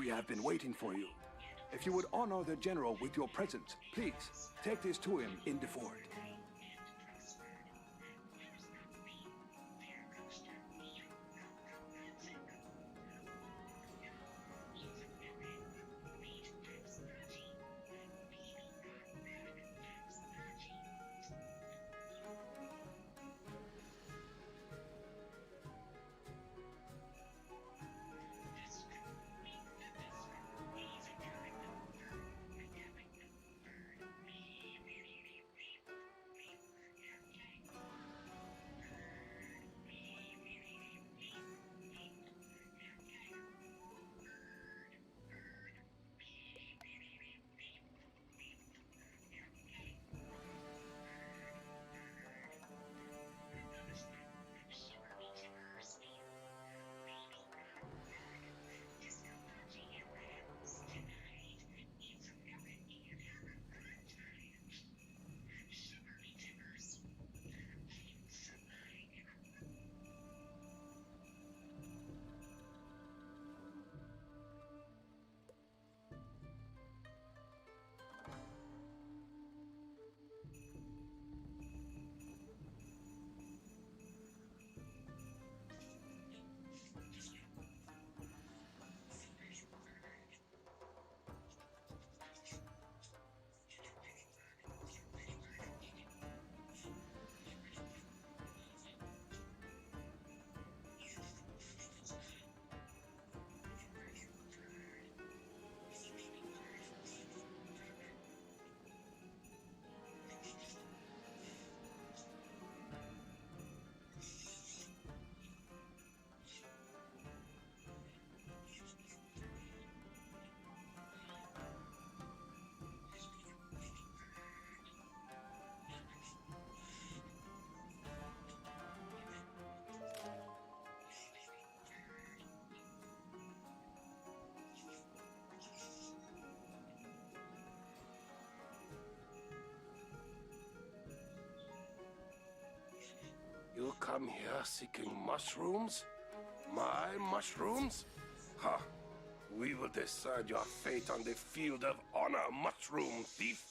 we have been waiting for you. If you would honor the general with your presence, please take this to him in the fort. You come here seeking mushrooms? My mushrooms? Ha! We will decide your fate on the field of honor, mushroom thief!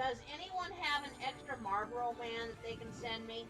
Does anyone have an extra Marlboro Man that they can send me?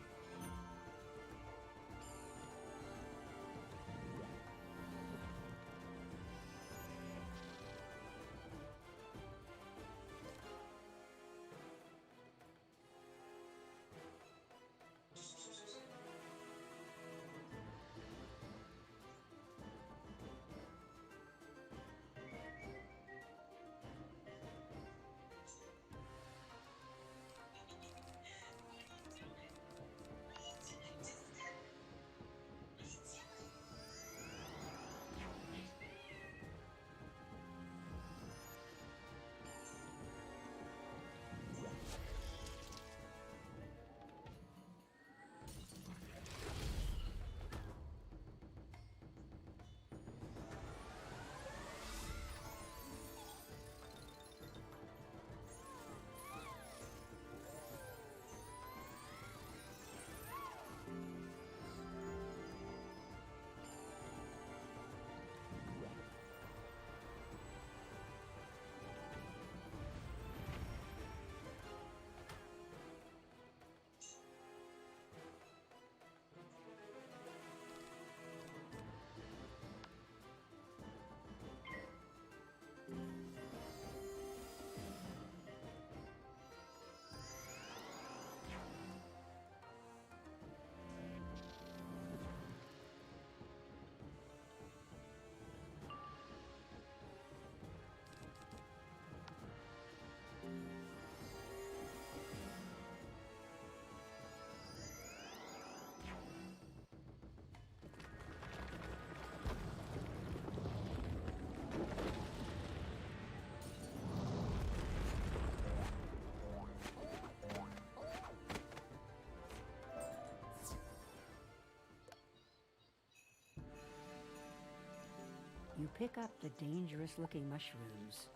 You pick up the dangerous-looking mushrooms.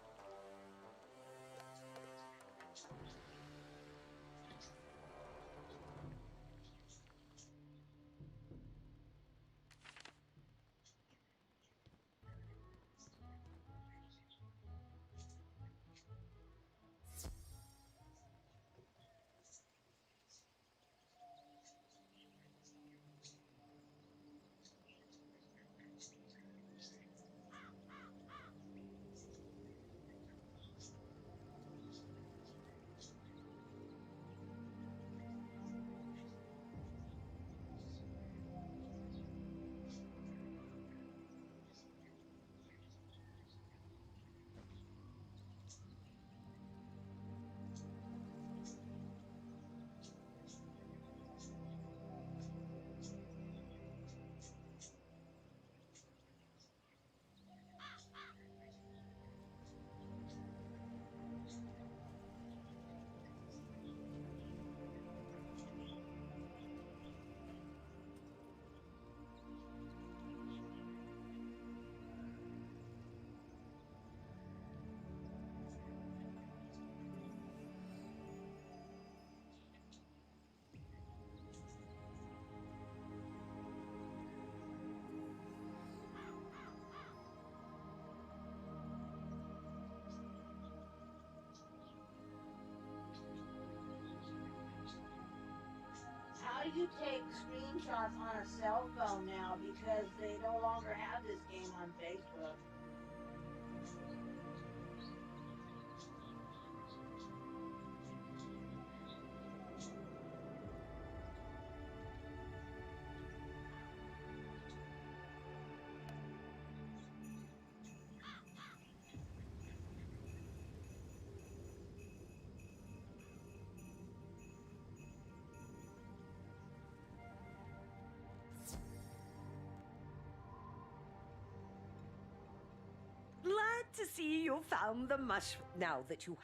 How do you take screenshots on a cell phone now because they no longer have this game on Facebook? Glad to see you found the mushroom. Now that you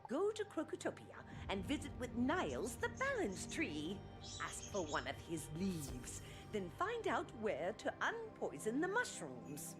go to Crocotopia and visit with Niles the balance tree. Ask for one of his leaves, then find out where to unpoison the mushrooms.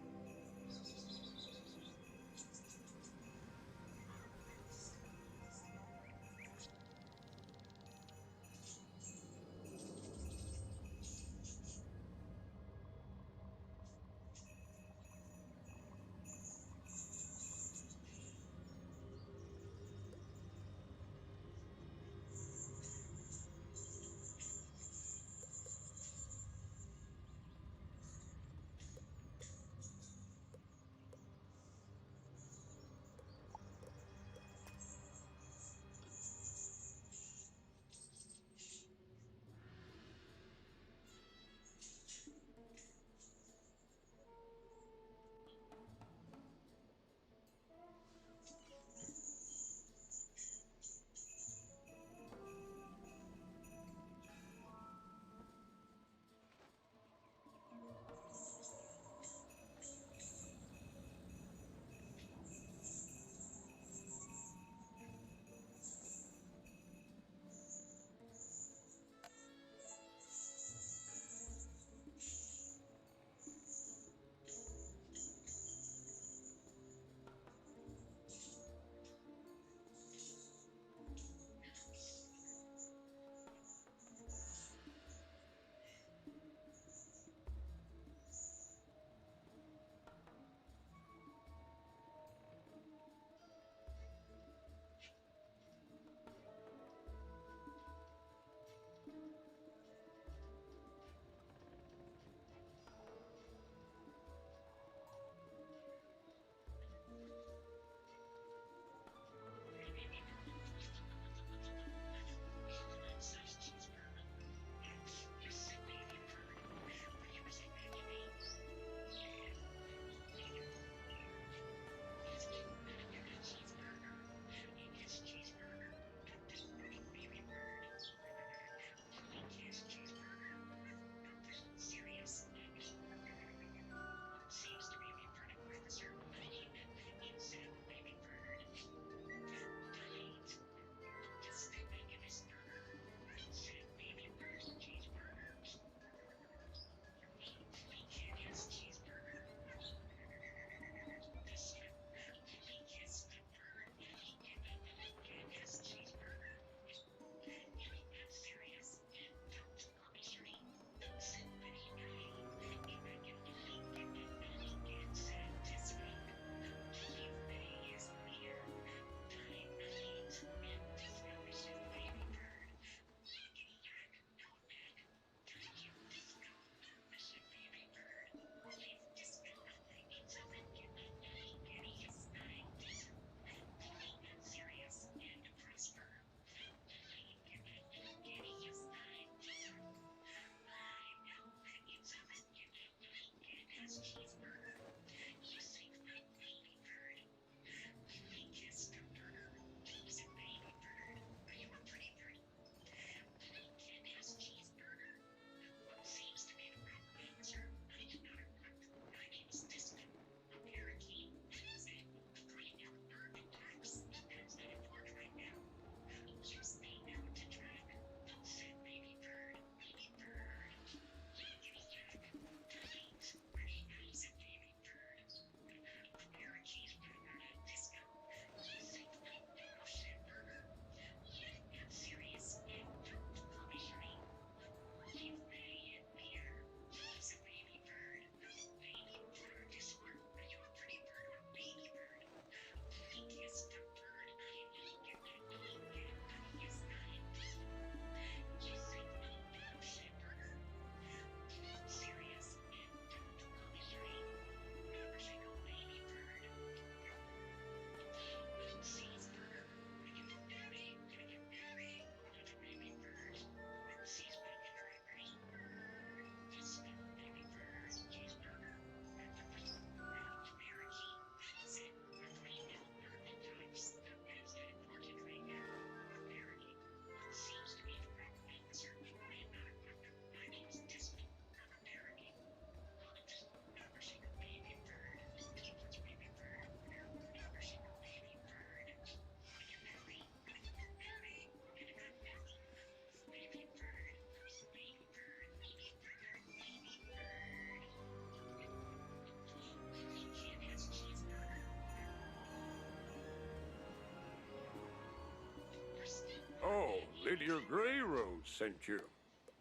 Meteor Grey Rose sent you.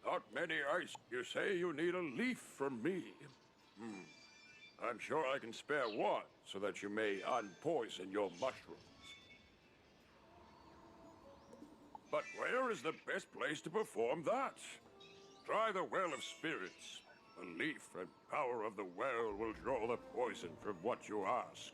Not many ice. You say you need a leaf from me. I'm sure I can spare one so that you may unpoison your mushrooms. But where is the best place to perform that? Try the Well of Spirits. The leaf and power of the well will draw the poison from what you ask.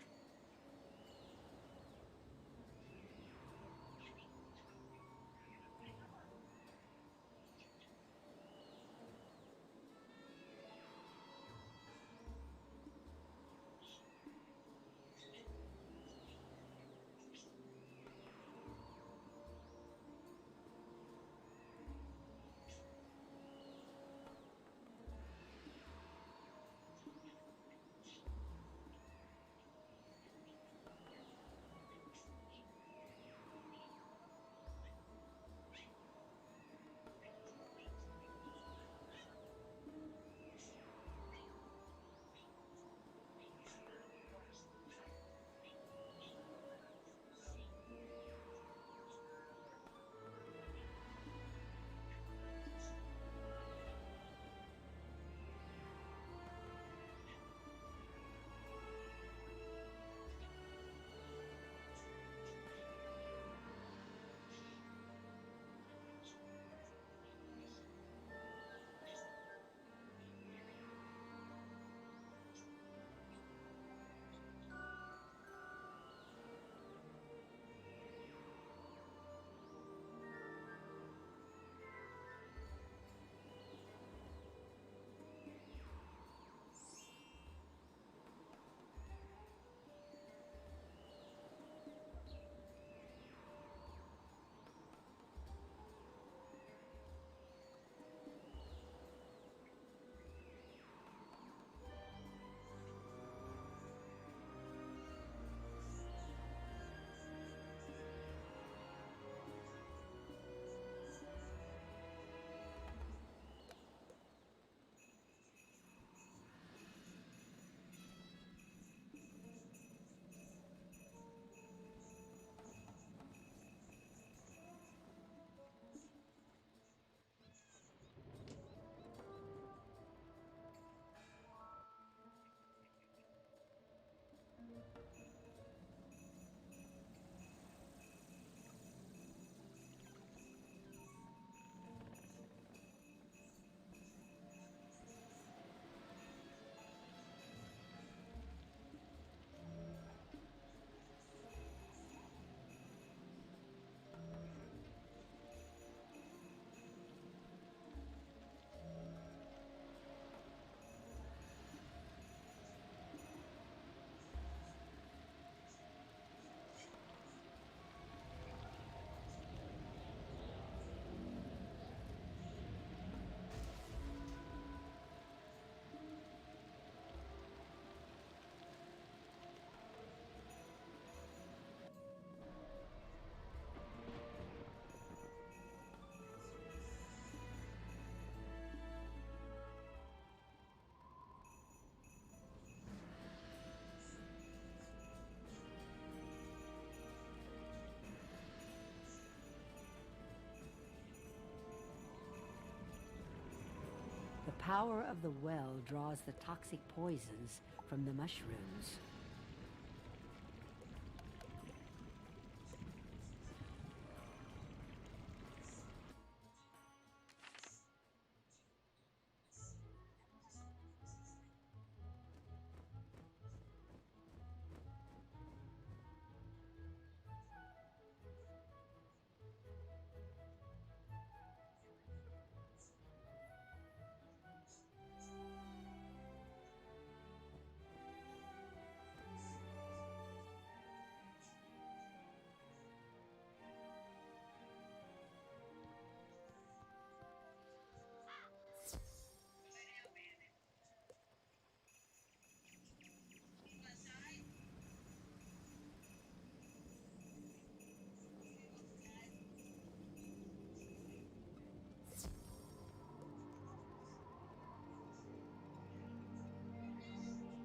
The power of the well draws the toxic poisons from the mushrooms.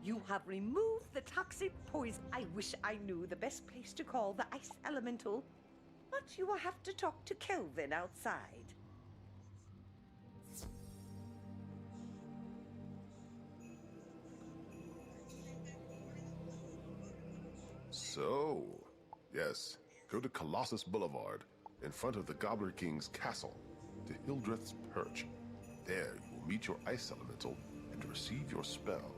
You have removed the toxic poison. I wish I knew the best place to call the ice elemental. But But you will have to talk to Kelvin outside. So, yes, go to Colossus Boulevard, in front of the Gobbler King's castle, to Hildreth's Perch. There you will meet your ice elemental and receive your spell.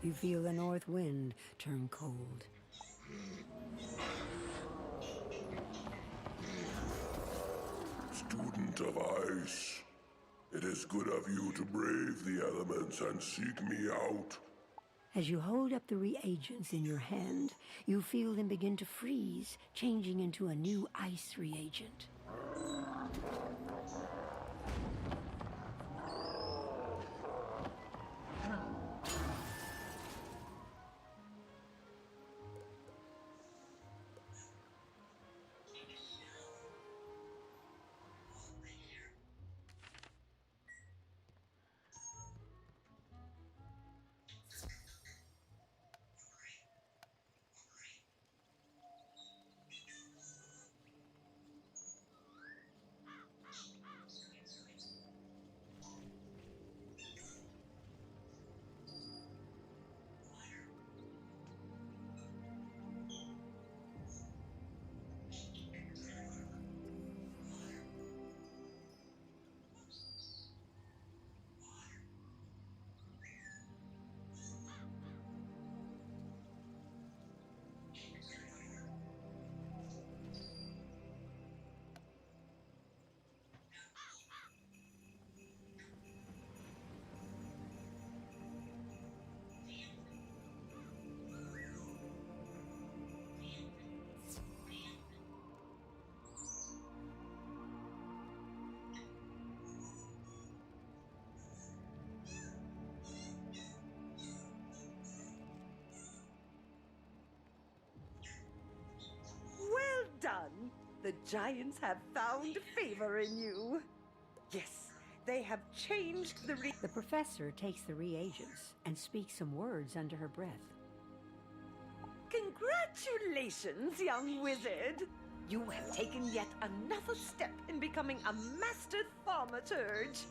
You feel the north wind turn cold. Student of ice, it is good of you to brave the elements and seek me out. As you hold up the reagents in your hand, you feel them begin to freeze, changing into a new ice reagent. Well done! The giants have found favor in you. Yes, they have changed the The professor takes the reagents and speaks some words under her breath. Congratulations, young wizard! You have taken yet another step in becoming a master thaumaturge.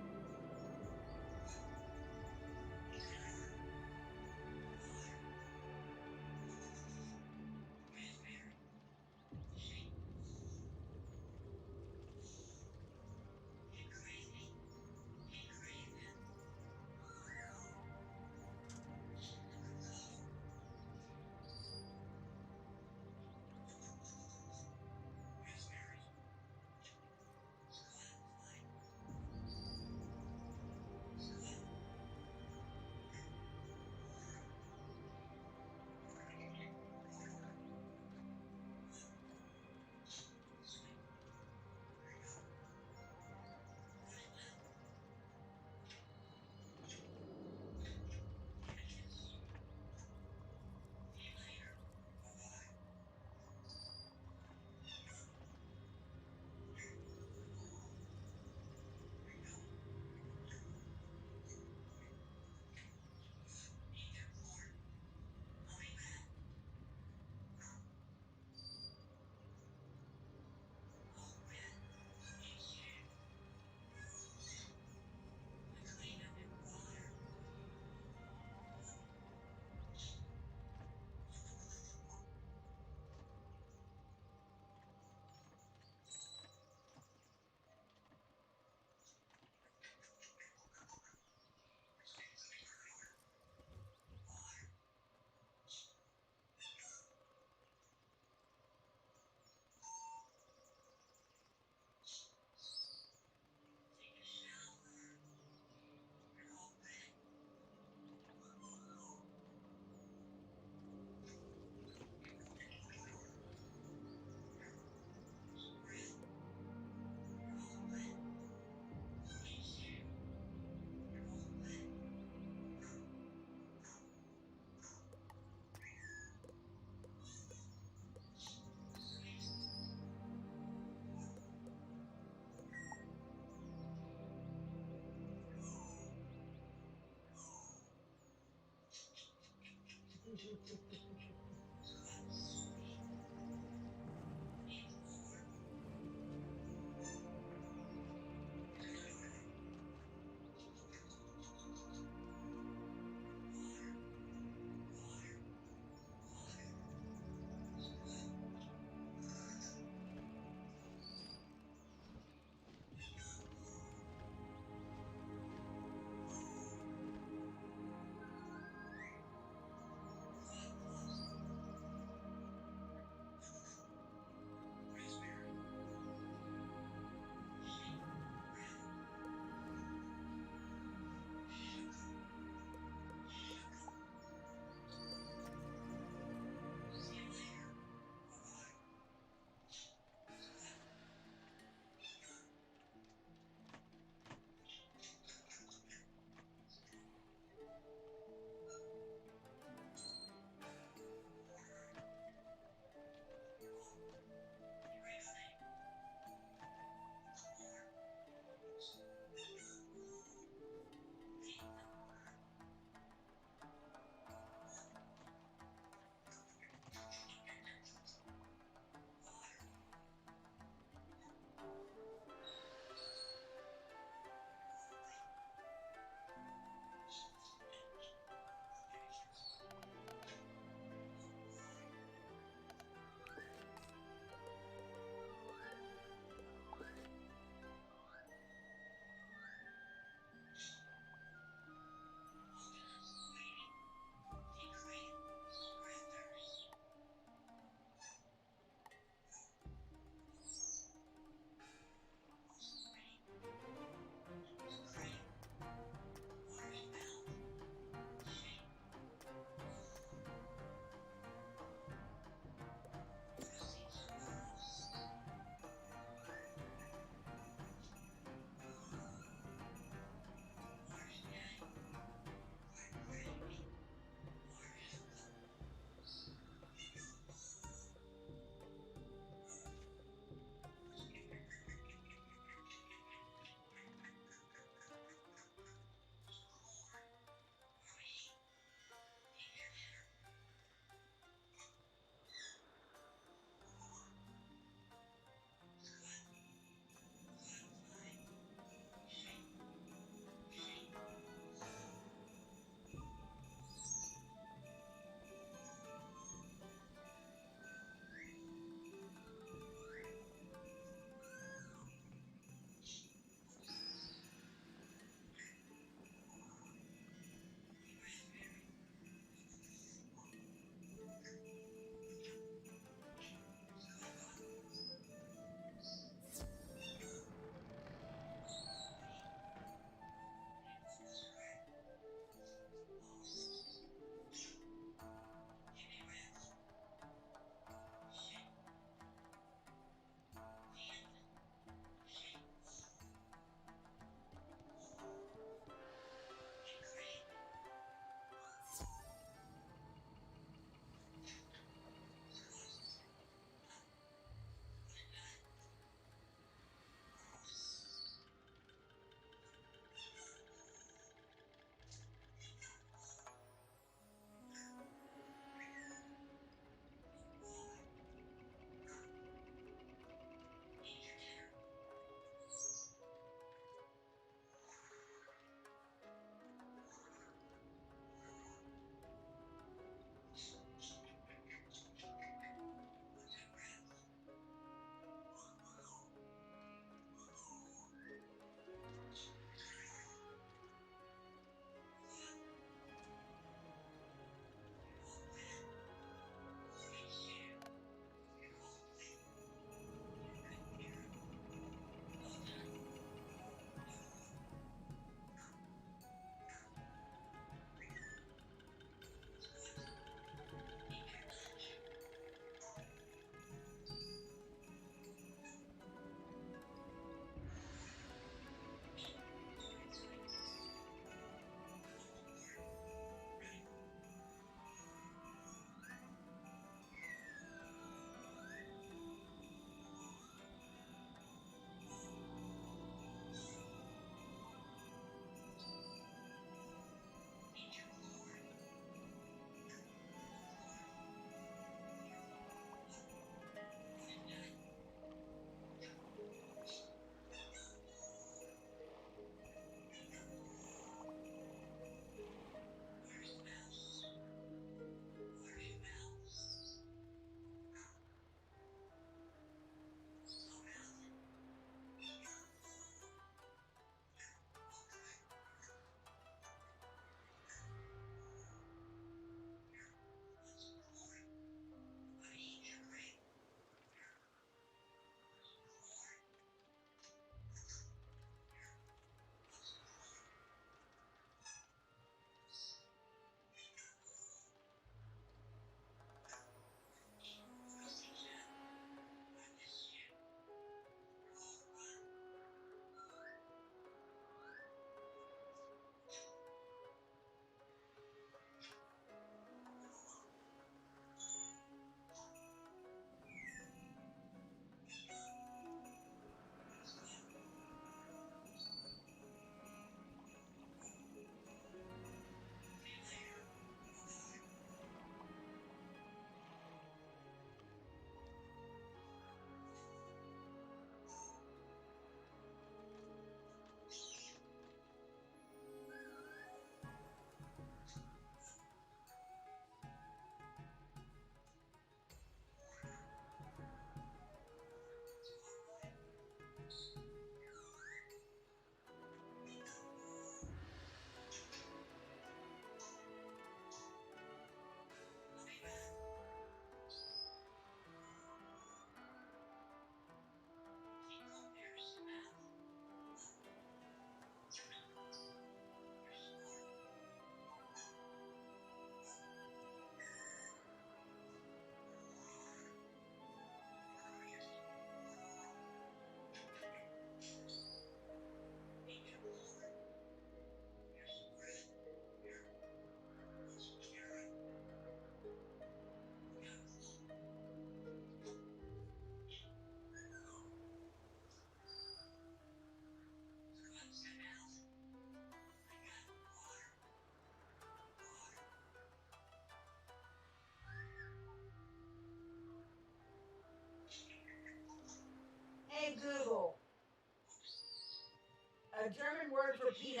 a German word for PETA.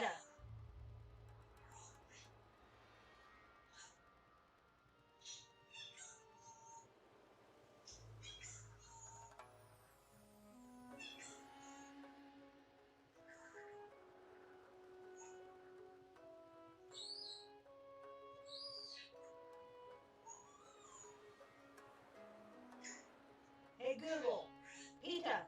Hey Google, PETA.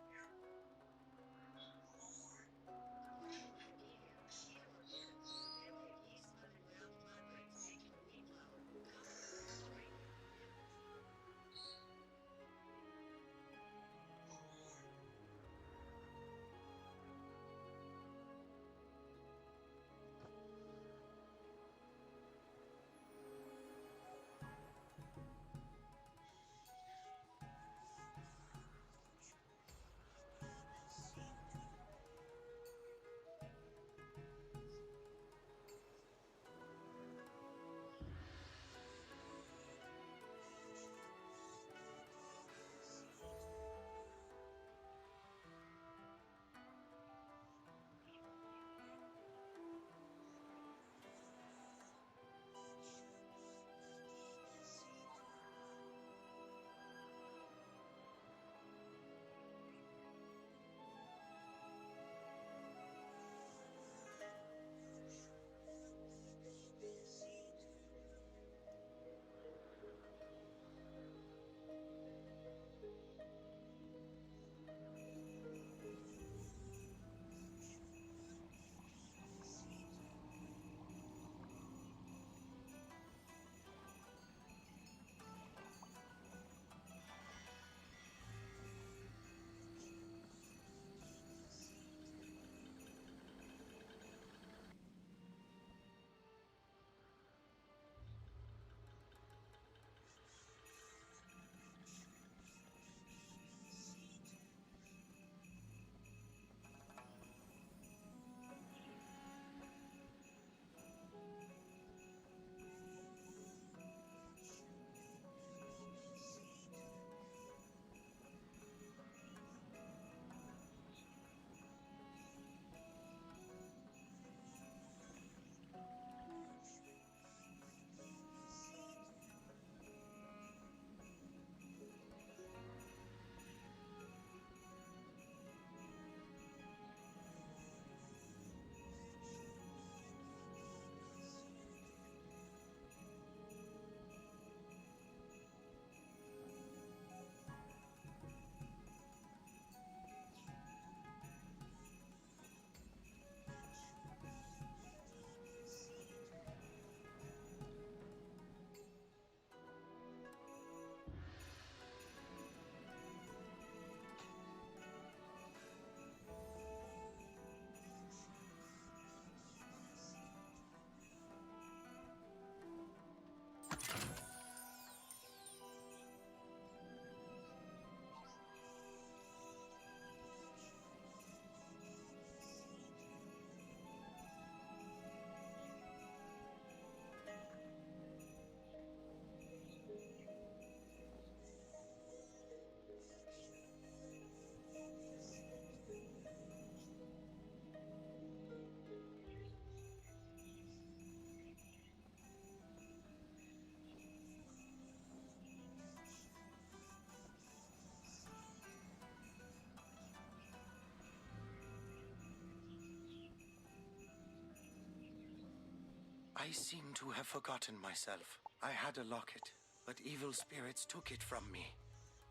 I seem to have forgotten myself. I had a locket, but evil spirits took it from me.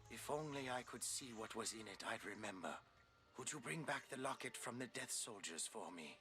If only I could see what was in it, I'd remember. Would you bring back the locket from the Death Soldiers for me?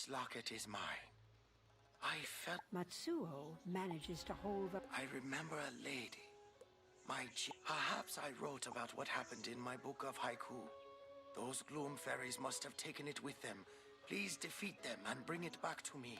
This locket is mine. I felt... Matsuo manages to hold the... I remember a lady. Perhaps I wrote about what happened in my book of haiku. Those gloom fairies must have taken it with them. Please defeat them and bring it back to me.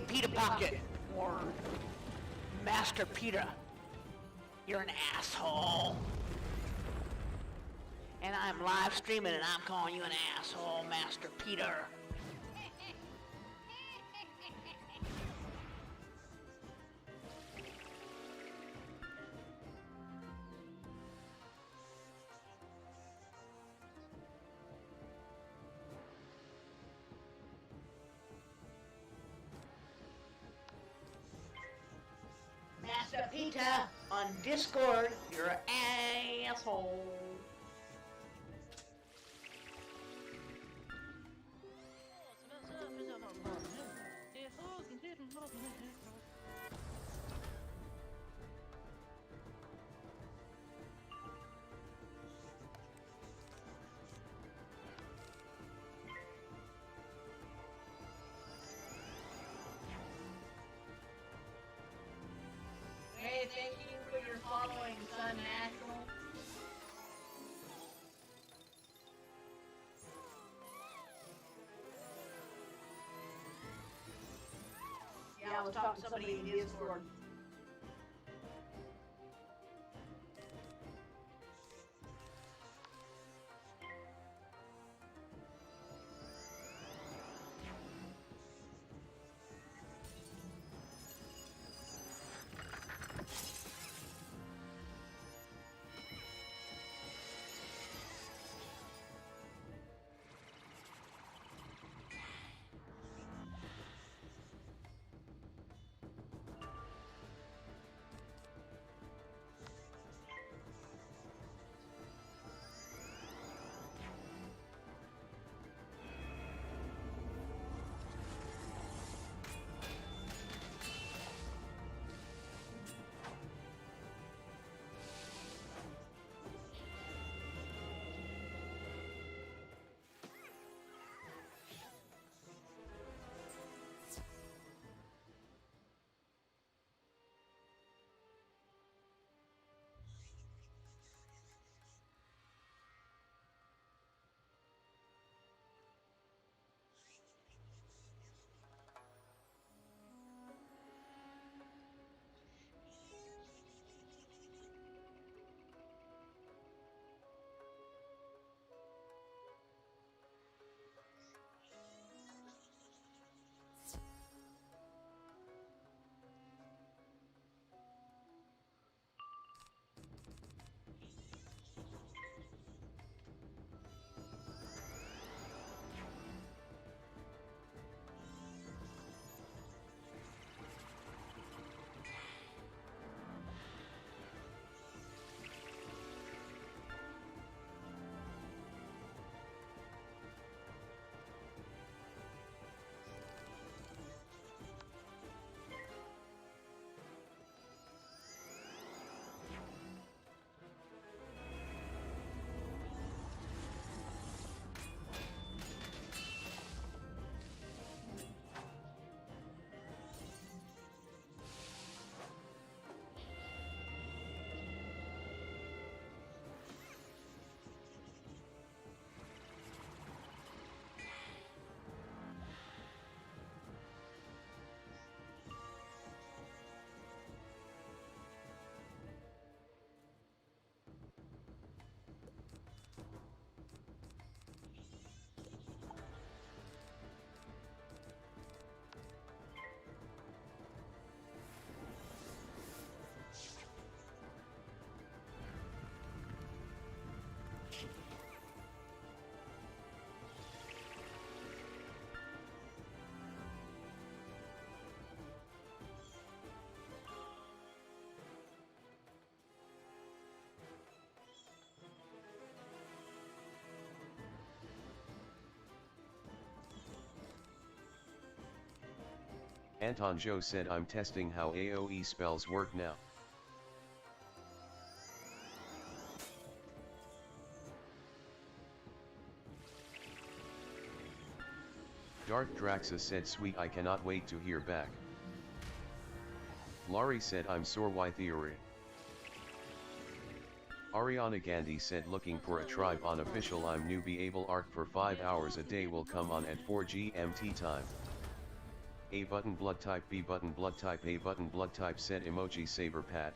Pita Pocket, or Master Pita. You're an asshole. And I'm live streaming and I'm calling you an asshole, Master Peter. Master Pita on Discord, you're an asshole. Hey, thank you for your following, Sun National. Yeah, I was talking to somebody in Discord. Anton Joe said I'm testing how AoE spells work now. Dark Draxa said sweet, I cannot wait to hear back. Laurie said I'm sore why theory. Ariana Gandhi said looking for a tribe on official I'm newbie able arc for 5 hours a day will come on at 4 GMT time. A button blood type, B button blood type, A button blood type, said emoji saber pat.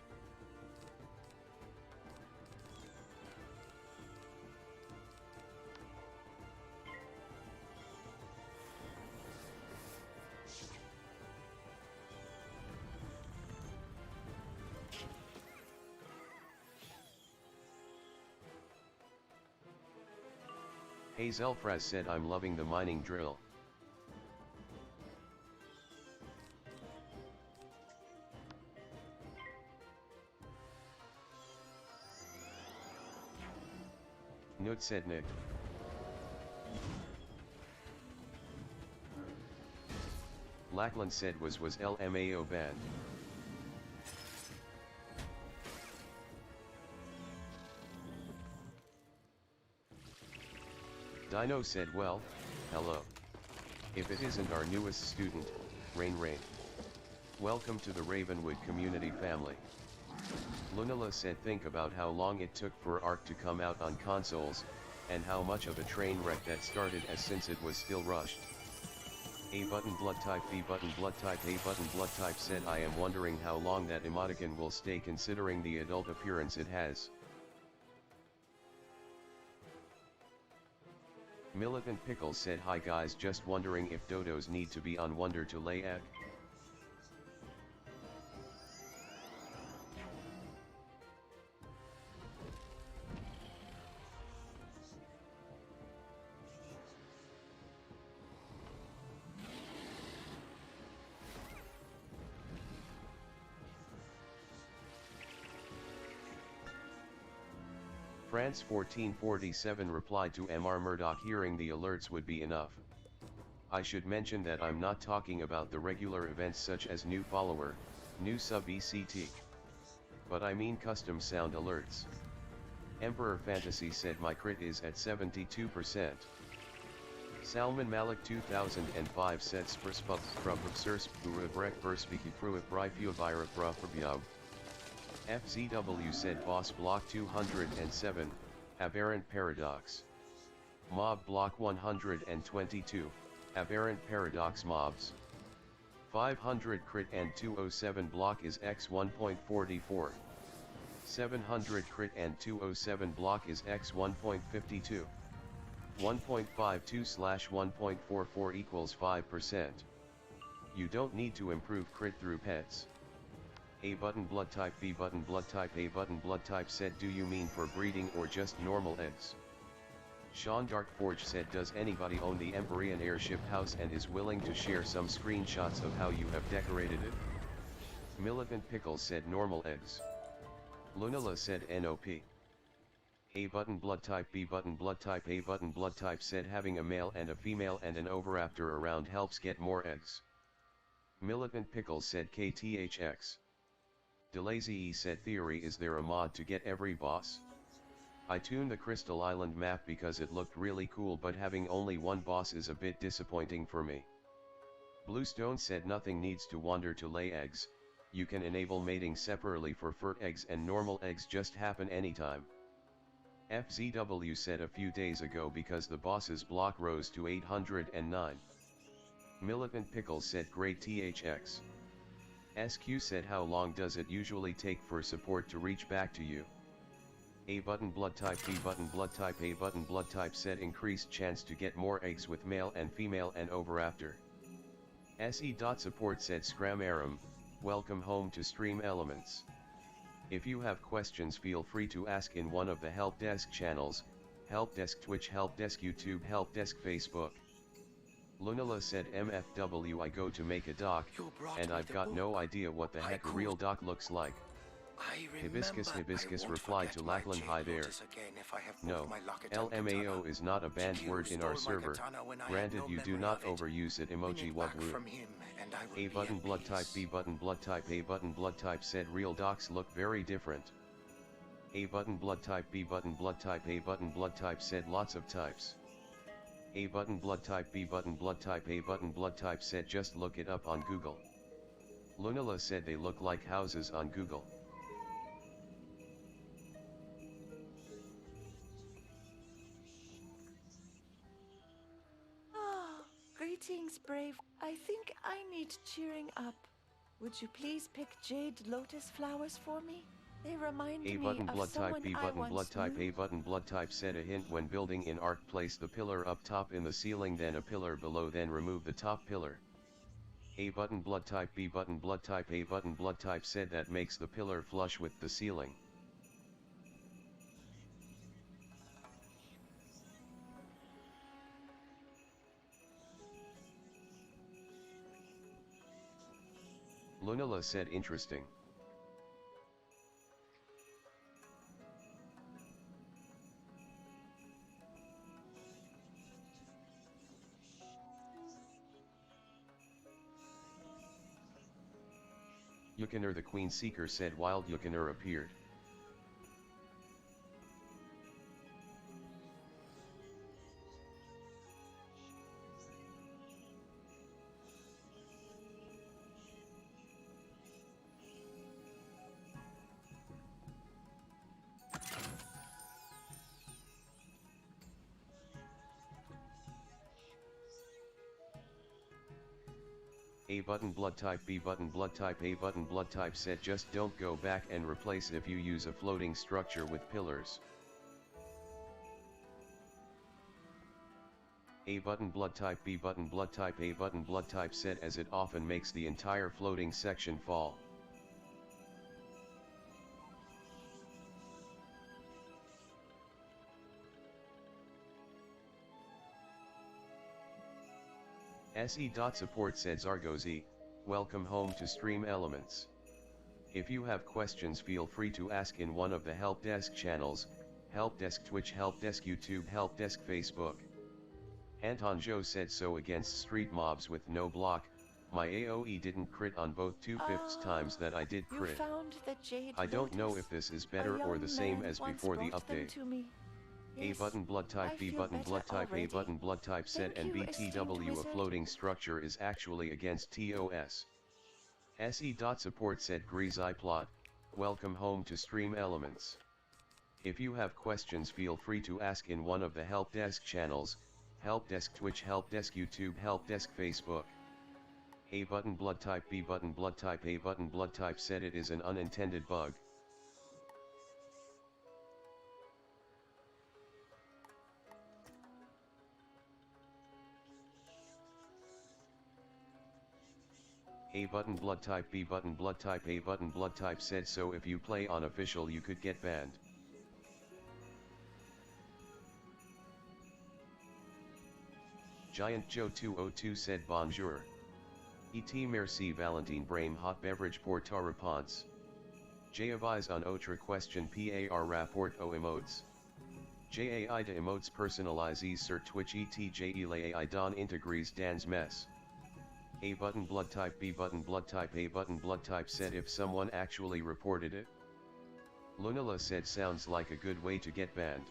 Hazelfraz said I'm loving the mining drill. Nut said Nick. Lackland said was LMAO bad. Dino said well, hello. If it isn't our newest student, Rain. Welcome to the Ravenwood community family. Lunala said think about how long it took for Ark to come out on consoles, and how much of a train wreck that started as since it was still rushed. A button blood type, B button blood type, A button blood type said I am wondering how long that emoticon will stay considering the adult appearance it has. Militant Pickles said hi guys, just wondering if dodos need to be on Wonder to lay egg. France 1447 replied to Mr. Murdoch hearing the alerts would be enough. I should mention that I'm not talking about the regular events such as new follower, new sub ECT. But I mean custom sound alerts. Emperor Fantasy said my crit is at 72%. Salman Malik 2005 said Spurspub Prabhupsurs Purabrek Verspiki Pruit Brifuvira Brafrabiab. FZW said boss block 207, aberrant paradox. Mob block 122, aberrant paradox mobs. 500 crit and 207 block is x 1.44. 700 crit and 207 block is x 1.52. 1.52/1.44 equals 5%. You don't need to improve crit through pets. A button blood type, B button blood type, A button blood type said do you mean for breeding or just normal eggs? Sean Darkforge said does anybody own the Empyrean airship house and is willing to share some screenshots of how you have decorated it? Militant Pickles said normal eggs. Lunala said NOP. A button blood type, B button blood type, A button blood type said having a male and a female and an overafter around helps get more eggs. Militant Pickles said KTHX. Delazy said theory is there a mod to get every boss? I tuned the Crystal Island map because it looked really cool but having only one boss is a bit disappointing for me. Bluestone said nothing needs to wander to lay eggs, you can enable mating separately for fur eggs and normal eggs just happen anytime. FZW said a few days ago because the boss's block rose to 809. Militant Pickles said great THX. SQ said how long does it usually take for support to reach back to you? A button blood type, B button blood type, A button blood type said increased chance to get more eggs with male and female and overafter. SE.support said Scram Aram, welcome home to Stream Elements. If you have questions feel free to ask in one of the help desk channels, help desk Twitch, help desk YouTube, help desk Facebook. Lunala said MFW I go to make a doc, and I've got no idea what the heck a real doc looks like. Hibiscus replied to Lackland hi there. No, LMAO is not a banned word in our server, granted you do not overuse it emoji wubwoo. A button blood type, B button blood type, A button blood type said real docs look very different. A button blood type, B button blood type, A button blood type said lots of types. A button blood type, B button blood type, A button blood type said just look it up on Google. Lunala said they look like houses on Google. Great Greetings, brave. I think I need cheering up. Would you please pick jade lotus flowers for me? They remind A me button of blood type someone B I button once blood type knew. A button blood type set a hint when building in Arc, place the pillar up top in the ceiling, then a pillar below, then remove the top pillar. A button blood type B button blood type A button blood type said that makes the pillar flush with the ceiling. Lunala said interesting. Yukoner the Queen Seeker said wild Yukoner appeared. A button blood type B button blood type A button blood type said just don't go back and replace if you use a floating structure with pillars. A button blood type B button blood type A button blood type said as it often makes the entire floating section fall. SE.support said Zargozi, welcome home to Stream Elements. If you have questions, feel free to ask in one of the help desk channels, help desk Twitch, help desk YouTube, help desk Facebook. Anton Joe said so against street mobs with no block, my AoE didn't crit on both 2/5 times that I did crit. You found the jade I don't know lotus. if this is A better or young the same man as once before the brought them update. to me. A Yes, button blood type I B feel button better blood type already. A button blood type said Thank and you, esteemed BTW a wizard. floating structure is actually against TOS. SE.support said Grease I plot, welcome home to Stream Elements. If you have questions, feel free to ask in one of the help desk channels, help desk Twitch, help desk YouTube, help desk Facebook. A button blood type B button blood type A button blood type said it is an unintended bug. A button blood type B button blood type A button blood type said so if you play on official you could get banned. Giant Joe 202 said bonjour. Et merci Valentine Brame hot beverage pour ta réponse. J'avais un autre question par rapport aux emotes. J'ai de emotes personnalisés sur Twitch etc il don integris dans mes. A button blood type B button blood type A button blood type said if someone actually reported it. Lunala said sounds like a good way to get banned.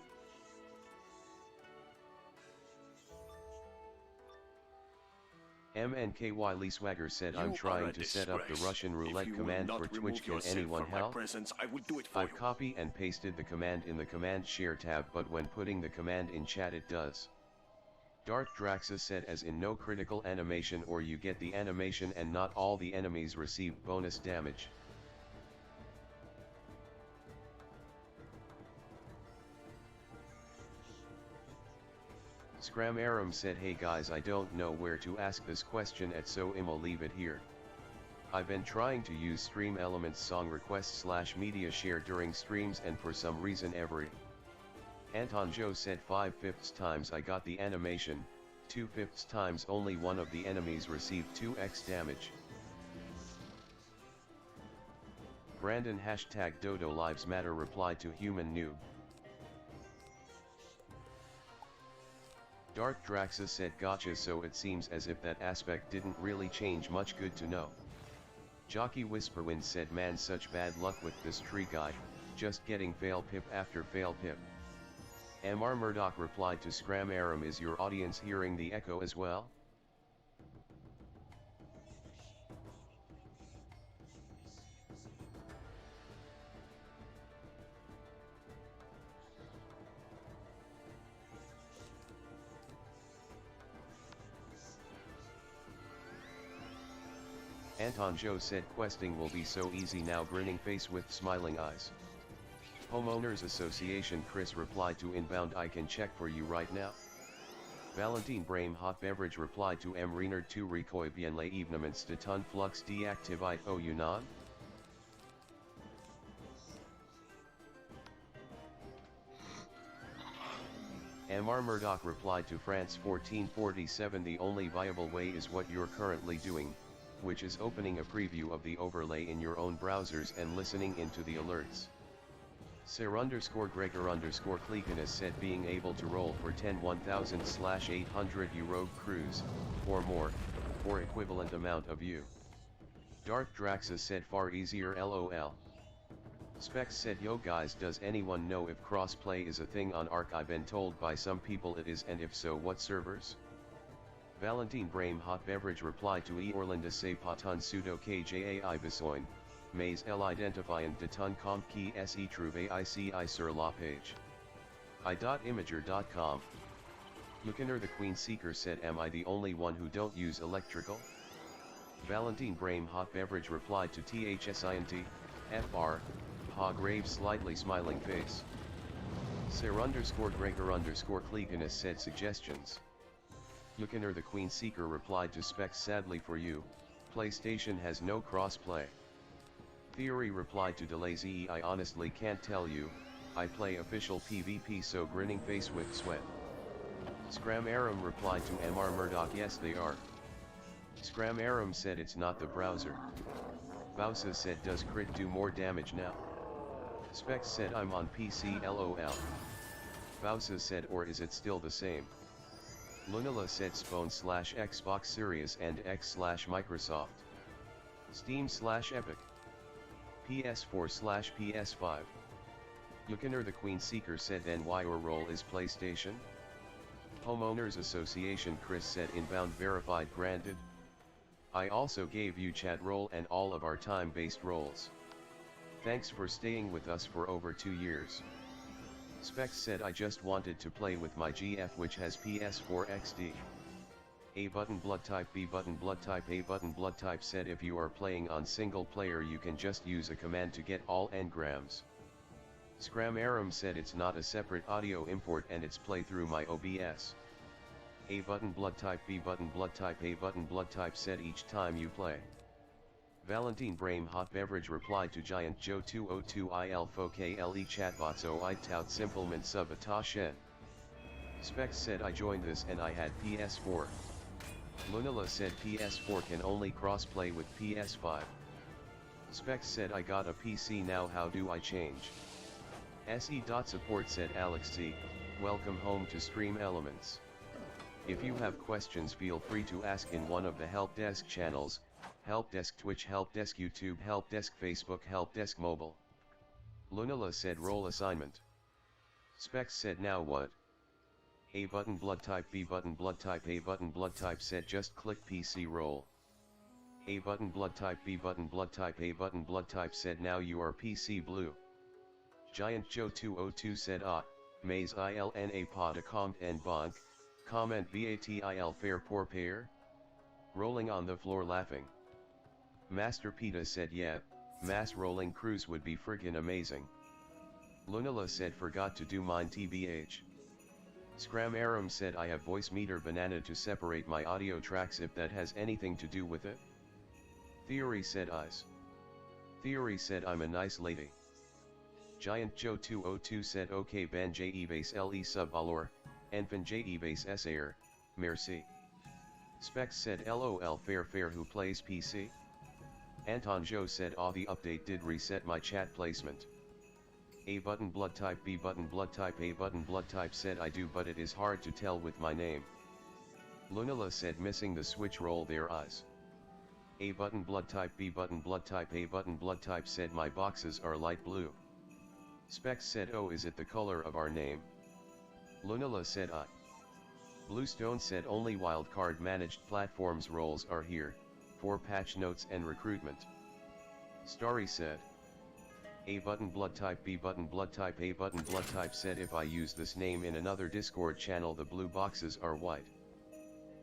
MNKY Lee Swagger said I'm trying to set up the Russian roulette command for Twitch, can anyone help? I've copy and pasted the command in the command share tab, but when putting the command in chat it does. Darth Draxa said as in no critical animation or you get the animation and not all the enemies receive bonus damage. Scram Aram said hey guys, I don't know where to ask this question at, so I'll leave it here. I've been trying to use Stream Elements song request / media share during streams and for some reason every Anton Joe said 5/5 times I got the animation, 2/5 times only one of the enemies received 2x damage. Brandon #Dodo Lives Matter replied to Human Noob. Darth Draxa said gotcha, so it seems as if that aspect didn't really change much, good to know. Jockey Whisperwind said man such bad luck with this tree guy, just getting fail pip after fail pip. Mr. Murdoch replied to Scram Aram, is your audience hearing the echo as well? Anton Joe said questing will be so easy now, grinning face with smiling eyes. Homeowners Association Chris replied to inbound, I can check for you right now. Valentine Brame hot beverage replied to M Renard 2 recoy bien les evenements de ton flux deactivite au Yunnan. Mr. Murdoch replied to France 1447, the only viable way is what you're currently doing, which is opening a preview of the overlay in your own browsers and listening into the alerts. Sir_Gregor_Cleakin said being able to roll for 10,000/800 euro cruise, or more, for equivalent amount of you. Dark Draxa said far easier lol. Specs said yo guys, does anyone know if crossplay is a thing on Ark? I've been told by some people it is, and if so what servers? Valentine Brame hot beverage replied to E Orlinda se patun pseudo kjai besoin, mais l'identifient de ton compte qui se trouve ici sur la page. i.imager.com. Yukinar the Queen Seeker said, am I the only one who don't use electrical? Valentine Brame hot beverage replied to thsint, fr, ha grave slightly smiling face. Sir_Gregor_Cleakinus said suggestions. Yukinar the Queen Seeker replied to Specs, sadly for you, PlayStation has no cross-play. Theory replied to Delazy, I honestly can't tell you, I play official PvP, so grinning face with sweat. Scram Aram replied to Mr. Murdoch, yes they are. Scram Aram said it's not the browser. Bowsa said, does crit do more damage now? Specs said, I'm on PC lol. Bowsa said, or is it still the same? Lunala said Spawn/Xbox Series and X/Microsoft. Steam/Epic. PS4/PS5. Yukinar the Queen Seeker said, then why your role is PlayStation? Homeowners Association Chris said, inbound verified granted. I also gave you chat role and all of our time-based roles. Thanks for staying with us for over 2 years. Specs said, I just wanted to play with my GF which has PS4 XD. A button blood type, B button blood type, A button blood type said, if you are playing on single player you can just use a command to get all engrams. Scram Aram said it's not a separate audio import and it's play through my OBS. A button blood type, B button blood type, A button blood type said each time you play. Valentine Brame hot beverage replied to Giant Joe 202 il faut que le chatbots oi tout simplement sub attachen. Specs said, I joined this and I had PS4. Lunala said PS4 can only crossplay with PS5. Specs said, I got a PC now, how do I change? se.support said, Alex C, welcome home to Stream Elements. If you have questions feel free to ask in one of the help desk channels, Help Desk Twitch, Help Desk YouTube, Help Desk Facebook, Help Desk Mobile. Lunala said, role assignment. Specs said, now what? A button blood type, B button blood type, A button blood type said, just click PC role. A button blood type, B button blood type, A button blood type said, now you are PC blue. Giant Joe 202 said, mais ilna pas de compte en banque, comment va-t-il faire pour payer? Rolling on the floor laughing. Master Peta said, yeah, mass rolling cruise would be friggin' amazing. Lunala said, forgot to do mine tbh. Scram Aram said, I have voice meter banana to separate my audio tracks if that has anything to do with it. Theory said, eyes. Theory said, I'm a nice lady. Giant Joe 202 said, okay ben j'evase le sub alors, enfin j'evase essayer, merci. Specs said, lol fair who plays PC? Anton Joe said, the update did reset my chat placement. A button blood type, B button blood type, A button blood type said, I do but it is hard to tell with my name. Lunala said, missing the switch roll their eyes. A button blood type, B button blood type, A button blood type said, my boxes are light blue. Specs said, oh is it the color of our name? Lunala said, I. Bluestone said, only wildcard managed platforms roles are here, for patch notes and recruitment. Starry said, A button blood type, B button blood type, A button blood type said, if I use this name in another Discord channel the blue boxes are white.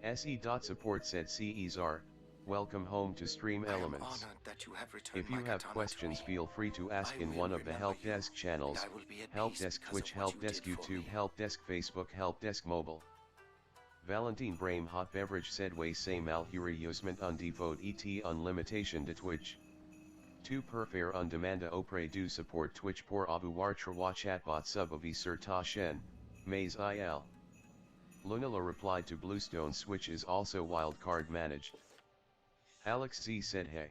se.support said, CESR, welcome home to Stream I am Elements. honored that you have returned If you my have katana questions, to me. feel free to ask I in will one of the remember Help you, Desk channels, and I will be at Help peace Desk because Twitch, of what Help you Desk did for YouTube, me. Help Desk Facebook, Help Desk Mobile. Valentine Brame Hot Beverage said way say Malhuri Yusment on devote et on limitation to Twitch. 2 per fair on demand opre do support Twitch por avoir trawa chatbot sub of sur ta shen, maze il. Lunala replied to Bluestone Switch is also wildcard managed. Alex Z said hey.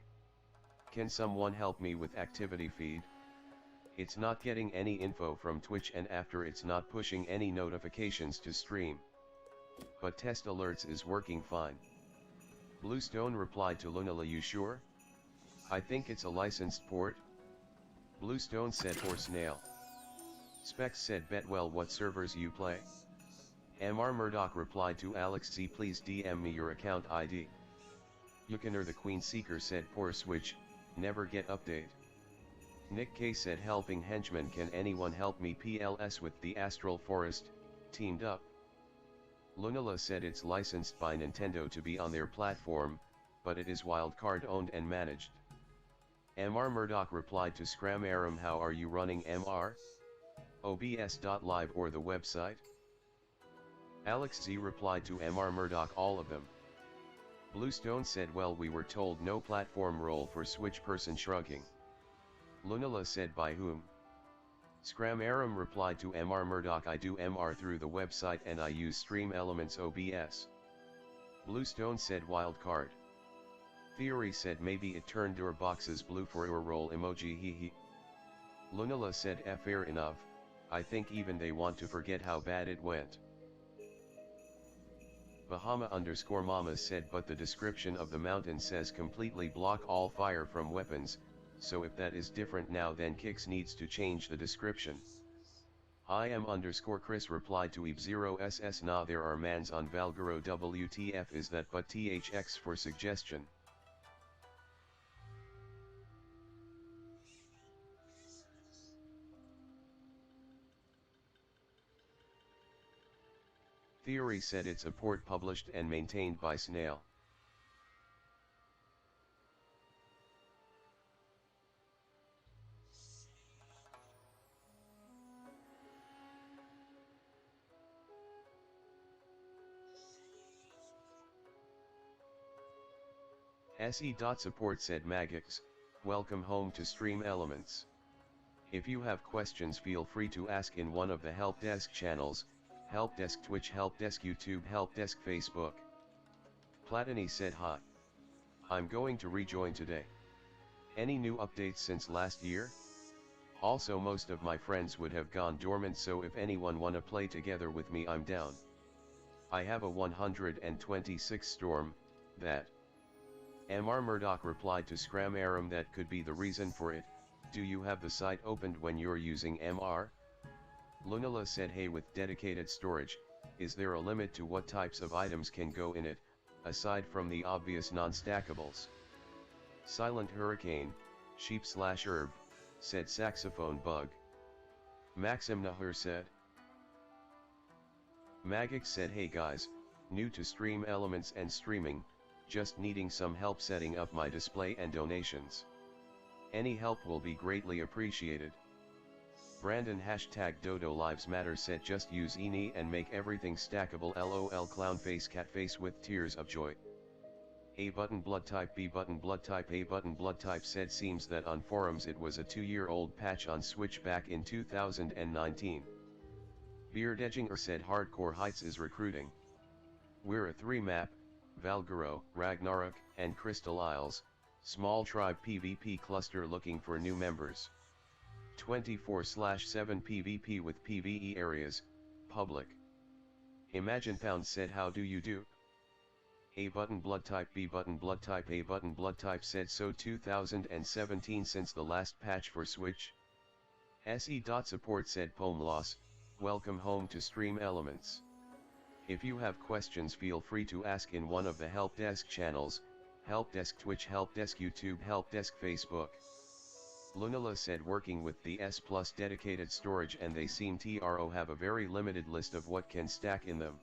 Can someone help me with activity feed? It's not getting any info from Twitch and after it's not pushing any notifications to stream. But test alerts is working fine. Bluestone replied to Lunala, you sure? I think it's a licensed port. Bluestone said for snail. Specs said bet well what servers you play. Mr. Murdoch replied to Alex Z, please DM me your account ID. Yukaner the Queen Seeker said poor Switch, never get update. Nick K said helping henchman, can anyone help me PLS with the Astral Forest, teamed up. Lunala said it's licensed by Nintendo to be on their platform, but it is wildcard owned and managed. Mr. Murdoch replied to Scram Aram, how are you running MR? OBS.live or the website? Alex Z replied to Mr. Murdoch, all of them. Bluestone said well we were told no platform role for Switch, person shrugging. Lunala said by whom? Scram Aram replied to Mr. Murdoch, I do MR through the website and I use Stream Elements OBS. Bluestone said wildcard. Theory said maybe it turned your boxes blue for your roll emoji hee. Lunala said fair enough, I think even they want to forget how bad it went. Bahama_Mama said but the description of the mountain says completely block all fire from weapons, so if that is different now then Kix needs to change the description. IM_Chris replied to Eve0SS, nah there are mans on Valguro WTF is that but THX for suggestion. Theory said it's a port published and maintained by Snail. SE.support said Magix, welcome home to Stream Elements. If you have questions feel free to ask in one of the Help Desk channels, Help Desk Twitch, Help Desk YouTube, Help Desk Facebook. Platini said hi. I'm going to rejoin today. Any new updates since last year? Also most of my friends would have gone dormant, so if anyone wanna play together with me I'm down. I have a 126 storm, that. Mr. Murdoch replied to Scram Aram, that could be the reason for it. Do you have the site opened when you're using MR? Lunala said hey, with dedicated storage, is there a limit to what types of items can go in it, aside from the obvious non-stackables? Silent Hurricane, sheep/herb, said saxophone bug. Maxim Nahur said. Magix said hey guys, new to Stream Elements and streaming, just needing some help setting up my display and donations. Any help will be greatly appreciated. Brandon #Dodo Lives Matter said just use Eni and make everything stackable, lol clown face cat face with tears of joy. A button blood type, B button blood type, A button blood type said seems that on forums it was a 2-year-old patch on Switch back in 2019. Beard Edginger said Hardcore Heights is recruiting. We're a 3-map, Valguro, Ragnarok, and Crystal Isles, small tribe PvP cluster looking for new members. 24/7 PvP with PvE areas, public. Imagine Pound said how do you do? A button blood type, B button blood type, A button blood type said so 2017 since the last patch for Switch. SE.support said Poem Loss, welcome home to Stream Elements. If you have questions feel free to ask in one of the Help Desk channels, Help Desk Twitch, Help Desk YouTube, Help Desk Facebook. Lunala said working with the S Plus dedicated storage and they seem to have a very limited list of what can stack in them.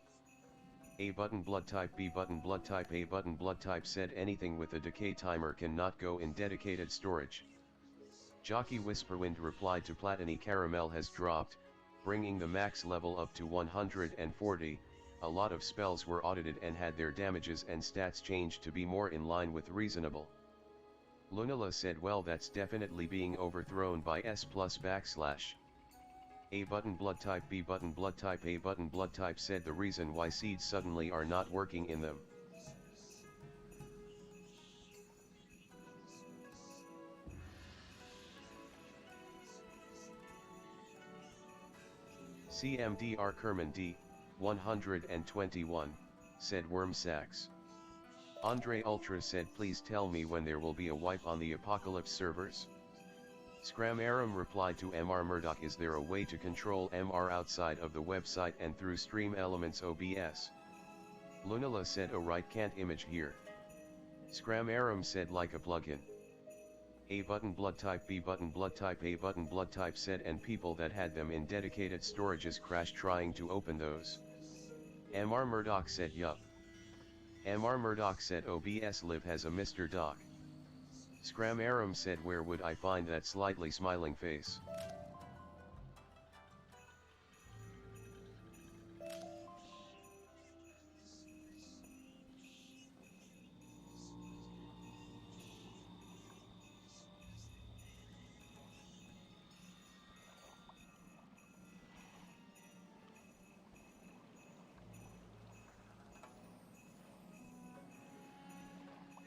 A button blood type B button blood type A button blood type said anything with a decay timer cannot go in dedicated storage. Jockey Whisperwind replied to Platini Caramel has dropped, bringing the max level up to 140, a lot of spells were audited and had their damages and stats changed to be more in line with reasonable. Lunala said well that's definitely being overthrown by S plus backslash. A button blood type B button blood type A button blood type said the reason why seeds suddenly are not working in them. CMDR Kerman D, 121, said Wormsax. Andre Ultra said please tell me when there will be a wipe on the Apocalypse servers. Scram Aram replied to MR Murdoch is there a way to control MR outside of the website and through Stream Elements OBS? Lunala said oh right can't image here. Scram Aram said like a plugin. A button blood type B button blood type A button blood type said and people that had them in dedicated storages crashed trying to open those. MR Murdoch said yup. MR Murdoch said OBS Live has a Mr. Doc. Scram Aram said where would I find that slightly smiling face?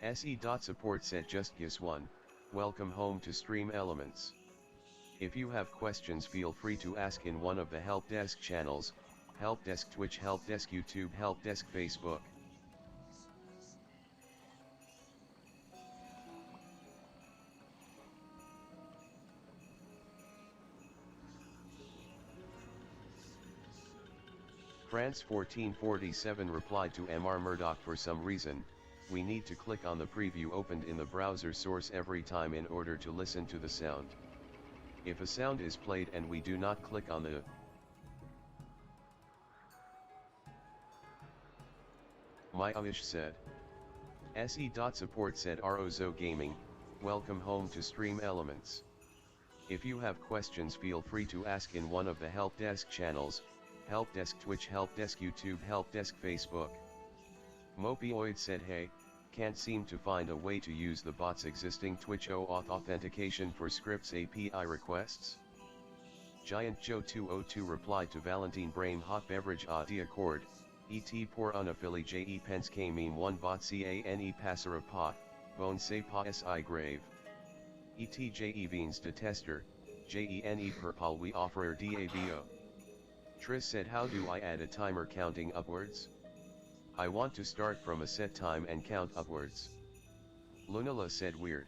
SE.support said just guess one, welcome home to Stream Elements. If you have questions feel free to ask in one of the help desk channels, help desk Twitch, help desk YouTube, help desk Facebook. France 1447 replied to MR Murdoch for some reason, we need to click on the preview opened in the browser source every time in order to listen to the sound. If a sound is played and we do not click on the Myawish said. SE.support said Rozo Gaming, welcome home to Stream Elements. If you have questions feel free to ask in one of the help desk channels, help desk Twitch, help desk YouTube, help desk Facebook. Mopioid said hey, can't seem to find a way to use the bot's existing Twitch OAuth authentication for scripts API requests. Giant Joe 202 replied to Valentine Brame Hot Beverage Adi Accord, ET Pour Unaffili JE Pence K Meme 1 Bot CANE Passera Pot, Bone Se Pa Si Grave. ETJE Beans de Tester, JENE Purpal We Offerer DABO. Tris said how do I add a timer counting upwards? I want to start from a set time and count upwards. Lunala said weird.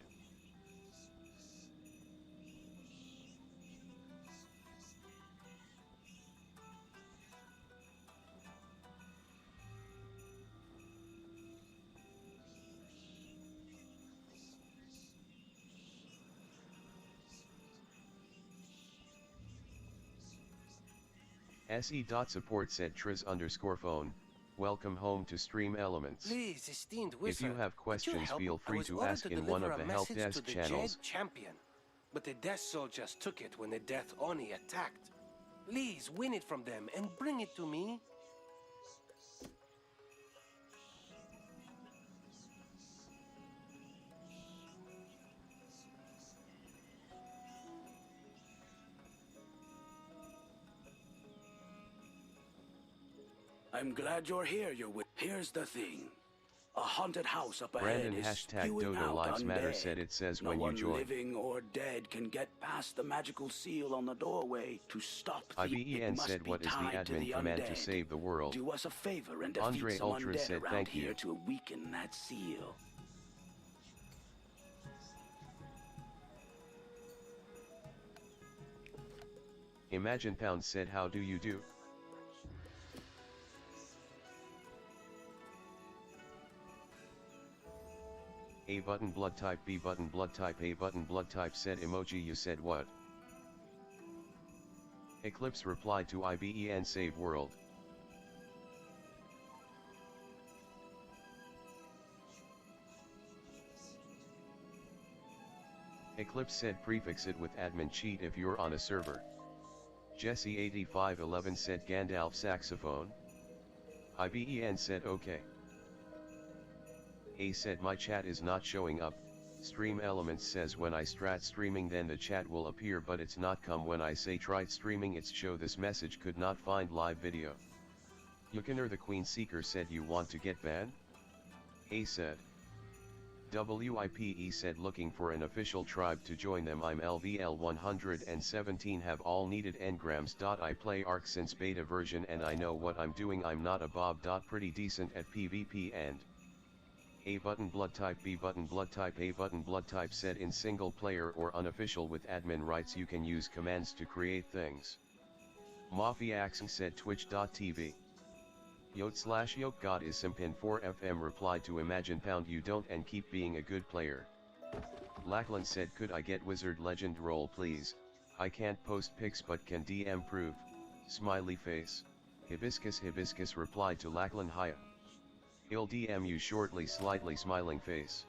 SE.support said Tris_phone, welcome home to Stream Elements. Please, esteemed wizard, if you have questions feel free to ask in one of the help desk channels. Champion, but the Death Soldiers took it when the Death Oni attacked. Please win it from them and bring it to me. I'm glad you're here, Here's the thing. A haunted house up ahead Brandon is hashtag spewing Dodo out Lives Matter undead. said it says No when you one join. living or dead can get past the magical seal on the doorway to stop the IBEN must said be what is the tied to admin the command undead. to save the world. Do us a favor and defeat Andre some Ultra undead said around thank here you. to weaken that seal. Imagine Pound said how do you do? A button blood type B button blood type A button blood type said emoji you said what? Eclipse replied to IBEN save world. Eclipse said prefix it with admin cheat if you're on a server. Jesse8511 said Gandalf saxophone. IBEN said okay. A said my chat is not showing up. Stream Elements says when I start streaming then the chat will appear, but it's not come when I say tried streaming it's show this message could not find live video. Yukoner the Queen Seeker said you want to get banned? A said. WIPE said looking for an official tribe to join them. I'm LVL 117 have all needed engrams. I play Ark since beta version and I know what I'm doing. I'm not a Bob. Pretty decent at PvP and A button blood type B button blood type A button blood type said in single player or unofficial with admin rights you can use commands to create things. Mafia Axing said twitch.tv. Yoke God is Simpin 4FM replied to Imagine pound you don't and keep being a good player. Lackland said could I get Wizard Legend role please, I can't post pics but can DM proof, smiley face. Hibiscus replied to Lackland Hiya. He'll DM you shortly slightly smiling face.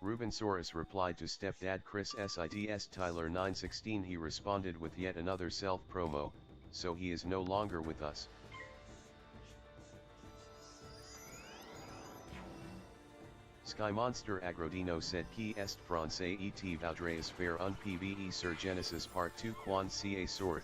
Rubensaurus replied to stepdad Chris SIDS Tyler 916 he responded with yet another self-promo, so he is no longer with us. Sky Monster Agrodino said qui est français et vaudrais faire un PvE sur Genesis Part 2 quan ca sort.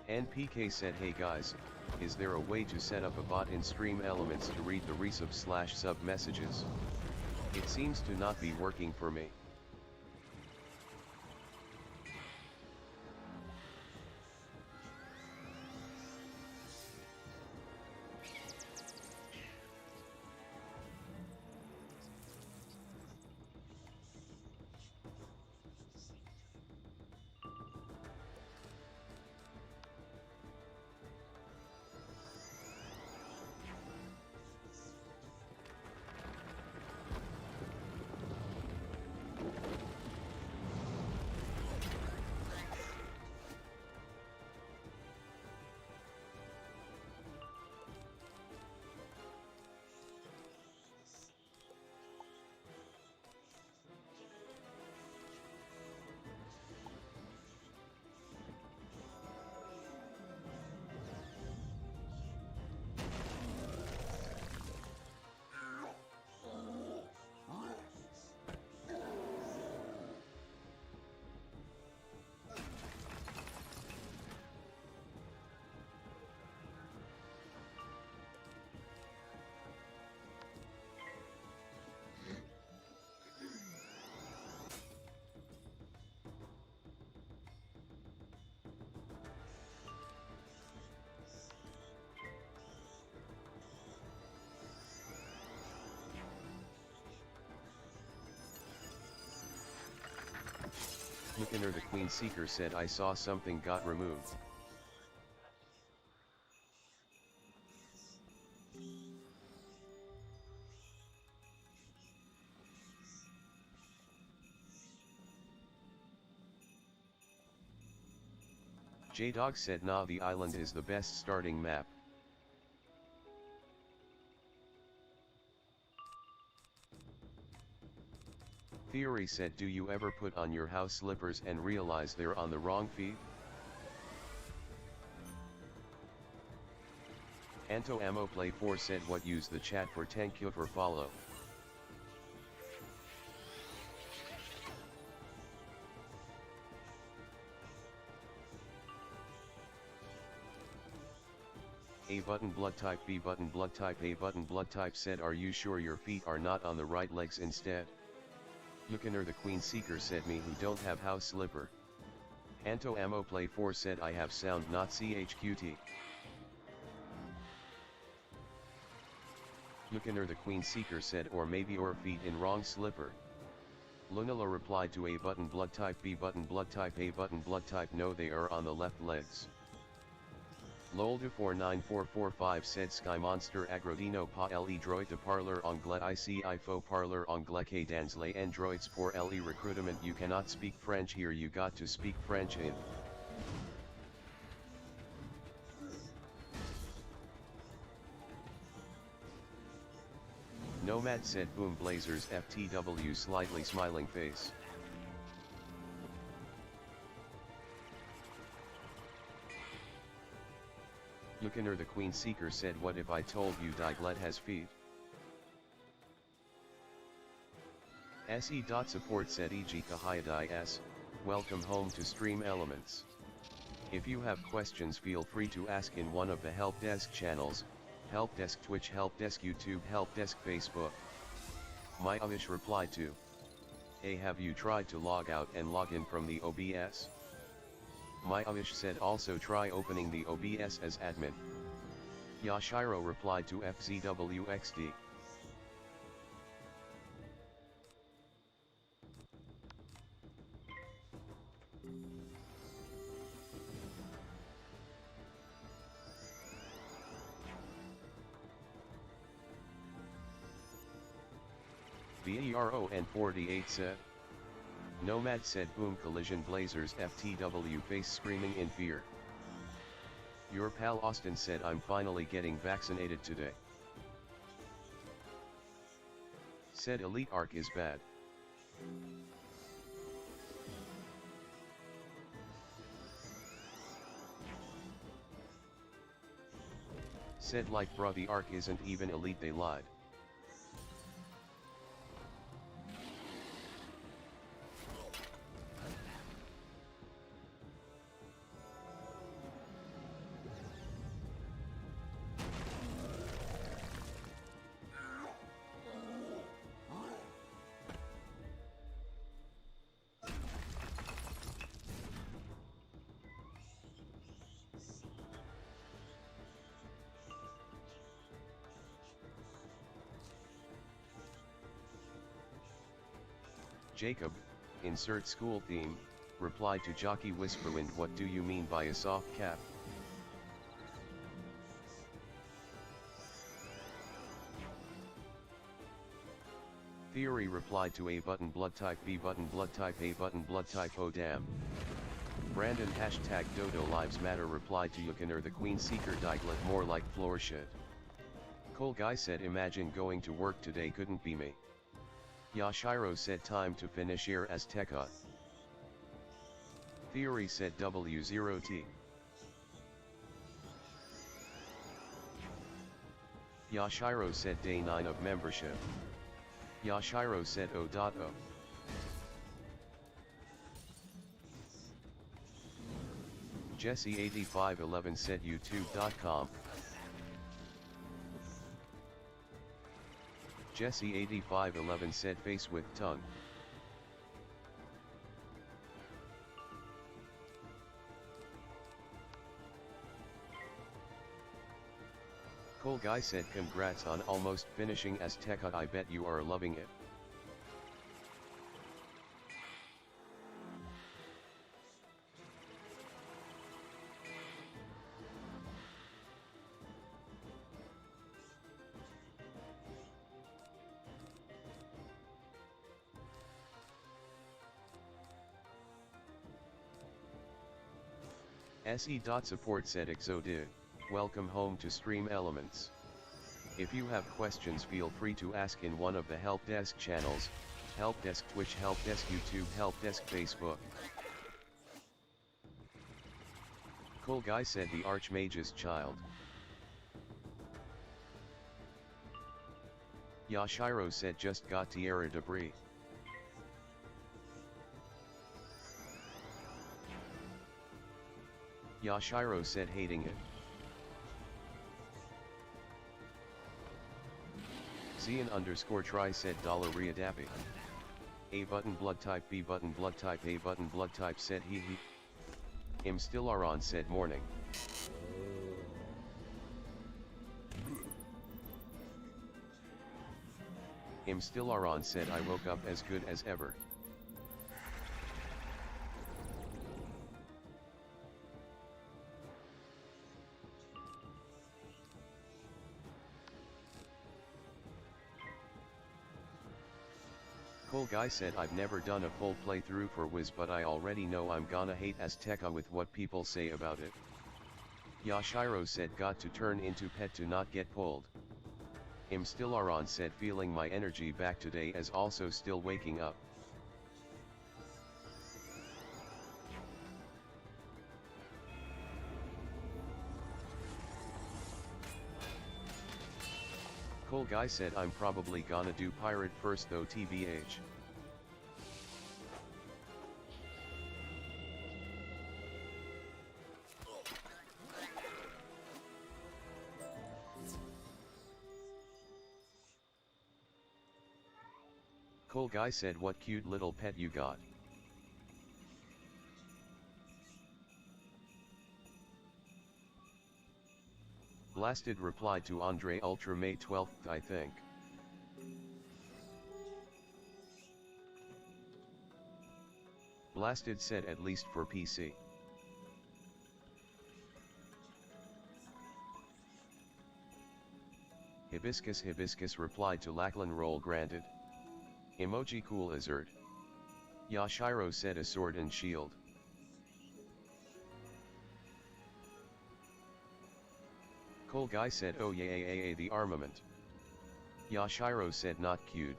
NPK said hey guys, is there a way to set up a bot in Stream Elements to read the resub/sub messages? It seems to not be working for me. Yukoner the Queen Seeker said I saw something got removed. J-Dog said nah, the island is the best starting map. Theory said do you ever put on your house slippers and realize they're on the wrong feet? Anto Ammo Play 4 said what use the chat for thank you for follow. A button blood type B button blood type A button blood type said are you sure your feet are not on the right legs instead? Yukoner the Queen Seeker said me who don't have house slipper. Anto Ammo Play 4 said I have sound not CHQT. Yukiner the Queen Seeker said, or maybe your feet in wrong slipper. Lunala replied to A button blood type B button blood type A button blood type no, they are on the left legs. Loldu49445 said Sky Monster Agrodino pa le droit de parler anglais ici il faut parler anglais que dans les androids pour le recrutement. You cannot speak French here, you got to speak French in. Nomad said boom blazers FTW slightly smiling face. Yukiner the Queen Seeker said, what if I told you Diglett has feet? SE.support said EG Kahayadai S, welcome home to Stream Elements. If you have questions, feel free to ask in one of the help desk channels, help desk Twitch, help desk YouTube, help desk Facebook. My Avish replied to, hey, have you tried to log out and log in from the OBS? My Avish said also try opening the OBS as admin. Yashiro replied to FZWXD. VERON48 said. Nomad said boom collision blazers FTW face screaming in fear. Your pal Austin said I'm finally getting vaccinated today. Said Elite Arc is bad. Said like bruh, the Arc isn't even elite, they lied. Jacob, insert school theme, replied to Jockey Whisperwind, what do you mean by a soft cap? Theory replied to A button blood type B button blood type A button blood type oh damn. Brandon hashtag Dodo Lives Matter replied to Yukiner the Queen Seeker Diglett more like floor shit. Cole Guy said imagine going to work today, couldn't be me. Yashiro said time to finish here as Tekka. Theory said W0T. Yashiro said day 9 of membership. Yashiro said O.O. Jesse8511 said youtube.com. Jesse8511 said face with tongue. Cole Guy said congrats on almost finishing as Tekka, I bet you are loving it. SE.support said Exodid, welcome home to Stream Elements. If you have questions, feel free to ask in one of the help desk channels, help desk Twitch, help desk YouTube, help desk Facebook. Cole Guy said the Archmage's child. Yashiro said just got Tierra debris. Yashiro said hating it. Zian_try said $Riadapi. A button blood type B button blood type A button blood type said he. Stillaron said morning. Imstillaron said I woke up as good as ever. Cole Guy said I've never done a full playthrough for Wiz, but I already know I'm gonna hate Azteca with what people say about it. Yashiro said got to turn into pet to not get pulled. Imstillaron said feeling my energy back today as also still waking up. Cole Guy said I'm probably gonna do pirate first though TBH. Cole Guy said what cute little pet you got. Blasted replied to Andre Ultra May 12th I think. Blasted said at least for PC. Hibiscus replied to Lachlan roll granted. Emoji cool azert. Yashiro said a sword and shield. Cole Guy said oh yeah the armament. Yashiro said not cute.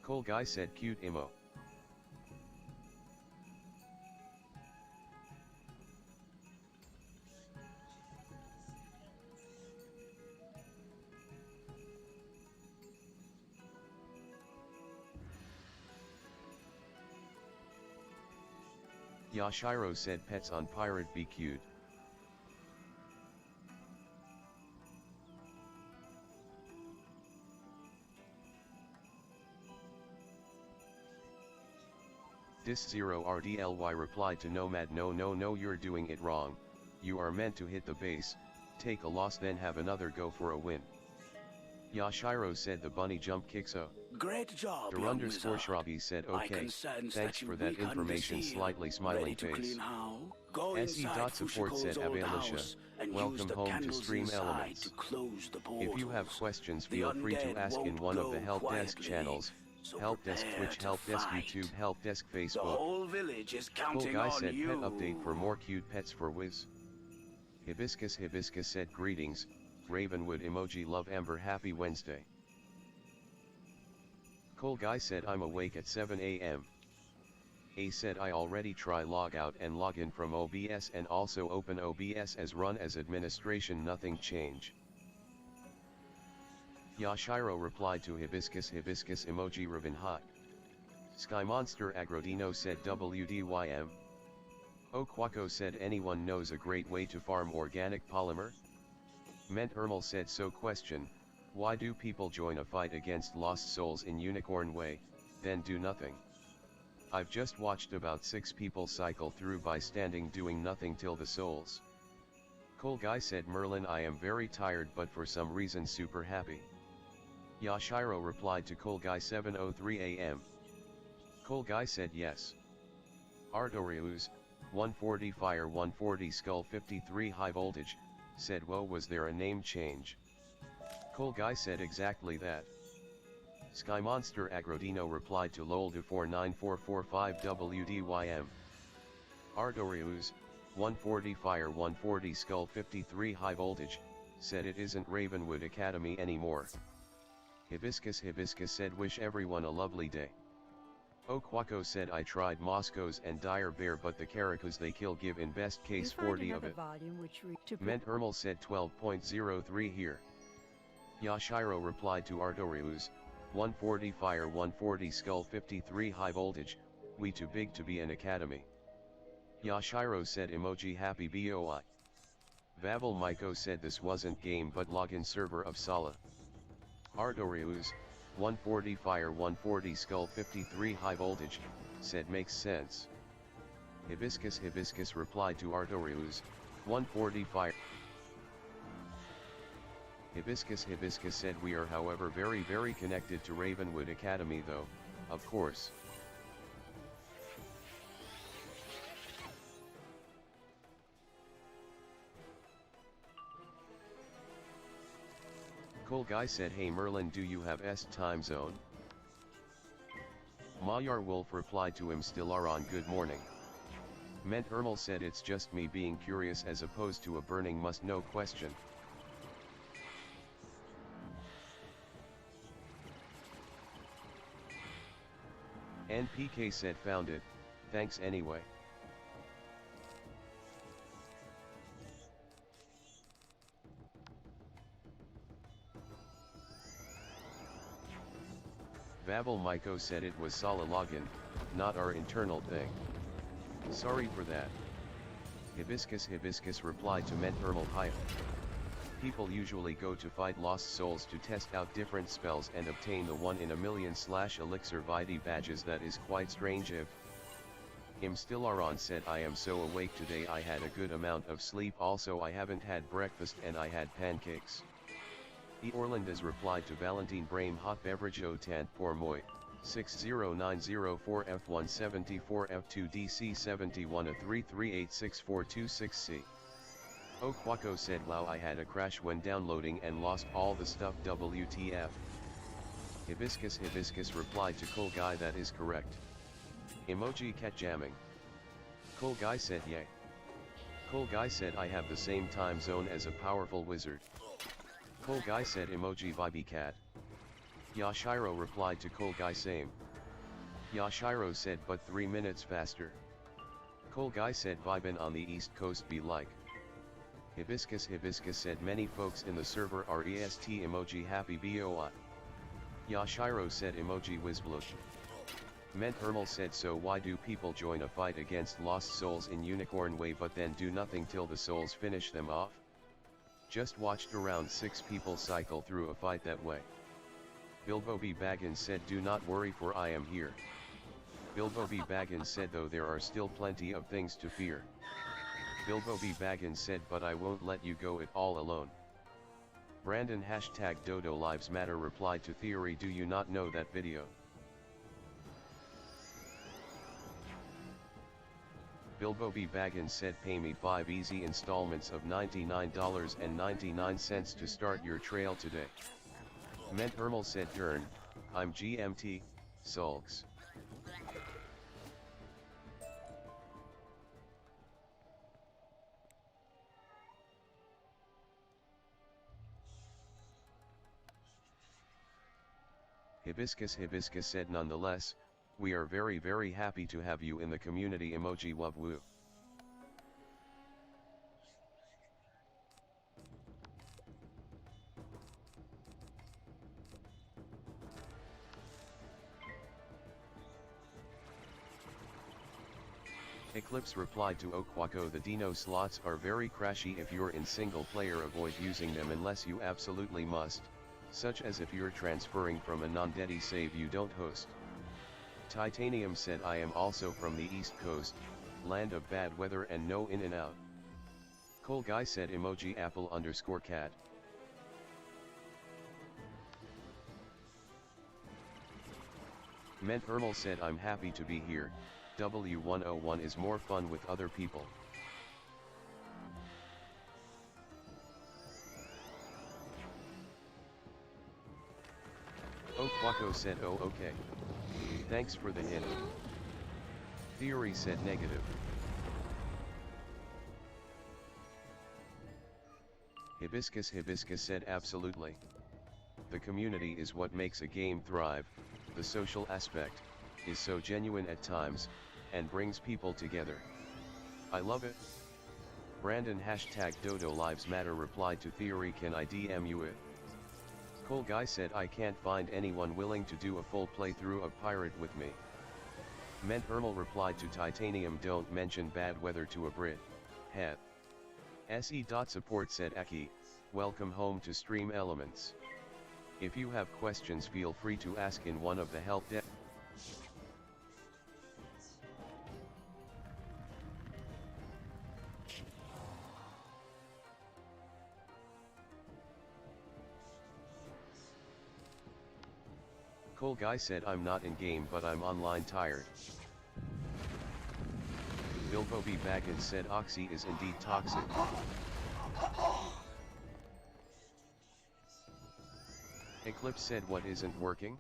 Cole Guy said cute emo. Yashiro said pets on pirate be cute. Dis0RDLY replied to Nomad no you're doing it wrong, you are meant to hit the base, take a loss then have another go for a win. Yashiro said the bunny jump kicks a. Great job, _Shrabi said okay, thanks for that information slightly smiling face. SE.support said Abalisha, welcome home to Stream Elements. If you have questions feel free to ask in one of the help desk channels, help desk Twitch, help desk YouTube, help desk Facebook. The whole village is counting Cool Guy on said you. pet update for more cute pets for Wiz. Hibiscus said greetings, Ravenwood emoji love Amber happy Wednesday. Cole Guy said I'm awake at 7 AM. A said I already try log out and log in from OBS and also open OBS as run as administration nothing change. Yashiro replied to Hibiscus emoji Raven hot. Sky Monster Agrodino said WDYM. Okwako said anyone knows a great way to farm organic polymer? Ment Ermal said so question, why do people join a fight against lost souls in Unicorn Way, then do nothing? I've just watched about 6 people cycle through by standing doing nothing till the souls. Cole Guy said Merlin I am very tired but for some reason super happy. Yashiro replied to Cole Guy 7:03 AM. Cole Guy said yes. Ardorius, 140 fire 140 skull 53 high voltage, said whoa was there a name change? Cole Guy said exactly that. Sky Monster Agrodino replied to lol24945 WDYM. Ardorius, 140 fire 140 skull 53 high voltage, said it isn't Ravenwood Academy anymore. Hibiscus said wish everyone a lovely day. Okwako said I tried Moscow's and Dire Bear but the Caracoos they kill give in best case 40 of it. Ment Ermal said 12.03 here. Yashiro replied to Ardorius, 140 fire 140 skull 53 high voltage, we too big to be an academy. Yashiro said emoji happy boi. Vavel Maiko said this wasn't game but login server of Sala. Ardorius, 140 fire 140 skull 53 high voltage, said makes sense. Hibiscus replied to Ardorius, 140 fire. Hibiscus said we are however very connected to Ravenwood Academy though, of course. Cole Guy said, hey Merlin, do you have est time zone? Mayar Wolf replied to him, still are on, good morning. Ment Ermal said, it's just me being curious as opposed to a burning must know question. NPK said, found it, thanks anyway. Vavel Myko said it was Sala login, not our internal thing. Sorry for that. Hibiscus replied to Ment Ermal, hi. People usually go to fight lost souls to test out different spells and obtain the 1 in a million / elixir vitae badges. That is quite strange. If him still are on said, I am so awake today, I had a good amount of sleep, also I haven't had breakfast and I had pancakes. E. Orlandas replied to Valentine Brame, hot beverage au tant pour moi, 60904 F174 F2 DC 71 A 3386426C. Okwako said, wow, I had a crash when downloading and lost all the stuff, WTF. Hibiscus replied to Cole Guy, that is correct. Emoji cat jamming. Cole Guy said, yay. Cole Guy said, I have the same time zone as a powerful wizard. Cole Guy said, emoji vibey cat. Yashiro replied to Cole Guy, same. Yashiro said, but 3 minutes faster. Cole Guy said, vibin' on the east coast be like. Hibiscus said, many folks in the server are est emoji happy boi. Yashiro said, emoji wizblush. Ment Ermal said, so why do people join a fight against lost souls in Unicorn Way but then do nothing till the souls finish them off? Just watched around 6 people cycle through a fight that way. Bilbo B. Baggins said, do not worry for I am here. Bilbo B. Baggins said, though there are still plenty of things to fear. Bilbo B. Baggins said, but I won't let you go it all alone. Brandon hashtag Dodo Lives Matter replied to Theory, do you not know that video? Bilbo B. Baggins said, pay me 5 easy installments of $99.99 to start your trail today. Ment Ermal said, turn, I'm GMT, sulks. Hibiscus said, nonetheless, we are very happy to have you in the community, emoji wub woo. Eclipse replied to Okwako, the Dino slots are very crashy if you're in single player, avoid using them unless you absolutely must, such as if you're transferring from a non-dedi save you don't host. Titanium said, I am also from the East Coast, land of bad weather and no in and out. Cole Guy said, emoji apple _ cat. Ment Ermal said, I'm happy to be here, W101 is more fun with other people. Okwako said, oh okay. Thanks for the hint. Theory said, negative. Hibiscus said, absolutely. The community is what makes a game thrive, the social aspect is so genuine at times, and brings people together. I love it. Brandon hashtag Dodo Lives Matter replied to Theory, can I DM you it? Cole Guy said, I can't find anyone willing to do a full playthrough of Pirate with me. Ment Ermal replied to Titanium, don't mention bad weather to a Brit. Het. SE.support said, Aki, welcome home to Stream Elements. If you have questions, feel free to ask in one of the help desk. Cool Guy said I'm not in game but I'm online tired. Bilbo B. Baggins said Oxy is indeed toxic. Eclipse said what isn't working?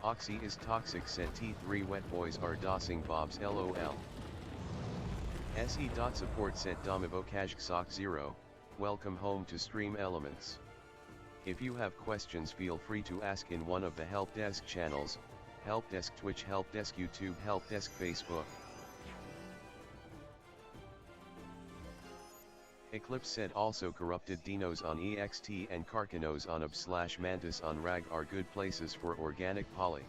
Oxy is toxic said T3 Wet Boys are dossing Bob's LOL. SE.support said Domivokajksock0, welcome home to Stream Elements. If you have questions feel free to ask in one of the help desk channels, help desk Twitch, help desk YouTube, help desk Facebook. Eclipse said also corrupted Dinos on EXT and Karkanos on UB/Mantis on RAG are good places for organic poly.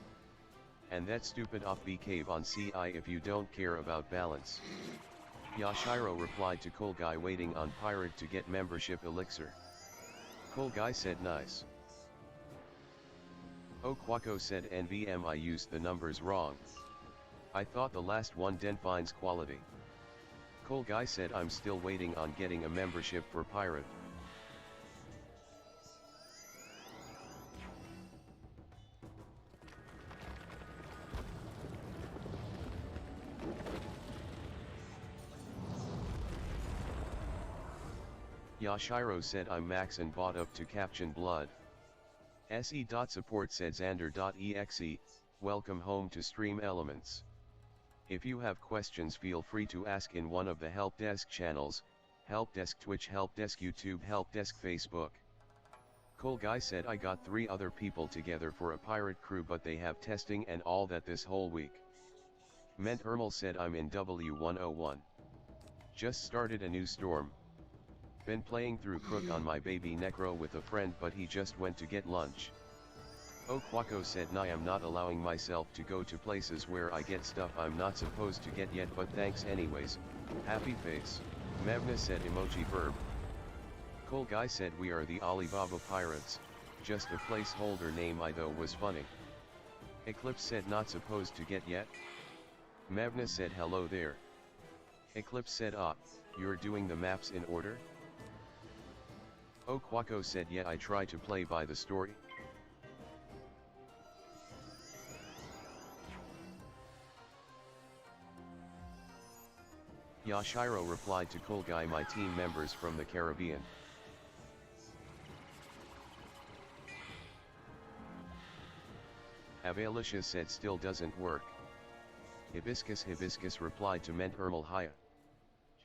And that stupid off-B cave on CI if you don't care about balance. Yashiro replied to Cool Guy waiting on Pirate to get membership elixir. Cool Guy said nice. Okwako said NVM I used the numbers wrong. I thought the last one defines quality. Cool Guy said I'm still waiting on getting a membership for Pirate. Yashiro said I'm max and bought up to caption blood. SE.support said Xander.exe, welcome home to Stream Elements. If you have questions feel free to ask in one of the help desk channels, help desk Twitch, help desk YouTube, help desk Facebook. Cool Guy said I got 3 other people together for a pirate crew but they have testing and all that this whole week. Ment Ermal said I'm in W101. Just started a new storm. Been playing through Crook on my baby Necro with a friend but he just went to get lunch. Okwako said nah, I'm not allowing myself to go to places where I get stuff I'm not supposed to get yet but thanks anyways, happy face. Mevna said emoji verb. Cool Guy said we are the Alibaba Pirates, just a placeholder name I though was funny. Eclipse said not supposed to get yet? Mevna said hello there. Eclipse said you're doing the maps in order? Okwako said yeah I try to play by the story. Yashiro replied to Cool Guy my team members from the Caribbean. Avalisha said still doesn't work. Hibiscus replied to Ment Ermal Haya.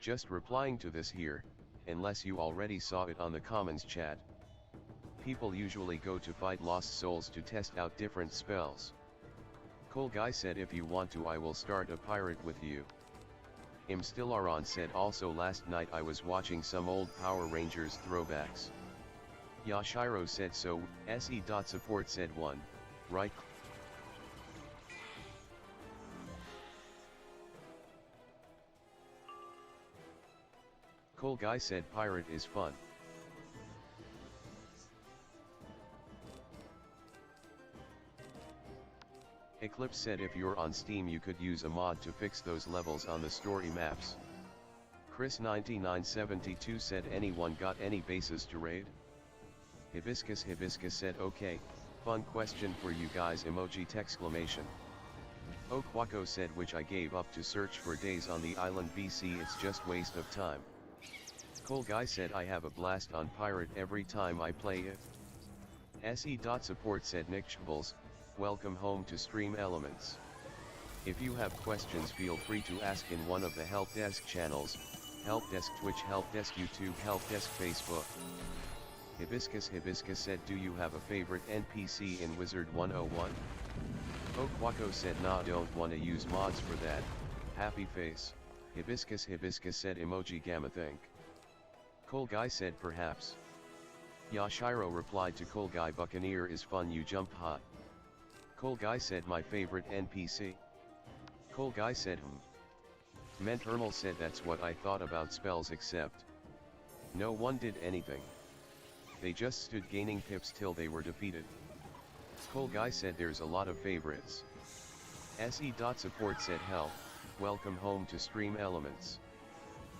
Just replying to this here, unless you already saw it on the commons chat. People usually go to fight lost souls to test out different spells. Cool Guy said if you want to I will start a pirate with you. Imstillaron said also last night I was watching some old Power Rangers throwbacks. Yashiro said so, SE.support said 1, right. Cool Guy said pirate is fun. Eclipse said if you're on Steam you could use a mod to fix those levels on the story maps. Chris9972 said anyone got any bases to raid? Hibiscus said okay, fun question for you guys emoji exclamation. Okwako said which I gave up to search for days on the island BC it's just waste of time. Cool Guy said I have a blast on pirate every time I play it. SE.support said Nick Schbels, welcome home to Stream Elements. If you have questions feel free to ask in one of the help desk channels, help desk Twitch, help desk YouTube, help desk Facebook. Hibiscus said do you have a favorite NPC in Wizard 101? Okwako said nah don't wanna use mods for that, happy face. Hibiscus said emoji gamma think. Cool Guy said perhaps. Yashiro replied to Cool Guy Buccaneer is fun you jump hot. Cool Guy said my favorite NPC. Cool Guy said Ment Ermal said that's what I thought about spells except. No one did anything. They just stood gaining pips till they were defeated. Cool Guy said there's a lot of favorites. SE.support said hell, welcome home to Stream Elements.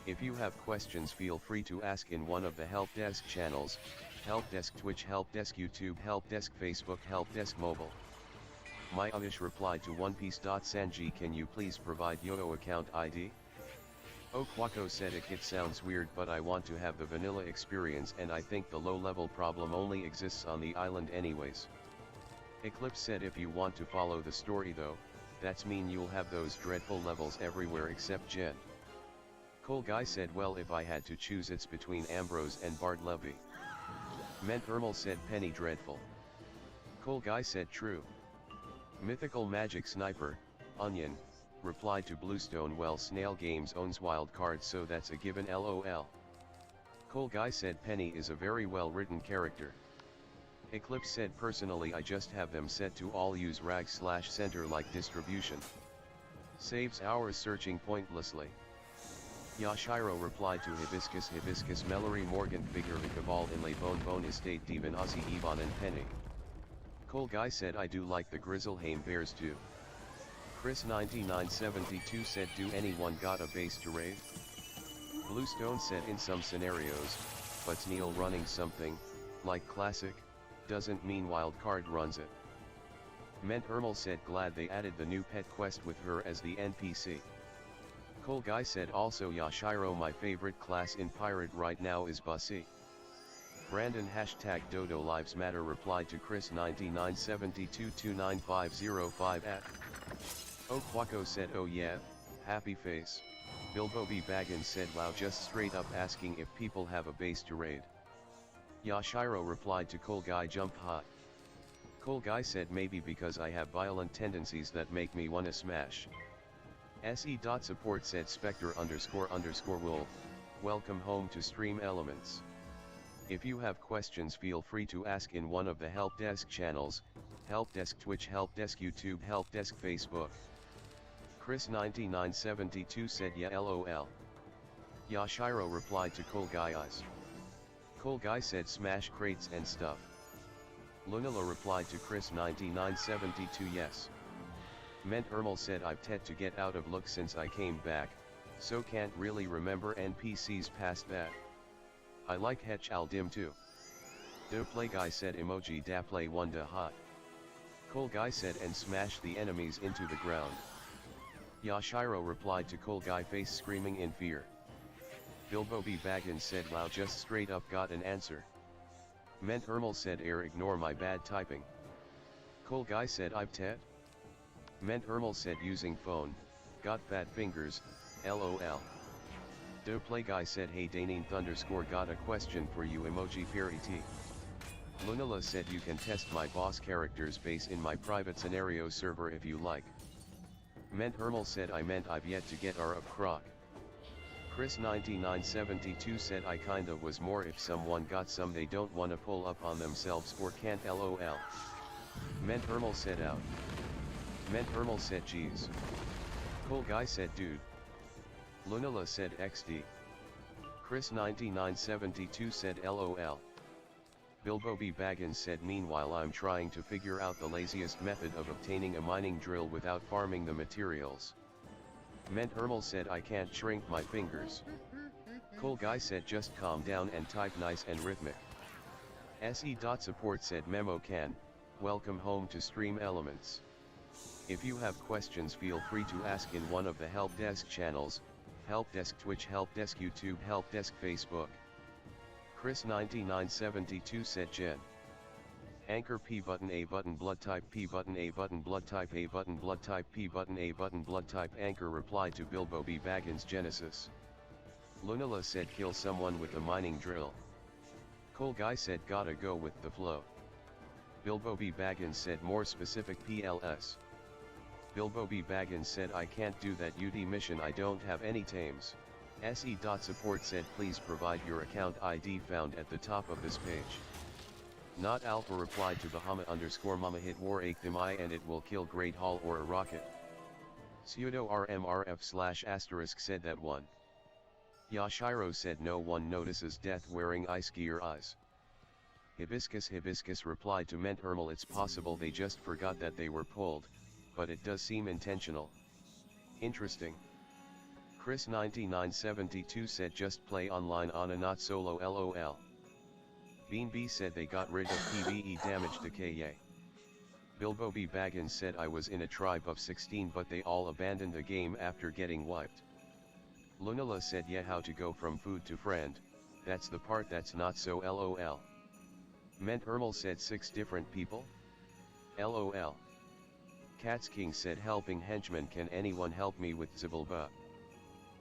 If you have questions feel free to ask in one of the help desk channels, Help Desk Twitch, Help Desk YouTube, Help Desk Facebook, Help Desk Mobile. My Amish replied to OnePiece.Sanji, can you please provide Yo account ID? Okwako said it sounds weird, but I want to have the vanilla experience, and I think the low level problem only exists on the island anyways. Eclipse said if you want to follow the story though, that's mean you'll have those dreadful levels everywhere except Jen. Cole Guy said well if I had to choose it's between Ambrose and Bard Levy. Ment Ermal said Penny dreadful. Cole Guy said true. Mythical Magic Sniper, Onion, replied to Bluestone well Snail Games owns wild cards so that's a given lol. Cole Guy said Penny is a very well written character. Eclipse said personally I just have them set to all use rag/center like distribution. Saves hours searching pointlessly. Yashiro replied to Hibiscus Mellory Morgan figure Icabal in Le Bon Estate Devon Ozzy Yvonne and Penny. Cole Guy said I do like the Grizzlehaim Bears too. Chris 9972 said do anyone got a base to raid? Bluestone said in some scenarios, but Neil running something, like classic, doesn't mean wildcard runs it. Ment Ermal said glad they added the new pet quest with her as the NPC. Cole Guy said also Yashiro my favorite class in Pirate right now is Bussy. Brandon #Dodo Lives Matter replied to Chris 9972 29505 at. Okwako said oh yeah, happy face. Bilbo B. Baggins said wow just straight up asking if people have a base to raid. Yashiro replied to Cole Guy jump hot. Cole Guy said maybe because I have violent tendencies that make me wanna smash. SE.support said Spectre__wolf, welcome home to Stream Elements. If you have questions feel free to ask in one of the Help Desk channels, Help Desk Twitch, Help Desk YouTube, Help Desk Facebook. Chris 9972 said yeah lol. Yashiro replied to Cole Guy eyes. Cole Guy said smash crates and stuff. Lunala replied to Chris 9972 yes. Ment Ermal said I've ted to get out of look since I came back, so can't really remember NPCs past that. I like Hetch Aldim too. Do Play Guy said emoji da play one da hot. Cole Guy said and smash the enemies into the ground. Yashiro replied to Cole Guy face screaming in fear. Bilbo B. Baggins said wow just straight up got an answer. Ment Ermal said ignore my bad typing. Cole Guy said I've ted. Ment Ermal said using phone, got fat fingers, lol. Do Play Guy said hey Danine _ got a question for you emoji Perry T. Lunala said you can test my boss character's base in my private scenario server if you like. Ment Ermal said I meant I've yet to get R of Croc. Chris 9972 said I kinda was more if someone got some they don't wanna pull up on themselves or can't lol. Ment Ermal said out. Ment Ermal said geez. Cole Guy said dude. Lunala said XD. Chris 9972 said lol. Bilbo B. Baggins said meanwhile I'm trying to figure out the laziest method of obtaining a mining drill without farming the materials. Ment Ermal said I can't shrink my fingers. Cole Guy said just calm down and type nice and rhythmic. SE.support said memo can, welcome home to Stream Elements. If you have questions feel free to ask in one of the Help Desk channels, Help Desk Twitch, Help Desk YouTube, Help Desk Facebook. Chris 9972 said Jen. Anchor P button A button blood type P button A button blood type A button blood type P button A button blood type Anchor replied to Bilbo B. Baggins Genesis. Lunala said kill someone with a mining drill. Cole Guy said gotta go with the flow. Bilbo B. Baggins said more specific PLS. Bilbo B. Baggins said I can't do that UD mission I don't have any tames. SE.support said please provide your account ID found at the top of this page. Not Alpha replied to Bahama_Mama hit war Thimai and it will kill Great Hall or a rocket. Pseudo RMRF / said that one. Yashiro said no one notices death wearing ice gear eyes. Hibiscus replied to Ment Ermal it's possible they just forgot that they were pulled, but it does seem intentional. Interesting. Chris 9972 said just play online on a not solo lol. Bean B said they got rid of PvE damage decay yay. Bilbo B. Baggins said I was in a tribe of 16 but they all abandoned the game after getting wiped. Lunala said yeah, how to go from food to friend, that's the part that's not so lol. Ment Ermal said 6 different people? LOL. Cats King said helping henchman, can anyone help me with Zibalba?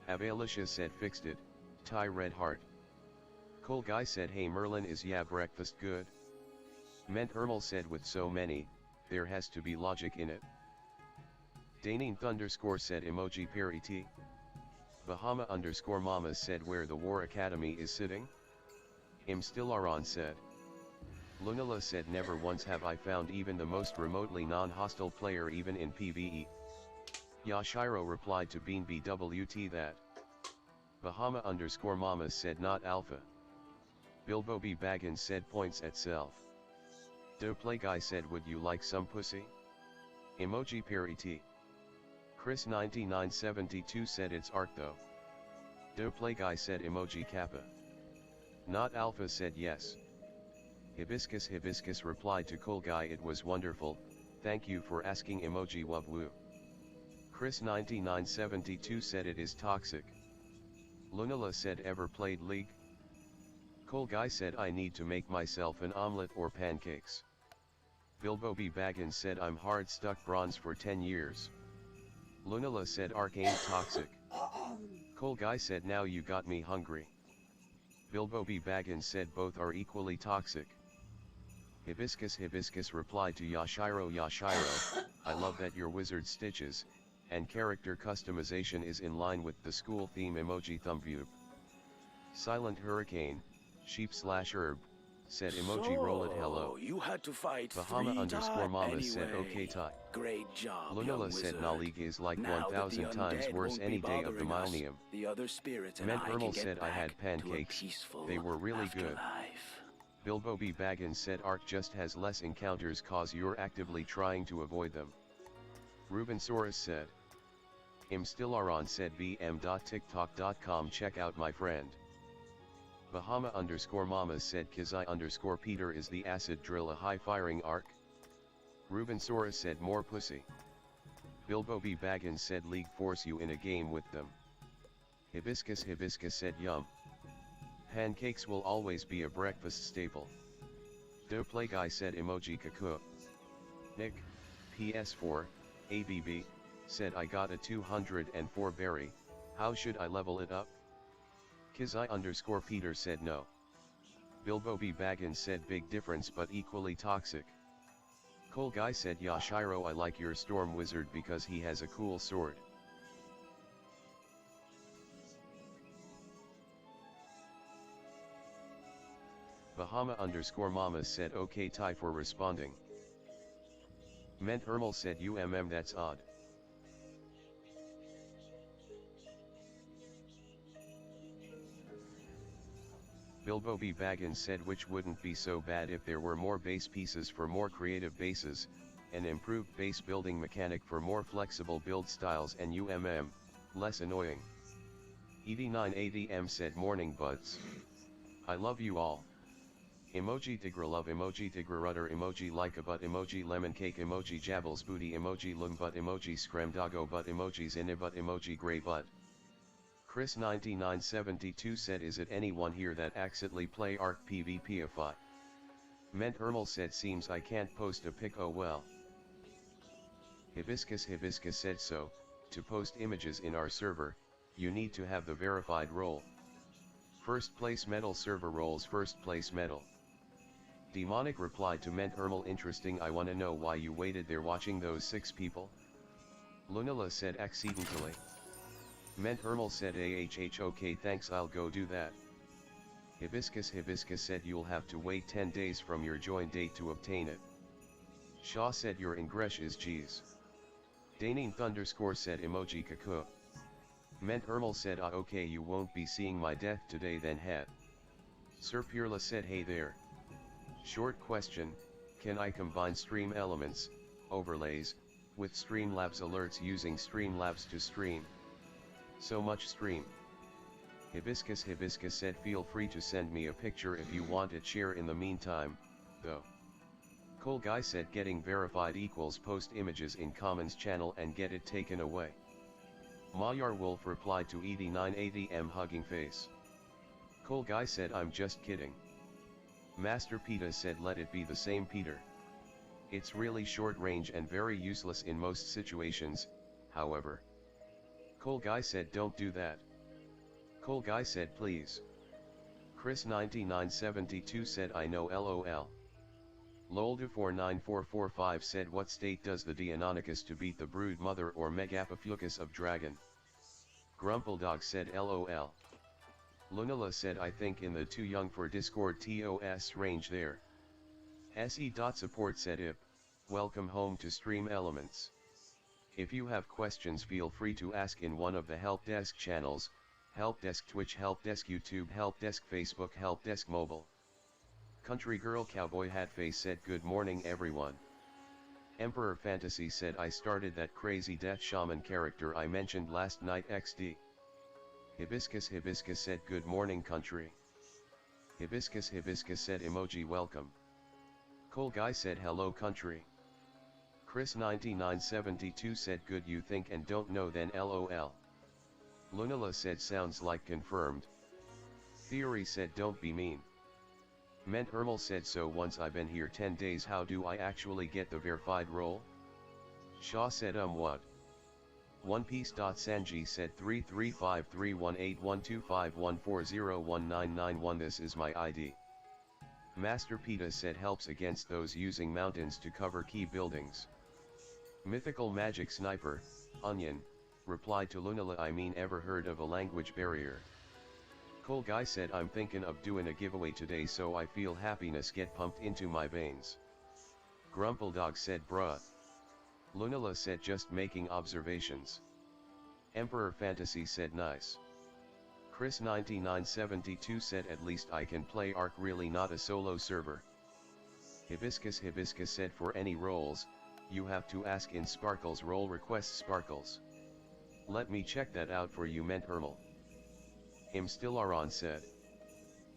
Avalisha said fixed it, Ty Red Heart. Cole Guy said hey Merlin, is yeah breakfast good? Ment Ermal said with so many, there has to be logic in it. Danine Thunderscore said emoji parity. Bahama underscore mama said where the War Academy is sitting? Imstillaron said. Lunala said never once have I found even the most remotely non-hostile player even in PvE. Yashiro replied to Bean BWT that. Bahama underscore mama said not alpha. Bilbo B. Baggins said points at self. Do Play Guy said would you like some pussy? Emoji parity. Chris 9972 said it's art though. Do Play Guy said emoji kappa. Not alpha said yes. Hibiscus replied to Cool Guy it was wonderful, thank you for asking emoji wub woo. Chris 9972 said it is toxic. Lunala said ever played League? Cool Guy said I need to make myself an omelette or pancakes. Bilbo B. Baggins said I'm hard stuck bronze for 10 years. Lunala said arcane toxic. Cool Guy said now you got me hungry. Bilbo B. Baggins said both are equally toxic. Hibiscus replied to Yashiro, I love that your wizard stitches, and character customization is in line with the school theme emoji thumbview. Silent Hurricane, sheep/herb, said emoji roll it hello. You had to fight Bahama 3 underscore mama anyway. said okay Ty. Great job, Lunala said Nalig is like 1000 times worse any day of the millennium. The other spirits and Ment I Ermal can get said I back had to a pancakes, peaceful they were really good. afterlife. Bilbo B. Baggins said Ark just has less encounters cause you're actively trying to avoid them. Rubensaurus said. Imstillaron said bm.tiktok.com check out my friend. Bahama underscore mama said Kizai underscore Peter is the acid drill a high firing arc? Rubensaurus said more pussy. Bilbo B. Baggins said League force you in a game with them. Hibiscus said yum. Pancakes will always be a breakfast staple. Do Play Guy said emoji kaku. Nick, PS4, ABB, said I got a 204 berry, how should I level it up? Kizai underscore Peter said no. Bilbo B. Baggins said big difference but equally toxic. Cole Guy said Yashiro I like your storm wizard because he has a cool sword. Bahama underscore mama said okay Ty for responding. Ment Ermal said that's odd. Bilbo B. Baggins said which wouldn't be so bad if there were more base pieces for more creative bases, an improved base building mechanic for more flexible build styles and less annoying. 8980M said morning buds. I love you all. Emoji Tigra love emoji Tigra rudder emoji like a butt emoji lemon cake emoji jabbles booty emoji lung butt emoji scramdago butt emojis in a butt emoji grey butt. Chris 9972 said is it anyone here that accidentally play Arc PvPify? Ment Ermal said seems I can't post a pic oh well. Hibiscus said so, to post images in our server, you need to have the verified role. First place medal server roles first place medal. Demonic replied to Ment Ermal interesting I wanna know why you waited there watching those 6 people? Lunala said accidentally. Ment Ermal said ahh okay thanks I'll go do that. Hibiscus said you'll have to wait 10 days from your join date to obtain it. Shaw said your Ingresh is G's. Danine Thunderscore said emoji kaku. Ment Ermal said ah okay you won't be seeing my death today then het. Sir Purla said hey there. Short question, can I combine stream elements, overlays, with Streamlabs alerts using Streamlabs to stream? So much stream. Hibiscus said feel free to send me a picture if you want it share in the meantime, though. Cole Guy said getting verified equals post images in Commons channel and get it taken away. Mayar Wolf replied to ED980M hugging face. Cole Guy said I'm just kidding. Master Peta said let it be the same Peter. It's really short range and very useless in most situations, however. Cole Guy said don't do that. Cole Guy said please. Chris9972 said I know LOL. Lolda49445 said what state does the Deinonychus to beat the brood mother or Megapafucus of dragon? Grumpledog said LOL. Lunala said I think in the too young for Discord TOS range there. SE.support said IP, welcome home to Stream Elements. If you have questions feel free to ask in one of the help desk channels, help desk Twitch, help desk YouTube, help desk Facebook, help desk mobile. Country Girl Cowboy Hat Face said good morning everyone. Emperor Fantasy said I started that crazy death shaman character I mentioned last night XD. Hibiscus said good morning country. Hibiscus said emoji welcome. Cole Guy said hello country. Chris9972 said good you think and don't know then LOL. Lunala said sounds like confirmed. Theory said don't be mean. Ment Ermal said so once I've been here 10 days how do I actually get the verified role? Shaw said what? OnePiece.Sanji said 33531812514019991 this is my ID. Master Peta said helps against those using mountains to cover key buildings. Mythical Magic Sniper, Onion, replied to Lunala I mean ever heard of a language barrier? Cole Guy said I'm thinking of doing a giveaway today so I feel happiness get pumped into my veins. Grumpledog said bruh. Lunala said just making observations. Emperor Fantasy said nice. Chris9972 said at least I can play Ark really not a solo server. Hibiscus said for any roles, you have to ask in Sparkle's role request Sparkles. Let me check that out for you Ment Ermal. Him still are on said.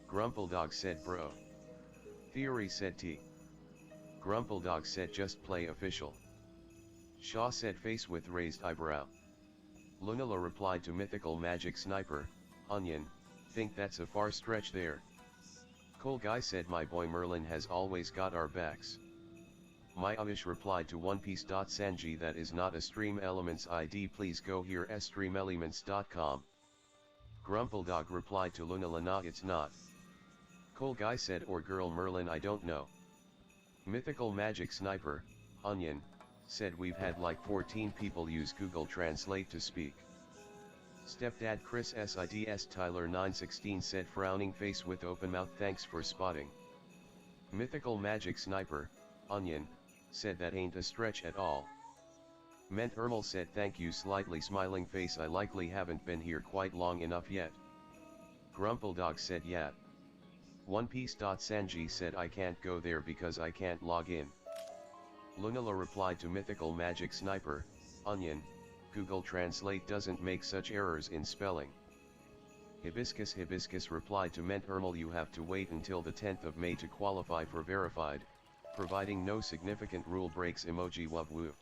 Grumpledog said bro. Theory said T. Grumpledog said just play official. Shaw said face with raised eyebrow. Lunala replied to Mythical Magic Sniper, Onion, think that's a far stretch there. Cole Guy said my boy Merlin has always got our backs. My Avish replied to OnePiece.Sanji that is not a Stream Elements ID please go here streamelements.com. Grumpledog replied to Lunala nah it's not. Cole Guy said or girl Merlin I don't know. Mythical Magic Sniper, Onion, said we've had like 14 people use Google Translate to speak. Stepdad Chris SIDS Tyler 916 said frowning face with open mouth thanks for spotting. Mythical Magic Sniper, Onion, said that ain't a stretch at all. Ment Ermal said thank you slightly smiling face I likely haven't been here quite long enough yet. Grumpledog said yeah. OnePiece.Sanji said I can't go there because I can't log in. Lunala replied to Mythical Magic Sniper, Onion, Google Translate doesn't make such errors in spelling. Hibiscus replied to Ment Ermal you have to wait until the 10th of May to qualify for verified, providing no significant rule breaks emoji woo.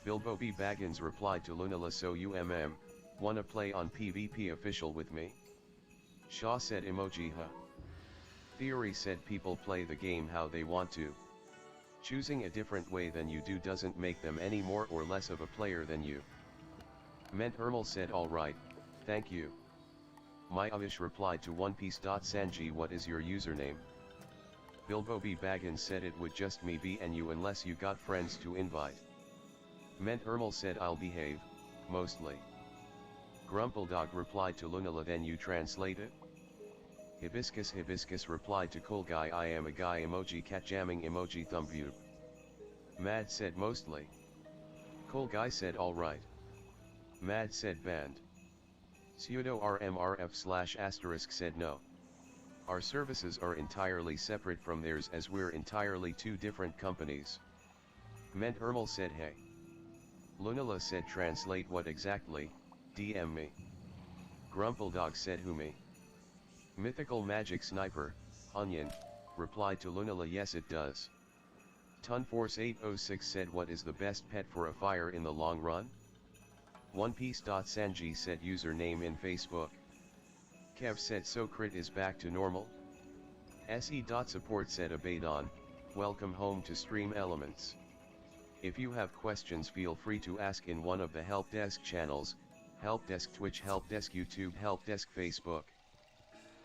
Bilbo B. Baggins replied to Lunala so wanna play on PvP official with me? Shaw said emoji huh. Theory said people play the game how they want to. Choosing a different way than you do doesn't make them any more or less of a player than you. Ment Ermal said alright, thank you. My Avish replied to OnePiece.Sanji what is your username? Bilbo B. Baggins said it would just me be and you unless you got friends to invite. Ment Ermal said I'll behave, mostly. Grumpledog replied to Lunala then you translate it? Hibiscus replied to Cole Guy I am a guy emoji cat jamming emoji thumb view. Mad said mostly. Cole Guy said alright. Mad said banned. Pseudo RMRF / said no. Our services are entirely separate from theirs as we're entirely two different companies. Ment Ermal said hey. Lunala said translate what exactly, DM me. Grumpeldog said who me? Mythical Magic Sniper, Onion, replied to Lunala yes it does. Tunforce 806 said what is the best pet for a fire in the long run? OnePiece.Sanji said username in Facebook. Kev said so crit is back to normal? SE.Support said Abaddon, welcome home to Stream Elements. If you have questions feel free to ask in one of the help desk channels, help desk Twitch, help desk YouTube, help desk Facebook.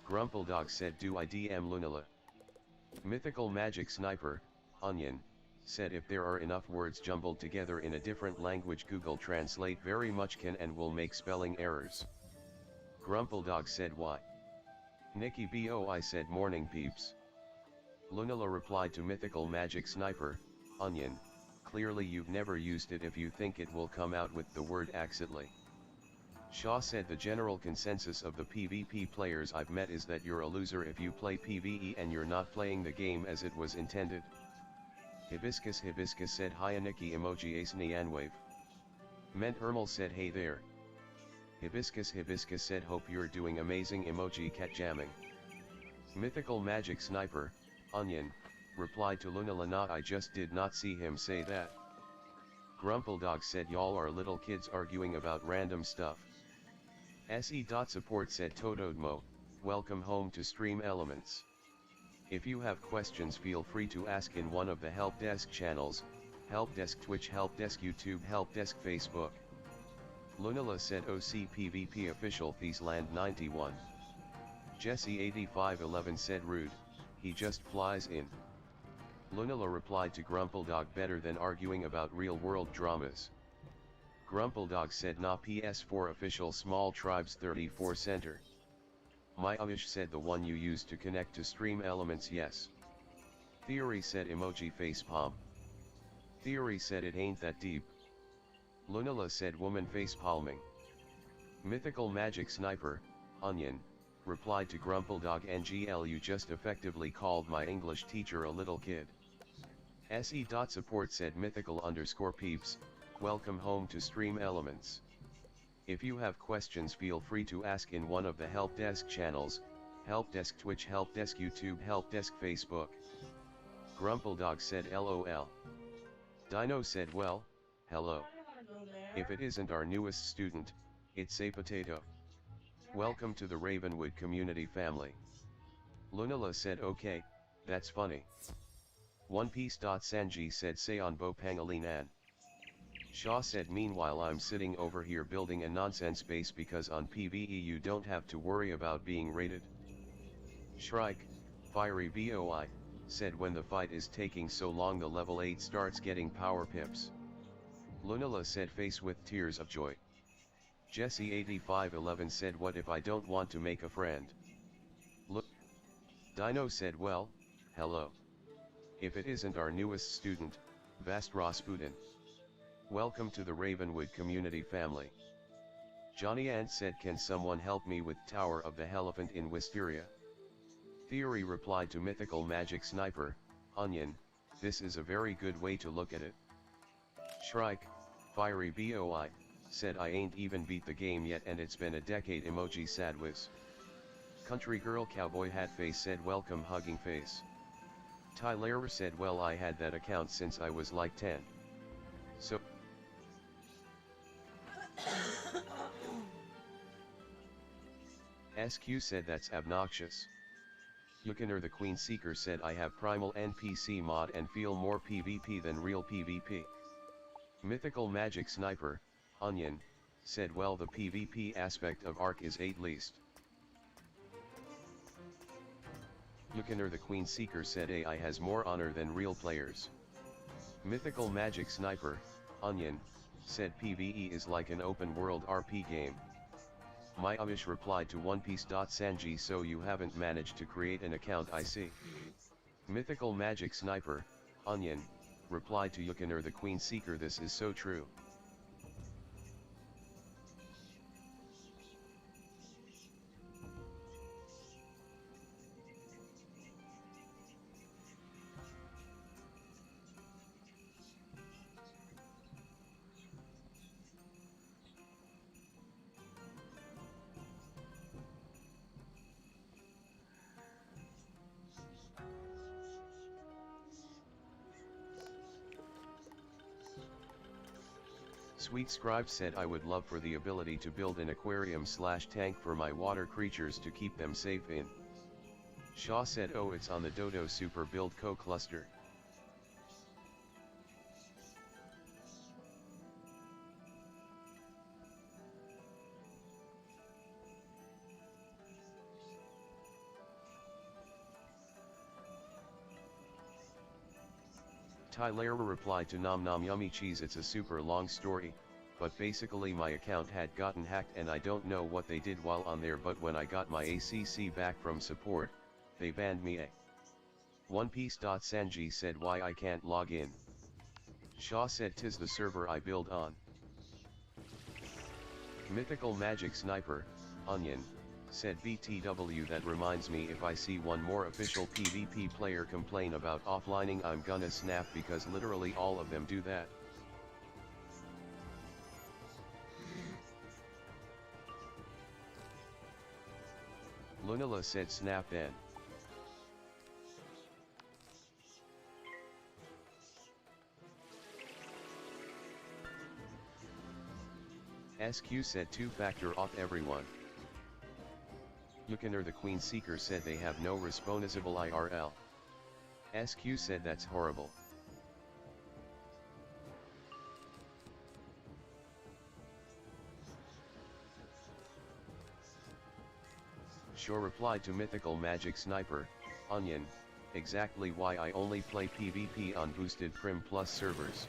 Grumpeldog said do I DM Lunala? Mythical Magic Sniper, Onion, said if there are enough words jumbled together in a different language Google Translate very much can and will make spelling errors. Grumpeldog said why? Nikki Boi said morning peeps. Lunala replied to Mythical Magic Sniper, Onion, clearly you've never used it if you think it will come out with the word accidentally. Shaw said the general consensus of the PvP players I've met is that you're a loser if you play PvE and you're not playing the game as it was intended. Hibiscus said hi Nikki emoji ace Nianwave. Ment Ermal said hey there. Hibiscus said hope you're doing amazing emoji cat jamming. Mythical Magic Sniper, Onion, replied to Lunala nah I just did not see him say that. Grumpeldog said y'all are little kids arguing about random stuff. SE.Support said Totodmo, welcome home to Stream Elements. If you have questions feel free to ask in one of the help desk channels, help desk Twitch, help desk YouTube, help desk Facebook. Lunala said OC PvP official Thiesland 91. Jesse 8511 said rude, he just flies in. Lunala replied to Grumpeldog better than arguing about real world dramas. Grumpeldog said nah PS4 official small tribes 34 center. Myawish said the one you use to connect to Stream Elements yes. Theory said emoji facepalm. Theory said it ain't that deep. Lunala said woman facepalming. Mythical Magic Sniper, Onion, replied to Grumpeldog NGL you just effectively called my English teacher a little kid. SE.Support said mythical_peeps, welcome home to Stream Elements. If you have questions feel free to ask in one of the help desk channels, help desk Twitch, help desk YouTube, help desk Facebook. Grumpeldog said LOL. Dino said well, hello. If it isn't our newest student, it's a potato. Welcome to the Ravenwood community family. Lunala said okay, that's funny. OnePiece.Sanji said Seonbo Pangalinan. Shaw said meanwhile I'm sitting over here building a nonsense base because on PvE you don't have to worry about being raided. Shrike, Fiery Boi, said when the fight is taking so long the level 8 starts getting power pips. Lunala said face with tears of joy. Jesse 8511 said what if I don't want to make a friend? Look. Dino said well, hello. If it isn't our newest student, Vast Rasputin. Welcome to the Ravenwood community family. Johnny Ant said can someone help me with Tower of the Elephant in Wisteria? Theory replied to Mythical Magic Sniper, Onion, this is a very good way to look at it. Shrike, Fiery Boi, said I ain't even beat the game yet and it's been a decade emoji sadwiz. Country Girl Cowboy Hat Face said welcome hugging face. Tyler said well I had that account since I was like 10. So SQ said that's obnoxious. Yukiner the Queen Seeker said I have primal NPC mod and feel more PvP than real PvP. Mythical Magic Sniper, Onion, said well the PvP aspect of Ark is 8 least. Yukiner the Queen Seeker said AI has more honor than real players. Mythical Magic Sniper, Onion, said PvE is like an open world RP game. Myawish replied to OnePiece.Sanji so you haven't managed to create an account I see. Mythical Magic Sniper, Onion, replied to Yukiner the Queen Seeker this is so true. Sweet Scribe said I would love for the ability to build an aquarium / tank for my water creatures to keep them safe in. Shaw said oh it's on the Dodo Super Build Co cluster. Tyler replied to Nom Nom Yummy Cheese it's a super long story, but basically my account had gotten hacked and I don't know what they did while on there, but when I got my ACC back from support, they banned me. OnePiece.Sanji said why I can't log in. Shaw said tis the server I build on. Mythical Magic Sniper, Onion, said BTW that reminds me if I see one more official PvP player complain about offlining I'm gonna snap because literally all of them do that. Lunala said snap then. SQ said 2-factor auth everyone. Yukaner the Queen Seeker said they have no responsible IRL. SQ said that's horrible. Shaw replied to Mythical Magic Sniper, Onion, exactly why I only play PvP on boosted Prim Plus servers.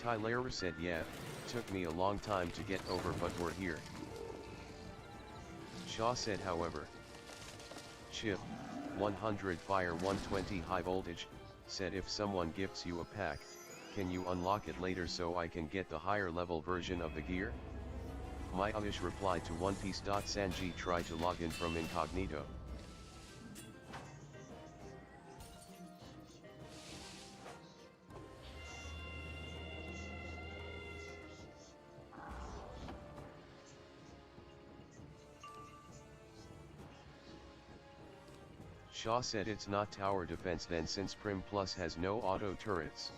Tyler said yeah, took me a long time to get over but we're here. Shaw said however. Chip, 100 fire 120 high voltage, said if someone gifts you a pack, can you unlock it later so I can get the higher level version of the gear? My Amish replied to OnePiece.Sanji try to log in from incognito. Shaw said it's not tower defense then since Prim Plus has no auto turrets.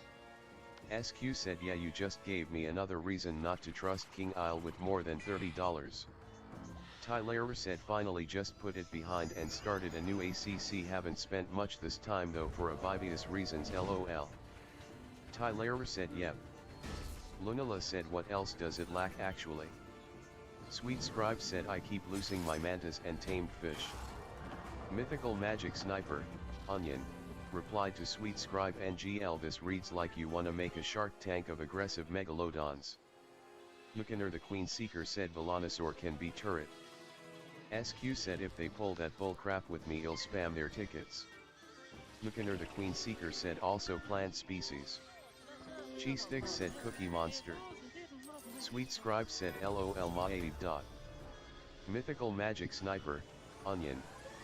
SQ said yeah you just gave me another reason not to trust King Isle with more than $30. Tyler said finally just put it behind and started a new ACC haven't spent much this time though for obvious reasons lol. Tyler said yep. Lunala said what else does it lack actually? Sweet Scribe said I keep losing my mantis and tamed fish. Mythical Magic Sniper, Onion, replied to Sweet Scribe NG Elvis reads like you wanna make a shark tank of aggressive megalodons. Yukaner the Queen Seeker said Velonosaur can be turret. SQ said if they pull that bullcrap with me I'll spam their tickets. Yukaner the Queen Seeker said also plant species. Cheese Sticks said Cookie Monster. Sweet Scribe said LOL my dot. Mythical Magic Sniper, Onion,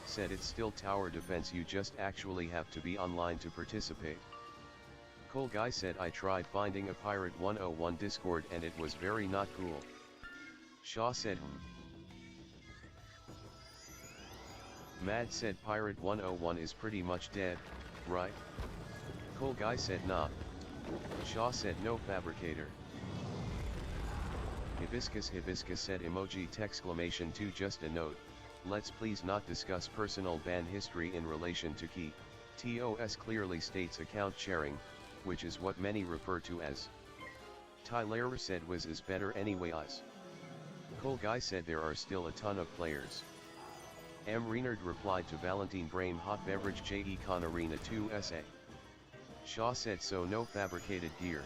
said it's still tower defense you just actually have to be online to participate. Cole Guy said I tried finding a Pirate 101 Discord and it was very not cool. Shaw said Mad said Pirate 101 is pretty much dead, right? Cole Guy said nah. Shaw said no fabricator. Hibiscus said emoji exclamation 2 just a note. Let's please not discuss personal ban history in relation to key. TOS clearly states account sharing, which is what many refer to as. Tyler said Wiz is better anyway us. Cole Guy said there are still a ton of players. M. Renard replied to Valentine Brain Hot Beverage J. Econ Arena 2 SA. Shaw said so no fabricated gear.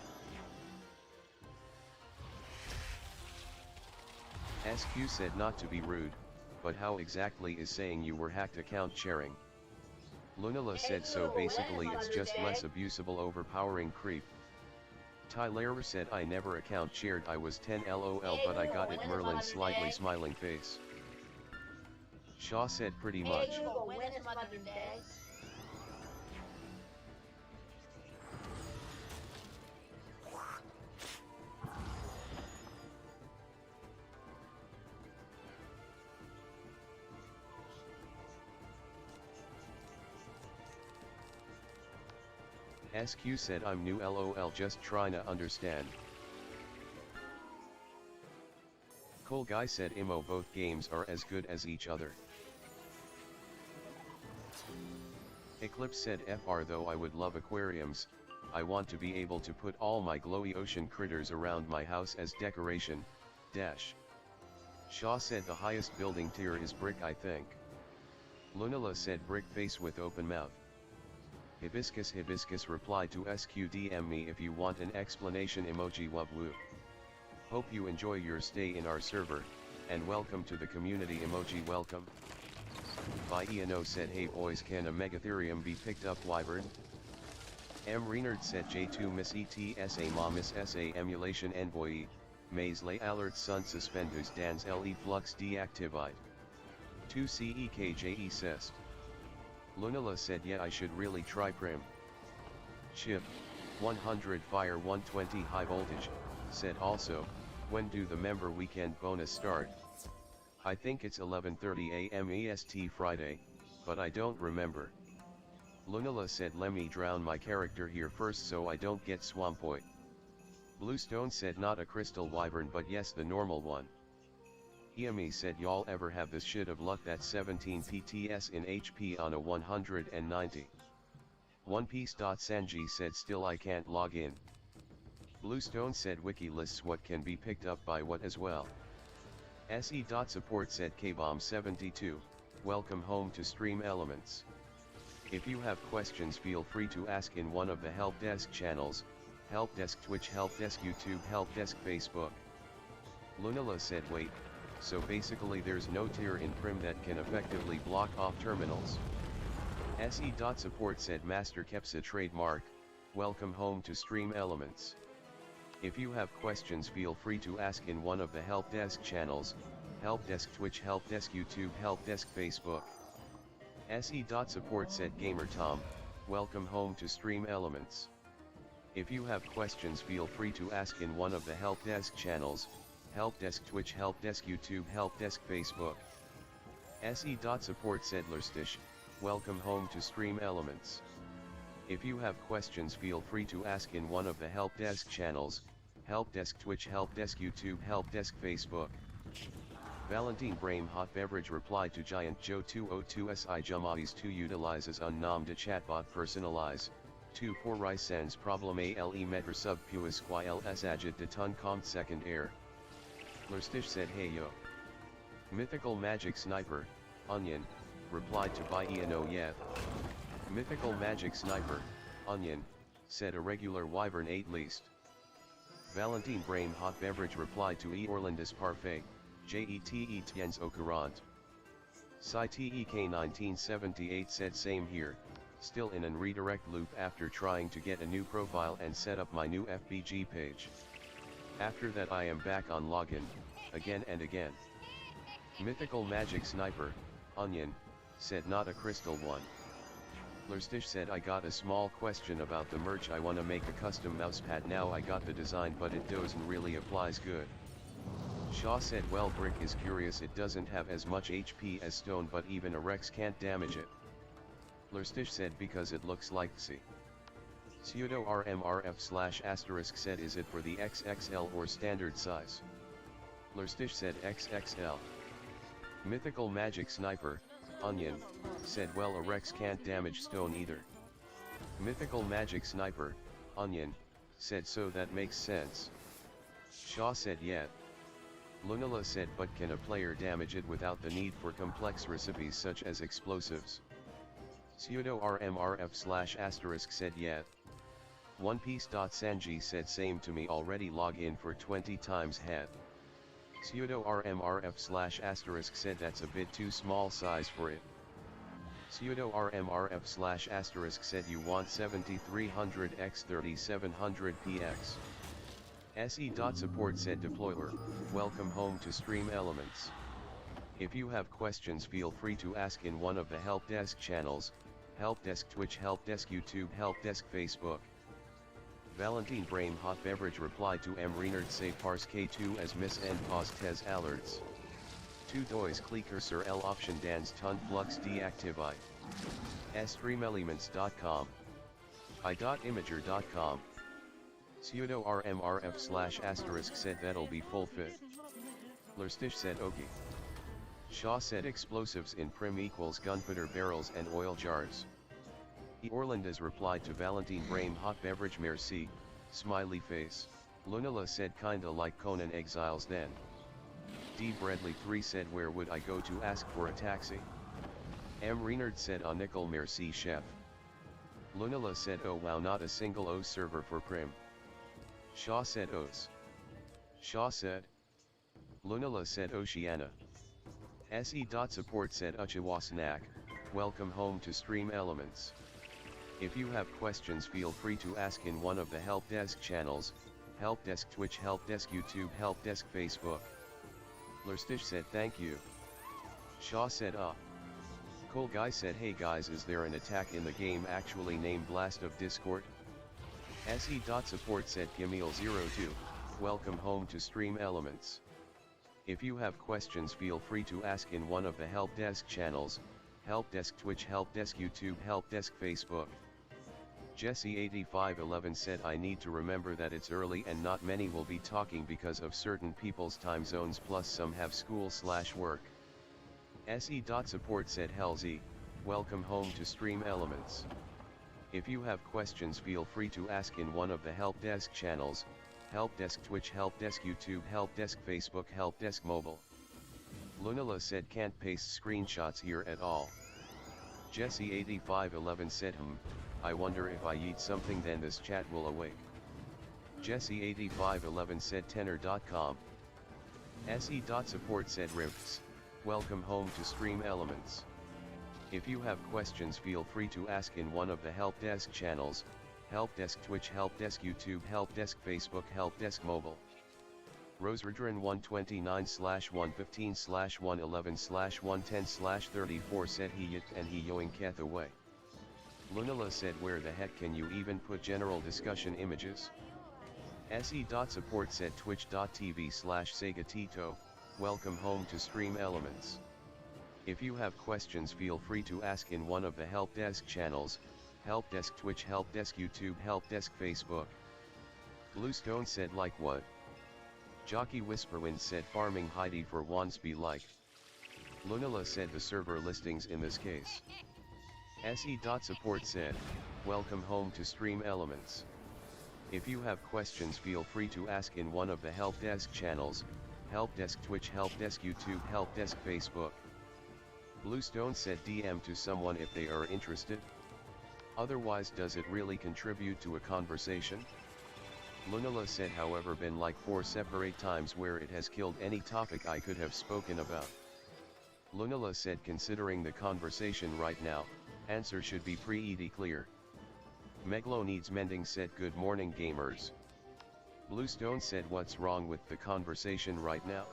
SQ said not to be rude, but how exactly is saying you were hacked account sharing? Lunala said so basically it's just less abusable overpowering creep. Tyler said I never account shared I was 10 lol but I got it Merlin's slightly smiling face. Shaw said pretty much. SQ said I'm new LOL just trying to understand. Cole Guy said Imo both games are as good as each other. Eclipse said FR though I would love aquariums, I want to be able to put all my glowy ocean critters around my house as decoration, dash. Shaw said the highest building tier is brick I think. Lunala said brick face with open mouth. Hibiscus replied to SQDM me if you want an explanation emoji wub woo. Hope you enjoy your stay in our server, and welcome to the community emoji welcome. By Iano said hey boys can a megatherium be picked up wyvern? M. Reynard said J2 miss ETSA ma miss SA emulation envoy, maze lay alert sun suspendus dans le flux deactivite. 2 CEKJE sest. Lunala said yeah I should really try prim. Chip, 100 fire 120 high voltage, said also, when do the member weekend bonus start? I think it's 11:30 AM EST Friday, but I don't remember. Lunala said let me drown my character here first so I don't get swampoid. Bluestone said not a crystal wyvern but yes the normal one. Iami said y'all ever have this shit of luck that 17 PTS in HP on a 190. One Piece. Sanji said still I can't log in. Bluestone said wiki lists what can be picked up by what as well. SE.support said KBomb72, welcome home to Stream Elements. If you have questions feel free to ask in one of the help desk channels, help desk Twitch, help desk YouTube, help desk Facebook. Lunala said wait, so basically there's no tier in Prim that can effectively block off terminals. SE.support said Master Kepsa trademark, welcome home to Stream Elements. If you have questions feel free to ask in one of the help desk channels, help desk Twitch, help desk YouTube, help desk Facebook. SE.support said Gamer Tom, welcome home to Stream Elements. If you have questions feel free to ask in one of the help desk channels, help desk Twitch, help desk YouTube, help desk Facebook. SE.support said Lerstish, welcome home to Stream Elements. If you have questions feel free to ask in one of the help desk channels, help desk Twitch, help desk YouTube, help desk Facebook. Valentine Brame Hot Beverage replied to Giant Joe 202SI Jamais 2 utilizes unnamed chatbot personalize, 2 pour sans problem ale metre sub puis ls agit de ton compte second air. Lerstish said hey yo. Mythical Magic Sniper, Onion, replied to by Iano Yeth. Mythical Magic Sniper, Onion, said a regular wyvern 8 least. Valentine Brame Hot Beverage replied to E Orlandis Parfait, Jete Tiens au courant. Psi TEK 1978 said same here, still in an redirect loop after trying to get a new profile and set up my new FBG page. After that I am back on login, again and again. Mythical Magic Sniper, Onion, said not a crystal one. Lerstish said I got a small question about the merch, I wanna make a custom mousepad now I got the design but it doesn't really applies good. Shaw said well brick is curious it doesn't have as much HP as stone but even a Rex can't damage it. Lerstish said because it looks like C. Pseudo RMRF / said is it for the XXL or standard size? Lerstish said XXL. Mythical Magic Sniper, Onion, said well a Rex can't damage stone either. Mythical Magic Sniper, Onion, said so that makes sense. Shaw said yeah. Lunala said but can a player damage it without the need for complex recipes such as explosives? Pseudo RMRF * said yeah. One Piece. Sanji said same to me already log in for 20 times head. Pseudo RMRF * said that's a bit too small size for it. Pseudo RMRF * said you want 7300 x 3700 px. SE.support said deployer, welcome home to Stream Elements. If you have questions feel free to ask in one of the help desk channels, help desk Twitch, help desk YouTube, help desk Facebook. Valentine Brame Hot Beverage replied to M. Reynard say parse K2 as miss and pause tes alerts. 2 dois clicker sur L option dans ton flux deactivite. Streamelements.com. i.imager.com. Pseudo rmrf / said that'll be full fit. Lerstish said okay. Shaw said explosives in prim equals gunpowder barrels and oil jars. E. Orlandes replied to Valentine Brame hot beverage merci, smiley face. Lunala said kinda like Conan Exiles then. D. Bradley 3 said where would I go to ask for a taxi? M. Reynard said a nickel merci chef. Lunala said oh wow not a single O server for prim. Shaw said O's. Shaw said. Lunala said Oceana. Se.support said Uchawa snack, welcome home to Stream Elements. If you have questions feel free to ask in one of the help desk channels, help desk Twitch, help desk YouTube, help desk Facebook. Lerstish said thank you. Shaw said Cool Guy said hey guys is there an attack in the game actually named Blast of Discord? Se.support said Gimil02, welcome home to Stream Elements. If you have questions feel free to ask in one of the help desk channels, help desk Twitch, help desk YouTube, help desk Facebook. Jesse8511 said I need to remember that it's early and not many will be talking because of certain people's time zones plus some have school/work. Se.support said Hellzy, welcome home to Stream Elements. If you have questions feel free to ask in one of the help desk channels, help desk Twitch, help desk YouTube, help desk Facebook, help desk mobile. Lunala said can't paste screenshots here at all. Jesse8511 said I wonder if I eat something then this chat will awake. Jesse8511 said tenor.com. Se.support said Rifts, welcome home to Stream Elements. If you have questions feel free to ask in one of the help desk channels, help desk Twitch, help desk YouTube, help desk Facebook, help desk mobile. Roseredren 129/115/111/110/34 said he yit and he yoing keth away. Lunala said where the heck can you even put general discussion images? Se.support said twitch.tv/Sega welcome home to Stream Elements. If you have questions feel free to ask in one of the help desk channels, help desk Twitch, help desk YouTube, help desk Facebook. Bluestone said like what? Jockey Whisperwind said farming Heidi for once be like. Lunala said the server listings in this case. Se.support said, welcome home to Stream Elements. If you have questions feel free to ask in one of the help desk channels, help desk Twitch, help desk YouTube, help desk Facebook. Bluestone said DM to someone if they are interested. Otherwise does it really contribute to a conversation? Lunala said however been like 4 separate times where it has killed any topic I could have spoken about. Lunala said considering the conversation right now, answer should be pretty clear. Meglo needs mending said good morning gamers. Bluestone said what's wrong with the conversation right now?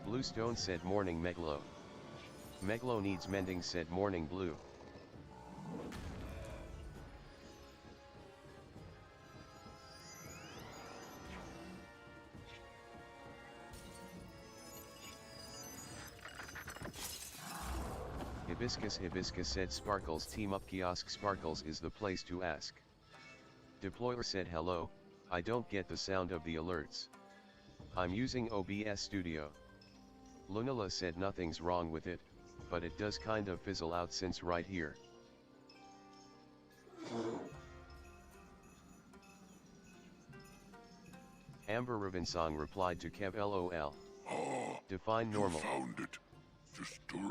Bluestone said morning Meglo. Meglo needs mending said morning Blue. Hibiscus said Sparkles team up kiosk Sparkles is the place to ask. Deployer said hello, I don't get the sound of the alerts. I'm using OBS Studio. Lunala said nothing's wrong with it, but it does kind of fizzle out since right here. Amber Rivinsong replied to Kev LOL. Define normal. Found it.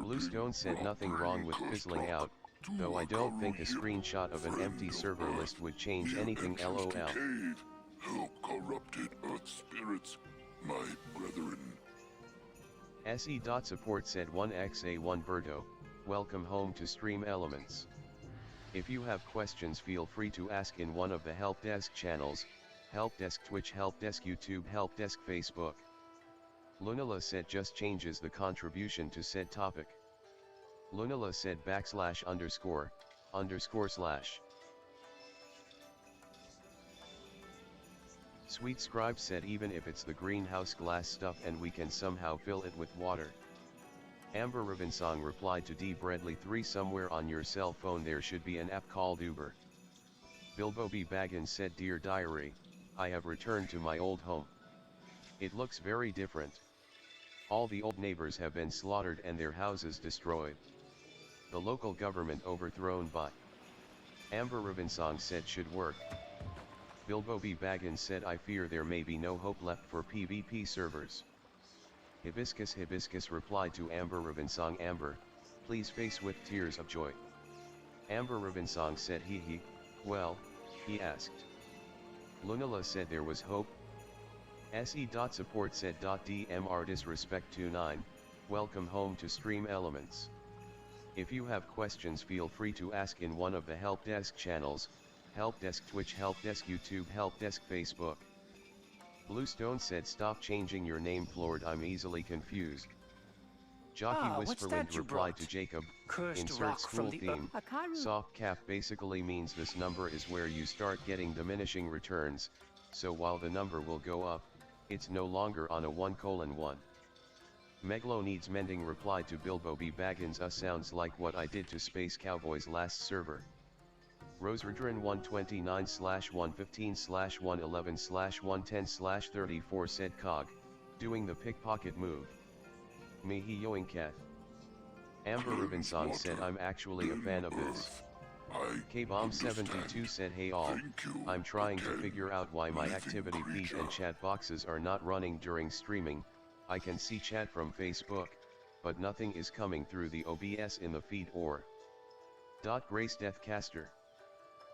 Bluestone said nothing wrong with fizzling out, though I don't think a screenshot of an empty server list would change anything LOL. Help corrupted earth spirits, my brethren. Se.support said 1xa1 Berto, welcome home to Stream Elements. If you have questions feel free to ask in one of the help desk channels, help desk Twitch, help desk YouTube, help desk Facebook. Lunala said just changes the contribution to said topic. Lunala said ___/. Sweet Scribe said even if it's the greenhouse glass stuff and we can somehow fill it with water. Amber Rivinsong replied to D Bradley 3 somewhere on your cell phone there should be an app called Uber. Bilbo B. Baggins said, "Dear Diary, I have returned to my old home. It looks very different. All the old neighbors have been slaughtered and their houses destroyed. The local government overthrown by." Amber Rubinsong said, "Should work." Bilbo B. Baggins said, "I fear there may be no hope left for PvP servers." Hibiscus replied to Amber Rubinsong, "Amber, please face with tears of joy." Amber Rubinsong said, "Hee, well," he asked. Lunala said there was hope. Se.support said, "DMR disrespect29, welcome home to Stream Elements. If you have questions, feel free to ask in one of the help desk channels: Help Desk Twitch, Help Desk YouTube, Help Desk Facebook." Bluestone said, "Stop changing your name, Flord, I'm easily confused." Jockey Whisperwind replied to Jacob, "Insert school theme. Soft cap basically means this number is where you start getting diminishing returns, so while the number will go up, it's no longer on a 1:1. Meglo Needs Mending replied to Bilbo B. Baggins, sounds like what I did to Space Cowboys last server." Roseredrin 129/115/111/110/34 said, "Cog, doing the pickpocket move. Mihi Yoingkat." Amber Rubinsong said, "I'm actually a fan of this." K-Bomb72 said, "Hey all, I'm trying to figure out why my activity feed and chat boxes are not running during streaming. I can see chat from Facebook, but nothing is coming through the OBS in the feed or." Grace Deathcaster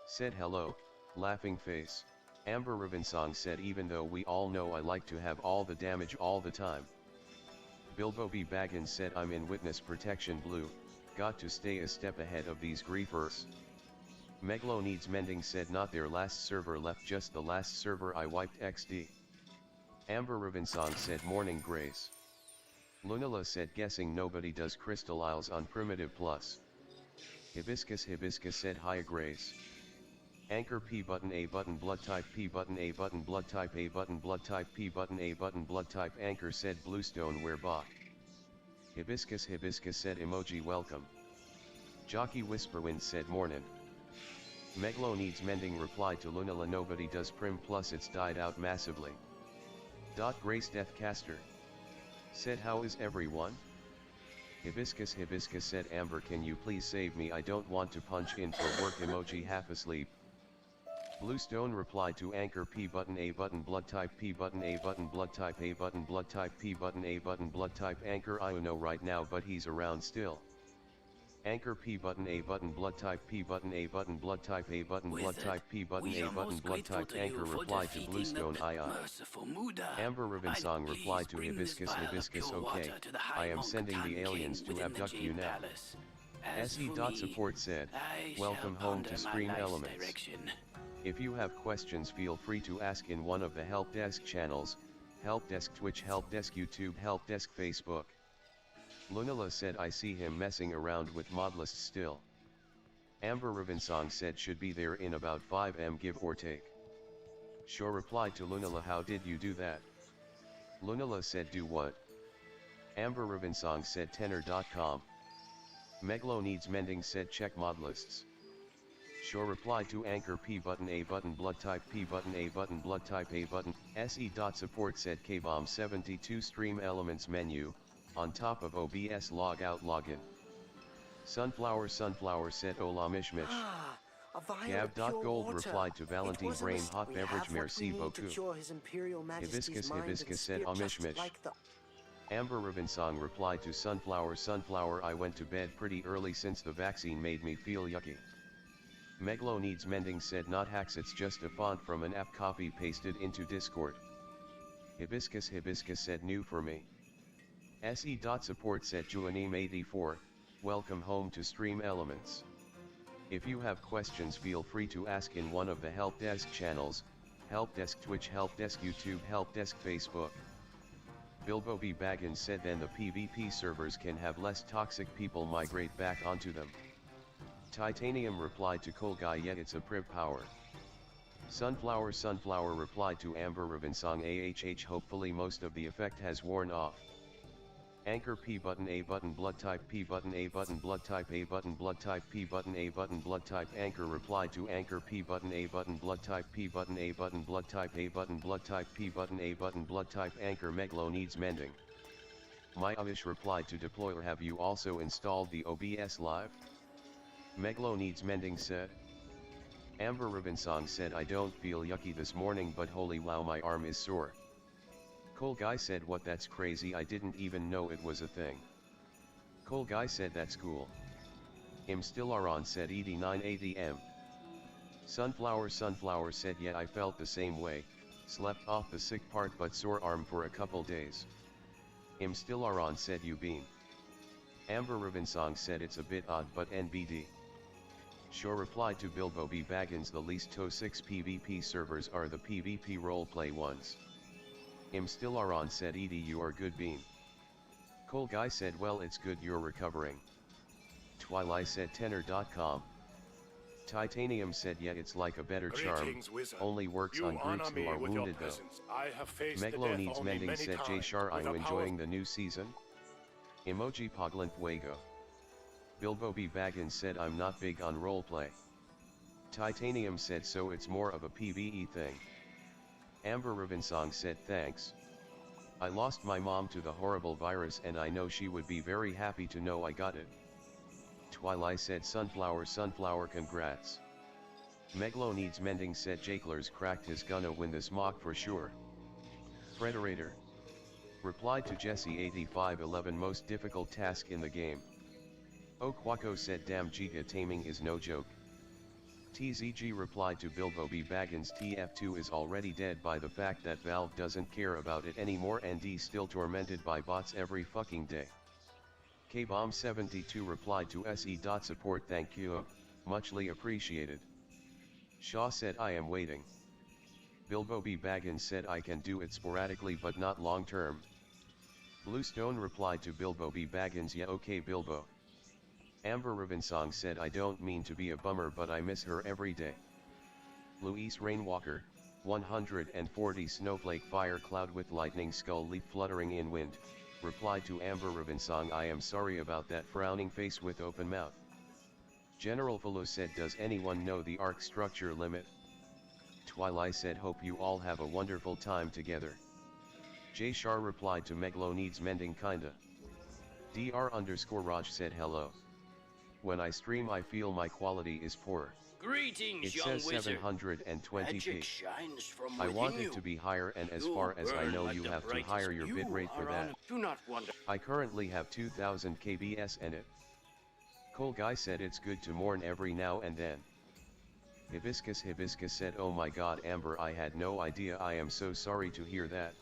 said, "Hello, laughing face." Amber Rubinsong said, "Even though we all know I like to have all the damage all the time." Bilbo B. Baggins said, "I'm in witness protection blue, got to stay a step ahead of these griefers." Meglo Needs Mending said, "Not their last server left, just the last server I wiped XD." Amber Rubinsong said, "Morning Grace." Lunala said, "Guessing nobody does Crystal Isles on Primitive Plus." Hibiscus said, "Hi Grace." Anchor P button A button blood type P button A button blood type A button blood type P button A button blood type Anchor said, "Bluestone where bot." Hibiscus said, "Emoji welcome." Jockey Whisperwind said, "Mornin'." Meglo Needs Mending replied to Lunala, "Nobody does Prim Plus, it's died out massively." Grace Deathcaster said, "How is everyone?" Hibiscus said, "Amber, can you please save me? I don't want to punch in for work, emoji half asleep." Bluestone replied to Anchor P button A button blood type P button A button blood type A button blood type P button A button blood type Anchor, "I don't know right now, but he's around still." Anchor P button A button blood type P button A button blood type A button blood type P button A button blood type Anchor replied to Bluestone, "I." Amber Rubinsong replied to Hibiscus, "Okay, I am sending the aliens to abduct you now." Se.support said, "Welcome home to Stream Elements. If you have questions, feel free to ask in one of the help desk channels: Help Desk Twitch, Help Desk YouTube, Help Desk Facebook." Lunala said, "I see him messing around with modlists still." Amber Rubinsong said, "Should be there in about 5 give or take." Sure replied to Lunala, "How did you do that?" Lunala said, "Do what?" Amber Rubinsong said, "Tenor.com." Meglo Needs Mending said, "Check modlists." Sure replied to Anchor P button A button blood type P button A button blood type A button. Se.support said, "Kbomb72 Stream Elements menu, on top of OBS logout login." Sunflower said, "Hola Mishmish." Gab.gold replied to Valentine Brain, "Hot beverage, merci beaucoup." Hibiscus said, "Oh Mishmish." Amber Rubinsong replied to Sunflower, "I went to bed pretty early since the vaccine made me feel yucky." Meglo Needs Mending said, "Not hacks, it's just a font from an app copy pasted into Discord." Hibiscus said, "New for me." Se.support said, "Juanim84, welcome home to Stream Elements. If you have questions, feel free to ask in one of the help desk channels: Help Desk Twitch, Help Desk YouTube, Help Desk Facebook." Bilbo B. Baggins said, "Then the PvP servers can have less toxic people migrate back onto them." Titanium replied to Kolgai, "Yet it's a priv power." Sunflower replied to Amber Rubinsong, "Hopefully most of the effect has worn off." Anchor P button A button blood type P button A button blood type A button blood type P button A button blood type Anchor reply to Anchor P button A button blood type P button A button blood type A button blood type P button A button blood type Anchor Meglo needs mending. My Avish replied to deployer, have you also installed the OBS Live? Meglo needs mending said. Amber Ribbonsong said, I don't feel yucky this morning, but holy wow, my arm is sore. Cole Guy said, what, that's crazy, I didn't even know it was a thing. Cole Guy said, that's cool. Stillaron said, ED980M. Sunflower said, yeah, I felt the same way, slept off the sick part but sore arm for a couple days. Stillaron said, you bean. Amber Ribbonsong said, it's a bit odd but NBD. Shaw replied to Bilbo B. Baggins, the least to 6 PvP servers are the PvP roleplay ones. Stillaron said, Edie, you are good bean. Cole Guy said, well, it's good you're recovering. Twilight said, tenor.com. Titanium said, yeah, it's like a better charm, only works on groups who are wounded though. Meglo needs mending said, J Shar, I'm enjoying the new season. Emoji Poglant Fuego. Bilbo B. Baggins said, I'm not big on roleplay. Titanium said, so it's more of a PvE thing. Amber Ribbonsong said, thanks. I lost my mom to the horrible virus and I know she would be very happy to know I got it. Twilight said, Sunflower congrats. Meglo needs mending said, Jakelers cracked his gonna win this mock for sure. Frederator replied to Jesse 8511 most difficult task in the game. Okwako said, damn Giga taming is no joke. TZG replied to Bilbo B. Baggins, TF2 is already dead by the fact that Valve doesn't care about it anymore and D still tormented by bots every fucking day. KBomb72 replied to SE.support, thank you, muchly appreciated. Shaw said, I am waiting. Bilbo B. Baggins said, I can do it sporadically but not long term. Bluestone replied to Bilbo B. Baggins, yeah okay Bilbo. Amber Ribbonsong said, I don't mean to be a bummer but I miss her every day. Luis Rainwalker, 140 snowflake fire cloud with lightning skull leaf fluttering in wind, replied to Amber Ribbonsong, I am sorry about that frowning face with open mouth. General Fulu said, does anyone know the arc structure limit? Twilight said, hope you all have a wonderful time together. J Shar replied to Meglo needs mending kinda. Dr_Raj said, hello. When I stream I feel my quality is poor. Greetings, it young says wizard. 720p. Magic shines from I want within it to you. be higher and as You'll far as I burn know like you the have to brightest. higher your You bitrate for are that. on- Do not wonder. I currently have 2000 kbs in it. Cole Guy said it's good to mourn every now and then. Hibiscus said, oh my god Amber, I had no idea, I am so sorry to hear that.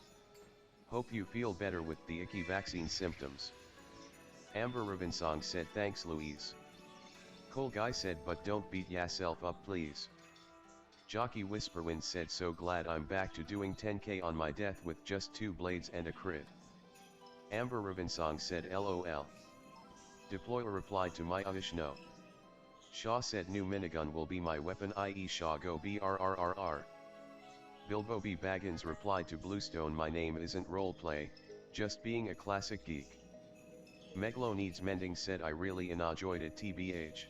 Hope you feel better with the icky vaccine symptoms. Amber Ribbonsong said, thanks Louise. Cole Guy said, but don't beat yourself up please. Jockey Whisperwind said, so glad I'm back to doing 10k on my death with just 2 blades and a crit. Amber Ribbonsong said, lol. Deployer replied to my Avish, no. Shaw said, new minigun will be my weapon, i.e. Shaw go brrrr. Bilbo B. Baggins replied to Bluestone, my name isn't roleplay, just being a classic geek. Meglo needs mending said, I really enjoyed it tbh.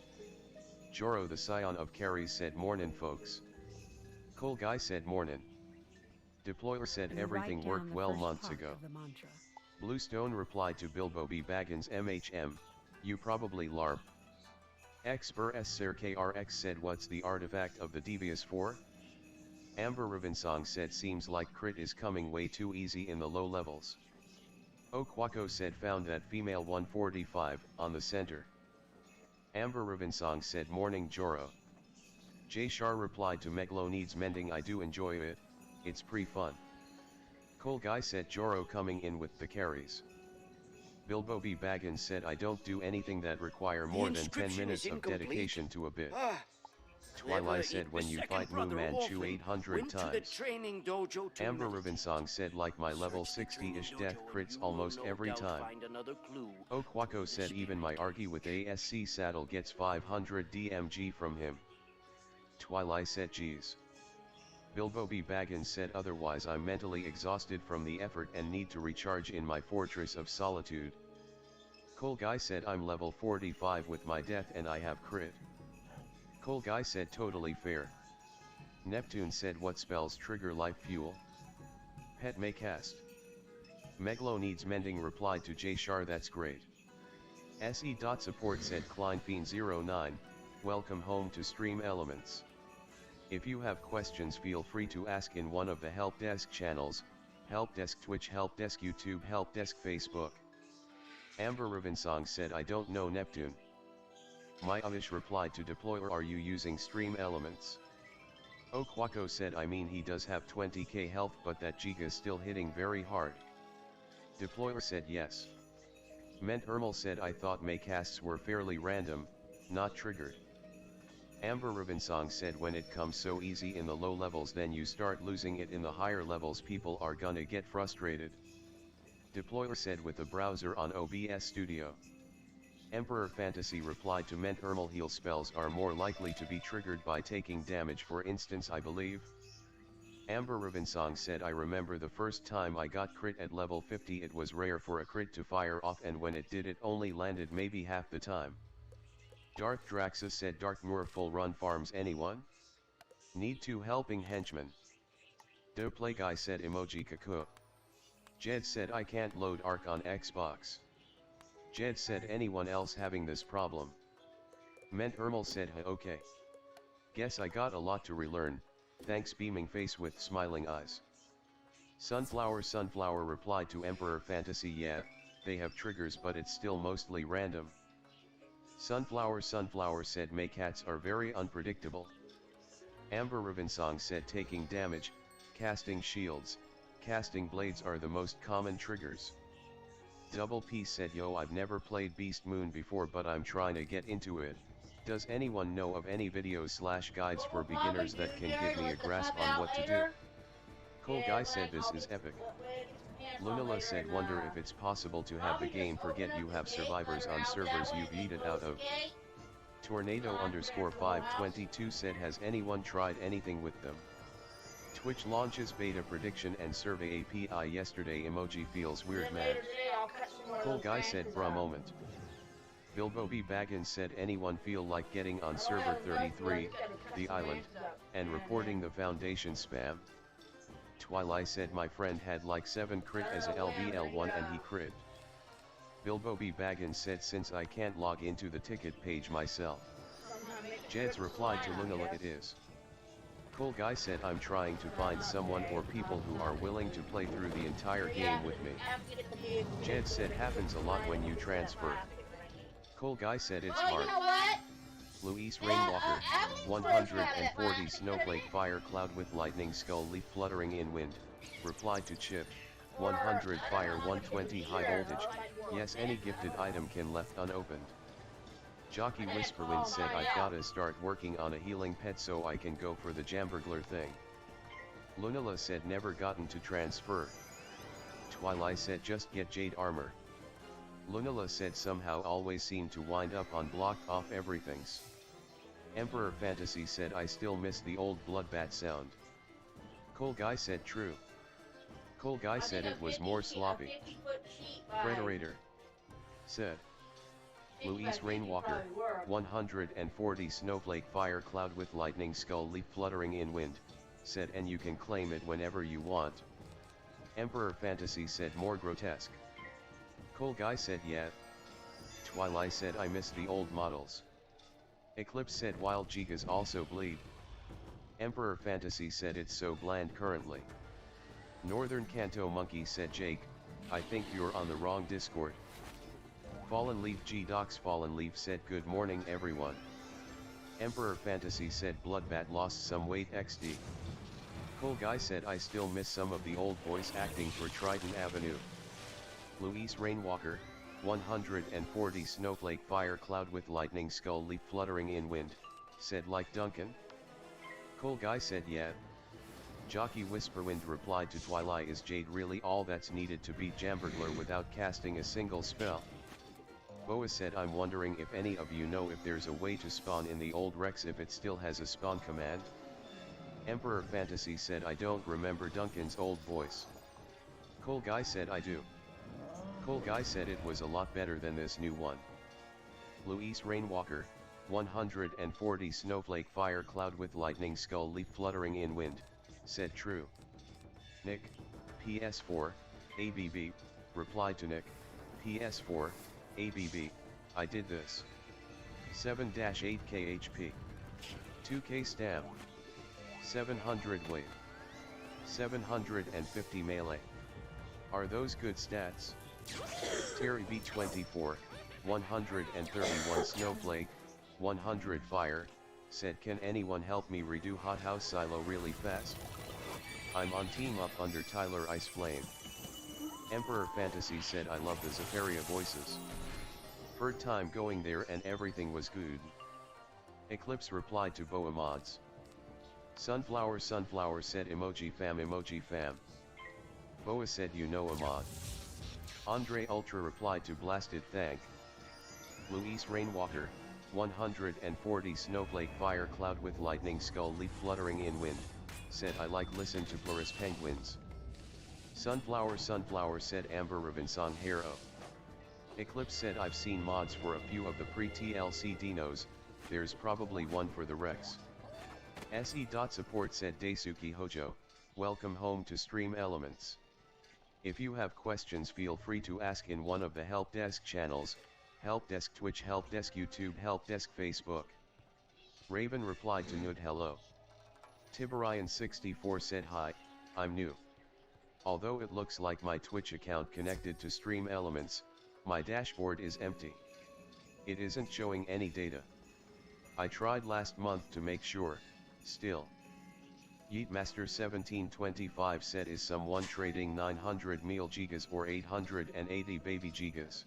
Joro the scion of Carries said, mornin' folks. Cole Guy said, mornin'. Deployer said, everything worked well months ago. Bluestone replied to Bilbo B. Baggins, MHM, you probably LARP. Xper Sir KRX said, what's the artifact of the Devious 4? Amber Ribbonsong said, seems like crit is coming way too easy in the low levels. Okwako said, found that female 145, on the center. Amber Ribbonsong said, morning Joro. J Shar replied to Meglo needs mending, I do enjoy it, it's pre-fun. Cole Guy said, Joro coming in with the carries. Bilbo B. Baggins said, I don't do anything that require more than 10 minutes of dedication to a bit. Twilight said, when you fight Moo Manchu 800 times. Amber Ribbonsong said, like my level 60-ish death crits almost every time. Okwako said, even my Argy with ASC saddle gets 500 DMG from him. Twilight said, geez. Bilbo B. Baggins said, otherwise I'm mentally exhausted from the effort and need to recharge in my Fortress of Solitude. Cool Guy said I'm level 45 with my death and I have crit. Cool Guy said totally fair. Neptune said what spells trigger life fuel? Pet may cast. Meglo needs mending replied to J Shar that's great. SE.support said Kleinfiend09, welcome home to Stream Elements. If you have questions feel free to ask in one of the help desk channels, help desk Twitch, help desk YouTube, help desk Facebook. Amber Ravinsong said I don't know Neptune. My Avish replied to Deployer are you using Stream Elements? Okwako said I mean he does have 20k health but that Giga's still hitting very hard. Deployer said yes. Ment Ermal said I thought May casts were fairly random, not triggered. Amber Ravinsong said when it comes so easy in the low levels then you start losing it in the higher levels people are gonna get frustrated. Deployer said with the browser on OBS Studio. Emperor Fantasy replied to Ment Ermal heal spells are more likely to be triggered by taking damage for instance I believe. Amber Ravinsong said I remember the first time I got crit at level 50 it was rare for a crit to fire off and when it did it only landed maybe half the time. Darth Draxus said Darkmoor full run farms anyone? Need 2 helping henchmen. Doplay Guy said emoji kaku. Jed said I can't load Arc on Xbox. Jed said anyone else having this problem? Ment Ermal said okay. Guess I got a lot to relearn, thanks beaming face with smiling eyes. Sunflower replied to Emperor Fantasy yeah, they have triggers but it's still mostly random. Sunflower said Maycats are very unpredictable. Amber Ravinsong said taking damage, casting shields, casting blades are the most common triggers. Double P said yo I've never played Beast Moon before but I'm trying to get into it. Does anyone know of any videos/guides for beginners that can give me a grasp on what to do? Cool Guy said this is epic. Lunala said wonder if it's possible to have the game forget you have survivors on servers you've yeeted out of. Tornado_522 said has anyone tried anything with them? Twitch launches beta prediction and survey API yesterday emoji feels weird man. Cool Guy said bruh moment. Bilbo B. Baggins said anyone feel like getting on server 33, the island, and reporting the foundation spam? Twilight said my friend had like 7 crit as a LVL1 and he crit. Bilbo B. Baggins said since I can't log into the ticket page myself. Jed's replied to Lunala it is. Cool Guy said I'm trying to find someone or people who are willing to play through the entire game with me. Jed said happens a lot when you transfer. Cool Guy said it's hard. Luis Rainwalker, 140 snowflake fire cloud with lightning skull leaf fluttering in wind, replied to Chip, 100 fire 120 high voltage, yes any gifted item can left unopened. Jockey Whisperwind said I've gotta start working on a healing pet so I can go for the Jamburglar thing. Lunala said never gotten to transfer. Twilight said just get jade armor. Lunala said somehow always seem to wind up on blocked off everythings. Emperor Fantasy said I still miss the old bloodbat sound. Cool Guy said true. Cool Guy said it was more sloppy. Predator said. Luis Rainwalker, 140 snowflake fire cloud with lightning skull leaf fluttering in wind, said and you can claim it whenever you want. Emperor Fantasy said more grotesque. Cool Guy said yeah. Twilight said I miss the old models. Eclipse said Wild Gigas also bleed. Emperor Fantasy said it's so bland currently. Northern Kanto Monkey said Jake, I think you're on the wrong Discord. Fallen Leaf G Docs Fallen Leaf said good morning everyone. Emperor Fantasy said Bloodbat lost some weight XD. Cool Guy said I still miss some of the old voice acting for Triton Avenue. Luis Rainwalker, 140 snowflake fire cloud with lightning skull leaf fluttering in wind, said like Duncan? Cool Guy said yeah. Jockey Whisperwind replied to Twilight is Jade really all that's needed to beat Jamburglar without casting a single spell? Boa said I'm wondering if any of you know if there's a way to spawn in the old Rex if it still has a spawn command? Emperor Fantasy said I don't remember Duncan's old voice. Cool Guy said I do. Cole Guy said it was a lot better than this new one. Luis Rainwalker, 140 snowflake fire cloud with lightning skull leaf fluttering in wind, said true. Nick, PS4, ABB, replied to Nick, PS4, ABB, I did this. 7-8k HP. 2k stam. 700 weight. 750 melee. Are those good stats? Terry B24, 131 snowflake, 100 fire, said can anyone help me redo hothouse silo really fast? I'm on team up under Tyler Ice Flame. Emperor Fantasy said I love the Zafaria voices. Third time going there and everything was good. Eclipse replied to Boa Mods. Sunflower said emoji fam. Boa said you know a mod. Andre Ultra replied to Blasted Thank. Luis Rainwater, 140 snowflake fire cloud with lightning skull leaf fluttering in wind, said I like listen to Plurus penguins. Sunflower said Amber Robinson Hero. Eclipse said I've seen mods for a few of the pre-TLC dinos, there's probably one for the Rex. SE.support said Daisuke Hojo, welcome home to Stream Elements. If you have questions feel free to ask in one of the help desk channels, help desk Twitch, help desk YouTube, help desk Facebook. Raven replied to Nud hello. Tiberian64 said hi, I'm new. Although it looks like my Twitch account connected to Stream Elements, my dashboard is empty. It isn't showing any data. I tried last month to make sure, still. Yeetmaster1725 said is someone trading 900 meal gigas or 880 baby gigas?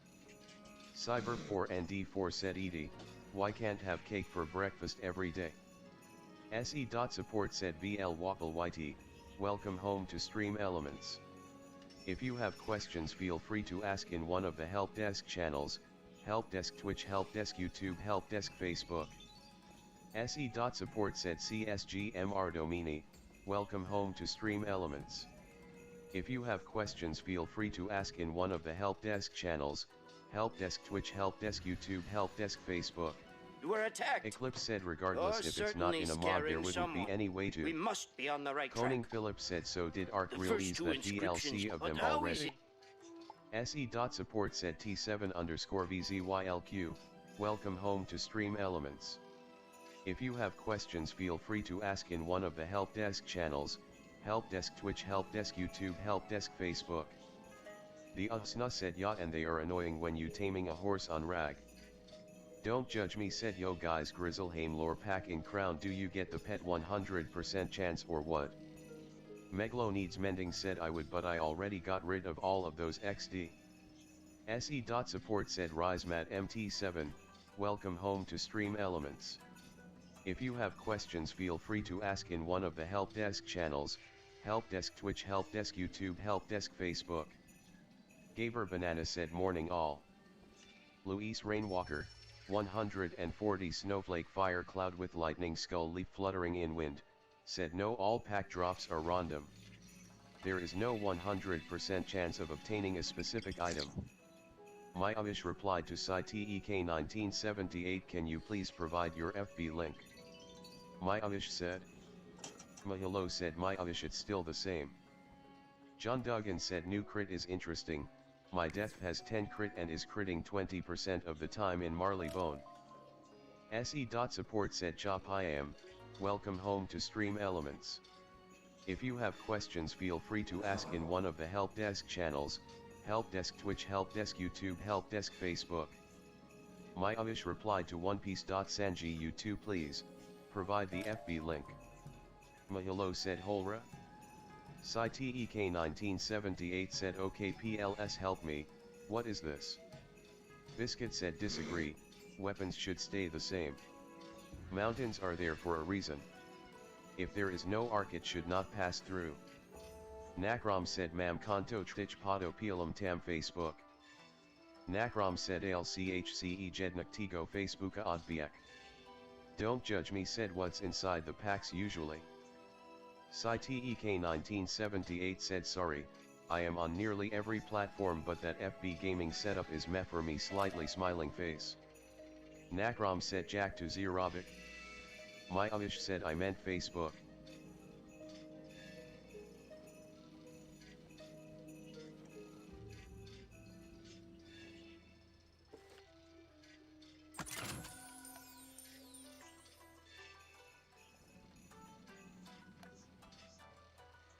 Cyber4ND4 said Edie, why can't have cake for breakfast every day? SE.support said VL Wapple YT, welcome home to Stream Elements. If you have questions feel free to ask in one of the help desk channels, help desk Twitch, help desk YouTube, help desk Facebook. SE.support said CSGMR Domini, welcome home to Stream Elements. If you have questions feel free to ask in one of the help desk channels, help desk Twitch, help desk YouTube, help desk Facebook. You were attacked. Eclipse said regardless if it's not in a mod there wouldn't be any way to. We must be on the right Coning track. Phillips said so did Arc The release first two that DLC of inscriptions, them but how already. is SE.support said T7_VZYLQ, welcome home to Stream Elements. If you have questions feel free to ask in one of the help desk channels, help desk Twitch, help desk YouTube, help desk Facebook. The Usna said yeah and they are annoying when you taming a horse on rag. Don't judge me said yo guys Grizzleheim lore packing crown do you get the pet 100% chance or what? Meglo needs mending said I would but I already got rid of all of those XD. SE.support said RiseMat MT7, welcome home to Stream Elements. If you have questions feel free to ask in one of the help desk channels, help desk Twitch, help desk YouTube, help desk Facebook. Gaver Banana said morning all. Luis Rainwalker, 140 snowflake fire cloud with lightning skull leaf fluttering in wind, said no all pack drops are random. There is no 100% chance of obtaining a specific item. Myavish replied to SciTEK1978 can you please provide your FB link? Myavish said. Mahilo said Myavish it's still the same. John Duggan said new crit is interesting, my death has 10 crit and is critting 20% of the time in Marleybone. SE.support said Chop I am, welcome home to Stream Elements. If you have questions feel free to ask in one of the help desk channels, help desk Twitch, help desk YouTube, help desk Facebook. Myavish replied to OnePiece.Sanji you2 please, provide the FB link. Mahilo said Holra. SciTEK1978 said okay PLS help me, what is this? Biscuit said disagree, weapons should stay the same. Mountains are there for a reason. If there is no arc it should not pass through. Nakram said mam kanto chtich poto pilum tam Facebook. Nakram said LCHCE jednak tigo Facebooka odbiek. Don't judge me said what's inside the packs usually. SciTEK1978 said sorry, I am on nearly every platform, but that FB gaming setup is meh for me, slightly smiling face. Nakram said Jack to Zerovic. Myavish said I meant Facebook.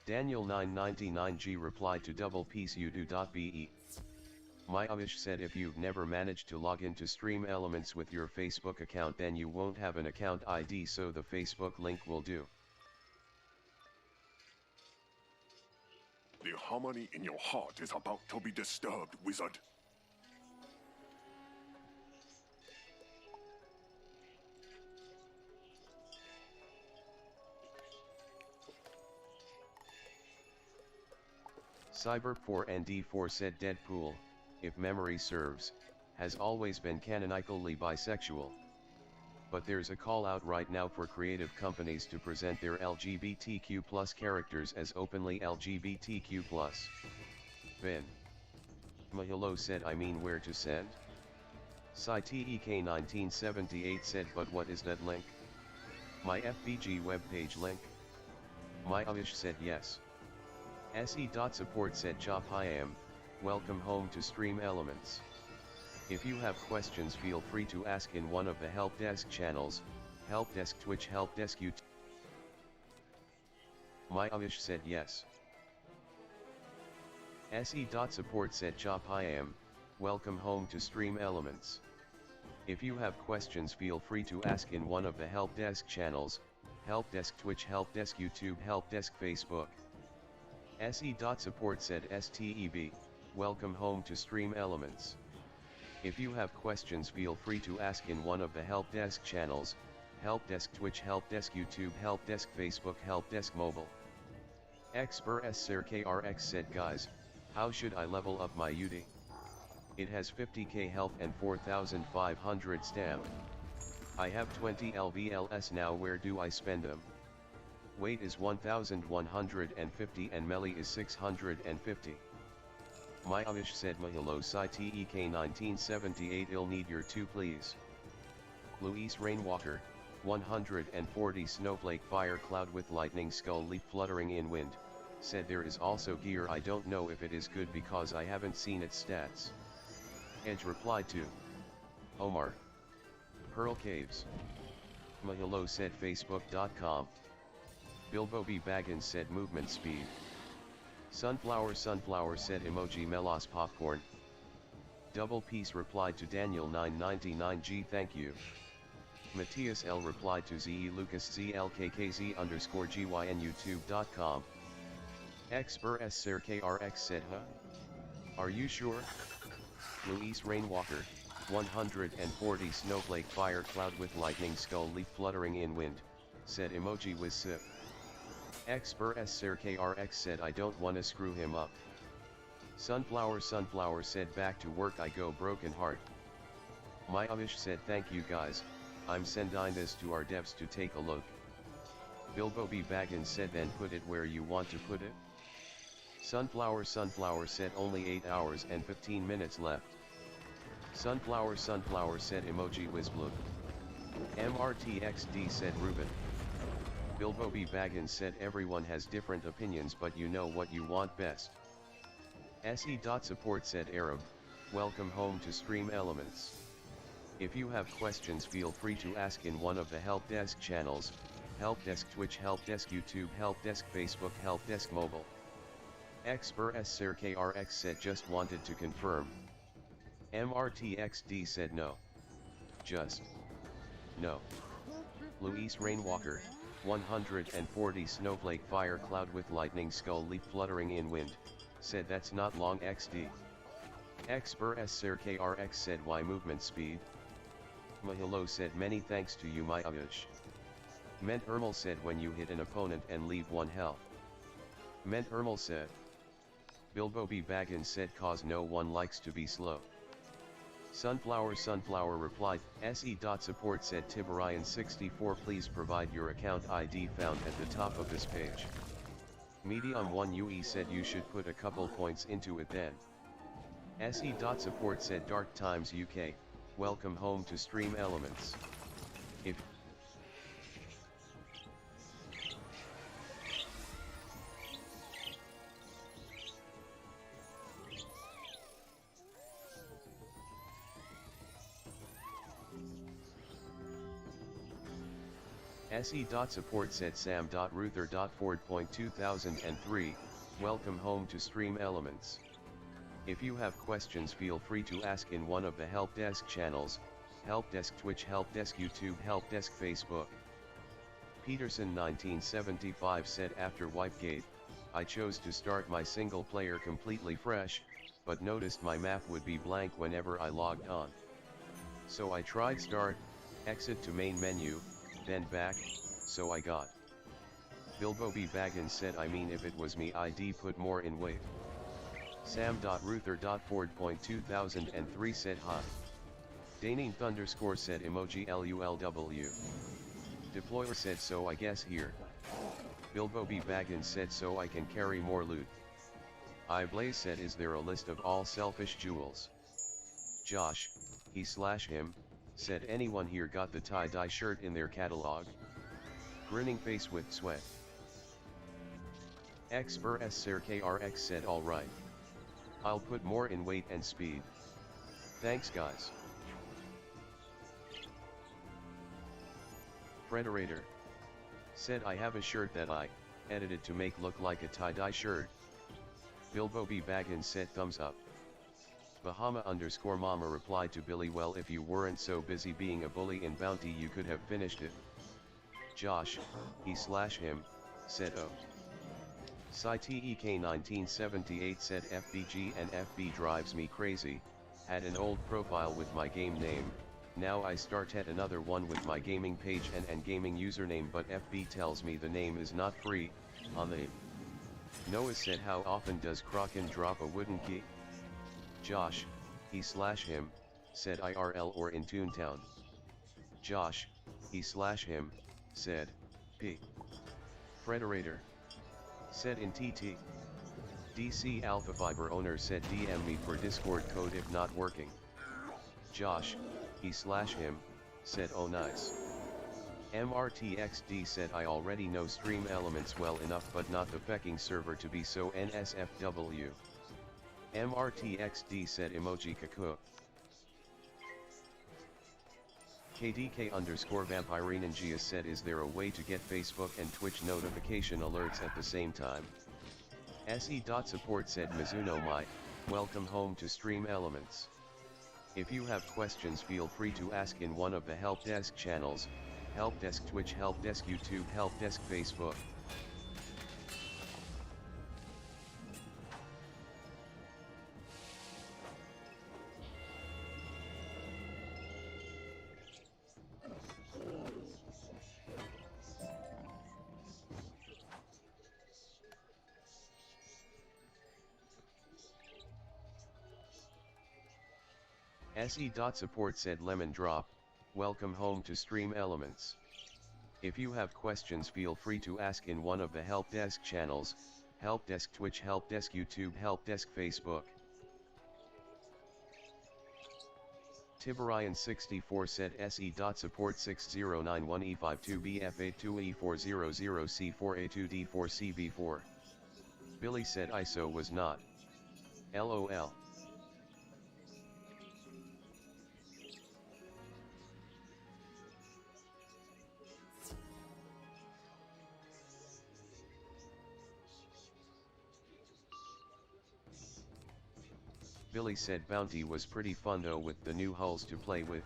Daniel999G replied to doublepeaceyoudo.be. Myavish said if you've never managed to log into Stream Elements with your Facebook account, then you won't have an account ID, so the Facebook link will do. The harmony in your heart is about to be disturbed, wizard. Cyber4ND4 said Deadpool, if memory serves, has always been canonically bisexual. But there's a call out right now for creative companies to present their LGBTQ+ characters as openly LGBTQ+. Vin. Mahilo said I mean where to send? CyTEK1978 said but what is that link? My FBG webpage link? Myavish said yes. SE.support said Chop I am, welcome home to Stream Elements. If you have questions, feel free to ask in one of the help desk channels, help desk Twitch, help desk YouTube. Myavish said yes. SE.support said Chop I am, welcome home to Stream Elements. If you have questions, feel free to ask in one of the help desk channels, help desk Twitch, help desk YouTube, help desk Facebook. SE.support said STEB, welcome home to Stream Elements. If you have questions, feel free to ask in one of the help desk channels, help desk Twitch, help desk YouTube, help desk Facebook, help desk mobile. XBRSRKRX said guys, how should I level up my UD? It has 50k health and 4500 stamp. I have 20 LVLS now, where do I spend them? Weight is 1150 and melee is 650. Myavish said Mahilo CyTEK 1978 I'll need your 2 please. Luis Rainwater, 140 Snowflake Fire Cloud with Lightning Skull Leaf Fluttering in Wind, said there is also gear, I don't know if it is good because I haven't seen its stats. Edge replied to Omar. Pearl Caves. Mahilo said Facebook.com. Bilbo B. Baggins said movement speed. Sunflower said emoji Melos popcorn. Double Piece replied to Daniel999G thank you. Matthias L replied to ZE Lucas ZLKKZ_GYN YouTube.com. XBRSRKRX said huh? Are you sure? Luis Rainwater, 140 Snowflake Fire Cloud with Lightning Skull Leaf Fluttering in Wind, said emoji with sip. XBRSRKRX said I don't wanna screw him up. Sunflower said back to work I go broken heart. Myavish said thank you guys, I'm sending this to our devs to take a look. Bilbo B. Baggins said then put it where you want to put it. Sunflower said only 8 hours and 15 minutes left. Sunflower said emoji whizblue. MRTXD said Ruben. Bilbo B. Baggins said everyone has different opinions but you know what you want best. SE.support said Arab, welcome home to Stream Elements. If you have questions, feel free to ask in one of the help desk channels, help desk Twitch, help desk YouTube, help desk Facebook, help desk mobile. XBRSRKRX said just wanted to confirm. MRTXD said no. Just no. Luis Rainwater, 140 Snowflake Fire Cloud with Lightning Skull Leaf Fluttering in Wind, said that's not long XD. XBRSRKRX said why movement speed? Mahilo said many thanks to you Myavish. Ment Ermal said when you hit an opponent and leave 1 health. Ment Ermal said. Bilbo B. Baggins said cause no one likes to be slow. Sunflower replied, SE.support said Tiberian64 please provide your account ID found at the top of this page. Medium1UE said you should put a couple points into it then. SE.support said Dark Times UK, welcome home to Stream Elements. If SE.support said Sam.Ruther.Ford.2003, welcome home to Stream Elements. If you have questions, feel free to ask in one of the Help Desk channels, Help Desk Twitch, Help Desk YouTube, Help Desk Facebook. Peterson 1975 said after Wipegate, I chose to start my single player completely fresh, but noticed my map would be blank whenever I logged on. So I tried start, exit to main menu, then back, so I got. Bilbo B. Baggins said I mean if it was me I'd put more in weight. Sam.Ruther.Ford.2003 said hi. Daning Thunderscore said emoji LULW. Deployer said so I guess here. Bilbo B. Baggins said so I can carry more loot. iBlaze said is there a list of all selfish jewels? Josh, he/him, said anyone here got the tie-dye shirt in their catalog? Grinning face with sweat. Xper SRKRX said alright. I'll put more in weight and speed. Thanks guys. Frederator said I have a shirt that I edited to make look like a tie-dye shirt. Bilbo B. Baggins said thumbs up. Bahama_Mama replied to Billy well if you weren't so busy being a bully in Bounty you could have finished it. Josh, he/him, said oh. CyTEK 1978 said FBG and FB drives me crazy, had an old profile with my game name, now I start at another one with my gaming page and gaming username but FB tells me the name is not free, on the Noah said how often does Kraken drop a wooden key? Josh, he/him, said IRL or in Toontown. Josh, he/him, said, P. Frederator said in TT. DC Alpha Fiber owner said DM me for Discord code if not working. Josh, he/him, said oh nice. MRTXD said I already know Stream Elements well enough but not the fecking server to be so NSFW. MRTXD said emoji kaku. KDK_Vampireninja said is there a way to get Facebook and Twitch notification alerts at the same time? SE.support said Mizuno Mai, welcome home to Stream Elements. If you have questions feel free to ask in one of the Help Desk channels, Help Desk Twitch, Help Desk YouTube, Help Desk Facebook. SE.support said Lemon Drop, welcome home to Stream Elements. If you have questions feel free to ask in one of the Help Desk channels, Help Desk Twitch, Help Desk YouTube, Help Desk Facebook. Tiberian64 said SE.support 6091E52BF82E400C4A2D4CV4. Billy said ISO was not. LOL. Billy said Bounty was pretty fun though with the new hulls to play with.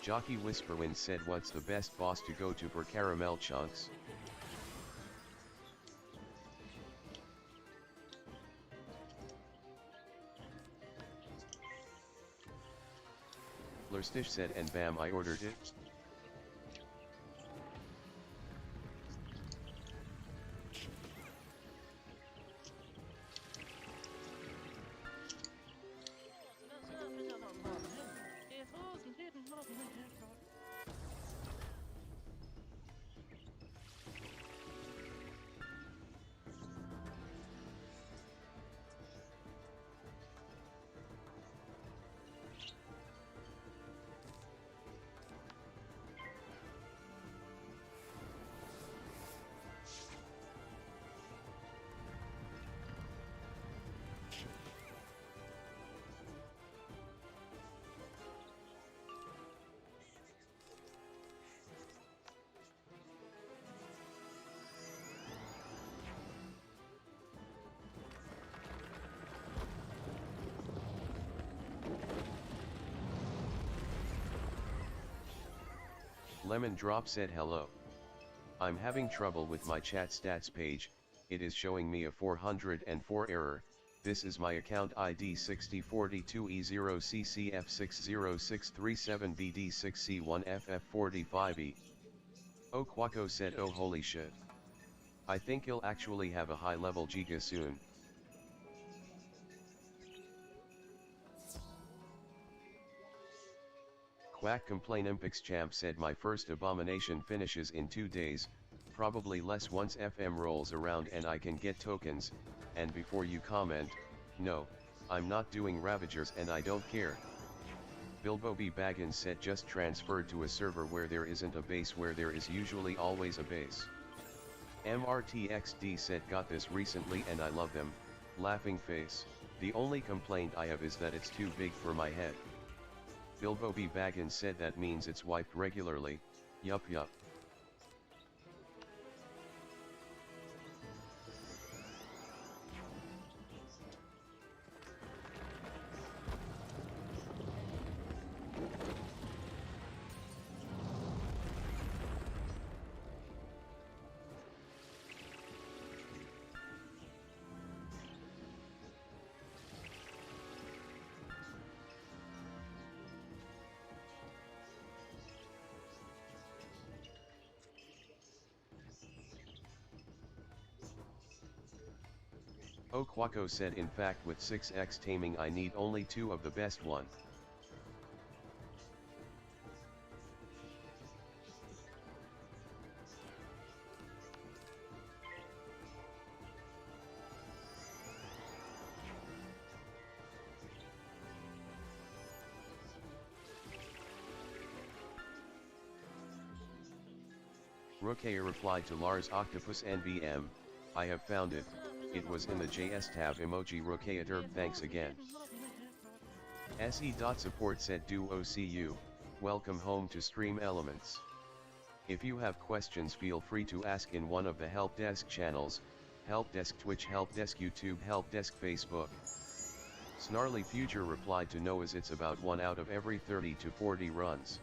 Jockey Whisperwind said what's the best boss to go to for caramel chunks? Lerstish said, and bam, I ordered it. Lemon Drop said hello. I'm having trouble with my chat stats page, it is showing me a 404 error. This is my account ID 6042E0CCF60637BD6C1FF45E. Oh, Quaco said, oh holy shit. I think he'll actually have a high level Giga soon. Quack Complain Impix Champ said, my first abomination finishes in 2 days, probably less once FM rolls around and I can get tokens, and before you comment, no, I'm not doing Ravagers and I don't care. Bilbo B. Baggins said, just transferred to a server where there isn't a base where there is usually always a base. MRTXD said, got this recently and I love them, laughing face, the only complaint I have is that it's too big for my head. Bilbo B. Baggins said, that means it's wiped regularly, yup. Oh, Quaco said, in fact with 6x taming I need only 2 of the best one. Rookayer replied to Lars Octopus NBM, I have found it. It was in the JS tab emoji. Rokayaderb, thanks again. SE.support said, do OCU, welcome home to Stream Elements. If you have questions feel free to ask in one of the help desk channels, help desk Twitch, help desk YouTube, help desk Facebook. Snarly Future replied to Noah's, it's about 1 out of every 30 to 40 runs.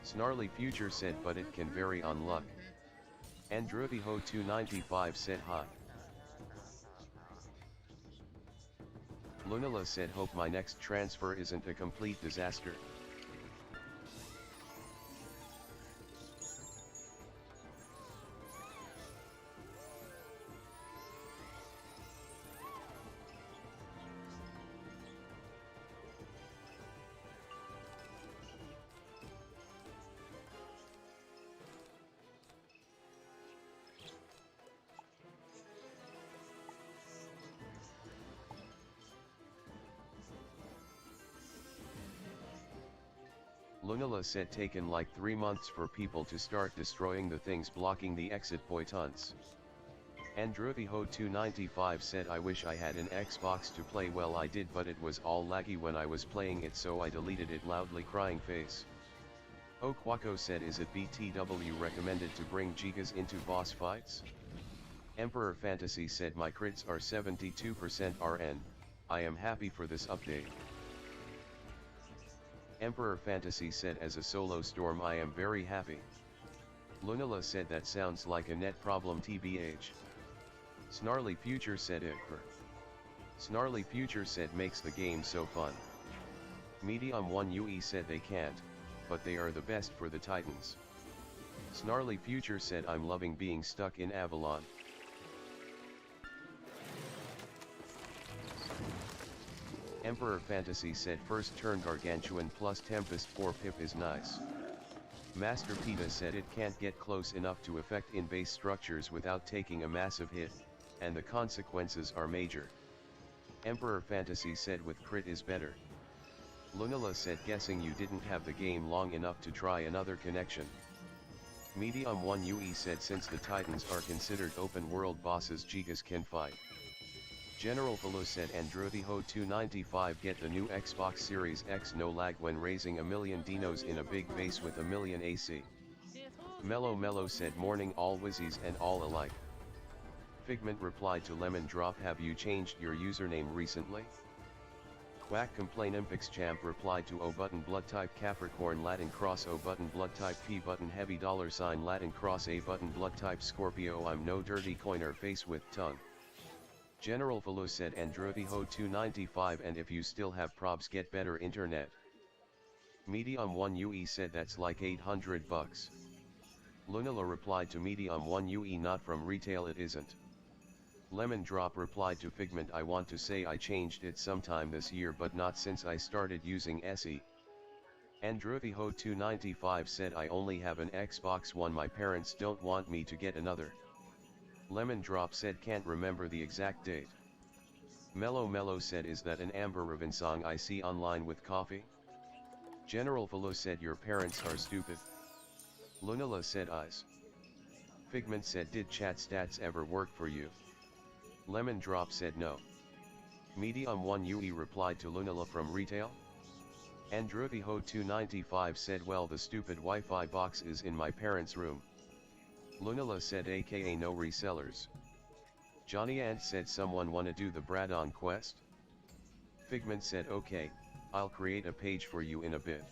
Snarly Future said, but it can vary on luck. Andruiho295 said, hi. Lunala said, hope my next transfer isn't a complete disaster. Lunala said, taken like 3 months for people to start destroying the things blocking the exit point hunts. Andruiho295 said, I wish I had an Xbox to play. Well, I did, but it was all laggy when I was playing it, so I deleted it. Loudly crying face. Oh, Quaco said, is it BTW recommended to bring Gigas into boss fights? Emperor Fantasy said, my crits are 72% RN, I am happy for this update. Emperor Fantasy said, as a solo storm I am very happy. Lunala said, that sounds like a net problem tbh. Snarly Future said, Snarly Future said, makes the game so fun. Medium 1 UE said they can't, but they are the best for the Titans. Snarly Future said I'm loving being stuck in Avalon. Emperor Fantasy said first turn Gargantuan plus Tempest 4 pip is nice. Master Peta said it can't get close enough to affect in base structures without taking a massive hit, and the consequences are major. Emperor Fantasy said with crit is better. Lunala said guessing you didn't have the game long enough to try another connection. Medium 1 UE said since the Titans are considered open world bosses Gigas can fight. General Falo said Androtiho 295 get the new Xbox Series X no lag when raising a million dinos in a big base with a million AC. Mellow said morning all wizzies and all alike. Figment replied to Lemon Drop have you changed your username recently? Quack Complain Impix Champ replied to O button blood type Capricorn Latin cross O button blood type P button heavy $ Latin cross A button blood type Scorpio I'm no dirty coiner face with tongue. General Falo said Androtiho 295 and if you still have probs get better internet. Medium 1 UE said that's like $800. Lunala replied to Medium 1 UE not from retail it isn't. Lemon Drop replied to Figment I want to say I changed it sometime this year but not since I started using SE. Androtiho 295 said I only have an Xbox One my parents don't want me to get another. Lemon Drop said can't remember the exact date. Mellow said is that an Amber Raven song I see online with coffee? General Falo said your parents are stupid. Lunala said eyes. Figment said did chat stats ever work for you? Lemon Drop said no. Medium 1 UE replied to Lunala from retail? Androtiho 295 said well the stupid Wi-Fi box is in my parents' room. Lunala said aka no resellers. Johnny Ant said someone wanna do the Bradon quest? Figment said okay, I'll create a page for you in a bit.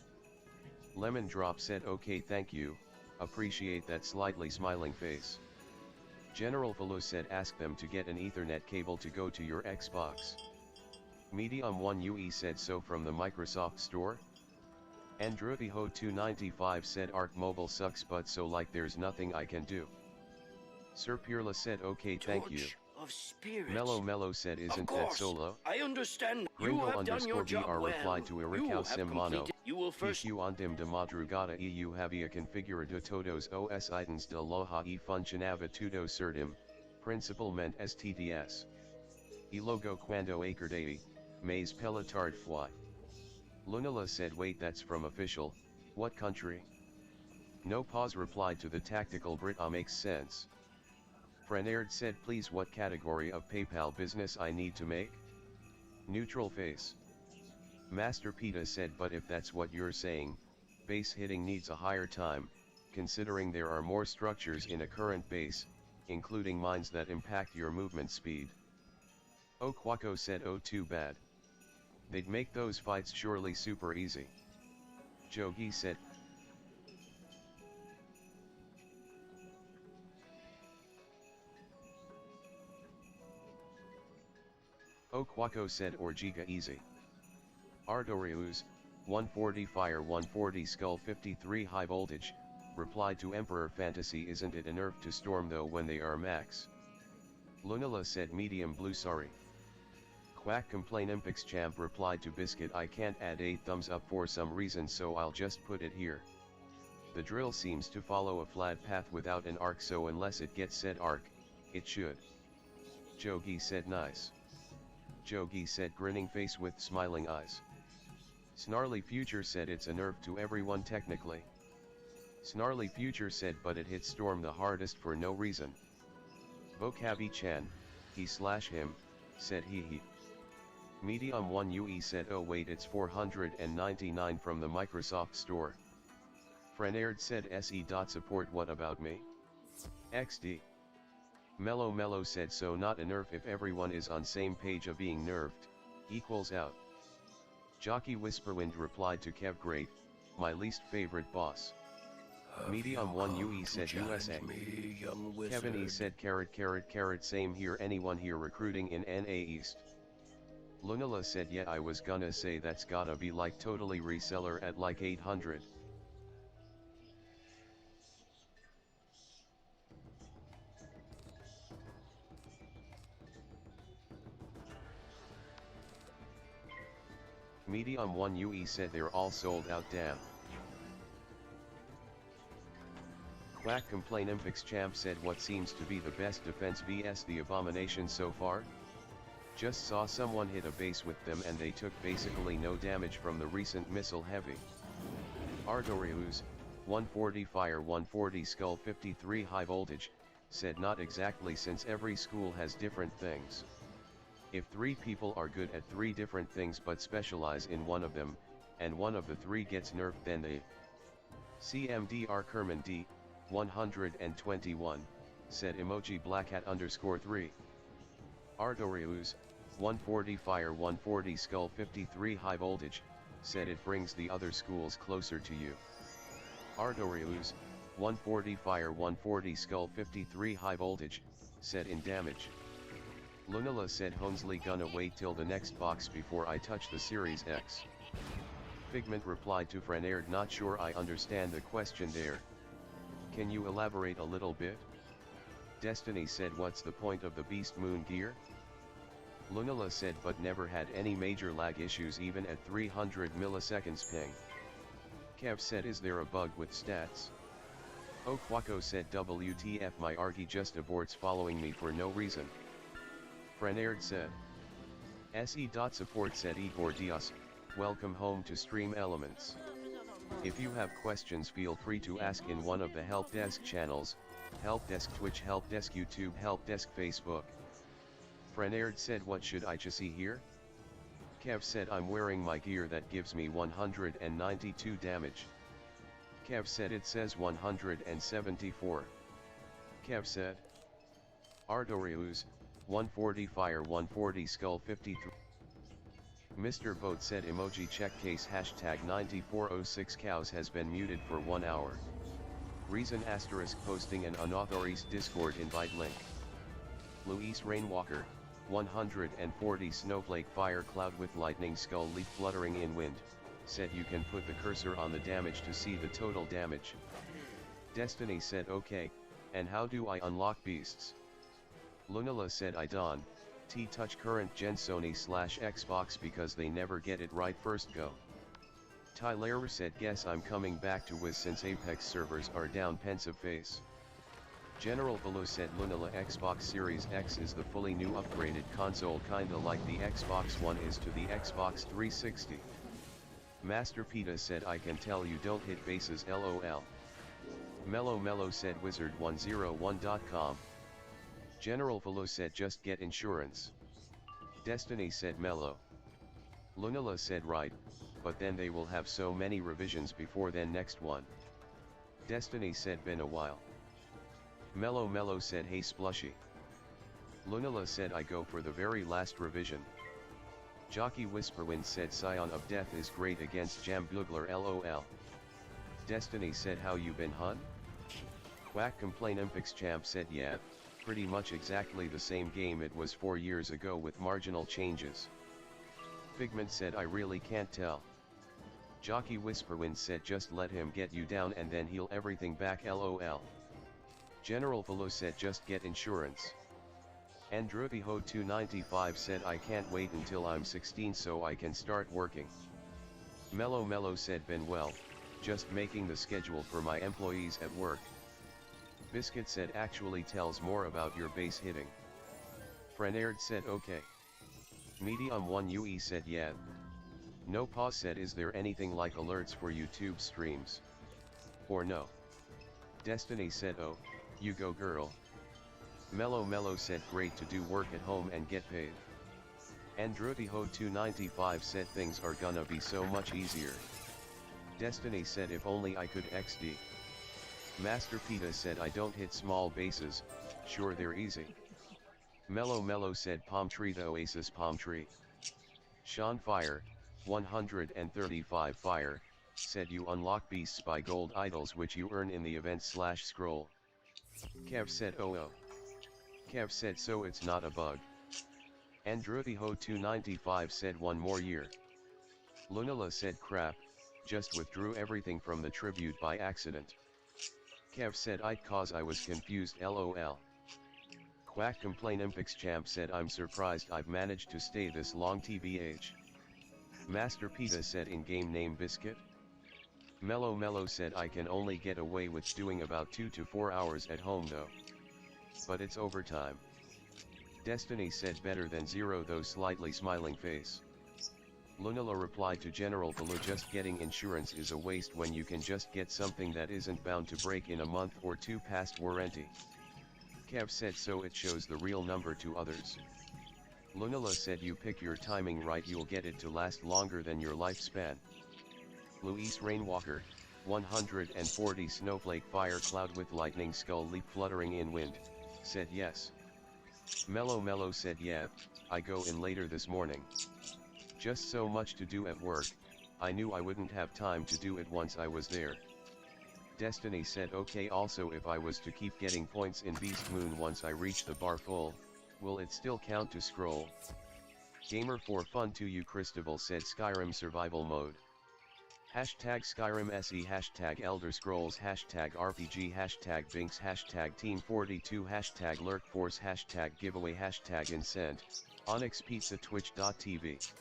Lemon Drop said okay thank you, appreciate that slightly smiling face. General Falo said ask them to get an Ethernet cable to go to your Xbox. Medium 1 UE said so from the Microsoft Store? Androtiho 295 said Arc Mobile sucks but so like there's nothing I can do. Sir Pirla said okay thank you. Of spirits. Mellow said isn't that solo? I understand. Gringo You have done your job BR well. replied to You Ericau have Sim Mono. completed. You will first. EQ andim de madrugada eu havia configurado todos os itens de loja e funcionava tudo certim, principalmente STDS. E logo quando acordei, mas pela tarde fly. Lunala said wait that's from official, what country? No pause replied to the tactical Brit makes sense. Frenard said please what category of PayPal business I need to make? Neutral face. Master Peta said but if that's what you're saying, base hitting needs a higher time, considering there are more structures in a current base, including mines that impact your movement speed. Okwako said oh too bad. They'd make those fights surely super easy. Jogi said, Okwako said or giga easy. Ardorius, 140 fire 140 skull 53 high voltage, replied to Emperor Fantasy isn't it a nerf to storm though when they are max? Lunala said medium blue sorry. Quack Complain Impix Champ replied to Biscuit I can't add a thumbs up for some reason so I'll just put it here. The drill seems to follow a flat path without an arc so unless it gets said arc, it should. Jogi said nice. Jogi said grinning face with smiling eyes. Snarly Future said it's a nerf to everyone technically. Snarly Future said but it hit Storm the hardest for no reason. Vocabi-chan, he/him, said he. Medium 1 UE said oh wait it's 499 from the Microsoft Store. Frenard said se.support what about me? XD. Mellow said so not a nerf if everyone is on same page of being nerfed, equals out. Jockey Whisperwind replied to Kev great, my least favorite boss. Medium 1 UE said USA. Kevin E said carrot same here anyone here recruiting in NA East. Lunala said yeah, I was gonna say that's gotta be like totally reseller at like 800. Medium 1 UE said they're all sold out, damn. Quack Complain Impix Champ said what seems to be the best defense vs the Abomination so far? Just saw someone hit a base with them and they took basically no damage from the recent missile heavy. Ardorius, 140 fire 140 skull 53 high voltage, said not exactly since every school has different things. If 3 people are good at 3 different things but specialize in one of them, and one of the 3 gets nerfed, then they CMDR Kerman D, 121, said emoji blackhat _3. Ardorius, 140 fire 140 skull 53 high voltage, said it brings the other schools closer to you. Ardorius, 140 fire 140 skull 53 high voltage, said in damage. Lunala said Honsley gonna wait till the next box before I touch the Series X. Figment replied to Franerd, not sure I understand the question there. Can you elaborate a little bit? Destiny said what's the point of the Beast Moon gear? Lunala said but never had any major lag issues even at 300 milliseconds ping. Kev said is there a bug with stats? Okwako said WTF my Argy just aborts following me for no reason. Franerd said. SE.support said Igor Diaz, welcome home to Stream Elements. If you have questions feel free to ask in one of the help desk channels, help desk Twitch, help desk YouTube, help desk Facebook. Franerd said what should I just see here? Kev said I'm wearing my gear that gives me 192 damage. Kev said it says 174. Kev said. Ardorius, 140 fire 140 skull 53. Mr. Vote said emoji check case hashtag 9406 cows has been muted for 1 hour. Reason asterisk posting an unauthorized Discord invite link. Luis Rainwalker, 140 snowflake fire cloud with lightning skull leaf fluttering in wind, said you can put the cursor on the damage to see the total damage. Destiny said okay, and how do I unlock beasts? Lunala said I don't touch current gen Sony/Xbox because they never get it right first go. Tyler said guess I'm coming back to Wiz since Apex servers are down, pensive face. General Velo said Lunala Xbox Series X is the fully new upgraded console kinda like the Xbox One is to the Xbox 360. Master Peta said I can tell you don't hit bases lol. Mellow said wizard101.com. General Velo said just get insurance. Destiny said mellow. Lunala said right, but then they will have so many revisions before then next one. Destiny said been a while. Mellow said hey Splushy. Lunala said I go for the very last revision. Jockey Whisperwind said Scion of Death is great against Jambugler lol. Destiny said how you been hun? Quack Complain Impix Champ said yeah, pretty much exactly the same game it was 4 years ago with marginal changes. Figment said I really can't tell. Jockey Whisperwind said just let him get you down and then heal everything back lol. General Velo said just get insurance. Andruiho 295 said I can't wait until I'm 16 so I can start working. Mellow said been well, just making the schedule for my employees at work. Biscuit said actually tells more about your base hitting. Franerd said okay. Medium 1 UE said yeah. No pause said is there anything like alerts for YouTube streams? Or no? Destiny said oh, you go girl. Mellow said great to do work at home and get paid. Andruiho 295 said things are gonna be so much easier. Destiny said if only I could XD. Master Peta said I don't hit small bases, sure they're easy. Mellow said palm tree the oasis palm tree. Sean Fire, 135 fire, said you unlock beasts by gold idols which you earn in the event/scroll. Kev said oh. Kev said so it's not a bug. Andruiho295 said 1 more year. Lunala said crap, just withdrew everything from the tribute by accident. Kev said it cause I was confused lol. Quack Complain Impix Champ said I'm surprised I've managed to stay this long tbh. Master Pita said in-game name Biscuit. Mellow said I can only get away with doing about 2 to 4 hours at home though. But it's overtime. Destiny said better than 0 though slightly smiling face. Lunala replied to General Valoo just getting insurance is a waste when you can just get something that isn't bound to break in a month or 2 past warranty. Kev said so it shows the real number to others. Lunala said you pick your timing right you'll get it to last longer than your lifespan. Luis Rainwalker, 140 snowflake fire cloud with lightning skull leaf fluttering in wind, said yes. Mellow said yeah, I go in later this morning. Just so much to do at work, I knew I wouldn't have time to do it once I was there. Destiny said okay also if I was to keep getting points in Beast Moon once I reach the bar full, will it still count to scroll? Gamer for fun to you Christabel said Skyrim survival mode. Hashtag Skyrim SE hashtag Elder Scrolls hashtag RPG hashtag Binks hashtag Team42 hashtag Lurkforce hashtag giveaway hashtag Incent, Onyx Pizza Twitch.tv.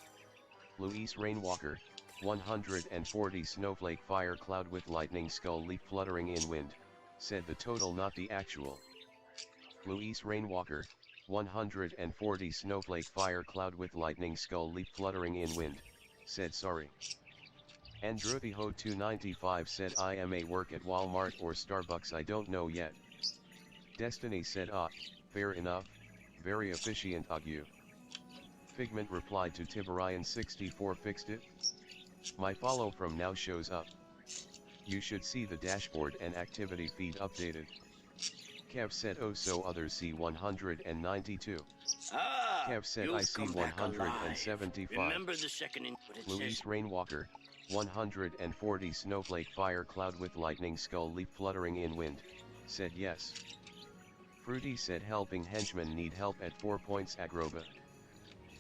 Luis Rainwalker, 140 snowflake fire cloud with lightning skull leaf fluttering in wind, said the total not the actual. Luis Rainwalker, 140 snowflake fire cloud with lightning skull leaf fluttering in wind, said sorry. Andruiho295 said I am a work at Walmart or Starbucks I don't know yet. Destiny said fair enough, very efficient you. Figment replied to Tiberian64 fixed it? My follow from now shows up. You should see the dashboard and activity feed updated. Kev said oh so others see 192. Kev said I see 175. Remember the second in what it Luis says. Rainwalker, 140 snowflake fire cloud with lightning skull leaf fluttering in wind, said yes. Fruity said helping henchmen need help at 4 points Agroba.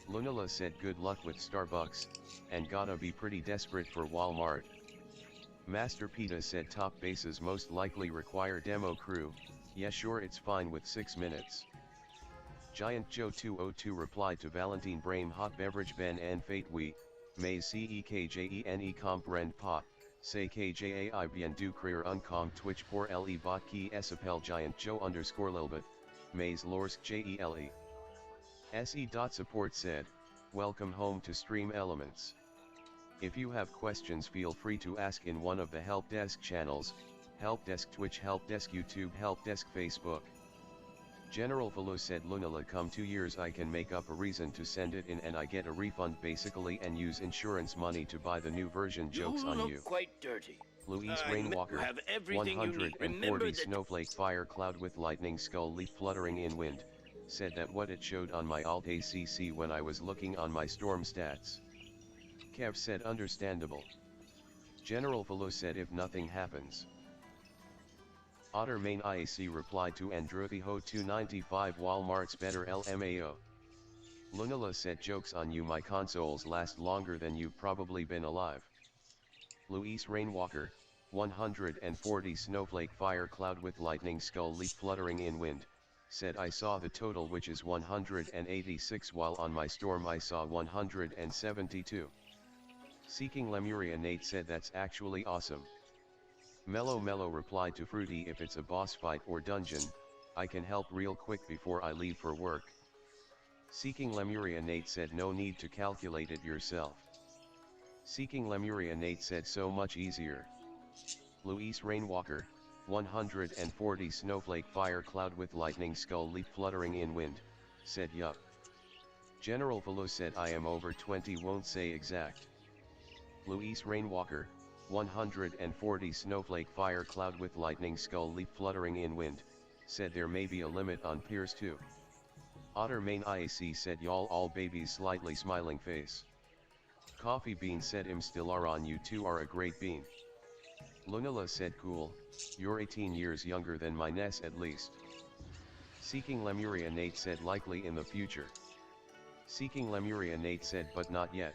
Lunala said good luck with Starbucks, and gotta be pretty desperate for Walmart. Master Pita said top bases most likely require demo crew, yeah sure it's fine with 6 minutes. Giant Joe 202 replied to Valentine Brame Hot Beverage Ben and Fate We, mais CEKJENE comprend pas, say KJAI bien du crier uncom Twitch pour le bot qui s'appelle Giant Joe _Lilbeth, mais lorsque JELE. SE.support said, welcome home to Stream Elements. If you have questions feel free to ask in one of the help desk channels, help desk Twitch, help desk YouTube, help desk Facebook. General Valoo said Lunala come 2 years I can make up a reason to send it in and I get a refund basically and use insurance money to buy the new version jokes on you. Quite dirty. Luis Rainwalker, 140 snowflake fire cloud with lightning skull leaf fluttering in wind, said that what it showed on my alt ACC when I was looking on my storm stats. Kev said understandable. General Valoo said if nothing happens. Otter Main IAC replied to Andruiho295 Walmart's better LMAO. Lunala said jokes on you my consoles last longer than you've probably been alive. Luis Rainwalker, 140 snowflake fire cloud with lightning skull leaf fluttering in wind, said I saw the total which is 186 while on my storm I saw 172. Seeking Lemuria Nate said that's actually awesome. Mellow replied to Fruity if it's a boss fight or dungeon, I can help real quick before I leave for work. Seeking Lemuria Nate said no need to calculate it yourself. Seeking Lemuria Nate said so much easier. Luis Rainwalker, 140 snowflake fire cloud with lightning skull leaf fluttering in wind, said yup. General Valoo said I am over 20 won't say exact. Luis Rainwalker, 140 snowflake fire cloud with lightning skull leaf fluttering in wind, said there may be a limit on peers too. Otter Main IAC said y'all all babies slightly smiling face. Coffee Bean said still are on you two are a great bean. Lunala said cool, you're 18 years younger than my Ness at least. Seeking Lemuria Nate said likely in the future. Seeking Lemuria Nate said but not yet.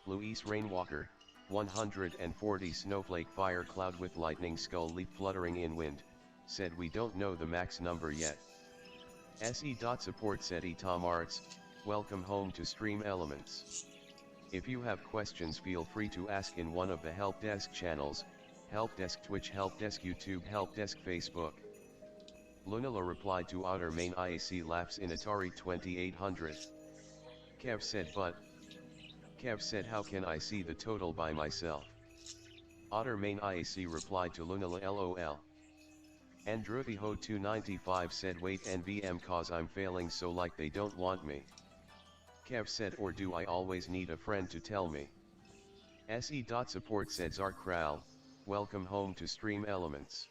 Luis Rainwalker, 140 Snowflake Fire Cloud with Lightning Skull Leaf Fluttering in Wind, said we don't know the max number yet. SE.support said Tom Arts, welcome home to Stream Elements. If you have questions feel free to ask in one of the help desk channels, help desk Twitch, help desk YouTube, help desk Facebook. Lunala replied to Otter main IAC laughs in Atari 2800. Kev said how can I see the total by myself? Otter main IAC replied to Lunala LOL. Andruthiho 295 said wait NVM cause I'm failing so like they don't want me. Kev said or do I always need a friend to tell me? SE.support said Zarkral, welcome home to Stream Elements.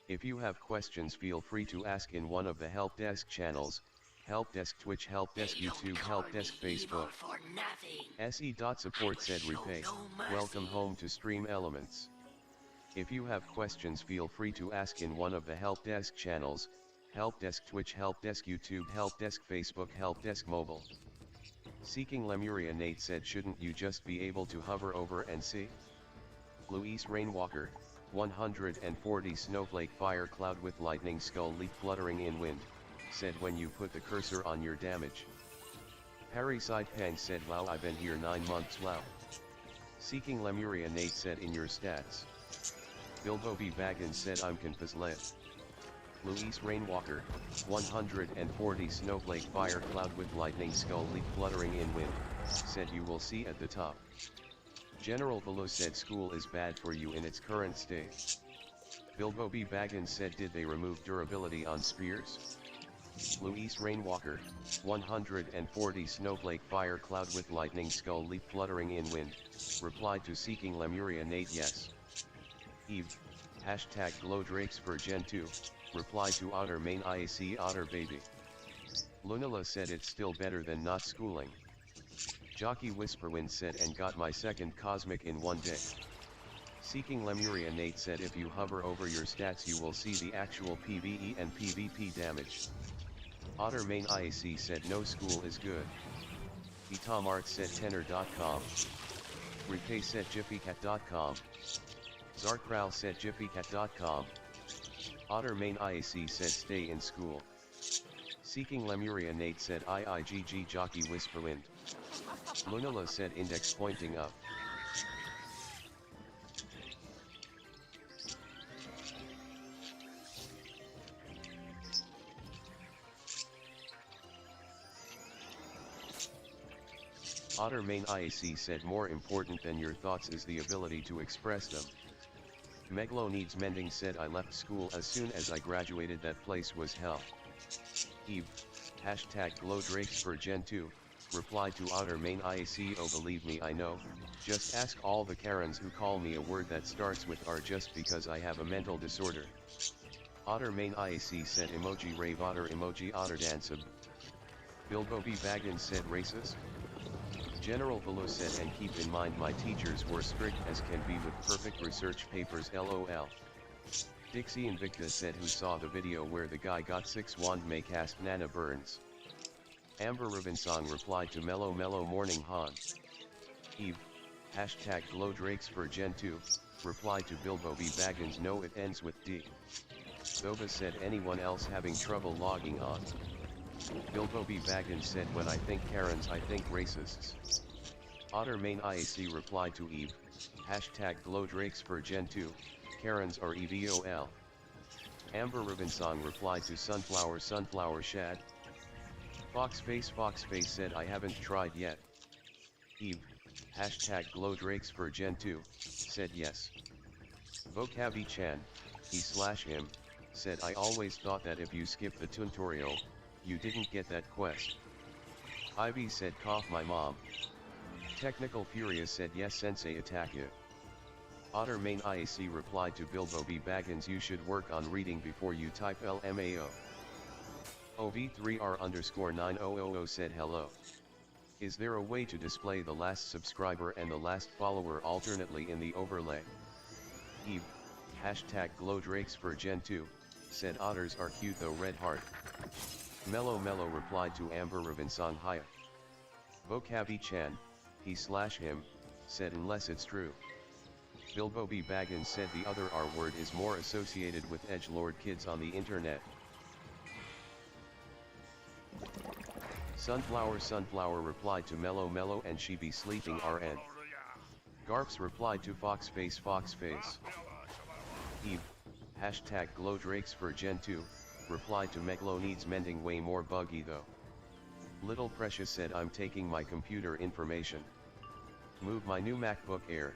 If you have questions feel free to ask in one of the help desk channels, help desk Twitch, help desk YouTube, help desk Facebook. SE.support said Repay, welcome home to Stream Elements. If you have questions feel free to ask in one of the help desk channels, help desk Twitch, help desk YouTube, help desk Facebook, help desk mobile. Seeking Lemuria Nate said shouldn't you just be able to hover over and see? Luis Rainwalker, 140 Snowflake Fire Cloud with Lightning Skull Leaf Fluttering in Wind, said when you put the cursor on your damage. Harry Side Pang said wow I've been here 9 months wow. Seeking Lemuria Nate said in your stats. Bilbo B. Baggins said I'm confused. Luis Rainwalker, 140 Snowflake Fire Cloud with Lightning Skull Leaf Fluttering in Wind, said you will see at the top. General Velo said school is bad for you in its current state. Bilbo B. Baggins said did they remove durability on spears? Luis Rainwalker, 140 Snowflake Fire Cloud with Lightning Skull Leaf Fluttering in Wind, replied to Seeking Lemuria Nate yes. Eve, hashtag Glowdrakes for Gen 2, replied to Otter main IAC Otter baby. Lunala said it's still better than not schooling. Jockey Whisperwind said and got my second cosmic in one day. Seeking Lemuria Nate said if you hover over your stats you will see the actual PvE and PvP damage. Otter main IAC said no school is good. Etomart said tenor.com. Repay said jiffycat.com. Zarkral said jiffycat.com. Otter main IAC said stay in school. Seeking Lemuria Nate said IIGG Jockey Whisperwind. Lunala said index pointing up. Otter main IAC said more important than your thoughts is the ability to express them. Meglo needs mending said I left school as soon as I graduated that place was hell. Eve, hashtag Glowdrakes for Gen 2, replied to Otter main IAC oh believe me I know, just ask all the Karens who call me a word that starts with R just because I have a mental disorder. Otter main IAC said emoji rave otter emoji otter danceb. Bilbo B. Baggins said racist? General Velo said and keep in mind my teachers were strict as can be with perfect research papers lol. Dixie Invicta said who saw the video where the guy got 6 wand may cast Nana Burns. Amber Ribbonsong replied to Mellow Morning Han. Eve, hashtag Glowdrakes for Gen 2, replied to Bilbo B. Baggins no it ends with D. Thova said anyone else having trouble logging on? Bilbo B. Baggins said when I think Karens I think racists. Otter main IAC replied to Eve, hashtag Glowdrakes for Gen 2, Karens are EVOL. Amber Ribbonsong replied to Sunflower Shad. Foxface said I haven't tried yet. Eve, hashtag Glowdrakes for Gen 2, said yes. Vocavi Chan, he/him, said I always thought that if you skip the tutorial, you didn't get that quest. Ivy said cough my mom. Technical Furious said yes sensei attack it. Otter main IAC replied to Bilbo B. Baggins you should work on reading before you type LMAO. OV3R_9000 said hello. Is there a way to display the last subscriber and the last follower alternately in the overlay? Eve, hashtag Glowdrakes for Gen 2, said otters are cute though red heart. Mellow replied to Amber Ribbonsong hiya. Vocavi-chan, he/him, said unless it's true. Bilbo B. Baggins said the other R word is more associated with edgelord kids on the internet. Sunflower replied to Mellow and she be sleeping RN. Garps replied to Foxface. Eve, hashtag #GlowDrakes for Gen 2, replied to Meglo needs mending way more buggy though. Little Precious said I'm taking my computer information. Move my new MacBook Air.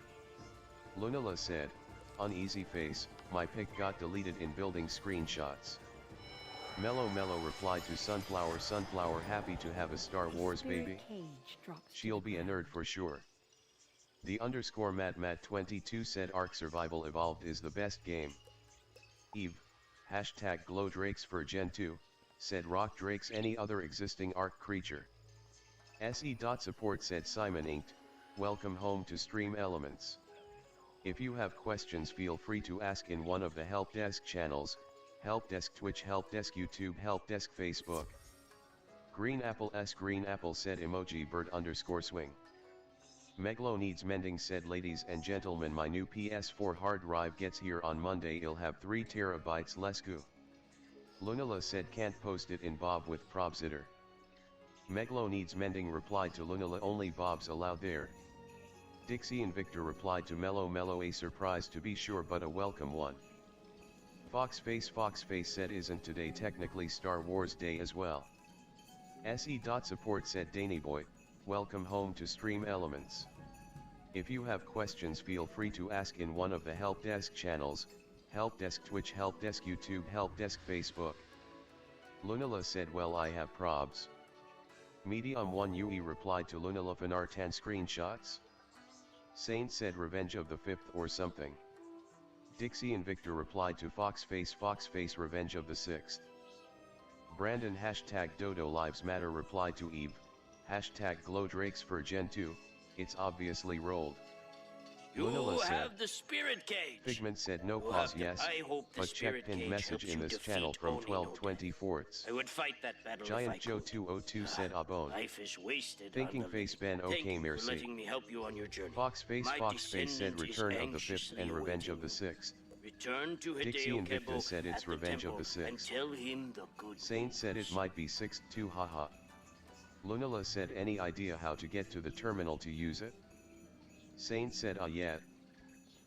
Lunala said, uneasy face, my pic got deleted in building screenshots. Mellow replied to Sunflower happy to have a Star Wars baby. She'll be a nerd for sure. The _Matt22 said Ark Survival Evolved is the best game. Eve, hashtag #GlowDrakes for Gen 2, said Rock Drakes any other existing Ark creature. SE.support said Simon Inked, welcome home to Stream Elements. If you have questions feel free to ask in one of the help desk channels, help desk Twitch, help desk YouTube, help desk Facebook. Green Apple said emoji bird _swing. Meglo needs mending said ladies and gentlemen my new PS4 hard drive gets here on Monday, it'll have 3 terabytes, let's go. Lunala said can't post it in Bob with Probsitter. Meglo needs mending replied to Lunala only Bob's allowed there. Dixie and Victor replied to Mellow a surprise to be sure but a welcome one. Foxface said isn't today technically Star Wars Day as well. SE.support said Dannyboy, welcome home to Stream Elements. If you have questions feel free to ask in one of the help desk channels, help desk Twitch, help desk YouTube, help desk Facebook. Lunala said well I have probs. Medium1 UE replied to Lunala Fanartan screenshots. Saint said Revenge of the 5th or something. Dixie and Victor replied to Foxface Revenge of the 6th. Brandon hashtag Dodo Lives Matter replied to Eve, hashtag #GlowDrakes for Gen 2, it's obviously rolled. You Lunala said, have the spirit cage. Figment said no We'll pause have to- yes, I hope the but check spirit pinned cage message helps in you this defeat channel from Oni 12/24. I would fight that battle Giant if I Joe could. 202 said Abone. Life is wasted. Thinking on the face living. Ben Thank okay you for merci. letting me help you on your journey. Foxface My said descendant Return is of the 5th anxiously and Revenge of the awaiting 6th. Return to Dixie Hideo and Victor Kebo said it's at the Revenge of temple the 6th. and tell him the good Saint said it might be 6th too haha. Lunala said any idea how to get to the terminal to use it? Saint said yeah.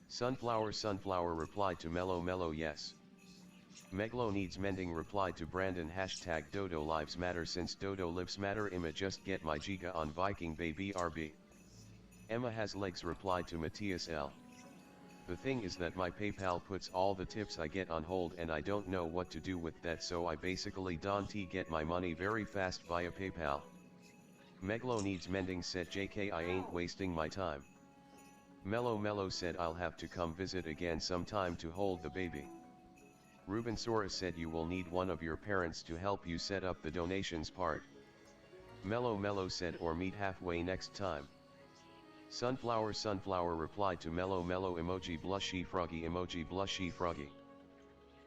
Sunflower replied to Mellow yes. Meglo needs mending replied to Brandon hashtag Dodo Lives Matter since Dodo Lives Matter Emma just get my giga on Viking baby RB. Emma has legs replied to Matthias L. The thing is that my PayPal puts all the tips I get on hold and I don't know what to do with that, so I basically don't get my money very fast via PayPal. Meglo needs mending said JK I ain't wasting my time. Mellow said I'll have to come visit again sometime to hold the baby. Ruben Sora said you will need one of your parents to help you set up the donations part. Mellow said or meet halfway next time. Sunflower replied to Mellow emoji blushy froggy.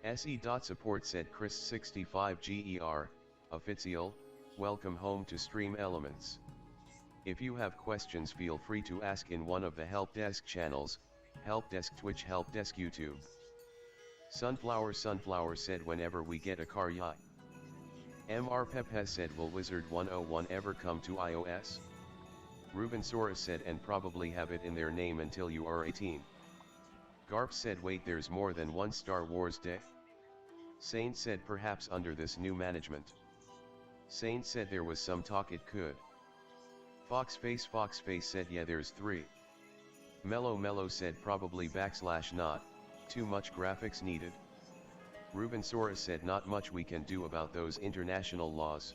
SE.support said Chris65GER, official, welcome home to Stream Elements. If you have questions feel free to ask in one of the help desk channels, help desk Twitch, help desk YouTube. Sunflower said whenever we get a car yacht. MR Pepe said will Wizard 101 ever come to iOS? Ruben Sora said and probably have it in their name until you are 18. Garp said wait there's more than one Star Wars Day? Saint said perhaps under this new management. Saint said there was some talk it could. Foxface said yeah there's 3. Mellow said probably /not, too much graphics needed. Ruben Sora said not much we can do about those international laws.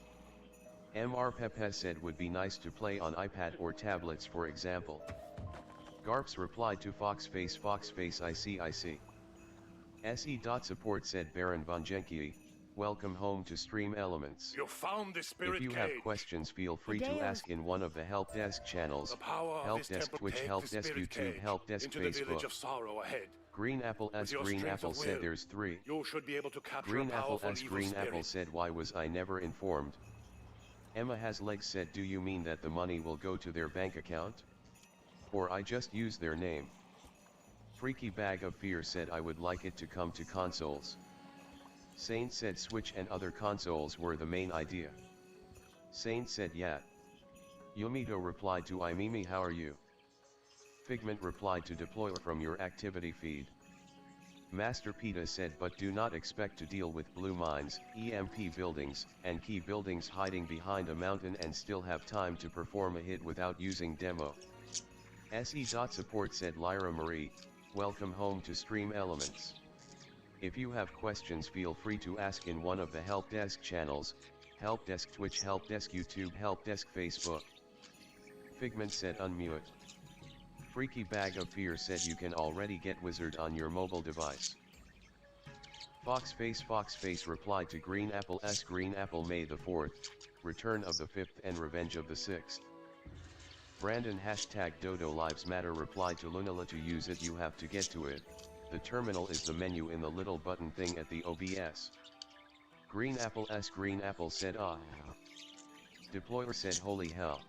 MR Pepe said would be nice to play on iPad or tablets for example. Garps replied to Foxface I see. SE.support said Baron von Genki, welcome home to Stream Elements. You found the spirit If you cage. have questions feel free to ask in one of the help desk channels, The power of help this desk temple Twitch, take help the desk spirit YouTube, cage help desk into the village Facebook. of sorrow ahead. Green Apple With your Green strength Apple of said will, there's 3. You should be able to capture Green a Apple powerful evil Green spirit. Apple said why was I never informed? Emma Has Legs said, do you mean that the money will go to their bank account? Or I just use their name? Freaky Bag of Fear said, I would like it to come to consoles. Saint said Switch and other consoles were the main idea. Saint said yeah. Yumito replied to Mimi, how are you? Figment replied to deploy from your activity feed. Master Peta said, but do not expect to deal with blue mines, EMP buildings, and key buildings hiding behind a mountain and still have time to perform a hit without using demo. SE.support said, Lyra Marie, welcome home to Stream Elements. If you have questions, feel free to ask in one of the help desk channels, help desk Twitch, help desk YouTube, help desk Facebook. Figment said, unmute. Freaky Bag of Fear said, you can already get Wizard on your mobile device. Foxface replied to Green Apple's Green Apple May the 4th, Return of the 5th and Revenge of the 6th. Brandon #Dodo Lives Matter replied to Lunala, to use it you have to get to it, the terminal is the menu in the little button thing at the OBS. Green Apple said ah. Deployer said holy hell.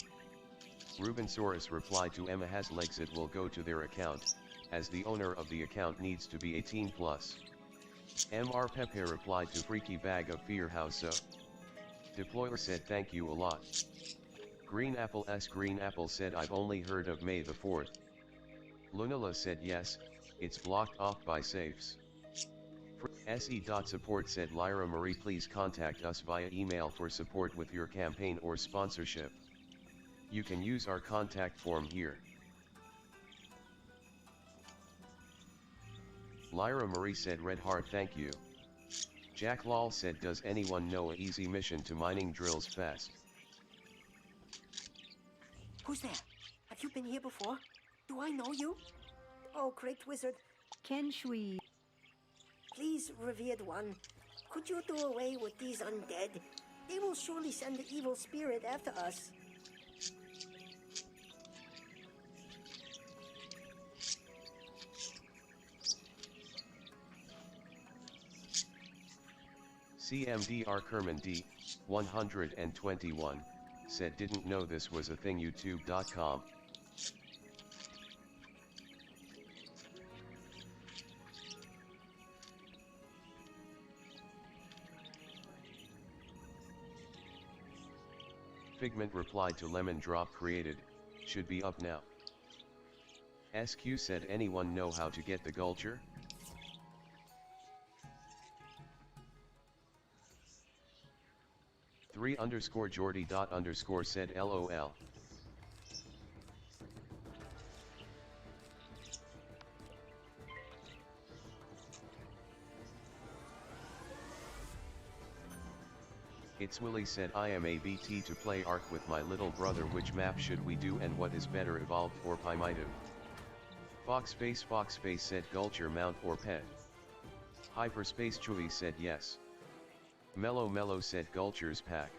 Rubensaurus replied to Emma Has Legs, it will go to their account, as the owner of the account needs to be 18 plus. Mr. Pepe replied to Freaky Bag of Fear, how so? Deployer said thank you a lot. Green Apple said, I've only heard of May the 4th. Lunala said yes, it's blocked off by safes. SE.support said, Lyra Marie, please contact us via email for support with your campaign or sponsorship. You can use our contact form here. Lyra Marie said, Red Heart, thank you. Jack Lol said, does anyone know a easy mission to mining drills fast? Who's there? Have you been here before? Do I know you? Oh, great wizard. Can Shui? Please, revered one, could you do away with these undead? They will surely send the evil spirit after us. CMDR Kerman D, 121, said, didn't know this was a thing, youtube.com. Figment replied to Lemon Drop, created, should be up now. SQ said, anyone know how to get the Gulcher? _Jordy. Said LOL. It's Willie said, I am a BT to play Ark with my little brother. Which map should we do and what is better, evolved or primitive? Foxface said, Gulcher, mount or pet. Hyperspace Chewy said yes. Mellow said, Gulcher's pack.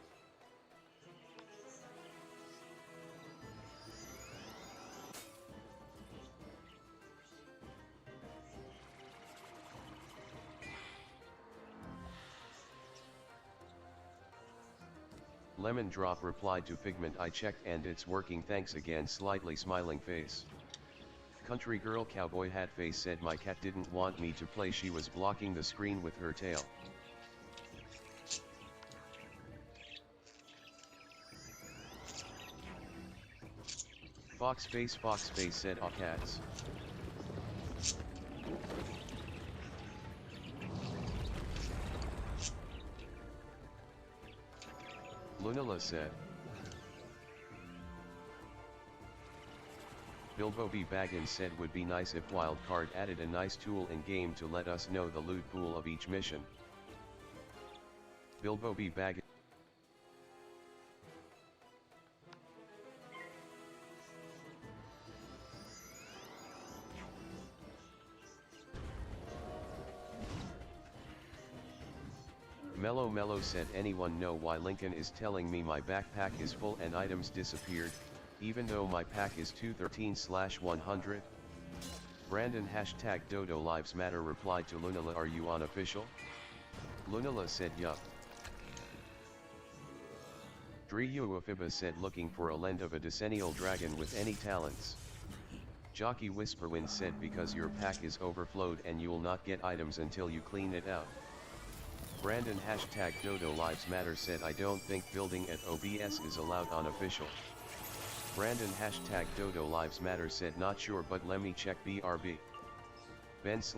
Lemon Drop replied to Figment, I checked and it's working, thanks again, slightly smiling face. Country Girl Cowboy Hat Face said, my cat didn't want me to play, she was blocking the screen with her tail. Foxface said, aw, cats. Lunala said. Bilbo B. Baggins said, would be nice if Wildcard added a nice tool in game to let us know the loot pool of each mission. Bilbo B. Baggins. Mellow said, anyone know why Lincoln is telling me my backpack is full and items disappeared, even though my pack is 213/100? Brandon #Dodo Lives Matter replied to Lunala, are you unofficial? Lunala said yup. Driuafiba said looking for a lend of a decennial dragon with any talents. Jockey Whisperwind said because your pack is overflowed and you'll not get items until you clean it out. Brandon hashtag Dodo Lives Matter said I don't think building at OBS is allowed on official. Brandon hashtag Dodo Lives Matter said not sure but let me check BRB. Ben /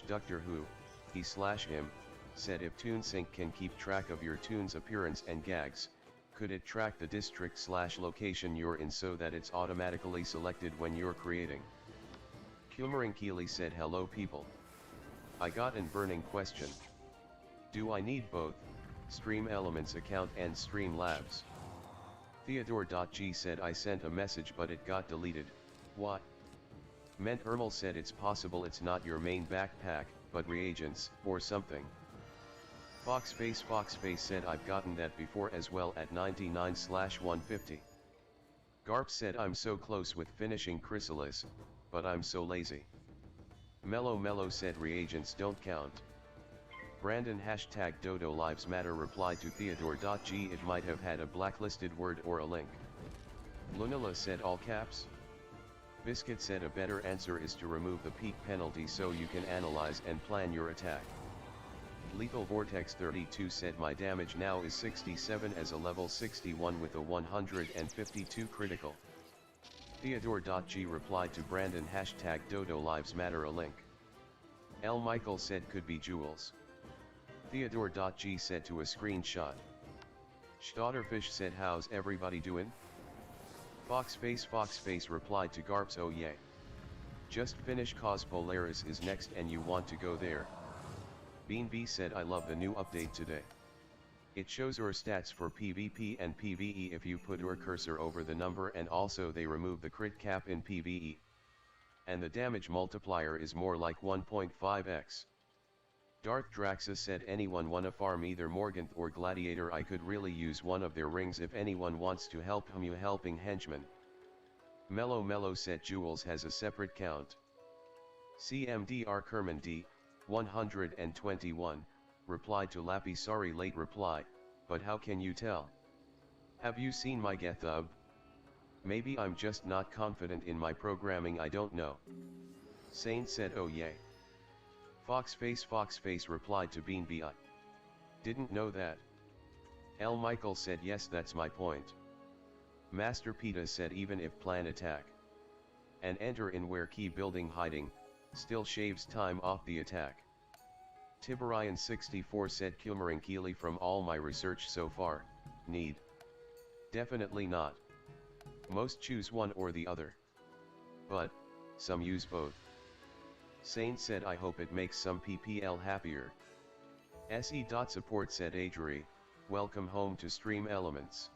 Doctor Who, he/him, said if TuneSync can keep track of your tune's appearance and gags, could it track the district / location you're in so that it's automatically selected when you're creating? Kilmering Keeley said hello people. I got an burning question. Do I need both, Stream Elements account and Streamlabs? Theodore.g said I sent a message but it got deleted, what? Ment Ermal said it's possible it's not your main backpack, but reagents, or something. Foxface said I've gotten that before as well at 99/150. Garp said I'm so close with finishing Chrysalis, but I'm so lazy. Mellow said reagents don't count. Brandon hashtag Dodo Lives Matter replied to Theodore.g it might have had a blacklisted word or a link. Lunala said all caps. Biscuit said a better answer is to remove the peak penalty so you can analyze and plan your attack. Lethal Vortex 32 said my damage now is 67 as a level 61 with a 152 critical. Theodore.g replied to Brandon hashtag Dodo Lives Matter a link. L. Michael said could be jewels. Theodore.g said to a screenshot. Stotterfish said how's everybody doing? Foxface replied to Garps oh yay. Just finish cause Polaris is next and you want to go there. Bean B said I love the new update today. It shows your stats for PvP and PvE if you put your cursor over the number and also they remove the crit cap in PvE. And the damage multiplier is more like 1.5x. Darth Draxa said anyone wanna farm either Morganth or Gladiator I could really use one of their rings if anyone wants to help him you helping henchman. Mellow said Jewels has a separate count. CMDR Kerman D, 121, replied to Lappy sorry late reply, but how can you tell? Have you seen my GitHub? Maybe I'm just not confident in my programming I don't know. Sane said oh yay. Foxface replied to Bean B I didn't know that. L. Michael said yes that's my point. Master Peta said even if plan attack and enter in where key building hiding, still shaves time off the attack. Tiberian 64 said Kilmering Keeley from all my research so far, need. Definitely not. Most choose one or the other. But, some use both. Sane said I hope it makes some PPL happier. SE.support said Adri, welcome home to Stream Elements.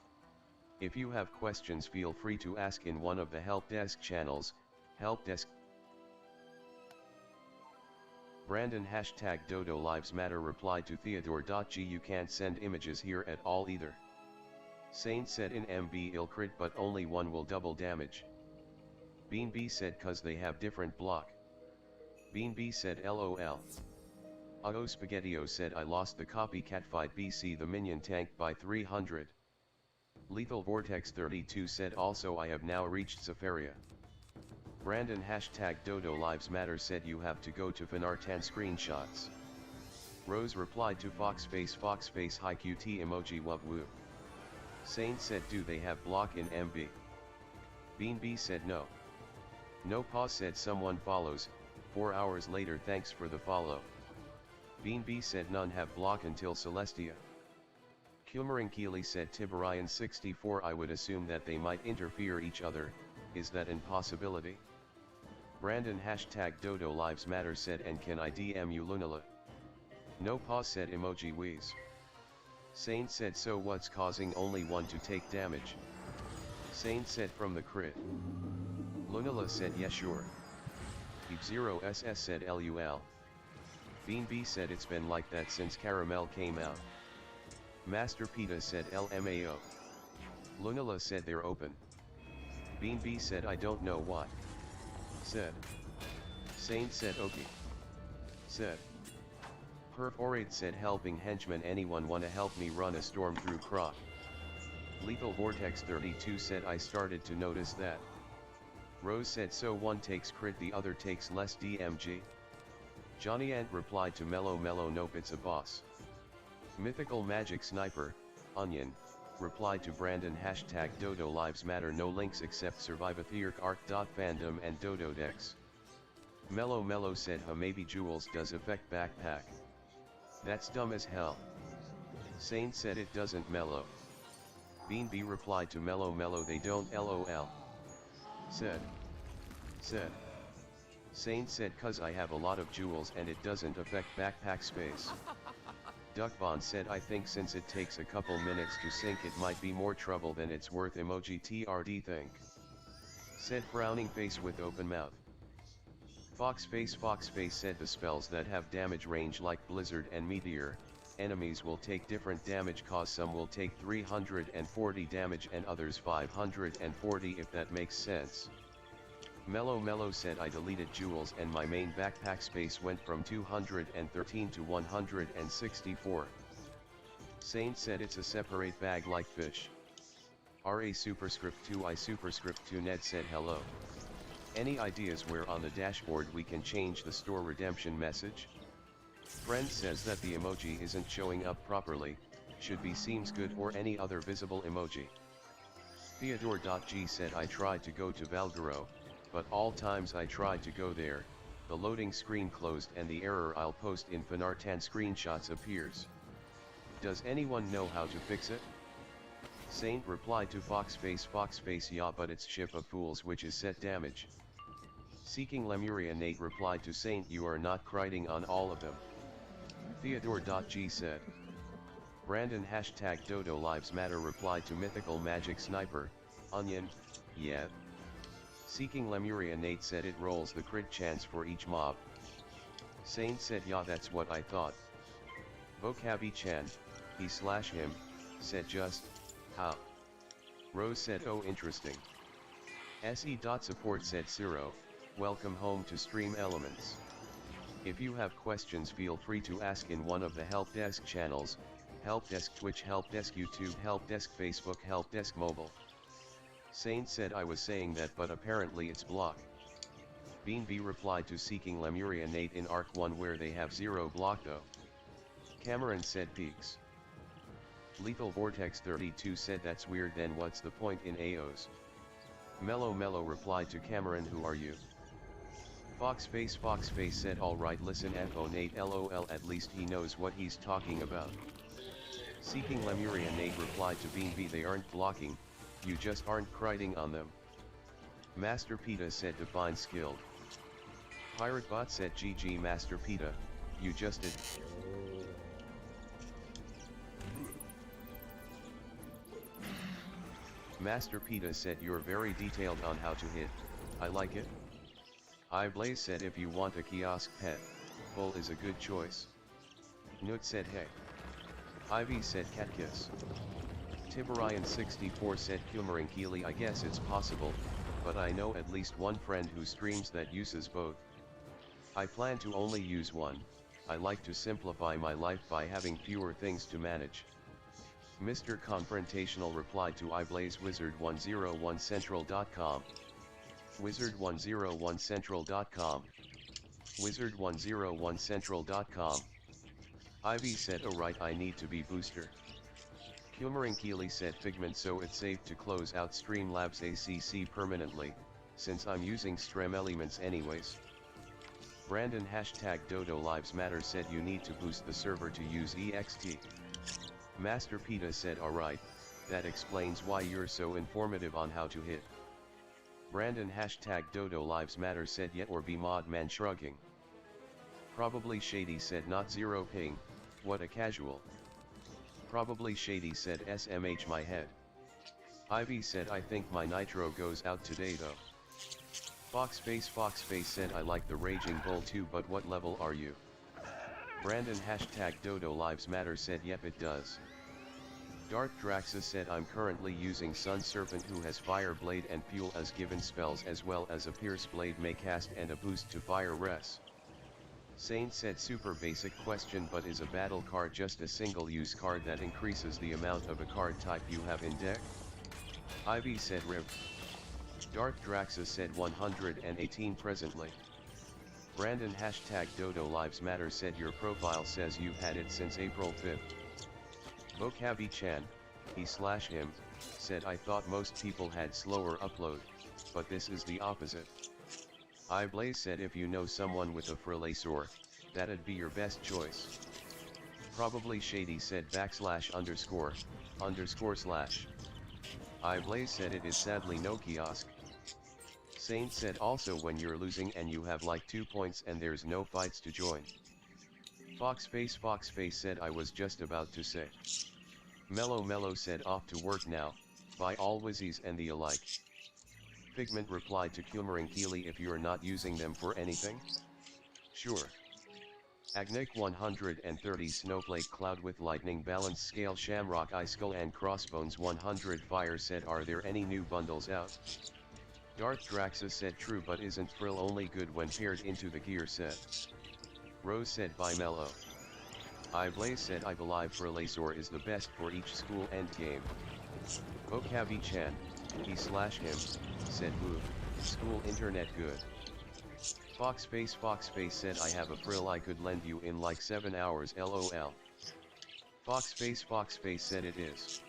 If you have questions feel free to ask in one of the help desk channels, help desk. Brandon hashtag Dodo Lives Matter replied to Theodore.g you can't send images here at all either. Sane said in MB ill crit but only one will double damage. Bean B said cause they have different block. Bean B said LOL. Auto Spaghettio said I lost the copycat fight BC the minion tank by 300. Lethal Vortex 32 said also I have now reached Safaria. Brandon hashtag Dodo Lives Matter said you have to go to Finartan screenshots. Rose replied to Foxface hi QT emoji wub woo. Sane said do they have block in MB? Bean B said no. No pause said someone follows. 4 hours later thanks for the follow. Bean B said none have block until Celestia. Kilmering Keeley said Tiberian 64 I would assume that they might interfere each other, is that impossibility? Brandon hashtag Dodo Lives Matter said and can I DM you Lunala? No pause said emoji wheeze. Sane said so what's causing only one to take damage? Sane said from the crit. Lunala said yeah sure. Eve0SS said LUL. Bean B said it's been like that since Caramel came out. Master Peta said LMAO. Lunala said they're open. Bean B said I don't know what. Said. Sane said okay. Said. Perforate said helping henchman anyone wanna help me run a storm through Croc. Lethal Vortex 32 said I started to notice that. Rose said so one takes crit the other takes less DMG. Johnny Ant replied to Mellow nope it's a boss. Mythical Magic Sniper, Onion, replied to Brandon hashtag Dodo Lives Matter no links except Survivatheurk Arc.fandom and Dodo Dex. Mellow said maybe Jules does affect backpack. That's dumb as hell. Saint said it doesn't Mellow. Bean B replied to Mellow they don't LOL. Said. Saint said cuz I have a lot of jewels and it doesn't affect backpack space. Duckbond said I think since it takes a couple minutes to sync it might be more trouble than it's worth emoji TRD think. Said frowning face with open mouth. Foxface said the spells that have damage range like Blizzard and Meteor, enemies will take different damage cause some will take 340 damage and others 540 if that makes sense. Mellow said I deleted jewels and my main backpack space went from 213 to 164. Saint said it's a separate bag like fish. RA superscript 2 I superscript 2 Ned said hello. Any ideas where on the dashboard we can change the store redemption message? Friend says that the emoji isn't showing up properly, should be seems good or any other visible emoji. Theodore.g said I tried to go to Valgaro, but all times I tried to go there, the loading screen closed and the error I'll post in Fanartan screenshots appears. Does anyone know how to fix it? Saint replied to Foxface yeah but it's Ship of Fools which is set damage. Seeking Lemuria Nate replied to Saint you are not crying on all of them. Theodore.g said. Brandon hashtag Dodo Lives Matter replied to Mythical Magic Sniper, Onion, yeah. Seeking Lemuria Nate said it rolls the crit chance for each mob. Saint said yeah that's what I thought. Vocabi Chan, he/him, said just, how. Rose said oh interesting. Se.support said Ciro, welcome home to Stream Elements. If you have questions feel free to ask in one of the help desk channels, help desk Twitch, help desk YouTube, help desk Facebook, help desk mobile. Saint said I was saying that but apparently it's block. Bean B replied to Seeking Lemuria Nate in Arc 1 where they have 0 block though. Cameron said peaks. Lethal Vortex 32 said that's weird then what's the point in AOs? Mellow replied to Cameron who are you? Foxface said alright listen FO Nate LOL at least he knows what he's talking about. Seeking Lemuria Nate replied to Bean B they aren't blocking, you just aren't crying on them. Master Peta said define skilled. Piratebot said GG Master Peta, you just did. Master Peta said you're very detailed on how to hit, I like it. iBlaze said if you want a kiosk pet, Bull is a good choice. Nut said hey. Ivy said cat kiss. Tiberian64 said Kumarin Keely I guess it's possible, but I know at least one friend who streams that uses both. I plan to only use one, I like to simplify my life by having fewer things to manage. Mr. Confrontational replied to iBlazeWizard101central.com. Wizard101central.com. Wizard101central.com. Ivy said oh right I need to be booster. Kumarin Keely said Figment so it's safe to close out Streamlabs ACC permanently, since I'm using Stream Elements anyways. Brandon hashtag Dodo Lives Matter said you need to boost the server to use EXT. Master Peta said alright, that explains why you're so informative on how to hit. Brandon hashtag Dodo Lives Matter said yet or be mod man shrugging. Probably Shady said not 0 ping, what a casual. Probably Shady said SMH my head. Ivy said I think my nitro goes out today though. Foxface said I like the Raging Bull too but what level are you? Brandon hashtag Dodo Lives Matter said yep it does. Dark Draxa said I'm currently using Sun Serpent who has Fire Blade and Fuel as given spells as well as a Pierce Blade may cast and a boost to Fire Res. Saint said super basic question, but is a battle card just a single use card that increases the amount of a card type you have in deck? Ivy said Riv. Dark Draxus said 118 presently. Brandon hashtag Dodo Lives Matter said your profile says you've had it since April 5th. Bokavi Chan, he/him, said I thought most people had slower upload, but this is the opposite. iBlaze said if you know someone with a Frillasaur, that'd be your best choice. Probably Shady said \___. iBlaze said it is sadly no kiosk. Saint said also when you're losing and you have like 2 points and there's no fights to join. Foxface said I was just about to say. Mellow said off to work now, by all whizzies and the alike. Figment replied to Kumering Keely if you're not using them for anything? Sure. Agnic 130 Snowflake Cloud with Lightning Balance Scale Shamrock Icicle and Crossbones 100 Fire said are there any new bundles out? Dark Draxus said true, but isn't Frill only good when paired into the gear set? Rose said by Mellow. iBlaze said I believe Frillasaur is the best for each school endgame. Bokavi Chan, he/him, said woo, school internet good. Foxface said I have a frill I could lend you in like 7 hours lol. Foxface said it is.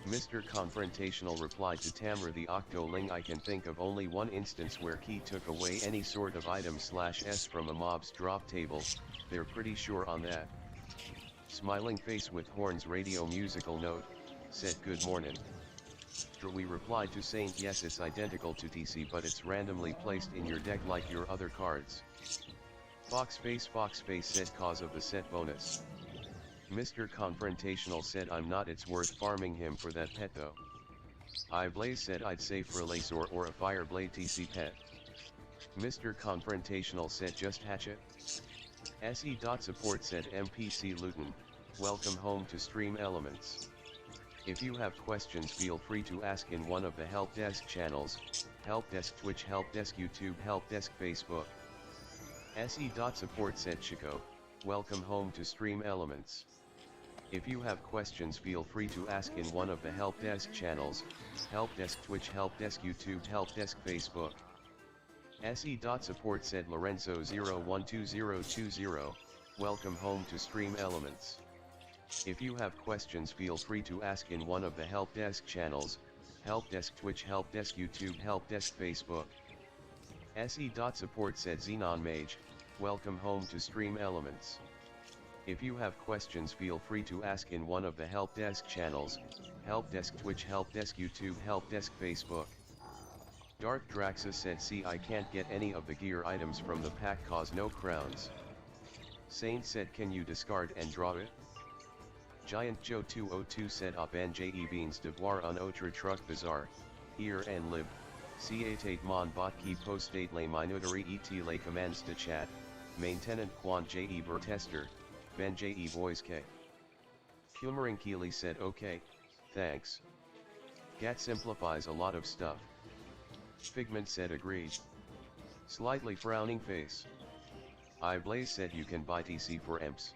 Mr. Confrontational replied to Tamra the Octoling I can think of only one instance where Key took away any sort of item/s from a mob's drop table, they're pretty sure on that. Smiling Face with Horns Radio musical note, said good morning. We replied to Saint yes it's identical to TC but it's randomly placed in your deck like your other cards. Foxface said cause of the set bonus. Mr. Confrontational said I'm not, it's worth farming him for that pet though. iBlaze said I'd say Frillasaur or a Fireblade TC pet. Mr. Confrontational said just hatch it. SE.support said MPC Luton, welcome home to Stream Elements. If you have questions feel free to ask in one of the help desk channels, help desk Twitch, help desk YouTube, help desk Facebook. SE.support said Chico, welcome home to Stream Elements. If you have questions feel free to ask in one of the help desk channels, help desk Twitch, help desk YouTube, help desk Facebook. SE.support said Lorenzo 012020, welcome home to Stream Elements. If you have questions feel free to ask in one of the help desk channels, help desk Twitch, help desk YouTube, help desk Facebook. SE.support said Xenon Mage, welcome home to Stream Elements. If you have questions feel free to ask in one of the help desk channels, help desk Twitch, help desk YouTube, help desk Facebook. Dark Draxus said see I can't get any of the gear items from the pack cause no crowns. Saint said can you discard and draw it? Giant Joe 202 said up NJE Beans devoir un autre truc bizarre, here and lib, C88 mon bot qui postate les minutari et les commands de chat, maintenant quant je tester, ben je voice k. Kumering Keely said okay, thanks. Gat simplifies a lot of stuff. Figment said agreed. Slightly frowning face. iBlaze said you can buy TC for EMPs.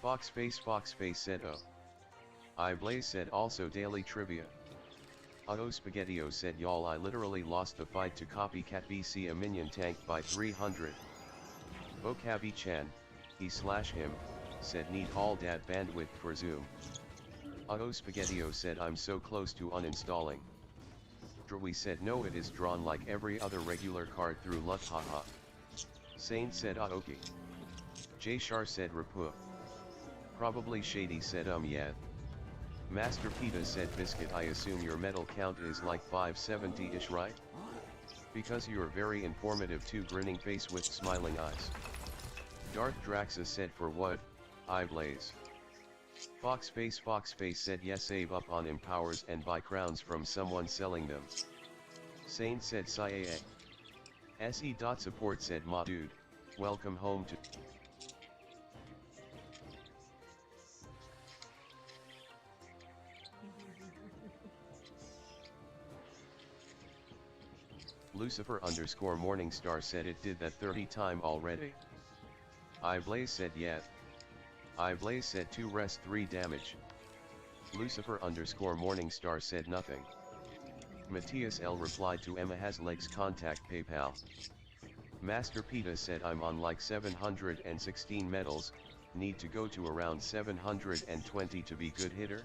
Foxface said oh. iBlaze said also daily trivia. Auto Spaghettio said y'all I literally lost the fight to Copycat BC a minion tanked by 300. Bokavi Chan, he/him, said need all dat bandwidth for Zoom. Auto Spaghettio said I'm so close to uninstalling. We said no it is drawn like every other regular card through luck haha. Saint said okay. J Shar said repu. Probably Shady said yeah. Master Pita said biscuit I assume your medal count is like 570-ish right? Because you're very informative too grinning face with smiling eyes. Dark Draxus said for what, iBlaze. Foxface said yes save up on empowers and buy crowns from someone selling them. Saint said SIAA. SE.support said ma dude, welcome home to... Lucifer_Morningstar said it did that 30 time already. Blaze said yet. Blaze said 2 rest 3 damage. Lucifer _ Morningstar said nothing. Matthias L replied to Emma has legs contact PayPal. Master Peta said I'm on like 716 medals, need to go to around 720 to be good hitter.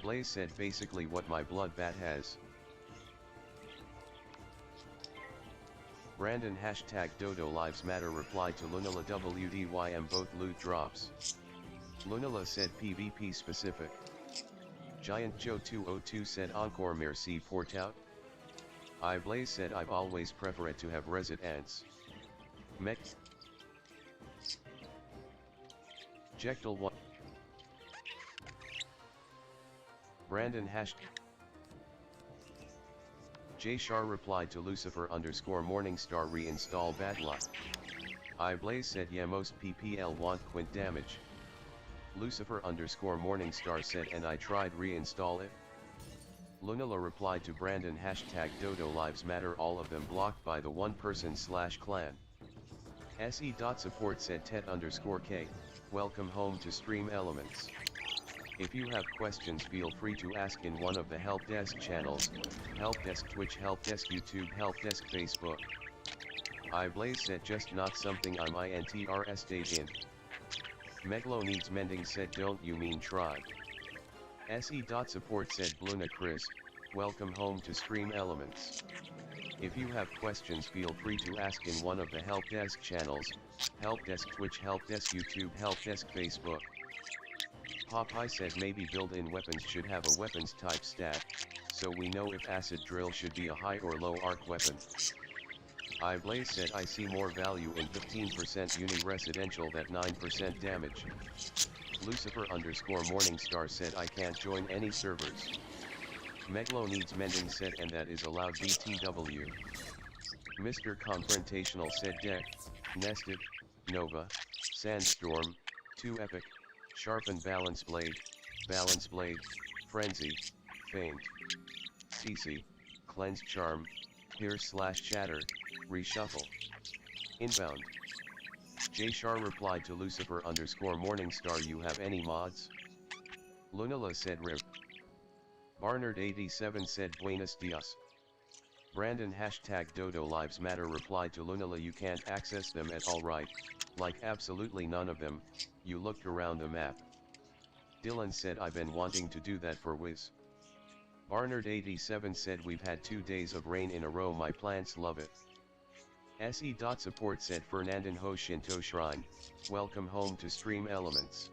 Blaze said basically what my blood bat has. Brandon #Dodo Lives Matter replied to Lunala WDYM both loot drops. Lunala said PvP specific. Giant Joe 202 said Encore merci Portout. Blaze said I've always preferred to have resit ants. Mech Jectal 1 Brandon J Shar replied to Lucifer _ Morningstar reinstall bad luck. Blaze said yeah most PPL want quint damage. Lucifer _ Morningstar said and I tried reinstall it. Lunala replied to Brandon #Dodo Lives Matter all of them blocked by the one person / clan. Se.support said Tet _K, welcome home to Stream Elements. If you have questions feel free to ask in one of the help desk channels, help desk Twitch, help desk YouTube, help desk Facebook. Blaze said just not something I'm interested in. Meglo needs mending said don't you mean tribe. Se.support said Bluna Chris, welcome home to Stream Elements. If you have questions feel free to ask in one of the help desk channels, help desk Twitch, help desk YouTube, help desk Facebook. Popeye said maybe build-in weapons should have a weapons type stat, so we know if acid drill should be a high or low arc weapon. Blaze said I see more value in 15% uni-residential than 9% damage. Lucifer _ Morningstar said I can't join any servers. Meglo needs mending said and that is allowed BTW. Mr. Confrontational said Deck, Nested, Nova, Sandstorm, 2 Epic, Sharpen Balance Blade, Frenzy, Faint, CC, Cleanse Charm, Pierce / Shatter, Reshuffle. Inbound. J Shar replied to Lucifer _ Morningstar you have any mods? Lunala said RIP. Barnard 87 said Buenos dias. Brandon #Dodo Lives Matter replied to Lunala you can't access them at all right, like absolutely none of them, you looked around the map. Dylan said I've been wanting to do that for Wiz. Barnard 87 said we've had 2 days of rain in a row my plants love it. Se.support said Fernandan Ho Shinto Shrine, welcome home to Stream Elements.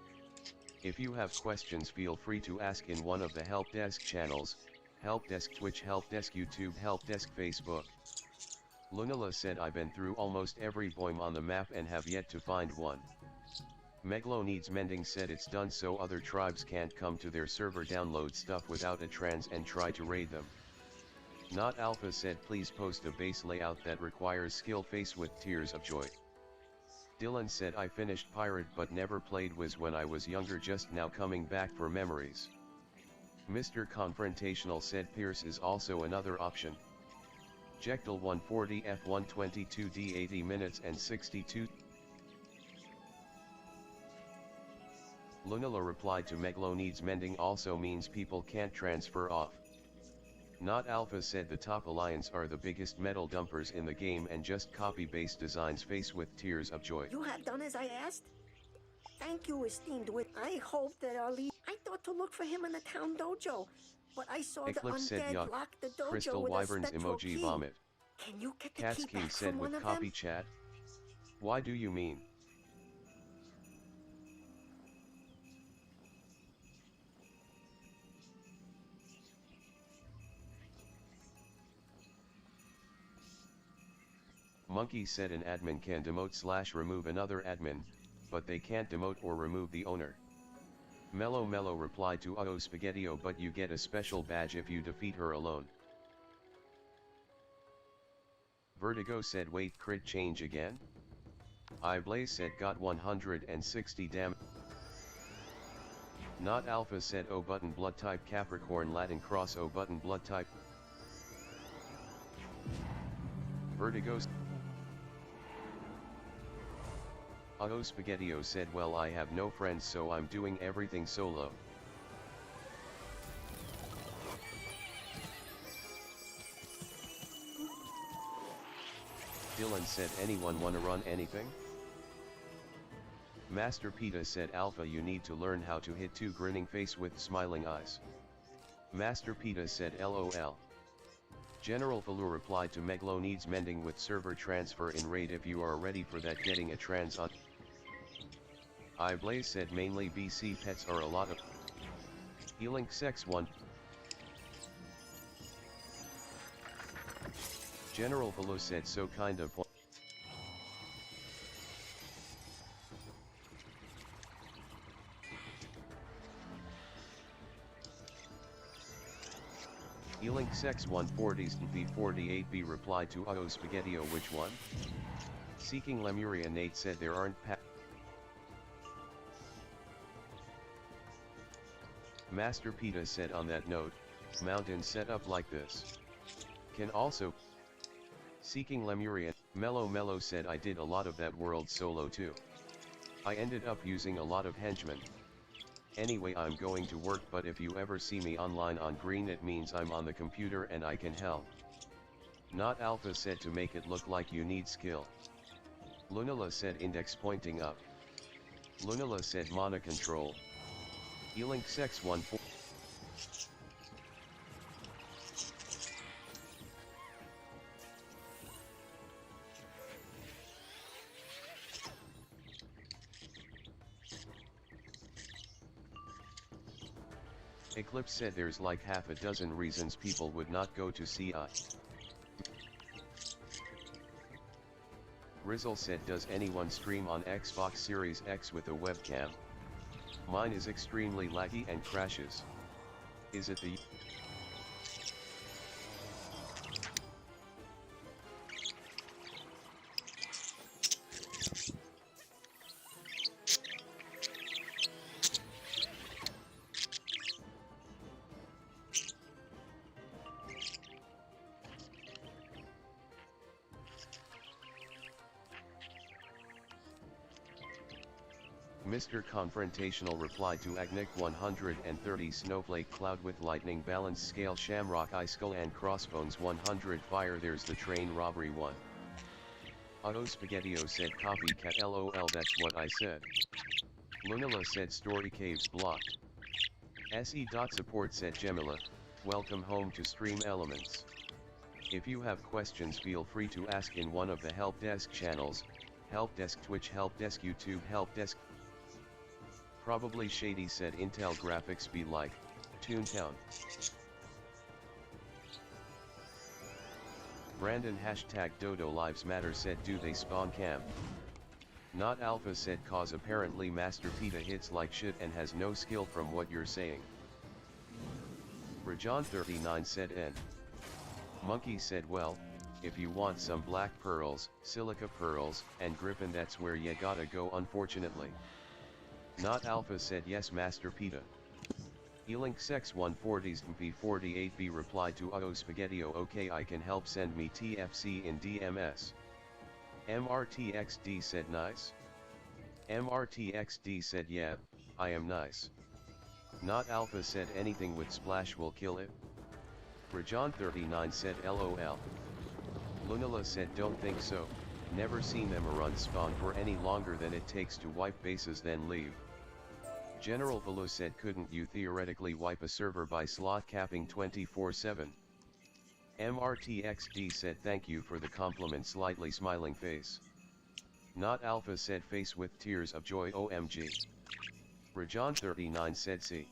If you have questions feel free to ask in one of the help desk channels, help desk Twitch, help desk YouTube, help desk Facebook. Lunala said I've been through almost every boim on the map and have yet to find one. Meglo needs mending said it's done so other tribes can't come to their server download stuff without a trans and try to raid them. Not Alpha said please post a base layout that requires skill face with tears of joy. Dylan said I finished Pirate but never played Wiz when I was younger just now coming back for memories. Mr. Confrontational said Pierce is also another option. Jectal 140 F122 D 80 minutes and 62. Lunala replied to Meglo needs mending also means people can't transfer off. Not Alpha said the top alliance are the biggest metal dumpers in the game and just copy base designs face with tears of joy. You have done as I asked? Thank you, esteemed wit. I hope that our lead... I thought to look for him in the town dojo, but I saw Eclipse the said undead yuck. lock the dojo Crystal with Wyverns a spectral emoji key. vomit. Can you get the Cats key King back said from with one of copy them? chat. Why do you mean? Monkey said an admin can demote / remove another admin, but they can't demote or remove the owner. Mellow replied to Oh Spaghettio but you get a special badge if you defeat her alone. Vertigo said wait crit change again? Blaze said got 160 damage. Not Alpha said O button blood type Capricorn Latin cross O button blood type. Vertigo Spaghettio said, well, I have no friends, so I'm doing everything solo. Dylan said, anyone wanna run anything? Master Peta said, Alpha, you need to learn how to hit 2 grinning face with smiling eyes. Master Peta said, LOL. General Valur replied to Meglo needs mending with server transfer in raid if you are ready for that, getting a trans on. Blaze said, mainly BC pets are a lot of Elink Sex 1. General Valur said, so kind of. Elink Sex 140s and B48B replied to Spaghettio, which one? Seeking Lemuria. Nate said there aren't Master Peta said, on that note, mountains set up like this can also. Seeking Lemuria. Mellow said, I did a lot of that world solo too. I ended up using a lot of henchmen. Anyway, I'm going to work, but if you ever see me online on green, it means I'm on the computer and I can help. Not Alpha said, to make it look like you need skill. Lunala said, index pointing up. Lunala said, mana control. Elink Sex 14. Eclipse said, there's like half a dozen reasons people would not go to CI. Rizzle said, does anyone stream on Xbox Series X with a webcam? Mine is extremely laggy and crashes. Is it the... Mr. Confrontational replied to Agnic 130 Snowflake Cloud with Lightning Balance Scale Shamrock Icicle and Crossbones 100 Fire. There's the train robbery one. Spaghettio said, copycat LOL, that's what I said. Lunala said, story caves blocked. SE.support said, Gemila, welcome home to Stream Elements. If you have questions, feel free to ask in one of the help desk channels, help desk Twitch, help desk YouTube, help desk. Probably Shady said, Intel graphics be like Toontown. Brandon hashtag Dodo Lives Matter said, do they spawn camp? Not Alpha said, cause apparently Master Peta hits like shit and has no skill from what you're saying. Rajan 39 said, N. Monkey said, well, if you want some black pearls, silica pearls, and griffin, that's where you gotta go, unfortunately. Not Alpha said, yes Master Peta. Elink Sex 140s P48B replied to Spaghettio, okay, I can help, send me TFC in DMS. MRTXD said, nice. MRTXD said, yeah, I am nice. Not Alpha said, anything with splash will kill it. Rajan 39 said, LOL. Lunala said, don't think so, never seen them run spawn for any longer than it takes to wipe bases then leave. General Velo said, couldn't you theoretically wipe a server by slot capping 24/7? MRTXD said, thank you for the compliment, slightly smiling face. Not Alpha said, face with tears of joy, OMG. Rajan 39 said, see.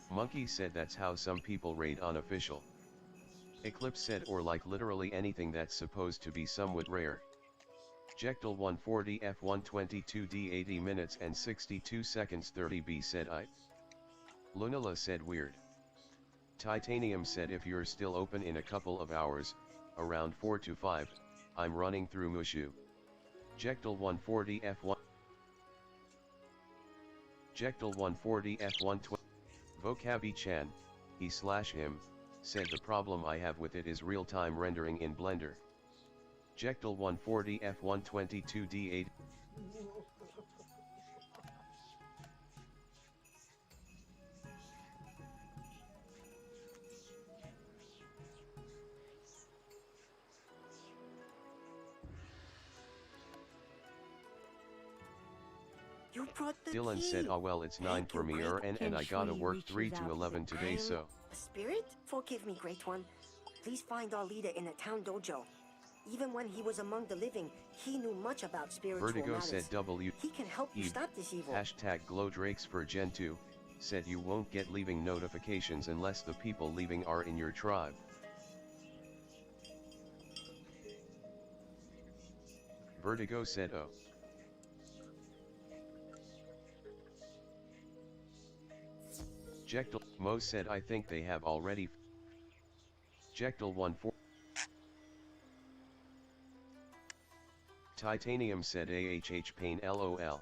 Monkey said, that's how some people raid unofficial. Eclipse said, or like literally anything that's supposed to be somewhat rare. Jectal 140 F122D 80 minutes and 62 seconds 30B said, I. Lunala said, weird. Titanium said, if you're still open in a couple of hours, around 4 to 5, I'm running through Mushu. Jectal 140 F1. Jectal 140 F120. Vocabi Chan, he/him, said, the problem I have with it is real-time rendering in Blender. Jectal 140 F122 D8. You brought the Dylan key. said, "Ah well, it's 9 Thank for you, me Great. and I gotta Shui work reaches 3 to out 11 today, I'm so." a spirit? Forgive me, Great One. Please find our leader in the town dojo. Even when he was among the living, he knew much about spiritual Vertigo matters. said, "W." He can help you Eve, stop this evil. Hashtag Glowdrakes for Gen 2, said you won't get leaving notifications unless the people leaving are in your tribe. Vertigo said, "Oh." Jectal, Mo said, "I think they have already." Jectal 14. Titanium said, "AHH pain LOL."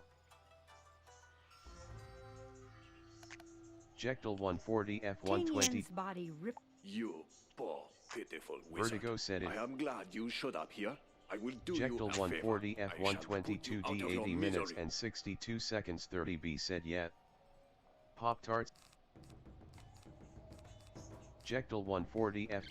Jectal 140 F120. Tinian's body ripped. You poor, pitiful wizard. Vertigo said it. I am glad you showed up here. I will do you Jectal a 140 favor. F122 I shall put you out of your D 80 minutes misery. and 62 seconds 30B said yet. Pop-Tarts. Jectal 140 F.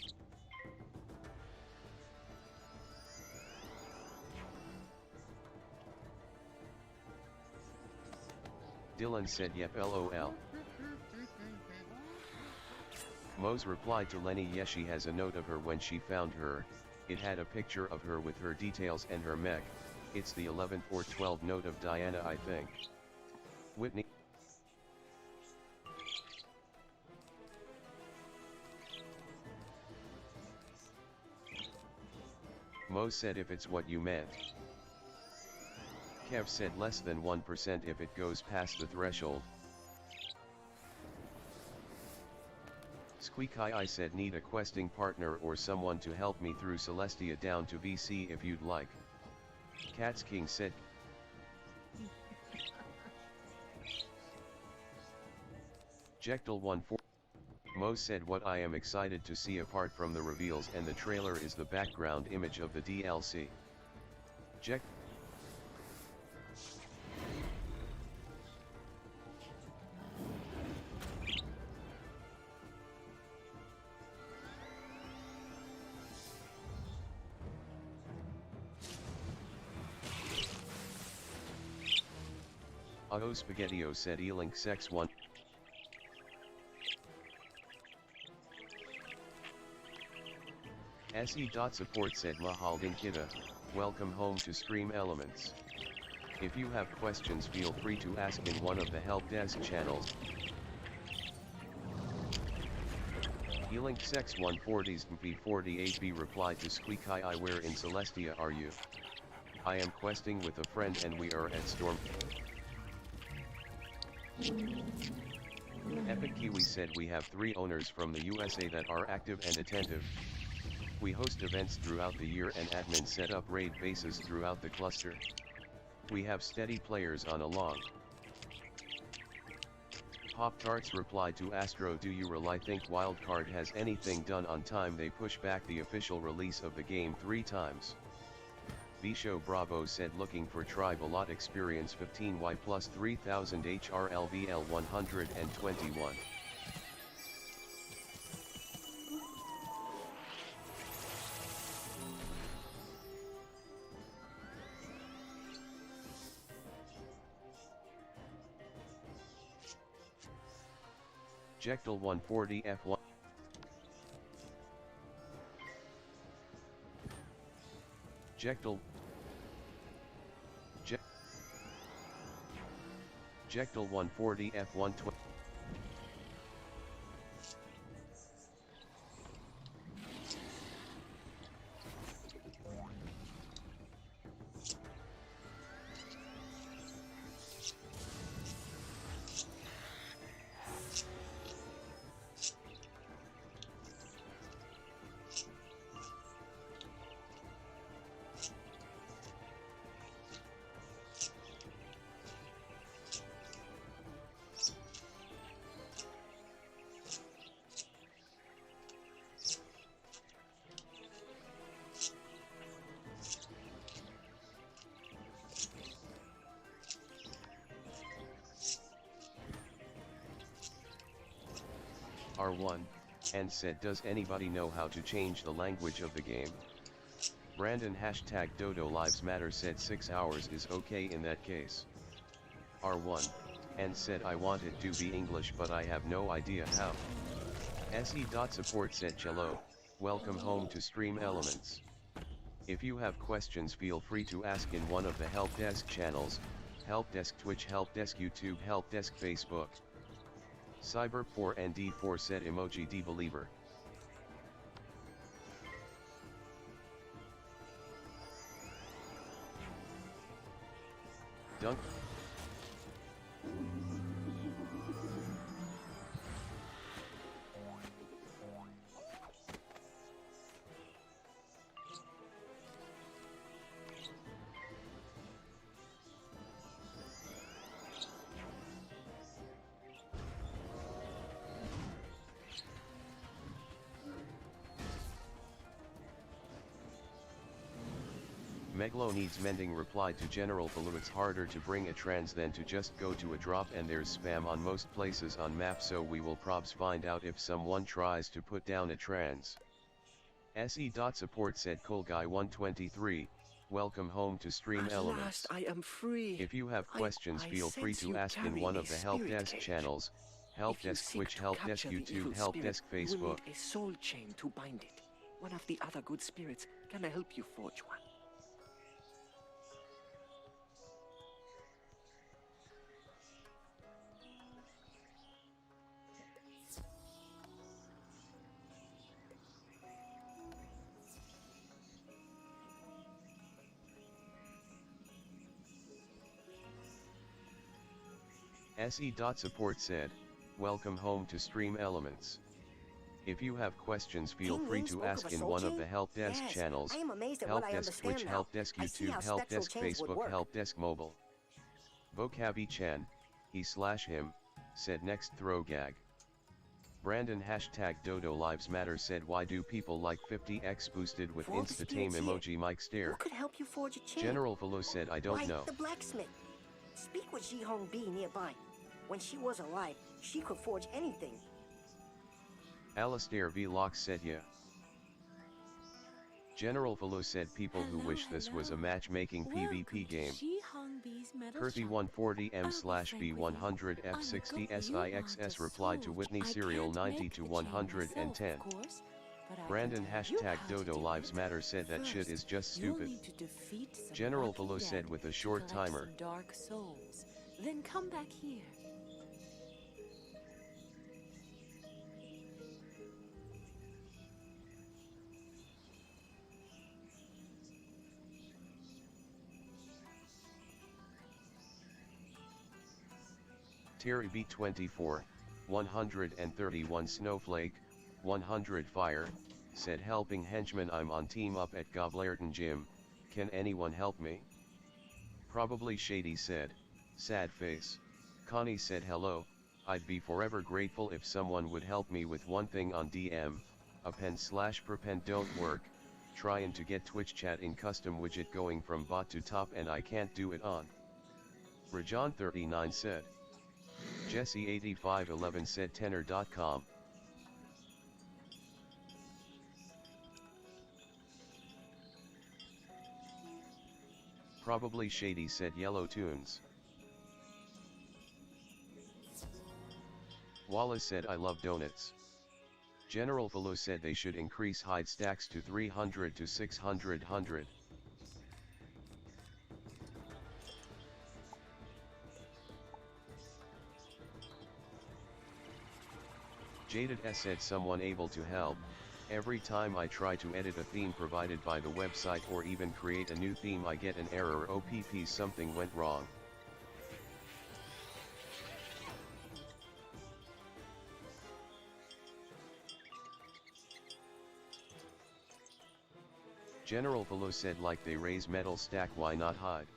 Dylan said yep LOL. Mose replied to Lenny, yes, she has a note of her when she found her. It had a picture of her with her details and her mech. It's the 11th or 12th note of Diana, I think. Whitney. Mo said if it's what you meant. Kev said less than 1% if it goes past the threshold. Squeaky said need a questing partner or someone to help me through Celestia down to VC if you'd like. Cats King said. Jectal 14. Mo said what I am excited to see apart from the reveals and the trailer is the background image of the DLC. Ject. Aho Spaghettio said E-Link Sex 1. SE.support said Mahal Dinkita, welcome home to Stream Elements. If you have questions feel free to ask in one of the help desk channels. E-Link Sex 140's B48B replied to Squeaky, where in Celestia are you? I am questing with a friend and we are at Storm. Epic Kiwi said we have 3 owners from the USA that are active and attentive. We host events throughout the year and admins set up raid bases throughout the cluster. We have steady players on along. Pop-Tarts replied to Astro, do you really think Wildcard has anything done on time? They push back the official release of the game 3 times. Bisho Bravo said looking for tribe a lot experience 15Y plus 3000 HRLVL 121. Jectal 140 F1. Jectal. Jectal 140 F120. R1, and said, does anybody know how to change the language of the game? Brandon hashtag Dodo Lives Matter said 6 hours is okay in that case. R1, and said I want it to be English but I have no idea how. SE.support said hello, welcome home to Stream Elements. If you have questions feel free to ask in one of the help desk channels, help desk Twitch, help desk YouTube, help desk Facebook. Cyber4ND4 said emoji D-believer. Dunk. Meglo needs mending replied to General Baloo, it's harder to bring a trans than to just go to a drop and there's spam on most places on map, so we will probs find out if someone tries to put down a trans. SE.support said Coolguy123, welcome home to Stream Elements. Last I am free. If you have questions feel free to ask in one of the help desk channels, help desk Twitch, help desk YouTube, help desk Facebook. You will need a soul chain to bind it. One of the other good spirits can help you forge one. SE.support said, welcome home to Stream Elements. If you have questions feel free to ask in one of the help desk channels, help desk Twitch, help desk YouTube, help desk Facebook, help desk mobile. Vocabi-chan, he/him, said next throw gag. Brandon hashtag Dodo Lives Matter said, why do people like 50x boosted with insta-tame emoji Mike stare? Who could help you forge a chain? General Velo said, I don't know. The blacksmith. Speak with Ji-Hong B nearby. When she was alive, she could forge anything. Alistair V. Locke said yeah. General Velo said people who wish this was a matchmaking PvP game. Kirby140M/B100F60SIXS replied to Whitney Serial 90 to 110. Brandon hashtag Dodo Lives Matter said that shit is just stupid. General Velo said with a short timer. Dark souls. Then come back here. Terry B24, 131 Snowflake, 100 Fire, said helping henchman, I'm on team up at Goblerton Gym, can anyone help me? Probably Shady said, sad face. Connie said hello, I'd be forever grateful if someone would help me with one thing on DM, append/prepend don't work, trying to get Twitch chat in custom widget going from bot to top and I can't do it on. Rajan39 said. Jesse8511 said tenor.com. Probably Shady said Yellow Tunes. Wallace said I love donuts. General Velo said they should increase hide stacks to 300 to 600. Jaded S said someone able to help. Every time I try to edit a theme provided by the website or even create a new theme I get an error, OPP something went wrong. General Velo said like they raise metal stack, why not hide?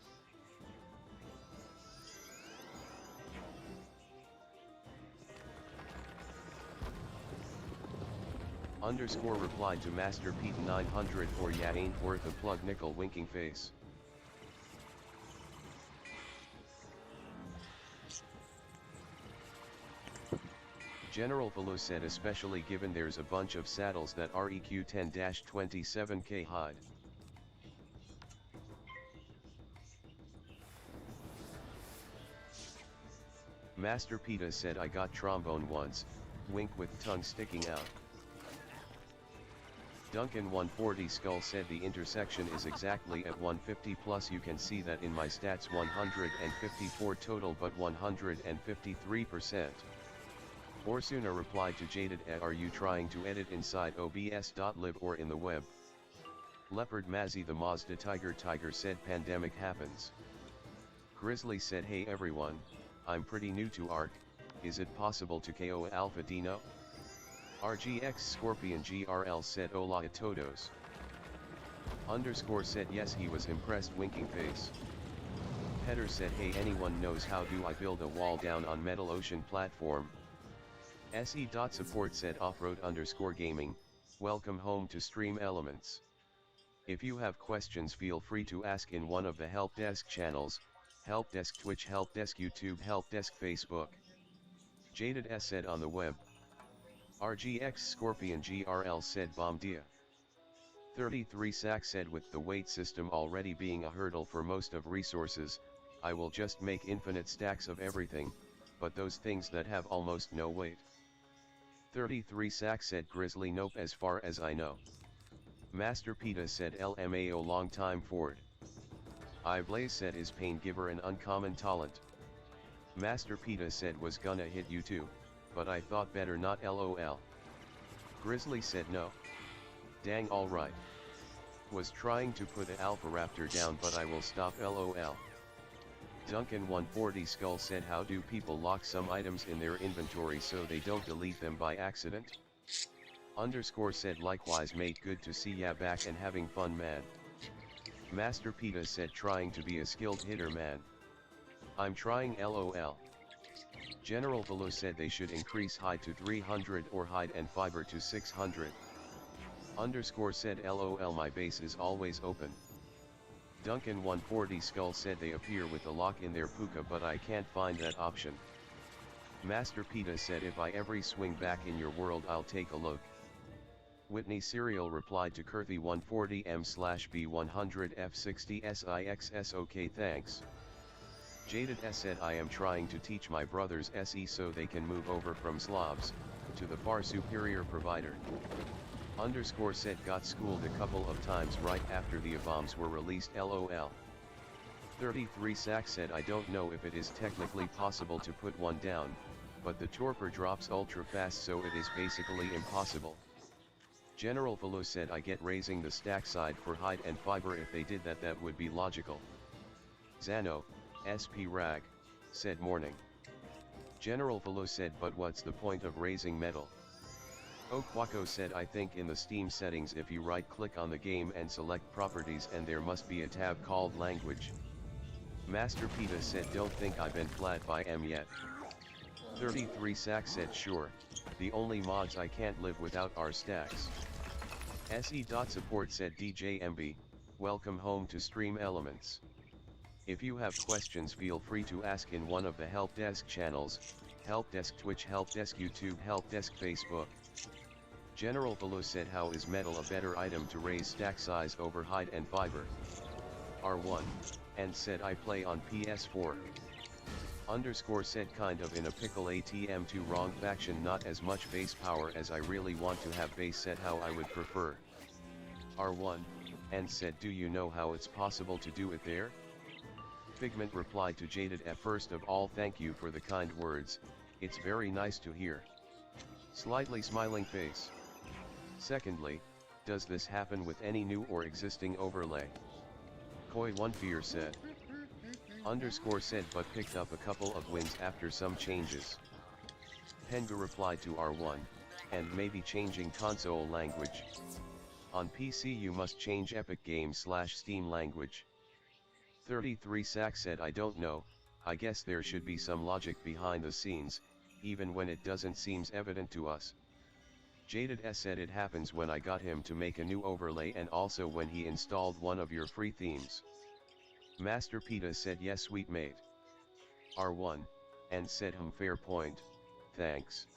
Underscore replied to Master Pete 900 or ya ain't worth a plug nickel winking face. General Velo said especially given there's a bunch of saddles that REQ 10-27K hide. Master Peta said I got trombone once, wink with tongue sticking out. Duncan 140 Skull said the intersection is exactly at 150 plus you can see that in my stats 154 total but 153%. Orsuna replied to Jaded are you trying to edit inside obs.live or in the web? Leopard Mazzy the Mazda Tiger said pandemic happens. Grizzly said hey everyone, I'm pretty new to ARC, is it possible to KO Alpha Dino? RGX Scorpion GRL said hola a todos. Underscore said yes he was impressed winking face. Petter said hey anyone knows how do I build a wall down on Metal Ocean platform? SE.support said offroad underscore gaming, welcome home to Stream Elements. If you have questions feel free to ask in one of the help desk channels, help desk Twitch, help desk YouTube, help desk Facebook. Jaded S said on the web. RGX Scorpion GRL said bom dia. 33 Sack said with the weight system already being a hurdle for most of resources, I will just make infinite stacks of everything, but those things that have almost no weight. 33 Sack said Grizzly nope as far as I know. Master Peta said LMAO long time Ford. I Blaze said is Pain Giver an uncommon talent. Master Peta said was gonna hit you too, but I thought better not LOL. Grizzly said no. Dang alright. Was trying to put a Alpha Raptor down but I will stop LOL. Duncan 140 Skull said how do people lock some items in their inventory so they don't delete them by accident? Underscore said likewise mate good to see ya back and having fun man. Master Peta said trying to be a skilled hitter man. I'm trying LOL. General Velo said they should increase hide to 300 or hide and fiber to 600. Underscore said LOL my base is always open. Duncan 140 Skull said they appear with a lock in their puka but I can't find that option. Master Peta said if I ever swing back in your world I'll take a look. Whitney Serial replied to Kurthy 140M/B100F60SIXS okay thanks. Jaded S said I am trying to teach my brothers SE so they can move over from Slavs, to the far superior provider. Underscore said got schooled a couple of times right after the bombs were released LOL. 33 Sack said I don't know if it is technically possible to put one down, but the torpor drops ultra fast so it is basically impossible. General Velo said I get raising the stack side for hide and fiber if they did that would be logical. Zano, SP Rag, said morning. General Velo said but what's the point of raising metal? Okwako said I think in the Steam settings if you right click on the game and select properties and there must be a tab called language. Master Peta said don't think I've been flat by M yet. 33 Sack said sure, the only mods I can't live without are stacks. SE.support said DJ MB, welcome home to Stream Elements. If you have questions feel free to ask in one of the help desk channels, help desk Twitch, help desk YouTube, help desk Facebook. General Velo said how is metal a better item to raise stack size over hide and fiber? R1, and said I play on PS4. Underscore said kind of in a pickle ATM2 wrong faction not as much base power as I really want to have base said how I would prefer. R1, and said do you know how it's possible to do it there? Figment replied to Jaded at first of all thank you for the kind words, it's very nice to hear. Slightly smiling face. Secondly, does this happen with any new or existing overlay? Koi One Fear said. Underscore said but picked up a couple of wins after some changes. Penga replied to R1, and maybe changing console language. On PC you must change Epic Games/Steam language. 33 Sack said I don't know, I guess there should be some logic behind the scenes, even when it doesn't seems evident to us. Jaded S said it happens when I got him to make a new overlay and also when he installed one of your free themes. Master Peta said yes sweet mate. R1, and said fair point, thanks.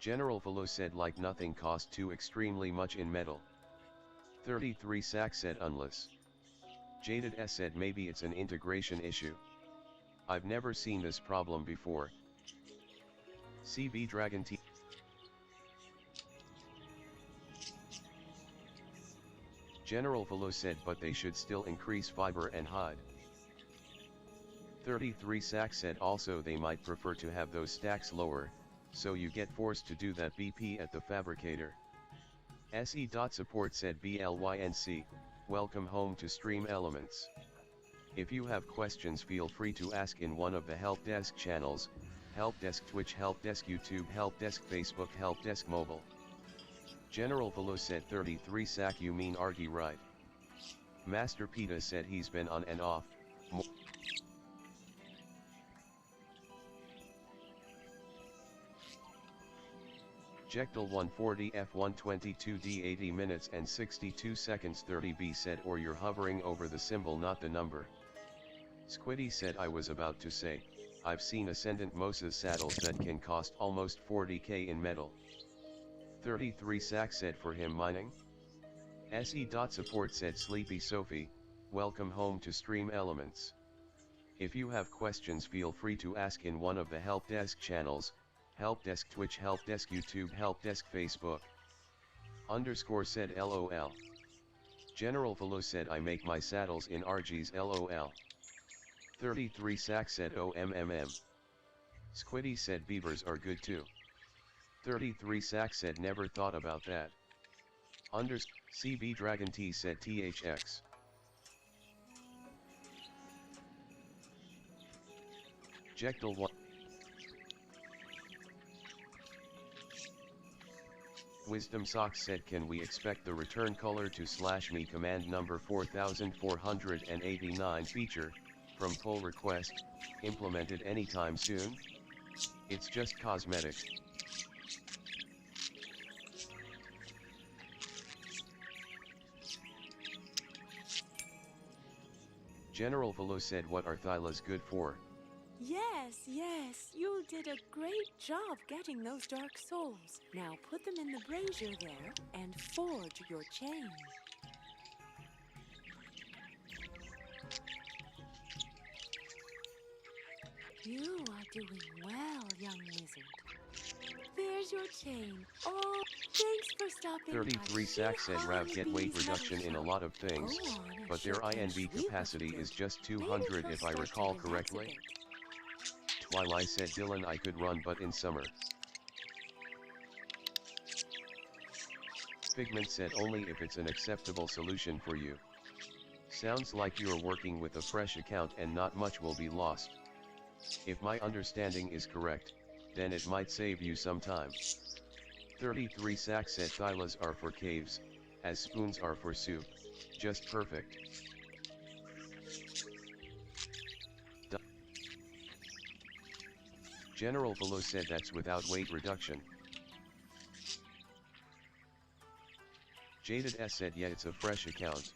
General Velo said like nothing cost too extremely much in metal. 33 Sack said unless. Jaded S said maybe it's an integration issue. I've never seen this problem before. CB Dragon T. General Velo said but they should still increase fiber and hide. 33 Sack said also they might prefer to have those stacks lower, so you get forced to do that BP at the fabricator. SE.support said BLYNC, welcome home to Stream Elements. If you have questions feel free to ask in one of the help desk channels, help desk Twitch, help desk YouTube, help desk Facebook, help desk mobile. General Velo said 33 Sack you mean Argy right. Master Peta said he's been on and off. Jectal 140 F122D 80 minutes and 62 seconds 30B said or you're hovering over the symbol not the number. Squiddy said I was about to say, I've seen Ascendant Moses saddles that can cost almost 40k in metal. 33 Sack said for him mining. SE.support said Sleepy Sophie, welcome home to Stream Elements. If you have questions feel free to ask in one of the help desk channels, help desk Twitch, help desk YouTube, help desk Facebook. Underscore said LOL. General Velo said I make my saddles in RG's LOL. 33 Sack said OMMM. Squiddy said beavers are good too. 33 Sack said never thought about that. CB Dragon T said THX. Jectal 1. Wisdom Socks said can we expect the return color to /me command number 4489 feature, from pull request, implemented anytime soon? It's just cosmetic. General Velo said what are Thylas good for? Yes, you did a great job getting those dark souls. Now put them in the brazier there and forge your chain. You are doing well, young wizard. There's your chain. Oh, thanks for stopping. 33 Sack said Rav get weight reduction in a lot of things, but their INV capacity is just 200 if I recall correctly. Twilight said Dylan I could run but in summer. Figment said only if it's an acceptable solution for you. Sounds like you're working with a fresh account and not much will be lost. If my understanding is correct, then it might save you some time. 33 Sack said Thylas are for caves, as spoons are for soup. Just perfect. General Velo said that's without weight reduction. Jaded S said yeah it's a fresh account.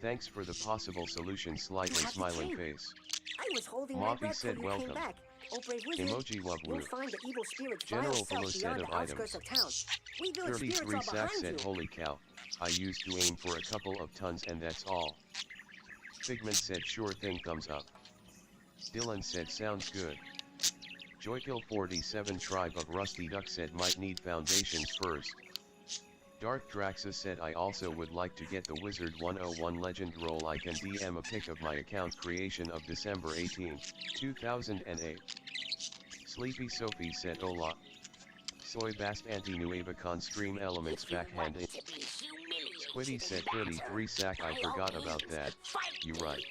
Thanks for the possible solution slightly smiling face. I was holding my Moppy breath said till you welcome. came back. Oh, brave wizard, Emoji wub you'll woo. find the evil spirit's General vile Velo self said beyond of the outskirts items. of town. We village 33 spirits are Sack behind said you. holy cow, I used to aim for a couple of tons and that's all. Figment said sure thing thumbs up. Dylan said sounds good. Joykill 47 Tribe of Rusty Duck said might need foundations first. Dark Draxus said I also would like to get the Wizard 101 Legend roll. I can DM a pic of my account creation of December 18, 2008. Sleepy Sophie said hola. Soy bast anti nueva con stream elements backhand in. Squiddy said 33 Sack I forgot about that, you right.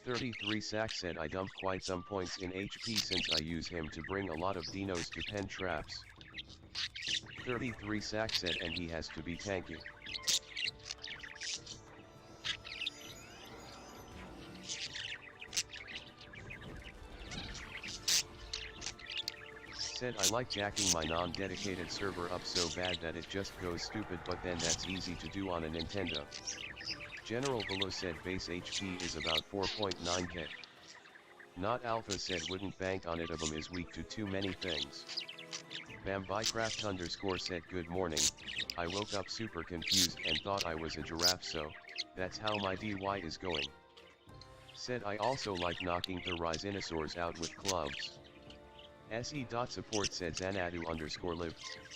.33 Sack said I dump quite some points in HP since I use him to bring a lot of dinos to pen traps. 33 Sack said and he has to be tanky. Said I like jacking my non-dedicated server up so bad that it just goes stupid, but then that's easy to do on a Nintendo. General Below said base HP is about 4.9k. Not Alpha said wouldn't bank on it, Abum is weak to too many things. Bambycraft underscore said good morning, I woke up super confused and thought I was a giraffe, so that's how my DY is going. Said I also like knocking the rhizinosaurs out with clubs. SE.support said Xanadu underscore live,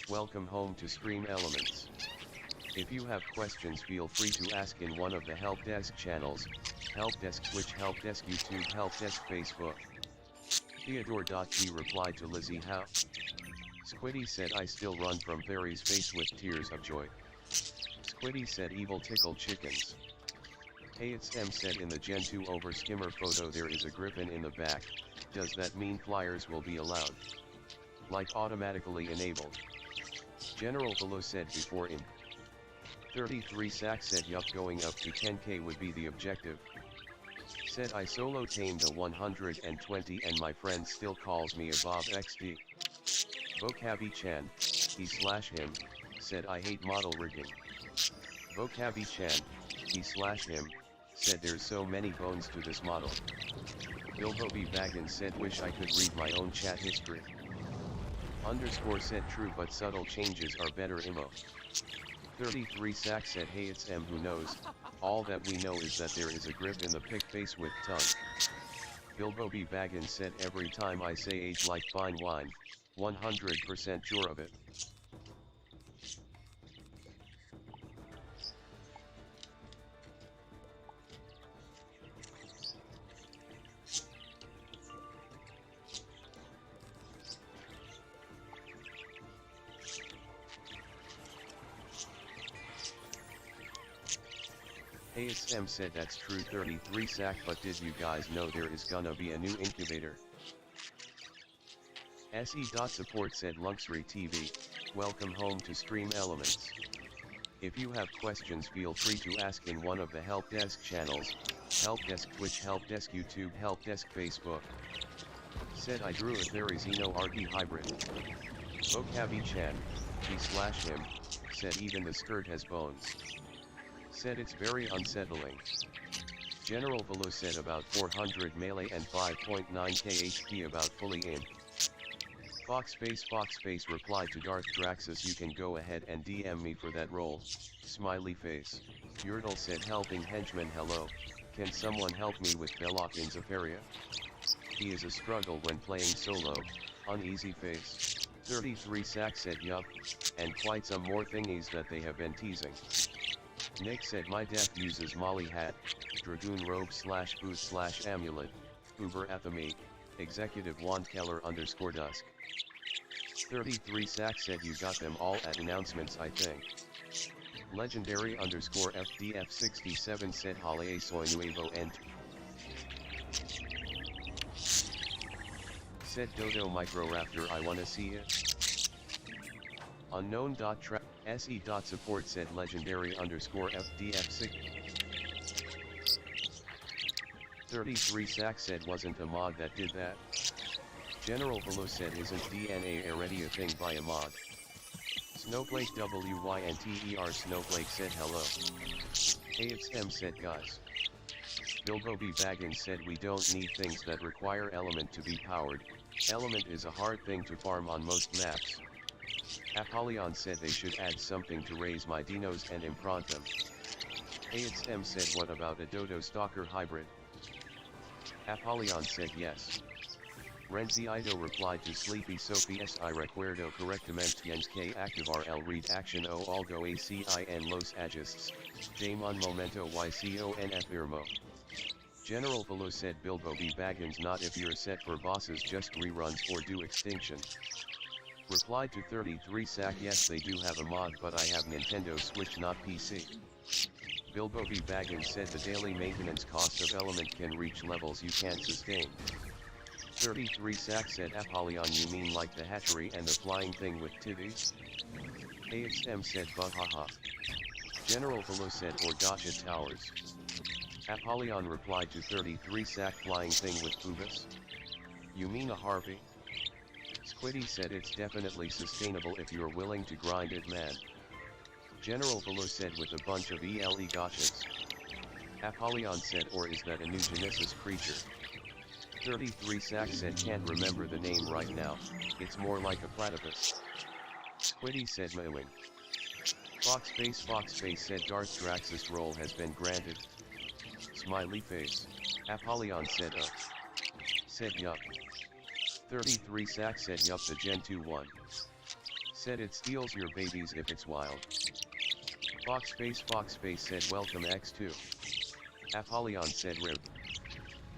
welcome home to Stream Elements. If you have questions, feel free to ask in one of the help desk channels, help desk Twitch, help desk YouTube, help desk Facebook. Theodore.G replied to Lizzie how. Squiddy said I still run from Fairy's face with tears of joy. Squiddy said evil tickle chickens. Hey, it's M said in the Gen 2 over skimmer photo there is a griffin in the back, does that mean flyers will be allowed? Like automatically enabled. General Below said before in 33 Sack said yup, going up to 10k would be the objective. Said I solo tamed a 120 and my friend still calls me a Bob XD. Vocabi-chan, he/him, said I hate model rigging. Vocabi-chan, he/him, said there's so many bones to this model. Bilbobi Baggins said wish I could read my own chat history. Underscore said true but subtle changes are better emo. 33 Sack said hey, it's M who knows, all that we know is that there is a grip in the pick face with tongue. Bilbobi Baggins said every time I say age like fine wine, 100% sure of it. ASM said that's true 33 Sack, but did you guys know there is gonna be a new incubator? SE.support said Luxury TV, welcome home to Stream Elements. If you have questions feel free to ask in one of the help desk channels, help desk Twitch, help desk YouTube, help desk Facebook. Said I drew a Fairy Xeno Argy hybrid. Vocabi-chan, he/him, said even the skirt has bones. Said it's very unsettling. General Below said about 400 melee and 5.9k HP about fully in. Foxface replied to Darth Draxus, you can go ahead and DM me for that role, smiley face. Yurtle said helping henchman hello, can someone help me with Belloc in Zafaria? He is a struggle when playing solo, uneasy face. 33 Sack said yup, and quite some more thingies that they have been teasing. Nick said my def uses Molly hat, Dragoon robe/boot/amulet, Uber Athame, Executive Wand Keller underscore dusk. 33 Sack said you got them all at announcements I think. Legendary underscore FDF67 said Hale soy nuevo and said Dodo Microraptor I wanna see it. Unknown.track SE.support said legendary underscore FDF6. 33 Sack said wasn't a mod that did that. General Below said isn't DNA already a thing by a mod. Snowflake WYNTER Snowflake said hello. AXM said guys. Bilbobi Baggins said we don't need things that require element to be powered, element is a hard thing to farm on most maps. Apollyon said they should add something to raise my dinos and imprint them. AXM said what about a Dodo Stalker hybrid? Apollyon said yes. Renziito replied to Sleepy Sophie I recuerdo correctamente que activar el read action o algo así en los ajustes, Damon momento yconf irmo. General Below said Bilbobi Baggins not if you're set for bosses just reruns or do extinction. Replied to 33 Sack yes they do have a mod but I have Nintendo Switch not PC. Bilbobi Baggins said the daily maintenance cost of element can reach levels you can't sustain. 33 Sack said Apollyon you mean like the hatchery and the flying thing with titties? AXM said bahaha. General Below said or gotcha towers. Apollyon replied to 33 Sack flying thing with pubis? You mean a harpy? Squiddy said it's definitely sustainable if you're willing to grind it man. General Below said with a bunch of ELE gotchas. Apollyon said, or is that a new Genesis creature? 33 Sack said, can't remember the name right now, it's more like a platypus. Squiddy said, mewing. Foxface said, Darth Draxus role has been granted. Smiley face. Apollyon said, oh. Said yup. 33 Sack said, yup, the Gen 2-1. Said it steals your babies if it's wild. Foxface said, welcome X2. Apollyon said, rip.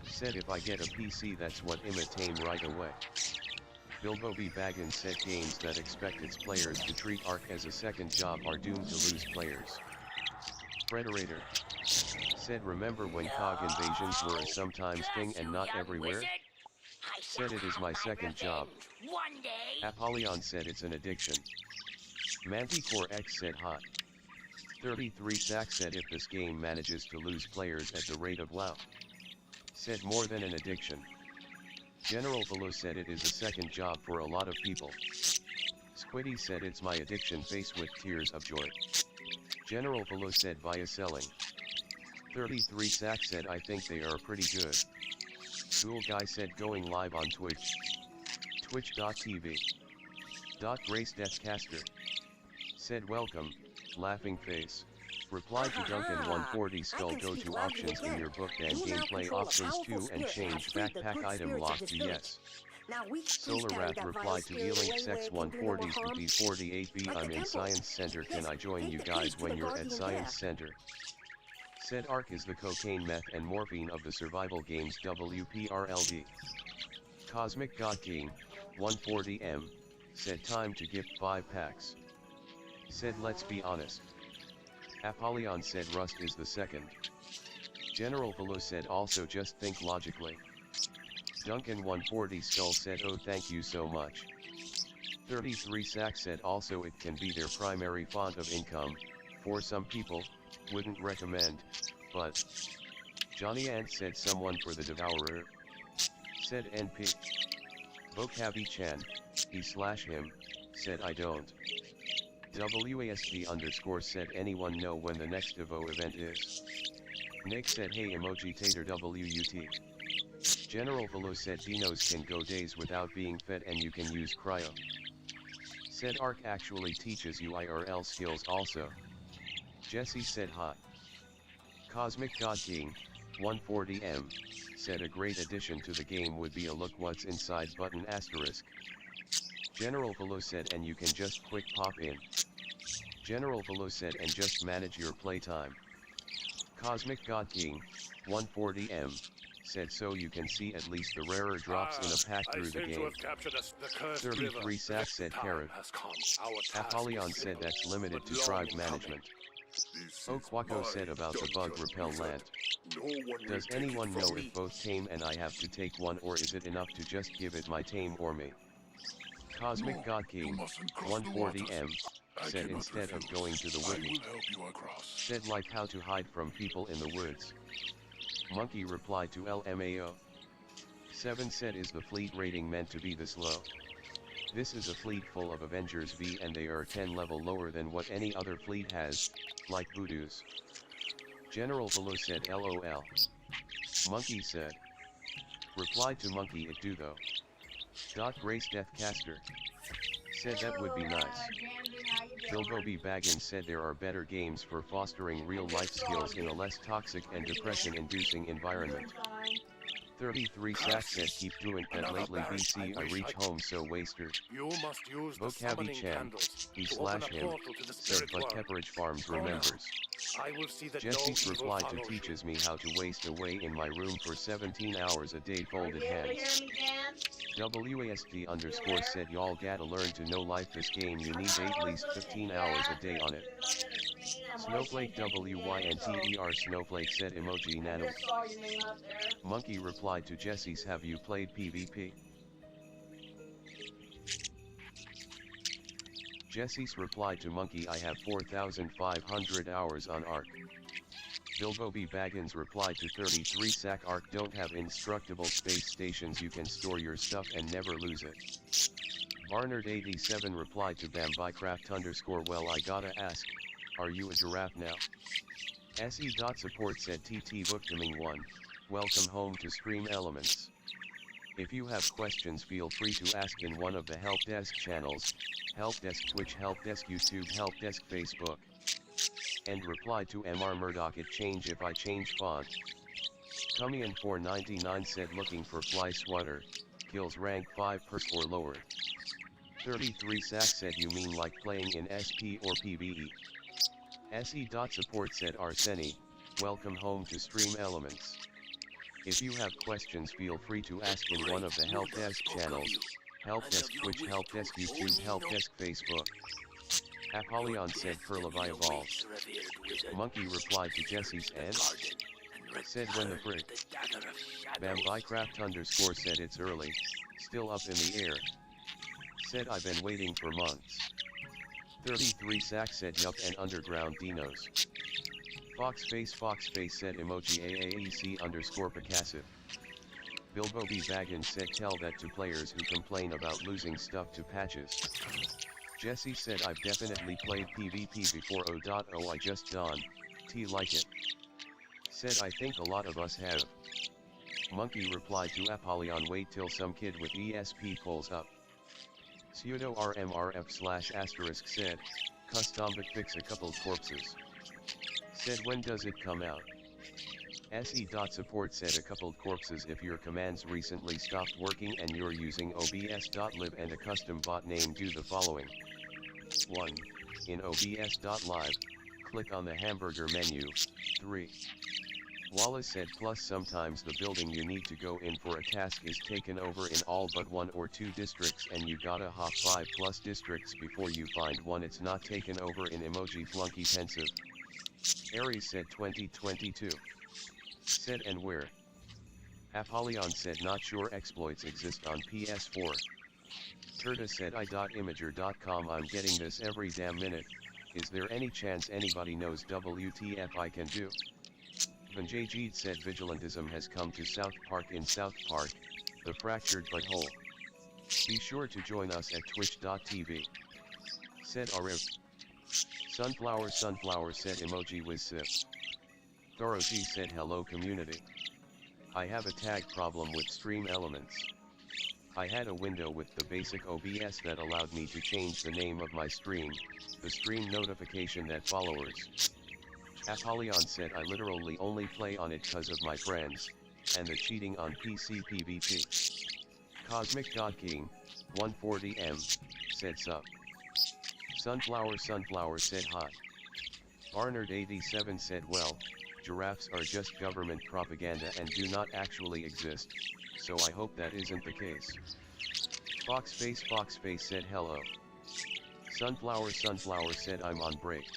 Said, if I get a PC that's what I'ma tame right away. Bilbo B. Baggins said, games that expect its players to treat Ark as a second job are doomed to lose players. Frederator said, remember when COG invasions were a sometimes thing and not everywhere? Said, it is my second job. One day. Apollyon said, it's an addiction. Manticore X said, hot. 33 Sack said, if this game manages to lose players at the rate of WoW. Said, more than an addiction. General Below said, it is a second job for a lot of people. Squiddy said, it's my addiction face with tears of joy. General Below said, via selling. 33 Sack said, I think they are pretty good. Cool Guy said, going live on Twitch. Twitch.tv. Grace Deathcaster said, welcome, laughing face. Reply to Duncan 140 Skull, go to options in your book and gameplay options 2 and change backpack item lock to yes. Solar Wrath replied to Healing Sex 140's BT48B, I'm in Science Center, can I join you guys when you're at Science Center? Said Ark is the cocaine, meth and morphine of the survival games WPRLD. Cosmic God King 140M said, time to gift 5 packs. Said, let's be honest. Apollyon said, Rust is the second. General Below said, also just think logically. Duncan 140 Skull said, oh thank you so much. 33 Sack said, also it can be their primary font of income, for some people, wouldn't recommend, but. Johnny Ant said, someone for the Devourer. Said NP. Vocavi Chan, he/him, said I don't. WASD_ said, anyone know when the next Devo event is? Nick said, hey emoji tater WUT. General Below said, dinos can go days without being fed and you can use cryo. Said Ark actually teaches you IRL skills also. Jesse said, hot. Cosmic God King 140M said, a great addition to the game would be a look what's inside button asterisk. General Below said, and you can just quick pop in. General Below said, and just manage your playtime. Cosmic God King 140M said, so you can see at least the rarer drops in a pack through the game. 33 Sack said, carrot. Apollyon said, that's limited to tribe management. Okwako said about the bug repel land. Does anyone know if both tame and I have to take one, or is it enough to just give it my tame or me? Cosmic God King 140M said, instead of going to the wiki. Said, like how to hide from people in the woods. Monkey replied to LMAO. 7 said, is the fleet rating meant to be this low? This is a fleet full of Avengers V and they are 10 level lower than what any other fleet has, like Voodoo's. General Below said, LOL. Monkey said. Replied to Monkey, it do though. Grace Deathcaster said, that would be nice. Bilbo B. Baggins said, there are better games for fostering real life skills in a less toxic and depression inducing environment. 33 Sack said, keep doing that lately BC, I reach home so wasted. Vocavi Chan, he/him, said, but Pepperidge Farms remembers. Jesse's replied to teaches me how to waste away in my room for 17 hours a day folded hands. WASD_ said, y'all gotta learn to know life this game, you need at least 15 hours a day on it. Snowflake WYNTER Snowflake said, emoji nano. Monkey replied to Jesse's, have you played PvP? Jesse's replied to Monkey, I have 4,500 hours on Ark. Bilbo B. Baggins replied to 33 Sack, Ark don't have indestructible space stations you can store your stuff and never lose it. Barnard 87 replied to Bambicraft_ well I gotta ask, are you a giraffe now? SE.support said TT Bookdoming 1, welcome home to Stream Elements. If you have questions, feel free to ask in one of the help desk channels, help desk Twitch, help desk YouTube, help desk Facebook. And reply to Mr. Murdoch at change if I change font. Cumian 499 said looking for fly swatter, kills rank 5 pers or lower. 33 Sack said you mean like playing in SP or PvE. SE.support said Arseni, welcome home to Stream Elements. If you have questions, feel free to ask in one of the help desk channels, help desk Twitch, help desk YouTube, help desk Facebook. Apollyon said Perlevi evolves. Monkey replied to Jesse's and said when the frick. Bambicraft_ said it's early, still up in the air. Said I've been waiting for months. 33 Sack said yup and underground dinos. Foxface said emoji AAEC_percassive. Bilbo B. Baggins said tell that to players who complain about losing stuff to patches. Jesse said I've definitely played PvP before 0.0 I just done, T like it. Said I think a lot of us have. Monkey replied to Apollyon wait till some kid with ESP pulls up. Pseudo RMRF / said, custom but fix a couple corpses. Said when does it come out? SE.support said a couple corpses if your commands recently stopped working and you're using obs.lib and a custom bot name. Do the following. 1. In obs.live, click on the hamburger menu. 3. Wallace said plus sometimes the building you need to go in for a task is taken over in all but 1 or 2 districts and you gotta hop 5+ districts before you find one it's not taken over in emoji flunky pensive. Aries said 2022. Said and where? Apollyon said not sure exploits exist on PS4. Turda said i.imager.com I'm getting this every damn minute, is there any chance anybody knows WTF I can do? Vanjajid said vigilantism has come to South Park in South Park, the fractured butthole. Be sure to join us at twitch.tv. Said Arif. Sunflower said emoji with sip. Thoroji said hello community. I have a tag problem with Stream Elements. I had a window with the basic OBS that allowed me to change the name of my stream, the stream notification that followers. Apollyon said I literally only play on it cause of my friends, and the cheating on PC PvP. Cosmic God King, 140M, said sup. Sunflower said hot. Barnard87 said well, giraffes are just government propaganda and do not actually exist, so I hope that isn't the case. Foxface said hello. Sunflower said I'm on break.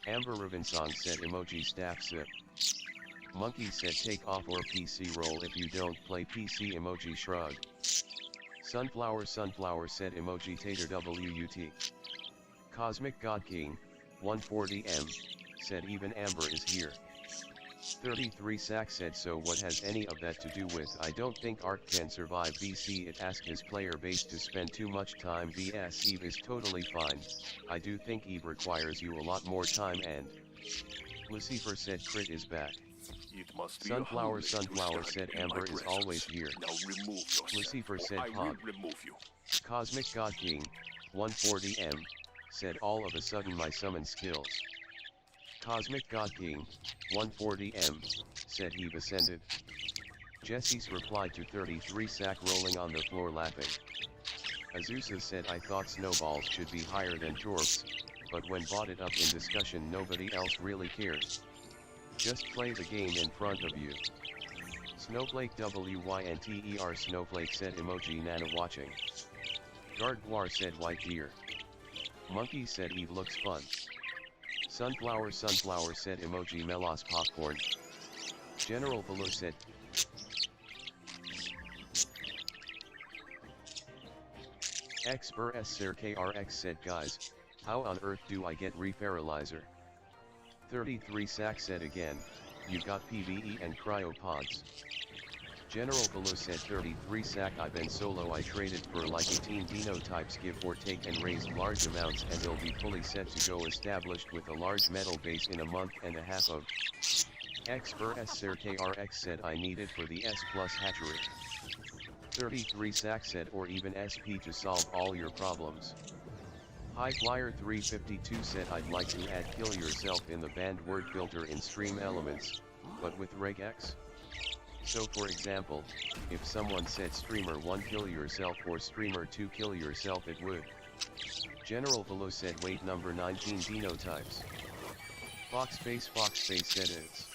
Amber Ravinsong said emoji staff sip. Monkey said take off or PC roll if you don't play PC emoji shrug. Sunflower said emoji tater WUT. Cosmic God King, 140M, said even Amber is here. 33 Sack said so what has any of that to do with I don't think Ark can survive VC it asked his player base to spend too much time vs Eve is totally fine, I do think Eve requires you a lot more time and Lucifer said crit is back. It must be Sunflower said Amber is always here. Now remove yourself, Lucifer said I Pog. will remove you. Cosmic God King, 140M, said all of a sudden my summon skills. Cosmic God King, 140M, said he've ascended. Jesse's replied to 33 Sack rolling on the floor laughing. Azusa said I thought snowballs should be higher than dwarfs, but when brought it up in discussion nobody else really cares. Just play the game in front of you. Snowflake WYNTER Snowflake said emoji nana watching. Gargoire said white deer. Monkey said Eve looks fun. Sunflower said emoji melos popcorn. General Velo said Xper Sir KRX said guys, how on earth do I get referalizer? 33 Sack said again, you got PvE and cryopods. General Below said 33 sack. I've been solo. I traded for like 18 dino types give or take and raised large amounts, and they'll be fully set to go established with a large metal base in a month and a half of. Xper Sir KRX said I need it for the S plus hatchery. 33 sack said or even SP to solve all your problems. High Flyer 352 said I'd like to add kill yourself in the banned word filter in stream elements, but with regex. So for example, if someone said streamer 1 kill yourself or streamer 2 kill yourself, it would. General Velo said weight number 19 denotypes. Foxface said it's.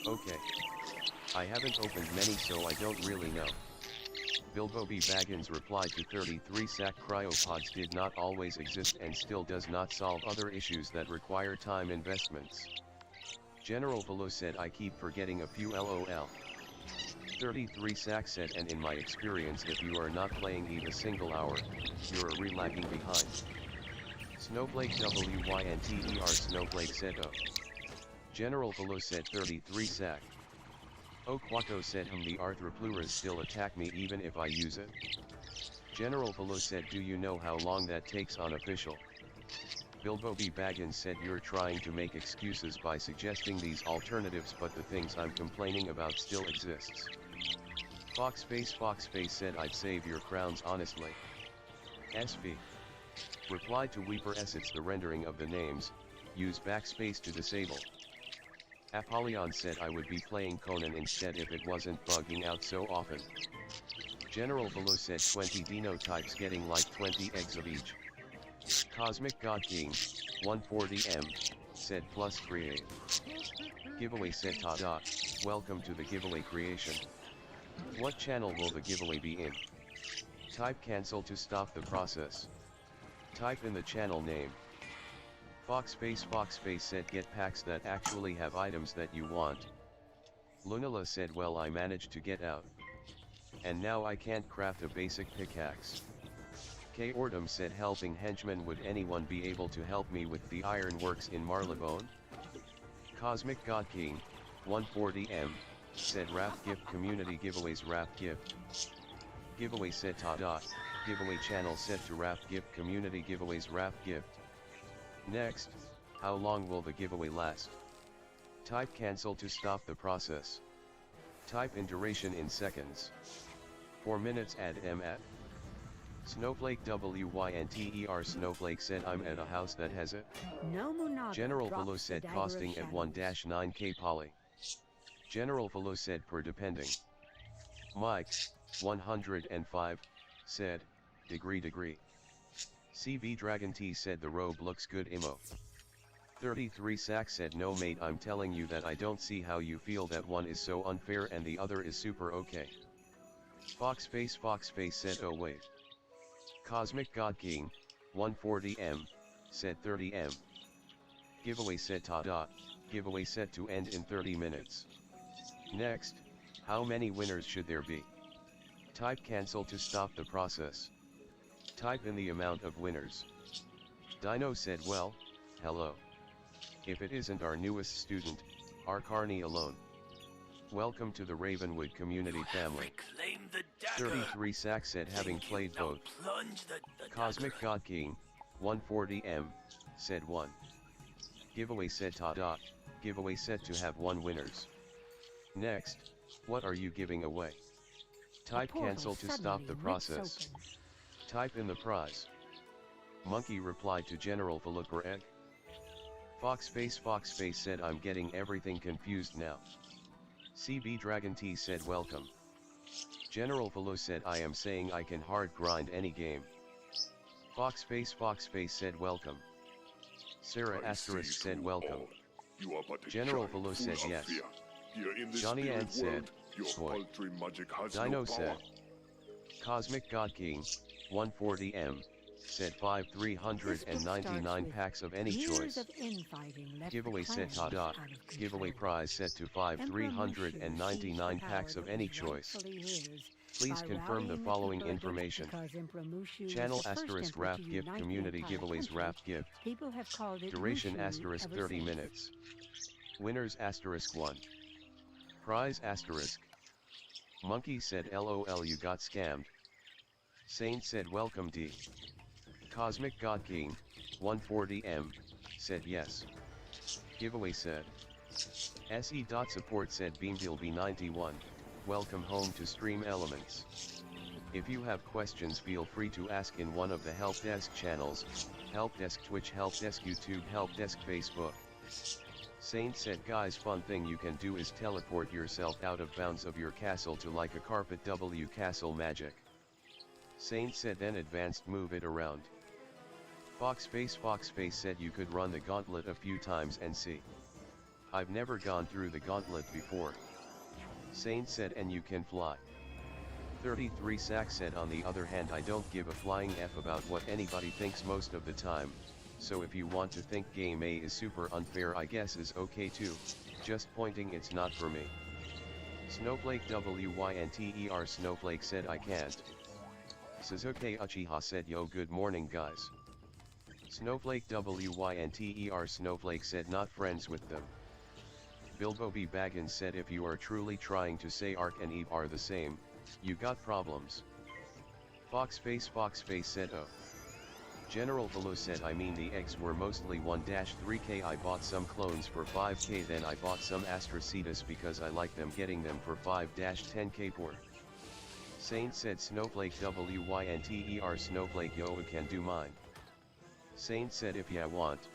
Okay. I haven't opened many so I don't really know. Bilbo B. Baggins replied to 33 sack cryopods did not always exist and still does not solve other issues that require time investments. General Velo said I keep forgetting a few LOL. 33 sack said and in my experience if you are not playing even a single hour, you're lagging behind. Snowflake WYNTER Snowflake said oh. General Velo said 33 sack. Oquaco said the Arthropluras still attack me even if I use it. General Velo said do you know how long that takes on official? Bilbo B. Baggins said you're trying to make excuses by suggesting these alternatives but the things I'm complaining about still exists. Foxface said I'd save your crowns honestly. SV. Replied to Weeper S it's the rendering of the names, use backspace to disable. Apollyon said I would be playing Conan instead if it wasn't bugging out so often. General Velo said 20 denotypes getting like 20 eggs of each. Cosmic God King, 140M, said plus create. Giveaway said ta-da, welcome to the giveaway creation. What channel will the giveaway be in? Type cancel to stop the process. Type in the channel name. Foxface said get packs that actually have items that you want. Lunala said well I managed to get out. And now I can't craft a basic pickaxe. K. Ordum said helping henchmen would anyone be able to help me with the ironworks in Marylebone? Cosmic God King, 140M, said Raft Gift Community Giveaways Raft Gift. Giveaway said ta-da, giveaway channel set to Raft Gift Community Giveaways Raft Gift. Next, how long will the giveaway last? Type cancel to stop the process. Type in duration in seconds. 4 minutes add M at. Snowflake WYNTER Snowflake said I'm at a house that has it. No Munaga General drops Velo the said dagger costing of at shadows. 1-9k poly. General Velo said per depending. Mike, 105, said, degree. CV Dragon T said the robe looks good emo. 33 sack said no mate I'm telling you that I don't see how you feel that one is so unfair and the other is super okay. Foxface said oh wait. Cosmic God King, 140M, said 30M. Giveaway said ta-da, giveaway set to end in 30 minutes. Next, how many winners should there be? Type cancel to stop the process. Type in the amount of winners. Dino said well, hello. If it isn't our newest student, Arcarney alone. Welcome to the Ravenwood community family. 33 sack said having played both. Cosmic God King, 140M, said 1. Giveaway said ta-da, giveaway set to have 1 winners. Next, what are you giving away? Type cancel to stop the process. Type in the prize. Monkey replied to General Velo per egg. Foxface said I'm getting everything confused now. CB Dragon T said welcome. General Velo said I am saying I can hard grind any game. Foxface said welcome. Sarah Asterisk said welcome. General Velo said yes. Johnny Ant said, boy. Dino said. Cosmic God King, 140M, said 399 packs of any choice. Giveaway said ta-da, giveaway prize set to 399 packs of any choice. Please confirm the following information. Channel asterisk Raft Gift Community Giveaways Raft Gift. Duration asterisk 30 minutes. Winners asterisk 1. Prize asterisk. Monkey said LOL you got scammed. Saint said welcome D. Cosmic God King, 140M, said yes. Giveaway said. SE.support said Beamdeal B91, welcome home to Stream Elements. If you have questions feel free to ask in one of the help desk channels, help desk Twitch, help desk YouTube, help desk Facebook. Saint said guys fun thing you can do is teleport yourself out of bounds of your castle to like a carpet W castle magic. Saint said then advanced move it around. Foxface said you could run the gauntlet a few times and see. I've never gone through the gauntlet before. Saint said and you can fly. 33 Sack said on the other hand I don't give a flying F about what anybody thinks most of the time, so if you want to think game A is super unfair I guess is okay too, just pointing it's not for me. Snowflake WYNTER Snowflake said I can't. Suzuki Uchiha said yo good morning guys. Snowflake WYNTER Snowflake said not friends with them. Bilbo B. Baggins said if you are truly trying to say Ark and Eve are the same, you got problems. Foxface said oh. General Velo said I mean the eggs were mostly 1-3k I bought some clones for 5k then I bought some Astracetus because I like them getting them for 5-10k for. Saint said Snowflake WYNTER Snowflake yo I can do mine. Saint said if ya want.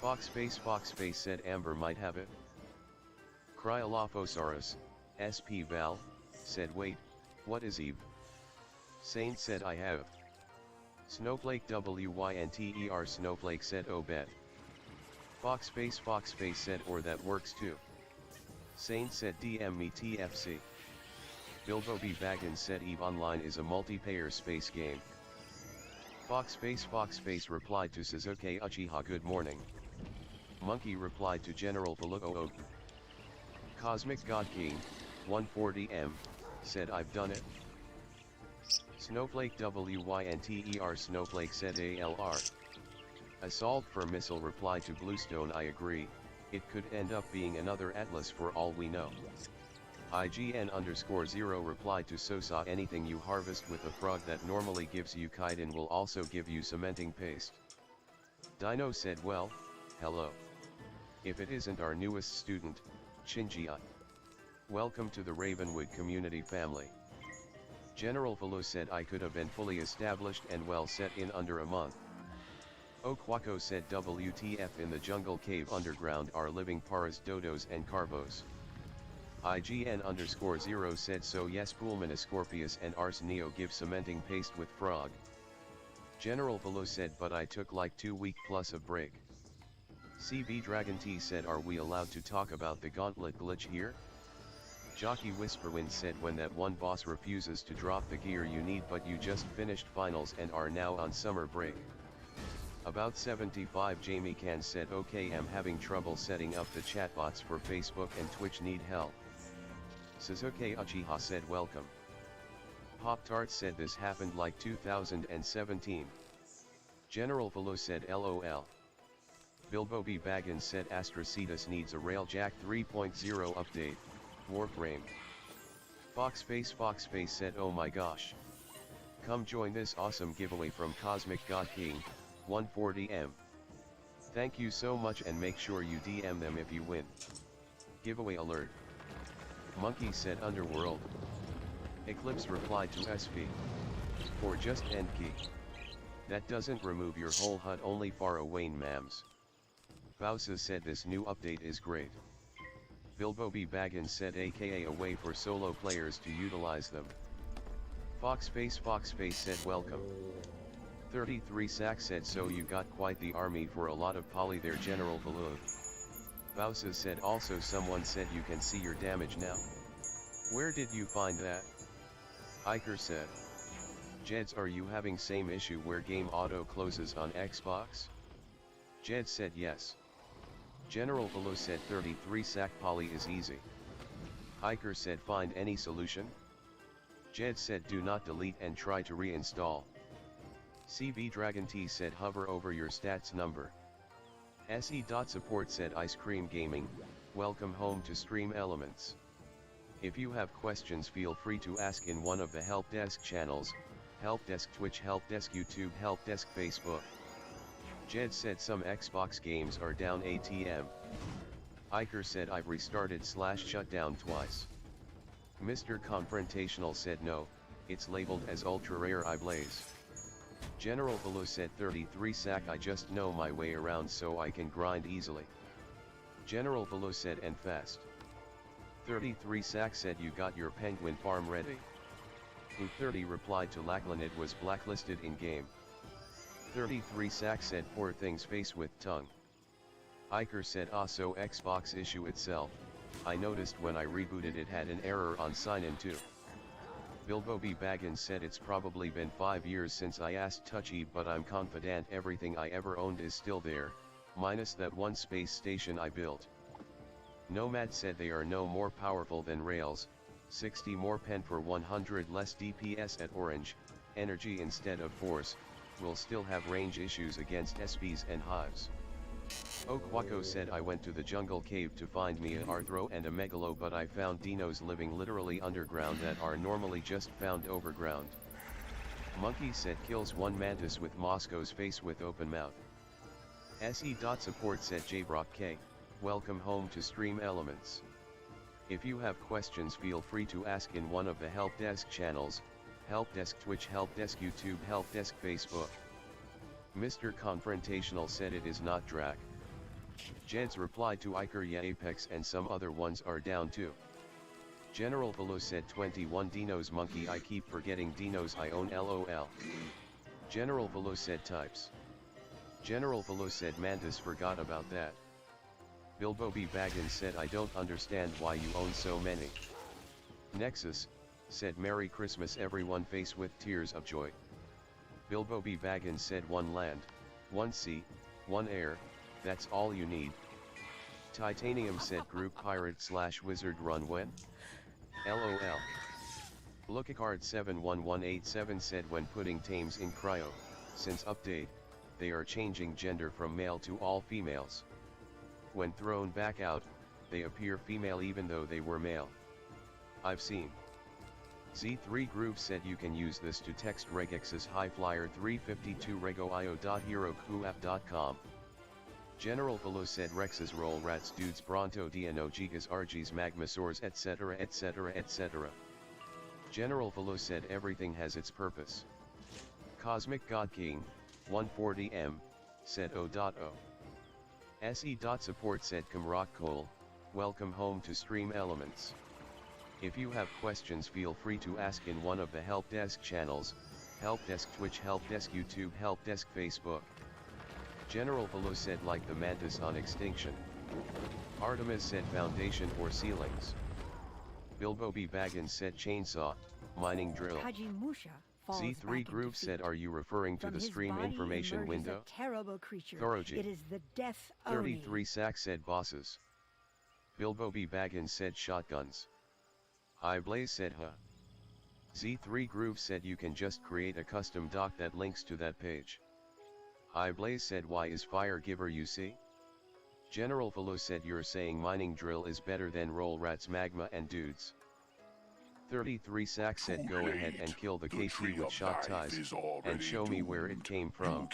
Foxface said Amber might have it. Cryolophosaurus, SP Val, said wait, what is Eve? Saint said I have. Snowflake WYNTER Snowflake said oh bet. Foxface said or that works too. Saint said DM me TFC. Bilbo B. Baggins said Eve Online is a multiplayer space game. Foxface replied to Suzuki Uchiha good morning. Monkey replied to General Velo Cosmic God King, 140M, said I've done it. Snowflake WYNTER Snowflake said ALR. Assault for Missile replied to Bluestone I agree, it could end up being another Atlas for all we know. IGN_0 replied to Sosa anything you harvest with a frog that normally gives you chitin will also give you cementing paste. Dino said well, hello. If it isn't our newest student, Shinji. Welcome to the Ravenwood community family. General Velo said I could have been fully established and well set in under a month. Okwako said WTF in the jungle cave underground are living paras dodos and carvos. IGN_0 said so yes Poolman Scorpius and Ars Neo give cementing paste with frog. General Velo said but I took like 2 week plus of break. CB Dragon T said are we allowed to talk about the gauntlet glitch here? Jockey Whisperwind said when that one boss refuses to drop the gear you need but you just finished finals and are now on summer break. About 75 Jamie Can said okay I'm having trouble setting up the chatbots for Facebook and Twitch need help. Suzuki Uchiha said welcome. Pop-Tart said this happened like 2017. General Velo said LOL. Bilbo B. Baggins said Astracetus needs a Railjack 3.0 update, Warframe. Foxface said oh my gosh. Come join this awesome giveaway from Cosmic God King, 140M. Thank you so much and make sure you DM them if you win. Giveaway alert. Monkey said Underworld. Eclipse replied to SV. For just end key. That doesn't remove your whole HUD only far away mams. Bowser said this new update is great. Bilbo B. Baggins said aka a way for solo players to utilize them. Foxface said welcome. 33 Sack said so you got quite the army for a lot of poly there General Velo. Bowser said also someone said you can see your damage now. Where did you find that? Iker said. Jeds are you having same issue where game auto closes on Xbox? Jed said yes. General Velo said 33 Sack poly is easy. Iker said find any solution? Jed said do not delete and try to reinstall. CB Dragon T said hover over your stats number. SE.support said Ice Cream Gaming, welcome home to Stream Elements. If you have questions, feel free to ask in one of the help desk channels, help desk Twitch, help desk YouTube, help desk Facebook. Jed said some Xbox games are down ATM. Iker said I've restarted / shut down twice. Mr. Confrontational said no, it's labeled as ultra rare I blaze. General Below said 33 sack I just know my way around so I can grind easily. General Below said and fast. 33 sack said you got your penguin farm ready. Who 30 replied to Lachlan it was blacklisted in game. 33 sack said poor thing's face with tongue. Iker said so Xbox issue itself, I noticed when I rebooted it had an error on sign-in too. Bilbo B. Baggins said it's probably been 5 years since I asked Touchy but I'm confident everything I ever owned is still there, minus that one space station I built. Nomad said they are no more powerful than Rails, 60 more pen for 100 less DPS at Orange, energy instead of force, will still have range issues against SPs and hives. Okwako said I went to the jungle cave to find me a Arthro and a Megalo but I found dinos living literally underground that are normally just found overground. Monkey said kills one mantis with Moscow's face with open mouth. SE.support said JBrock K, welcome home to Stream Elements. If you have questions feel free to ask in one of the help desk channels, help desk Twitch, help desk YouTube, help desk Facebook. Mr. Confrontational said it is not Drac. Jed's replied to Iker yeah Apex and some other ones are down too. General Velo said 21 dinos monkey I keep forgetting dinos I own LOL. General Velo said types. General Velo said Mantis forgot about that. Bilbo B. Baggins said I don't understand why you own so many. Nexus said Merry Christmas everyone face with tears of joy. Bilbo B. Baggins said one land, one sea, one air, that's all you need. Titanium said group pirate / wizard run when? LOL. Lookacard 71187 said when putting tames in cryo, since update, they are changing gender from male to all females. When thrown back out, they appear female even though they were male. I've seen. Z3 Groove said you can use this to text regex's high flyer 352 regoio.herokuapp.com. General Velo said Rex's roll rats dudes Bronto Dno Gigas RGs Magmasaurs etc etc etc. General Velo said everything has its purpose. Cosmic God King, 140M, said O.O. SE.support said Kamrak Cole, welcome home to Stream Elements. If you have questions feel free to ask in one of the help desk channels, help desk Twitch, help desk YouTube, help desk Facebook. General Velo said like the mantis on extinction. Artemis said foundation or ceilings. Bilbo B. Baggins said chainsaw, mining drill. Z3 Groove said are you referring to the stream information window? Terrible creature. Thoroji. It is the death 33 Sack said bosses. Bilbo B. Baggins said shotguns. iBlaze said huh. Z3 Groove said you can just create a custom doc that links to that page. iBlaze said why is fire giver you see? General Velo said you're saying mining drill is better than roll rats magma and dudes. 33 Sack said go ahead and kill the KT with shot ties, and show me where it came from.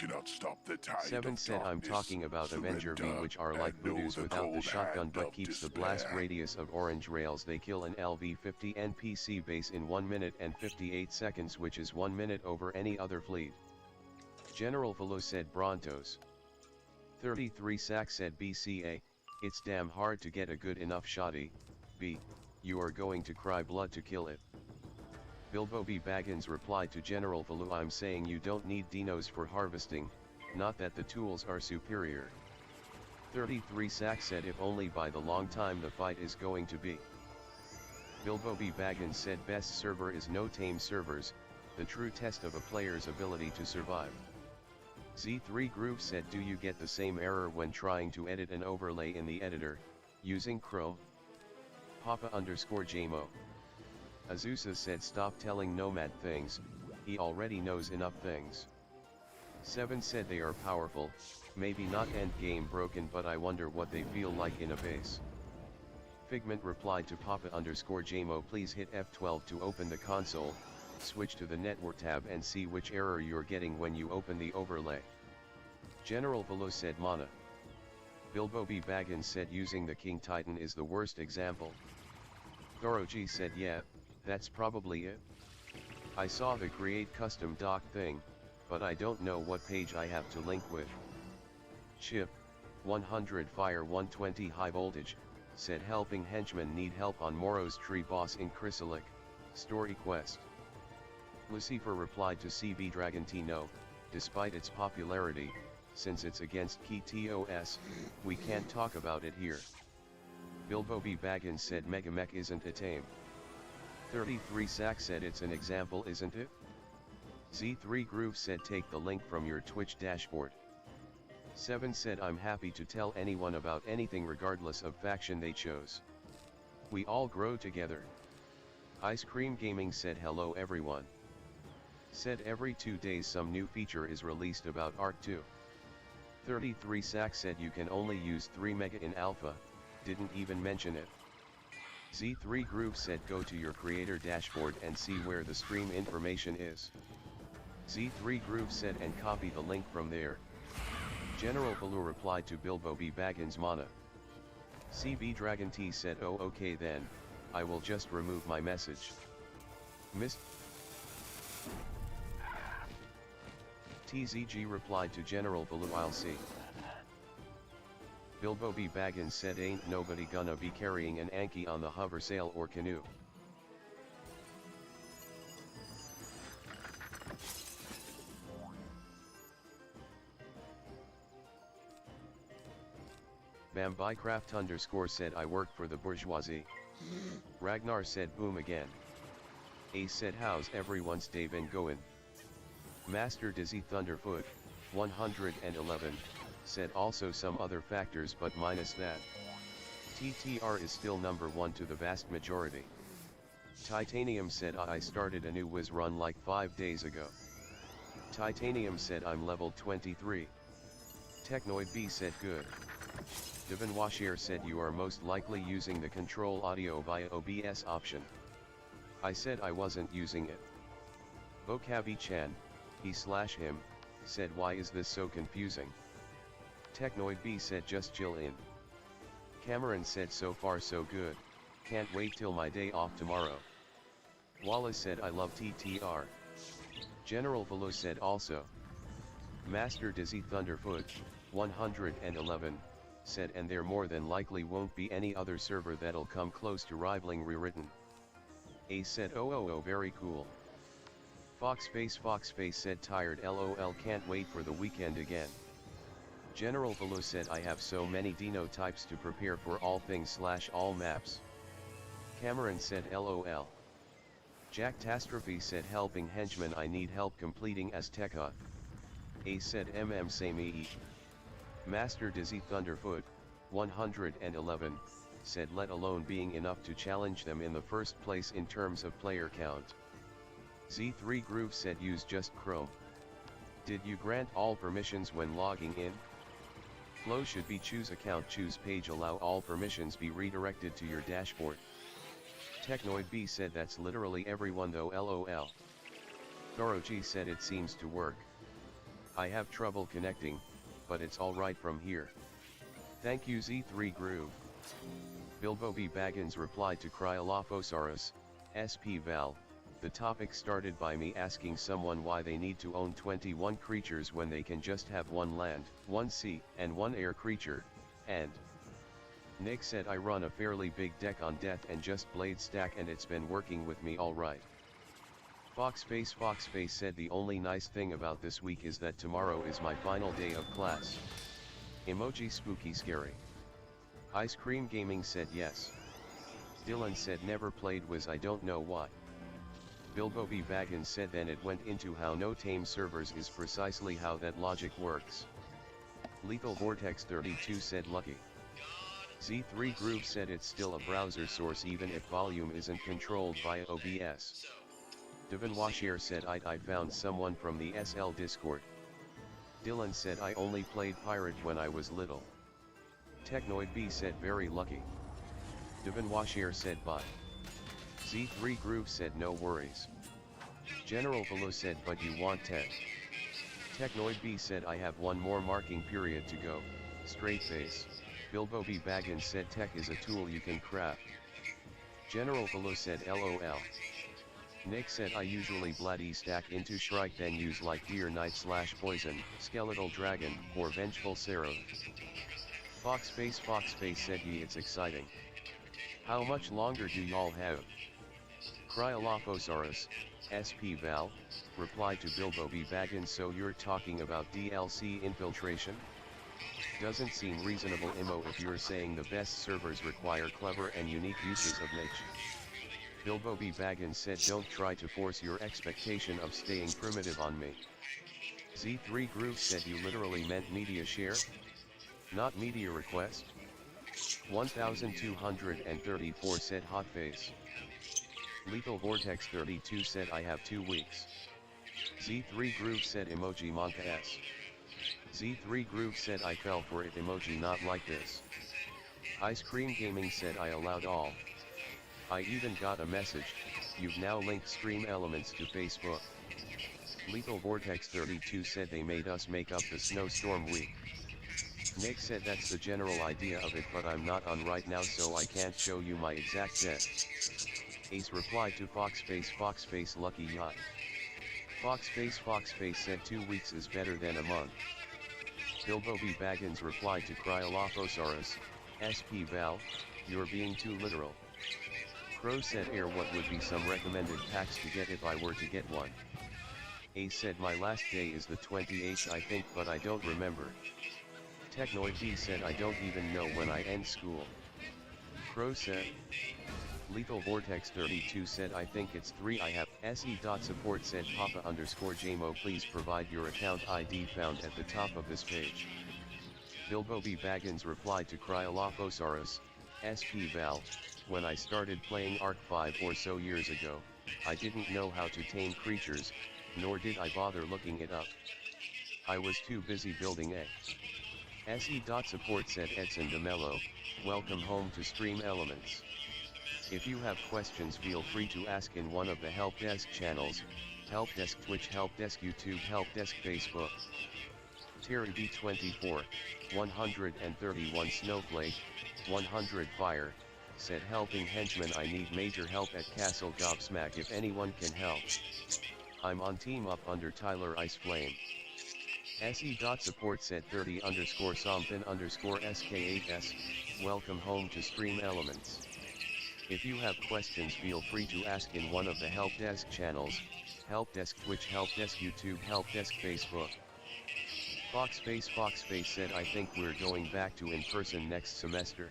7 said I'm talking about Avenger V which are like voodoos without the shotgun but keeps the blast radius of orange rails. They kill an LV-50 NPC base in 1 minute and 58 seconds which is 1 minute over any other fleet. General Velo said Brontos. 33 Sack said BCA, it's damn hard to get a good enough shotty, B. You are going to cry blood to kill it. Bilbo B. Baggins replied to General Velo I'm saying you don't need dinos for harvesting, not that the tools are superior. 33 Sack said if only by the long time the fight is going to be. Bilbo B. Baggins said best server is no tame servers, the true test of a player's ability to survive. Z3 Groove said do you get the same error when trying to edit an overlay in the editor, using Chrome? Papa_Jamo. Azusa said stop telling Nomad things, he already knows enough things. 7 said they are powerful, maybe not end game broken but I wonder what they feel like in a base. Figment replied to Papa_JMO, please hit F12 to open the console, switch to the network tab and see which error you're getting when you open the overlay. General Velo said Mana. Bilbo B. Baggins said using the King Titan is the worst example. Thoro G said yeah, that's probably it. I saw the create custom dock thing, but I don't know what page I have to link with. Chip, 100 Fire 120 High Voltage, said helping henchmen need help on Morrow's tree boss in Chrysalic, story quest. Lucifer replied to CB Dragon T no, despite its popularity, since it's against Key TOS, we can't talk about it here. Bilbo B. Baggins said Megamech isn't a tame. 33 Sack said it's an example isn't it? Z3 Groove said take the link from your Twitch dashboard. 7 said I'm happy to tell anyone about anything regardless of faction they chose. We all grow together. Ice Cream Gaming said hello everyone. Said every 2 days some new feature is released about Arc 2. 33 Sack said you can only use 3 mega in alpha, didn't even mention it. Z3 Groove said go to your creator dashboard and see where the stream information is. Z3 Groove said and copy the link from there. General Baloo replied to Bilbo B. Baggins Mana. CB Dragon T said oh okay then, I will just remove my message. TZG replied to General Baloo I'll see. Bilbo B. Baggins said ain't nobody gonna be carrying an Anki on the hover sail or canoe. Bambycraft_ said I work for the bourgeoisie. Ragnar said boom again. Ace said how's everyone's day been going? Master Dizzy Thunderfoot, 111, said also some other factors but minus that. TTR is still number 1 to the vast majority. Titanium said I started a new whiz run like 5 days ago. Titanium said I'm level 23. Technoid B said good. Devin Washier said you are most likely using the control audio via OBS option. I said I wasn't using it. Vocavi Chan, he/him, said why is this so confusing? Technoid B said just chill in. Cameron said so far so good, can't wait till my day off tomorrow. Wallace said I love TTR. General Velo said also. Master Dizzy Thunderfoot, 111, said and there more than likely won't be any other server that'll come close to rivaling Rewritten. Ace said oh very cool. Foxface said tired lol can't wait for the weekend again. General Velo said I have so many Dino types to prepare for all things/all maps. Cameron said lol. Jacktastrophe said helping henchmen I need help completing Azteca. Ace said same me. Master Dizzy Thunderfoot, 111, said let alone being enough to challenge them in the first place in terms of player count. Z3 Groove said use just Chrome. Did you grant all permissions when logging in? Flow should be choose account choose page allow all permissions be redirected to your dashboard. Technoid B said that's literally everyone though lol. Thoro G said it seems to work. I have trouble connecting, but it's alright from here. Thank you Z3 Groove. Bilbo B. Baggins replied to Cryolophosaurus, SP Val, the topic started by me asking someone why they need to own 21 creatures when they can just have 1 land, 1 sea, and 1 air creature, and Nick said I run a fairly big deck on death and just blade stack and it's been working with me alright. Foxface said the only nice thing about this week is that tomorrow is my final day of class. Emoji spooky scary. Ice Cream Gaming said yes. Dylan said never played Wiz I don't know why. Bilbo B. Baggins said then it went into how no tame servers is precisely how that logic works. Lethal Vortex 32 said lucky. Z3 Groove said it's still a browser source even if volume isn't controlled via OBS. Devin Washier said I found someone from the SL Discord. Dylan said I only played Pirate when I was little. Technoid B said very lucky. Devin Washier said bye. Z3 Groove said no worries. General Velo said but you want 10. Technoid B said I have one more marking period to go, straight face. Bilbo B Baggins said tech is a tool you can craft. General Velo said LOL. Nick said I usually bloody stack into Shrike then use like Deer Knight / Poison, Skeletal Dragon, or Vengeful Seraph. Foxface said ye it's exciting. How much longer do y'all have? Cryolophosaurus, SP Val, replied to Bilbo B Baggins so you're talking about DLC infiltration? Doesn't seem reasonable Imo if you're saying the best servers require clever and unique uses of niche. Bilbo B Baggins said don't try to force your expectation of staying primitive on me. Z3 Groove said you literally meant media share? Not media request? 1234 said hotface. Lethal Vortex 32 said I have 2 weeks. Z3 Groove said emoji Monka S. Z3 Groove said I fell for it emoji not like this. Ice Cream Gaming said I allowed all. I even got a message, you've now linked stream elements to Facebook. Lethal Vortex 32 said they made us make up the snowstorm week. Nick said that's the general idea of it but I'm not on right now so I can't show you my exact set. Ace replied to Foxface lucky yacht. Foxface said 2 weeks is better than a month. Bilbo B Baggins replied to Cryolophosaurus, SP Val, you're being too literal. Crow said Air what would be some recommended packs to get if I were to get one. Ace said my last day is the 28th I think but I don't remember. Technoid D said I don't even know when I end school. Crow said. Lethal Vortex 32 said I think it's 3 I have. SE.support said Papa_JMO please provide your account ID found at the top of this page. Bilbo B Baggins replied to Cryolophosaurus, SP Val, when I started playing Ark 5 or so years ago, I didn't know how to tame creatures, nor did I bother looking it up. I was too busy building a. SE.support said Edson DeMello, welcome home to Stream Elements. If you have questions feel free to ask in one of the help desk channels, help desk Twitch, help desk YouTube, help desk Facebook. Terry B24, 131 Snowflake, 100 Fire, said helping henchman I need major help at Castle Gobsmack if anyone can help. I'm on team up under Tyler Ice Flame. SE.support said 30_something_SK8S, welcome home to Stream Elements. If you have questions feel free to ask in one of the help desk channels, help desk Twitch, help desk YouTube, help desk Facebook. Foxface said I think we're going back to in-person next semester.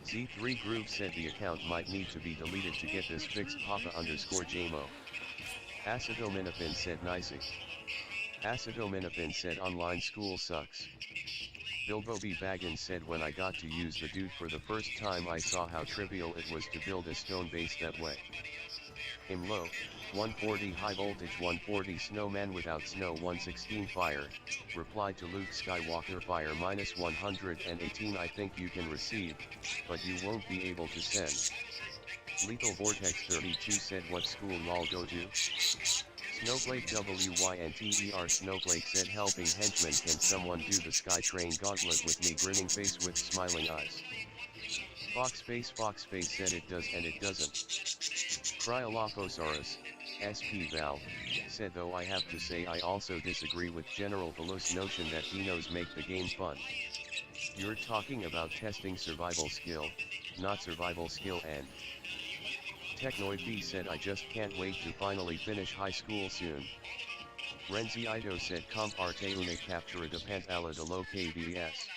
Z3 Groove said the account might need to be deleted to get this fixed Papa_JMO. Acetaminophen said nicey. Acetaminophen said online school sucks. Bilbo B Baggins said when I got to use the dude for the first time I saw how trivial it was to build a stone base that way. Imlo, 140 high voltage 140 snowman without snow 116 fire, replied to Luke Skywalker fire -118 I think you can receive, but you won't be able to send. Lethal Vortex 32 said what school y'all go to? Snowflake WYNTER Snowflake said helping henchman can someone do the Skytrain gauntlet with me grinning face with smiling eyes. Foxface said it does and it doesn't. Cryolophosaurus, SP Val, said though I have to say I also disagree with General Velo's notion that dinos make the game fun. You're talking about testing survival skill, not survival skill and... Technoid B said I just can't wait to finally finish high school soon. Renzi Ito said comp arte une captura de pantalla de lo que VS.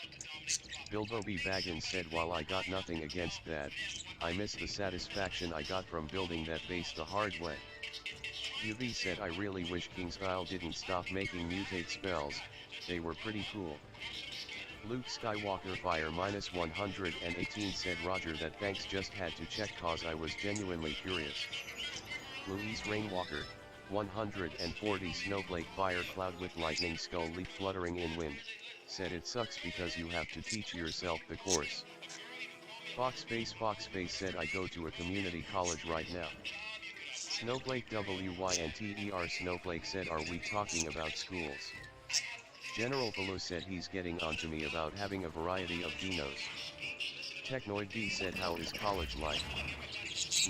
Bilbo B Baggins said while I got nothing against that, I miss the satisfaction I got from building that base the hard way. UV said I really wish Kingstyle didn't stop making mutate spells, they were pretty cool. Luke Skywalker fire -118 said Roger that thanks just had to check cause I was genuinely curious. Louise Rainwalker, 140 snowflake fire cloud with lightning skull leaf fluttering in wind, said it sucks because you have to teach yourself the course. Foxface said I go to a community college right now. Snowflake WYNTER Snowflake said are we talking about schools? General Velo said he's getting on to me about having a variety of dinos. Technoid B said how is college life?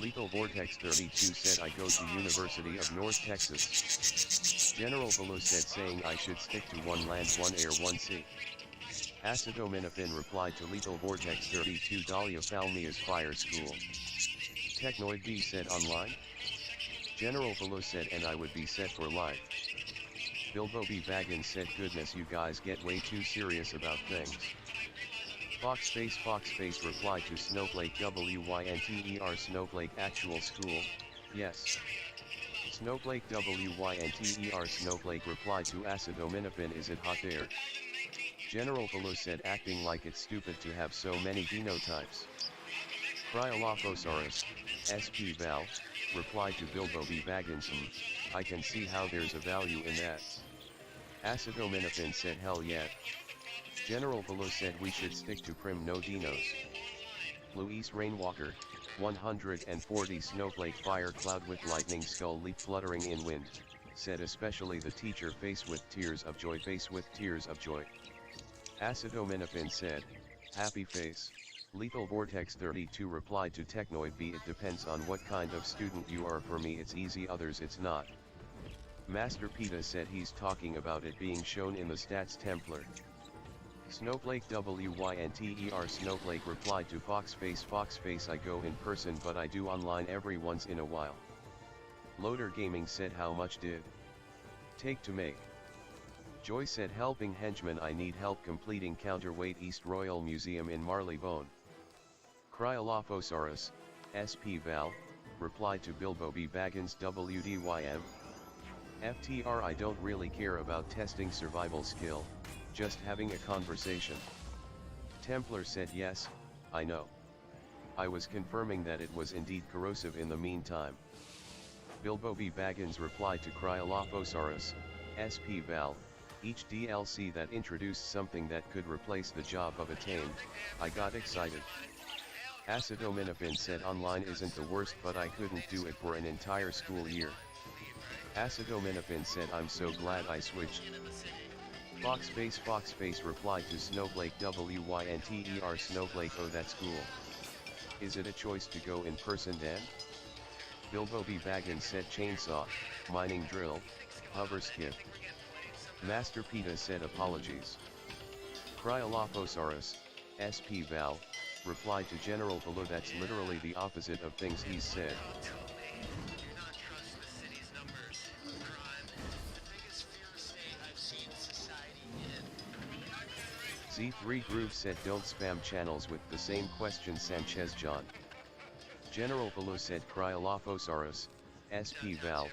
Lethal Vortex 32 said I go to University of North Texas. General Velo said saying I should stick to one land, one air, one sea. Acetaminophen replied to Lethal Vortex 32 Dahlia Falmia's fire school. Technoid B said online. General Velo said and I would be set for life. Bilbo B. Baggins said goodness you guys get way too serious about things. Foxface replied to Snowflake WYNTER Snowflake actual school, yes. Snowflake WYNTER Snowflake replied to Acetaminophen is it hot there? General Velo said acting like it's stupid to have so many denotypes. Cryolophosaurus, SP Val, replied to Bilbo B. Baggins I can see how there's a value in that. Acetaminophen said hell yeah. General Velo said we should stick to prim no dinos. Luis Rainwalker, 140 Snowflake Fire Cloud with lightning skull leaf fluttering in wind, said especially the teacher face with tears of joy face with tears of joy. Acetaminophen said, happy face. Lethal Vortex 32 replied to Technoid B it depends on what kind of student you are for me it's easy others it's not. Master Peta said he's talking about it being shown in the stats Templar. Snowflake WYNTER Snowflake replied to Foxface I go in person but I do online every once in a while. Loader Gaming said how much did take to make? Joy said helping henchmen I need help completing counterweight East Royal Museum in Marleybone. Cryolophosaurus, SP Val, replied to Bilbo B. Baggins WDYM. FTR I don't really care about testing survival skill, just having a conversation. Templar said yes, I know. I was confirming that it was indeed corrosive in the meantime. Bilbo B. Baggins replied to Cryolophosaurus, SP Val, each DLC that introduced something that could replace the job of a tamed, I got excited. Acetaminophen said online isn't the worst but I couldn't do it for an entire school year. Acetaminophen said I'm so glad I switched. Foxface replied to Snowflake WYNTER Snowflake oh that's cool. Is it a choice to go in person then? Bilbo B. Baggins said chainsaw, mining drill, hover skip. Master Peta said apologies. Cryolophosaurus, SP Val, replied to General Velo that's literally the opposite of things he's said. Z3 Groove said don't spam channels with the same question Sanchez John. General Velo said Cryolophosaurus, SP Val,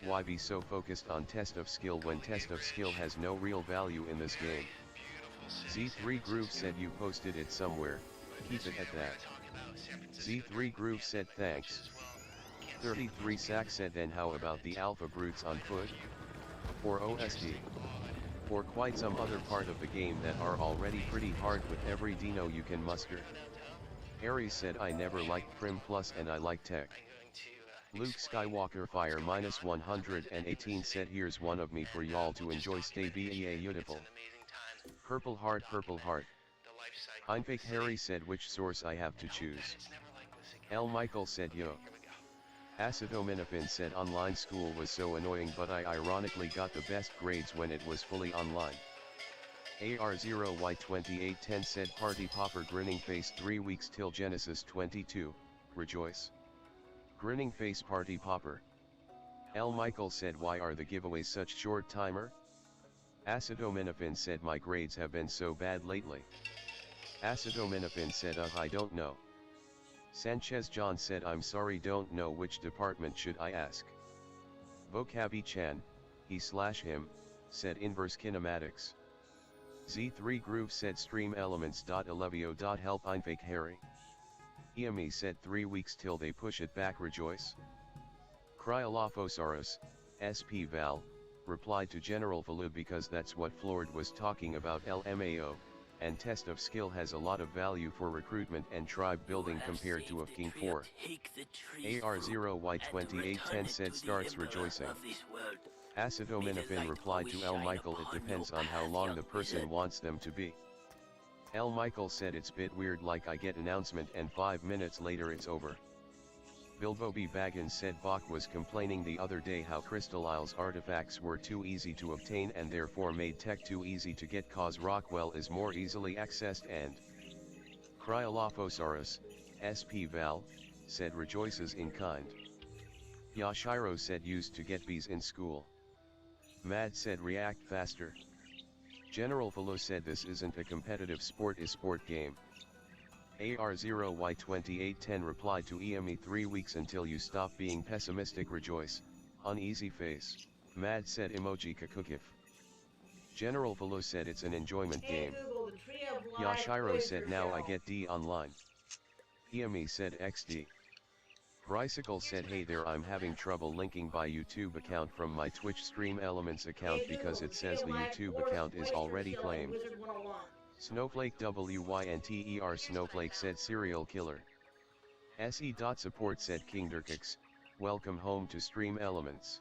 why be so focused on test of skill when test of skill has no real value in this game? Z3 Groove said you posted it somewhere, keep it at that. Z3 Groove said thanks. 33 Sack said then how about the Alpha Brutes on foot? For OSD. Or quite some other part of the game that are already pretty hard with every dino you can muster. Ares said I never liked Prim Plus and I like Tech. Luke Skywalker Fire -118 said here's one of me for y'all to enjoy stay beautiful. Purple Heart. Einfake Harry said which source I have to choose. L. Michael said yo. Acetaminophen said online school was so annoying but I ironically got the best grades when it was fully online. AR0Y2810 said Party Popper Grinning Face 3 weeks till Genesis 22, rejoice. Grinning Face Party Popper. L. Michael said why are the giveaways such short timer? Acetaminophen said my grades have been so bad lately. Acetaminophen said I don't know. Sanchez John said I'm sorry don't know which department should I ask. Vocabi Chan, he/him, said inverse kinematics. Z3 Groove said stream elements.elevio.help Einfake Harry. EME said 3 weeks till they push it back rejoice. Cryolophosaurus, SP Val, replied to General Valub because that's what Flord was talking about LMAO, and test of skill has a lot of value for recruitment and tribe building compared to a King 4. AR0Y2810 said starts rejoicing. Acetaminophen replied to L. Michael, it depends on how long the person wants them to be. L. Michael said it's bit weird, like I get announcement and 5 minutes later it's over. Bilbo B. Baggins said Bach was complaining the other day how Crystal Isles artifacts were too easy to obtain and therefore made tech too easy to get, cause Rockwell is more easily accessed, and Cryolophosaurus, SP Val, said rejoices in kind. Yashiro said used to get B's in school. Mad said react faster. General Philo said this isn't a competitive sport, is sport game. AR0Y2810 replied to EME 3 weeks until you stop being pessimistic, rejoice, uneasy face. Mad said emoji kakukif. General Philo said it's an enjoyment game. Yashiro said now I get D online. EME said XD. Brycicle said hey there, I'm having trouble linking my YouTube account from my Twitch Stream Elements account because it says the YouTube account is already claimed. Snowflake WYNTER Snowflake said serial killer. SE.support said King Dirkix, welcome home to Stream Elements.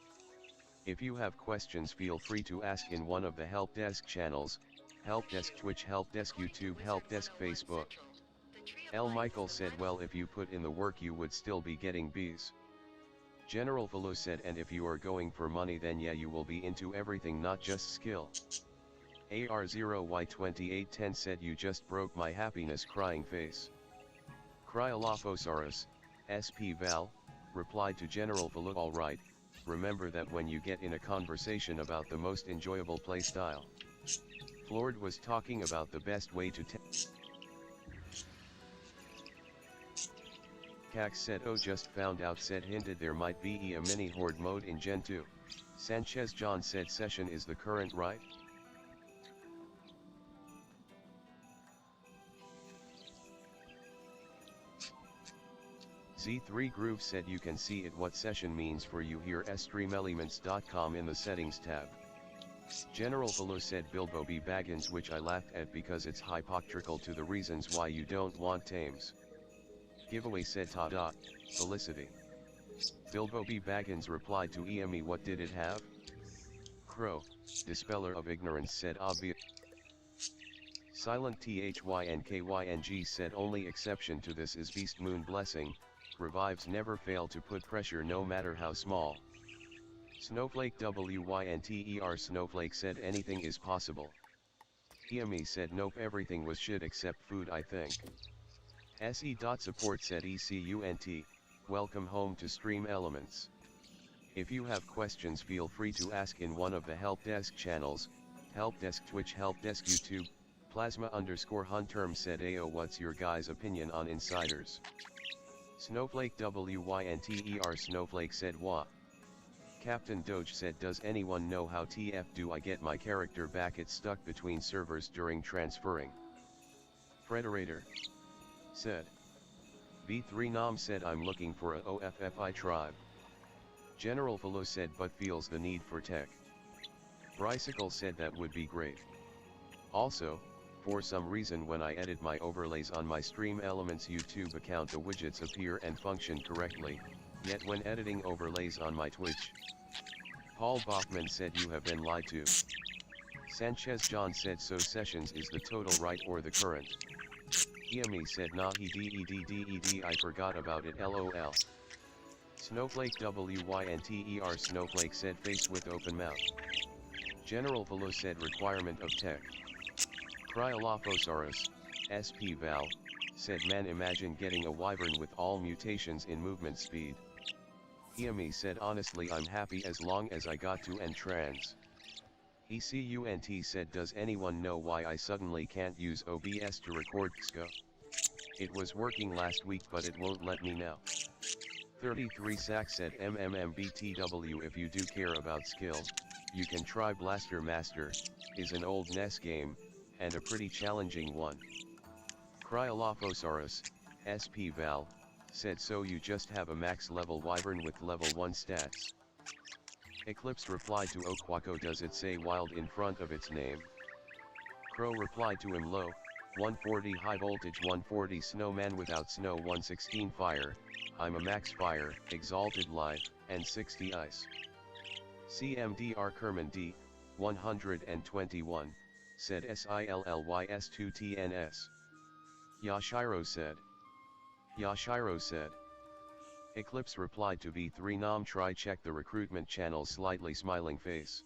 If you have questions feel free to ask in one of the help desk channels, help desk Twitch, help desk YouTube, help desk Facebook. L. Michael said well if you put in the work you would still be getting B's. General Philo said and if you are going for money then yeah you will be into everything not just skill. AR0Y2810 said you just broke my happiness crying face. Cryolophosaurus, SP Val, replied to General Philo alright, remember that when you get in a conversation about the most enjoyable playstyle. Flord was talking about the best way to Cax said oh just found out said hinted there might be a mini horde mode in Gen 2. Sanchez John said session is the current right? Z3 Groove said you can see it what session means for you here streamelements.com in the settings tab. General Philo said Bilbo B. Baggins, which I laughed at because it's hypocritical to the reasons why you don't want tames. Giveaway said ta-da, Felicity. Bilbo B. Baggins replied to EME what did it have? Crow, dispeller of ignorance said obvious. Silent THYNKYNG said only exception to this is Beast Moon Blessing, revives never fail to put pressure no matter how small. Snowflake WYNTER Snowflake said anything is possible. EME said nope everything was shit except food I think. SE.support said ECUNT, welcome home to Stream Elements. If you have questions feel free to ask in one of the help desk channels, help desk Twitch, help desk YouTube. Plasma_Hunterm said Ayo what's your guys opinion on insiders? Snowflake WYNTER Snowflake said wah. Captain Doge said does anyone know how TF do I get my character back, it's stuck between servers during transferring. Frederator said. B3 Nam said I'm looking for a OFFI tribe. General Philo said but feels the need for tech. Brycicle said that would be great. Also, for some reason when I edit my overlays on my Stream Elements YouTube account the widgets appear and function correctly, yet when editing overlays on my Twitch. Paul Bachman said you have been lied to. Sanchez John said so sessions is the total right or the current. EME said nah he deed I forgot about it lol. Snowflake WYNTER Snowflake said face with open mouth. General Philo said requirement of tech. Cryolophosaurus, SP Val, said man imagine getting a wyvern with all mutations in movement speed. EME said honestly I'm happy as long as I got to end trans. ECUNT said does anyone know why I suddenly can't use OBS to record XGO? It was working last week but it won't let me now. 33 Sack said MMMBTW if you do care about skill, you can try Blaster Master, is an old NES game, and a pretty challenging one. Cryolophosaurus, SP Val, said so you just have a max level wyvern with level 1 stats. Eclipse replied to Okwako does it say wild in front of its name? Crow replied to him low, 140 high voltage 140 snowman without snow 116 fire, I'm a max fire, exalted life, and 60 ice. CMDR Kerman D, 121, said SILLYS2TNS. Yashiro said. Eclipse replied to V3 Nam try check the recruitment channel slightly smiling face.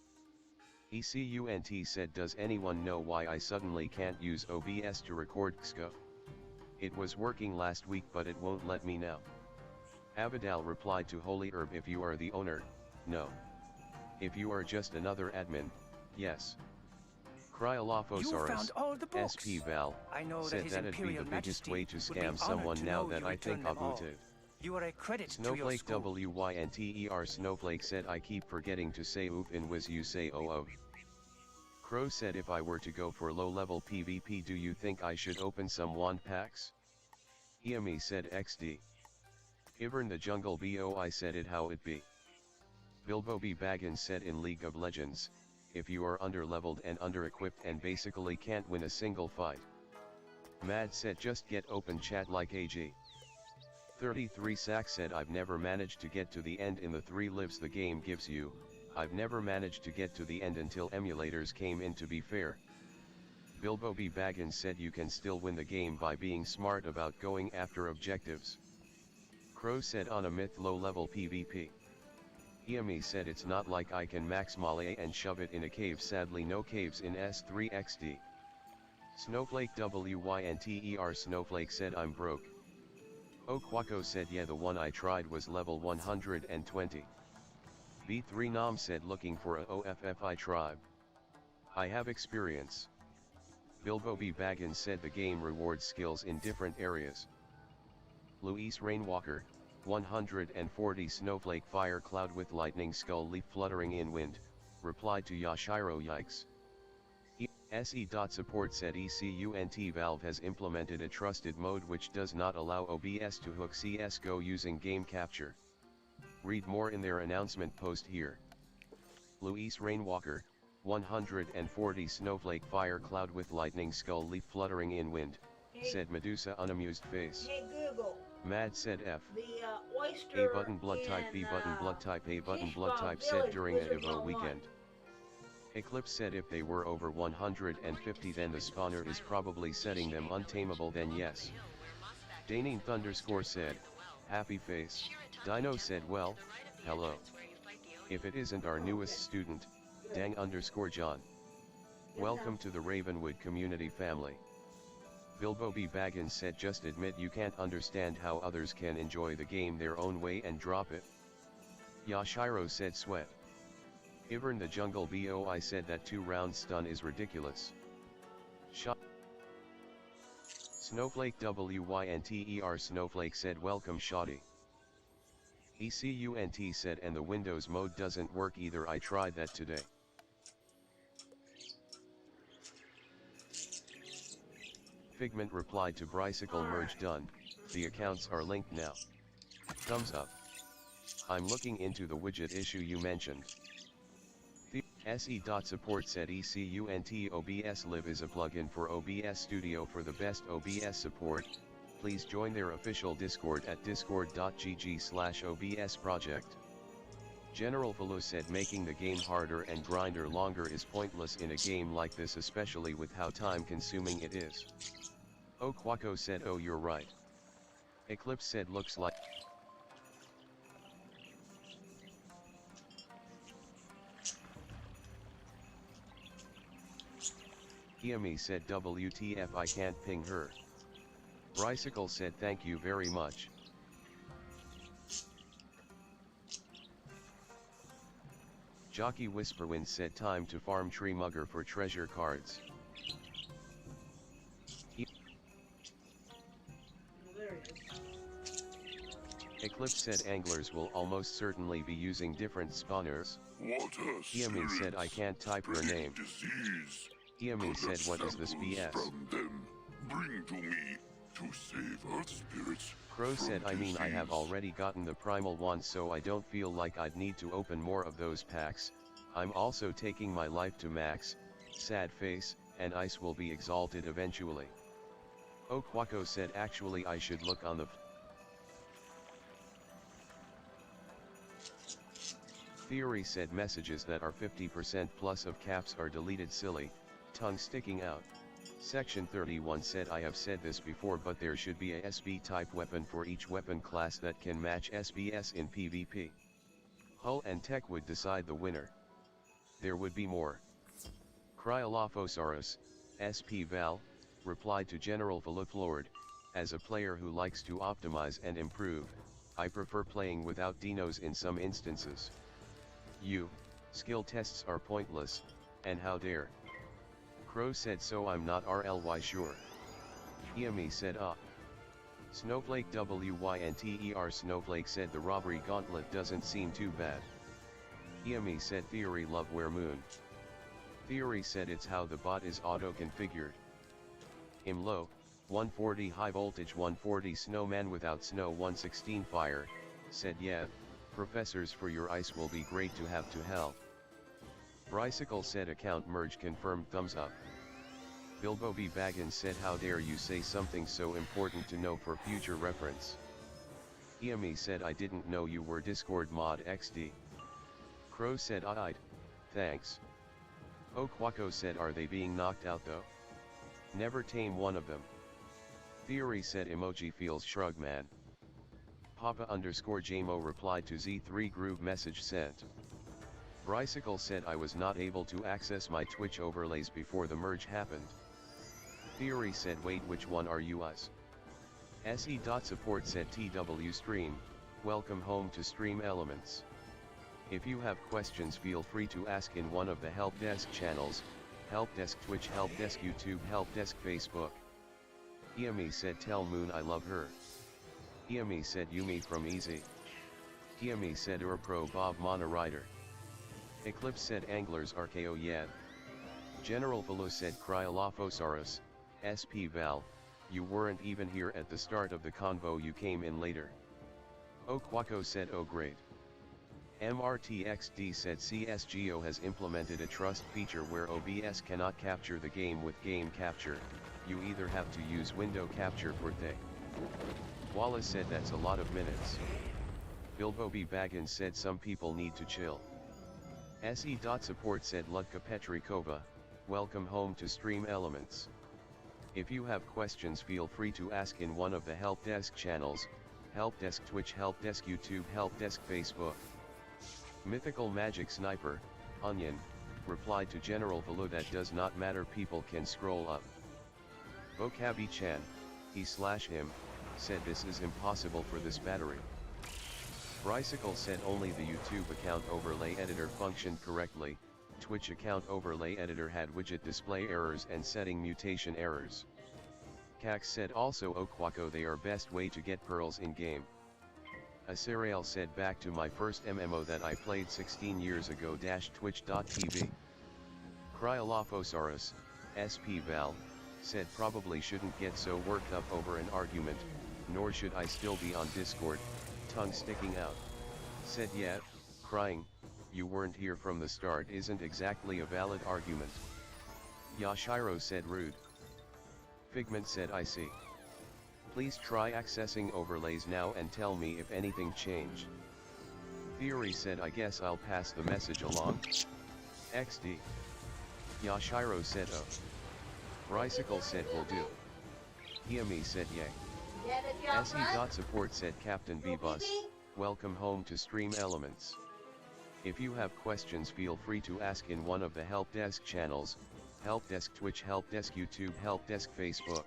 ECUNT said does anyone know why I suddenly can't use OBS to record XCO? It was working last week but it won't let me now. Abidal replied to Holy Herb if you are the owner, no. If you are just another admin, yes. Cryolophosaurus, SP Val, said that it'd be the biggest way to scam someone now that I think abuted. You are a credit Snowflake to your school. WYNTER Snowflake said I keep forgetting to say oof in Wiz you say oh. Crow said if I were to go for low-level PvP do you think I should open some wand packs? Iami said XD. Ivern the Jungle BOI said it how it be. Bilbo B. Baggins said in League of Legends, if you are under-leveled and under-equipped and basically can't win a single fight. Mad said just get open chat like AG. 33 Sack said I've never managed to get to the end in the 3 lives the game gives you, I've never managed to get to the end until emulators came in to be fair. Bilbo B. Baggins said you can still win the game by being smart about going after objectives. Crow said on a myth low level PvP. Iami said it's not like I can max Molly and shove it in a cave sadly no caves in S3 XD. Snowflake WYNTER Snowflake said I'm broke. Okwako said yeah the one I tried was level 120. V3 Nam said looking for a OFFI tribe. I have experience. Bilbo B. Baggins said the game rewards skills in different areas. Luis Rainwalker, 140 Snowflake Fire Cloud with Lightning Skull Leaf Fluttering in Wind, replied to Yashiro yikes. SE.support said ECUNT Valve has implemented a trusted mode which does not allow OBS to hook CSGO using game capture. Read more in their announcement post here. Luis Rainwalker, 140 Snowflake Fire Cloud with Lightning Skull Leaf Fluttering in Wind, said Medusa unamused face. Hey Google. Mad said F. The oyster A button blood type B button blood type A button blood type said during a Evo weekend. Eclipse said if they were over 150 then the spawner is probably setting them untamable then yes. Danine Thunderscore said, happy face. Dino said well, hello. If it isn't our newest student, Dang_John. Welcome to the Ravenwood community family. Bilbo B. Baggins said just admit you can't understand how others can enjoy the game their own way and drop it. Yashiro said sweat. Ivern the Jungle BOI said that 2-round stun is ridiculous. Snowflake WYNTER Snowflake said welcome shoddy. ECUNT said and the Windows mode doesn't work either I tried that today. Figment replied to Brycicle merge done, the accounts are linked now. Thumbs up. I'm looking into the widget issue you mentioned. SE.support said ECUNT OBS Live is a plugin for OBS Studio for the best OBS support. Please join their official Discord at discord.gg/OBS project. General Valo said making the game harder and grinder longer is pointless in a game like this especially with how time consuming it is. Okwako said oh you're right. Eclipse said looks like Iami said WTF I can't ping her. Brycicle said thank you very much. Jockey Whisperwind said time to farm Tree Mugger for treasure cards. Eclipse said anglers will almost certainly be using different spawners. Iami said I can't type her name. Iami said what is this BS? From them, bring to me to save Earth spirits. Crow said I mean I have already gotten the primal wand so I don't feel like I'd need to open more of those packs. I'm also taking my life to max, sad face, and ice will be exalted eventually. Okwako said actually I should look on the Theory said messages that are 50% plus of caps are deleted silly, tongue sticking out. Section 31 said I have said this before but there should be a SB type weapon for each weapon class that can match SBS in PvP. Hull and Tech would decide the winner. There would be more. Cryolophosaurus, SP Val, replied to General Voluphlord, as a player who likes to optimize and improve, I prefer playing without dinos in some instances. Skill tests are pointless, and how dare. Crow said so I'm not RLY sure. Iami said Snowflake WYNTER Snowflake said the robbery gauntlet doesn't seem too bad. Iami said Theory love where moon. Theory said it's how the bot is auto-configured. Imlo, 140 high voltage 140 snowman without snow 116 fire, said yeah, professors for your ice will be great to have to hell. Brycicle said account merge confirmed thumbs up. Bilbo B. Baggins said how dare you say something so important to know for future reference. Iami said I didn't know you were Discord mod XD. Crow said I'd, thanks. Okwako said are they being knocked out though? Never tame one of them. Theory said emoji feels shrug man. Papa_Jamo replied to Z3 group message sent. Brycicle said I was not able to access my Twitch overlays before the merge happened. Theory said wait which one are you us? SE.support said TW stream, welcome home to Stream Elements. If you have questions feel free to ask in one of the help desk channels, help desk Twitch, help desk YouTube, help desk Facebook. Iami said tell Moon I love her. Iami said Yumi from Easy. Iami said Pro Bob Mana Rider. Eclipse said Anglers RKO yeah. General Velo said Cryolophosaurus, SP Val, you weren't even here at the start of the convo you came in later. Okwako said oh great. MRTXD said CSGO has implemented a trust feature where OBS cannot capture the game with game capture, you either have to use window capture for thing. Wallace said that's a lot of minutes. Bilbo B. Baggins said some people need to chill. SE.support said Ludka Petrikova, welcome home to Stream Elements. If you have questions feel free to ask in one of the help desk channels, help desk Twitch, help desk YouTube, help desk Facebook. Mythical Magic Sniper, Onion, replied to General Velo that does not matter people can scroll up. Vocabi Chan, he/him, said this is impossible for this battery. Brycicle said only the YouTube account overlay editor functioned correctly, Twitch account overlay editor had widget display errors and setting mutation errors. Cax said also Okwako they are best way to get pearls in game. Asiriel said back to my first MMO that I played 16 years ago _twitch.tv. Cryolophosaurus, SP Val, said probably shouldn't get so worked up over an argument, nor should I still be on Discord, tongue sticking out. Said yeah, crying, you weren't here from the start isn't exactly a valid argument. Yashiro said rude. Figment said I see. Please try accessing overlays now and tell me if anything changed. Theory said I guess I'll pass the message along. XD. Yashiro said oh. Brycicle said will do. Iami said yay. SE.support said Captain B-Bus, welcome home to Stream Elements. If you have questions feel free to ask in one of the help desk channels, help desk Twitch, help desk YouTube, help desk Facebook.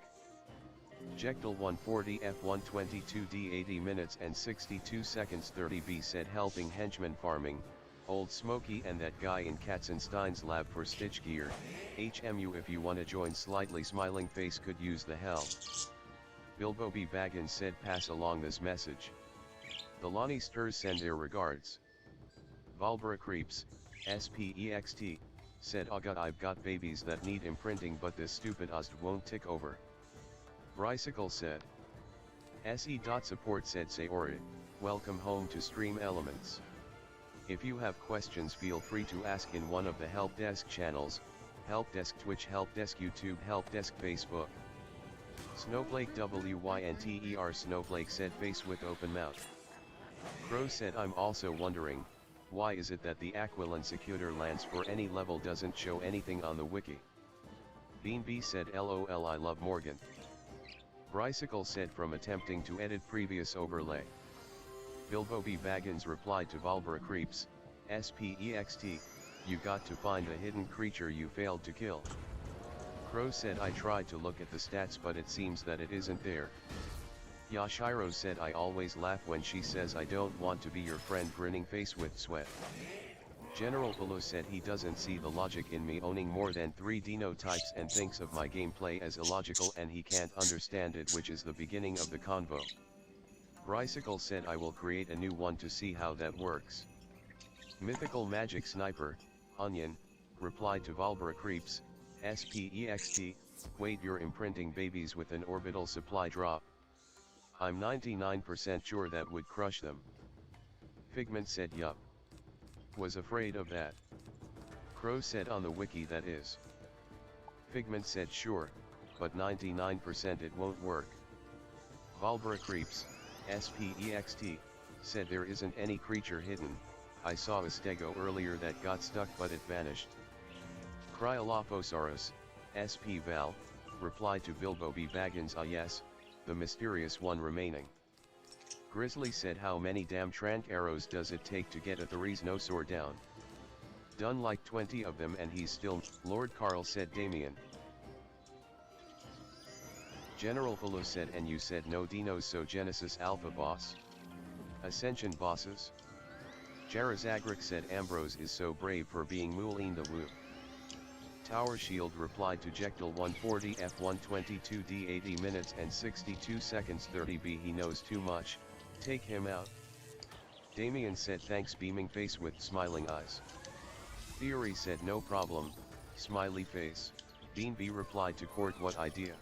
Jektal 140 F122D 80 minutes and 62 seconds 30B said helping henchman farming, Old Smoky and that guy in Katzenstein's lab for stitch gear, HMU if you wanna join slightly smiling face could use the help. Bilbo B. Baggins said pass along this message. The Lonnie Stirs send their regards. Valbra Creeps, SPEXT, said oh god I've got babies that need imprinting but this stupid USD won't tick over. Brycicle said. SE.support said Sayori, welcome home to Stream Elements. If you have questions feel free to ask in one of the help desk channels, help desk Twitch, help desk YouTube, help desk Facebook. Snowflake WYNTER Snowflake said face with open mouth. Crow said I'm also wondering, why is it that the Aquilon Secutor Lance for any level doesn't show anything on the wiki? Bean B said LOL I love Morgan. Brycicle said from attempting to edit previous overlay. Bilbo B. Baggins replied to Valbra Creeps, SPEXT, you got to find a hidden creature you failed to kill. Crow said I tried to look at the stats but it seems that it isn't there. Yashiro said I always laugh when she says I don't want to be your friend grinning face with sweat. General Bulu said he doesn't see the logic in me owning more than 3 dino types and thinks of my gameplay as illogical and he can't understand it, which is the beginning of the convo. Brycicle said I will create a new one to see how that works. Mythical Magic Sniper, Onion, replied to Valbra Creeps, SPEXT, wait you're imprinting babies with an orbital supply drop. I'm 99% sure that would crush them. Figment said yup. Was afraid of that. Crow said on the wiki that is. Figment said sure, but 99% it won't work. Valbra Creeps, SPEXT, said there isn't any creature hidden, I saw a stego earlier that got stuck but it vanished. Cryolophosaurus, SP Val, replied to Bilbo B. Baggins yes, the mysterious one remaining. Grizzly said how many damn trank arrows does it take to get a Theriznosaur down? Done like 20 of them and he's still. Lord Carl said Damien. General Hulu said and you said no dinos so Genesis Alpha boss? Ascension bosses? Jarazagric said Ambrose is so brave for being Moulin the Woo. Tower Shield replied to Jectal 140 F122 D 80 minutes and 62 seconds 30B he knows too much, take him out. Damien said thanks beaming face with smiling eyes. Theory said no problem, smiley face. Bean B replied to Court what idea?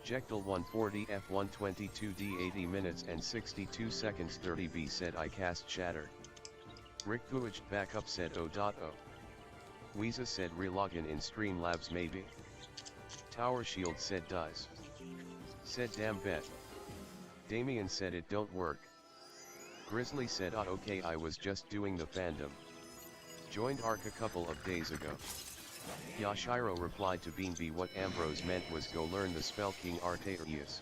Jectal 140 F122 D 80 minutes and 62 seconds 30B said I cast Shatter. Rick Puig backup said O.O. Weeza said relogin in Streamlabs maybe. Tower Shield said does. Said damn bet. Damien said it don't work. Grizzly said okay I was just doing the fandom. Joined ARC a couple of days ago. Yashiro replied to Bean B what Ambrose meant was go learn the spell King Artaeus.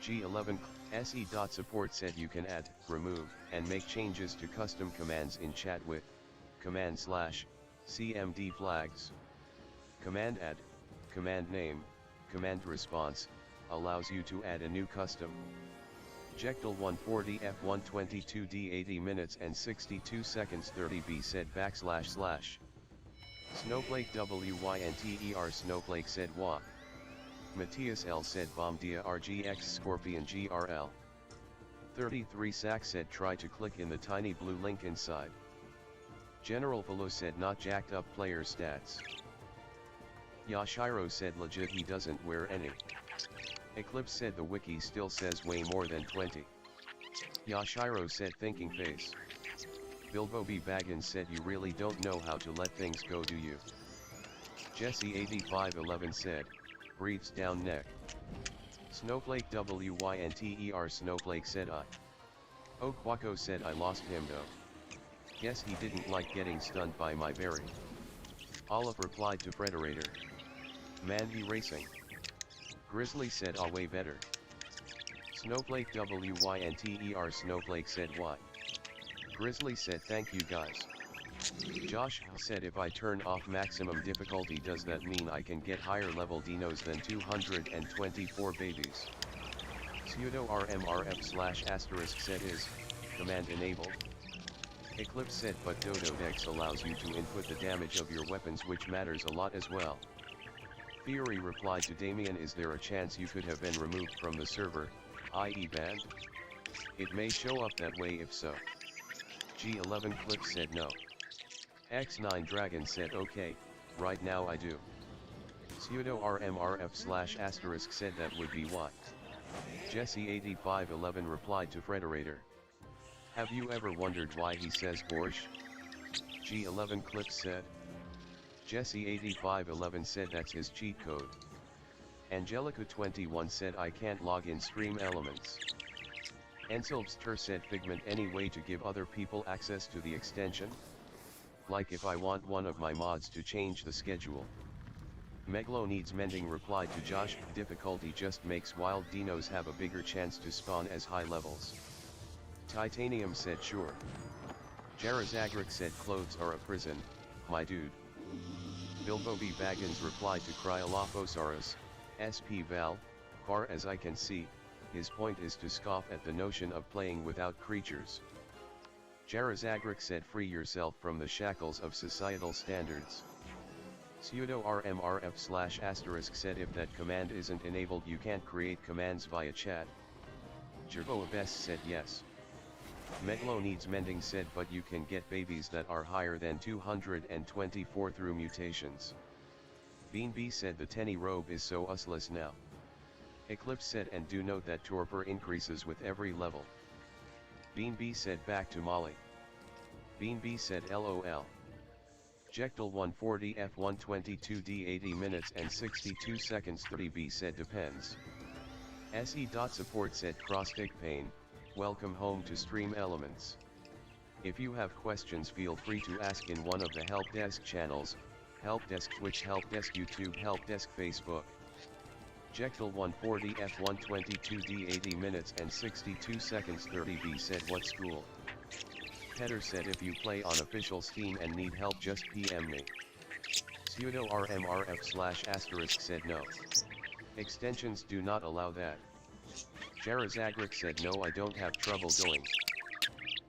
G11 SE.support said you can add, remove, and make changes to custom commands in chat with !/CMD flags. Command add, command name, command response, allows you to add a new custom. Jectal 140 F122 D 80 minutes and 62 seconds 30B said // Snowflake WYNTER Snowflake said wah. Matthias L said Bomb Dia RGX Scorpion GRL. 33 Sack said try to click in the tiny blue link inside. General Velo said not jacked up player stats. Yashiro said legit he doesn't wear any. Eclipse said the wiki still says way more than 20. Yashiro said thinking face. Bilbo B. Baggins said you really don't know how to let things go do you? Jesse 8511 said, breathes down neck. Snowflake WYNTER Snowflake said I. Okwako said I lost him though. Guess he didn't like getting stunned by my berry. Olive replied to Frederator. Man he racing. Grizzly said ah way better. Snowflake WYNTER Snowflake said what? Grizzly said thank you guys. Josh said if I turn off maximum difficulty does that mean I can get higher level dinos than 224 babies? Pseudo RMRF / said is, command enabled. Eclipse said but Dodo Dex allows you to input the damage of your weapons which matters a lot as well. Theory replied to Damien is there a chance you could have been removed from the server, i.e. banned? It may show up that way if so. G11 Clip said no. X9 Dragon said okay, right now I do. Pseudo RMRF / said that would be what? Jesse 8511 replied to Frederator. Have you ever wondered why he says Borscht? G11 Clip said. Jesse 8511 said that's his cheat code. Angelica21 said I can't log in Stream Elements. Ensilbster said Figment any way to give other people access to the extension? Like if I want one of my mods to change the schedule. Meglo needs mending replied to Josh, difficulty just makes wild dinos have a bigger chance to spawn as high levels. Titanium said sure. Jarazagrik said clothes are a prison, my dude. Bilbo B. Baggins replied to Cryolophosaurus, SP Val, far as I can see, his point is to scoff at the notion of playing without creatures. Jarazagrik said free yourself from the shackles of societal standards. Pseudo RMRF / said if that command isn't enabled you can't create commands via chat. Jerboa Best said yes. Meglo needs mending said but you can get babies that are higher than 224 through mutations. Bean B said the Tenny robe is so useless now. Eclipse said and do note that torpor increases with every level. Bean B said back to Molly. Bean B said LOL. Jectal 140 F122D 80 minutes and 62 seconds 30B said depends. SE.support said cross-stick pain, welcome home to Stream Elements. If you have questions feel free to ask in one of the help desk channels, help desk Twitch, help desk YouTube, help desk Facebook. Jectal 140 F122D 80 minutes and 62 seconds 30B said what school? Petter said if you play on official Steam and need help just PM me. Pseudo RMRF / said no. Extensions do not allow that. Jarazagrik said no I don't have trouble going.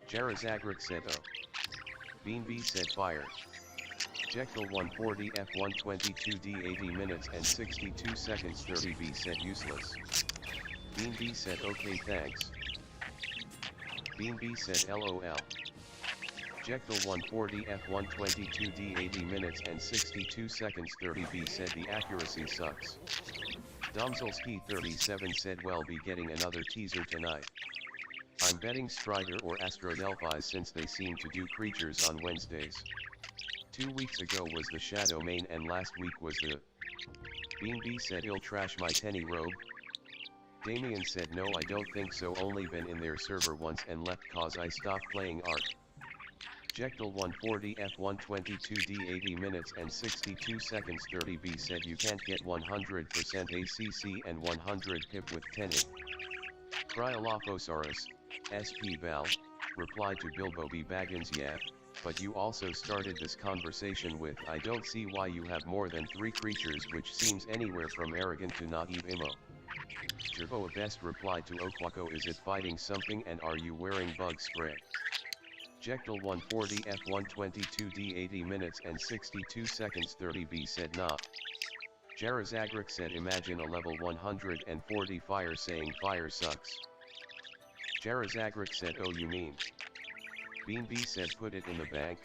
Jarazagrik said oh. Bean B said fire. Jectal 140 F122D 80 minutes and 62 seconds 30B said useless. Bean B said okay thanks. Bean B said LOL. Jectal 140 F122D 80 minutes and 62 seconds 30B said the accuracy sucks. Domzelski 37 said well be getting another teaser tonight. I'm betting Strider or Astrodelphi since they seem to do creatures on Wednesdays. 2 weeks ago was the Shadow main and last week was the... Bean B said I'll trash my Tenny robe. Damien said no I don't think so only been in their server once and left cause I stopped playing Ark. Jectal 140 F122D 80 minutes and 62 seconds 30B said you can't get 100% ACC and 100 pip with Tenny. Cryolophosaurus, SP Val, replied to Bilbo B. Baggins yeah, but you also started this conversation with I don't see why you have more than 3 creatures which seems anywhere from arrogant to naive imo. Jerboa Best replied to Okwako is it fighting something and are you wearing bug spray? Jectal 140 F122D 80 minutes and 62 seconds 30B said nah. Jarazagrik said imagine a level 140 fire saying fire sucks. Jarazagrik said oh you mean. Bean B said put it in the bank.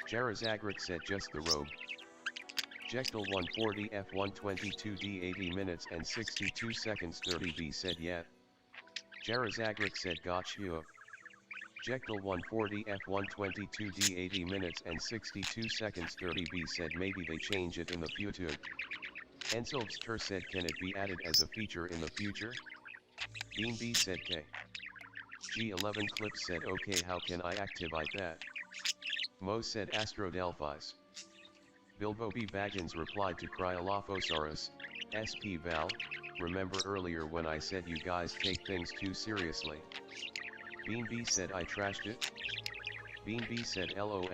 Jarazagrik said just the robe. Jectal 140 F122D 80 minutes and 62 seconds 30B said yeah. Jarazagrik said gotcha. Jectal 140 F122D 80 minutes and 62 seconds 30B said maybe they change it in the future. Ensilbster said can it be added as a feature in the future? Bean B said K. G11 Clips said okay how can I activate that? Mo said Astrodelphis. Bilbo B. Baggins replied to Cryolophosaurus, SP Val, remember earlier when I said you guys take things too seriously? Bean B said I trashed it? Bean B said LOL.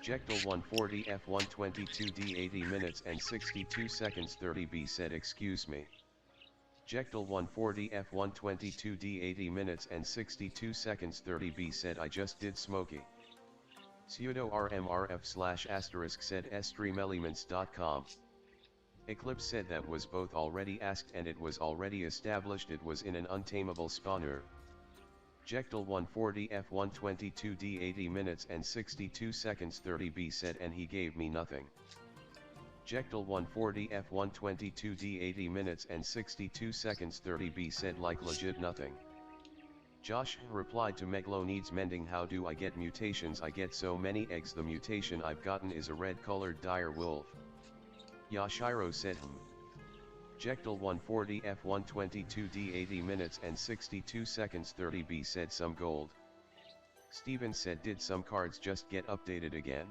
Jectal 140 F122D 80 minutes and 62 seconds 30B said excuse me. Jectal 140 F122D 80 minutes and 62 seconds 30B said I just did smoky. Pseudo RMRF / said streamelements.com. Eclipse said that was both already asked and it was already established it was in an untamable spawner. Jectal 140 F122D 80 minutes and 62 seconds 30B said and he gave me nothing. Jectal 140 F122D 80 minutes and 62 seconds 30B said like legit nothing. Josh replied to Meglo needs mending how do I get mutations I get so many eggs the mutation I've gotten is a red colored dire wolf. Yashiro said Jektal 140 F122D 80 minutes and 62 seconds 30B said some gold. Steven said did some cards just get updated again?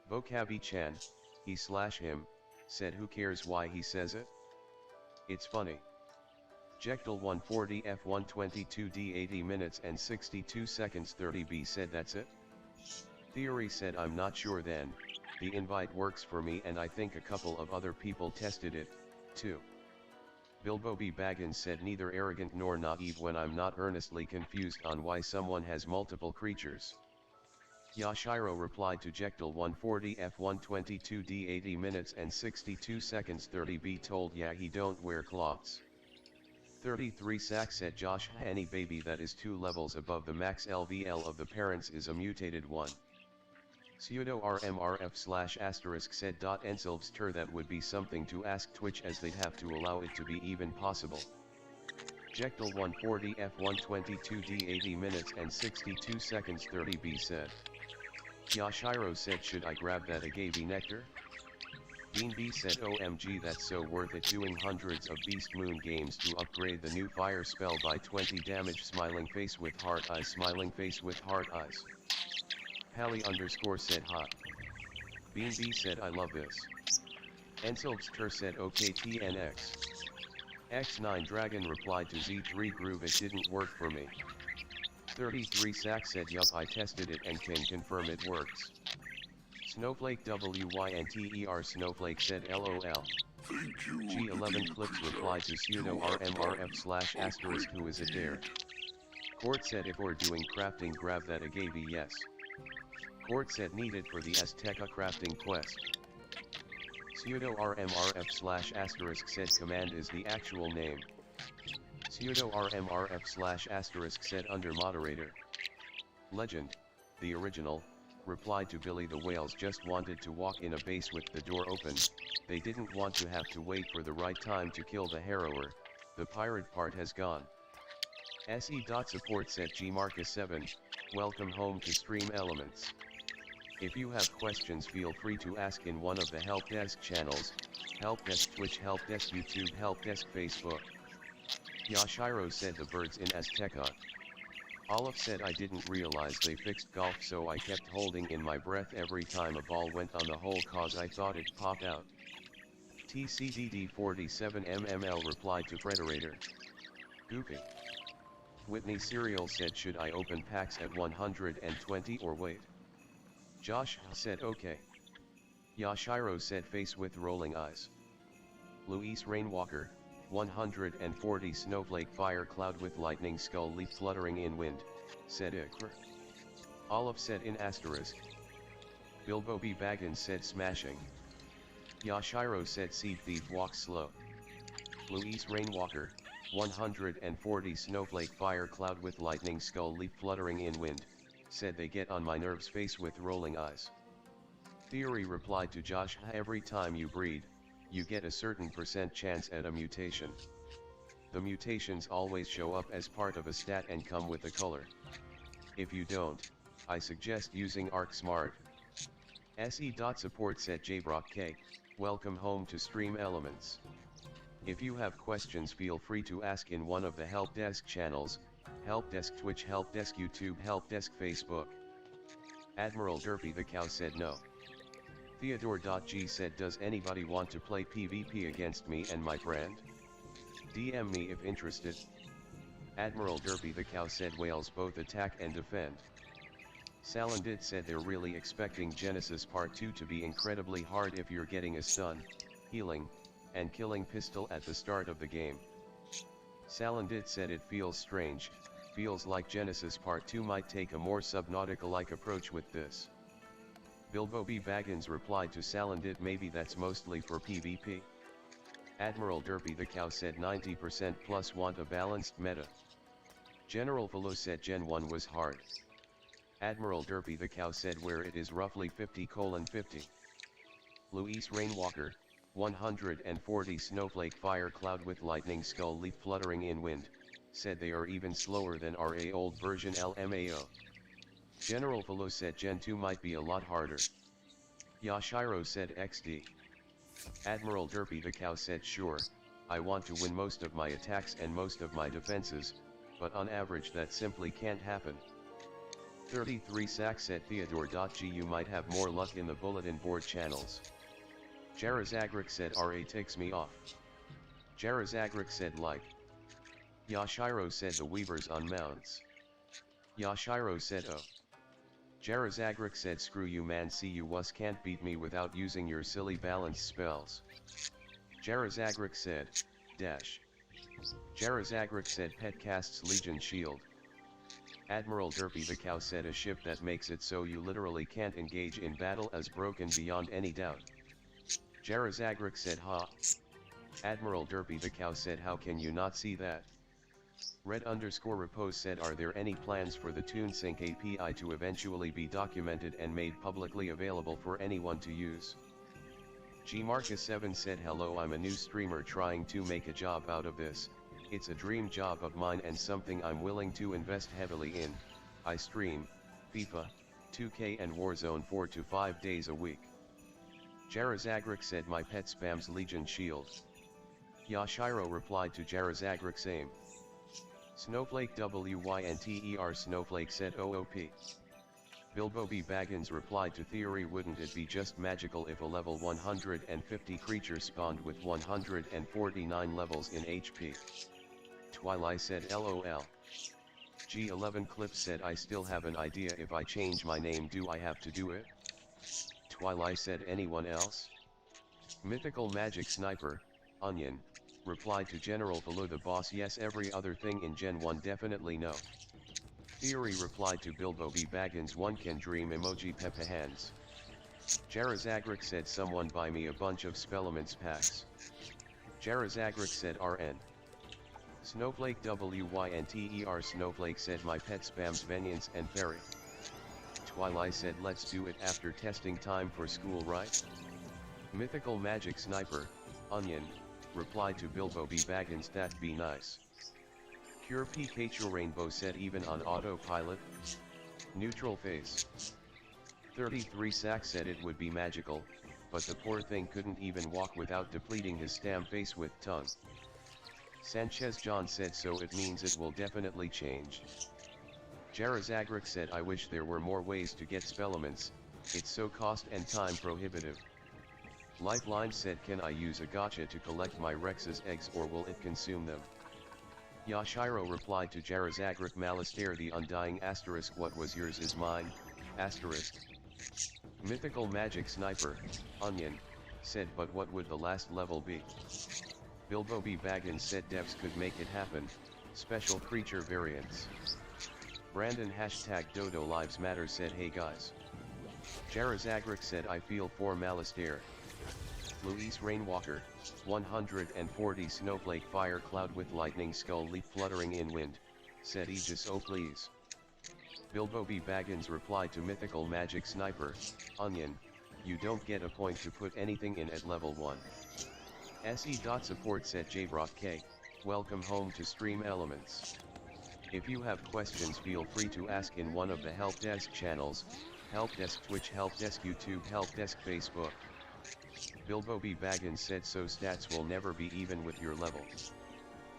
Bokabi-chan, he/him, said who cares why he says it? It's funny. Jektal 140 F122D 80 minutes and 62 seconds 30B said that's it? Theory said I'm not sure then, the invite works for me and I think a couple of other people tested it, too. Bilbo B. Baggins said neither arrogant nor naive when I'm not earnestly confused on why someone has multiple creatures. Yashiro replied to Jektal 140 F122D 80 minutes and 62 seconds 30B told yeah he don't wear cloths. 33 Sack said Josh any baby that is 2 levels above the max LVL of the parents is a mutated one. Pseudo RMRF / said Ensilvs that would be something to ask Twitch as they'd have to allow it to be even possible. Jektal 140 F122D 80 minutes and 62 seconds 30B said. Yashiro said should I grab that agave nectar? Dean B said OMG that's so worth it doing hundreds of Beast Moon games to upgrade the new fire spell by 20 damage smiling face with heart eyes smiling face with heart eyes. Pally _ said hot. Bean B said I love this. Ensilvs said okay TNX. X9 Dragon replied to Z3 Groove it didn't work for me. 33 Sack said yup I tested it and can confirm it works. Snowflake WYNTER Snowflake said LOL. G11 Clips replied to pseudo RMRF / who is it there? Court said if we're doing crafting grab that agave yes. Court said needed for the Azteca crafting quest. Pseudo RMRF / said command is the actual name. Pseudo RMRF / said under moderator. Legend, the original, replied to Billy the Whales just wanted to walk in a base with the door open, they didn't want to have to wait for the right time to kill the harrower, the pirate part has gone. SE.support said Gmarcus7, welcome home to Stream Elements. If you have questions feel free to ask in one of the help desk channels, help desk Twitch, help desk YouTube, help desk Facebook. Yashiro said the birds in Azteca. Olive said I didn't realize they fixed golf so I kept holding in my breath every time a ball went on the hole cause I thought it popped out. TCDD47MML replied to Frederator. Goofy. Whitney Serial said should I open packs at 120 or wait? Josh said okay. Yashiro said face with rolling eyes. Luis Rainwalker, 140 snowflake fire cloud with lightning skull leaf fluttering in wind, said Ikr. Olive said in asterisk. Bilbo B. Baggins said smashing. Yashiro said seed thief walks slow. Luis Rainwalker, 140 snowflake fire cloud with lightning skull leaf fluttering in wind, said they get on my nerves face with rolling eyes. Theory replied to Josh every time you breed, you get a certain % chance at a mutation. The mutations always show up as part of a stat and come with a color. If you don't, I suggest using ArcSmart. SE.support said JBrock K, welcome home to Stream Elements. If you have questions feel free to ask in one of the help desk channels, help desk Twitch, help desk YouTube, help desk Facebook. Admiral Derpy the Cow said no. Theodore.g said does anybody want to play PvP against me and my friend? DM me if interested. Admiral Derpy the Cow said whales both attack and defend. Salandit said they're really expecting Genesis Part 2 to be incredibly hard if you're getting a stun, healing, and killing pistol at the start of the game. Salandit said it feels strange, feels like Genesis Part 2 might take a more Subnautica-like approach with this. Bilbo B. Baggins replied to Salandit maybe that's mostly for PvP. Admiral Derpy the Cow said 90% plus want a balanced meta. General Velo said Gen 1 was hard. Admiral Derpy the Cow said where it is roughly 50:50. Luis Rainwalker, 140 snowflake fire cloud with lightning skull leaf fluttering in wind, said they are even slower than RA old version LMAO. General Velo said Gen 2 might be a lot harder. Yashiro said XD. Admiral Derpy the Cow said sure, I want to win most of my attacks and most of my defenses, but on average that simply can't happen. 33 Sack said Theodore.g you might have more luck in the bulletin board channels. Jarazagrik said RA ticks me off. Jarazagrik said like. Yashiro said the weavers on mounts. Yashiro said oh. Jarazagrik said screw you man, see you wuss can't beat me without using your silly balance spells. Jarazagrik said, dash. Jarazagrik said pet casts Legion Shield. Admiral Derpy the Cow said a ship that makes it so you literally can't engage in battle is broken beyond any doubt. Jarazagrik said ha. Admiral Derpy the Cow said how can you not see that? Red_repose said are there any plans for the TuneSync API to eventually be documented and made publicly available for anyone to use? GMarcus7 said hello, I'm a new streamer trying to make a job out of this. It's a dream job of mine and something I'm willing to invest heavily in. I stream FIFA, 2K and Warzone 4 to 5 days a week. Jarazagrik said my pet spams Legion Shield. Yashiro replied to Jarazagrik same. Snowflake WYNTER Snowflake said OOP. Bilbo B. Baggins replied to theory, wouldn't it be just magical if a level 150 creature spawned with 149 levels in HP? Twilight said LOL. G11 Clips said I still have an idea, if I change my name do I have to do it? Twilight said anyone else? Mythical Magic Sniper, Onion, replied to General Falu the boss yes, every other thing in Gen 1 definitely no. Theory replied to Bilbo B. Baggins one can dream emoji Peppa hands. Jarazagrik said someone buy me a bunch of Spellements packs. Jarazagrik said RN. Snowflake WYNTER Snowflake said my pet spams Veniance and Fairy. Twilight said let's do it after testing time for school right? Mythical Magic Sniper, Onion, replied to Bilbo B. Baggins that'd be nice. Pure Pikachu Rainbow said even on autopilot? Neutral face. 33 Sack said it would be magical, but the poor thing couldn't even walk without depleting his stam face with tongue. Sanchez John said so it means it will definitely change. Jarazagrik said I wish there were more ways to get Spellements, it's so cost and time prohibitive. Lifeline said can I use a gacha to collect my Rex's eggs or will it consume them? Yashiro replied to Jarazagrik Malistaire the Undying asterisk what was yours is mine, asterisk. Mythical Magic Sniper, Onion, said but what would the last level be? Bilbo B. Baggins said devs could make it happen, special creature variants. Brandon #Dodo Lives Matter said hey guys. Jarazagrik said I feel for Malistaire. Luis Rainwalker, 140 Snowflake Fire Cloud with Lightning Skull Leaf fluttering in wind, said Aegis oh please. Bilbo B. Baggins replied to Mythical Magic Sniper, Onion, you don't get a point to put anything in at level 1. SE.support said Jbrock K, welcome home to Stream Elements. If you have questions feel free to ask in one of the Help Desk channels, Help Desk Twitch, Help Desk YouTube, Help Desk Facebook. Bilbo B. Baggins said so stats will never be even with your level.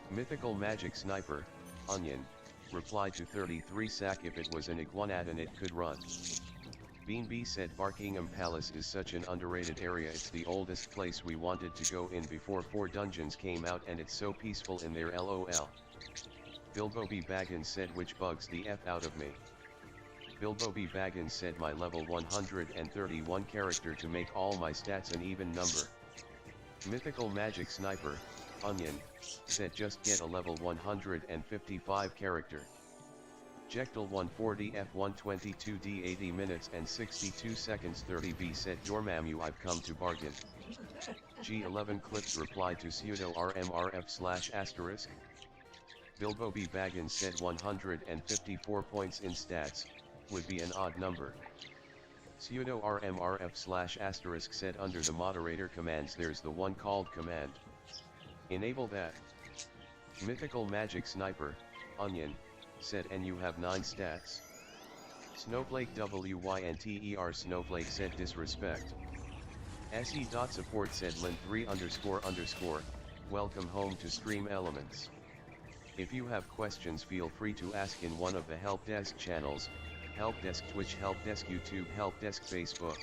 Mythical Magic Sniper, Onion, replied to 33 Sack if it was an Iguanodon it could run. Bean B said Buckingham Palace is such an underrated area, it's the oldest place we wanted to go in before 4 dungeons came out and it's so peaceful in there LOL. Bilbo B. Baggins said which bugs the F out of me. Bilbo B. Baggins said my level 131 character to make all my stats an even number. Mythical Magic Sniper, Onion, said just get a level 155 character. Jectal 140 F122D 80 minutes and 62 seconds 30B said Dormammu I've come to bargain. G11 Clips replied to pseudo RMRF/*. Bilbo B. Baggins said 154 points in stats, would be an odd number. Pseudo RMRF/* said under the moderator commands there's the one called command. Enable that. Mythical Magic Sniper, Onion, said and you have 9 stats. Snowflake WYNTER Snowflake said disrespect. SE.support said lint3__, welcome home to Stream Elements. If you have questions, feel free to ask in one of the Help Desk channels, Help Desk Twitch, Help Desk YouTube, Help Desk Facebook.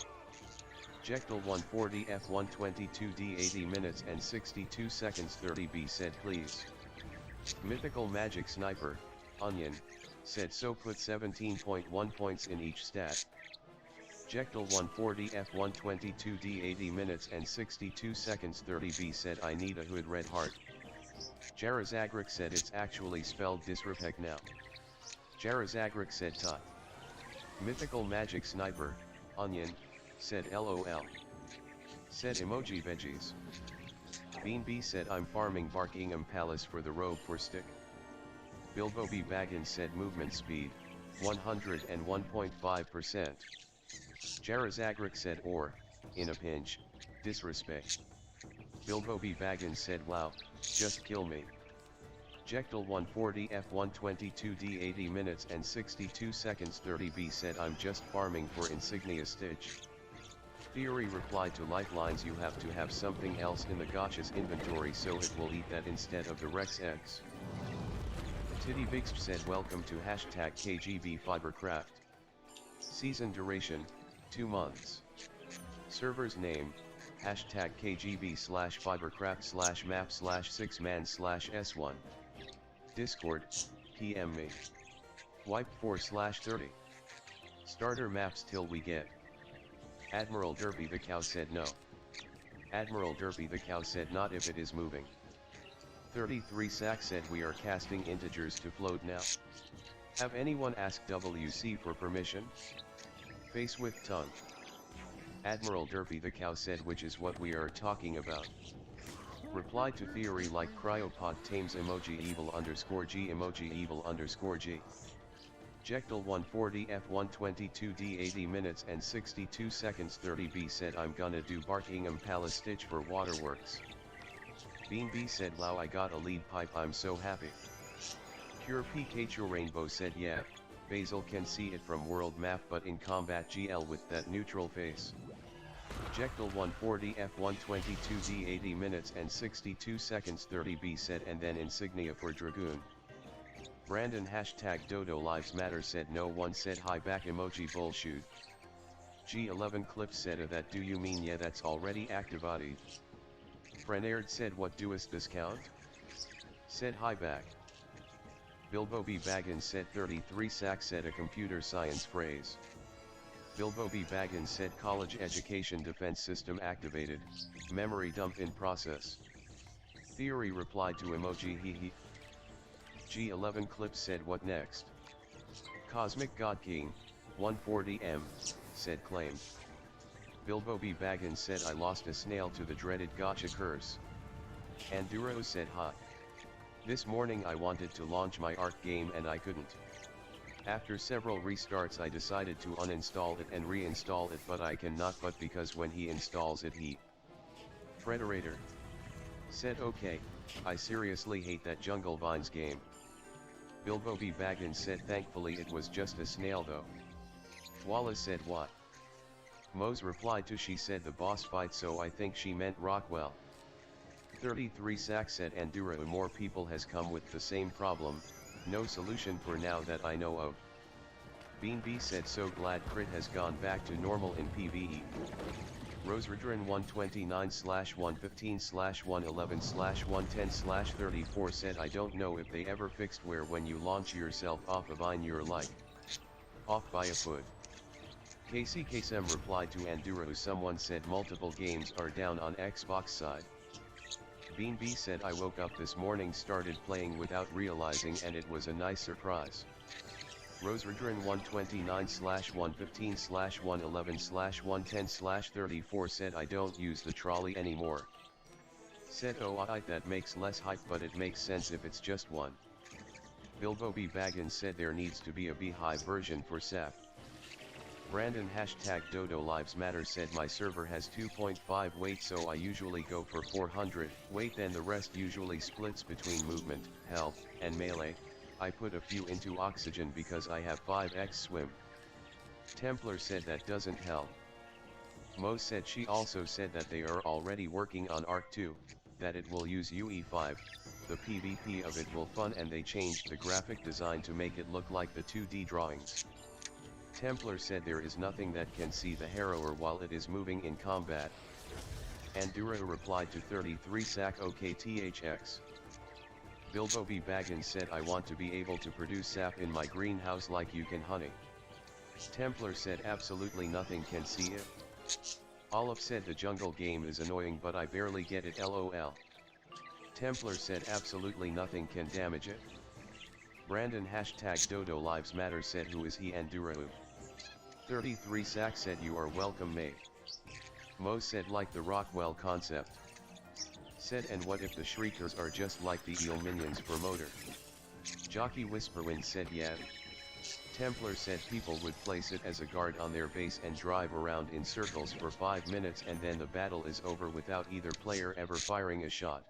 Jektal 140 F122D 80 minutes and 62 seconds 30B said please. Mythical Magic Sniper, Onion, said so put 17.1 points in each stat. Jektal 140 F122D 80 minutes and 62 seconds 30B said I need a hood red heart. Jarazagrik said it's actually spelled disrespect now. Jarazagrik said tot. Mythical Magic Sniper, Onion, said LOL. Said emoji veggies. Bean B said I'm farming Barkingham Palace for the rogue for stick. Bilbo B Baggins said movement speed, 101.5%. Jarazagrik said or, in a pinch, disrespect. Bilbo B Baggins said wow, just kill me. Jektal 140 F122D 80 minutes and 62 seconds 30B said I'm just farming for Insignia Stitch. Theory replied to Lifelines you have to have something else in the gotcha's inventory so it will eat that instead of the Rex eggs. Titty Bixp said welcome to hashtag KGB Fibercraft. Season duration, 2 months. Server's name, hashtag KGB/Fibercraft/map/6man/S1. Discord, PM me. Wipe 4/30. Starter maps till we get. Admiral Derpy the cow said no. Admiral Derpy the cow said not if it is moving. 33 Sack said we are casting integers to float now. Have anyone asked WC for permission? Face with tongue. Admiral Derpy the cow said which is what we are talking about. Reply to theory like cryopod tames emoji evil _G emoji evil _G. Jektal 140 F122D 80 minutes and 62 seconds 30B said I'm gonna do Barkingham Palace Stitch for Waterworks. Bean B said wow I got a lead pipe I'm so happy. Pure Pikachu Rainbow said yeah, Basil can see it from world map but in combat GL with that neutral face. Jektal 140 F122D 80 minutes and 62 seconds 30B said and then insignia for Dragoon. Brandon hashtag Dodo Lives Matter said no one said hi back emoji bullshoot. G11 Clip said that do you mean yeah that's already activated. Frenard said what doest this count? Said hi back. Bilbo B Baggins said 33 Sack said a computer science phrase. Bilbo B Baggins said college education defense system activated, memory dump in process. Theory replied to emoji hee hee. G11 Clip said what next? Cosmic God King, 140M, said claimed. Bilbo B Baggins said I lost a snail to the dreaded gotcha curse. Anduro said hot. This morning I wanted to launch my Ark game and I couldn't. After several restarts I decided to uninstall it and reinstall it but I cannot but because when he installs it he. Frederator said okay, I seriously hate that Jungle Vines game. Bilbo B Baggins said thankfully it was just a snail though. Wallace said what? Mose replied to she said the boss fight so I think she meant Rockwell. 33 Sack said Andura more people has come with the same problem, no solution for now that I know of. Bean B said so glad crit has gone back to normal in PvE. Roseredrin 129/115/111/110/34 said I don't know if they ever fixed where when you launch yourself off a vine you're like off by a foot. KCKSM replied to Andura someone said multiple games are down on Xbox side. Bean B said I woke up this morning started playing without realizing and it was a nice surprise. Roseredrin 129/115/111/110/34 said I don't use the trolley anymore. Said oh that makes less hype but it makes sense if it's just one. Bilbo B Baggins said there needs to be a beehive version for SAP. Brandon hashtag Dodo Lives Matter said my server has 2.5 weight so I usually go for 400 weight then the rest usually splits between movement, health, and melee. I put a few into oxygen because I have 5x swim. Templar said that doesn't help. Mo said she also said that they are already working on Arc 2. that it will use UE5, the PvP of it will fun and they changed the graphic design to make it look like the 2D drawings. Templar said there is nothing that can see the harrower while it is moving in combat. Andura replied to 33 sac OKTHX. Bilbo B. Baggins said I want to be able to produce sap in my greenhouse like you can honey. Templar said absolutely nothing can see it. Olive said the jungle game is annoying but I barely get it lol. Templar said absolutely nothing can damage it. Brandon hashtag Dodo Lives Matter said who is he Andurau. 33 sac said you are welcome mate. Mo said like the Rockwell concept. Said and what if the shriekers are just like the eel minions for motor. Jockey Whisperwind said yeah. Templar said people would place it as a guard on their base and drive around in circles for 5 minutes and then the battle is over without either player ever firing a shot.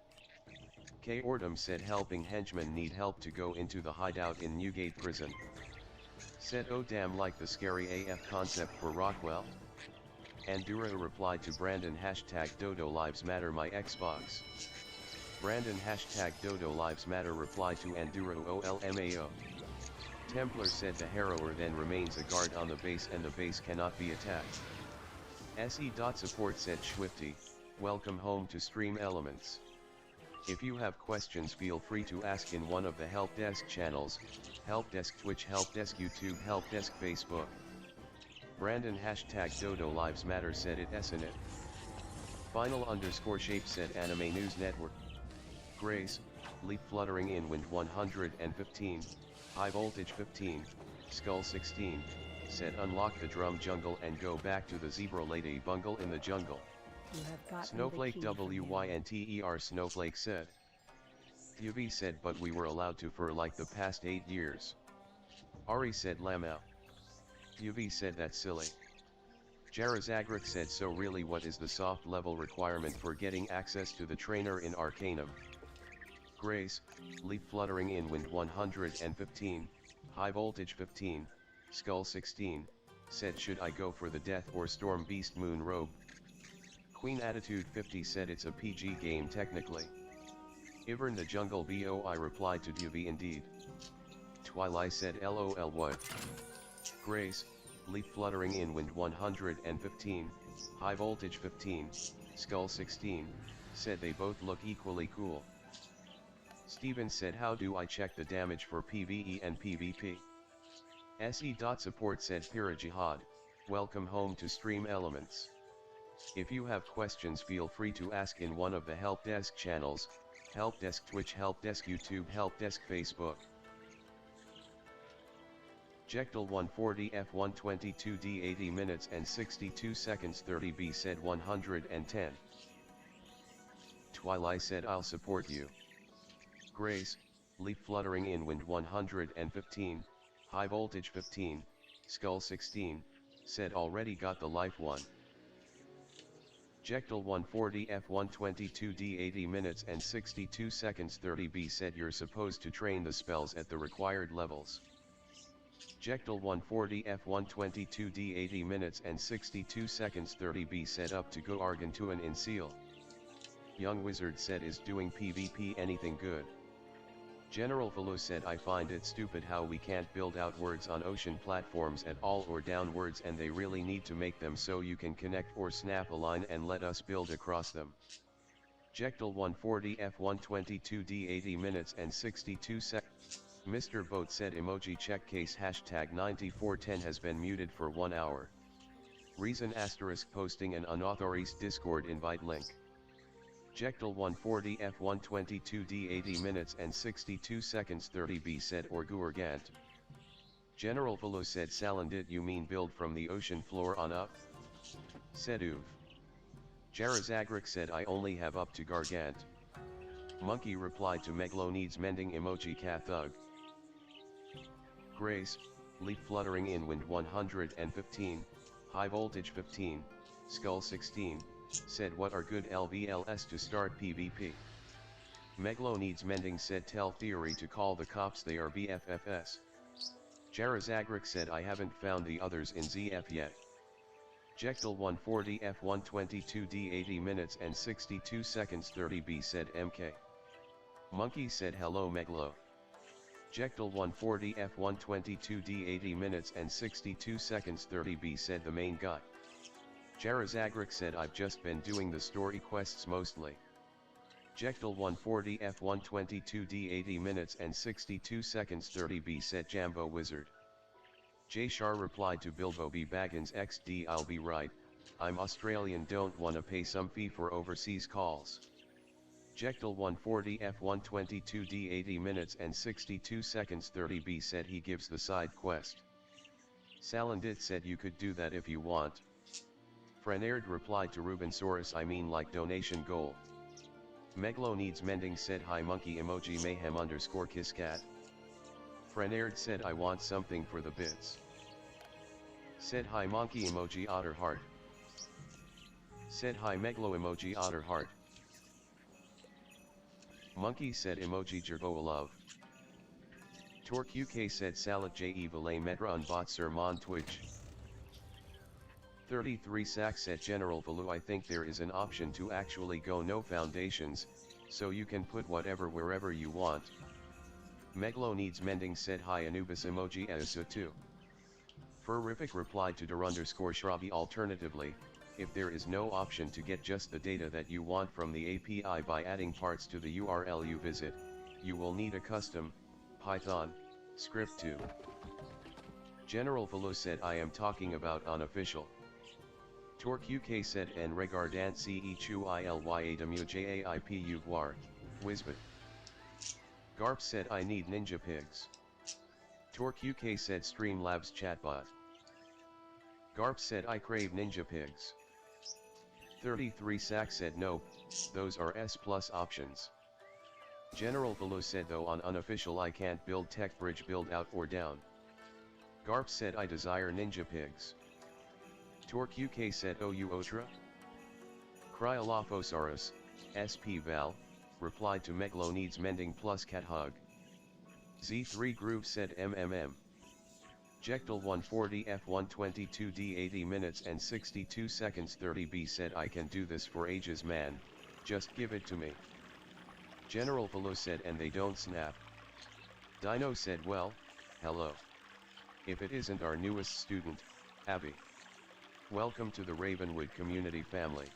K. Ordum said helping henchmen need help to go into the hideout in Newgate prison. Said oh damn like the scary AF concept for Rockwell? Andura replied to Brandon hashtag Dodo Lives Matter my Xbox. Brandon hashtag Dodo Lives Matter replied to Andura OLMAO. Templar said the harrower then remains a guard on the base and the base cannot be attacked. SE.support said Schwifty, welcome home to Stream Elements. If you have questions feel free to ask in one of the help desk channels, help desk Twitch, help desk YouTube, help desk Facebook. Brandon hashtag Dodo Lives Matter said it isn't it. Final_shape said Anime News Network. Grace, leaf fluttering in wind 115, high voltage 15, skull 16, said unlock the drum jungle and go back to the zebra lady bungle in the jungle. You have gotten Snowflake the key from him. WYNTER Snowflake said. UV said but we were allowed to for like the past 8 years. Ari said Lamau. UV said that's silly. Jarazagrik said so really what is the soft level requirement for getting access to the trainer in Arcanum? Grace, leaf fluttering in wind 115, high voltage 15, skull 16, said should I go for the death or storm beast moon robe? Queen Attitude 50 said it's a PG game technically. Ivern the Jungle BOI replied to UV indeed. Twilight said LOL what? Grace, leaf fluttering in wind 115, high voltage 15, skull 16, said they both look equally cool. Steven said how do I check the damage for PvE and PvP? SE.support said Pira Jihad, welcome home to Stream Elements. If you have questions feel free to ask in one of the help desk channels, help desk Twitch, help desk YouTube, help desk Facebook. Jektal 140 F122D 80 minutes and 62 seconds 30B said 110. Twilight said I'll support you. Grace, leaf fluttering in wind 115, high voltage 15, skull 16, said already got the life one. Jektal 140 F122D 80 minutes and 62 seconds 30B said you're supposed to train the spells at the required levels. Jektal 140 F122D 80 minutes and 62 seconds 30B said up to go Argantuan in Seal. Young Wizard said is doing PvP anything good? General Velo said I find it stupid how we can't build outwards on ocean platforms at all or downwards and they really need to make them so you can connect or snap a line and let us build across them. Jektal 140 F122D 80 minutes and 62 seconds. Mr. Boat said emoji check case hashtag 9410 has been muted for 1 hour. Reason asterisk posting an unauthorized Discord invite link. Jektal 140 F122D 80 minutes and 62 seconds 30B said Orguargant. General Velo said Salandit you mean build from the ocean floor on up? Said Uv. Jarazagrik said I only have up to Gargant. Monkey replied to Meglo needs mending emoji Cathug. Grace, leaf fluttering in wind 115, high voltage 15, skull 16, said what are good LVLS to start PvP? Meglo needs mending said tell Theory to call the cops they are BFFS. Jarazagrik said I haven't found the others in ZF yet. Jektel 140 F122 D 80 minutes and 62 seconds 30B said MK. Monkey said hello Meglo. Jektel 140 F122 D 80 minutes and 62 seconds 30B said the main guy. Jarazagrik said I've just been doing the story quests mostly. Jektel 140 F122 D 80 minutes and 62 seconds 30B said Jambo Wizard. J Shar replied to Bilbo B Baggins XD I'll be right, I'm Australian don't wanna pay some fee for overseas calls. Jektel 140 F122 D 80 minutes and 62 seconds 30B said he gives the side quest. Salandit said you could do that if you want. Frenaird replied to Rubensaurus I mean like donation goal. Meglo needs mending said hi monkey emoji mayhem _ kisscat. Frenaird said I want something for the bits. Said hi monkey emoji otter heart. Said hi Meglo emoji otter heart. Monkey said emoji Jerboa love. Torque UK said Salat J Evile Metra on bot Mon Twitch. 33 Sack said General Valu I think there is an option to actually go no foundations, so you can put whatever wherever you want. Meglo needs mending said hi Anubis emoji Aisa 2. Furrific replied to der _Shravi alternatively, if there is no option to get just the data that you want from the API by adding parts to the URL you visit, you will need a custom, Python, script too. General Valu said I am talking about unofficial. Torque UK said en regardant ce chu ilya demu jaipu guar, Wisbit. Garp said I need ninja pigs. Torque UK said Streamlabs chatbot. Garp said I crave ninja pigs. 33 Sack said nope, those are S+ options. General Valu said though on unofficial I can't build tech bridge build out or down. Garp said I desire ninja pigs. Torque UK said OU Otra? Cryolophosaurus, SP Val, replied to Meglo needs mending plus cat hug. Z3 Groove said MMM. Jektel 140 F122 D 80 minutes and 62 seconds 30B said I can do this for ages man, just give it to me. General Valu said and they don't snap. Dino said well, hello. If it isn't our newest student, Abby. Welcome to the Ravenwood community family.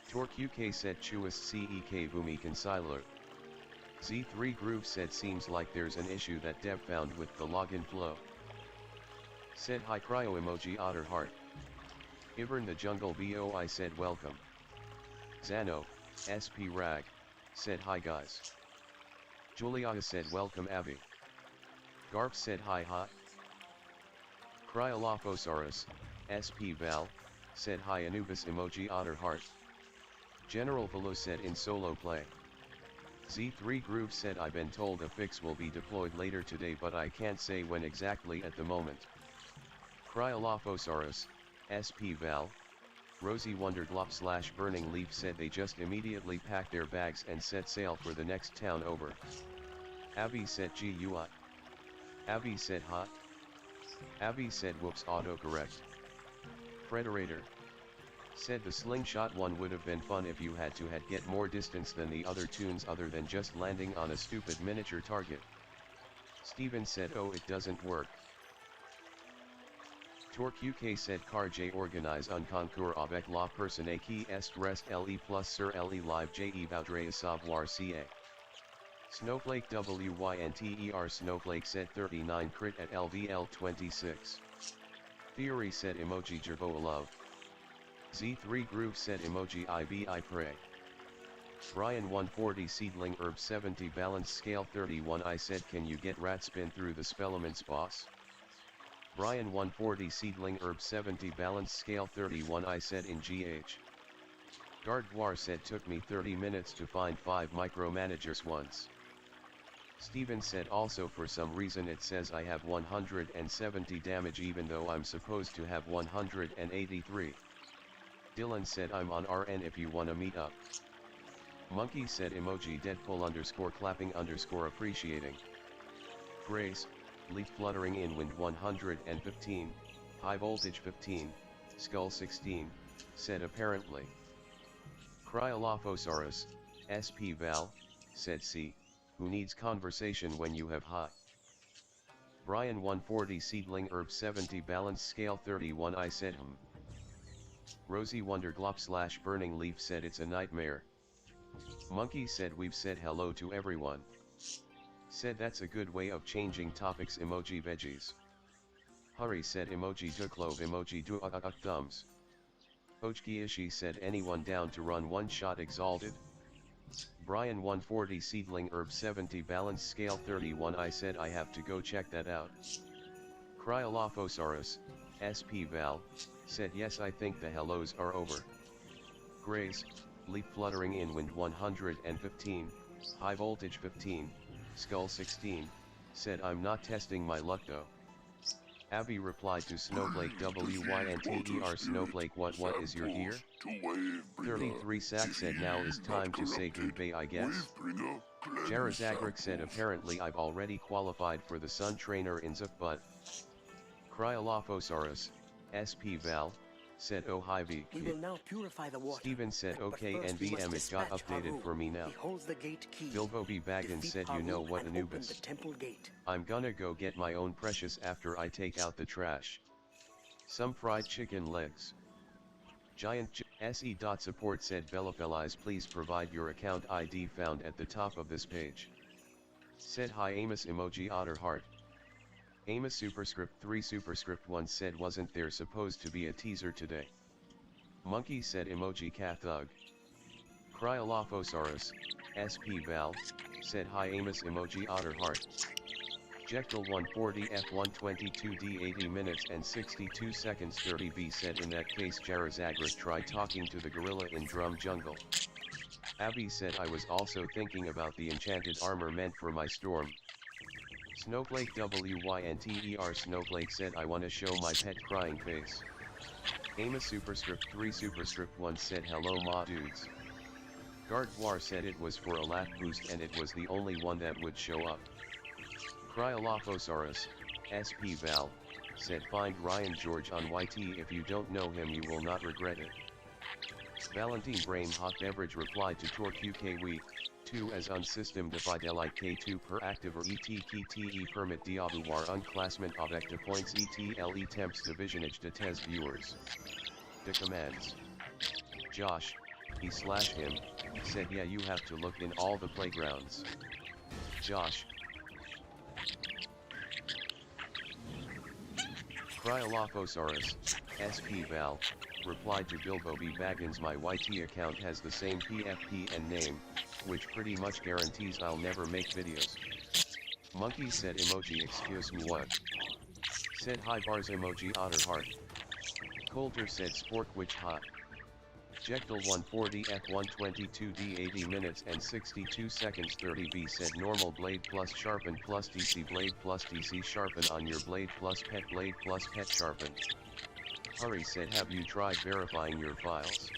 Torque UK said Chewis CEK Bumi Consiler. Z3 Groove said seems like there's an issue that dev found with the login flow. Said hi cryo emoji otter heart. Ivern the jungle BOI said welcome. Zano, SP Rag, said hi guys. Julia said welcome Abby. Garp said hi hot. Cryolophosaurus, SP Val, said hi Anubis emoji otter heart. General Valu said in solo play. Z3 Groove said I've been told a fix will be deployed later today but I can't say when exactly at the moment. Cryolophosaurus, SP Val, Rosie Wonderglop / Burning Leaf said they just immediately packed their bags and set sail for the next town over. Abby said GUI. Abby said hot. Abby said whoops autocorrect. Frederator said the slingshot one would have been fun if you had to get more distance than the other tunes other than just landing on a stupid miniature target. Steven said oh it doesn't work. Torque UK said Car J organise un concours avec la personne qui est rest le plus sur le live je voudrais savoir ca. Snowflake WYNTER Snowflake said 39 crit at LVL 26. Theory said emoji Jerboa love. Z3 Groove said emoji IB I pray. Brian 140 Seedling Herb 70 Balance Scale 31 I said can you get rat spin through the Spellements boss? Brian 140 Seedling Herb 70 Balance Scale 31 I said in GH. Gardwar said took me 30 minutes to find 5 micromanagers once. Steven said also for some reason it says I have 170 damage even though I'm supposed to have 183. Dylan said I'm on RN if you wanna meet up. Monkey said emoji Deadpool _ clapping _ appreciating. Grace, leaf fluttering in wind 115, high voltage 15, Skull 16, said apparently. Cryolophosaurus, SP Val, said C, who needs conversation when you have high. Brian 140 Seedling Herb 70 Balance Scale 31 I said Rosie Wonderglop / Burning Leaf said it's a nightmare. Monkey said we've said hello to everyone. Said that's a good way of changing topics emoji veggies. Hurry said emoji duclove emoji do thumbs. Ochkiishi said anyone down to run one shot exalted? Brian 140 Seedling Herb 70 Balance Scale 31 I said I have to go check that out. Cryolophosaurus, SP Val, said yes I think the hellos are over. Grace, leaf fluttering in wind 115, high voltage 15, skull 16, said I'm not testing my luck though. Abby replied to Snowflake WYNTER Snowflake what is your gear? 33 Sack said now is time to say goodbye I guess. Jarazagrik said apparently I've already qualified for the Sun Trainer in ZF but. Cryolophosaurus, SP Val, said oh hi V. We will now purify the water. Steven said But okay first we NVM must it got dispatch updated Haru. for me now. He holds the gate key. Bilbo B. Baggins Defeat said you know Haru what and open Anubis. the temple gate. I'm gonna go get my own precious after I take out the trash. Some fried chicken legs. Giant SE. Support said Bellafelis please provide your account ID found at the top of this page. Said hi Amos emoji otter heart. Amos superscript 3 superscript 1 said wasn't there supposed to be a teaser today? Monkey said emoji cat thug. Cryolophosaurus, SP Val, said hi Amos emoji otter heart. Jekyll 140 F122D 80 minutes and 62 seconds 30B said in that case Jarazagrik tried talking to the gorilla in Drum Jungle. Abby said I was also thinking about the enchanted armor meant for my storm. Snowflake WYNTER Snowflake said I wanna show my pet crying face. Amos superscript 3 superscript 1 said hello ma dudes. Gardwar said it was for a laugh boost and it was the only one that would show up. Cryolophosaurus, SP Val, said find Ryan George on YT if you don't know him you will not regret it. Valentine Brain Hot Beverage replied to Torque UK Week, 2 as unsystem dividelite K2 per active or ETKTE permit diabuar unclassment avec de points ETLE temps divisionage de tes viewers. De commands. Josh, he/him, said yeah you have to look in all the playgrounds. Josh. Cryolophosaurus, SP Val, replied to Bilbo B. Baggins my YT account has the same PFP and name, which pretty much guarantees I'll never make videos. Monkey said emoji excuse me what? Said hi bars emoji otter heart. Coulter said sport which hot. Jekyll 140 F122D 80 minutes and 62 seconds 30B said normal blade plus sharpen plus DC blade plus DC sharpen on your blade plus pet sharpen. Hurry said have you tried verifying your files?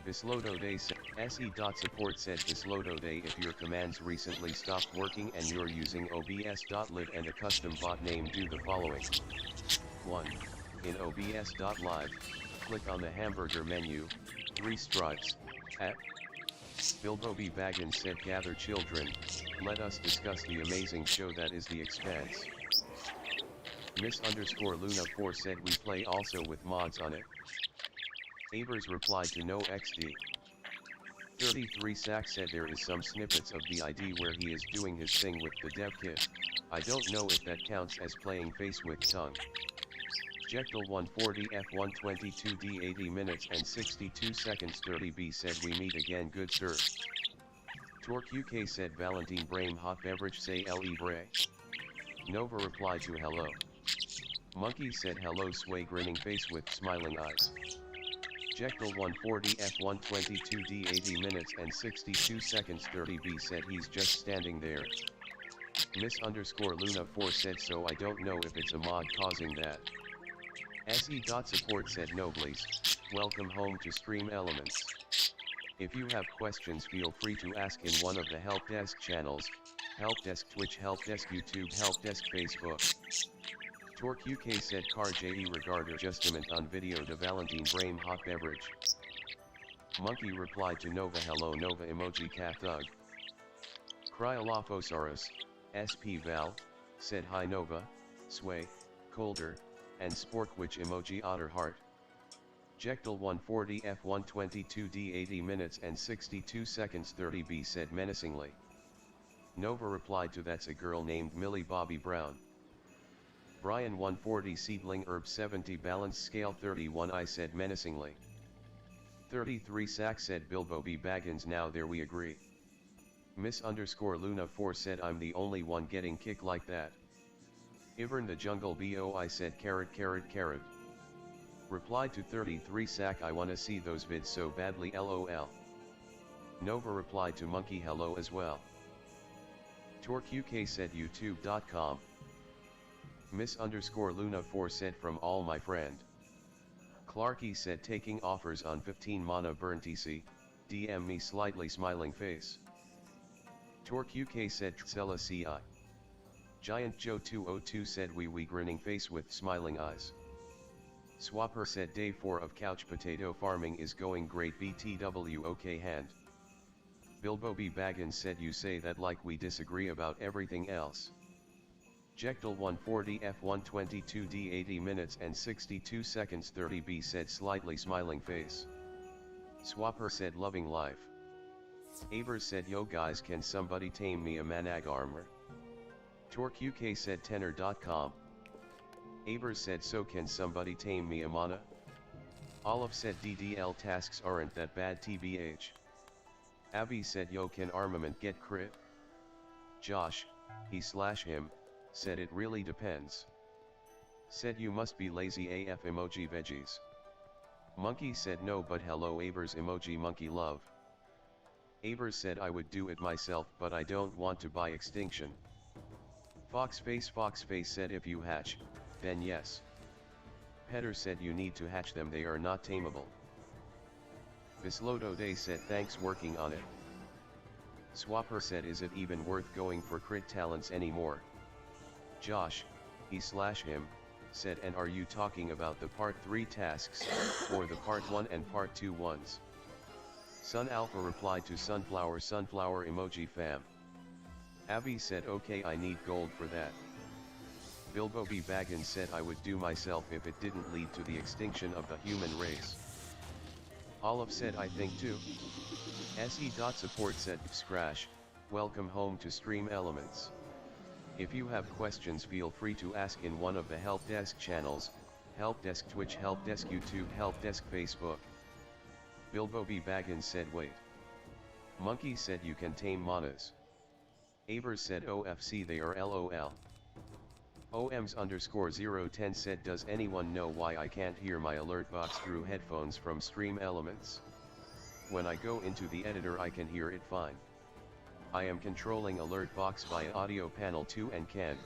Bislodo Day said SE.support said Bislodo Day if your commands recently stopped working and you're using OBS.live and a custom bot name do the following. 1. In OBS.live, click on the hamburger menu, 3 stripes, at. Bilbo B. Baggins said gather children, let us discuss the amazing show that is The Expanse. Miss_Luna 4 said we play also with mods on it. Abers replied to no XD. 33 Sack said there is some snippets of the ID where he is doing his thing with the dev kit. I don't know if that counts as playing face with tongue. Jekyll 140 F122D 80 minutes and 62 seconds 30B said we meet again good sir. Torque UK said Valentine Brain Hot Beverage say Le Bray. Nova replied to hello. Monkey said hello sway grinning face with smiling eyes. Jekyll 140 F122D 80 minutes and 62 seconds 30B said he's just standing there. Miss_Luna 4 said so I don't know if it's a mod causing that. SE.support said no please, welcome home to Stream Elements. If you have questions feel free to ask in one of the help desk channels, help desk Twitch, help desk YouTube, help desk Facebook. Torque UK said car JE regard adjustment on video de Valentine Brame hot beverage. Monkey replied to Nova hello Nova emoji cat thug. Cryolophosaurus, SP Val, said hi Nova, sway, colder, and Sporkwitch emoji otter heart. Jectal 140 F122 D 80 minutes and 62 seconds 30B said menacingly. Nova replied to that's a girl named Millie Bobby Brown. Brian 140 Seedling Herb 70 Balance Scale 31 I said menacingly. 33 Sack said Bilbo B Baggins now there we agree. Miss Luna 4 said I'm the only one getting kicked like that. Ivern the Jungle BO I said carrot. Replied to 33 Sack I wanna see those vids so badly LOL. Nova replied to Monkey hello as well. Torque UK said youtube.com. Miss Luna 4 said from all my friend. Clarky said taking offers on 15 mana burn TC, DM me slightly smiling face. Torque UK said Trcella CI. Giant Joe 202 said we grinning face with smiling eyes. Swapper said day 4 of couch potato farming is going great BTW OK hand. Bilbo B Baggins said you say that like we disagree about everything else. Jectal 140 F122 D 80 minutes and 62 seconds 30B said slightly smiling face. Swapper said loving life. Avers said yo guys can somebody tame me a manag armor? Torque UK said tenor.com. Avers said so can somebody tame me a mana? Olive said DDL tasks aren't that bad TBH. Abby said yo can armament get crit? Josh, him, said it really depends. Said you must be lazy AF emoji veggies. Monkey said no but hello Avers emoji monkey love. Avers said I would do it myself but I don't want to buy extinction. Foxface said if you hatch, then yes. Petter said you need to hatch them they are not tameable. Bisloto Day said thanks working on it. Swapper said is it even worth going for crit talents anymore? Josh, him, said and are you talking about the part 3 tasks, or the part 1 and part 2 ones? Sun Alpha replied to sunflower emoji fam. Abby said okay I need gold for that. Bilbo B Baggins said I would do myself if it didn't lead to the extinction of the human race. Olive said I think too. SE.support said Scratch, welcome home to Stream Elements. If you have questions feel free to ask in one of the help desk channels, help desk Twitch, help desk YouTube, help desk Facebook. Bilbo B Baggins said wait. Monkey said you can tame manas. Avers said OFC they are LOL. OMs_010 said does anyone know why I can't hear my alert box through headphones from Stream Elements? When I go into the editor I can hear it fine. I am controlling alert box via audio panel 2 and can.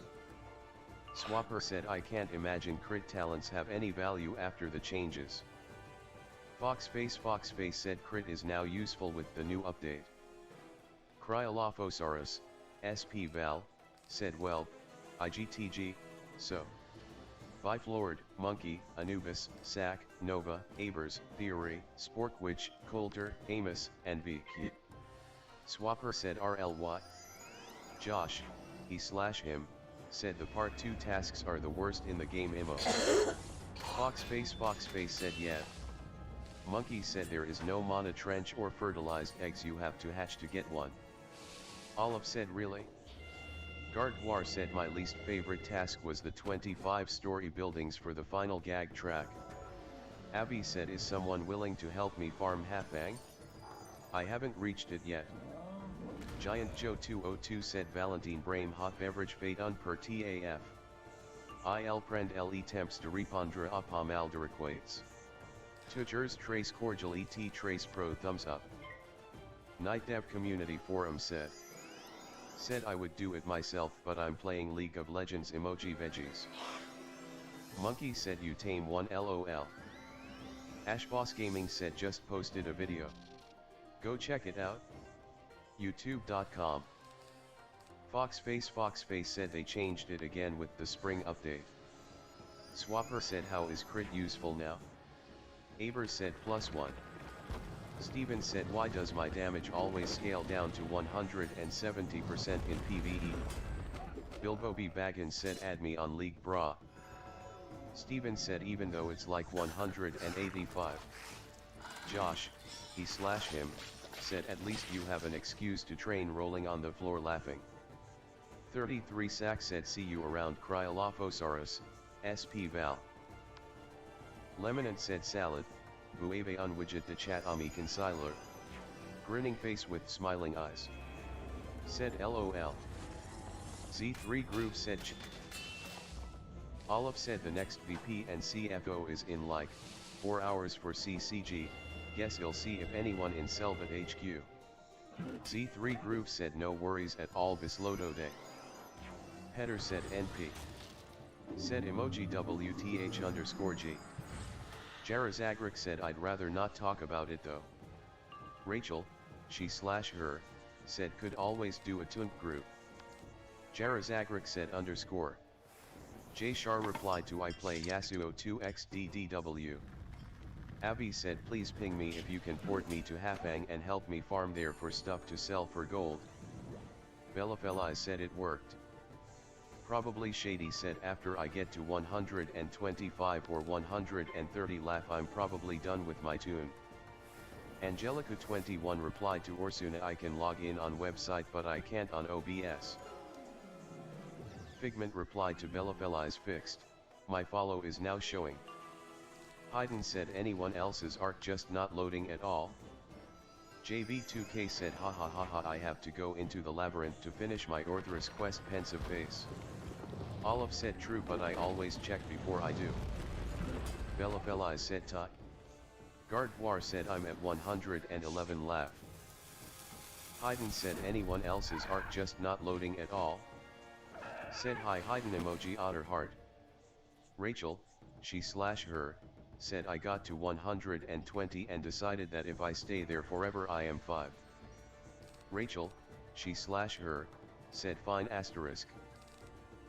Swapper said I can't imagine crit talents have any value after the changes. Foxface said crit is now useful with the new update. Cryolophosaurus, SP Val, said well, IGTG, so. Biflord, Monkey, Anubis, Sack, Nova, Avers, Theory, Sporkwitch, Coulter, Amos, and VQ. Swapper said RLY. Josh, him, said the part 2 tasks are the worst in the game immo. Foxface said yeah. Monkey said there is no mana trench or fertilized eggs you have to hatch to get one. Olive said really? Gardwar said my least favorite task was the 25-story buildings for the final gag track. Abby said is someone willing to help me farm Halfbang? I haven't reached it yet. Giant Joe 202 said Valentine Brame hot beverage fate un per TAF. Il prend le temps de répondre à pas mal de requêtes. Toujours trace cordial et trace pro thumbs up. Night Dev Community Forum said I would do it myself but I'm playing League of Legends emoji veggies. Monkey said you tame one LOL. Ashboss Gaming said just posted a video. Go check it out. youtube.com. Foxface said they changed it again with the spring update. Swapper said how is crit useful now? Aber said +1. Steven said why does my damage always scale down to 170% in PvE? Bilbo B. Baggins said add me on League brah. Steven said even though it's like 185. Josh, he/him, said at least you have an excuse to train rolling on the floor laughing. 33 Sack said see you around Cryolophosaurus, SP Val. Lemonade said salad, Bueve un widget de chat ami consiler. Grinning face with smiling eyes. Said LOL. Z3 Groove said Olive said the next VP and CFO is in like 4 hours for CCG, guess he'll see if anyone in Selvat HQ. Z3 Groove said no worries at all Vislodo day. Header said NP. Said emoji WTH_G. Jarazagrik said I'd rather not talk about it though. Rachel, she/her, said could always do a Tunt group. Jarazagrik said _ J Shar replied to I play Yasuo 2xDDW. Abby said please ping me if you can port me to Hafang and help me farm there for stuff to sell for gold. Bellafeli said it worked. Probably Shady said after I get to 125 or 130 laugh I'm probably done with my tune. Angelica21 replied to Orsuna I can log in on website but I can't on OBS. Figment replied to Bellafeli's fixed, my follow is now showing. Hayden said anyone else's arc just not loading at all? JV2K said ha I have to go into the labyrinth to finish my Orthrus quest pensive face. Olive said true but I always check before I do. Bellafeli said tie. Gardwar said I'm at 111 laugh. Hayden said anyone else's arc just not loading at all? Said hi Hayden emoji otter heart. Rachel, she/her, said I got to 120 and decided that if I stay there forever I am 5. Rachel, she/her, said fine asterisk.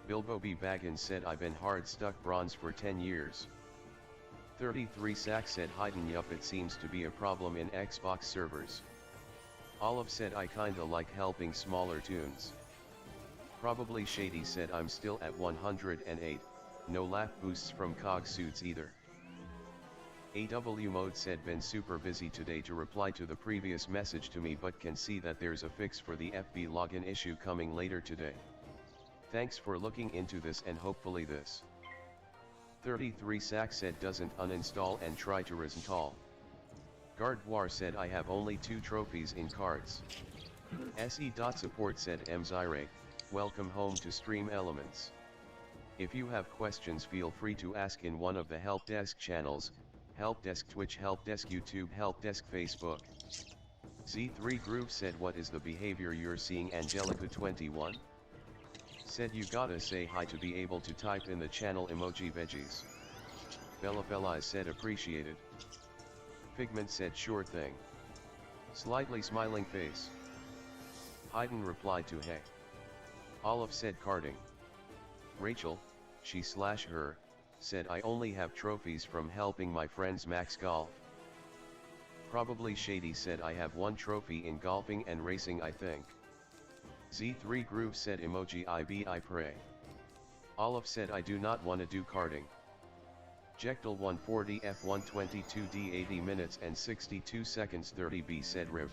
Bilbo B. Baggins said I've been hard stuck bronze for 10 years. 33 Sack said Hayden yup it seems to be a problem in Xbox servers. Olive said I kinda like helping smaller tunes. Probably Shady said I'm still at 108, no laugh boosts from cog suits either. AW Mode said been super busy today to reply to the previous message to me but can see that there's a fix for the FB login issue coming later today. Thanks for looking into this and hopefully this. 33 Sack said doesn't uninstall and try to reinstall. Gardwar said I have only 2 trophies in cards. SE.support said Mzire, welcome home to Stream Elements. If you have questions feel free to ask in one of the help desk channels, help desk Twitch, help desk YouTube, help desk Facebook. Z3 Groove said what is the behavior you're seeing Angelica21? Said you gotta say hi to be able to type in the channel emoji veggies. Bellafeli said appreciated. Figment said sure thing. Slightly smiling face. Hayden replied to hey. Olive said carding. Rachel, she/her, said I only have trophies from helping my friends max golf. Probably Shady said I have 1 trophy in golfing and racing I think. Z3 Groove said emoji I pray. Olive said I do not wanna do carding. Jectal 140 F122D 80 minutes and 62 seconds 30B said Riv.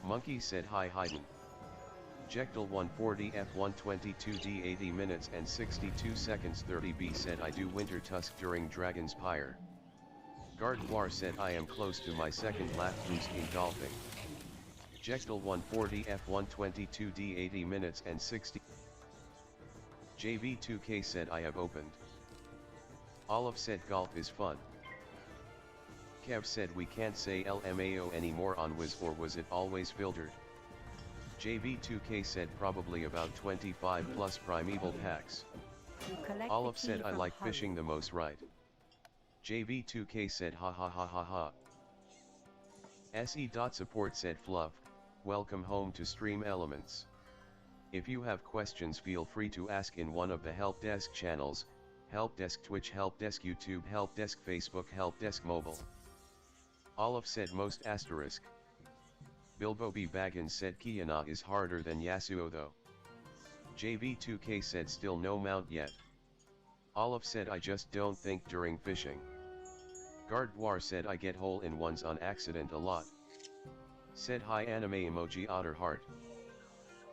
Monkey said hi Hayden. Jectal 140 F122D 80 minutes and 62 seconds 30B said I do winter tusk during Dragon's Pyre. Gardwar said I am close to my second laugh boost in golfing. Jectal 140 F122D 80 minutes and 60. JV2K said I have opened. Olive said golf is fun. Kev said we can't say LMAO anymore on Wiz or was it always filtered? JV2K said probably about 25 plus primeval packs. Olive said I like fishing the most right. JV2K said ha ha ha ha ha. SE.support said fluff, welcome home to Stream Elements. If you have questions feel free to ask in one of the help desk channels, Help Desk Twitch, Help Desk YouTube, Help Desk Facebook, Help Desk Mobile. Olive said most asterisk. Bilbo B. Baggins said Kiana is harder than Yasuo though. JV2K said still no mount yet. Olive said I just don't think during fishing. Gardwar said I get hole-in-ones on accident a lot. Said hi anime emoji otter heart.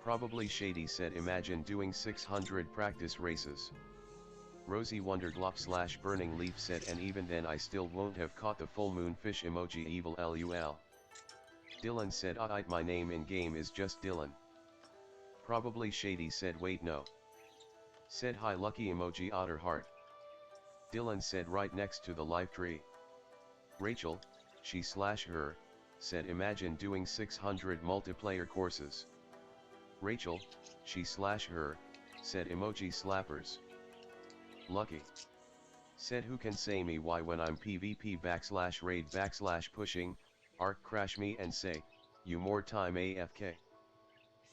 Probably Shady said imagine doing 600 practice races. Rosie Wonder Glop / Burning Leaf said and even then I still won't have caught the full moon fish emoji evil lul. Dylan said my name in game is just Dylan. Probably Shady said wait no. Said hi lucky emoji otter heart. Dylan said right next to the life tree. Rachel, she/her, said imagine doing 600 multiplayer courses. Rachel, she/her, said emoji slappers. Lucky. Said who can say me why when I'm PvP /raid /pushing, arc crash me and say, you more time AFK.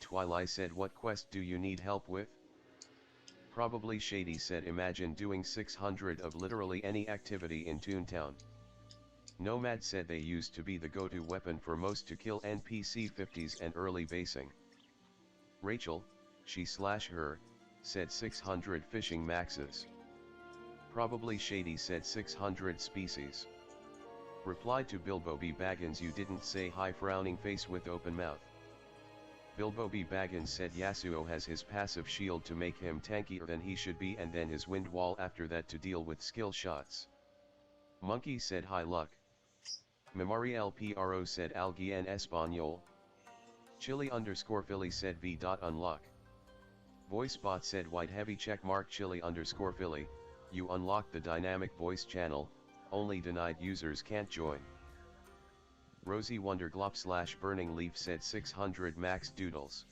Twilight said what quest do you need help with? Probably Shady said imagine doing 600 of literally any activity in Toontown. Nomad said they used to be the go-to weapon for most to kill NPC 50s and early basing. Rachel, she/her, said 600 fishing maxes. Probably Shady said 600 species. Replied to Bilbo B. Baggins you didn't say hi frowning face with open mouth. Bilbo B. Baggins said Yasuo has his passive shield to make him tankier than he should be and then his wind wall after that to deal with skill shots. Monkey said hi luck. Memory LPRO said Algie en Español. Chili_Philly said v.unlock. VoiceBot said white heavy checkmark Chili_Philly, you unlocked the dynamic voice channel, only denied users can't join. Rosie Wonder Glop / Burning Leaf said 600 max doodles.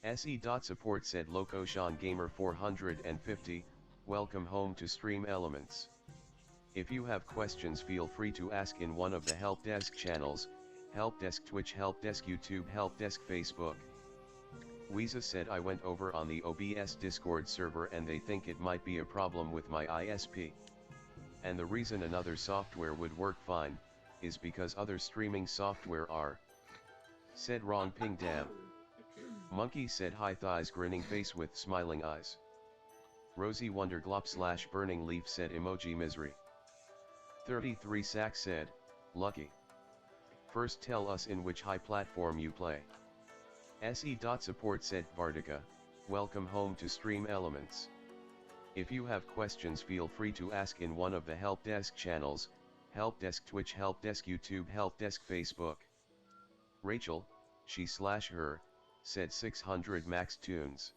SE.Support said Loco Sean Gamer 450, welcome home to Stream Elements. If you have questions feel free to ask in one of the help desk channels, help desk Twitch, help desk YouTube, help desk Facebook. Weeza said I went over on the OBS Discord server and they think it might be a problem with my ISP. And the reason another software would work fine, is because other streaming software are. Said wrong ping damn. Monkey said hi thighs grinning face with smiling eyes. Rosie Wonder Glop / Burning Leaf said emoji misery. 33 Sack said, lucky. First tell us in which high platform you play. SE.Support said Vartica, welcome home to Stream Elements. If you have questions feel free to ask in one of the help desk channels, help desk Twitch, help desk YouTube, help desk Facebook. Rachel, she/her, said 600 max tunes.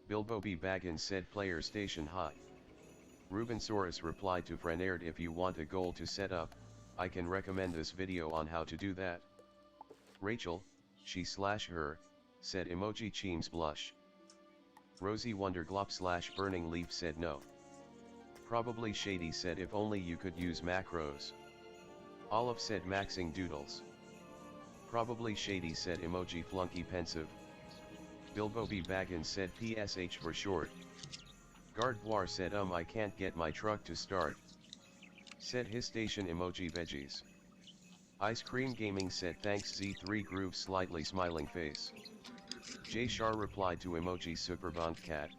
Bilbo B. Baggins said player station high. Rubensaurus replied to Frenerd if you want a goal to set up, I can recommend this video on how to do that. Rachel, she/her, said emoji Cheems blush. Rosie Wonder Glop / Burning Leaf said no. Probably Shady said if only you could use macros. Olive said maxing doodles. Probably Shady said emoji flunky pensive. Bilbo B. Baggins said PSH for short. Gardwar said I can't get my truck to start. Said his station emoji veggies. Ice Cream Gaming said thanks Z3 Groove slightly smiling face. J Shar replied to emoji Superbunk cat.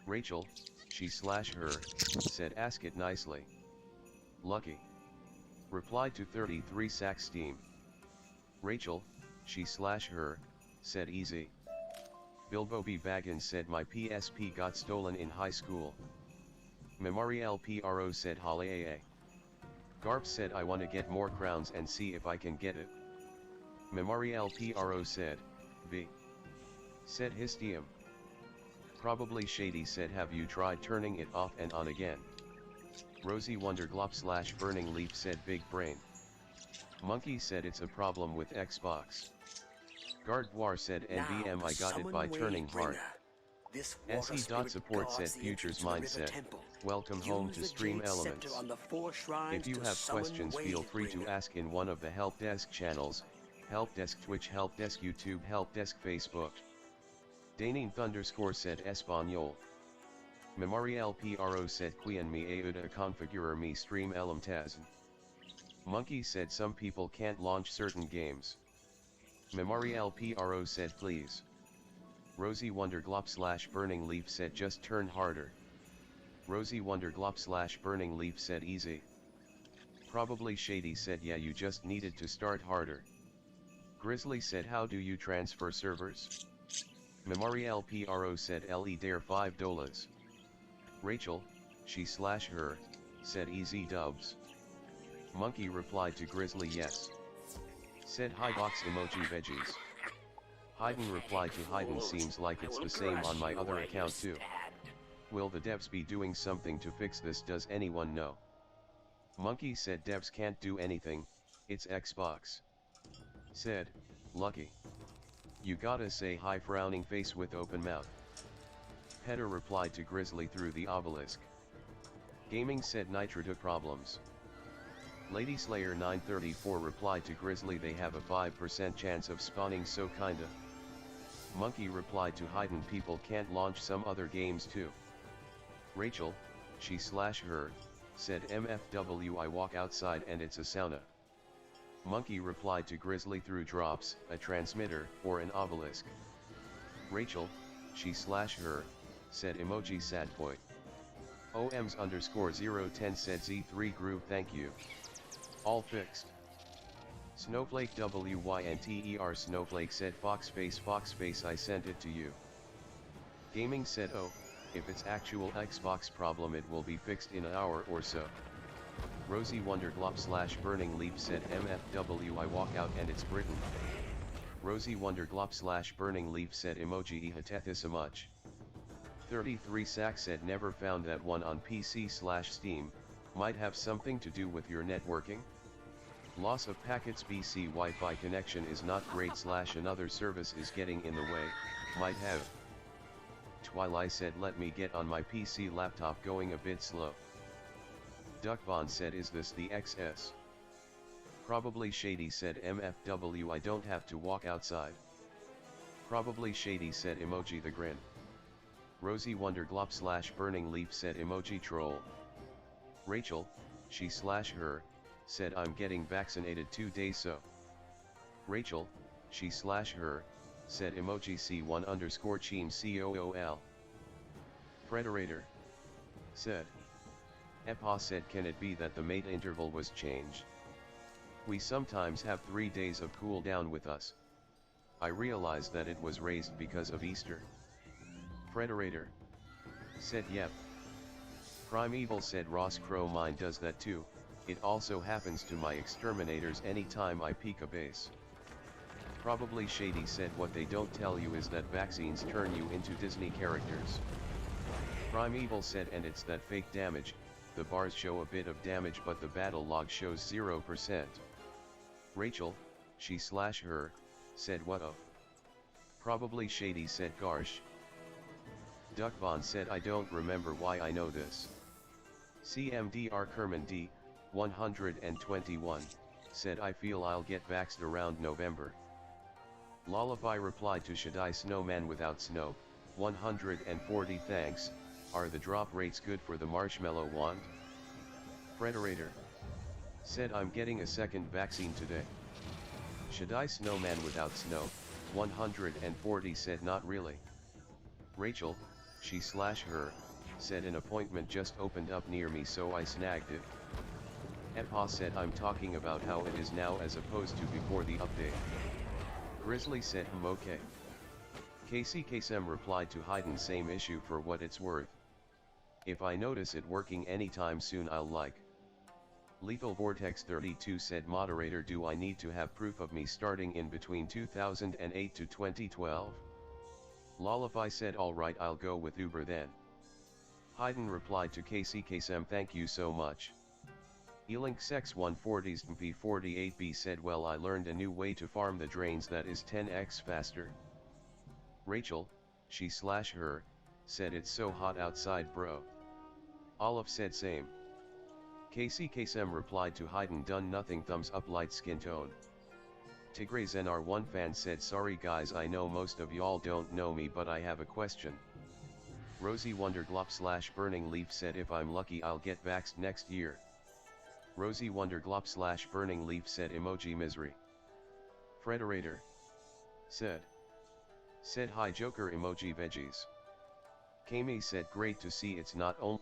Rachel, she/her, said ask it nicely. Lucky. Replied to 33 Sack Steam. Rachel, she/her, said easy. Bilbo B. Baggins said my PSP got stolen in high school. Memory LPRO said Holly AA. Garp said I wanna get more crowns and see if I can get it. Memory LPRO said, V. Said Histium. Probably Shady said have you tried turning it off and on again? Rosie Wonder Glop / Burning Leaf said big brain. Monkey said it's a problem with Xbox. Gardwar said NVM I got it by turning hard. SE.Support said Futures Mindset, welcome home to Stream Elements. If you have questions feel free to ask in one of the help desk channels, help desk Twitch, help desk YouTube, help desk Facebook. Danine _ said Espanol. Memori LPRO said Quian mi auda configurer mi stream elemtaz. Monkey said some people can't launch certain games. Memori LPRO said please. Rosie Wonderglop / Burning Leaf said just turn harder. Rosie Wonderglop / Burning Leaf said easy. Probably Shady said yeah you just needed to start harder. Grizzly said how do you transfer servers? Memori LPRO said le dare $5. Rachel, she/her, said easy dubs. Monkey replied to Grizzly yes. Said hi box emoji veggies. Hayden replied to Hayden seems like it's the same on my other account too. Will the devs be doing something to fix this, does anyone know? Monkey said devs can't do anything, it's Xbox. Said, lucky. You gotta say hi frowning face with open mouth. Petter replied to Grizzly through the obelisk. Gaming said Nitrodo problems. Lady Slayer 934 replied to Grizzly they have a 5% chance of spawning so kinda. Monkey replied to Hayden people can't launch some other games too. Rachel, she/her, said MFW I walk outside and it's a sauna. Monkey replied to Grizzly through drops, a transmitter, or an obelisk. Rachel, she/her, said emoji sad boy. OMs_010 said Z3 Groove thank you. All fixed. Snowflake WYNTER Snowflake said Foxface I sent it to you. Gaming said oh, if it's actual Xbox problem it will be fixed in an hour or so. Rosie Wonderglop / Burning Leaf said MFW I walk out and it's Britain. Rosie Wonderglop / Burning Leaf said emoji ihatethisa much. 33 Sack said never found that one on PC/Steam, might have something to do with your networking? Loss of packets BC Wi-Fi connection is not great / another service is getting in the way, might have. Twilight said let me get on my PC laptop going a bit slow. Duckbond said is this the XS? Probably Shady said MFW I don't have to walk outside. Probably Shady said emoji the grin. Rosie Wonderglop / Burning Leaf said emoji troll. Rachel, she/her, said I'm getting vaccinated 2 days so. Rachel, she/her, said emoji C1_Cheem COOL. Frederator. Said. Epa said can it be that the mate interval was changed? We sometimes have 3 days of cooldown with us. I realized that it was raised because of Easter. Frederator. Said yep. Primeval said Ross Crow mine does that too, it also happens to my exterminators anytime I peek a base. Probably Shady said what they don't tell you is that vaccines turn you into Disney characters. Primeval said and it's that fake damage, the bars show a bit of damage but the battle log shows 0%. Rachel, she/her, said what of? Probably Shady said Garsh. Duckbond said I don't remember why I know this. CMDR Kerman D, 121, said I feel I'll get vaxxed around November. Lullaby replied to Shaddai Snowman without snow, 140 thanks, are the drop rates good for the marshmallow wand? Frederator. Said I'm getting a second vaccine today. Shaddai Snowman without snow, 140 said not really. Rachel, she/her, said an appointment just opened up near me so I snagged it. Epa said I'm talking about how it is now as opposed to before the update. Grizzly said okay. KCKSM replied to Hayden same issue for what it's worth. If I notice it working anytime soon I'll like. Lethal Vortex 32 said moderator do I need to have proof of me starting in between 2008 to 2012? Lollify said alright I'll go with Uber then. Hayden replied to KCKSM thank you so much. Elinksex 140s P48B said well I learned a new way to farm the drains that is 10x faster. Rachel, she/her, said it's so hot outside bro. Olive said same. KCKSM replied to Hayden done nothing thumbs up light skin tone. Tigray's NR1 fan said sorry guys I know most of y'all don't know me but I have a question. Rosie Wonderglop / Burning Leaf said if I'm lucky I'll get vaxxed next year. Rosie Wonderglop / Burning Leaf said emoji misery. Frederator said hi Joker emoji veggies. Kami said great to see it's not only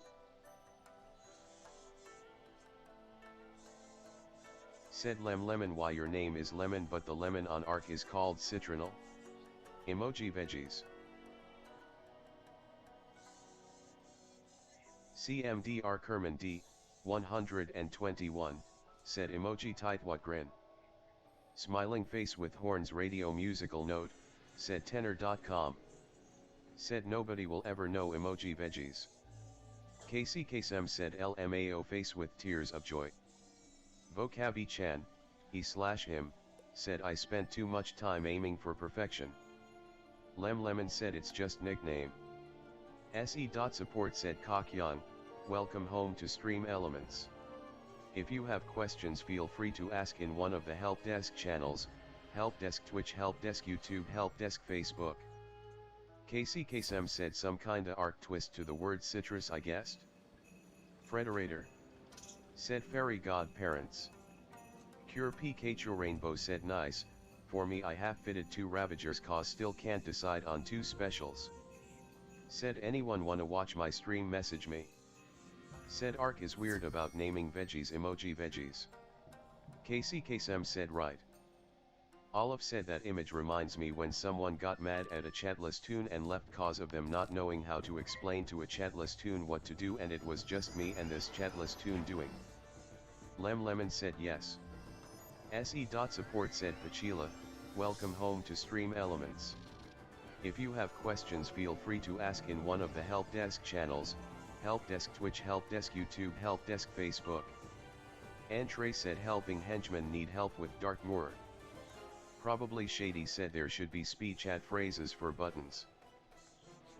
said Lemon why your name is Lemon but the lemon on Ark is called Citronal? Emoji veggies. CMDR Kerman D, 121, said emoji tight what grin. Smiling face with horns radio musical note, said tenor.com. Said nobody will ever know emoji veggies. KCKSM said LMAO face with tears of joy. Vocabi Chan, he/him, said I spent too much time aiming for perfection. Lemon said it's just nickname. SE.support said Kakyan, welcome home to Stream Elements. If you have questions feel free to ask in one of the help desk channels, help desk Twitch, help desk YouTube, help desk Facebook. KCKSM said some kinda arc twist to the word citrus I guessed. Frederator said fairy godparents. Cure Pikachu Rainbow said nice, for me I have fitted 2 Ravagers cause still can't decide on 2 specials. Said anyone wanna watch my stream message me. Said Ark is weird about naming veggies emoji veggies. KCKSM said right. Olive said that image reminds me when someone got mad at a chatless tune and left cause of them not knowing how to explain to a chatless tune what to do and it was just me and this chatless tune doing. Lemon said yes. SE.support said Pachila, welcome home to Stream Elements. If you have questions feel free to ask in one of the help desk channels, help desk Twitch, help desk YouTube, help desk Facebook. Entree said helping henchmen need help with Darkmoor. Probably Shady said there should be speech ad phrases for buttons.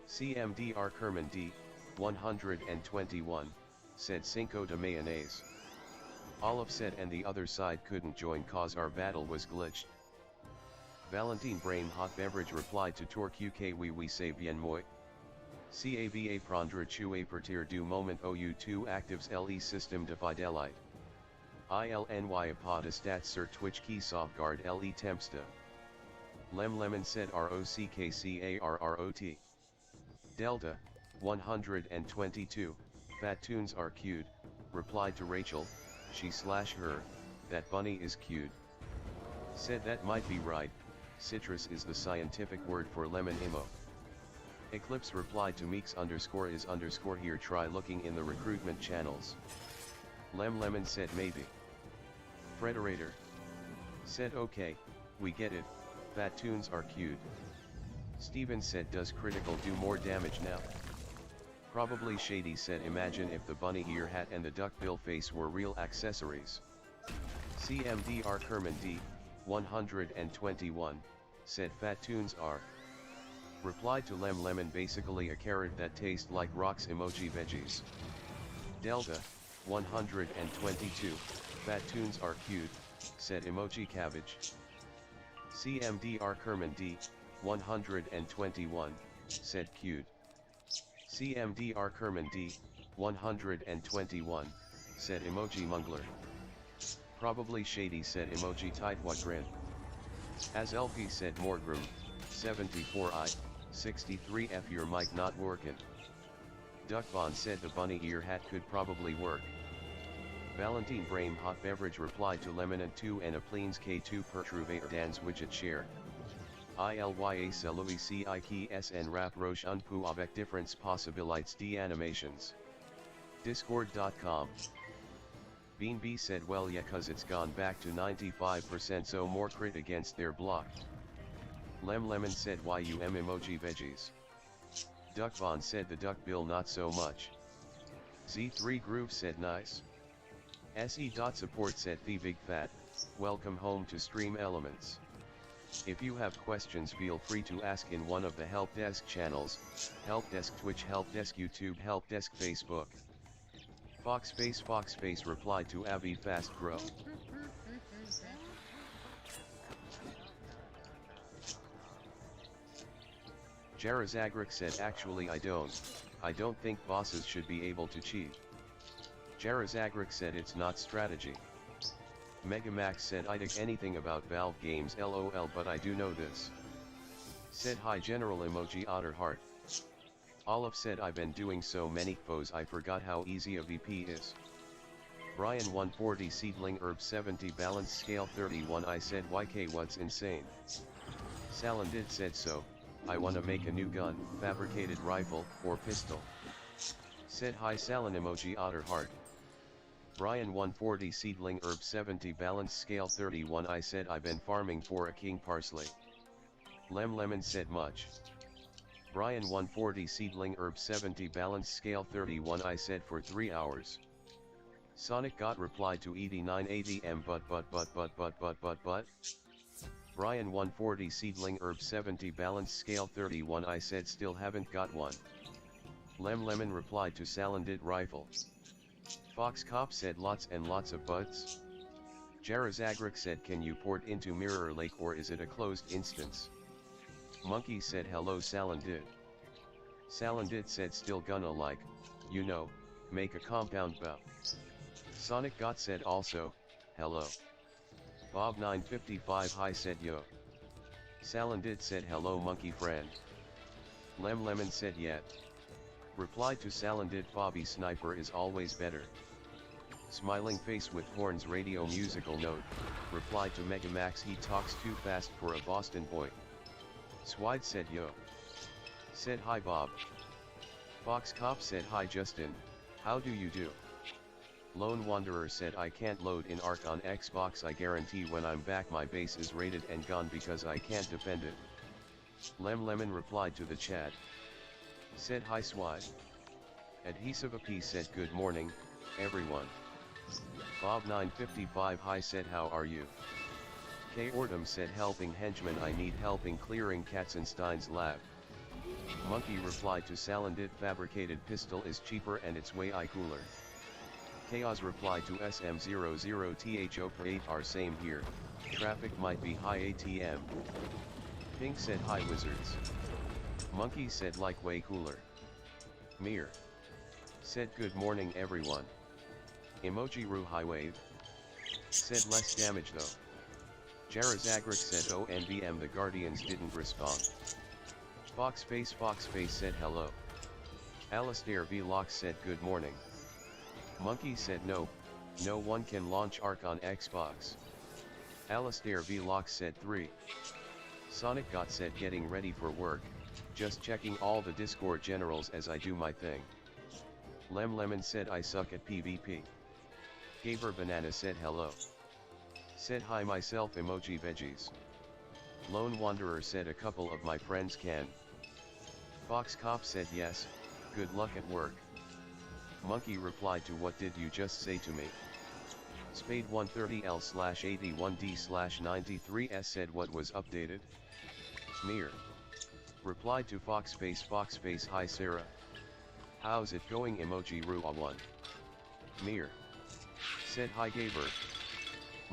CMDR Kerman D, 121, said Cinco de Mayonnaise. Olive said and the other side couldn't join cause our battle was glitched. Valentine Brain Hot Beverage replied to Torque UK we say bien moi. CAVA prendre tu a partir du moment OU2 actives le system de fidelite. ILNY apotastat sur Twitch key safeguard le tempsta. Lemon said ROCKCARROT. Delta, 122, fat tunes are cute, replied to Rachel, she/her, that bunny is cute. Said that might be right, citrus is the scientific word for lemon emo. Eclipse replied to Meeks_is_ here try looking in the recruitment channels. Lemon said maybe. Frederator said okay, we get it, fat tunes are cute. Steven said does critical do more damage now? Probably Shady said imagine if the bunny ear hat and the duckbill face were real accessories. CMDR Kerman D, 121, said fat tunes are. Replied to Lemon basically a carrot that tastes like rocks emoji veggies. Delta, 122, fat tunes are cute, said emoji cabbage. CMDR Kerman D, 121, said cute. CMDR Kerman D, 121, said emoji mungler. Probably Shady said emoji tight what grin. As LP said Morgrim, 74I, 63F your mic not workin'. Duckbond said the bunny ear hat could probably work. Valentine Brain Hot Beverage replied to Lemon and 2 and a Pleens K2 Pertruvator Dan's widget share. ILYA Celui CIKSN Rap Roche Unpu avec difference possibilites d animations. Discord.com. Bean B said well yeah cause it's gone back to 95% so more crit against their block. Lemon said YUM emoji veggies. Duckbond said the duck bill not so much. Z3 Groove said nice. SE.support said the big fat, welcome home to Stream Elements. If you have questions feel free to ask in one of the help desk channels, help desk Twitch, help desk YouTube, help desk Facebook. Foxface replied to Abby Fast Grow. Jarazagrik said actually I don't, I don't think bosses should be able to cheat. Jarazagrik said it's not strategy. Megamax said I don't anything about Valve games lol, but I do know this. Said hi general emoji otter heart. Olive said I've been doing so many foes I forgot how easy a VP is. Brian 140 seedling herb 70 balance scale 31 I said YK what's insane. Salandit said so, I wanna make a new gun, fabricated rifle, or pistol. Said hi Salon emoji otter heart. Brian 140 seedling herb 70 balance scale 31 I said I've been farming for a king parsley. Lemon said much. Brian 140 seedling herb 70 balance scale 31 I said for 3 hours. Sonic got replied to ED980M but. Brian 140 seedling herb 70 balance scale 31 I said still haven't got one. Lemon replied to Salandit rifle. Fox Cop said lots and lots of butts. Jarazagrik said can you port into Mirror Lake or is it a closed instance? Monkey said hello Salandit. Salandit said still gonna like, you know, make a compound bow. Sonic got said also, hello. Bob 955 hi said yo. Salandit said hello monkey friend. Lemon said yet. Replied to Salandit Bobby sniper is always better. Smiling face with horns radio musical note, replied to Megamax he talks too fast for a Boston boy. Swide said yo. Said hi Bob. Fox Cop said hi Justin, how do you do? Lone Wanderer said I can't load in Ark on Xbox I guarantee when I'm back my base is raided and gone because I can't defend it. Lemon replied to the chat. Said hi Swide. Adhesive AP said good morning, everyone. Bob 955 hi said how are you? K Ordum said helping henchman I need helping clearing Katzenstein's lab. Monkey replied to Salandit fabricated pistol is cheaper and it's way cooler. Chaos replied to SM00THO per 8R same here, traffic might be high ATM. Pink said hi wizards. Monkey said like way cooler. Mir said good morning everyone. Emoji Ru high wave. Said less damage though. Jarazagrik said ONVM the Guardians didn't respond. Foxface said hello. Alistair Vlox said good morning. Monkey said no one can launch Ark on Xbox. Alistair Vlox said 3. Sonic got said getting ready for work, just checking all the Discord generals as I do my thing. Lemon said I suck at PvP. Gaver Banana said hello. Said hi myself emoji veggies. Lone Wanderer said a couple of my friends can. Fox Cop said yes, good luck at work. Monkey replied to what did you just say to me? Spade 130L/81D/93S said what was updated? Mir replied to Foxface hi Sarah. How's it going emoji Rua1. Mir said hi Gaber.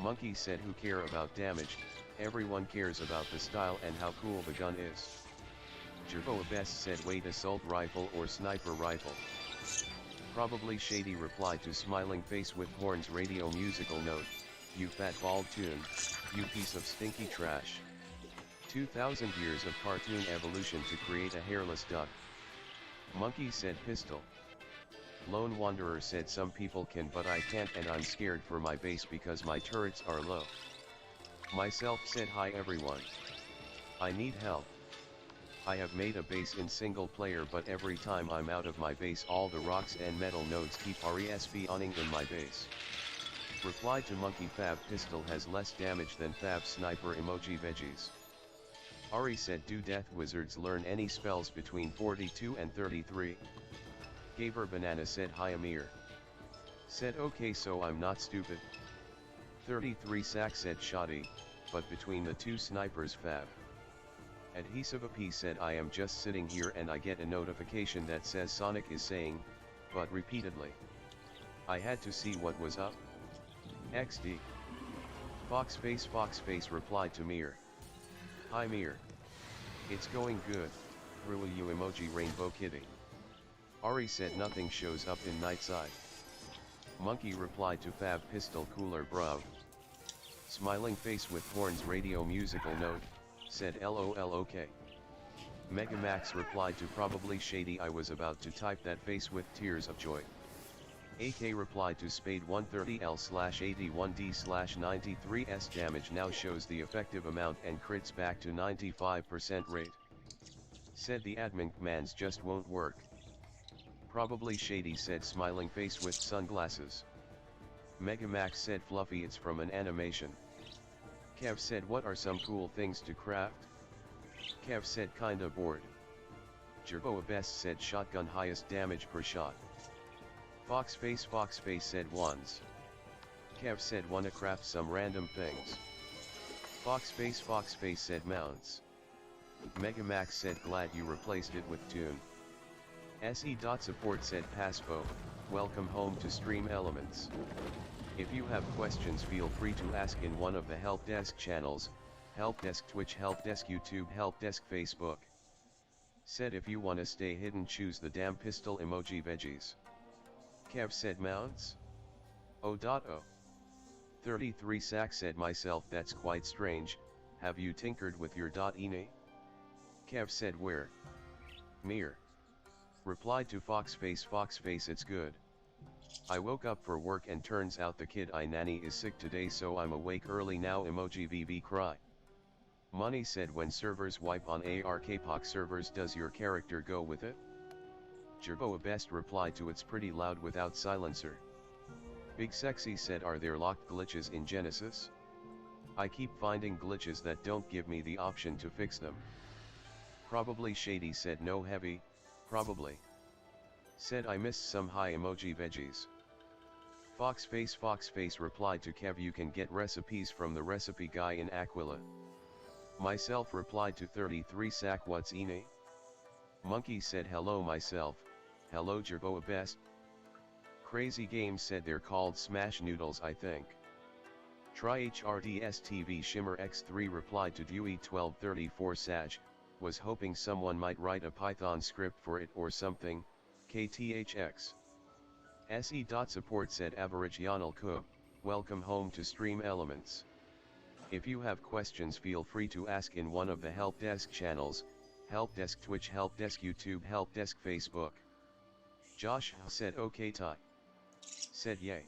Monkey said who care about damage, everyone cares about the style and how cool the gun is. Jervoa Best said wait assault rifle or sniper rifle. Probably Shady replied to smiling face with horns radio musical note, you fat bald tune, you piece of stinky trash. 2000 years of cartoon evolution to create a hairless duck. Monkey said pistol. Lone Wanderer said some people can but I can't and I'm scared for my base because my turrets are low. Myself said hi everyone. I need help. I have made a base in single player but every time I'm out of my base all the rocks and metal nodes keep respawning in my base. Replied to Monkey Fab pistol has less damage than Fab sniper emoji veggies. Ari said do death wizards learn any spells between 42 and 33? Gaver Banana said hi Amir. Said okay so I'm not stupid. 33 Sack said shoddy, but between the two snipers Fab. Adhesive AP said I am just sitting here and I get a notification that says Sonic is saying, but repeatedly. I had to see what was up. XD. Foxface replied to Mir. Hi Mir. It's going good, Rua you emoji rainbow kitty. Ari said nothing shows up in Nightside. Monkey replied to Fab Pistol Cooler Bro. Smiling face with horns radio musical note, said LOL okay. Megamax replied to probably shady. I was about to type that face with tears of joy. AK replied to Spade 130L/81D/93S damage now shows the effective amount and crits back to 95% rate. Said the admin commands just won't work. Probably shady said smiling face with sunglasses. Megamax said fluffy it's from an animation. Kev said what are some cool things to craft? Kev said kinda bored. Jerboa Best said shotgun highest damage per shot. Foxface said wands. Kev said wanna craft some random things. Foxface said mounts. Megamax said glad you replaced it with tune. SE.support said Paspo, welcome home to Stream Elements. If you have questions feel free to ask in one of the help desk channels, help desk Twitch, help desk YouTube, help desk Facebook. Said if you wanna stay hidden choose the damn pistol emoji veggies. Kev said mounts? O. 33 Sack said myself that's quite strange, have you tinkered with your .ini? Kev said where? Mir. Replied to Foxface it's good. I woke up for work and turns out the kid I nanny is sick today so I'm awake early now emoji VV cry. Money said when servers wipe on ARKPOC servers does your character go with it? Jerboa Best replied to it's pretty loud without silencer. Big Sexy said are there locked glitches in Genesis? I keep finding glitches that don't give me the option to fix them. Probably shady said no heavy, probably. Said I missed some high emoji veggies. Foxface replied to Kev you can get recipes from the recipe guy in Aquila. Myself replied to 33 Sack what's ini? Monkey said hello myself, hello Jerboa Best. Crazy Games said they're called Smash Noodles I think. Try HRDS TV Shimmer X3 replied to Dewey 1234 Saj, was hoping someone might write a Python script for it or something, KTHX. SE.support said Average Yanal Cook, welcome home to Stream Elements. If you have questions feel free to ask in one of the help desk channels, help desk Twitch, help desk YouTube, help desk Facebook. Josh said okay Ty. Said yay.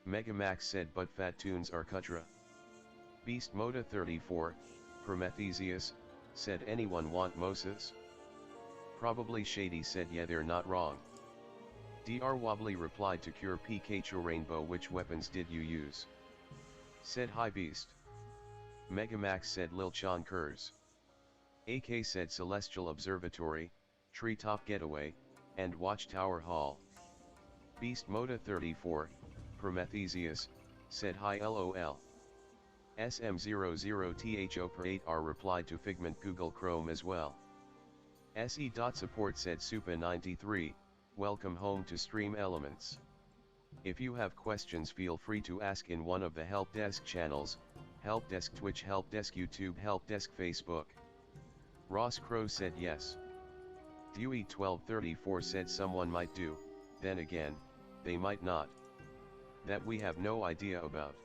Megamax said but fat tunes are Kutra. Beast Moda 34, Prometheus, said anyone want Moses? Probably shady said yeah they're not wrong. Dr. Wobbly replied to Cure Pikachu Rainbow which weapons did you use? Said hi Beast. Megamax said Lil Chan Kurs. AK said Celestial Observatory, Treetop Getaway, and Watchtower Hall. Beast Moda 34, Prometheus, said hi LOL. SM00THO per 8R replied to Figment Google Chrome as well. SE.support said Supa93, welcome home to Stream Elements. If you have questions feel free to ask in one of the help desk channels, help desk Twitch, help desk YouTube, help desk Facebook. Ross Crow said yes. Dewey 1234 said someone might do, then again, they might not. That we have no idea about.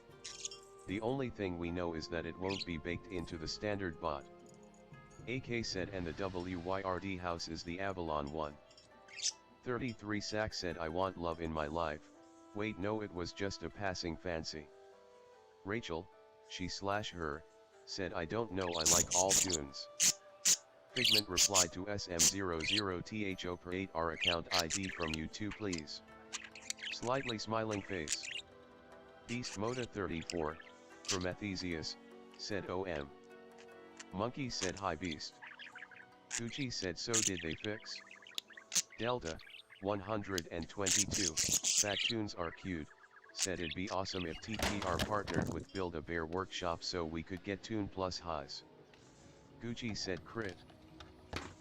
The only thing we know is that it won't be baked into the standard bot. AK said and the WYRD house is the Avalon one. 33 Sack said I want love in my life, wait no it was just a passing fancy. Rachel, she/her, said I don't know I like all tunes. Figment replied to SM00THO per 8R account ID from you too please. Slightly smiling face. Beast Moda 34, Prometheus, said OM. Monkey said hi Beast. Gucci said so did they fix? Delta, 122, fat tunes are cute, said it'd be awesome if TTR partnered with Build a Bear Workshop so we could get tune plus highs. Gucci said crit.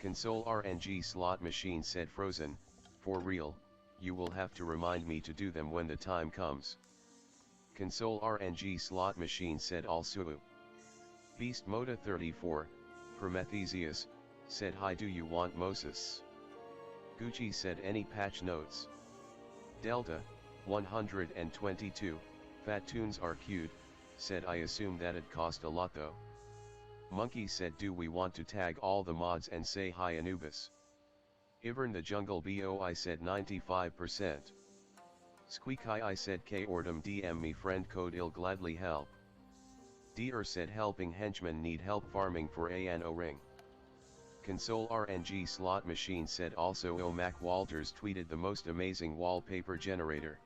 Console RNG slot machine said frozen, for real, you will have to remind me to do them when the time comes. Console RNG slot machine said also. Beast Moda 34, Prometheus, said hi do you want Moses? Gucci said any patch notes. Delta, 122, Fat tunes are cute, said I assume that'd cost a lot though. Monkey said do we want to tag all the mods and say hi Anubis? Ivern the Jungle BOI said 95%. Squeak I said K Ordum DM me friend code I'll gladly help. Deer said helping henchmen need help farming for ANO ring. Console RNG slot machine said also Mac Walters tweeted the most amazing wallpaper generator.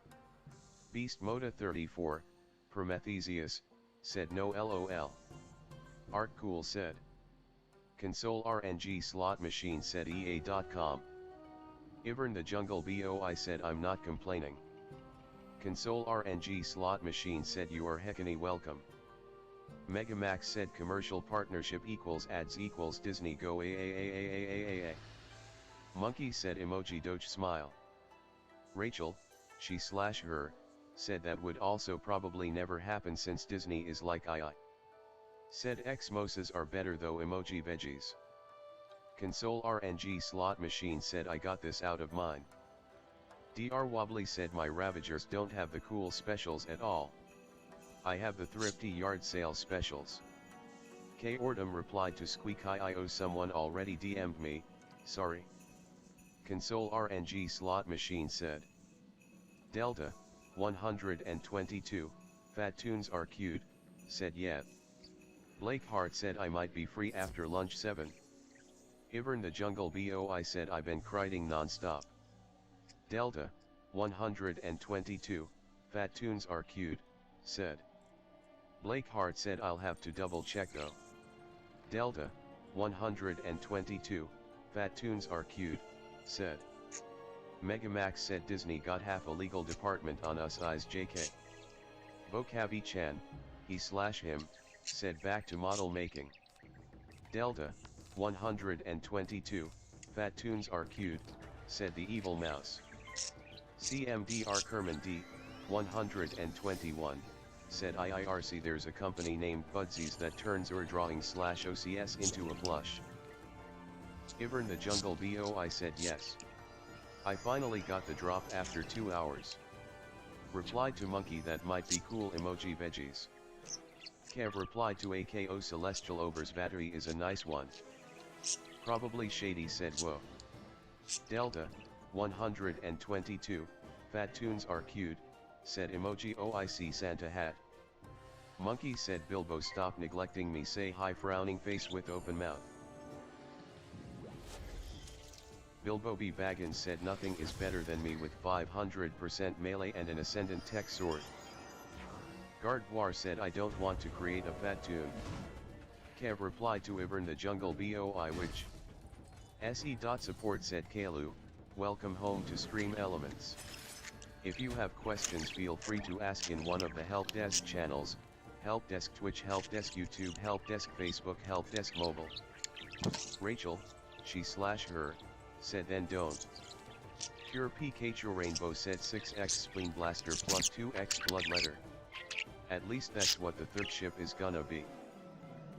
Beast Moda 34, Prometheus, said no LOL. Art Cool said. Console RNG slot machine said EA.com. Ivern the Jungle BOI said I'm not complaining. Console RNG slot machine said you are heckany welcome. Megamax said commercial partnership equals ads equals Disney go AAAAAAA. Monkey said emoji doge smile. Rachel, she/her, said that would also probably never happen since Disney is like II. Said Xmosas are better though emoji veggies. Console RNG slot machine said I got this out of mine. Dr Wobbly said my Ravagers don't have the cool specials at all. I have the thrifty yard sale specials. K Ordum replied to Squeak IO someone already DM'd me, sorry. Console RNG slot machine said. Delta, 122, Fat tunes are cute, said yet. Blake Hart said I might be free after lunch 7. Ivern the Jungle BOI said I've been crying non-stop. Delta, 122, Fat tunes are cute, said. Blake Hart said I'll have to double check though. Delta, 122, Fat tunes are cute, said. Megamax said Disney got half a legal department on us eyes JK. Bokavi Chan, he/him, said back to model making. Delta, 122, Fat tunes are cute, said the evil mouse. CMDR Kerman D, 121, said IIRC there's a company named Budsies that turns drawing/OCS into a blush. Ivern the Jungle BOI said yes. I finally got the drop after 2 hours. Replied to Monkey that might be cool emoji veggies. Kev replied to AKO Celestial Over's battery is a nice one. Probably Shady said whoa. Delta, 122, Fat tunes are cute, said emoji OIC Santa hat. Monkey said Bilbo stop neglecting me say hi frowning face with open mouth. Bilbo B. Baggins said nothing is better than me with 500% melee and an ascendant tech sword. Gardwar said I don't want to create a fat tune. Kev replied to Ivern the Jungle BOI which. SE.support said Kalu, welcome home to Stream Elements. If you have questions feel free to ask in one of the help desk channels, help desk Twitch, help desk YouTube, help desk Facebook, help desk mobile. Rachel, she/her, said then don't. Pure Pikachu Rainbow said 6x Spleen Blaster plus 2x Bloodletter. At least that's what the third ship is gonna be.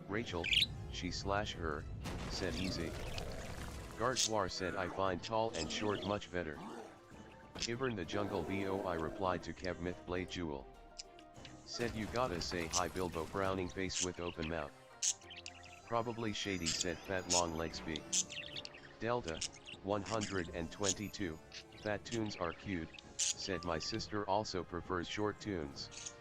Rachel, she/her, said easy. Gardwar said I find tall and short much better. Ivern the Jungle BOI replied to Kev Mythblade Jewel. Said you gotta say hi Bilbo frowning face with open mouth. Probably Shady said fat long legs B. Delta, 122, Fat tunes are cute, said my sister also prefers short tunes.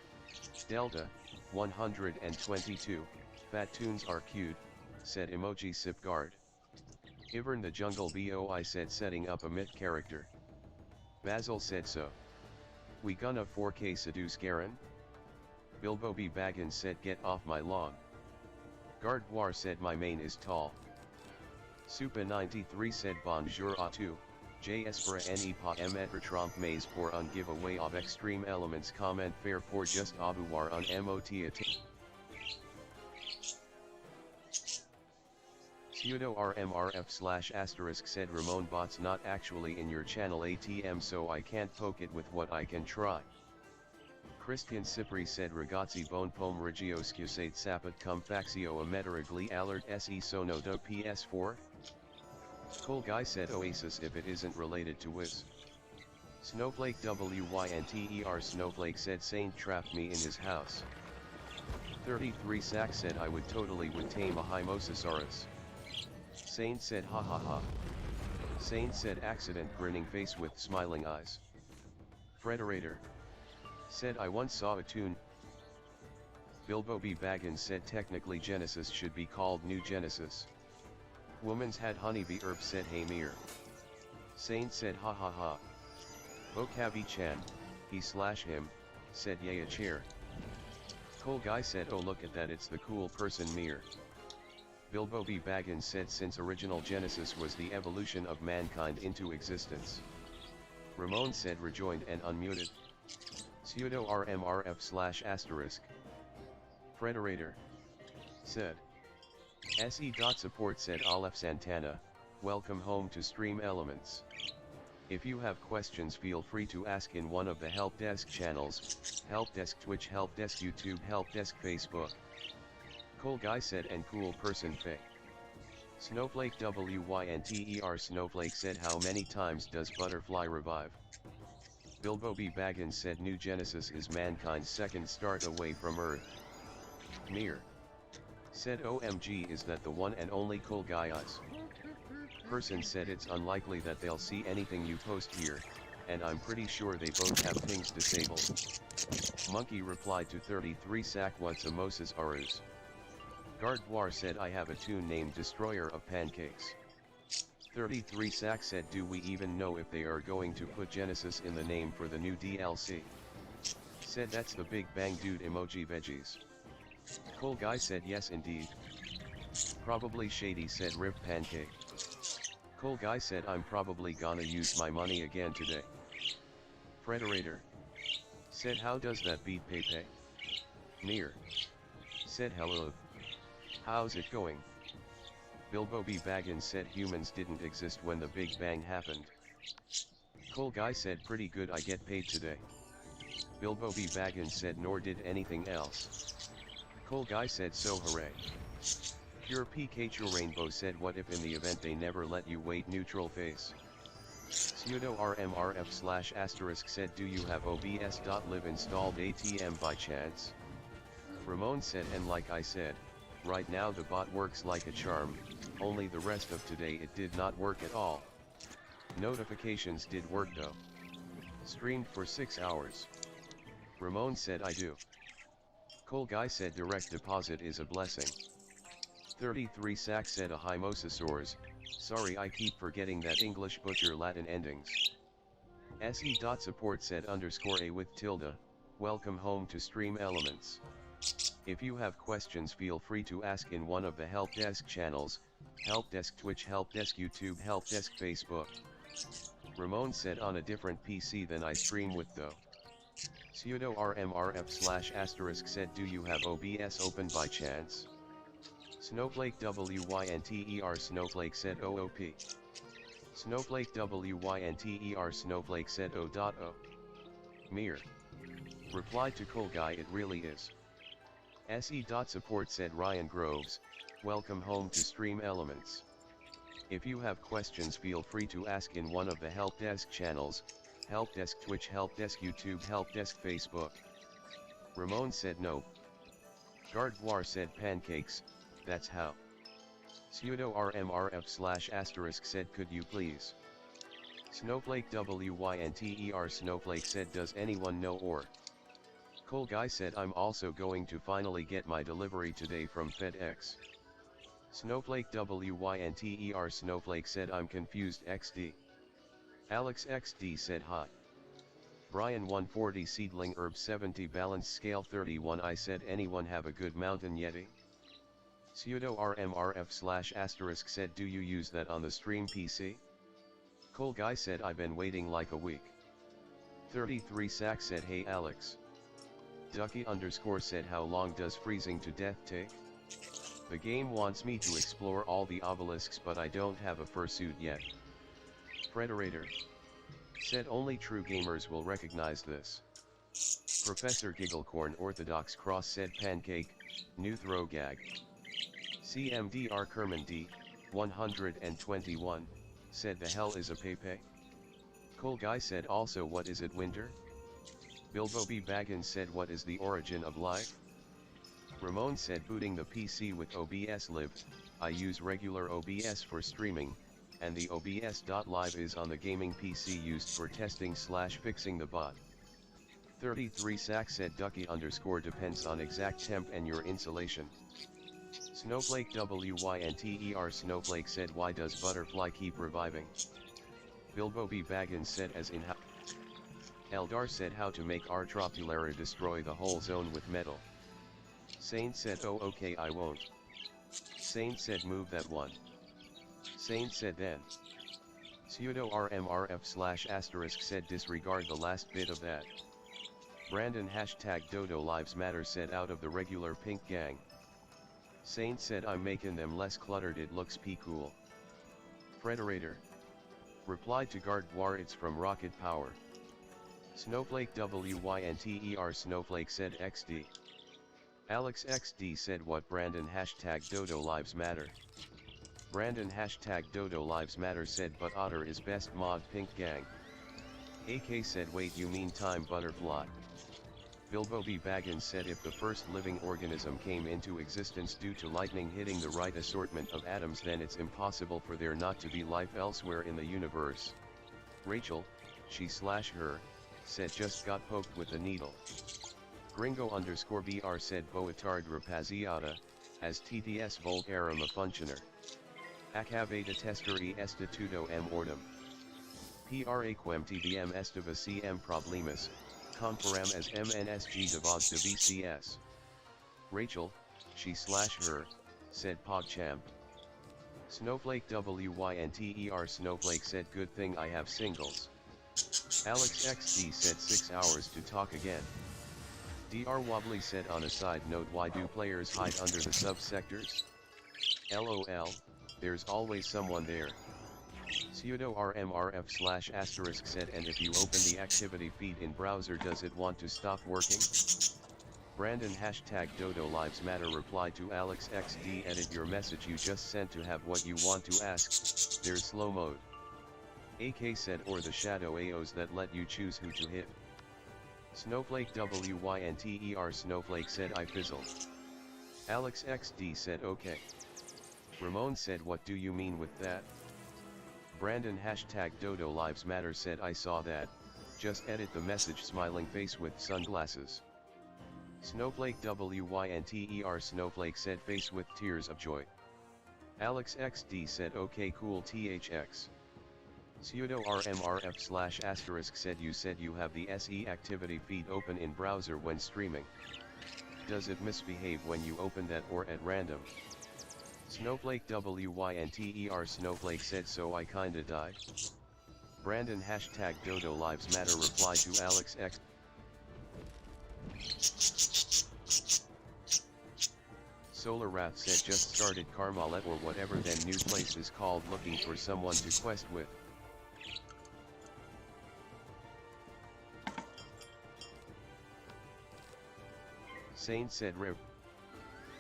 Delta, 122, Fat tunes are cute, said emoji Sipguard. Ivern the Jungle BOI said setting up a myth character. Basil said so. We gonna 4K seduce Garen? Bilbo B. Baggins said get off my lawn. Gardwar said my main is tall. Supa93 said bonjour à tous, j'espère ne pas émettre trop mais pour un giveaway of extreme elements comment faire pour juste avoir un mot Pseudo RMRF/* said Ramon bot's not actually in your channel ATM so I can't poke it with what I can try. Christian Cipri said ragazzi bon pom regio scusate sapet cum faxio a metaragli allert se sono do PS4? Cool Guy said Oasis if it isn't related to Wiz. Snowflake WYNTER Snowflake said Saint trapped me in his house. 33 Sack said I would totally would tame a Hymosasaurus. Saint said ha ha ha. Saint said accident grinning face with smiling eyes. Frederator said I once saw a tune. Bilbo B. Baggins said technically Genesis should be called New Genesis. Woman's had honeybee herb said hey Mir. Saint said ha ha ha. Okavi Chan, he/him, said yay a chair. Cool Guy said oh look at that it's the cool person Mir. Bilbo B. Baggins said since original Genesis was the evolution of mankind into existence. Ramon said rejoined and unmuted. Pseudo RMRF/*. Frederator said. SE.support said Aleph Santana, welcome home to Stream Elements. If you have questions feel free to ask in one of the help desk channels, help desk Twitch, help desk YouTube, help desk Facebook. Cool Guy said and cool person Faye. Snowflake WYNTER Snowflake said how many times does Butterfly revive? Bilbo B. Baggins said New Genesis is mankind's second start away from Earth. Mir said OMG is that the one and only Cool Guy eyes? Person said it's unlikely that they'll see anything you post here, and I'm pretty sure they both have pings disabled. Monkey replied to 33 Sack what's a Moses Arus. Gardwar said I have a tune named Destroyer of Pancakes. 33 Sack said do we even know if they are going to put Genesis in the name for the new DLC? Said that's the Big Bang Dude emoji veggies. Cool Guy said yes indeed. Probably Shady said rip pancake. Cool Guy said I'm probably gonna use my money again today. Frederator said how does that beat Pepe? Mir said hello. How's it going? Bilbo B. Baggins said humans didn't exist when the Big Bang happened. Cool Guy said pretty good I get paid today. Bilbo B. Baggins said nor did anything else. Cool Guy said so hooray. Pure Pikachu Rainbow said what if in the event they never let you wait neutral face? Pseudo RMRF/* said do you have OBS.live installed ATM by chance? Ramon said and like I said, right now the bot works like a charm, only the rest of today it did not work at all. Notifications did work though. Streamed for 6 hours. Ramon said I do. Cool Guy said direct deposit is a blessing. 33 Sack said a Hymosasaurs, sorry I keep forgetting that English butcher Latin endings. SE.support said _A with tilde, welcome home to Stream Elements. If you have questions feel free to ask in one of the help desk channels, help desk Twitch, help desk YouTube, help desk Facebook. Ramon said on a different PC than I stream with though. Pseudo RMRF/* said do you have OBS open by chance? Snowflake WYNTER Snowflake said OOP. Snowflake WYNTER Snowflake said O.O. Mir replied to Cool Guy it really is. SE.support said Ryan Groves, welcome home to Stream Elements. If you have questions feel free to ask in one of the help desk channels, help desk Twitch, help desk YouTube, help desk Facebook. Ramon said no. Gardwar said pancakes, that's how. Pseudo RMRF/* said could you please? Snowflake WYNTER Snowflake said does anyone know or? Cool Guy said I'm also going to finally get my delivery today from FedEx. Snowflake WYNTER Snowflake said I'm confused XD. Alex XD said hi. Brian 140 Seedling Herb 70 Balance Scale 31 I said anyone have a good Mountain Yeti? Pseudo RMRF/* said do you use that on the stream PC? Cool Guy said I've been waiting like a week. 33 Sack said hey Alex. Ducky _ said how long does freezing to death take? The game wants me to explore all the obelisks but I don't have a fursuit yet. Frederator said only true gamers will recognize this. Professor Gigglecorn Orthodox Cross said pancake, new throw gag. CMDR Kerman D, 121. said the hell is a Pepe? Cool Guy said also what is it winter? Bilbo B. Baggins said what is the origin of life? Ramon said booting the PC with OBS Live, I use regular OBS for streaming, and the OBS.live is on the gaming PC used for testing / fixing the bot. 33 Sack said Ducky _ depends on exact temp and your insulation. Snowflake WYNTER Snowflake said why does butterfly keep reviving? Bilbo B. Baggins said as in how. Eldar said how to make Artropulera destroy the whole zone with metal. Saint said oh okay I won't. Saint said move that one. Saint said then. Pseudo RMRF / said disregard the last bit of that. Brandon #Dodo Lives Matter said out of the regular pink gang. Saint said I'm making them less cluttered, it looks cool. Frederator replied to Gardevoir it's from Rocket Power. Snowflake WYNTER Snowflake said XD. Alex XD said what Brandon #Dodo Lives Matter. Brandon #Dodo Lives Matter said but Otter is best mod pink gang. AK said wait you mean time butterfly. Bilbo B. Baggins said if the first living organism came into existence due to lightning hitting the right assortment of atoms then it's impossible for there not to be life elsewhere in the universe. Rachel, she/her, said just got poked with a needle. Gringo _BR said Boetard rapaziada, as TTS vulgarum a functioner. Acavata testeri estituto m ordem. Praquem TVM estiva CM problemas, comparam as MNSG devos de VCS. Rachel, she/her, said PogChamp. Snowflake WYNTER Snowflake said good thing I have singles. Alex XD said 6 hours to talk again. Dr. Wobbly said on a side note why do players hide under the subsectors? LOL, there's always someone there. Pseudo RMRF / said and if you open the activity feed in browser does it want to stop working? Brandon #Dodo Lives Matter replied to Alex XD edit your message you just sent to have what you want to ask, there's slow mode. AK said or the shadow AOs that let you choose who to hit. Snowflake WYNTER Snowflake said I fizzled. Alex XD said okay. Ramon said what do you mean with that? Brandon #Dodo Lives Matter said I saw that, just edit the message smiling face with sunglasses. Snowflake WYNTER Snowflake said face with tears of joy. Alex XD said okay cool THX. Pseudo RMRF / said you have the SE activity feed open in browser when streaming. Does it misbehave when you open that or at random? Snowflake WYNTER Snowflake said so I kinda die. Brandon #Dodo Lives Matter replied to Alex X. Solar Wrath said just started Carmalet or whatever then new place is called looking for someone to quest with. Saint said Riv.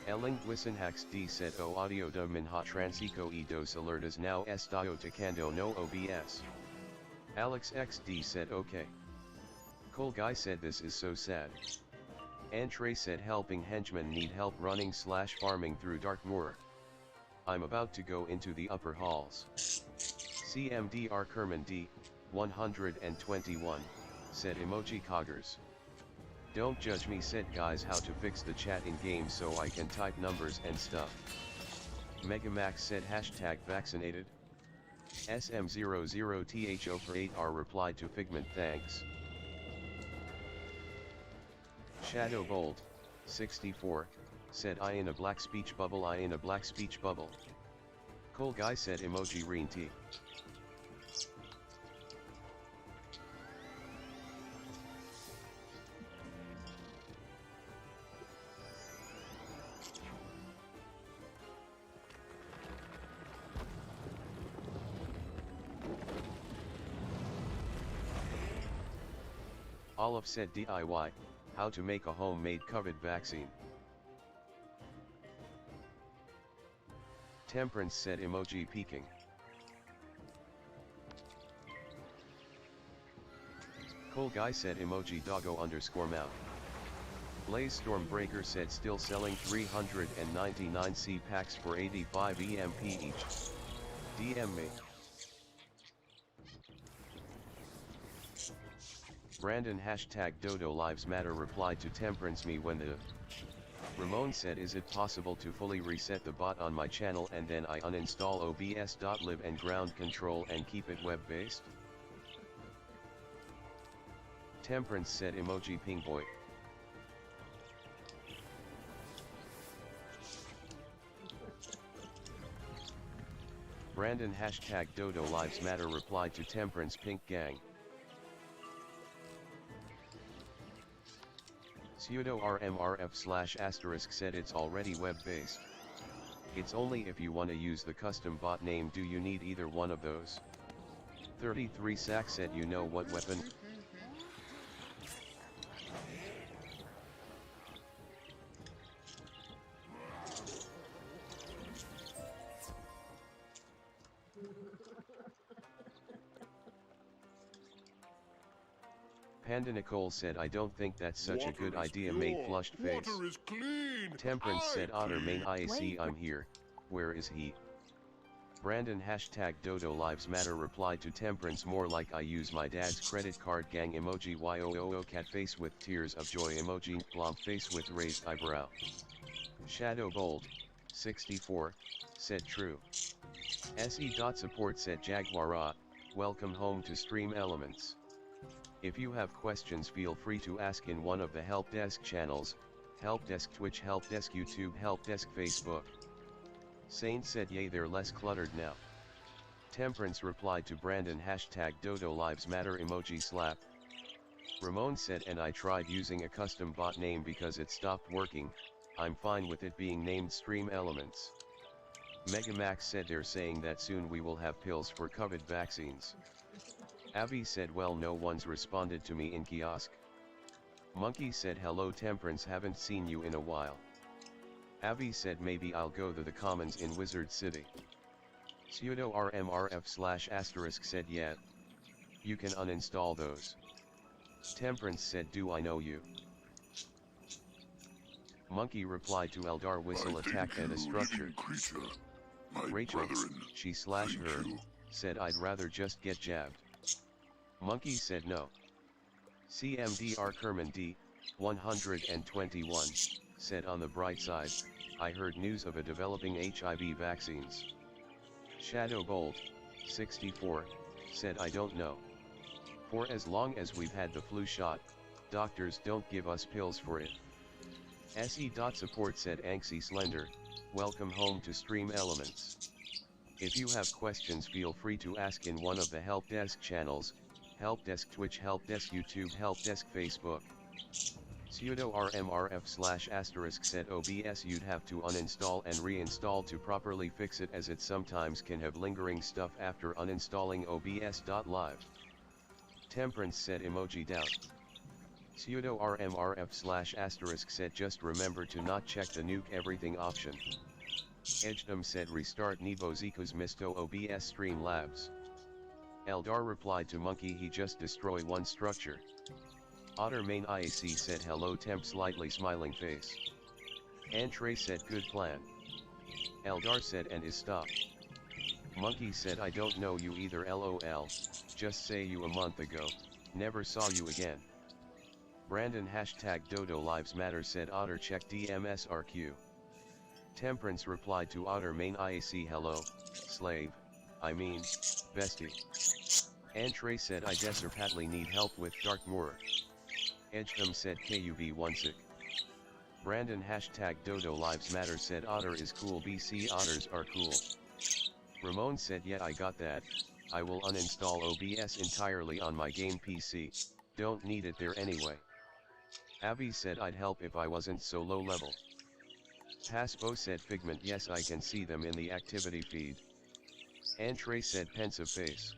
Elinguisinhax D said o audio de minha transico e dos alertas now estado tocando no OBS. Alex XD said okay. Cole Guy said this is so sad. Antre said helping henchmen need help running / farming through Darkmoor. I'm about to go into the upper halls. CMDR Kerman D, 121, said emoji coggers. Don't judge me said guys how to fix the chat in game so I can type numbers and stuff. Megamax said #vaccinated. SM00THO48R replied to Figment thanks. Shadow Bolt, 64, said I in a black speech bubble I in a black speech bubble. Cole Guy said emoji green tea. Olive said DIY, how to make a homemade COVID vaccine. Temperance said emoji peeking. Cool Guy said emoji doggo underscore mount. Blaze Stormbreaker said still selling 399 C packs for 85 EMP each. DM me. Brandon hashtag Dodo Lives Matter replied to Temperance me when the Ramon said, is it possible to fully reset the bot on my channel and then I uninstall OBS.lib and ground control and keep it web based? Temperance said emoji ping boy. Brandon hashtag Dodo Lives Matter replied to Temperance Pink Gang. Pseudo RMRF/* said it's already web-based. It's only if you want to use the custom bot name do you need either one of those. 33 Sack said you know what weapon? Panda Nicole said I don't think that's such a good idea made flushed face. Water is clean. Temperance said Otter main IAC I'm here, where is he? Brandon hashtag Dodo Lives Matter replied to Temperance more like I use my dad's credit card gang emoji YOOO cat face with tears of joy emoji glomp face with raised eyebrow. Shadow Bold, 64, said true. SE.support said Jaguara, welcome home to Stream Elements. If you have questions feel free to ask in one of the help desk channels, help desk Twitch, help desk YouTube, help desk Facebook. Saint said yay they're less cluttered now. Temperance replied to Brandon hashtag Dodo Lives Matter emoji slap. Ramon said and I tried using a custom bot name because it stopped working, I'm fine with it being named Stream Elements. Megamax said they're saying that soon we will have pills for COVID vaccines. Avi said well no one's responded to me in kiosk. Monkey said hello Temperance haven't seen you in a while. Avi said maybe I'll go to the commons in Wizard City. Pseudo RMRF/* said yeah. You can uninstall those. Temperance said do I know you? Monkey replied to Eldar whistle attack at a structure. Rachel, she/her, said I'd rather just get jabbed. Monkey said no. CMDR Kerman D, 121, said on the bright side, I heard news of a developing HIV vaccines. Shadow Bold, 64, said I don't know. For as long as we've had the flu shot, doctors don't give us pills for it. SE.support said Anxie Slender, welcome home to Stream Elements. If you have questions feel free to ask in one of the help desk channels, help desk Twitch, help desk YouTube, help desk Facebook. Pseudo RMRF/* said OBS you'd have to uninstall and reinstall to properly fix it as it sometimes can have lingering stuff after uninstalling OBS.live. Temperance said emoji down. Pseudo RMRF/* said just remember to not check the nuke everything option. Edgedom said restart Neboziko's Misto OBS Stream Labs. Eldar replied to Monkey he just destroy one structure. Otter main IAC said hello Temp slightly smiling face. Antrey said good plan. Eldar said and is stopped. Monkey said I don't know you either LOL, just say you a month ago, never saw you again. Brandon hashtag Dodo Lives Matter said Otter check DMSRQ. Temperance replied to Otter main IAC hello, slave, I mean, bestie. Antrey said I desperately need help with Dark Moor. Edgedom said KUB1 sick. Brandon hashtag Dodo Lives Matter said Otter is cool BC Otters are cool. Ramon said yeah I got that, I will uninstall OBS entirely on my game PC, don't need it there anyway. Abby said I'd help if I wasn't so low level. Paspo said Figment yes I can see them in the activity feed. Antrey said pensive face.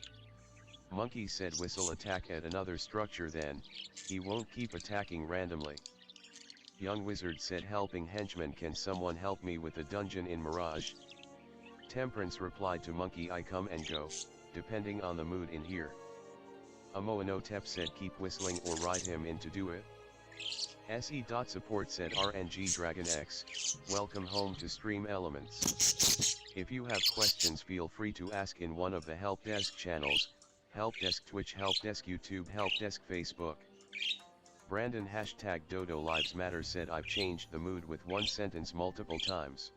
Monkey said whistle attack at another structure then, he won't keep attacking randomly. Young Wizard said helping henchman can someone help me with a dungeon in Mirage? Temperance replied to Monkey I come and go, depending on the mood in here. Amoanotep said keep whistling or ride him in to do it. SE.support said RNG Dragon X, welcome home to Stream Elements. If you have questions feel free to ask in one of the help desk channels, help desk Twitch, help desk YouTube, help desk Facebook. Brandon hashtag Dodo Lives Matter said I've changed the mood with one sentence multiple times.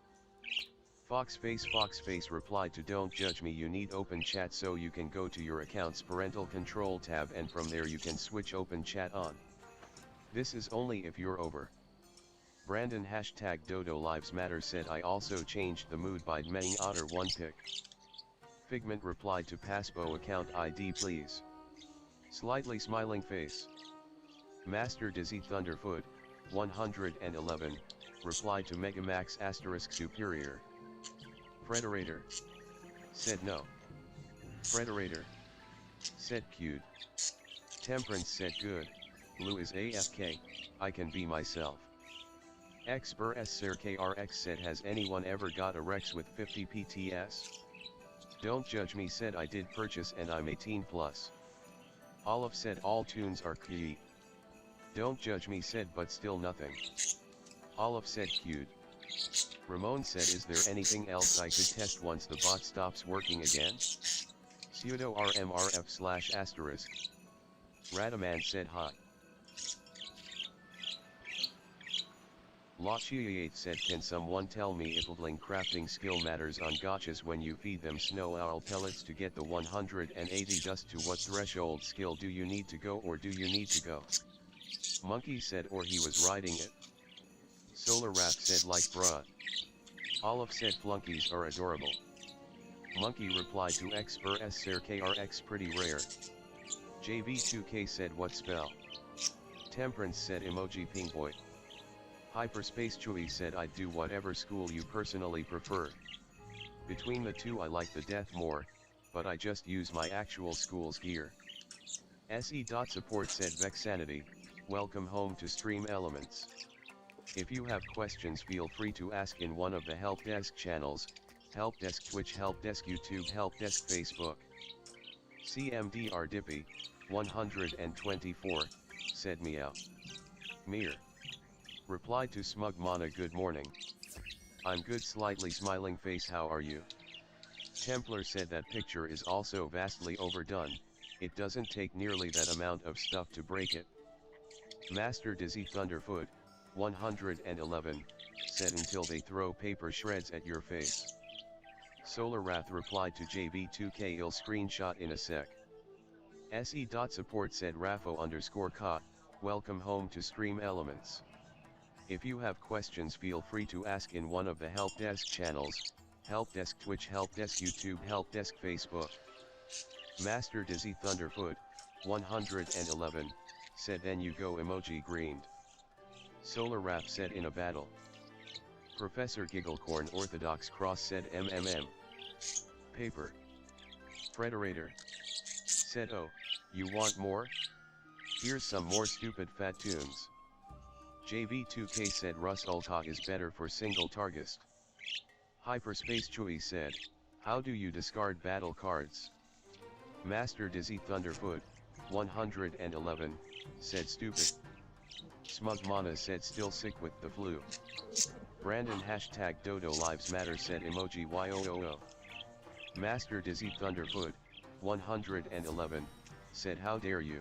Foxface replied to don't judge me, you need open chat so you can go to your account's parental control tab and from there you can switch open chat on. This is only if you're over. Brandon hashtag Dodo Lives Matter said I also changed the mood by admitting Otter one pick. Figment replied to Passbo account ID please. Slightly smiling face. Master Dizzy Thunderfoot, 111, replied to Megamax * superior. Frederator said no. Frederator said cute. Temperance said good. Blue is AFK, I can be myself. Xper SRKRX said has anyone ever got a Rex with 50 PTS? Don't judge me said I did purchase and I'm 18 plus. Olive said all tunes are cute. Don't judge me said but still nothing. Olive said cute. Ramon said is there anything else I could test once the bot stops working again? Pseudo RMRF **. Radaman said hi. Lachiate said can someone tell me if leveling crafting skill matters on gotchas when you feed them snow owl pellets to get the 180 dust, to what threshold skill do you need to go or do you need to go? Monkey said or he was riding it. Solar Wrath said like bruh. Olive said flunkies are adorable. Monkey replied to Xper SRKRX pretty rare. JV2K said what spell? Temperance said emoji ping boy. Hyperspace Chewy said I'd do whatever school you personally prefer. Between the two I like the death more, but I just use my actual school's gear. SE.support said Vexanity, welcome home to Stream Elements. If you have questions feel free to ask in one of the help desk channels, help desk Twitch, help desk YouTube, help desk Facebook. CMDR Dippy, 124, said meow. Mir replied to Smug Mana good morning. I'm good slightly smiling face how are you? Templar said that picture is also vastly overdone, it doesn't take nearly that amount of stuff to break it. Master Dizzy Thunderfoot, 111, said until they throw paper shreds at your face. Solar Wrath replied to JV2K ill screenshot in a sec. SE.support said Rafo_Ka, welcome home to Stream Elements. If you have questions feel free to ask in one of the help desk channels, help desk Twitch, help desk YouTube, help desk Facebook. Master Dizzy Thunderfoot, 111, said then you go emoji greened. Solar Rap said in a battle. Professor Gigglecorn Orthodox Cross said MMM. Paper. Frederator said oh, you want more? Here's some more stupid fat tunes. JV2K said Russ Ulta is better for single targets. Hyperspace Chewy said, how do you discard battle cards? Master Dizzy Thunderfoot, 111, said stupid. Smug Mana said still sick with the flu. Brandon hashtag Dodo Lives Matter said emoji YOOO. Master Dizzy Thunderfoot, 111, said how dare you.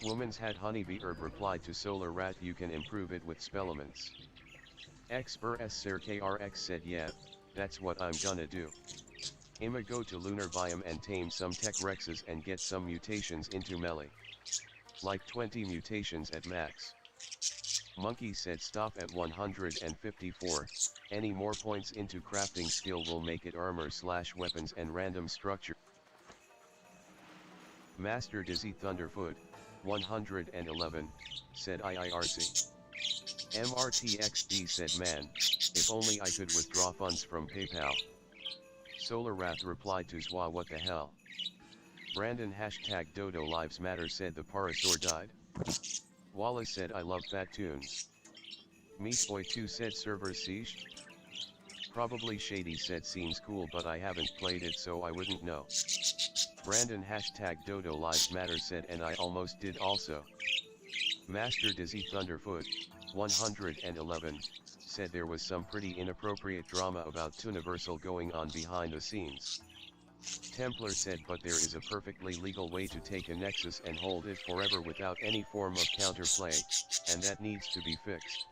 Woman's Hat Honeybee Herb replied to Solar Rat you can improve it with spellements. Xper SRKRX said yeah, that's what I'm gonna do. I'ma go to Lunar Biome and tame some tech rexes and get some mutations into melee. Like 20 mutations at max. Monkey said stop at 154, any more points into crafting skill will make it armor/weapons and random structure. Master Dizzy Thunderfoot, 111, said IIRC. MRTXD said man, if only I could withdraw funds from PayPal. Solar Wrath replied to Zwa what the hell. Brandon hashtag Dodo Lives Matter said the Parasaur died. Wallace said I love fat tunes. Meatboy2 said server siege. Probably Shady said seems cool but I haven't played it so I wouldn't know. Brandon hashtag Dodo Lives Matter said and I almost did also. Master Dizzy Thunderfoot, 111, said there was some pretty inappropriate drama about Tuniversal going on behind the scenes. Templar said but there is a perfectly legal way to take a Nexus and hold it forever without any form of counterplay, and that needs to be fixed.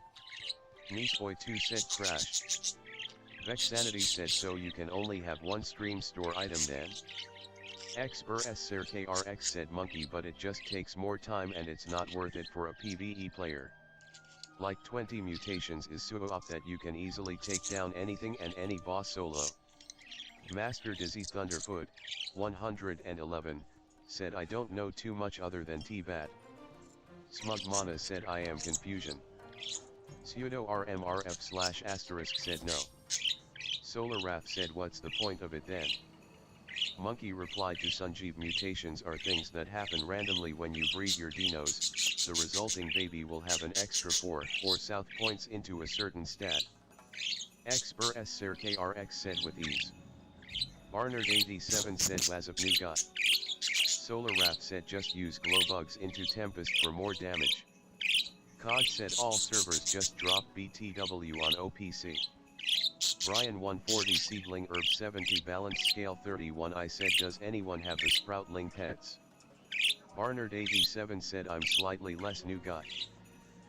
Meatboy2 said crashed. Vexanity said so you can only have one stream store item then? XBRSRKRX said monkey but it just takes more time and it's not worth it for a PvE player. Like 20 mutations is so up that you can easily take down anything and any boss solo. Master Dizzy Thunderfoot, 111, said I don't know too much other than T-Bat. Smugmana said I am confusion. Pseudo RMRF / said no. Solar Wrath said what's the point of it then? Monkey replied to Sanjeev mutations are things that happen randomly when you breed your dinos, the resulting baby will have an extra 4 or south points into a certain stat. XBRSRKRX said with ease. Barnard87 said Wazap Nougat. Solar Wrath said just use glow bugs into Tempest for more damage. COD said all servers just drop BTW on OPC. Brian 140 Seedling Herb 70 Balance Scale 31 I said does anyone have the Sproutling pets? Barnard 87 said I'm slightly less nougat.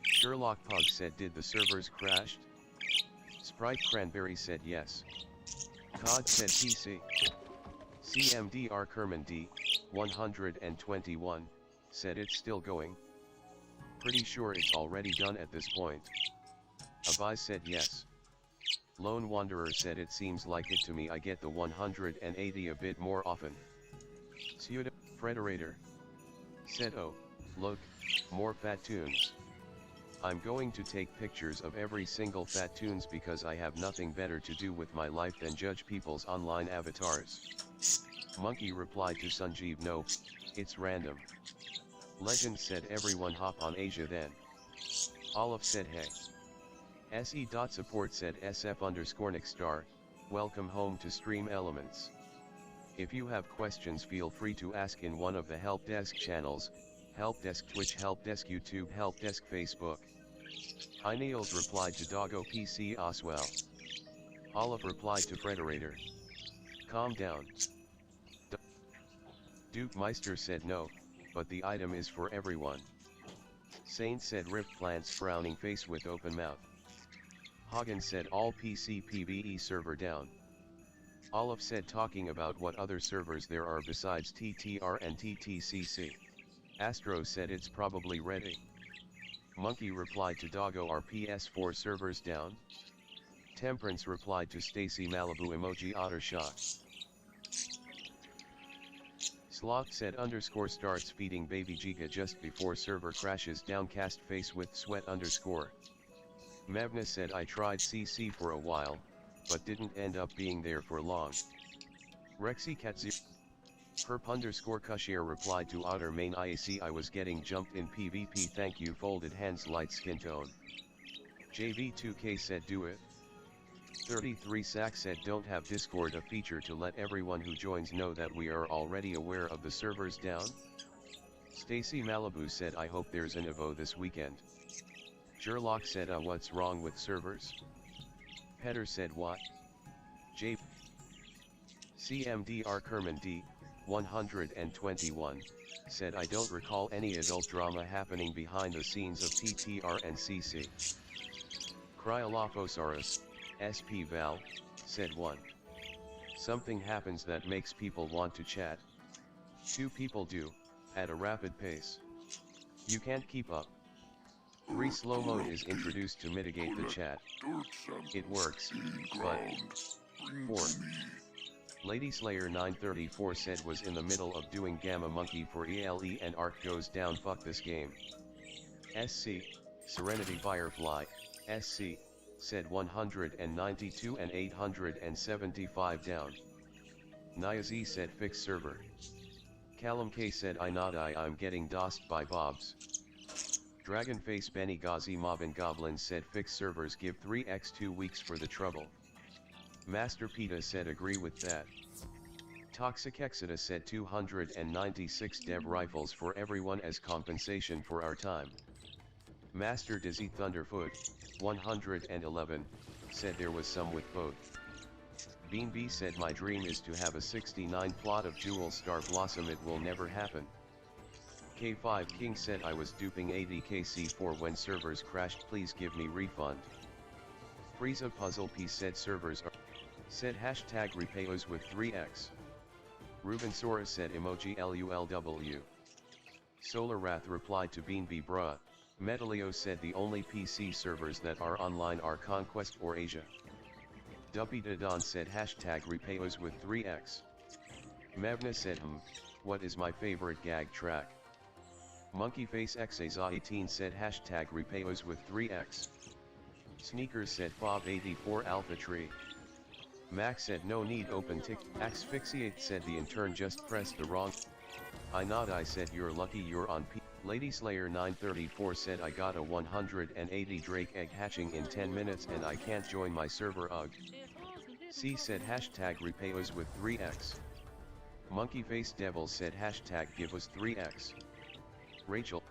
Sherlock Pug said did the servers crashed? Sprite Cranberry said yes. COD said PC. CMDR Kerman D, 121, said it's still going. Pretty sure it's already done at this point. Abai said yes. Lone Wanderer said it seems like it to me I get the 180 a bit more often. Pseudo Frederator said oh, look, more fat tunes. I'm going to take pictures of every single fat tunes because I have nothing better to do with my life than judge people's online avatars. Monkey replied to Sanjeev no, it's random. Legend said everyone hop on Asia then. Olive said hey. SE.support said SF_Nixstar, welcome home to Stream Elements. If you have questions feel free to ask in one of the help desk channels, help desk Twitch, help desk YouTube, help desk Facebook. Ineals replied to Doggo PC Oswell. Olive replied to Frederator. Calm down. Duke Meister said no, but the item is for everyone. Saint said Rip plants frowning face with open mouth. Hagen said all PC PvE server down. Olive said talking about what other servers there are besides TTR and TTCC. Astro said it's probably ready. Monkey replied to Doggo are PS4 servers down? Temperance replied to Stacy Malibu emoji Ottershock. Sloth said _ starts feeding baby Giga just before server crashes downcast face with sweat _ Mevna said I tried CC for a while, but didn't end up being there for long. Rexy Katzir Herp _Cushier replied to Otter main IAC I was getting jumped in PvP thank you folded hands light skin tone. JV2K said do it. 33 Sack said don't have Discord a feature to let everyone who joins know that we are already aware of the servers down? Stacy Malibu said I hope there's an Evo this weekend. Sherlock said what's wrong with servers? Petter said what? J. CMDR Kerman D, 121, said I don't recall any adult drama happening behind the scenes of TTR and CC. Cryolophosaurus, SP Val, said 1. Something happens that makes people want to chat. 2 people do, at a rapid pace. You can't keep up. 3 slow mode is introduced to mitigate the chat. It works, but 4. Lady Slayer 934 said was in the middle of doing Gamma Monkey for ELE and Arc goes down fuck this game. SC, Serenity Firefly, SC, said 192 and 875 down. Nyazi said fix server. Callum K said I'm getting DOSed by Bobs. Dragonface Benny Ghazi Mob and Goblin said fix servers give 3x 2 weeks for the trouble. Master Peta said agree with that. Toxic Exodus said 296 dev rifles for everyone as compensation for our time. Master Dizzy Thunderfoot, 111, said there was some with both. Bean B said my dream is to have a 69 plot of Jewel Star Blossom, it will never happen. K5 King said I was duping ADKC4 when servers crashed, please give me refund. Frieza Puzzle Piece said servers are, said hashtag repayos with 3x. Ruben Sora said emoji LULW. Solar Wrath replied to Bean B bruh. Metalio said the only PC servers that are online are Conquest or Asia. Duppy Dadon said hashtag repayos with 3x. Mevna said what is my favorite gag track? Monkeyface XA18 said hashtag repayos with 3x. Sneakers said Fob84 Alpha Tree. Max said no need open tick. Axfixiate said the intern just pressed the wrong. I nod, I said you're lucky you're on P. Lady Slayer 934 said I got a 180 Drake egg hatching in 10 minutes and I can't join my server ugh. C said hashtag repayos with 3x. Monkeyface Devil said hashtag give us 3x. Rachel.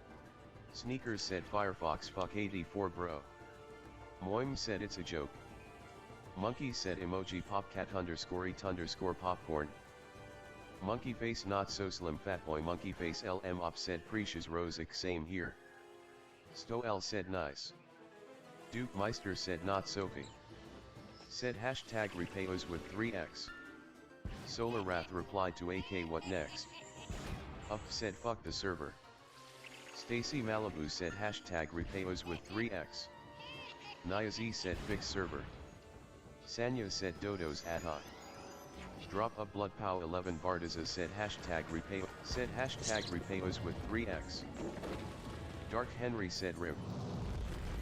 Sneakers said Firefox fuck 84 bro. Moim said it's a joke. Monkey said emoji popcat _eat _popcorn. Monkeyface not so slim fatboy monkeyface LM op said precious rosic same here. Stoel said nice. Duke Meister said not Sophie. Said hashtag repayos with 3x. Solar Wrath replied to AK what next. Up said fuck the server. Stacy Malibu said hashtag repayos with 3x. Nyazi said fix server. Sanya said dodos ad hoc. Drop a blood pow 11 Bardaza said hashtag repayos with 3x. Dark Henry said rip.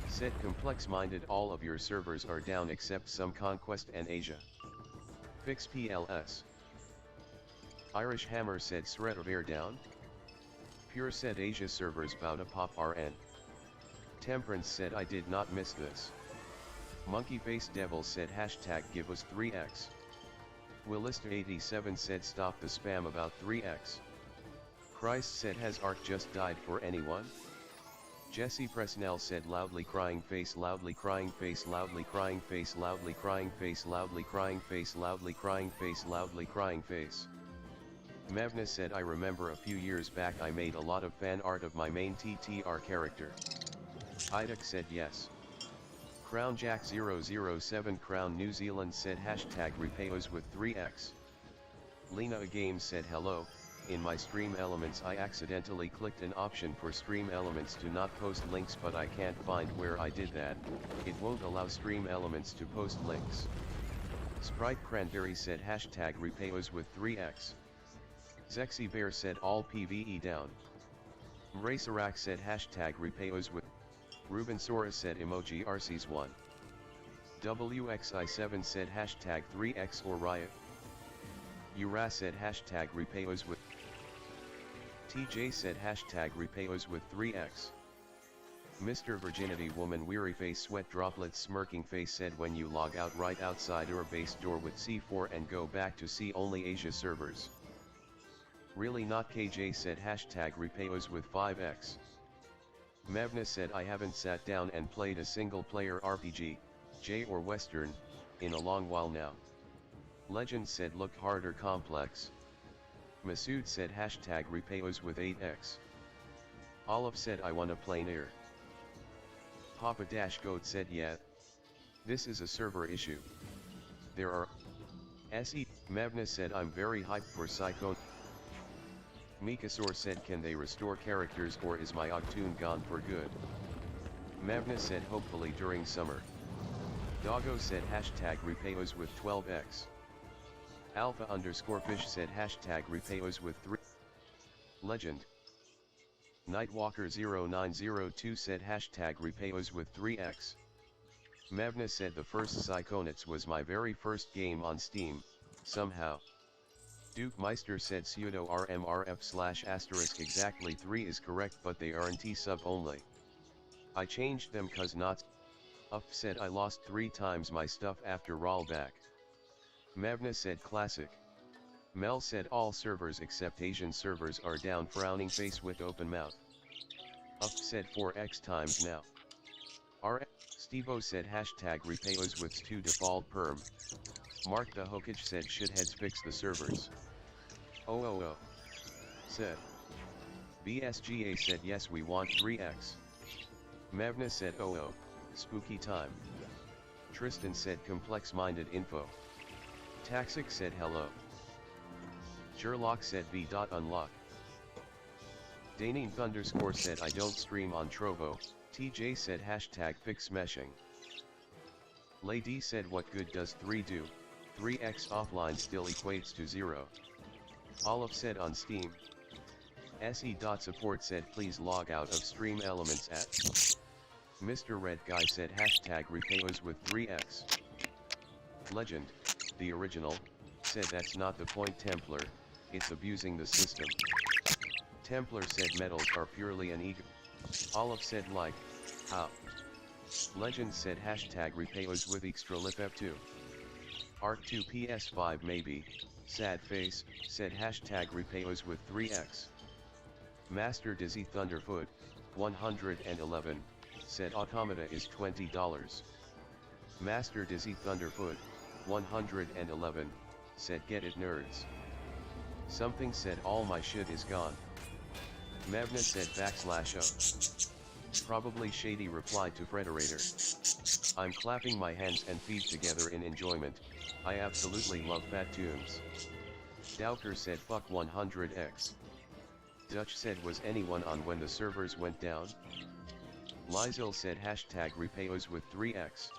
Said complex minded all of your servers are down except some Conquest and Asia. Fix PLS. Irish Hammer said Sredover down. Pure said Asia servers bow to pop RN. Temperance said I did not miss this. Monkeyface Devil said hashtag give us 3x. Willister87 said stop the spam about 3x. Christ said has Ark just died for anyone? Jesse Presnell said loudly crying face loudly crying face loudly crying face loudly crying face loudly crying face loudly crying face loudly crying face. Mavna said I remember a few years back I made a lot of fan art of my main TTR character. Iduk said yes. Crown Jack 007 Crown New Zealand said hashtag repayos with 3x. Lena Games said hello, in my stream elements I accidentally clicked an option for stream elements to not post links but I can't find where I did that, it won't allow stream elements to post links. Sprite Cranberry said hashtag repayos with 3x. Zexy Bear said all PvE down. Mracerak said hashtag repayos with. Ruben Sora said emoji RCs1. WXI7 said hashtag 3x or riot. Ura said hashtag repayos with. TJ said hashtag repayos with 3x. Mr. Virginity Woman Weary Face Sweat Droplets Smirking Face said when you log out right outside your base door with C4 and go back to see only Asia servers. Really not KJ said hashtag repayos with 5x. Mavna said I haven't sat down and played a single player RPG, J or Western, in a long while now. Legend said look harder complex. Masood said hashtag repayos with 8x. Olive said I wanna play near. Papa Dash Goat said yeah. This is a server issue. There are SE. Mavna said I'm very hyped for Psycho. Mikasor said can they restore characters or is my Octoon gone for good? Mavna said hopefully during summer. Doggo said hashtag repayos with 12x. Alpha _ fish said hashtag repayos with 3. Legend. Nightwalker 0902 said hashtag repayos with 3x. Mavna said the first Psychonauts was my very first game on Steam, somehow. Duke Meister said pseudo RMRF * exactly 3 is correct but they aren't sub only. I changed them cause not. Up said I lost 3 times my stuff after rollback. Mavna said classic. Mel said all servers except Asian servers are down, frowning face with open mouth. Up said 4x times now. Stevo said hashtag repayos with 2 default perm. Mark the Hokage said shitheads fix the servers. Oh. Said. BSGA said yes we want 3x. Mavna said oh, spooky time. Tristan said complex-minded info. Taxic said hello. Sherlock said v.unlock. Daning _ said I don't stream on Trovo. TJ said hashtag fix meshing. Lady said what good does 3 do? 3x offline still equates to 0. Olive said on Steam. SE.support said please log out of stream elements at. Mr. Red Guy said hashtag repayos with 3x. Legend, the original, said that's not the point Templar, it's abusing the system. Templar said medals are purely an ego. Olive said like, how? Legend said hashtag repayos with extra lip F2. Arc 2 PS5 maybe, sad face, said hashtag repayos with 3x. Master Dizzy Thunderfoot, 111, said automata is $20. Master Dizzy Thunderfoot, 111, said get it nerds. Something said all my shit is gone. Mevna said /o. Probably Shady replied to Frederator. I'm clapping my hands and feet together in enjoyment, I absolutely love fat tunes. Dowker said fuck 100x. Dutch said was anyone on when the servers went down? Lizil said hashtag repayos with 3x.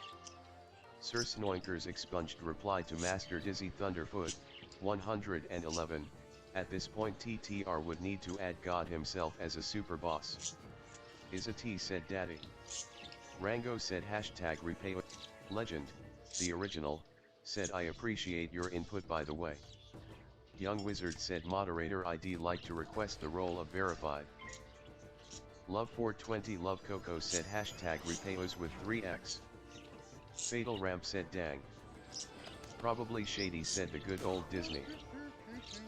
Sir Snoinkers expunged replied to Master Dizzy Thunderfoot, 111, at this point TTR would need to add God himself as a super boss. Izati said daddy. Rango said hashtag repayos. Legend, the original, said I appreciate your input by the way. Young Wizard said moderator ID like to request the role of verified. Love420 Love Coco said hashtag repayos with 3x. Fatal Ramp said dang. Probably Shady said the good old Disney.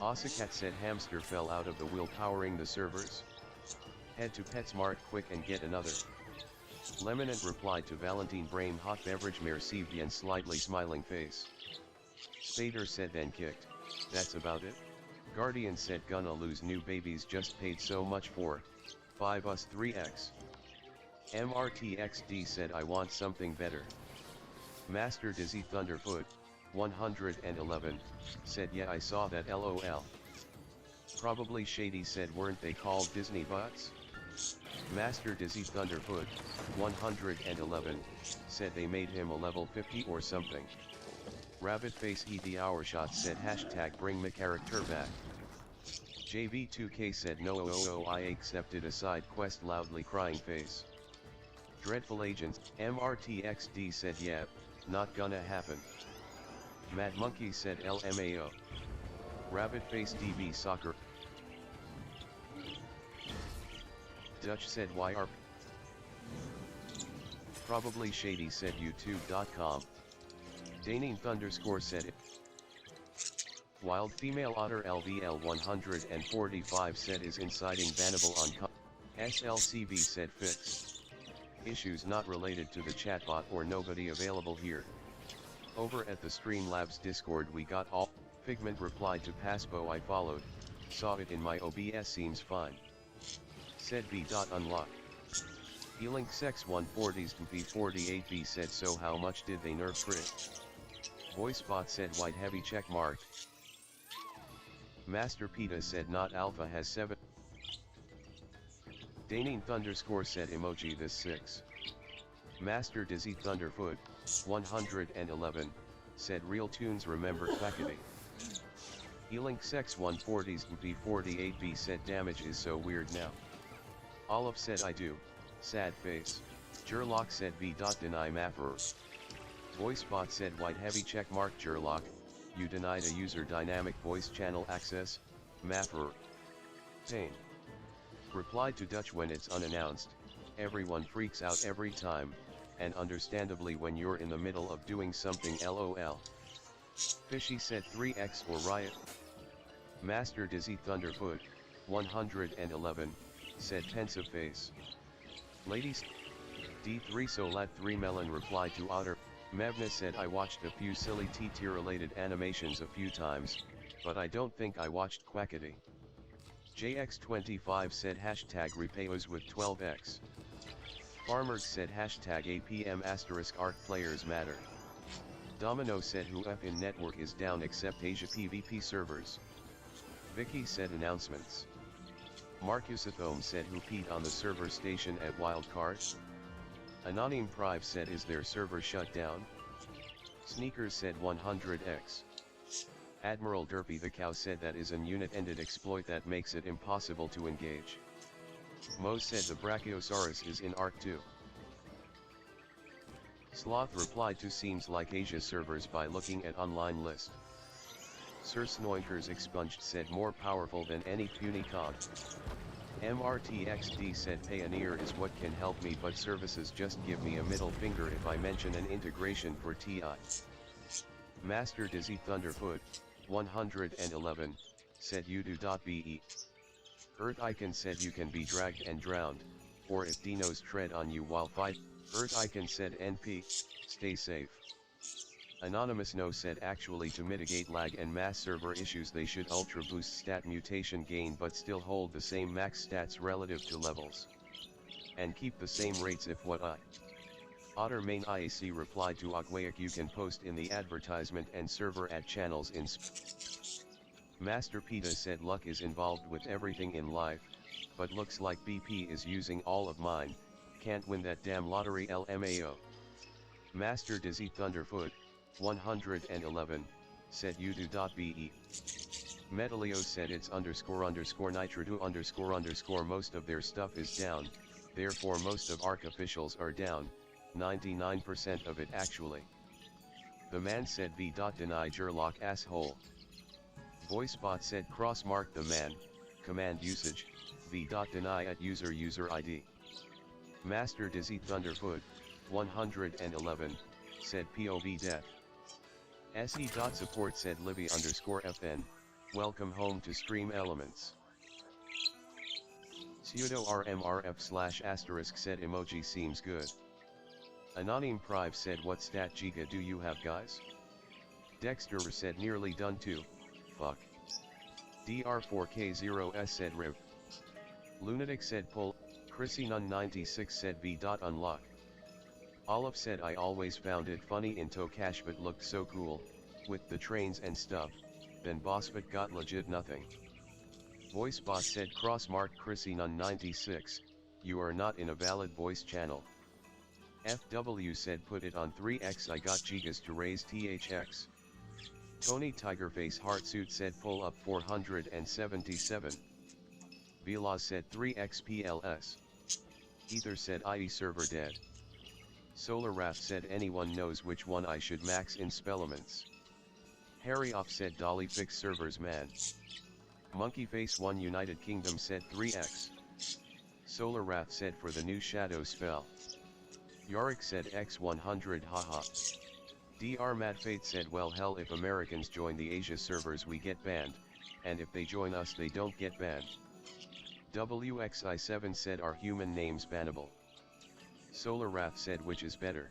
Osakat said hamster fell out of the wheel powering the servers. Head to PetSmart quick and get another. Lemonade replied to Valentine Brain hot beverage merci bien slightly smiling face. Spader said then kicked. That's about it. Guardian said gonna lose new babies just paid so much for. 5 us 3x. MRTXD said I want something better. Master Dizzy Thunderfoot, 111, said yeah I saw that lol. Probably Shady said weren't they called Disney bots? Master Dizzy Thunderfoot, 111, said they made him a level 50 or something. Rabbit Face He the Hour Shot said hashtag bring my character back. JV2K said no I accepted a side quest loudly crying face. Dreadful Agents, MRTXD said yeah, not gonna happen. Mad Monkey said LMAO. Rabbit Face DB Soccer. Dutch said YR. Probably Shady said youtube.com. Daning _ said it. Wild Female Otter LVL 145 said is inciting bannable on SLCB said fix. Issues not related to the chatbot or nobody available here. Over at the Streamlabs Discord we got all. Figment replied to Paspo I followed, saw it in my OBS seems fine. Said B.unlock. Healing Sex 140s to B48B said so how much did they nerf crit? VoiceBot said white heavy check mark. Master Peta said not alpha has 7. Daning _ said emoji this 6. Master Dizzy Thunderfoot, 111, said real tunes remember Quackity. Healing Sex 140s to B48B said damage is so weird now. Olive said I do, sad face. Sherlock said v.deny Maffer. VoiceBot said white heavy check mark Sherlock, you denied a user dynamic voice channel access, Maffer. Pain. Replied to Dutch when it's unannounced, everyone freaks out every time, and understandably when you're in the middle of doing something lol. Fishy said 3x or riot. Master Dizzy Thunderfoot, 111, said pensive face. Ladies, D3 Solat 3 Melon replied to Otter. Mevna said I watched a few silly TT related animations a few times, but I don't think I watched Quackity. JX25 said hashtag repayos with 12x. Farmer said hashtag APM asterisk ARC players matter. Domino said who F in network is down except Asia PvP servers. Vicky said announcements. Marcus Athome said who peed on the server station at Wildcard. Anonym Prive said is their server shut down? Sneakers said 100x. Admiral Derpy the Cow said that is an unit-ended exploit that makes it impossible to engage. Mo said the Brachiosaurus is in Arc 2. Sloth replied to seems like Asia servers by looking at online list. Sir Snoinkers expunged said more powerful than any puny cog. MRTXD said Payoneer is what can help me but services just give me a middle finger if I mention an integration for TI. Master Dizzy Thunderfoot, 111, said udo.be. Earth Icon said you can be dragged and drowned, or if dinos tread on you while fight. Earth Icon said NP, stay safe. Anonymous No said actually to mitigate lag and mass server issues they should ultra boost stat mutation gain but still hold the same max stats relative to levels. And keep the same rates if what I. Otter main IAC replied to Agwaic you can post in the advertisement and server at channels in Master Peta said luck is involved with everything in life, but looks like BP is using all of mine, can't win that damn lottery LMAO. Master Dizzy Thunderfoot, 111, said udo.be. Metalio said it's __nitrodo__ most of their stuff is down, therefore most of ARC officials are down, 99% of it actually. The man said v.deny Gerlock asshole. VoiceBot said crossmark the man, command usage, v.deny at user ID. Master Dizzy Thunderfoot, 111, said POV death. SE.support said Livy_FN, welcome home to Stream Elements. Pseudo RMRF / said emoji seems good. Anonym Prive said what stat giga do you have guys? Dexter said nearly done too, fuck. DR4K0S said rip. Lunatic said pull, Chrissy Nun 96 said v.unlock. Olive said I always found it funny in Tokash but looked so cool, with the trains and stuff, then Bossbot got legit nothing. VoiceBot said crossmark Chrissy Nun 96, you are not in a valid voice channel. FW said put it on 3x I got gigas to raise THX. Tony Tigerface Heartsuit said pull up 477. Velaz said 3x PLS. Ether said IE server dead. Solar Wrath said anyone knows which one I should max in Spellements. Harry Off said Dolly fix servers man. Monkeyface 1 United Kingdom said 3x. Solar Wrath said for the new shadow spell. Yorick said x100 haha. Dr Mad Fate said well hell if Americans join the Asia servers we get banned, and if they join us they don't get banned. WXI7 said are human names bannable? Solar Wrath said which is better?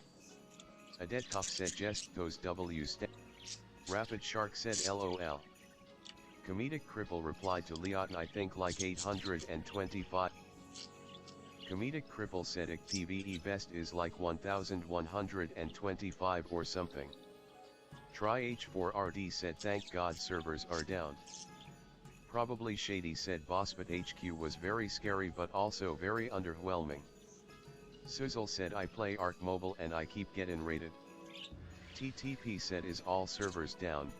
Adetkov said just those W st. Rapid Shark said LOL. Comedic Cripple replied to Leotin I think like 825. Comedic Cripple said PvE best is like 1125 or something. Try H4RD said thank God servers are down. Probably Shady said Bossbot HQ was very scary but also very underwhelming. Sizzle said I play Arc Mobile and I keep getting rated. TTP said is all servers down.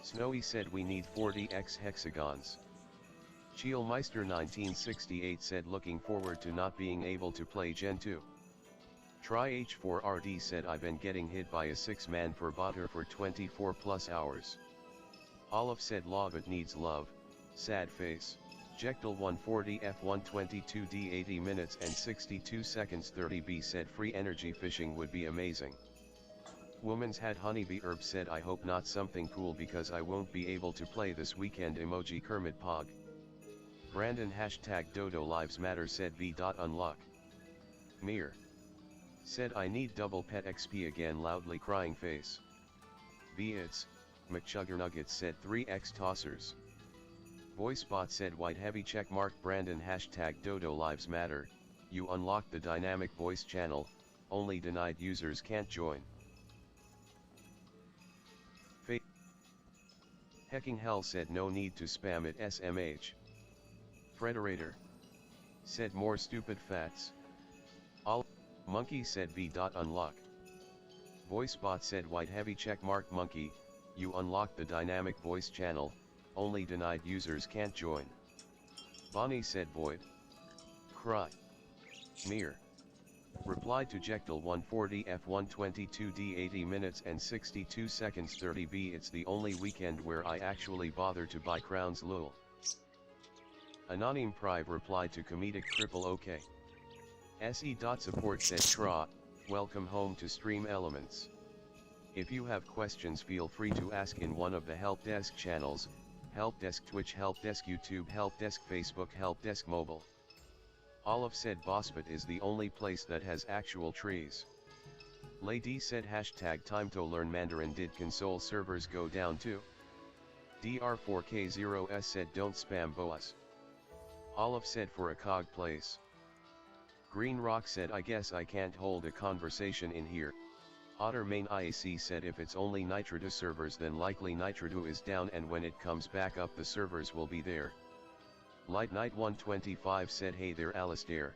Snowy said we need 40x hexagons. Chielmeister 1968 said looking forward to not being able to play Gen 2. Try H4RD said I've been getting hit by a 6-man for botter for 24 plus hours. Olive said love it needs love, sad face. Jectal 140 F122D 80 minutes and 62 seconds 30B said free energy fishing would be amazing. Woman's Hat Honeybee Herb said I hope not something cool because I won't be able to play this weekend emoji Kermit Pog. Brandon hashtag Dodo Lives Matter said v.unlock. Mir said I need double pet XP again loudly crying face. V.It's, McChuggernuggets said 3x tossers. VoiceBot said white heavy checkmark Brandon hashtag Dodo Lives Matter, you unlocked the dynamic voice channel, only denied users can't join. Hecking Hell said no need to spam it SMH. Frederator said more stupid fats. Monkey said v.unlock. VoiceBot said white heavy checkmark Monkey, you unlocked the dynamic voice channel, only denied users can't join. Bonnie said void. Cry. Mir replied to Jectal 140 F122D 80 minutes and 62 seconds 30B. It's the only weekend where I actually bother to buy crowns lol. Anonym Prive replied to comedic cripple OK. SE.support said Tra, welcome home to Stream Elements. If you have questions feel free to ask in one of the help desk channels, help desk Twitch, help desk YouTube, help desk Facebook, help desk mobile. Olive said Bospet is the only place that has actual trees. Lady said hashtag time to learn Mandarin. Did console servers go down too? DR4K0S said don't spam boas. Olive said for a cog place. Green Rock said I guess I can't hold a conversation in here. Otter Main IAC said if it's only Nitrodo servers then likely Nitrodo is down and when it comes back up the servers will be there. Light Knight 125 said hey there Alistair.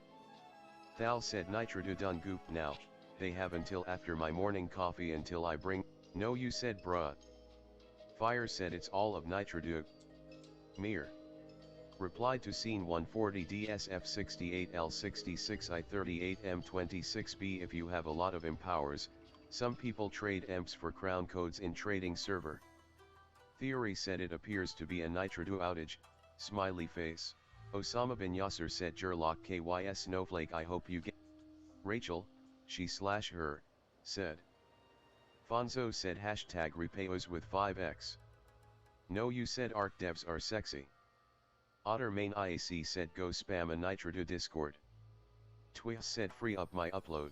Thal said Nitrodo done gooped now, they have until after my morning coffee until I bring, no you said bruh. Fire said it's all of Nitrodo. Mir replied to scene 140 DSF68 L66 I38 M26B if you have a lot of empowers, some people trade EMPs for crown codes in trading server. Theory said it appears to be a Nitrodo outage, smiley face. Osama bin Yasser said Jurlock KYS Snowflake I hope you get. Rachel, she/her, said. Fonzo said hashtag repayos with 5x. No you said ARC devs are sexy. Otter Main IAC said go spam a Nitrodo Discord. Twix said free up my upload.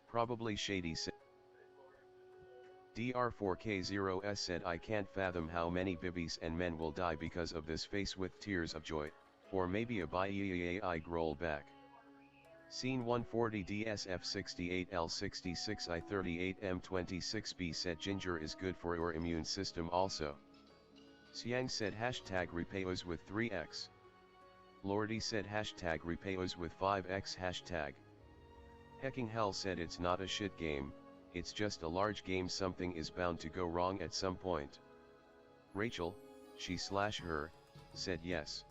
Probably Shady said. DR4K0S said I can't fathom how many bibbies and men will die because of this face with tears of joy, or maybe a bi-AI roll back. Scene 140 DSF68 L66 I38 M26B said ginger is good for your immune system also. Xiang said hashtag repayos with 3x. Lordy said hashtag repayos with 5x hashtag. Hecking Hell said it's not a shit game, it's just a large game, something is bound to go wrong at some point. Rachel, she/her, said yes.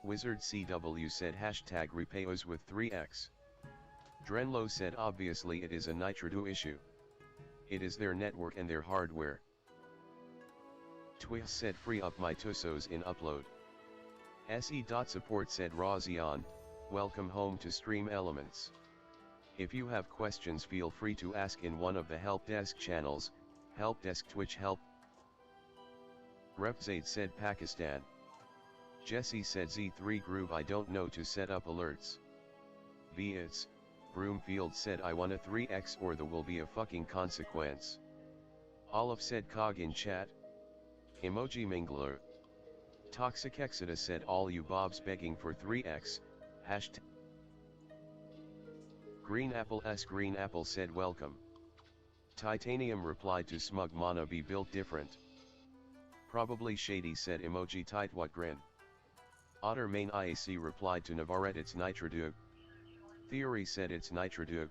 Wizard CW said hashtag repayos with 3x. Drenlo said obviously it is a Nitrodo issue. It is their network and their hardware. Twix said free up my tussos in upload. SE.support said Razion, welcome home to Stream Elements. If you have questions feel free to ask in one of the help desk channels, help desk Twitch help. Repzaid said Pakistan. Jesse said Z3 Groove I don't know to set up alerts. V.It's, Broomfield said I want a 3x or there will be a fucking consequence. Olive said cog in chat. Emoji Mingler. Toxic Exeter said all you bobs begging for 3x, hashtag. Green Apple said welcome. Titanium replied to smug mana be built different. Probably Shady said emoji tight what grin. Otter Main IAC replied to Navaret it's Nitrodo. Theory said it's Nitrodo.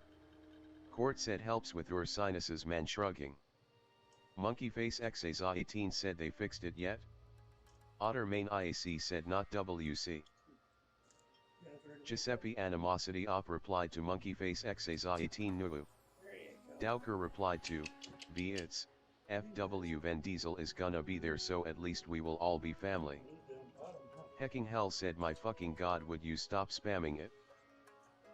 Court said helps with your sinuses man shrugging. Monkeyface XAZA18 said they fixed it yet? Otter Main IAC said not WC. Giuseppe Animosity Op replied to Monkeyface XAZA18 Nuu. Dowker replied to, V.It's, FW Van Diesel is gonna be there so at least we will all be family. Hecking Hell said my fucking god would you stop spamming it?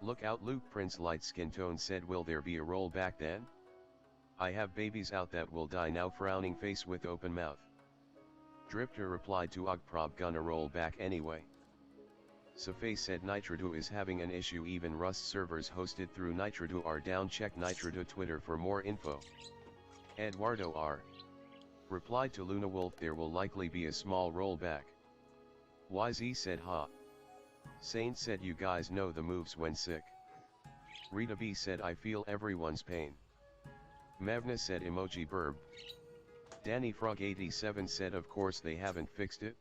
Look out, Luke. Prince Light Skin Tone said, will there be a rollback then? I have babies out that will die now. Frowning face with open mouth. Drifter replied to Prob gonna roll back anyway. Safay said Nitrodo is having an issue. Even Rust servers hosted through Nitrodo are down. Check Nitrodo Twitter for more info. Eduardo R. replied to Luna Wolf, there will likely be a small rollback. YZ said ha. Saint said, you guys know the moves when sick. Rita B said, I feel everyone's pain. Mevna said emoji burb. Danny Frog 87 said, of course they haven't fixed it.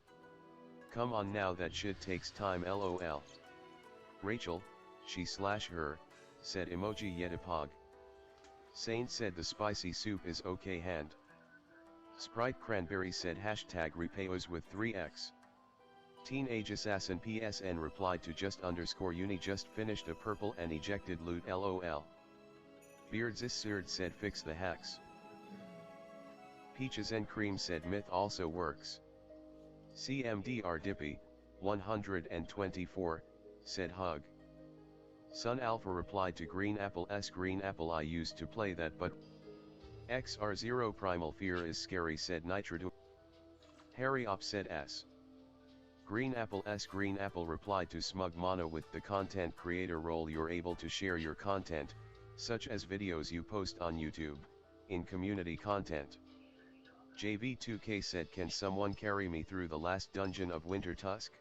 Come on now, that shit takes time, lol. Rachel, she/her, said emoji yetapog. Saint said the spicy soup is okay hand. Sprite Cranberry said hashtag repayos with 3x. Teenage Assassin PSN replied to uni just finished a purple and ejected loot lol. Beardsisird said fix the hacks. Peaches and Cream said myth also works. CMDR Dippy, 124, said hug. Sun Alpha replied to Green Apple's Green Apple, I used to play that but XR0 Primal Fear is scary, said Nitrodo. Harry Op said S. Green Apple's Green Apple replied to Smug Mono with the content creator role, you're able to share your content, such as videos you post on YouTube, in community content. JV2K said, can someone carry me through the last dungeon of Winter Tusk?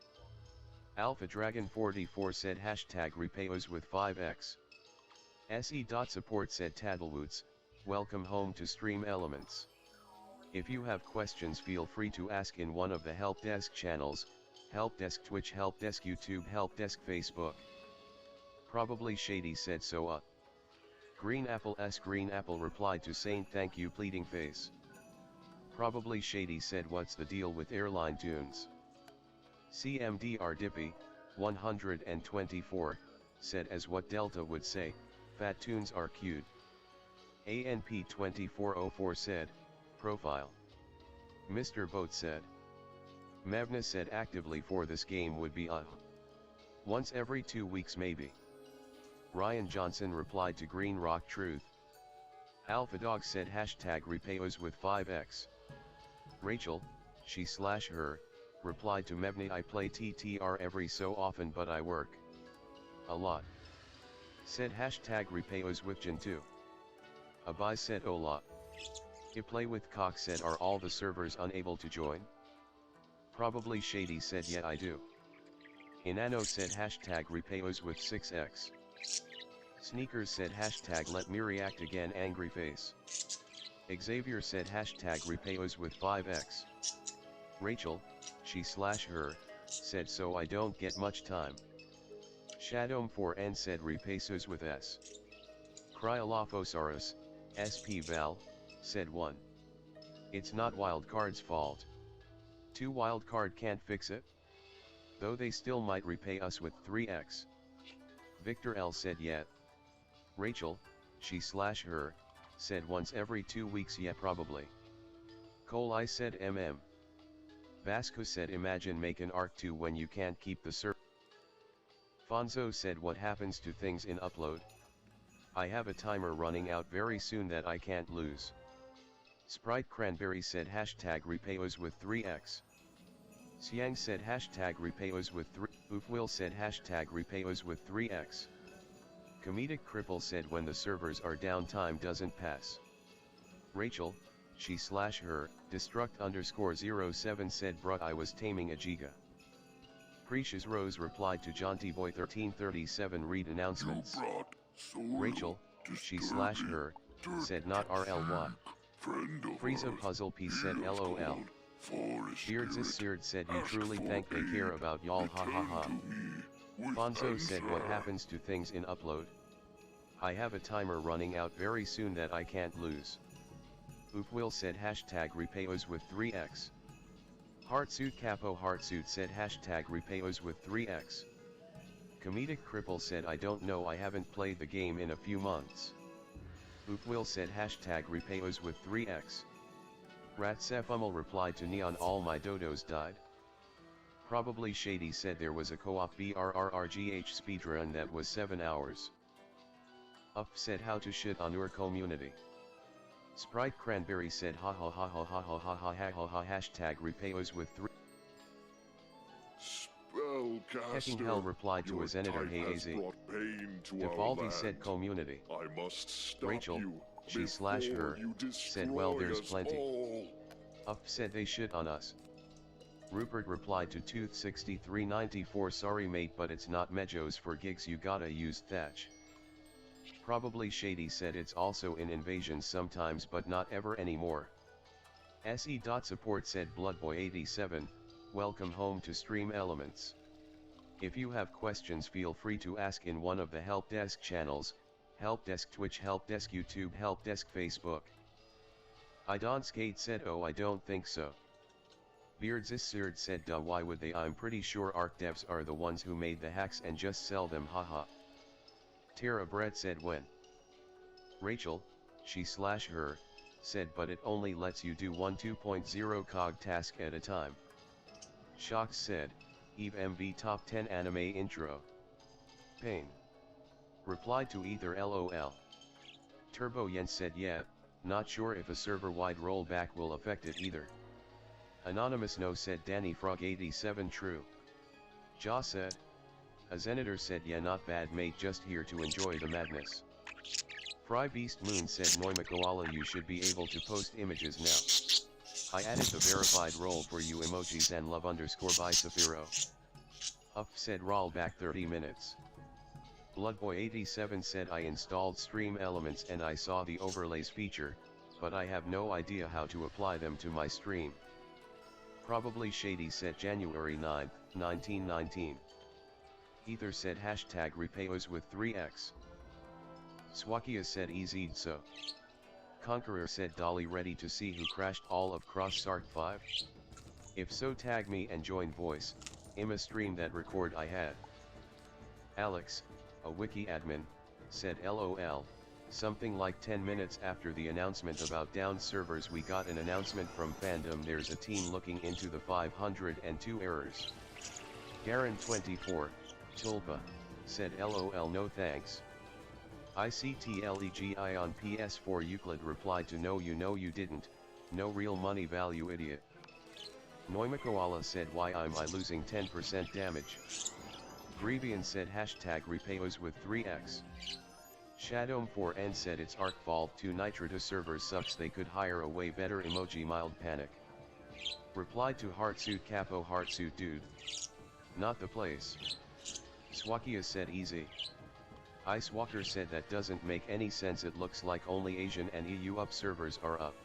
Alpha Dragon 44 said hashtag repayos with 5x. SE.support said Taddlewoods, welcome home to Stream Elements. If you have questions, feel free to ask in one of the help desk channels, help desk Twitch, help desk YouTube, help desk Facebook. Probably Shady said so. Green Apple's Green Apple replied to Saint, thank you, pleading face. Probably Shady said, what's the deal with airline tunes? CMDR Dippy, 124, said, as what Delta would say, fat tunes are cute. ANP 2404 said, profile. Mr. Boat said. Mavna said actively for this game would be once every 2 weeks maybe. Ryan Johnson replied to Green Rock Truth. Alpha Dog said hashtag repayos with 5x. Rachel, she/her, replied to Mevni, I play TTR every so often but I work a lot. Said hashtag repayos with Gen 2. Abai said hola. I play with Cox said, are all the servers unable to join? Probably Shady said, yeah I do. Inano said hashtag repayos with 6x. Sneakers said hashtag let me react again, angry face. Xavier said hashtag repayos with 5x. Rachel, she/her, said so I don't get much time. Shadowm4n said repesos with S. Cryolophosaurus, SP Val, said 1. It's not wildcard's fault. 2 wildcard can't fix it? Though they still might repay us with 3x. Victor L said yeah. Rachel, she/her, said once every 2 weeks, yeah probably. Cole I said Vasco said imagine make an Arc 2 when you can't keep the server. Fonzo said what happens to things in upload? I have a timer running out very soon that I can't lose. Sprite Cranberry said hashtag repayos with 3x. Xiang said hashtag repayos with 3. Oofwill said hashtag repayos with 3x. Comedic Cripple said when the servers are down time doesn't pass. Rachel, she/her, destruct_07 said bruh I was taming a giga. Precious Rose replied to Jonty Boy 1337 read announcements. Rachel, she/her, said not RLY. Frieza Puzzle Piece said LOL. Beardsisird said you truly think they care about y'all ha ha ha. Fonzo said what happens to things in upload? I have a timer running out very soon that I can't lose. Oofwill said hashtag repayos with 3x. Heartsuit Capo Heartsuit said hashtag repayos with 3x. Comedic Cripple said I don't know, I haven't played the game in a few months. Oofwill said hashtag repayos with 3x. Ratsefumel replied to Neon all my dodos died. Probably Shady said there was a co-op BRRRGH speedrun that was 7 hours. Up said how to shit on your community. Sprite Cranberry said ha ha ha ha ha ha ha ha ha ha ha hashtag repayos with 3. Hecking Hell replied to his editor Hey AZ. Defaulty said community. I must stop Rachel, you she slash her, said well there's plenty. All. Up said they shit on us. Rupert replied to Tooth6394 sorry mate but it's not Mejos for gigs you gotta use Thatch. Probably Shady said it's also in invasions sometimes but not ever anymore. SE.support said Bloodboy87, welcome home to Stream Elements. If you have questions feel free to ask in one of the help desk channels, help desk Twitch, help desk YouTube, help desk Facebook. I don't skate said oh I don't think so. Beardsisird said duh why would they, I'm pretty sure Arc devs are the ones who made the hacks and just sell them haha. Tara Brett said when. Rachel, she slash her, said but it only lets you do one 2.0 cog task at a time. Shox said, Eve MV top 10 anime intro. Pain. Replied to either LOL. Turbo Yen said yeah, not sure if a server-wide rollback will affect it either. Anonymous no said Danny Frog 87 true. Ja said. A Zenitor said yeah not bad mate just here to enjoy the madness. Fry Beast Moon said Noima Koala you should be able to post images now. I added the verified role for you emojis and love underscore by Saphiro. Up said rollback 30 minutes. Bloodboy87 said I installed Stream Elements and I saw the overlays feature, but I have no idea how to apply them to my stream. Probably Shady said January 9, 1919. Ether said hashtag repayos with 3x. Swakia said easy so. Conqueror said Dolly ready to see who crashed all of Cross Sark 5? If so tag me and join voice, in a stream that record I had. Alex, a wiki admin, said LOL, something like 10 minutes after the announcement about down servers we got an announcement from fandom there's a team looking into the 502 errors. Garen24, Tulpa, said LOL no thanks. ICTLEGI on PS4 Euclid replied to no you didn't, no real money value idiot. Noima Koala said why am I losing 10% damage? Grievian said hashtag repayos with 3x. Shadowm4N said it's Arc fault 2 Nitrita servers sucks they could hire a way better emoji mild panic. Replied to Heartsuit Capo Heartsuit dude. Not the place. Swakia said easy. Ice Walker said that doesn't make any sense it looks like only Asian and EU up servers are up.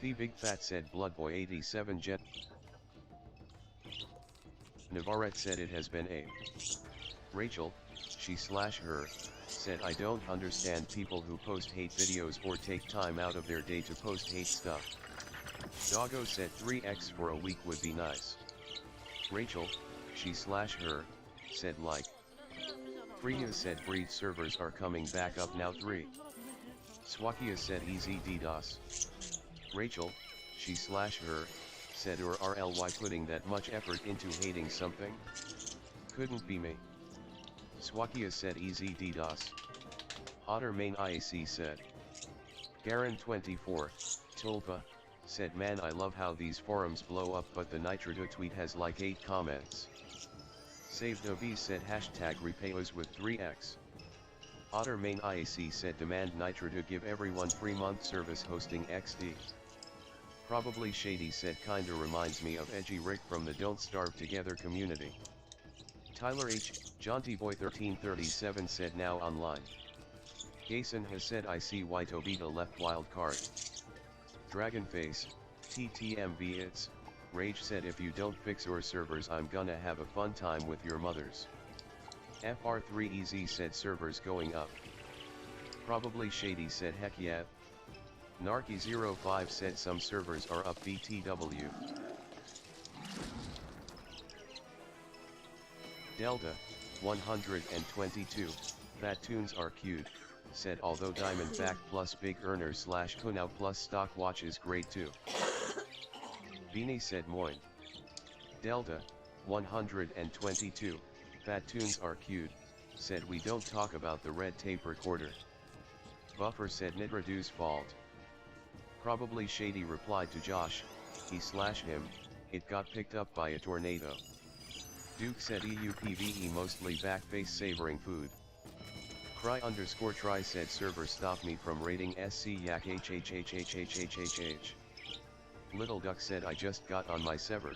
The Big Fat said Bloodboy87 jet. Navarrete said it has been a. Rachel, she slash her, said I don't understand people who post hate videos or take time out of their day to post hate stuff. Doggo said 3x for a week would be nice. Rachel, she slash her, said like. Freya said breed servers are coming back up now 3. Swakia said easy DDoS. Rachel, she slash her, said or RLY putting that much effort into hating something? Couldn't be me. Swakia said easy DDoS. Otter main IAC said. Garen24, Tulpa, said man I love how these forums blow up but the Nitrito tweet has like 8 comments. SaveNovi said hashtag repayos with 3x. Otter main IAC said demand Nitrito give everyone free month service hosting XD. Probably Shady said kinda reminds me of Edgy Rick from the Don't Starve Together community. Tyler H, JauntyBoy1337 said now online. Gason has said I see White Obita left wild card. Dragonface, TTMV it's. Rage said if you don't fix your servers I'm gonna have a fun time with your mothers. FR3EZ said servers going up. Probably Shady said heck yeah. Narky05 said some servers are up BTW. Delta, 122, Fat Tunes are cute, said although Diamondback plus Big Earner slash Kunao plus Stock Watch is great too. Beanie said moin. Delta, 122, Fat Tunes are cute, said we don't talk about the red tape recorder. Buffer said Nitradu's fault. Probably Shady replied to Josh, he/him, it got picked up by a tornado. Duke said EUPVE mostly backface savoring food. Cry_try said server stopped me from rating SC yak hhhhhhhhh. Little Duck said I just got on my server.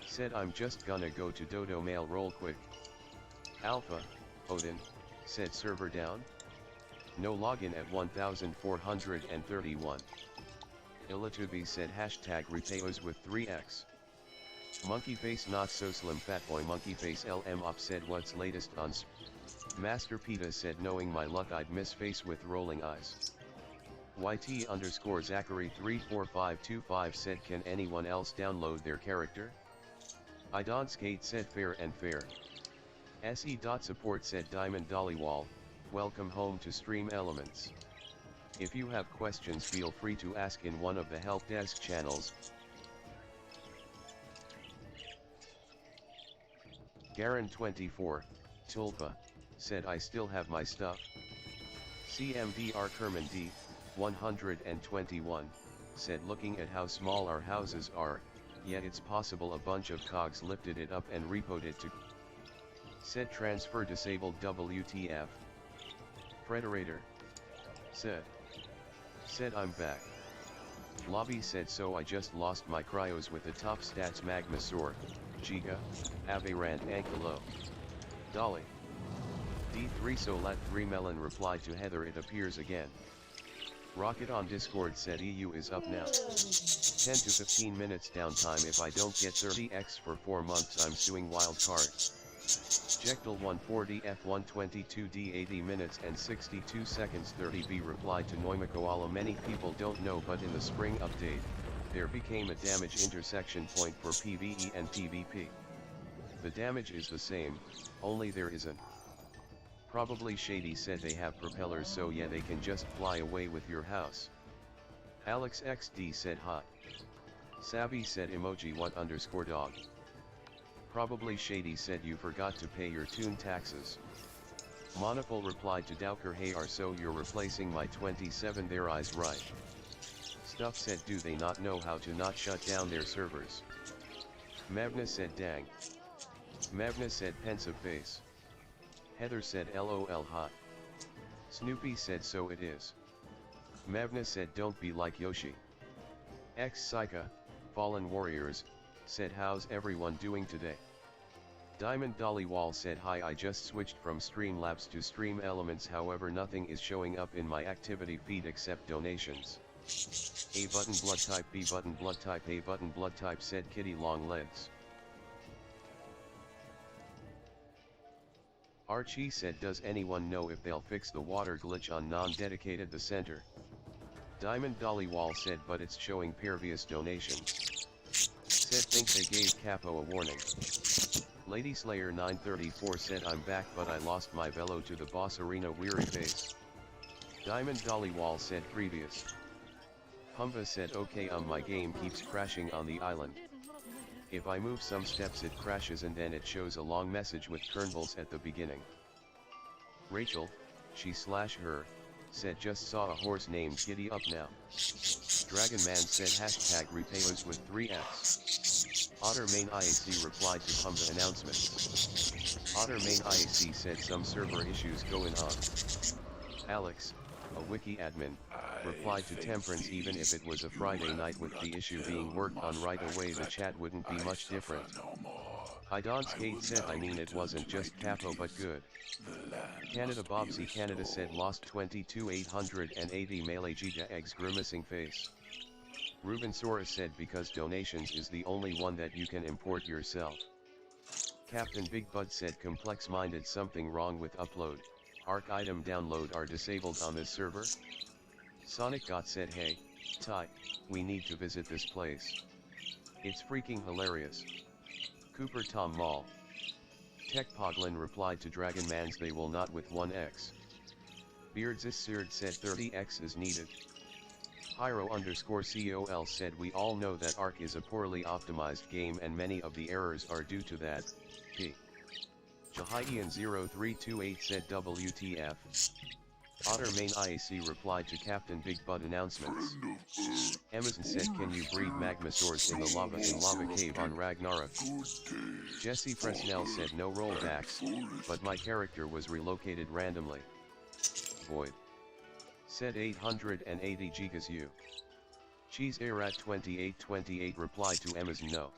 Said I'm just gonna go to Dodo mail roll quick. Alpha, Odin, said server down. No login at 1431. Ilatubi said hashtag reteos with 3x. Monkeyface not so slim fatboy monkeyface LM op said what's latest on Master Peta said knowing my luck I'd miss face with rolling eyes. YT_Zachary34525 said can anyone else download their character? I don't skate said fair and fair. SE.support said Diamond Dollywall, welcome home to Stream Elements. If you have questions feel free to ask in one of the help desk channels. Garen24, Tulpa, said I still have my stuff. CMDR Kerman D, 121, said looking at how small our houses are, yet it's possible a bunch of cogs lifted it up and repoed it to. Said transfer disabled WTF. Predator. Said I'm back. Lobby said so I just lost my cryos with the top stats Magma Sword, Giga, Averant Ankelo. Dolly. D3 Solat 3 Melon replied to Heather it appears again. Rocket on Discord said EU is up now. 10 to 15 minutes downtime if I don't get 30x for 4 months I'm suing wildcard. Jectal 140 F122D 80 minutes and 62 seconds 30B replied to Noimikoala many people don't know but in the spring update, there became a damage intersection point for PvE and PvP. The damage is the same, only there isn't. Probably Shady said they have propellers so yeah they can just fly away with your house. Alex XD said hot. Savvy said emoji what_dog. Probably Shady said you forgot to pay your tune taxes. Monopole replied to Dowker hey so you're replacing my 27 their eyes right. Stuff said do they not know how to not shut down their servers. Mavna said dang. Mavna said pensive face. Heather said lol hot. Snoopy said so it is. Mavna said don't be like Yoshi. Psycha, Fallen Warriors, said how's everyone doing today? Diamond Dollywall said hi I just switched from Streamlabs to Stream Elements however nothing is showing up in my activity feed except donations. A button blood type B button blood type A button blood type said kitty long legs. Archie said does anyone know if they'll fix the water glitch on non-dedicated the center? Diamond Dollywall said but it's showing pervious donations. Said think they gave Capo a warning. Lady Slayer 934 said I'm back but I lost my velo to the boss arena weary face. Diamond Dollywall said previous. Humba said okay my game keeps crashing on the island. If I move some steps it crashes and then it shows a long message with kernels at the beginning. Rachel, she/her, said just saw a horse named Giddy up now. Dragon Man said hashtag repays with 3x. Otter Main IAC replied to Humba announcement. Otter Main IAC said some server issues going on. Alex, a wiki admin, replied to Temperance even if it was a Friday night with the issue being worked on right away the chat wouldn't be much different. I don't skate said I mean it wasn't just Capo but good. Canada Bobsy Canada said lost 22,880 melee giga eggs grimacing face. Ruben Sora said because donations is the only one that you can import yourself. Captain Big Bud said complex minded something wrong with upload, ARC item download are disabled on this server. Sonic Got said hey, Ty, we need to visit this place. It's freaking hilarious. Cooper Tom Mall. Tech Poglin replied to Dragon Man's they will not with 1x. Beardsis Seared said 30x is needed. Pyro underscore COL said we all know that Ark is a poorly optimized game and many of the errors are due to that. P. Jahian0328 said WTF. Otter main IAC replied to Captain Big Butt announcements. Amazon said can you breed magmasaurs in the lava cave on Ragnarok? Jesse Fresnel said no rollbacks, but my character was relocated randomly. Void. Said 880 gigas U. Cheese Arat 2828 replied to Amazon no.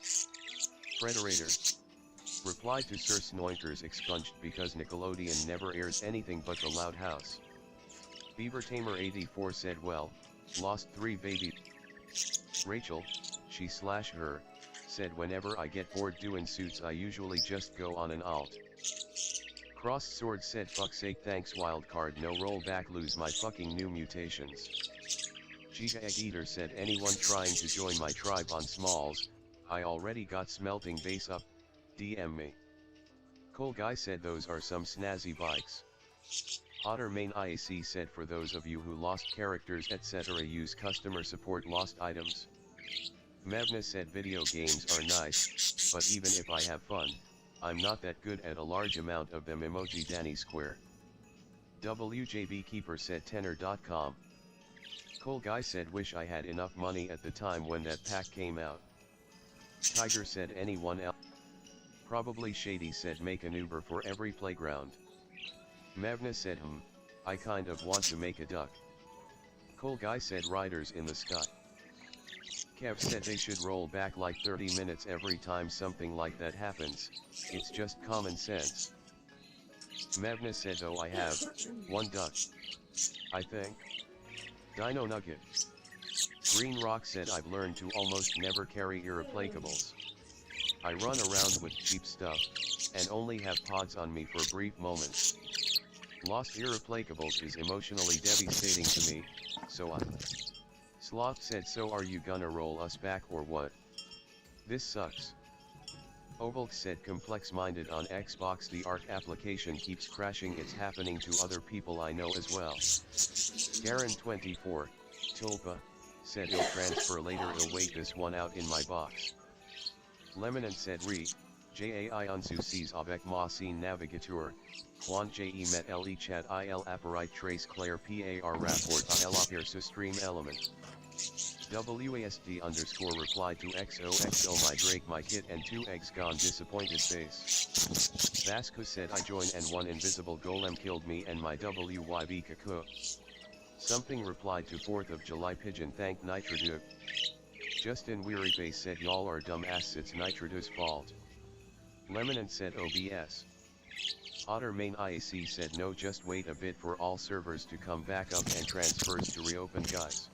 Frederator. Replied to Sir Snoinkers expunged because Nickelodeon never airs anything but The Loud House. Beaver Tamer 84 said well, lost 3 baby. Rachel, she/her, said whenever I get bored doing suits I usually just go on an alt. Crossed Sword said fuck sake thanks wildcard no rollback lose my fucking new mutations. Giga Egg Eater said anyone trying to join my tribe on Smalls, I already got smelting base up, DM me. Cole Guy said those are some snazzy bikes. Otter main IAC said for those of you who lost characters etc use customer support lost items. Mevna said video games are nice, but even if I have fun, I'm not that good at a large amount of them emoji Danny Square. WJB Keeper said tenor.com. Cole Guy said wish I had enough money at the time when that pack came out. Tiger said anyone else? Probably Shady said make an Uber for every playground. Mevna said I kind of want to make a duck. Cole Guy said riders in the sky. Kev said they should roll back like 30 minutes every time something like that happens, it's just common sense. Mevna said though I have 1 duck. I think. Dino Nugget. Green Rock said I've learned to almost never carry irreplacables. I run around with cheap stuff, and only have pods on me for brief moments. Lost irreplacables is emotionally devastating to me, so I. Sloth said so are you gonna roll us back or what? This sucks. Ovalk said complex-minded on Xbox the Arc application keeps crashing it's happening to other people I know as well. Garen24, Tulpa, said he'll transfer later he'll wait this one out in my box. Lemonant said Jai unsu sees avec ma scene navigateur, Quan je met le chat il apparait trace clair par rapport à l'opère ce stream element. WASD underscore replied to XOXO my Drake my kit and 2 eggs gone disappointed face. Vasco said I joined and one invisible golem killed me and my WYB Kaku. Something replied to 4th of July pigeon thank Nitroduke. Justin Weary Face said y'all are dumb ass it's Nitrodu's fault. Lemonant said OBS. Otter main IAC said no just wait a bit for all servers to come back up and transfers to reopen guys.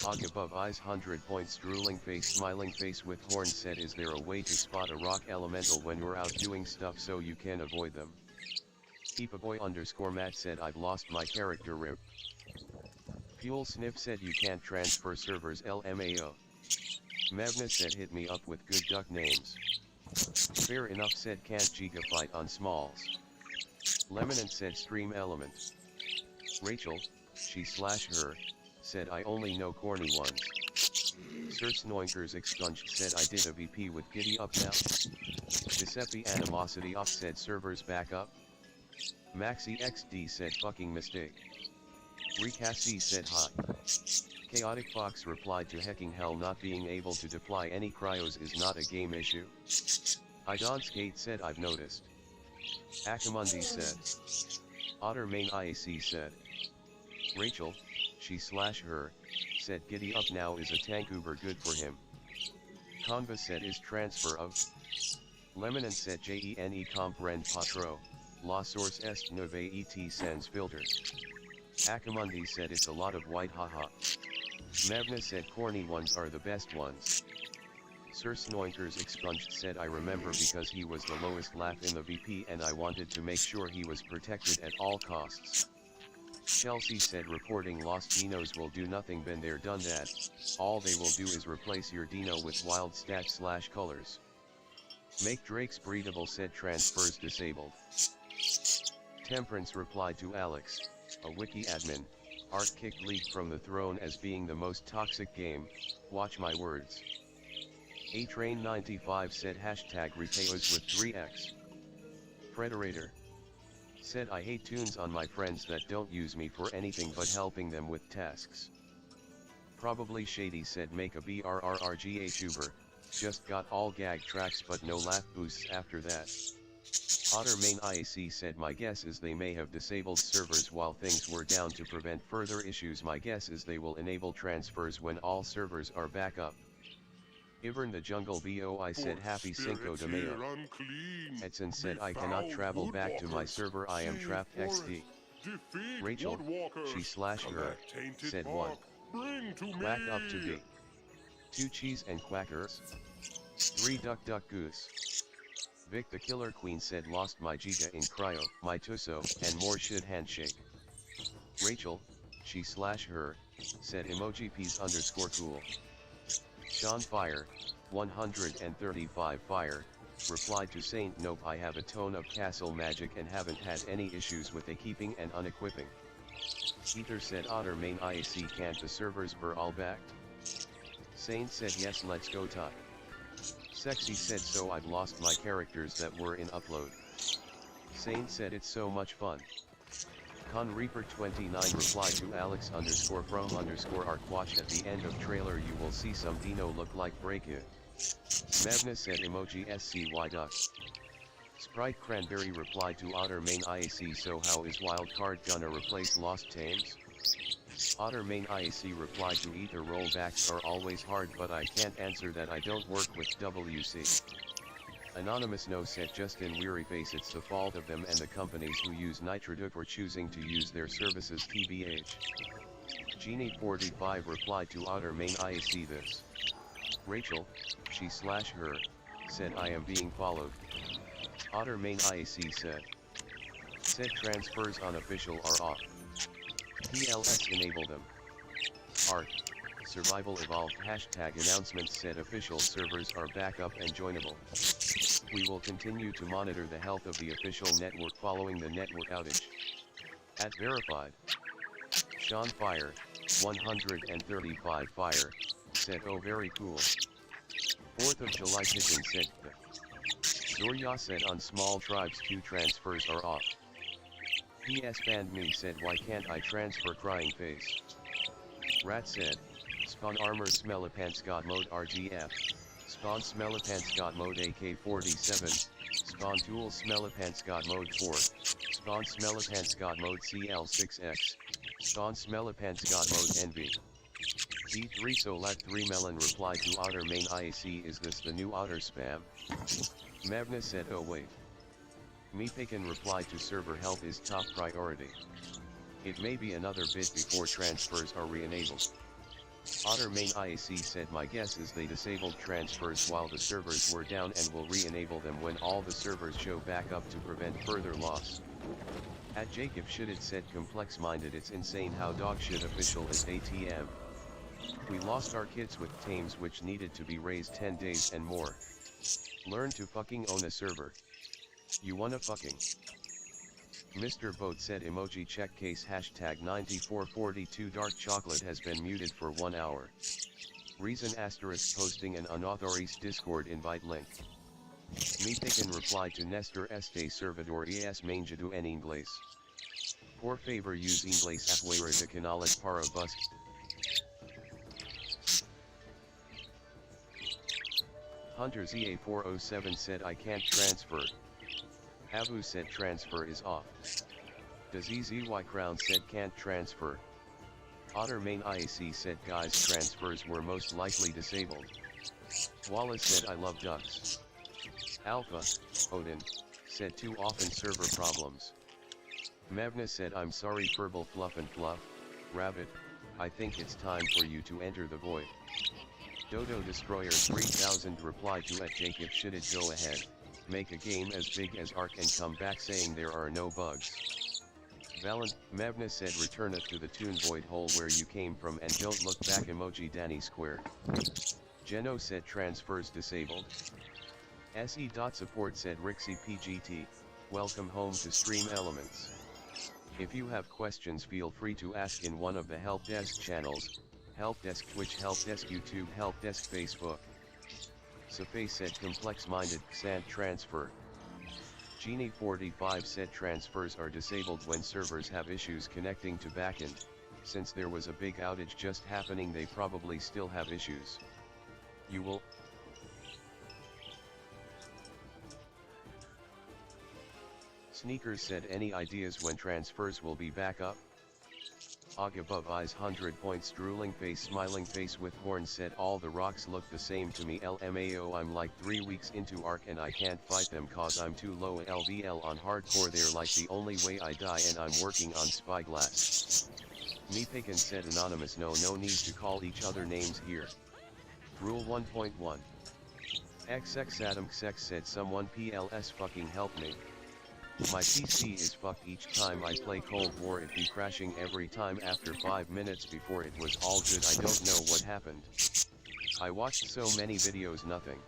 Og above eyes 100 points drooling face smiling face with horn said is there a way to spot a rock elemental when you're out doing stuff so you can avoid them? Keepaboy underscore Matt said I've lost my character rip. Fuel Sniff said you can't transfer servers LMAO. Mevna said hit me up with good duck names. Fair enough said can't Giga fight on Smalls. Lemonant said stream element. Rachel, she/her, said I only know corny ones. Sir Snoinkers expunged said I did a VP with giddy up now. Giuseppe Animosity off said servers back up. Maxi XD said fucking mistake. Recassie said hi. Chaotic Fox replied to hecking hell not being able to deploy any cryos is not a game issue. Idonskate said I've noticed. Akamundi said. Otter main IAC said. Rachel, she/her, said giddy up now is a tank uber good for him. Conva said is transfer of. Lemonant said JENE comprend patro, la source est nove et sans filter. Akamundi said it's a lot of white haha. Mevna said corny ones are the best ones. Sir Snoinkers expunged said I remember because he was the lowest laugh in the VP and I wanted to make sure he was protected at all costs. Chelsea said reporting lost dinos will do nothing been there done that, all they will do is replace your dino with wild stat/colors. Make Drakes breedable said transfers disabled. Temperance replied to Alex, a wiki admin, Art kicked League from the throne as being the most toxic game, watch my words. A-Train95 said hashtag repayos with 3x. Frederator said I hate tunes on my friends that don't use me for anything but helping them with tasks. Probably Shady said make a BRRRGA tuber, just got all gag tracks but no laugh boosts after that. Otter Main IAC said my guess is they may have disabled servers while things were down to prevent further issues. My guess is they will enable transfers when all servers are back up. Ivern the Jungle BOI said happy Cinco de Mayo. Edson said I cannot travel back to my server, I am trapped XD. Rachel, she/her, said 1. Quack up to B. 2 cheese and quackers. 3 duck duck goose. Vic the Killer Queen said lost my Giga in cryo, my Tuso, and more shit handshake. Rachel, she/her, said emoji peas_cool. Sean Fire, 135 Fire, replied to Saint Nope I have a ton of castle magic and haven't had any issues with equipping and unequipping. Ether said Otter Main IAC can't the servers were all backed? Saint said yes let's go talk. Sexy said so I've lost my characters that were in upload. Saint said it's so much fun. Con Reaper 29 replied to Alex_from_arc watch at the end of trailer you will see some Dino look like break it. Mavna said emoji SCY duck. Sprite Cranberry replied to Otter Main IAC so how is Wildcard gonna replace Lost Tames? Otter Main IAC replied to Ether rollbacks are always hard but I can't answer that I don't work with WC. Anonymous No said just in weary face it's the fault of them and the companies who use Nitroduc for choosing to use their services tbh. Genie45 replied to Otter Main IAC this. Rachel, she/her, said I am being followed. Otter Main IAC said transfers unofficial are off. PLS enable them. Art, Survival Evolved hashtag announcements said official servers are back up and joinable. We will continue to monitor the health of the official network following the network outage. At verified. Sean Fire, 135 Fire, said oh very cool. 4th of July Pigeon said Zorya said on small tribes 2 transfers are off. PS banned me said why can't I transfer crying face. Rat said, spawn armor Smelipants God mode RGF, spawn Smelipants God mode AK-47, spawn tool Smelipants God mode 4, spawn Smelipants God mode CL6X, spawn Smelipants God mode NV. D3 Solat 3 Melon replied to Otter Main IAC is this the new Otter spam? Mavna said oh wait. Meepakan replied to server health is top priority. It may be another bit before transfers are re-enabled. Otter Main IAC said my guess is they disabled transfers while the servers were down and will re-enable them when all the servers show back up to prevent further loss. At Jacob Shitted said complex minded it's insane how dogshit official is ATM. We lost our kids with tames which needed to be raised 10 days and more. Learn to fucking own a server. You wanna fucking. Mr. Boat said emoji check case hashtag 9442 dark chocolate has been muted for 1 hour. Reason asterisk posting an unauthorized Discord invite link. Meepakan replied to Nestor este servidor es manjado en inglés. Por favor use inglés afuera de canales para bus. Hunter ZA407 said I can't transfer. Abu said transfer is off. DZZY Crown said can't transfer. Otter Main IAC said guys transfers were most likely disabled. Wallace said I love ducks. Alpha, Odin, said too often server problems. Mavna said I'm sorry Purple Fluff and Fluff, Rabbit, I think it's time for you to enter the void. Dodo Destroyer 3000 replied to at Jacob Shitted go ahead, make a game as big as Ark and come back saying there are no bugs. Valent, Mavna said return it to the toon void hole where you came from and don't look back emoji Danny Square. Geno said transfers disabled. SE.support said Rixie PGT, welcome home to Stream Elements. If you have questions, feel free to ask in one of the help desk channels, help desk Twitch, help desk YouTube, help desk Facebook. Safae said complex-minded, Sant transfer. Genie45 said transfers are disabled when servers have issues connecting to backend. Since there was a big outage just happening, they probably still have issues. You will. Sneakers said any ideas when transfers will be back up? Og above eyes 100 points, drooling face, smiling face with horns said all the rocks look the same to me. LMAO, I'm like 3 weeks into Ark and I can't fight them cause I'm too low LVL on hardcore. They're like the only way I die and I'm working on Spyglass. Meepikin said anonymous, no need to call each other names here. Rule 1.1. XX Adam XX said someone PLS fucking help me. My PC is fucked each time I play Cold War, it be crashing every time after 5 minutes. Before it was all good, I don't know what happened. I watched so many videos, nothing.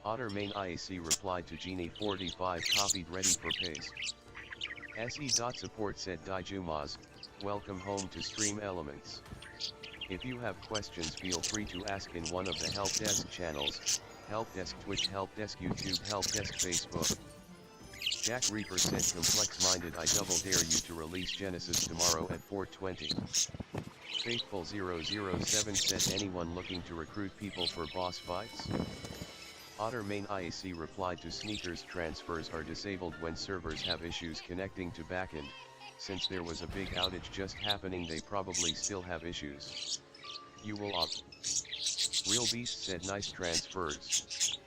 Otter main IAC replied to Genie45 copied ready for paste. SE.support said Dijumaz, welcome home to Stream Elements. If you have questions, feel free to ask in one of the help desk channels, help desk Twitch, help desk YouTube, help desk Facebook. Jack Reaper said complex-minded, I double dare you to release Genesis tomorrow at 4:20. Faithful007 said anyone looking to recruit people for boss fights? Otter main IAC replied to Sneakers, transfers are disabled when servers have issues connecting to backend. Since there was a big outage just happening, they probably still have issues. You will opt. Real Beast said nice transfers.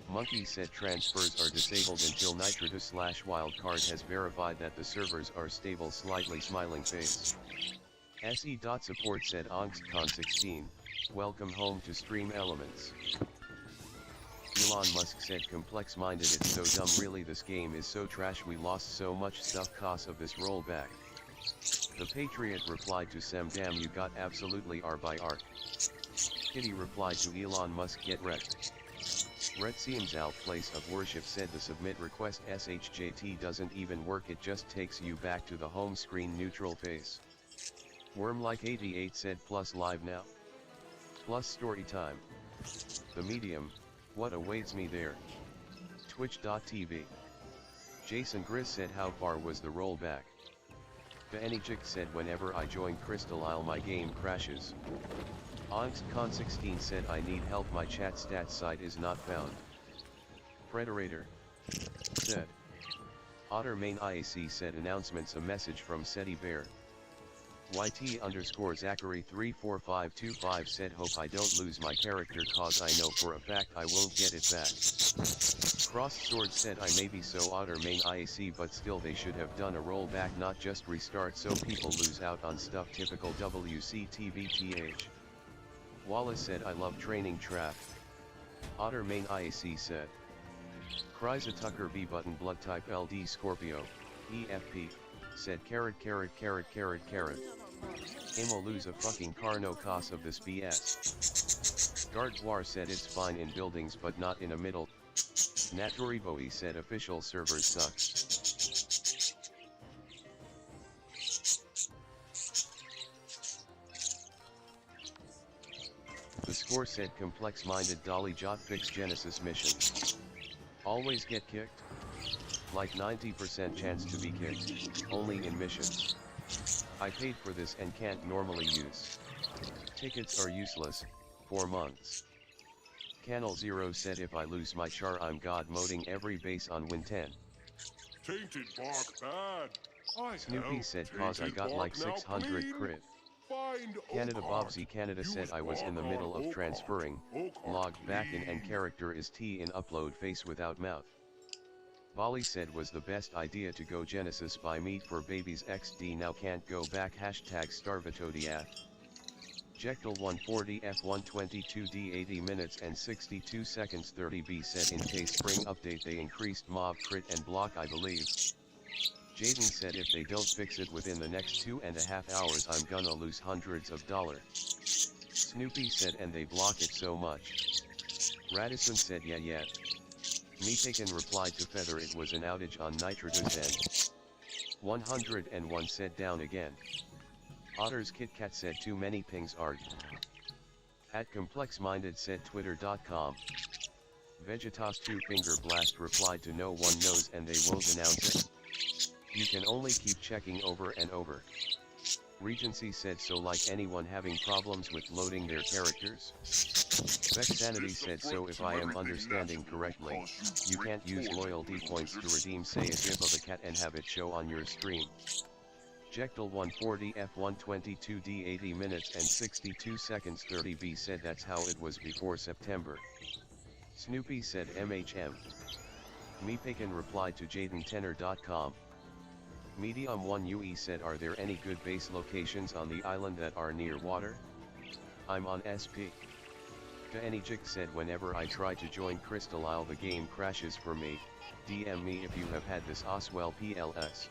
Monkey said transfers are disabled until Nitrotus/Wildcard has verified that the servers are stable, slightly smiling face. SE.support said OngstCon16, welcome home to Stream Elements. Elon Musk said complex-minded, it's so dumb, really this game is so trash, we lost so much stuff cause of this rollback. The Patriot replied to Sem, damn you got absolutely R by Ark. Kitty replied to Elon Musk, get wrecked. Red Seems out place of worship said the submit request SHJT doesn't even work, it just takes you back to the home screen neutral face. Wormlike88 said plus live now. Plus story time. The medium, what awaits me there? Twitch.tv. Jason Gris said how far was the rollback? Benijik said whenever I join Crystal Isle my game crashes. OngstCon16 said I need help, my chat stats site is not found. Predator said. Otter main IAC said announcements, a message from Seti Bear. YT_Zachary34525 said hope I don't lose my character cause I know for a fact I won't get it back. Crossed Sword said I may be so Otter main IAC but still they should have done a rollback, not just restart so people lose out on stuff, typical WCTVTH. Wallace said I love training trap. Otter main IAC said. Kryza Tucker B button blood type LD Scorpio, EFP, said carrot. Amo lose a fucking car no cause of this BS. Gardwar said it's fine in buildings but not in a middle. Naturiboi said official servers suck. The score said complex-minded Dolly Jot fix Genesis mission. Always get kicked? Like 90% chance to be kicked, only in missions. I paid for this and can't normally use. Tickets are useless, 4 months. Canal Zero said if I lose my char I'm god moding every base on Win 10. Tainted bark bad. Snoopy said cause I got like 600 crit. Canada Bobsy Canada said I was in the middle of transferring, logged back in and character is T in upload face without mouth. Bali said was the best idea to go Genesis buy meat for babies XD now can't go back #Starvatodiath. Jectal 140 F122D 80 minutes and 62 seconds 30B said in case spring update they increased mob crit and block I believe. Jaden said if they don't fix it within the next 2.5 hours I'm gonna lose hundreds of dollars. Snoopy said and they block it so much. Radisson said yeah. Meetaken replied to Feather it was an outage on Nitrotus end. 101 said down again. Otter's KitKat said too many pings art. At ComplexMinded said twitter.com. Vegetas 2 Finger Blast replied to no one knows and they won't announce it. You can only keep checking over and over. Regency said so like anyone having problems with loading their characters. Vexanity said so if I am understanding correctly, you can't use loyalty points to redeem say a gif of a cat and have it show on your stream. Jectal 140 F122 D 80 minutes and 62 seconds 30B said that's how it was before September. Snoopy said MHM. Meepakin replied to JadenTenor.com. Medium1UE said are there any good base locations on the island that are near water? I'm on SP. Kaenijik said whenever I try to join Crystal Isle the game crashes for me, DM me if you have had this Oswell PLS.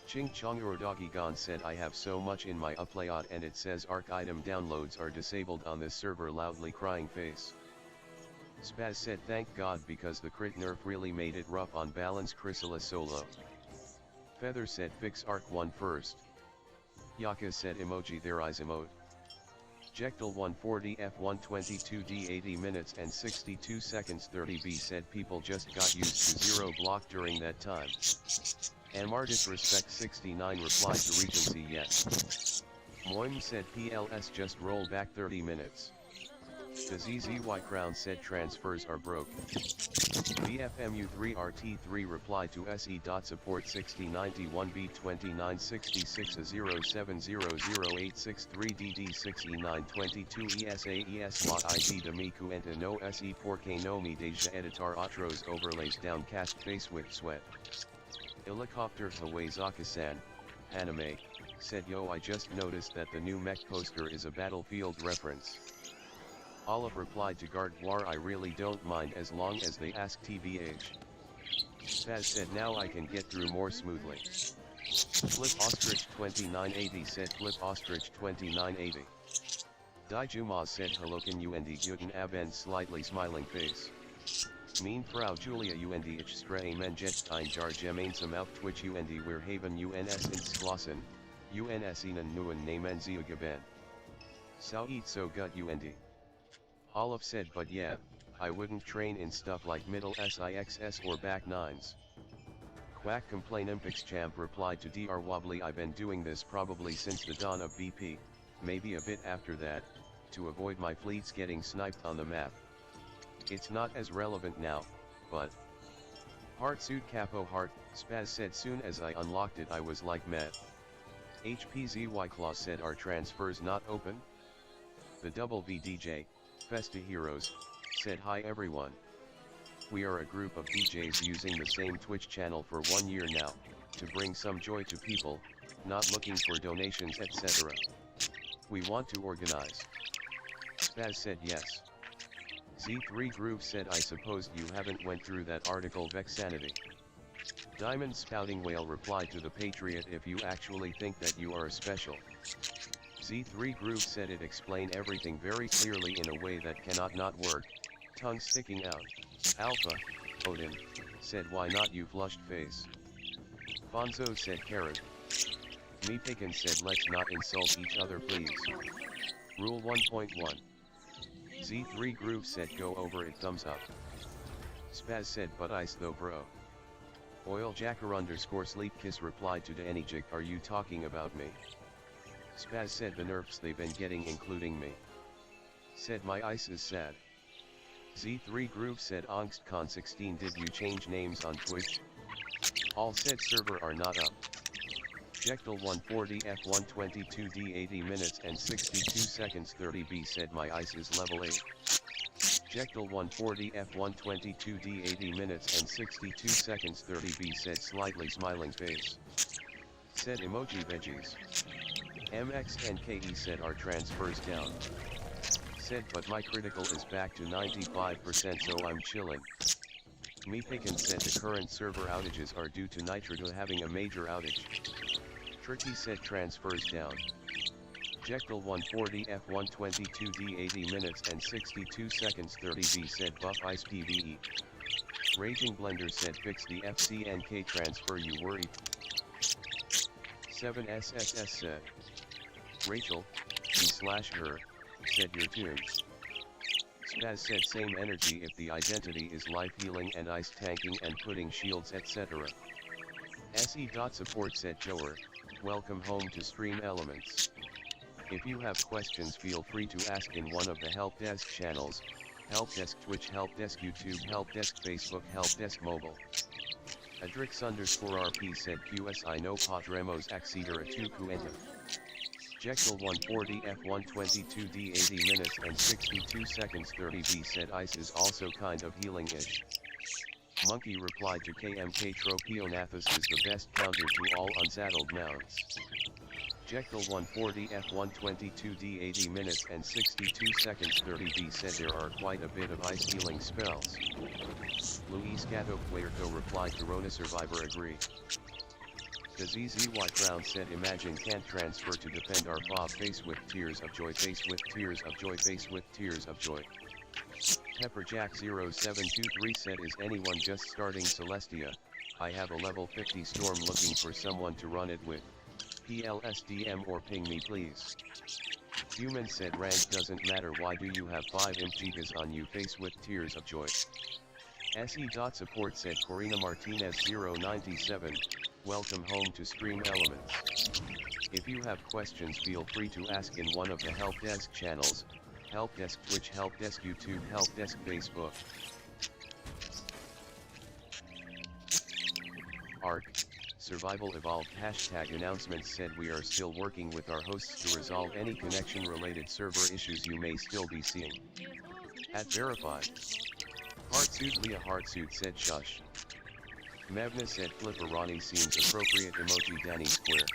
Ching Chong Dogigon said I have so much in my uplayot and it says ARC item downloads are disabled on this server loudly crying face. Spaz said thank God because the crit nerf really made it rough on balance Chrysalis solo. Feather said fix ARC 1 first. Yaka said emoji their eyes emote. Jectal 140 F122 D 80 minutes and 62 seconds 30B said people just got used to zero block during that time. Amar Disrespect 69 replied to Regency yes. Moim said PLS just roll back 30 minutes. The ZZY Crown said transfers are broke. BFMU3RT3 replied to SE.support 6091B29600863DD6E922 ESA lot ID Damiku and no SE 4K no mi deja editar otros overlays downcast face with sweat. Helicopter Hawaii-Zaka-san, anime, said yo I just noticed that the new mech poster is a Battlefield reference. Olive replied to Gardwar I really don't mind as long as they ask TVH. Spaz said now I can get through more smoothly. Flip Ostrich 2980 said Flip Ostrich 2980. Dijumaz said hello can you and guten Abend slightly smiling face. Mean Frau Julia und ich streamen jetzt ein Jar gemeinsam auf Twitch und wir haben uns entschlossen, uns Ihnen neuen Namen zu geben. Sauit so gut und. Olive said but yeah, I wouldn't train in stuff like middle SIXS or back nines. Quack Complain Olympics champ replied to Dr. Wobbly I've been doing this probably since the dawn of BP, maybe a bit after that, to avoid my fleets getting sniped on the map. It's not as relevant now, but... Heartsuit Capo Heart, Spaz said soon as I unlocked it I was like meh. HPZY Claw said are transfers not open? The Double V DJ, Festa Heroes, said hi everyone. We are a group of DJs using the same Twitch channel for 1 year now, to bring some joy to people, not looking for donations etc. We want to organize. Spaz said yes. Z3 Groove said I suppose you haven't went through that article Vexanity. Diamond Spouting Whale replied to the Patriot if you actually think that you are special. Z3 Groove said it explained everything very clearly in a way that cannot not work, tongue sticking out. Alpha, Odin, said why not you flushed face. Fonzo said carrot. Meepikin said let's not insult each other please. Rule 1.1. Z3 Groove said go over it thumbs up. Spaz said but ice though bro. Oiljacker _ sleep kiss replied to Danijik are you talking about me? Spaz said the nerfs they've been getting including me. Said my ice is sad. Z3 Groove said AngstCon 16 did you change names on Twitch? All said server are not up. Jectal 140 F122 D 80 minutes and 62 seconds 30B said my ice is level 8. Jectal 140 F122 D 80 minutes and 62 seconds 30B said slightly smiling face. Said emoji veggies. MXNKE said our transfers down. Said but my critical is back to 95% so I'm chilling. Meepikin said the current server outages are due to Nitrodo having a major outage. Tricky said transfers down. Jectal 140 F122 D 80 minutes and 62 seconds 30B said buff ice PvE. Raging Blender said fix the FCNK transfer you worried. 7SSS said. Rachel, he/her, said your tunes. Spaz said same energy if the identity is life healing and ice tanking and putting shields etc. SE.support said Joer, welcome home to Stream Elements. If you have questions feel free to ask in one of the help desk channels, help desk Twitch, help desk YouTube, help desk Facebook, help desk mobile. Adrix_RP said QSI no podremos acceder a tu cuenta. Jekyll 140 F122D 80 minutes and 62 seconds 30B said ice is also kind of healing-ish. Monkey replied to KMK Tropionathus is the best counter to all unsaddled mounts. Jekyll 140 F122D 80 minutes and 62 seconds 30B said there are quite a bit of ice healing spells. Luis Gato Puerto replied to Rona Survivor agree. The ZZY Crown said imagine can't transfer to defend our Bob face with tears of joy, face with tears of joy, face with tears of joy. Pepperjack0723 said is anyone just starting Celestia? I have a level 50 storm looking for someone to run it with. PLSDM or ping me please. Human said rank doesn't matter, why do you have 5 imp gigas on you, face with tears of joy. SE.support said Corina Martinez 097, welcome home to Stream Elements. If you have questions feel free to ask in one of the help desk channels, help desk Twitch, help desk YouTube, help desk Facebook. Arc, Survival Evolved hashtag announcements said we are still working with our hosts to resolve any connection related server issues you may still be seeing. At verified. Heartsuit Leah Heartsuit said shush. Mevna said Flipperoni seems appropriate emoji Danny Square.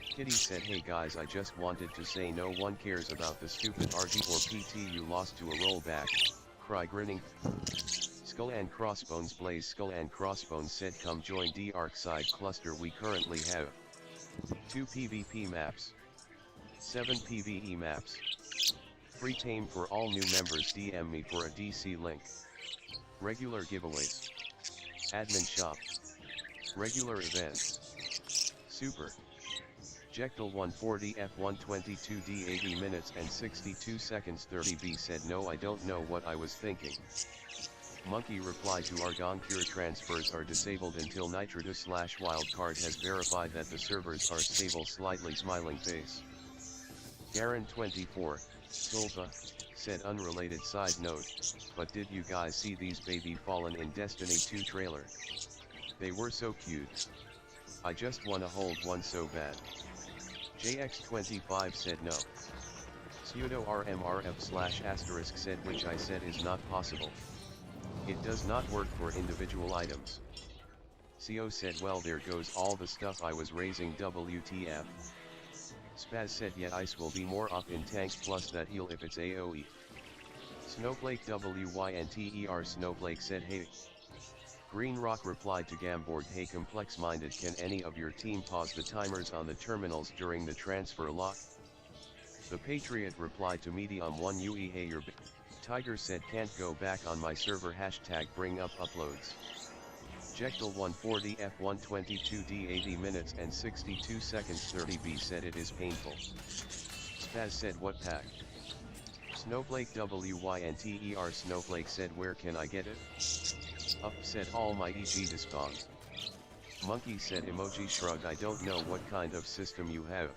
Kitty said hey guys, I just wanted to say no one cares about the stupid RG or PT you lost to a rollback, cry grinning. Skull and Crossbones Blaze Skull and Crossbones said come join the Arcside cluster, we currently have 2 PvP maps, 7 PvE maps. Free tame for all new members, DM me for a DC link. Regular giveaways. Admin shop. Regular events. Super. Jekyll 140 F122D 80 minutes and 62 seconds 30B said no, I don't know what I was thinking. Monkey replied to Argon Pure transfers are disabled until Nitrudus/Wildcard has verified that the servers are stable, slightly smiling face. Garen24, Tulpa, said unrelated side note, but did you guys see these baby fallen in Destiny 2 trailer? They were so cute. I just wanna hold one so bad. JX25 said no. Pseudo RMRF/* said which I said is not possible. It does not work for individual items. CO said well there goes all the stuff I was raising WTF. Spaz said yeah ice will be more up in tanks plus that heal if it's AoE. Snowflake WYNTER Snowflake said hey. Green Rock replied to Gamborg hey complex minded, can any of your team pause the timers on the terminals during the transfer lock? The Patriot replied to Medium1 UE hey your Tiger said can't go back on my server hashtag bring up uploads. Jekyll 140 F122D 80 minutes and 62 seconds 30B said it is painful. Spaz said what pack? Snowflake WYNTER Snowflake said where can I get it? Up said almighty G despawned. Monkey said emoji shrugged I don't know what kind of system you have.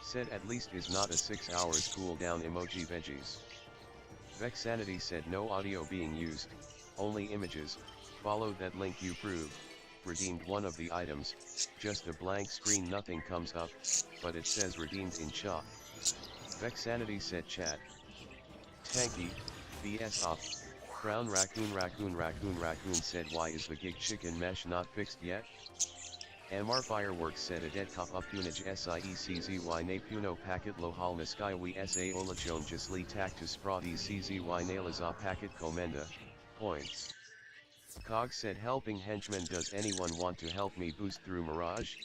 Said at least is not a 6 hours cooldown emoji veggies. Vexanity said no audio being used, only images, follow that link you proved, redeemed one of the items, just a blank screen nothing comes up, but it says redeemed in shop. Vexanity said chat. Tanky, BS off, Crown Raccoon said why is the gig chicken mesh not fixed yet? MR Fireworks said adet kop upunaj sieczy napuno packet lohal naskaiwi sa olachon jisli tactus spradi czy nalaza packet komenda, points. Cog said helping henchman does anyone want to help me boost through Mirage?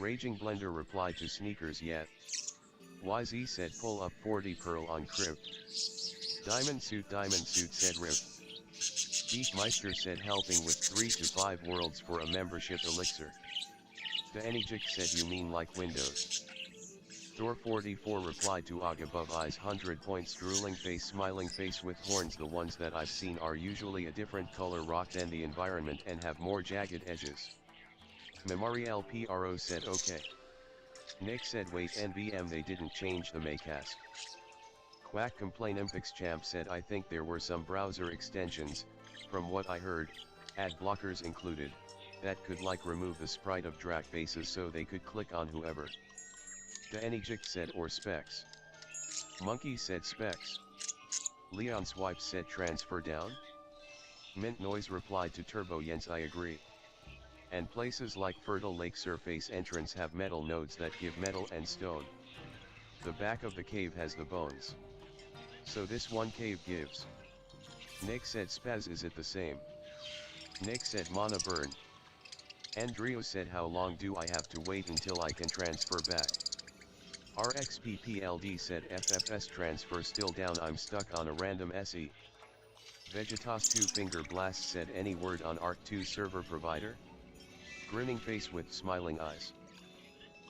Raging Blender replied to sneakers yet. YZ said pull up 40 pearl on crib. Diamond suit said rip. Beefmeister said helping with 3 to 5 worlds for a membership elixir. The Enijik said you mean like Windows. Thor44 replied to Og above eyes 100 points drooling face smiling face with horns. The ones that I've seen are usually a different color rock than the environment and have more jagged edges. Memori LPRO said okay. Nick said wait NVM they didn't change the Maycast. Quack Complain Impix Champ said I think there were some browser extensions, from what I heard, ad blockers included, that could like remove the sprite of drag faces so they could click on whoever. The Enijik said or specs. Monkey said specs. Leon Swipe said transfer down. Mint Noise replied to Turbo Jens I agree. And places like Fertile Lake surface entrance have metal nodes that give metal and stone. The back of the cave has the bones. So this one cave gives. Nick said spaz is it the same? Nick said mana burn. Andrio said how long do I have to wait until I can transfer back? RXPPLD said FFS transfer still down I'm stuck on a random SE. Vegetas 2 Finger Blast said any word on Arc 2 server provider? Grinning face with smiling eyes.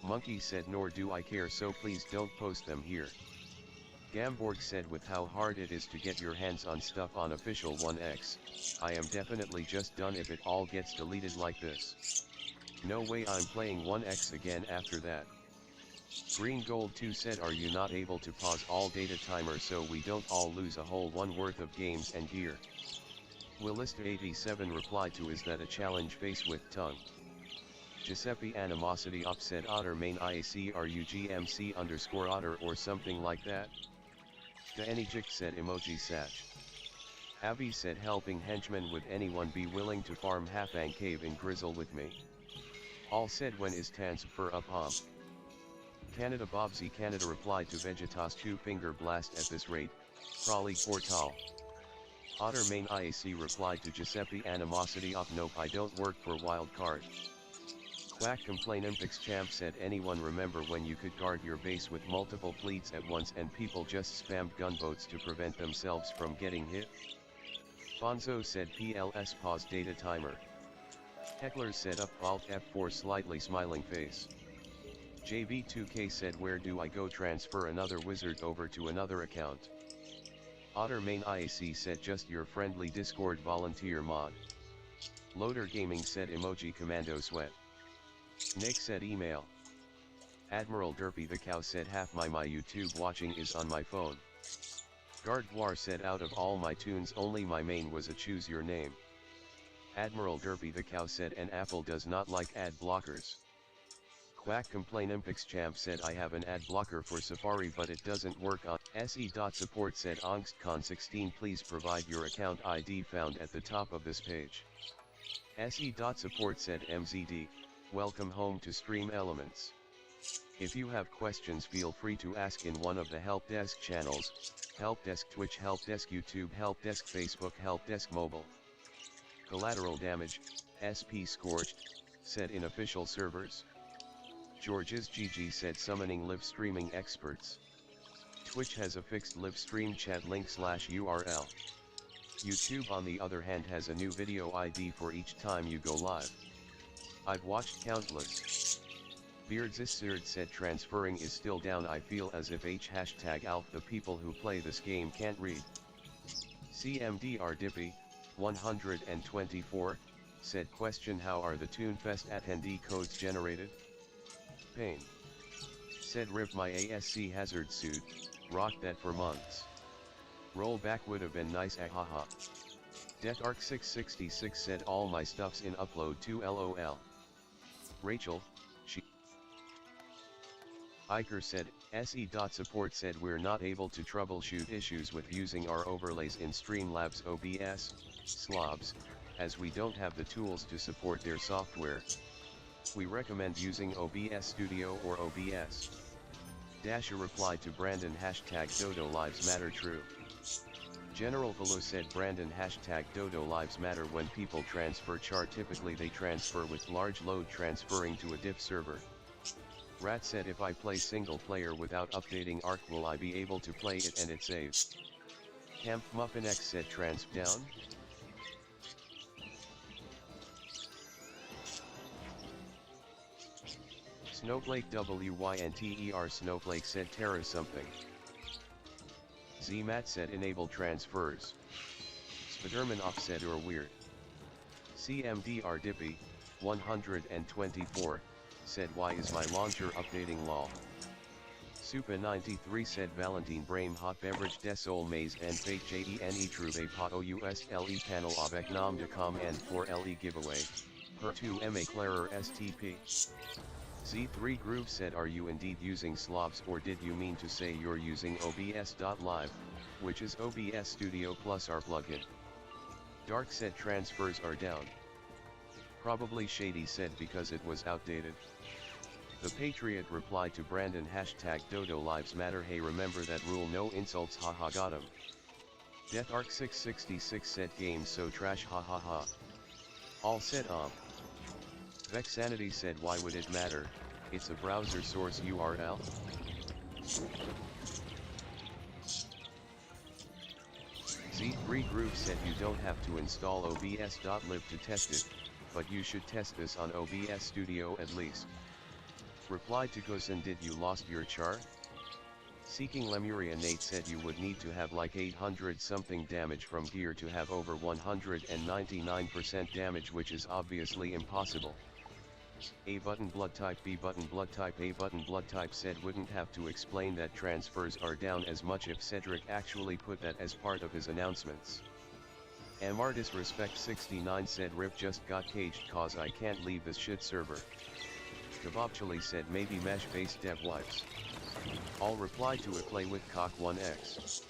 Monkey said nor do I care so please don't post them here. Gamborg said with how hard it is to get your hands on stuff on official 1x, I am definitely just done if it all gets deleted like this. No way I'm playing 1x again after that. Green Gold 2 said are you not able to pause all data timer so we don't all lose a whole one worth of games and gear? Willista87 replied to is that a challenge face with tongue? Giuseppe Animosity Op said Otter main IAC are you GMC_Otter or something like that? The Enijik said emoji Satch. Avi said helping henchmen would anyone be willing to farm Hafang Cave in Grizzle with me? All said when is transfer up hom? Canada Bobsy Canada replied to Vegetas 2 Finger Blast at this rate, Crawley Portal. Otter main IAC replied to Giuseppe Animosity Op nope I don't work for Wildcard. Quack Complain Impix Champ said anyone remember when you could guard your base with multiple fleets at once and people just spammed gunboats to prevent themselves from getting hit? Fonzo said PLS pause data timer. Heckler said up Alt F4 slightly smiling face. JV2K said where do I go transfer another wizard over to another account? Otter main IAC said just your friendly Discord volunteer mod. Loader Gaming said emoji commando sweat. Nick said email. Admiral Derpy the Cow said half my YouTube watching is on my phone. Gardwar said out of all my tunes only my main was a choose your name. Admiral Derpy the Cow said an Apple does not like ad blockers. Quack Complain Impix Champ said I have an ad blocker for Safari but it doesn't work on SE.support said AngstCon16 please provide your account ID found at the top of this page. SE.support said MZD, welcome home to Stream Elements. If you have questions feel free to ask in one of the help desk channels, help desk Twitch, help desk YouTube, help desk Facebook, help desk mobile. Collateral Damage, SP Scorched, said in official servers. George's GG said summoning live streaming experts. Twitch has a fixed live stream chat link /URL. YouTube on the other hand has a new video ID for each time you go live. I've watched countless. Beardsisird said transferring is still down I feel as if #alf the people who play this game can't read. CMDR Dippy, 124, said question how are the TuneFest attendee codes generated? Pain. Said rip my ASC hazard suit, rocked that for months. Rollback would have been nice ahaha. DeathArc666 said all my stuff's in upload to LOL. Rachel, she. Iker said, SE.support said we're not able to troubleshoot issues with using our overlays in Streamlabs OBS, slobs, as we don't have the tools to support their software. We recommend using OBS Studio or OBS. Dasher replied to Brandon #Dodo Lives Matter true. General Velo said Brandon #Dodo Lives Matter when people transfer char typically they transfer with large load transferring to a diff server. Rat said if I play single player without updating Arc will I be able to play it and it saves. Camp Muffin X said transf down. Snowflake WYNTER Snowflake said Terra something. ZMAT said enable transfers. Spiderman off said or weird. CMDR Dippy, 124, said why is my launcher updating lol. Supa93 said Valentine Brame hot beverage des sol maze and fake JENE trouve pas OUSLE panel avec nom de com and for LE giveaway, per 2 MA Clarer STP. Z3 Groove said are you indeed using Slobs or did you mean to say you're using OBS.live, which is OBS Studio plus our plugin. Dark said transfers are down. Probably Shady said because it was outdated. The Patriot replied to Brandon hashtag Dodo Lives Matter hey remember that rule no insults haha got him. Death Arc 666 said games so trash haha ha. All said Vexanity said why would it matter, it's a browser source URL. Z3 Groove said you don't have to install OBS.live to test it, but you should test this on OBS Studio at least. Replied to Gosen did you lost your char? Seeking Lemuria Nate said you would need to have like 800 something damage from gear to have over 199% damage which is obviously impossible. A button blood type B button blood type A button blood type said wouldn't have to explain that transfers are down as much if Cedric actually put that as part of his announcements. Martis Respect 69 said Rip just got caged cause I can't leave this shit server. Kebabchili said maybe mesh based dev wipes. All replied to a play with cock 1x.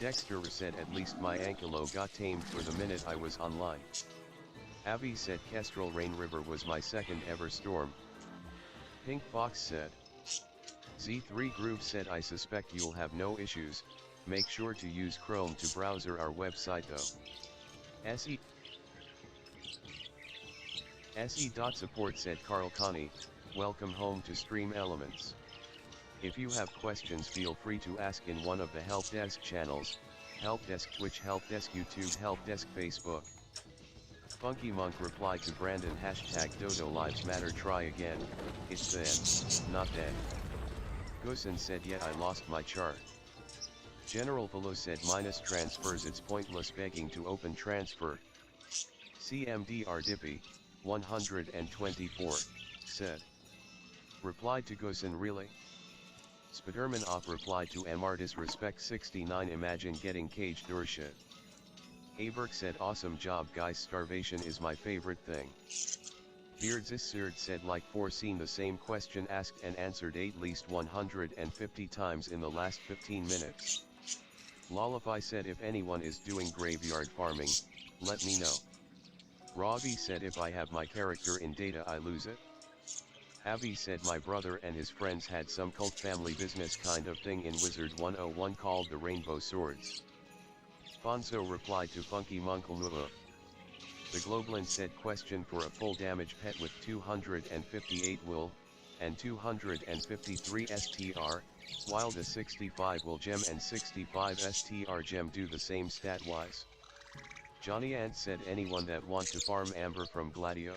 Dexter said at least my Ankylo got tamed for the minute I was online. Avi said Kestrel Rain River was my second ever storm. Pink Fox said. Z3 Groove said I suspect you'll have no issues, make sure to use Chrome to browser our website though. SE.support said Carl Connie, welcome home to Stream Elements. If you have questions feel free to ask in one of the help desk channels, help desk Twitch, help desk YouTube, help desk Facebook. Funky Monk replied to Brandon hashtag Dodo Lives Matter try again, it's then, not then. Gosen said yeah I lost my chart. General Velo said minus transfers it's pointless begging to open transfer. CMDR Dippy, 124, said. Replied to Gosen really? Spiderman off replied to Martis Respect 69 imagine getting caged or shit. Aberg said awesome job guys starvation is my favorite thing. Beardsiserd said like foreseen the same question asked and answered at least 150 times in the last 15 minutes. Lollify said if anyone is doing graveyard farming, let me know. Ravi said if I have my character in data I lose it. Avi said my brother and his friends had some cult family business kind of thing in Wizard 101 called the Rainbow Swords. Fonso replied to Funky Monkelmuah. The Globlin said question for a full damage pet with 258 will, and 253 STR, while the 65 will gem and 65 STR gem do the same stat wise. Johnny Ant said anyone that want to farm amber from Gladio?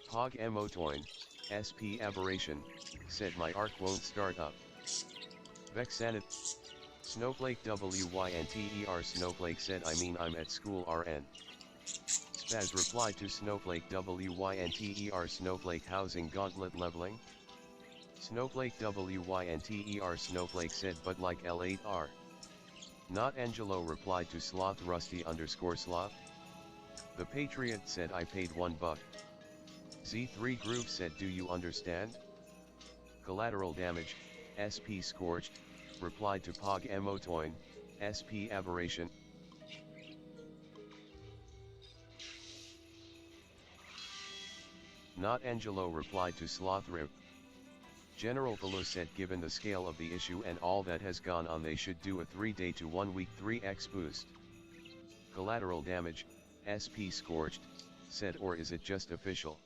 Hog Emotoin, SP Aberration, said my arc won't start up. Vexanit. Snowflake WYNTER Snowflake said I mean I'm at school RN. Spaz replied to Snowflake WYNTER Snowflake housing gauntlet leveling. Snowflake WYNTER Snowflake said but like L8R. Not Angelo replied to Sloth Rusty _ Sloth. The Patriot said I paid $1. Z3 Groove said do you understand? Collateral damage, SP Scorched, replied to Pog Emotoin, SP Aberration. Not Angelo replied to Sloth Rip. General Velo said given the scale of the issue and all that has gone on they should do a 3-day to 1-week 3x boost. Collateral damage, SP Scorched, said or is it just official?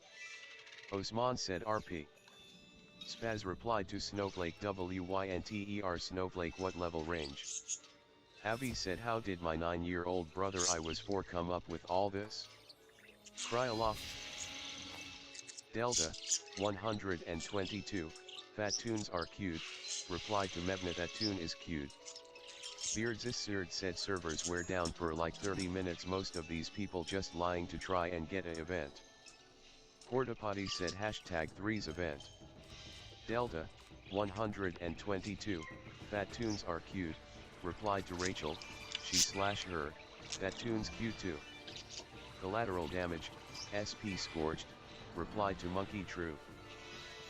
Osman said RP. Spaz replied to Snowflake WYNTER Snowflake what level range? Avi said how did my 9-year-old brother I was 4 come up with all this? Kryaloff. Delta, 122, Fat tunes are cute, replied to Mebna that tune is cute. Beardsissurd said servers were down for like 30 minutes, most of these people just lying to try and get a event. Portapotty said hashtag 3's event. Delta, 122, Fat tunes are cute, replied to Rachel, she/her, that tune's cute too. Collateral damage, SP scorched, replied to Monkey true.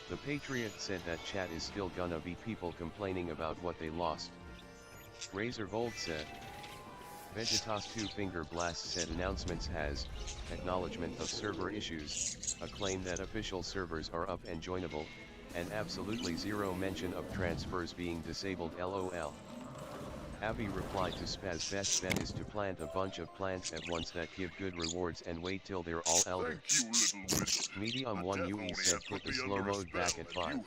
The Patriot said that chat is still gonna be people complaining about what they lost. Razor Gold said. Vegetas 2 Finger Blast said announcements has, acknowledgement of server issues, a claim that official servers are up and joinable, and absolutely zero mention of transfers being disabled lol. Abby replied to Spaz best bet is to plant a bunch of plants at once that give good rewards and wait till they're all elder. Medium 1 UE said put the slow mode back at 5.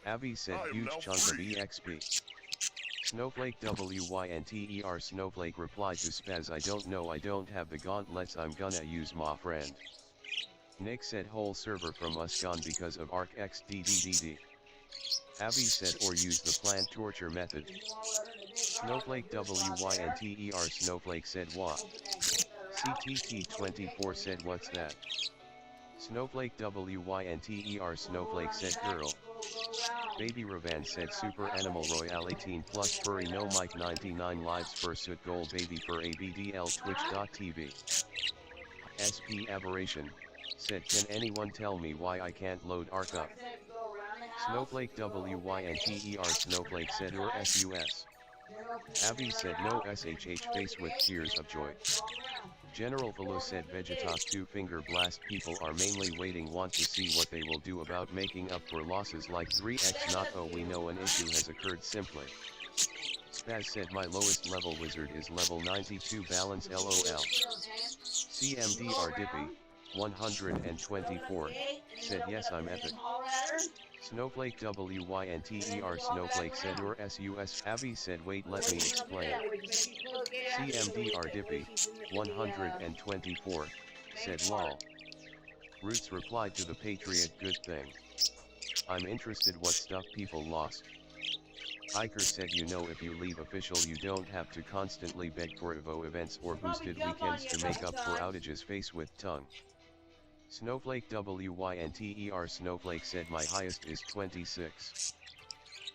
Abby said huge chunk of EXP. Snowflake WYNTER Snowflake replied to Spaz I don't know, I don't have the gauntlets, I'm gonna use my friend. Nick said whole server from us gone because of Arc XDDDD. Abby said or use the plant torture method. Snowflake WYNTER Snowflake said what? CTT24 said what's that? Snowflake WYNTER Snowflake said girl. Baby Ravan said Super Animal Royale 18 plus furry no mic 99 lives fursuit goal baby for ABDL twitch.tv. SP Aberration said can anyone tell me why I can't load ARC up? Snowflake WYNTER Snowflake said or SUS. Abby said no SHH face with tears of joy. General Velo said Vegetas 2 Finger Blast people are mainly waiting, want to see what they will do about making up for losses like 3x not oh we know an issue has occurred simply. Spaz said my lowest level wizard is level 92 balance lol. CMDR Dippy, 124, said yes I'm epic. Snowflake WYNTER Snowflake said or SUS. Abby said wait let me explain. CMDR Dippy, 124, said lol. Roots replied to the Patriot good thing. I'm interested what stuff people lost. Iker said you know if you leave official you don't have to constantly beg for Evo events or boosted weekends to make up for outages face with tongue. Snowflake WYNTER Snowflake said my highest is 26.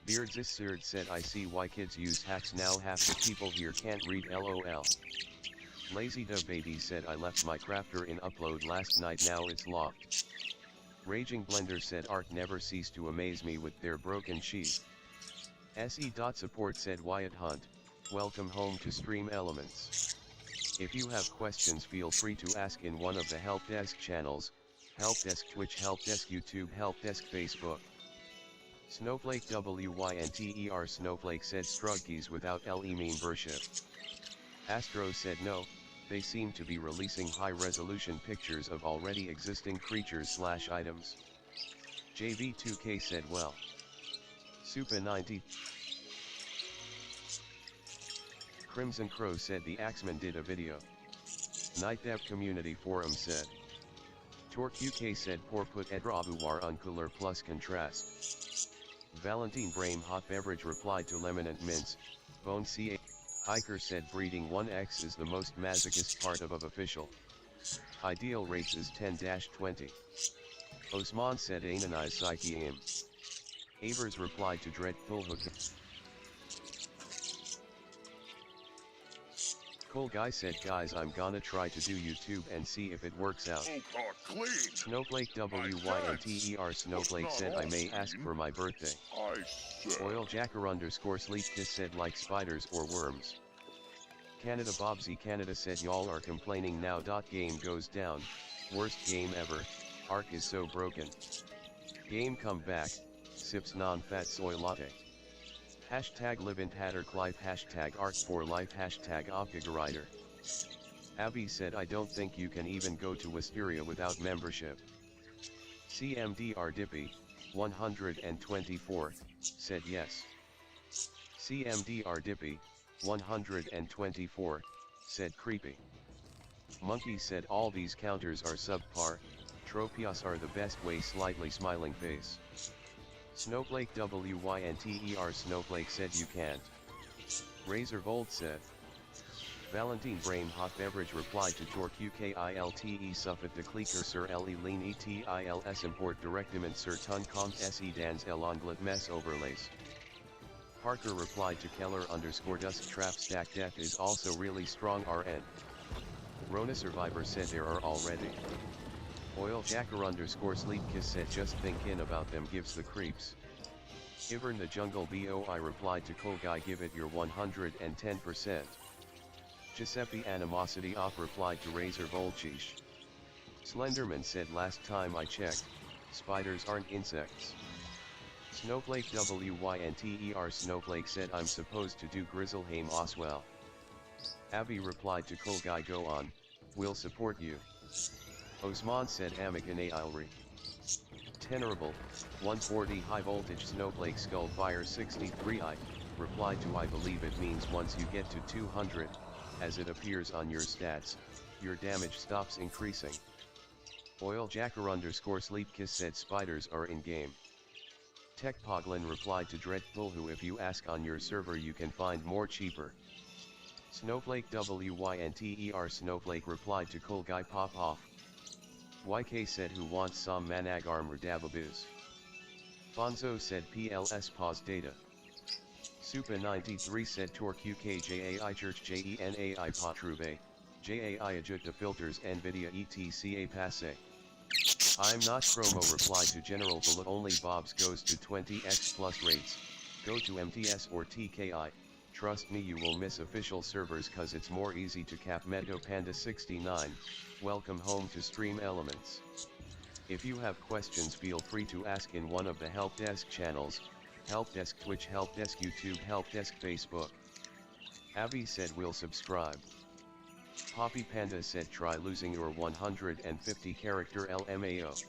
Beardsissurd said I see why kids use hacks now half the people here can't read lol. Lazy Dub Baby said I left my crafter in upload last night now it's locked. Raging Blender said Arc never cease to amaze me with their broken sheath. SE.support said Wyatt Hunt, welcome home to Stream Elements. If you have questions feel free to ask in one of the help desk channels, help desk Twitch, help desk YouTube, help desk Facebook. Snowflake WYNTER Snowflake said Struggies without LE membership. Astro said no, they seem to be releasing high resolution pictures of already existing creatures/items. JV2K said well. Supa 90. Crimson Crow said the Axeman did a video. Night Dev Community Forum said. Torque UK said pour put edrabuar on cooler plus contrast. Valentine Brame Hot Beverage replied to Lemon and Mince. Bone CA. Hiker said breeding 1x is the most masochist part of official. Ideal rates is 10-20. Osman said Ananize Psyche Aim. Avers replied to Dreadful Hook. Cole Guy said guys I'm gonna try to do YouTube and see if it works out. Snowflake WYNTER Snowflake said I may ask for my birthday. Oil Jacker _ Sleep Kiss said like spiders or worms. Canada Bobsy Canada said y'all are complaining now. Game goes down, worst game ever, Arc is so broken. Game come back, sips non-fat soy latte. Hashtag Livent Hatter Clive hashtag Arc for life hashtag Opgagarider. Abby said I don't think you can even go to Wisteria without membership. CMDR Dippy, 124, said yes. CMDR Dippy, 124, said creepy. Monkey said all these counters are subpar, tropias are the best way, slightly smiling face. Snowflake WYNTER Snowflake said you can't. Razor Volt said. Valentine Brame Hot Beverage replied to Torque UKILTE Suffet de Cliquer Sir Le Lean ETILS Import Directement Sir Ton Conf Se Dans El Onglet Mess Overlays. Parker replied to Keller _ Dusk Trap Stack Death is also really strong RN. Rona Survivor said there are already. Oil Jacker _ Sleep Kiss said just thinking about them gives the creeps. Ivern the Jungle BOI replied to Cool Guy give it your 110%. Giuseppe Animosity Op replied to Razor Volchish. Slenderman said last time I checked, spiders aren't insects. Snowflake WYNTER Snowflake said I'm supposed to do Grizzleheim Oswell. Abby replied to Cool Guy go on, we'll support you. Osman said Amigane Ilri. Tenorable, 140 high voltage Snowflake Skullfire 63I, replied to I believe it means once you get to 200, as it appears on your stats, your damage stops increasing. Oil Jacker _ Sleep Kiss said spiders are in game. Tech Poglin replied to Dreadful who if you ask on your server you can find more cheaper. Snowflake WYNTER Snowflake replied to Cool Guy Pop Off. YK said who wants some Manag armor Davaboos. Fonzo said PLS pause data. Supa93 said Torque UKJAI Church JENAI Patrouve, JAI Ajutta Filters NVIDIA ETCA Passe. I'm not promo replied to General Bullet only Bob's goes to 20x plus rates, go to MTS or TKI, trust me you will miss official servers cause it's more easy to cap Meadow Panda 69, welcome home to Stream Elements. If you have questions feel free to ask in one of the help desk channels, Help Desk Twitch, Help Desk YouTube, Help Desk Facebook. Abby said we'll subscribe. Poppy Panda said try losing your 150 character LMAO.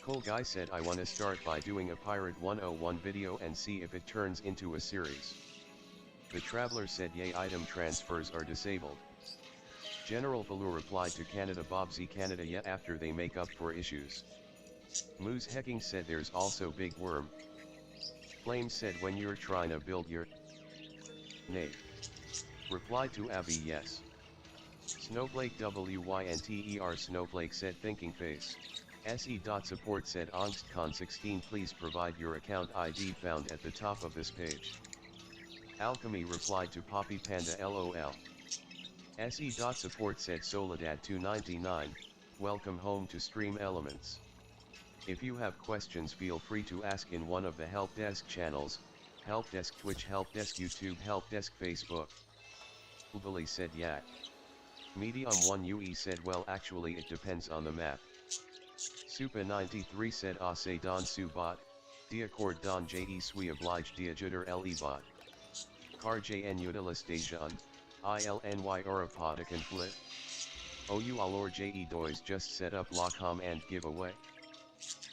Cool Guy said I wanna start by doing a Pirate 101 video and see if it turns into a series. The Traveler said yay item transfers are disabled. General Valur replied to Canada Bobsy Canada yeah after they make up for issues. Moose Hecking said there's also Big Worm. Flame said when you're trying to build your nay. Replied to Abby yes. Snowflake WYNTER Snowflake said thinking face. SE.support said AngstCon16 please provide your account ID found at the top of this page. Alchemy replied to Poppy Panda LOL. SE.support said Soledad299, welcome home to Stream Elements. If you have questions feel free to ask in one of the Help Desk channels, Help Desk Twitch, Help Desk YouTube, Help Desk Facebook. Ubali said yak. Medium1UE said well actually it depends on the map. Supa93 said Ase Don Subat, Diacord Don Je Sui oblige Diajuder Le Bot. Car JN Utilistajan, ILNY Urapodakan Flit. OU Alor Je Dois just set up Locom and giveaway.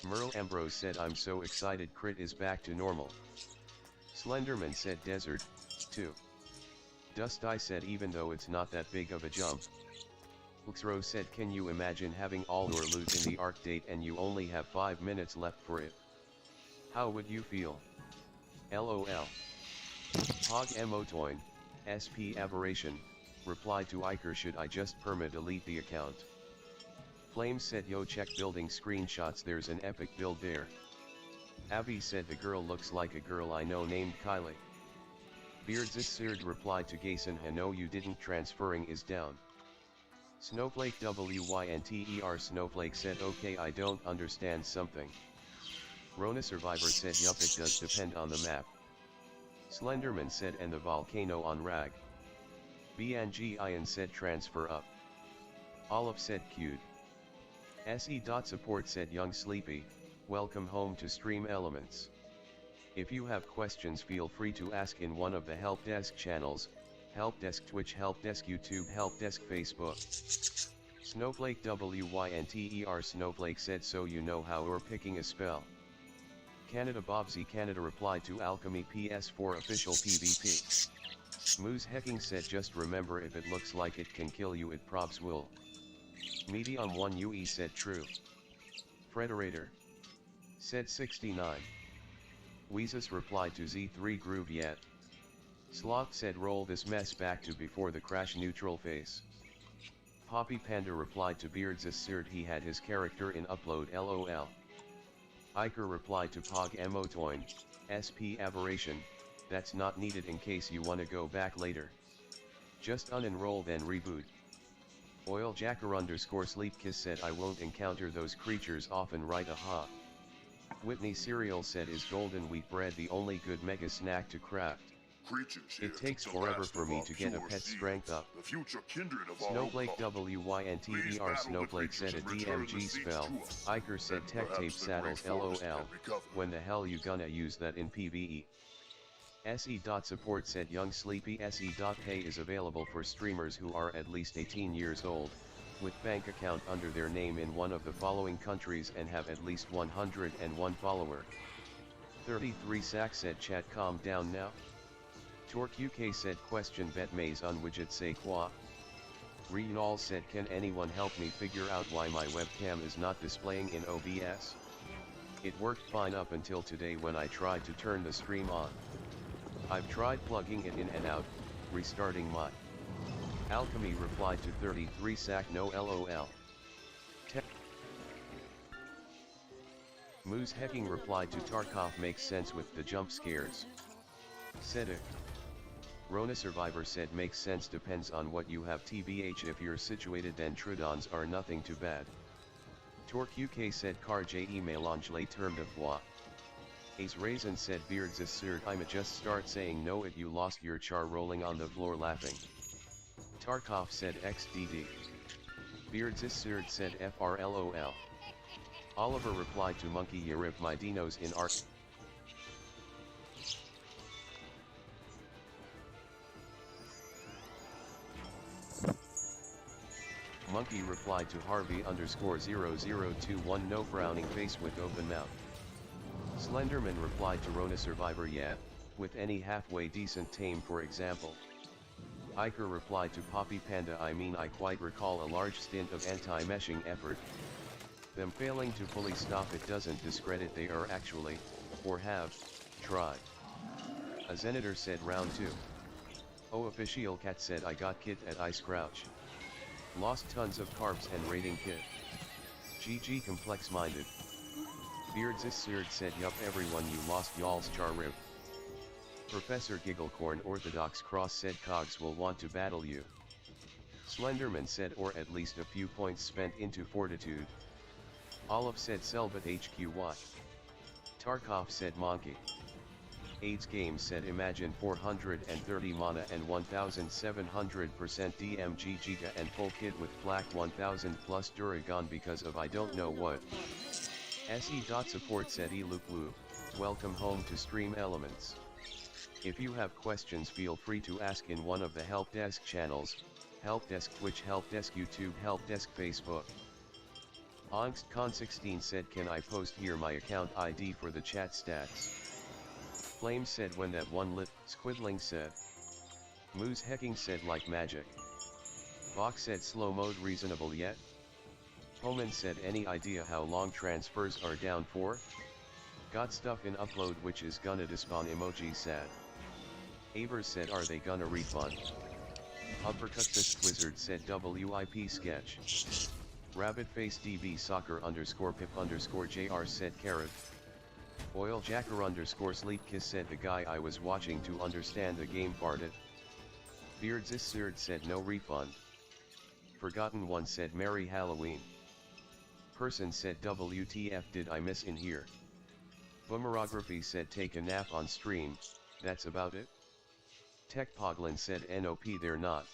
Merle Ambrose said I'm so excited crit is back to normal. Slenderman said desert, too. Dust I said even though it's not that big of a jump. Uxro said can you imagine having all your loot in the arc date and you only have 5 minutes left for it? How would you feel? LOL. Hog Emotoin, SP Aberration, replied to Iker should I just perma-delete the account? Flame said yo check building screenshots there's an epic build there. Abby said the girl looks like a girl I know named Kylie. Beardsisird replied to Gason no you didn't transferring is down. Snowflake WYNTER Snowflake said okay I don't understand something. Rona Survivor said yup it does depend on the map. Slenderman said and the volcano on Rag. BNG Ian said transfer up. Olive said queued. SE.support said young sleepy, welcome home to Stream Elements. If you have questions feel free to ask in one of the Help Desk channels, Help Desk Twitch, Help Desk YouTube, Help Desk Facebook. Snowflake WYNTER Snowflake said so you know how we're picking a spell. Canada Bobsy Canada replied to Alchemy PS4 official PvP. Moose Hecking said just remember if it looks like it can kill you it probs will. Medium1UE said true. Frederator. Said 69. Weezus replied to Z3 Groove yet. Sloth said roll this mess back to before the crash neutral face. Poppy Panda replied to Beards asserted he had his character in upload LOL. Iker replied to Pog Emotoin, SP Aberration, that's not needed in case you wanna go back later. Just unenroll then reboot. Oiljacker_sleepkiss said I won't encounter those creatures often right aha. Whitney Cereal said is golden wheat bread the only good mega snack to craft. It takes forever for me to get a pet strength up. The future kindred of Snowflake WYNTER Snowflake said a DMG spell. Iker said tech tape saddles LOL. When the hell you gonna use that in PvE? SE.support said young sleepy SE.pay is available for streamers who are at least 18 years old, with bank account under their name in one of the following countries and have at least 101 follower. 33 Sack said chat calm down now. Torque UK said question bet maze on widget say quoi. Renal said can anyone help me figure out why my webcam is not displaying in OBS? It worked fine up until today when I tried to turn the stream on. I've tried plugging it in and out, restarting my. Alchemy replied to 33 Sack no LOL. Moose Hecking replied to Tarkov makes sense with the jump scares. Said it. Rona Survivor said makes sense depends on what you have tbh if you're situated then Tridons are nothing too bad. Torque UK said car J mélange les termes de voix. Ace Raisin said Beards assured I'ma just start saying no if you lost your char rolling on the floor laughing. Tarkov said XDD. Beards assured said FRLOL. Oliver replied to Monkey you rip my dinos in art. Monkey replied to Harvey_0021 no frowning face with open mouth. Slenderman replied to Rona Survivor yeah, with any halfway decent tame for example. Iker replied to Poppy Panda I mean I quite recall a large stint of anti-meshing effort. Them failing to fully stop it doesn't discredit they are actually, or have, tried. A Zenitor said round 2. Oh official cat said I got kit at Ice Crouch. Lost tons of carbs and rating kit. GG complex minded. Beards Issurd said yup everyone you lost y'all's char rip. Professor Gigglecorn Orthodox Cross said Cogs will want to battle you. Slenderman said or at least a few points spent into fortitude. Olive said Selbit HQY. Tarkov said Monkey. AIDS Games said imagine 430 mana and 1700% DMG Giga and full kit with flak 1000 plus Duragon because of I don't know what. SE.support said Eluplu, welcome home to Stream Elements. If you have questions feel free to ask in one of the help desk channels, help desk Twitch, help desk YouTube, help desk Facebook. OngstCon16 said can I post here my account ID for the chat stats? Flame said when that one lit. Squidling said. Moose Hecking said like magic. Bach said slow mode reasonable yet? Homan said any idea how long transfers are down for? Got stuff in upload which is gonna despawn emoji sad. Avers said are they gonna refund? Uppercut this wizard said WIP sketch. Rabbitface DB soccer _pip_JR said carrot. Oiljacker_sleepkiss said the guy I was watching to understand the game farted. Beards Issurd said no refund. Forgotten One said Merry Halloween. Person said WTF did I miss in here? Boomerography said take a nap on stream, that's about it. Techpoglin said NOP they're not.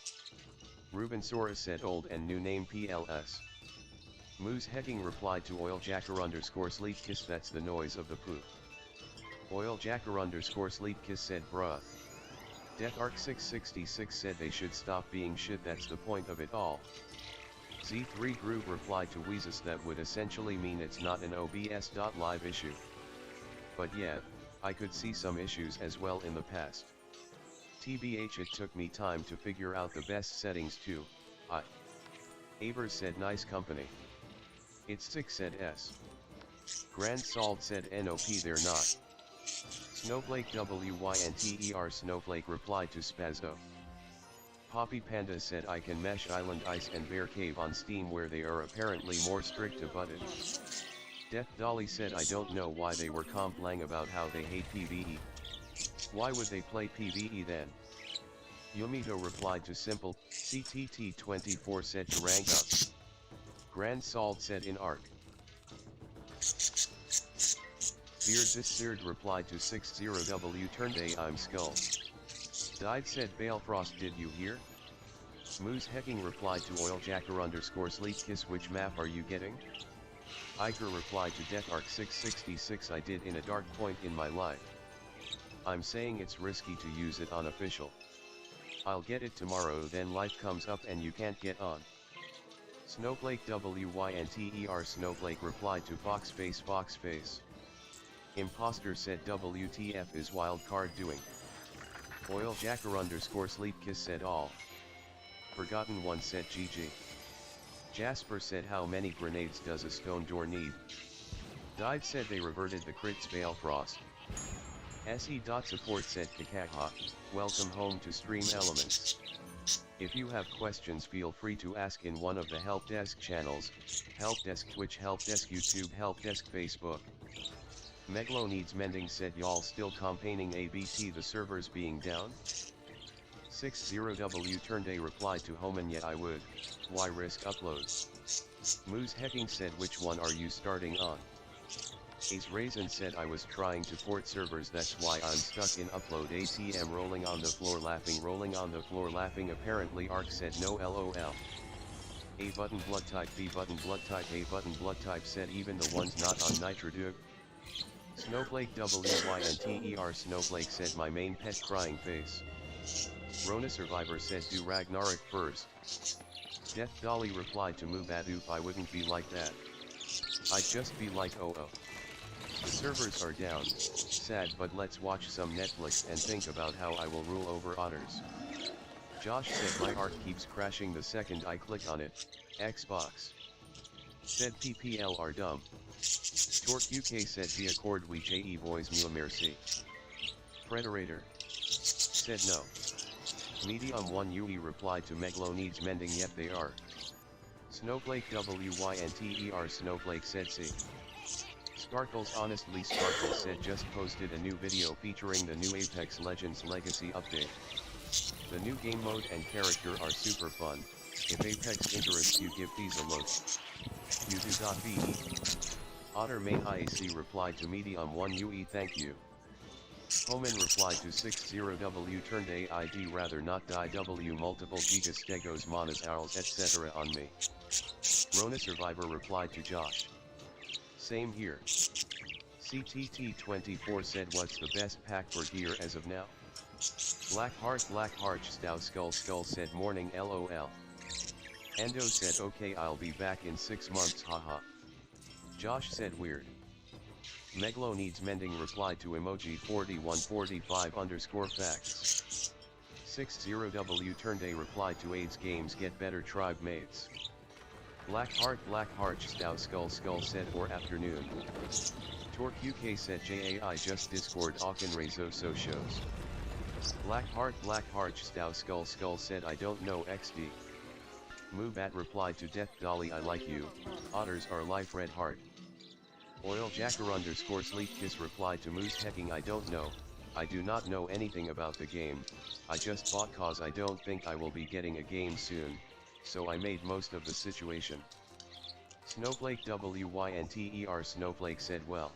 Rubensaurus said old and new name PLS. Moose Hecking replied to Oiljacker_sleepkiss that's the noise of the poop. Oiljacker_sleepkiss said bruh. DeathArc666 said they should stop being shit that's the point of it all. Z3 Groove replied to Weezus that would essentially mean it's not an OBS.live issue. But yeah, I could see some issues as well in the past. TBH it took me time to figure out the best settings too. Avers said nice company. It's 6 said S. Grand Salt said NOP they're not. Snowflake WYNTER Snowflake replied to Spazdo. Poppy Panda said I can mesh Island Ice and Bear Cave on Steam where they are apparently more strict about it. Death Dolly said I don't know why they were complaining about how they hate PvE. Why would they play PvE then? Yumito replied to Simple, CTT24 said to rank up. Grand Salt said in Arc. Beard this Seared replied to 60W turned A I'm Skull. Died said Balefrost did you hear? Moose Hecking replied to Oiljacker Sleep Kiss which map are you getting? Iker replied to Death Arc 666 I did in a dark point in my life. I'm saying it's risky to use it on official. I'll get it tomorrow then life comes up and you can't get on. Snowflake WYNTER Snowflake replied to Foxface. Imposter said WTF is wildcard doing. Oiljacker Sleep Kiss said all. Forgotten One said GG. Jasper said how many grenades does a stone door need? Dive said they reverted the crits Balefrost. SE.support said Kakaha, welcome home to Stream Elements. If you have questions feel free to ask in one of the help desk channels, help desk Twitch, help desk YouTube, help desk Facebook. Meglo needs mending said y'all still campaigning ABT the servers being down? 60W turned A replied to Homan yeah I would, why risk uploads? Moose Hecking said which one are you starting on? Ace Raisin said I was trying to port servers that's why I'm stuck in upload ATM rolling on the floor laughing apparently Arc said no lol. A button blood type B button blood type A button blood type said even the ones not on Nitrodug. Snowflake WYNTER Snowflake said my main pet crying face. Rona Survivor said do Ragnarok first. Death Dolly replied to Mubadu I wouldn't be like that. I'd just be like oh. The servers are down, sad but let's watch some Netflix and think about how I will rule over otters. Josh said my art keeps crashing the second I click on it, Xbox. Said PPL are dumb. Torque UK said the accord we je voice mule merci. Predator. Said no. Medium 1 UE replied to Meglo needs mending yet they are. Snowflake WYNTER Snowflake said see. Sparkles honestly Sparkles said just posted a new video featuring the new Apex Legends Legacy update. The new game mode and character are super fun. If Apex interests you give these a look. Udu.be. Otter main IAC replied to Medium 1 UE thank you. Homan replied to 60W turned AID rather not die W multiple gigastegos monas owls etc on me. Rona Survivor replied to Josh. Same here. CTT24 said what's the best pack for gear as of now? Blackheart Stow Skull said morning lol. Endo said okay I'll be back in 6 months haha. Josh said weird. Meglo needs mending replied to emoji 4145_facts. 60W turned A replied to AIDS games get better tribe mates. Blackheart Stow Skull said or afternoon. Torque UK said JAI just Discord Akin Rezo so shows. Blackheart Stow Skull said I don't know XD. Moobat replied to Death Dolly I like you, otters are life red heart. Oiljacker Sleep Kiss replied to Moose Hecking I don't know, I do not know anything about the game, I just bought cause I don't think I will be getting a game soon, so I made most of the situation. Snowflake WYNTER Snowflake said well.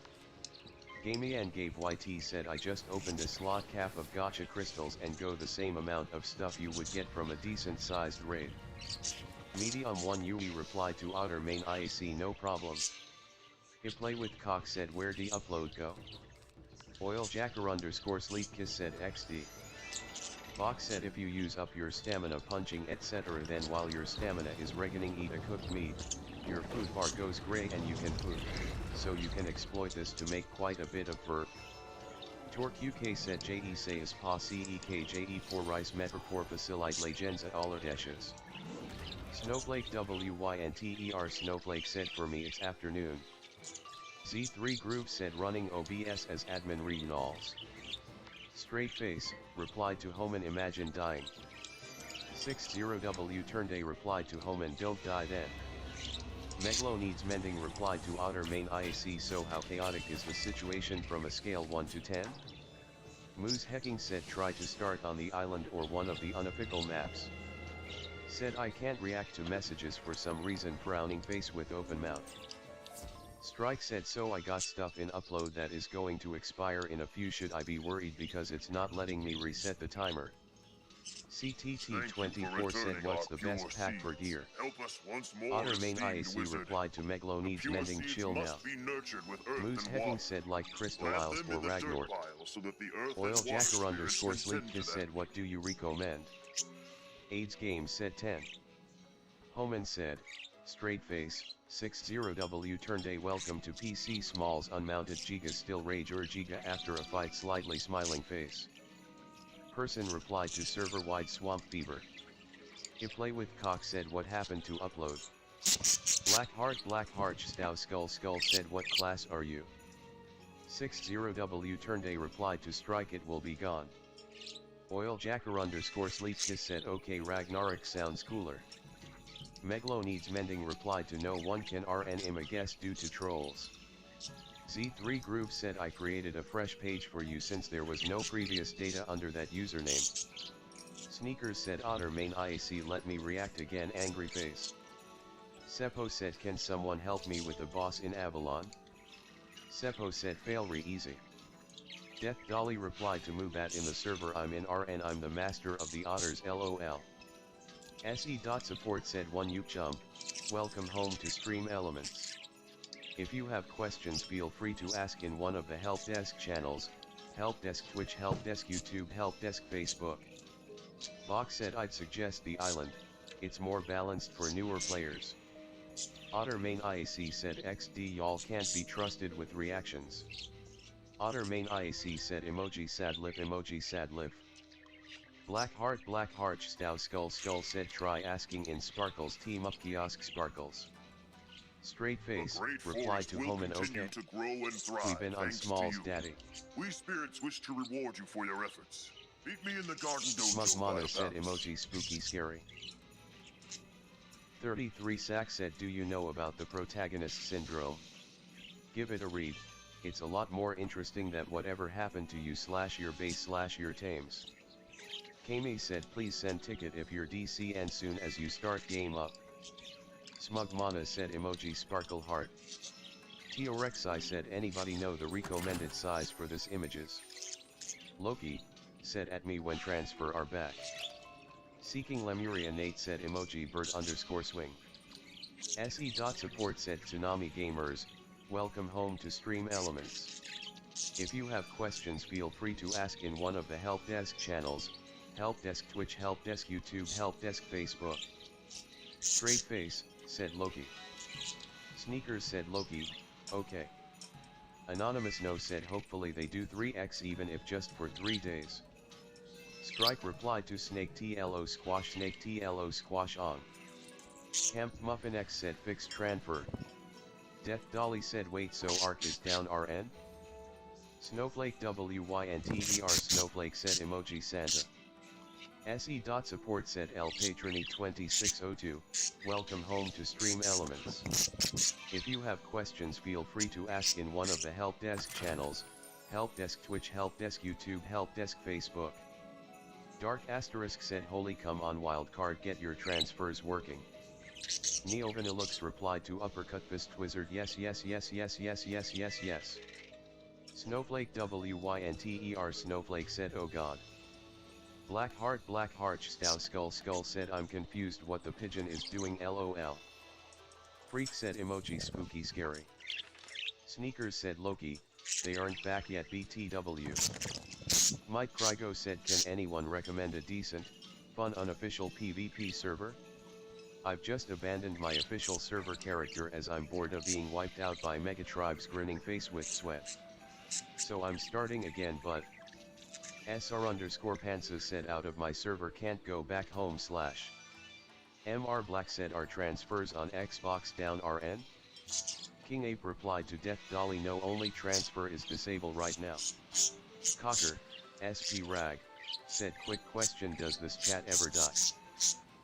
Gamey and Gabe YT said I just opened a slot cap of gacha crystals and go the same amount of stuff you would get from a decent sized raid. Medium 1 UE replied to Otter main IAC no problem. If play with cock said where the upload go? Oiljacker Sleep Kiss said XD. Box said if you use up your stamina punching etc then while your stamina is regaining eat a cooked meat, your food bar goes grey and you can poop, so you can exploit this to make quite a bit of burp. Torque UK said JE sayas pa CEK JE for rice metropor facilite legenza alardeshes. Snowflake WYNTER Snowflake said for me it's afternoon. Z3 Group said running OBS as admin read nulls. Straight Face replied to Homan imagine dying. 60W turned a replied to Homan don't die then. Meglo needs mending replied to Otter main IAC so how chaotic is the situation from a scale 1 to 10? Moose Hecking said try to start on the island or one of the unofficial maps. Said I can't react to messages for some reason frowning face with open mouth. Strike said so I got stuff in upload that is going to expire in a few should I be worried because it's not letting me reset the timer. CTT24 said what's the best pack for gear? Otter main IAC replied to Meglo needs mending chill now. Moose Hecking said like Crystal Isles for Ragnar. Oil Jacker underscore Sleep Kiss said what do you recommend? AIDS Games said 10. Homan said, straight face, 60W turned a welcome to PC Smalls unmounted Giga still rage or Giga after a fight slightly smiling face. Person replied to server-wide swamp fever. I play with cock said what happened to upload. Blackheart Stow Skull said what class are you? 60W turned a replied to strike it will be gone. Oil Jacker underscore Sleepkiss said okay Ragnarok sounds cooler. Meglo needs mending replied to no one can RN him a guest due to trolls. Z3 Groove said I created a fresh page for you since there was no previous data under that username. Sneakers said Otter main IAC let me react again angry face. Seppo said can someone help me with the boss in Avalon? Seppo said fail re easy. Death Dolly replied to Mubat in the server I'm in RN I'm the master of the otters LOL. SE.support said one you chum, welcome home to Stream Elements. If you have questions feel free to ask in one of the help desk channels, help desk Twitch, help desk YouTube, help desk Facebook. Box said I'd suggest the island, it's more balanced for newer players. Otter main IAC said XD y'all can't be trusted with reactions. Otter main IAC said emoji sad lip Blackheart Stow Skull said try asking in Sparkles team up kiosk Sparkles. Straight face replied to Homan okay. We've been on Small's daddy. We spirits wish to reward you for your efforts. Meet me in the garden dojo. Smug Mono said emoji spooky scary. 33 Sack said do you know about the protagonist syndrome? Give it a read, it's a lot more interesting than whatever happened to you / your base / your tames. Kame said please send ticket if you're DC and soon as you start game up. Smug Mana said emoji sparkle heart. Teorexi said anybody know the recommended size for this images? Loki said at me when transfer are back. Seeking Lemuria Nate said emoji bird underscore swing. SE.support said Tsunami Gamers, welcome home to Stream Elements. If you have questions feel free to ask in one of the help desk channels, help desk Twitch, help desk YouTube, help desk Facebook. Straight face said Loki. Sneakers said Loki, okay. Anonymous no said hopefully they do 3x even if just for 3 days. Strike replied to Snake TLO squash on. Camp Muffin X said fixed transfer. Death Dolly said wait so Arc is down RN? Snowflake WYNTER Snowflake said emoji Santa. SE.support said El Patroni 2602, welcome home to Stream Elements. If you have questions feel free to ask in one of the help desk channels, help desk Twitch, help desk YouTube, help desk Facebook. Dark Asterisk said holy come on wildcard get your transfers working. Neovanilux replied to uppercut fist wizard yes. Snowflake WYNTER Snowflake said oh god. Blackheart Stow Skull said I'm confused what the pigeon is doing LOL. Freak said emoji spooky scary. Sneakers said Loki, they aren't back yet BTW. Mike Krygo said can anyone recommend a decent, fun unofficial PvP server? I've just abandoned my official server character as I'm bored of being wiped out by Megatribe's grinning face with sweat. So I'm starting again but SR_Pansa said out of my server can't go back home / MR Black said are transfers on Xbox down RN? King Ape replied to Death Dolly, no, only transfer is disabled right now. Cocker, SP Rag, said, quick question, does this chat ever die?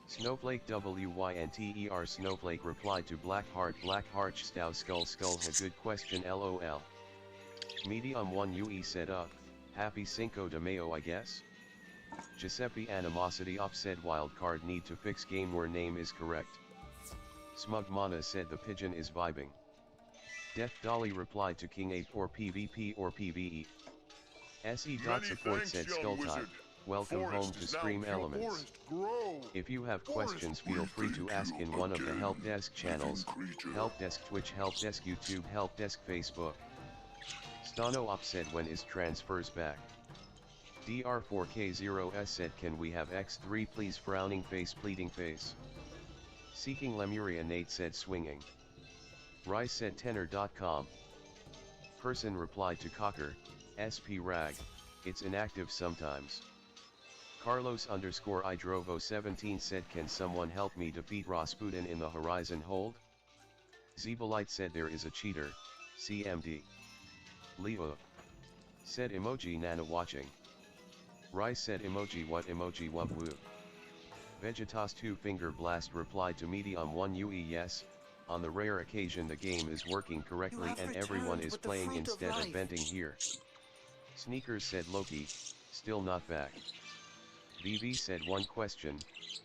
Snowflake WYNTER Snowflake replied to Blackheart Stow Skull ha, good question LOL. Medium 1 UE said happy Cinco de Mayo I guess? Giuseppe Animosity Op said wildcard need to fix game where name is correct. Smug Mana said the pigeon is vibing. Death Dolly replied to King Ape or PvP or PvE. SE.support said Skull Type, welcome home to Scream Elements. If you have questions feel free to ask in one of the help desk channels, help desk Twitch, help desk YouTube, help desk Facebook. Stano Op said when is transfers back? DR4K0S said can we have X3 please, frowning face, pleading face. Seeking Lemuria Nate said swinging. Rice said tenor.com. Person replied to Cocker, SP Rag, it's inactive sometimes. Carlos _I 17 said can someone help me defeat Rasputin in the Horizon hold? Zebolite said there is a cheater, CMD. Leo said emoji Nana watching. Rice said emoji what woo. Vegetas 2 finger blast replied to Medium 1 UE yes, on the rare occasion the game is working correctly and everyone is playing instead of venting here. Sneakers said Loki, still not back. VV said one question,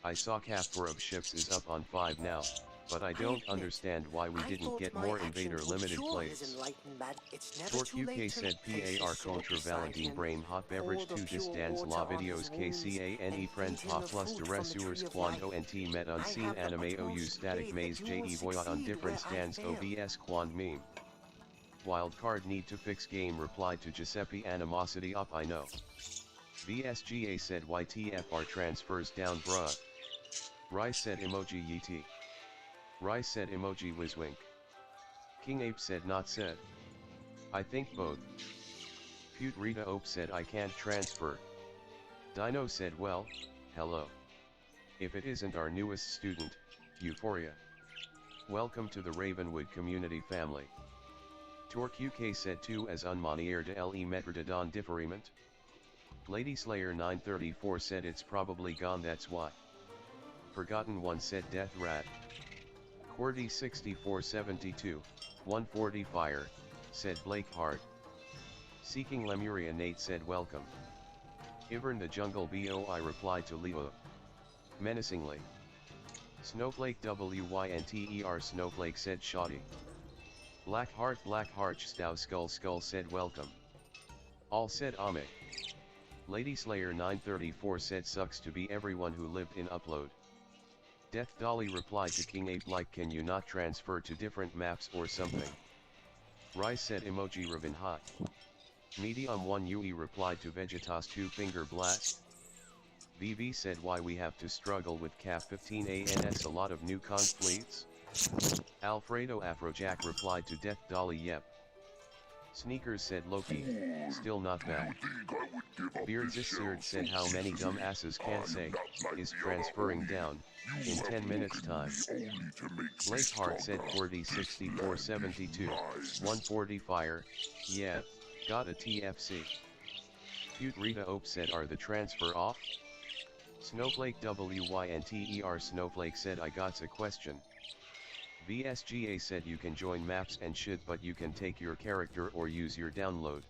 I saw Captor of Ships is up on 5 now, but I don't understand why we didn't get more Invader limited plays. Torque UK said PAR contra Valentine Brain Hot Beverage 2 Distance La Videos KCANE Friend Pa Plus de Ressources Quando NT Met Unseen Anime OU Static Maze JE Voya on Different Stands OBS Quand Meme. Wildcard need to fix game replied to Giuseppe Animosity Up I know. VSGA said YTFR transfers down bruh. Rice said emoji YT. Rice said emoji Wizwink. King Ape said not said. I think both. Pute Rita Ope said I can't transfer. Dino said well, hello. If it isn't our newest student, Euphoria. Welcome to the Ravenwood community family. Torque UK said 2 as unmanier de le metre de don differiment. Lady Slayer 934 said it's probably gone that's why. Forgotten One said Death Rat. Qwerty 6472, 140 Fire, said Blake Hart. Seeking Lemuria Nate said welcome. Ivern the Jungle BOI replied to Leo. Menacingly. Snowflake WYNTER Snowflake said shoddy. Blackheart Stow Skull said welcome. All said Ame. Lady Slayer 934 said sucks to be everyone who lived in upload. Death Dolly replied to King Ape like can you not transfer to different maps or something. Rice said emoji Raven hot. Medium 1 UE replied to Vegetas 2 finger blast. VV said why we have to struggle with Cap 15 ANS a lot of new conflicts. Alfredo Afrojack replied to Death Dolly yep. Sneakers said Loki, still not back. Beardsisird said how many dumb asses can't say, is transferring down, in 10 minutes time. Blake Hart said Qwerty 6472, 140 Fire, yeah, got a TFC. Pute Rita Ope said are the transfer off? Snowflake WYNTER Snowflake said I got's a question. VSGA said you can join maps and shit but you can take your character or use your download.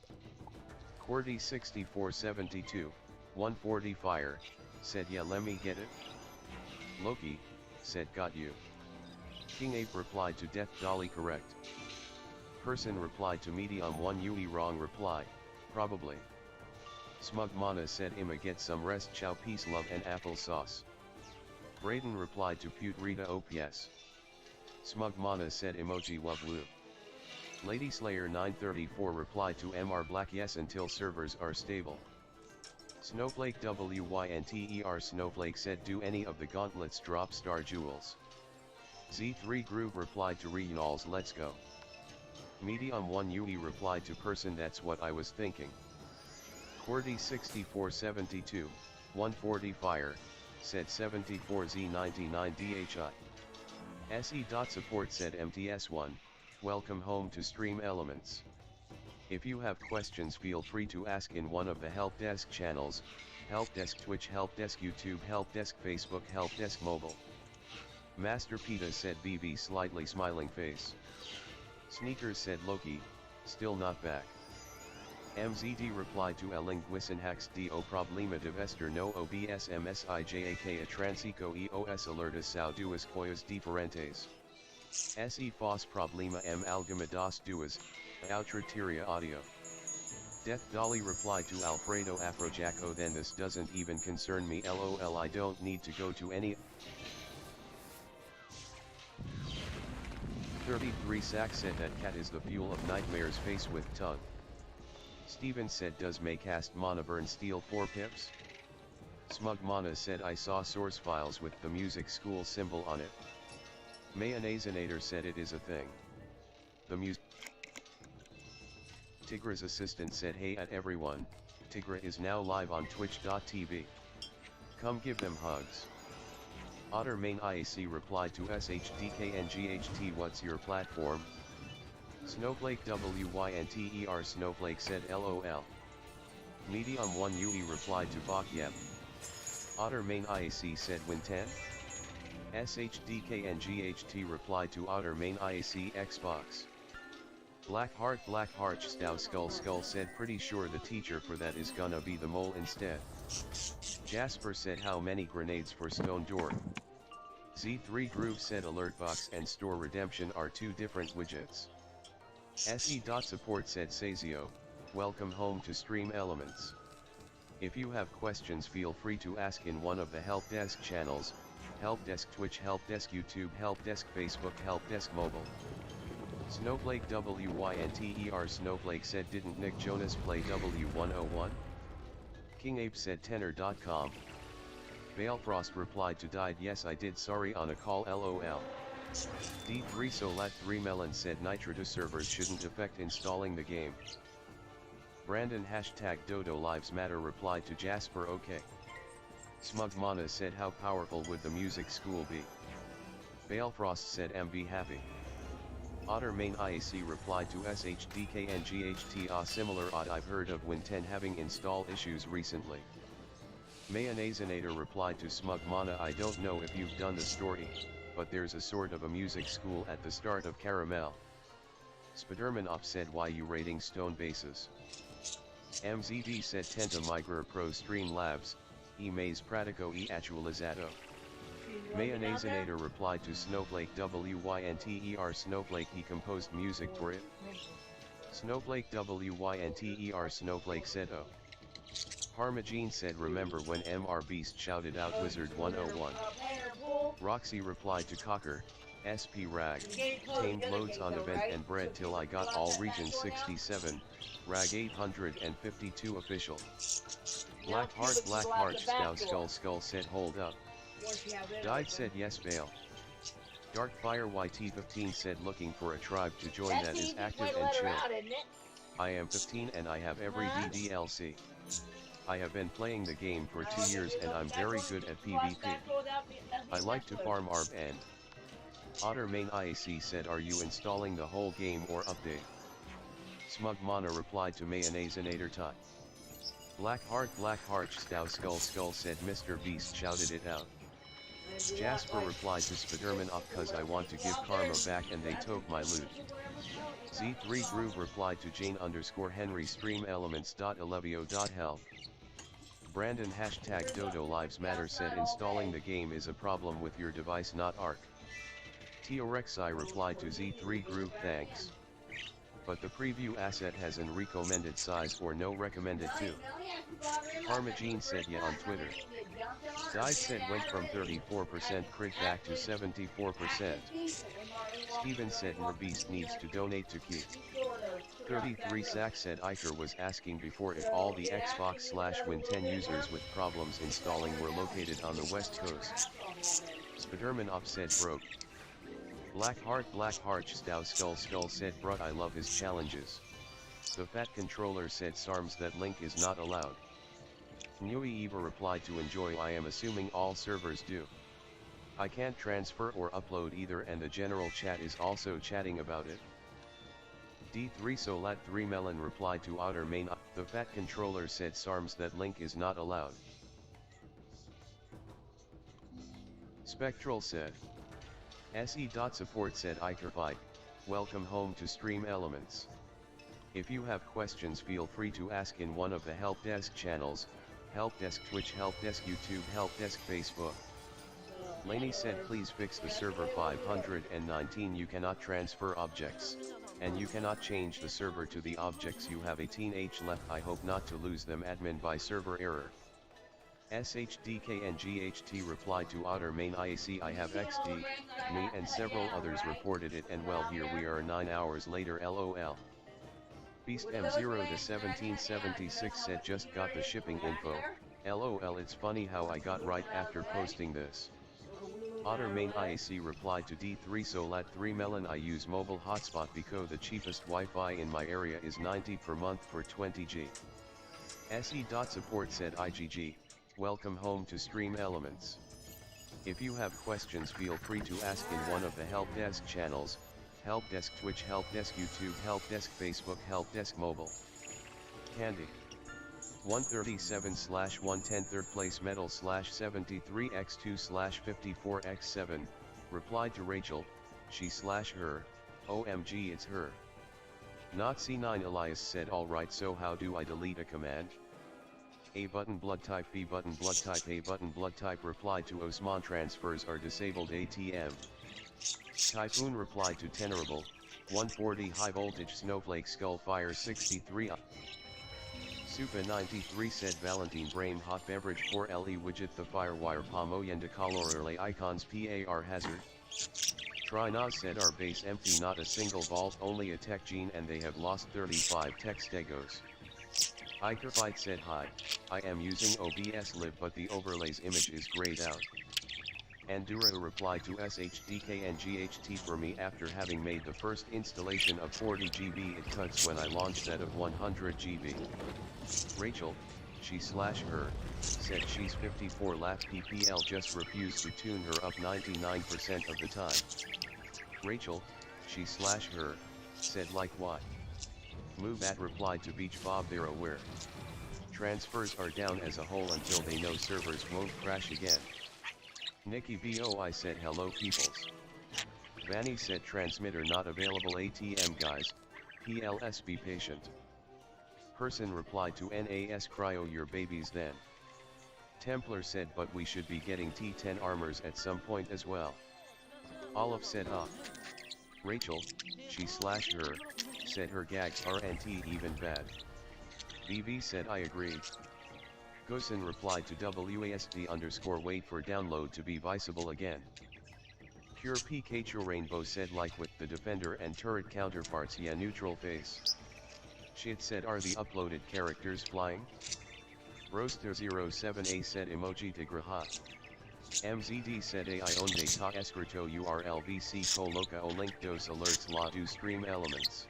Qwerty 6472, 140 Fire, said yeah let me get it. Loki, said got you. King Ape replied to Death Dolly correct. Person replied to Medium 1 UE wrong reply, probably. Smug Mana said Ima get some rest chow peace love and applesauce. Braden replied to Pute Rita Ope yes. Smug Mana said emoji wublu. Lady Slayer 934 replied to MR Black yes until servers are stable. Snowflake WYNTER Snowflake said do any of the gauntlets drop star jewels. Z3 Groove replied to Reynolds let's go. Medium 1 UE replied to person that's what I was thinking. Qwerty 6472, 140 Fire, said 74Z99 DHI. SE.support said MTS1, welcome home to Stream Elements. If you have questions, feel free to ask in one of the help desk channels: Help Desk Twitch, Help Desk YouTube, Help Desk Facebook, Help Desk Mobile. Master Peta said BB slightly smiling face. Sneakers said Loki, still not back. MZD replied to El Linguisinhax do problema de vestir no obs msijak a transico eos alertas sau duas coisas diferentes. Se fos problema alguma das duas, outra teria audio. Death Dolly replied to Alfredo Afrojaco, then this doesn't even concern me, lol, I don't need to go to any. 33 Sack said that cat is the fuel of nightmares face with tongue. Steven said does may cast mana burn steel 4 pips? Smug Mana said I saw source files with the music school symbol on it. Mayonnaisinator said it is a thing. The music. Tigra's assistant said hey at everyone, Tigra is now live on twitch.tv. Come give them hugs. Otter Main IAC replied to SHDKNGHT what's your platform? Snowflake WYNTER Snowflake said LOL. Medium 1 UE replied to Bakyem. Otter Main IAC said Win 10. SHDKNGHT replied to Otter Main IAC Xbox. Blackheart Stow Skull said pretty sure the teacher for that is gonna be the mole instead. Jasper said how many grenades for Stone Door? Z3 Groove said Alert Box and Store Redemption are two different widgets. SE.Support said Sazio, welcome home to Stream Elements. If you have questions, feel free to ask in one of the Help Desk channels: Help Desk Twitch, Help Desk YouTube, Help Desk Facebook, Help Desk Mobile. Snowflake WYNTER Snowflake said didn't Nick Jonas play W101? King Ape said tenor.com. Balefrost replied to died yes I did sorry on a call lol. D3 Solat 3 Melon said Nitro servers shouldn't affect installing the game. Brandon hashtag Dodo Lives Matter replied to Jasper okay. Smug Mana said how powerful would the music school be? Balefrost said MB happy. Otter Main IAC replied to SHDKNGHT a similar odd I've heard of Win 10 having install issues recently. Mayonnaisinator replied to Smug Mana I don't know if you've done the story, but there's a sort of a music school at the start of Caramel. Spiderman Op said why you rating stone bases? MZD said Tenta Migra Pro Stream Labs, e mais pratico e actualizado. Mayonnaisinator replied to Snowflake WYNTER Snowflake he composed music for it. Snowflake WYNTER Snowflake said oh. Parmagene said remember when MR Beast shouted out Wizard 101. Roxy replied to Cocker, SP Rag, tamed loads on event and bred till I got all region 67, Rag 852 official. Blackheart Skull said hold up. Died said yes bail. Darkfire YT15 said looking for a tribe to join that is active and chill. I am 15 and I have every DDLC. I have been playing the game for 2 years and I'm very good at PvP. I like to farm ARB and Otter Main IAC said are you installing the whole game or update? Smug Mana replied to Mayonnaisinator type. Blackheart Stow Skull said Mr. Beast shouted it out. Jasper replied to Spiderman up cause I want to give karma back and they took my loot. Z3 Groove replied to Jane_Henry Stream Elements.elevio.health. Brandon hashtag Dodo Lives Matter said installing the game is a problem with your device not ARC. Teorexi replied to Z3 Groove thanks. But the preview asset has an recommended size or no recommended to. Parmagene said yeah on Twitter. Died said went from 34% crit back to 74%. Steven said Beast needs to donate to Key. 33 Sack said Iker was asking before if all the Xbox/Win 10 users with problems installing were located on the West Coast. Spiderman Op said broke. Blackheart Stow Skull said bruh I love his challenges. The fat controller said Sarms that link is not allowed. Nui Eva replied to enjoy I am assuming all servers do. I can't transfer or upload either and the general chat is also chatting about it. D3 Solat 3 Melon replied to Outer Main. The fat controller said SARMs that link is not allowed. Spectral said. SE.support said Ikerfight, welcome home to Stream Elements. If you have questions feel free to ask in one of the help desk channels, help desk Twitch, help desk YouTube, help desk Facebook. Laney said please fix the server 519, you cannot transfer objects, and you cannot change the server to the objects you have 18H left, I hope not to lose them admin by server error. SHDK and GHT replied to Outer Main IAC I have XD, me and several others reported it and well here we are 9 hours later LOL. Beast M0 to 1776 said just got the shipping info, LOL it's funny how I got right after posting this. Otter Main IAC replied to D3 Solat 3 Melon I use mobile hotspot because the cheapest Wi-Fi in my area is 90 per month for 20G. SE.support said IGG, welcome home to Stream Elements. If you have questions feel free to ask in one of the help desk channels, help desk Twitch, help desk YouTube, help desk Facebook, help desk mobile. Candy 137/110 third place medal /73x2/54x7 replied to Rachel, she/her, OMG it's her. Not C9 Elias said alright so how do I delete a command? A button blood type, B button blood type, A button blood type replied to Osman transfers are disabled ATM. Typhoon replied to Tenorable, 140 high voltage snowflake skullfire 63. Supa 93 said Valentine Brain hot beverage 4 LE widget the firewire Pamoyen de colorle icons PAR hazard. Trinaz said our base empty not a single vault only a tech gene and they have lost 35 tech stegos. Ikerfight said hi, I am using OBS Live but the overlays image is grayed out. Andura replied to SHDK and GHT for me after having made the first installation of 40 GB it cuts when I launch that of 100 GB. Rachel, she/her, said she's 54 laugh PPL just refused to tune her up 99% of the time. Rachel, she/her, said like what? Moveat replied to Beach Bob they're aware. Transfers are down as a whole until they know servers won't crash again. Nikki BOI said hello peoples. Vanny said transmitter not available ATM guys, PLS be patient. Person replied to NAS cryo your babies then. Templar said but we should be getting T10 armors at some point as well. Olive said Rachel, she/her, said her gags aren't even bad. VV said I agree. Gosen replied to WASD_wait for download to be visible again. Pure Pikachu Rainbow said like with the defender and turret counterparts yeah neutral face. Shit said are the uploaded characters flying? Roaster07A said emoji de grahat. MZD said AI onde ta escrito urlvc coloca o link dos alerts la do stream elements.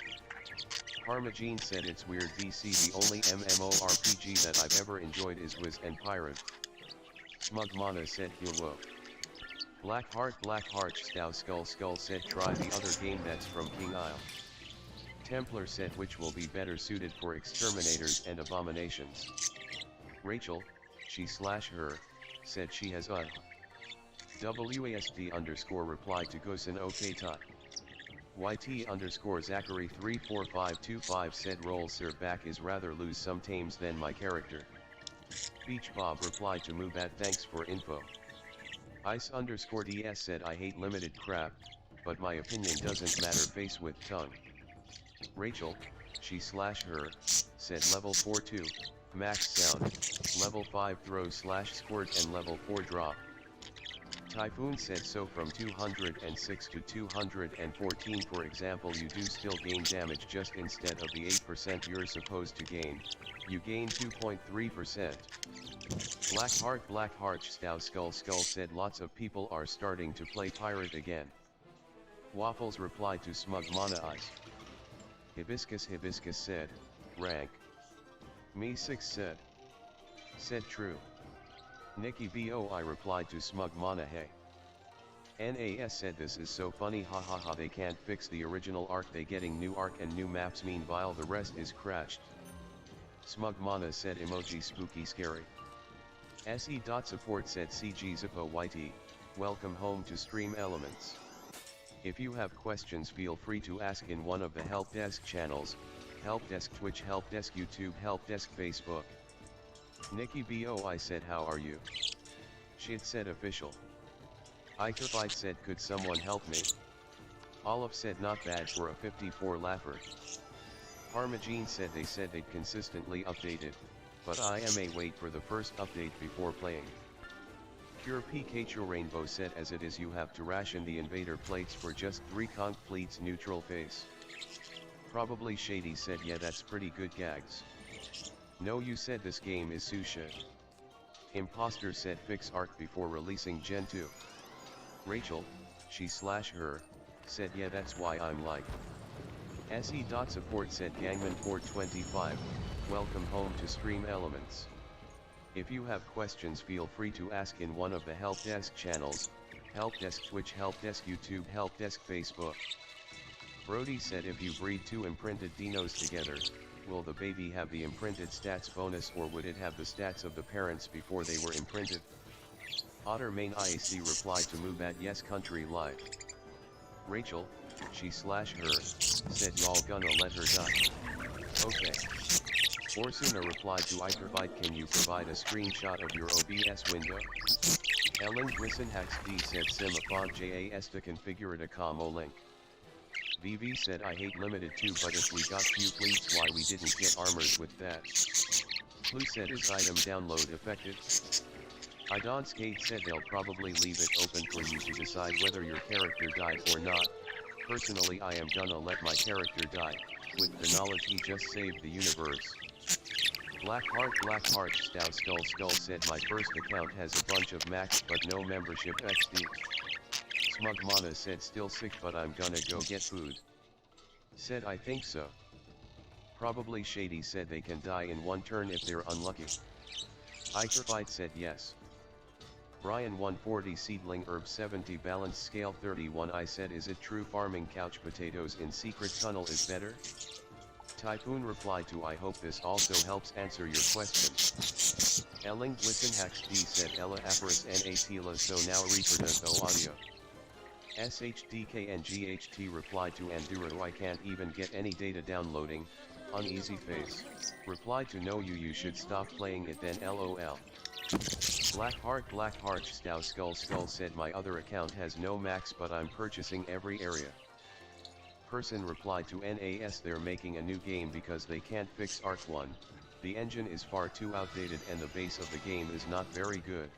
Parmagene said it's weird VC the only MMORPG that I've ever enjoyed is Wiz and Pirate. Smugmana said Huwo. Blackheart Stow Skull said try the other game that's from King Isle. Templar said which will be better suited for exterminators and abominations. Rachel, she/her, said she has WASD_ replied to Gosen OK Tot. YT_Zachary 34525 said roll sir back is rather lose some tames than my character. Beach Bob replied to Mubat thanks for info. Ice_DS said I hate limited crap, but my opinion doesn't matter face with tongue. Rachel, she/her, said level 4-2, max sound, level 5 throw/squirt and level 4 drop. Typhoon said so from 206 to 214 for example you do still gain damage just instead of the 8% you're supposed to gain, you gain 2.3%. Blackheart Stow Skull said lots of people are starting to play pirate again. Waffles replied to Smugmana Eyes. Hibiscus said, rank. Me 6 said true. Nikki BOI replied to Smugmana hey. NAS said this is so funny, hahaha, they can't fix the original arc, they getting new arc and new maps, meanwhile the rest is crashed. Smug Mana said emoji spooky scary. SE.support said CG Zippo YT, welcome home to Stream Elements. If you have questions feel free to ask in one of the help desk channels, help desk Twitch, help desk YouTube, help desk Facebook. Nikki BOI said how are you? Shit said official. Ikerfight said could someone help me? Olive said not bad for a 54 laugher. Parmagene said they said they'd consistently updated, but I am wait for the first update before playing. Pure Pikachu Rainbow said as it is you have to ration the invader plates for just 3 conch fleets neutral face. Probably Shady said yeah that's pretty good gags. No you said this game is sushi. Imposter said fix arc before releasing Gen 2. Rachel, she/her, said yeah that's why I'm like. SE.support said Gangman425, welcome home to Stream Elements. If you have questions feel free to ask in one of the help desk channels, help desk Twitch, help desk YouTube, help desk Facebook. Brody said if you breed 2 imprinted dinos together, will the baby have the imprinted stats bonus or would it have the stats of the parents before they were imprinted? Otter Main IAC replied to move at Yes Country Live. Rachel, she/her, said y'all gonna let her die. Okay. Orsuna replied to Ikerbyte, can you provide a screenshot of your OBS window? Ellen Grissenhax D said Simafont JAS to configure it a commo link. VV said I hate limited 2 but if we got few fleets why we didn't get armored with that. Clue said is item download effective? Idonskate said they'll probably leave it open for you to decide whether your character died or not. Personally I am gonna let my character die, with the knowledge he just saved the universe. Blackheart Skull said my first account has a bunch of max but no membership XD. Smug Mana said still sick but I'm gonna go get food. Said I think so. Probably Shady said they can die in 1 turn if they're unlucky. Ikerfight said yes. Brian 140 Seedling Herb 70 Balance Scale 31 I said is it true farming couch potatoes in secret tunnel is better? Typhoon replied to I hope this also helps answer your question. Elling Glissenhax D said Ella Aperis Natila so now reproduce audio. SHDKNGHT replied to Anduro I can't even get any data downloading, uneasy face. Replied to no you should stop playing it then LOL. Blackheart Skull said my other account has no max but I'm purchasing every area. Person replied to NAS they're making a new game because they can't fix Arc 1, the engine is far too outdated and the base of the game is not very good.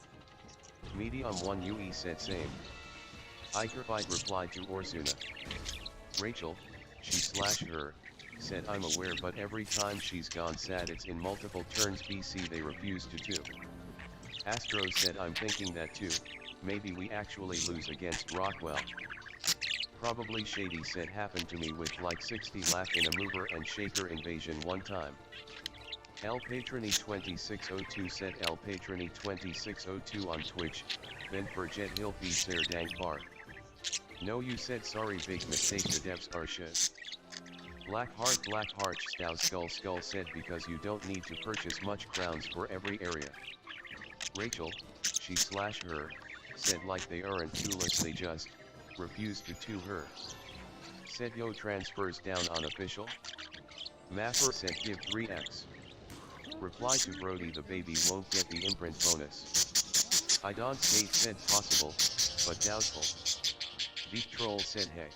Medium 1 UE said same. Ikerfight replied to Orsuna. Rachel, she/her, said I'm aware but every time she's gone sad it's in multiple turns BC they refuse to do. Astro said I'm thinking that too, maybe we actually lose against Rockwell. Probably Shady said happened to me with like 60 laugh in a mover and shaker invasion one time. El Patrony 2602 said El Patrony 2602 on Twitch, then for Jet Hill feed Sir Dank Bar. No you said sorry big mistake the devs are shit. Blackheart Skull said because you don't need to purchase much crowns for every area. Rachel, she/her, said like they aren't tooless they just refuse to her. Said yo transfers down on official. Mapper said give 3x. Reply to Brody the baby won't get the imprint bonus. Idonskate said possible, but doubtful. Deep Troll said hey.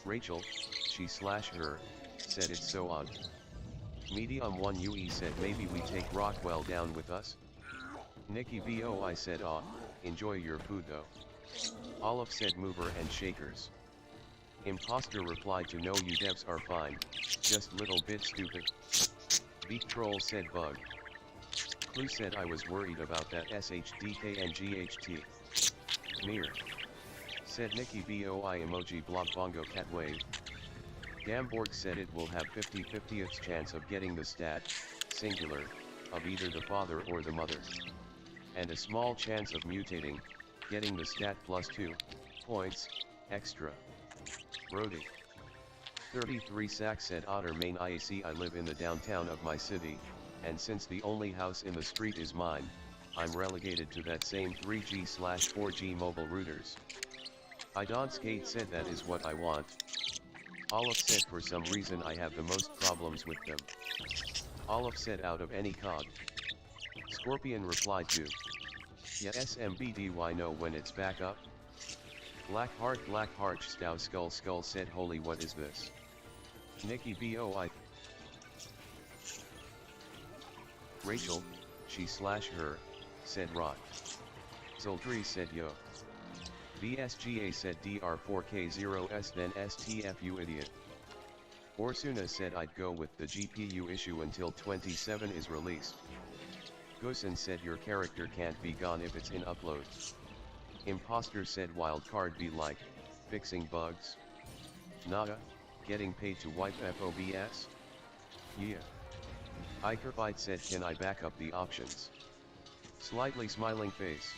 Rachel, she/her, said it's so odd. Medium 1 UE said maybe we take Rockwell down with us. Nikki BOI said enjoy your food though. Olive said mover and shakers. Imposter replied to no you devs are fine, just little bit stupid. Beak Troll said bug. Clue said I was worried about that SHDKNGHT. Mir. Said Nikki BOI emoji blob bongo cat wave. Gamborg said it will have 50/50th chance of getting the stat, singular, of either the father or the mother. And a small chance of mutating, getting the stat +2, points, extra. Brody. 33 Sack said Otter Main IAC. I live in the downtown of my city, and since the only house in the street is mine, I'm relegated to that same 3G/4G mobile routers. I don't skate said that is what I want. Olive said for some reason I have the most problems with them. Olive said out of any COD. Scorpion replied to, yeah SMBDY know when it's back up? Blackheart Stow Skull said holy what is this? Nikki BOI. Rachel, she/her, said rot. Zoldri said yo. VSGA said DR4K0S then STFU idiot. Orsuna said I'd go with the GPU issue until 27 is released. Gosen said your character can't be gone if it's in upload. Imposter said wildcard be like, fixing bugs. Nada, getting paid to wipe FOBS? Yeah. Ikerbyte said can I back up the options? Slightly smiling face.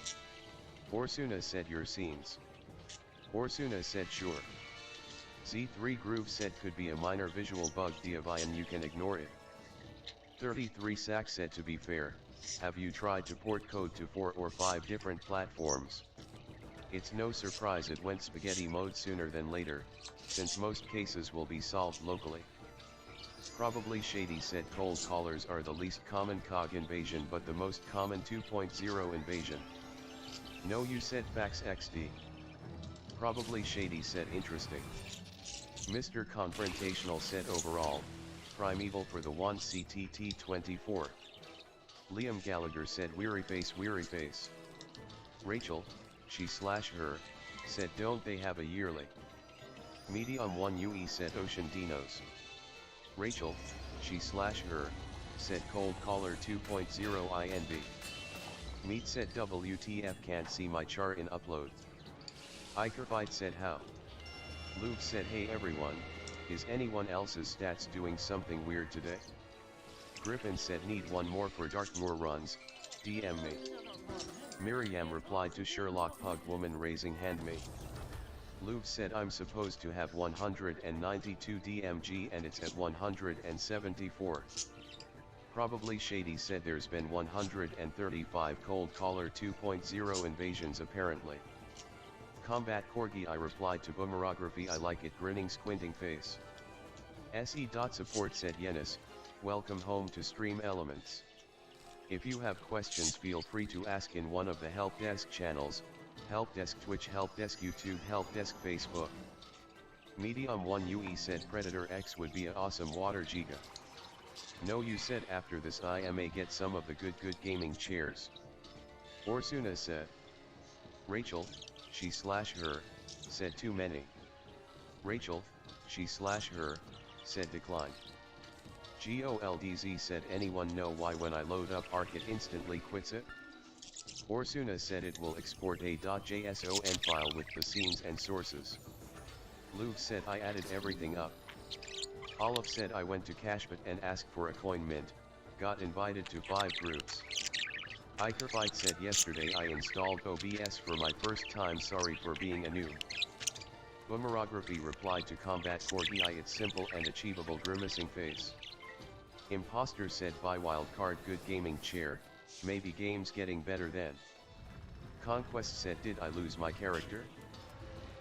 Orsuna said your scenes. Orsuna said sure. Z3 Groove said could be a minor visual bug and you can ignore it. 33 Sack said to be fair, have you tried to port code to 4 or 5 different platforms? It's no surprise it went spaghetti mode sooner than later, since most cases will be solved locally. Probably Shady said cold callers are the least common COG invasion but the most common 2.0 invasion. No you said Fax XD. Probably Shady said interesting. Mr. Confrontational said overall, primeval for the 1CTT24. Liam Gallagher said weary face. Rachel, she/her, said don't they have a yearly? Medium 1 UE said Ocean Dinos. Rachel, she/her, said cold caller 2.0 INV. Meat said WTF can't see my chart in upload. Ikerbyte said how. Luke said hey everyone, is anyone else's stats doing something weird today? Griffin said need one more for Darkmoor runs, DM me. Miriam replied to Sherlock Pug woman raising hand me. Luke said I'm supposed to have 192 DMG and it's at 174. Probably Shady said there's been 135 cold caller 2.0 invasions apparently. Combat Corgi I replied to Boomerography I like it grinning squinting face. SE.support said Yenis, welcome home to Stream Elements. If you have questions feel free to ask in one of the help desk channels, help desk Twitch, help desk YouTube, help desk Facebook. Medium 1 UE said Predator X would be a awesome water giga. No you said after this I may get some of the good gaming chairs. Orsuna said. Rachel, she/her, said too many. Rachel, she/her, said declined. GOLDZ said anyone know why when I load up Arc it instantly quits it? Orsuna said it will export a .json file with the scenes and sources. Luke said I added everything up. Olive said I went to Cashbot and asked for a coin mint, got invited to 5 groups. Ikerbyte said yesterday I installed OBS for my first time, sorry for being a noob. Boomerography replied to Combat Corgi it's simple and achievable grimacing face. Imposter said buy wildcard good gaming chair, maybe games getting better then. Conquest said did I lose my character?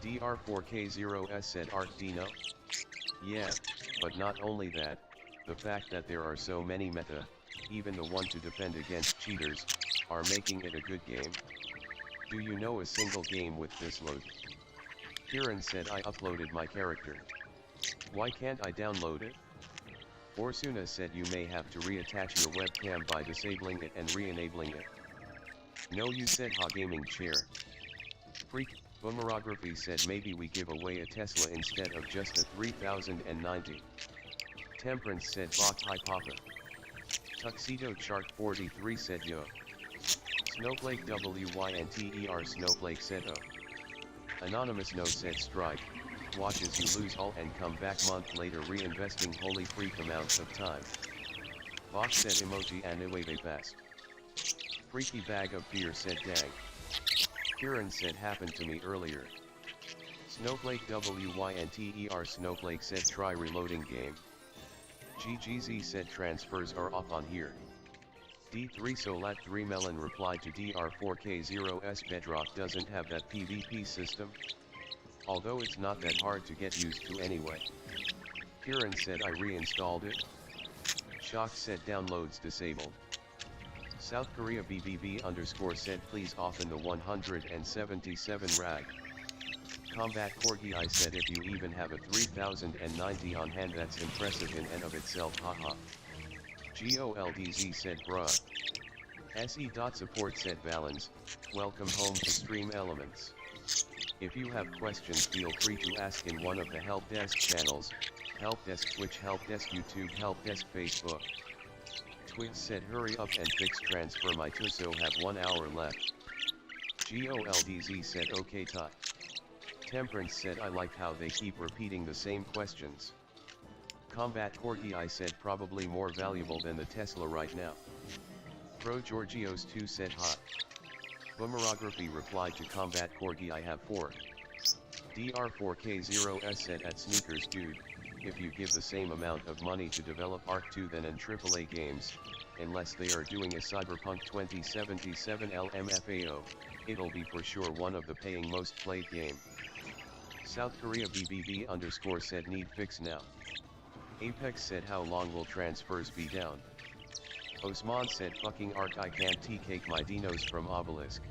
DR4K0S said Arc Dino? Yeah, but not only that, the fact that there are so many meta, even the one to defend against cheaters, are making it a good game. Do you know a single game with this load? Kieran said I uploaded my character. Why can't I download it? Orsuna said you may have to reattach your webcam by disabling it and re-enabling it. No you said ha gaming chair. Freak, Boomerography said maybe we give away a Tesla instead of just a 3090. Temperance said Bach hi papa. Tuxedo Chart 43 said yo. Snowflake WYNTER Snowflake said oh. Anonymous no said strike, watch as you lose all and come back month later reinvesting holy freak amounts of time. Bach said emoji anyway fast. Freaky bag of fear said dang. Kieran said happened to me earlier. Snowflake WYNTER Snowflake said try reloading game. GGZ said transfers are off on here. D3 Solat 3 Melon replied to DR4K0S Bedrock doesn't have that PvP system. Although it's not that hard to get used to anyway. Kieran said I reinstalled it. Shock said downloads disabled. South Korea BBB _ said please offen the 177 rag. Combat Corgi I said if you even have a 3090 on hand that's impressive in and of itself haha. GOLDZ said bruh. SE.support said Valens, welcome home to Stream Elements. If you have questions feel free to ask in one of the help desk channels, help desk Twitch, help desk YouTube, help desk Facebook. Twitch said hurry up and fix transfer my Tuso have 1 hour left. GOLDZ said okay Ty. Temperance said I like how they keep repeating the same questions. Combat Corgi I said probably more valuable than the Tesla right now. Pro Georgios 2 said hot. Boomerography replied to Combat Corgi I have 4. DR4K0S said at Sneakers dude, if you give the same amount of money to develop Arc 2 than in AAA games, unless they are doing a Cyberpunk 2077 LMFAO, it'll be for sure one of the paying most played game. South Korea BBB _ said need fix now. Apex said how long will transfers be down? Osman said fucking Arc I can't T-cake my dinos from Obelisk.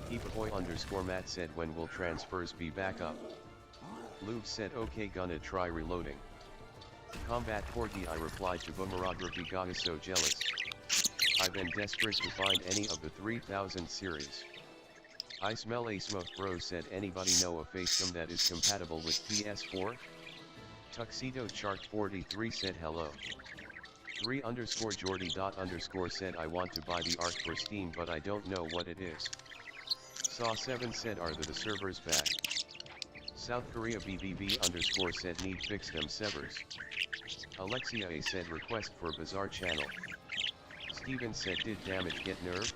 Keepaboy _ Matt said when will transfers be back up? Lube said okay gonna try reloading. Combat Corgi I replied to Boomerography Gaga so jealous. I've been desperate to find any of the 3000 series. I smell a smoke bro said anybody know a facecam that is compatible with PS4? Tuxedo Shark 43 said hello. 3 _ Jordy _ said I want to buy the Arc for Steam but I don't know what it is. Saw 7 said are the servers back? South Korea BBB _ said need fix them severs. Alexia A said request for Bizarre channel. Steven said did damage get nerfed?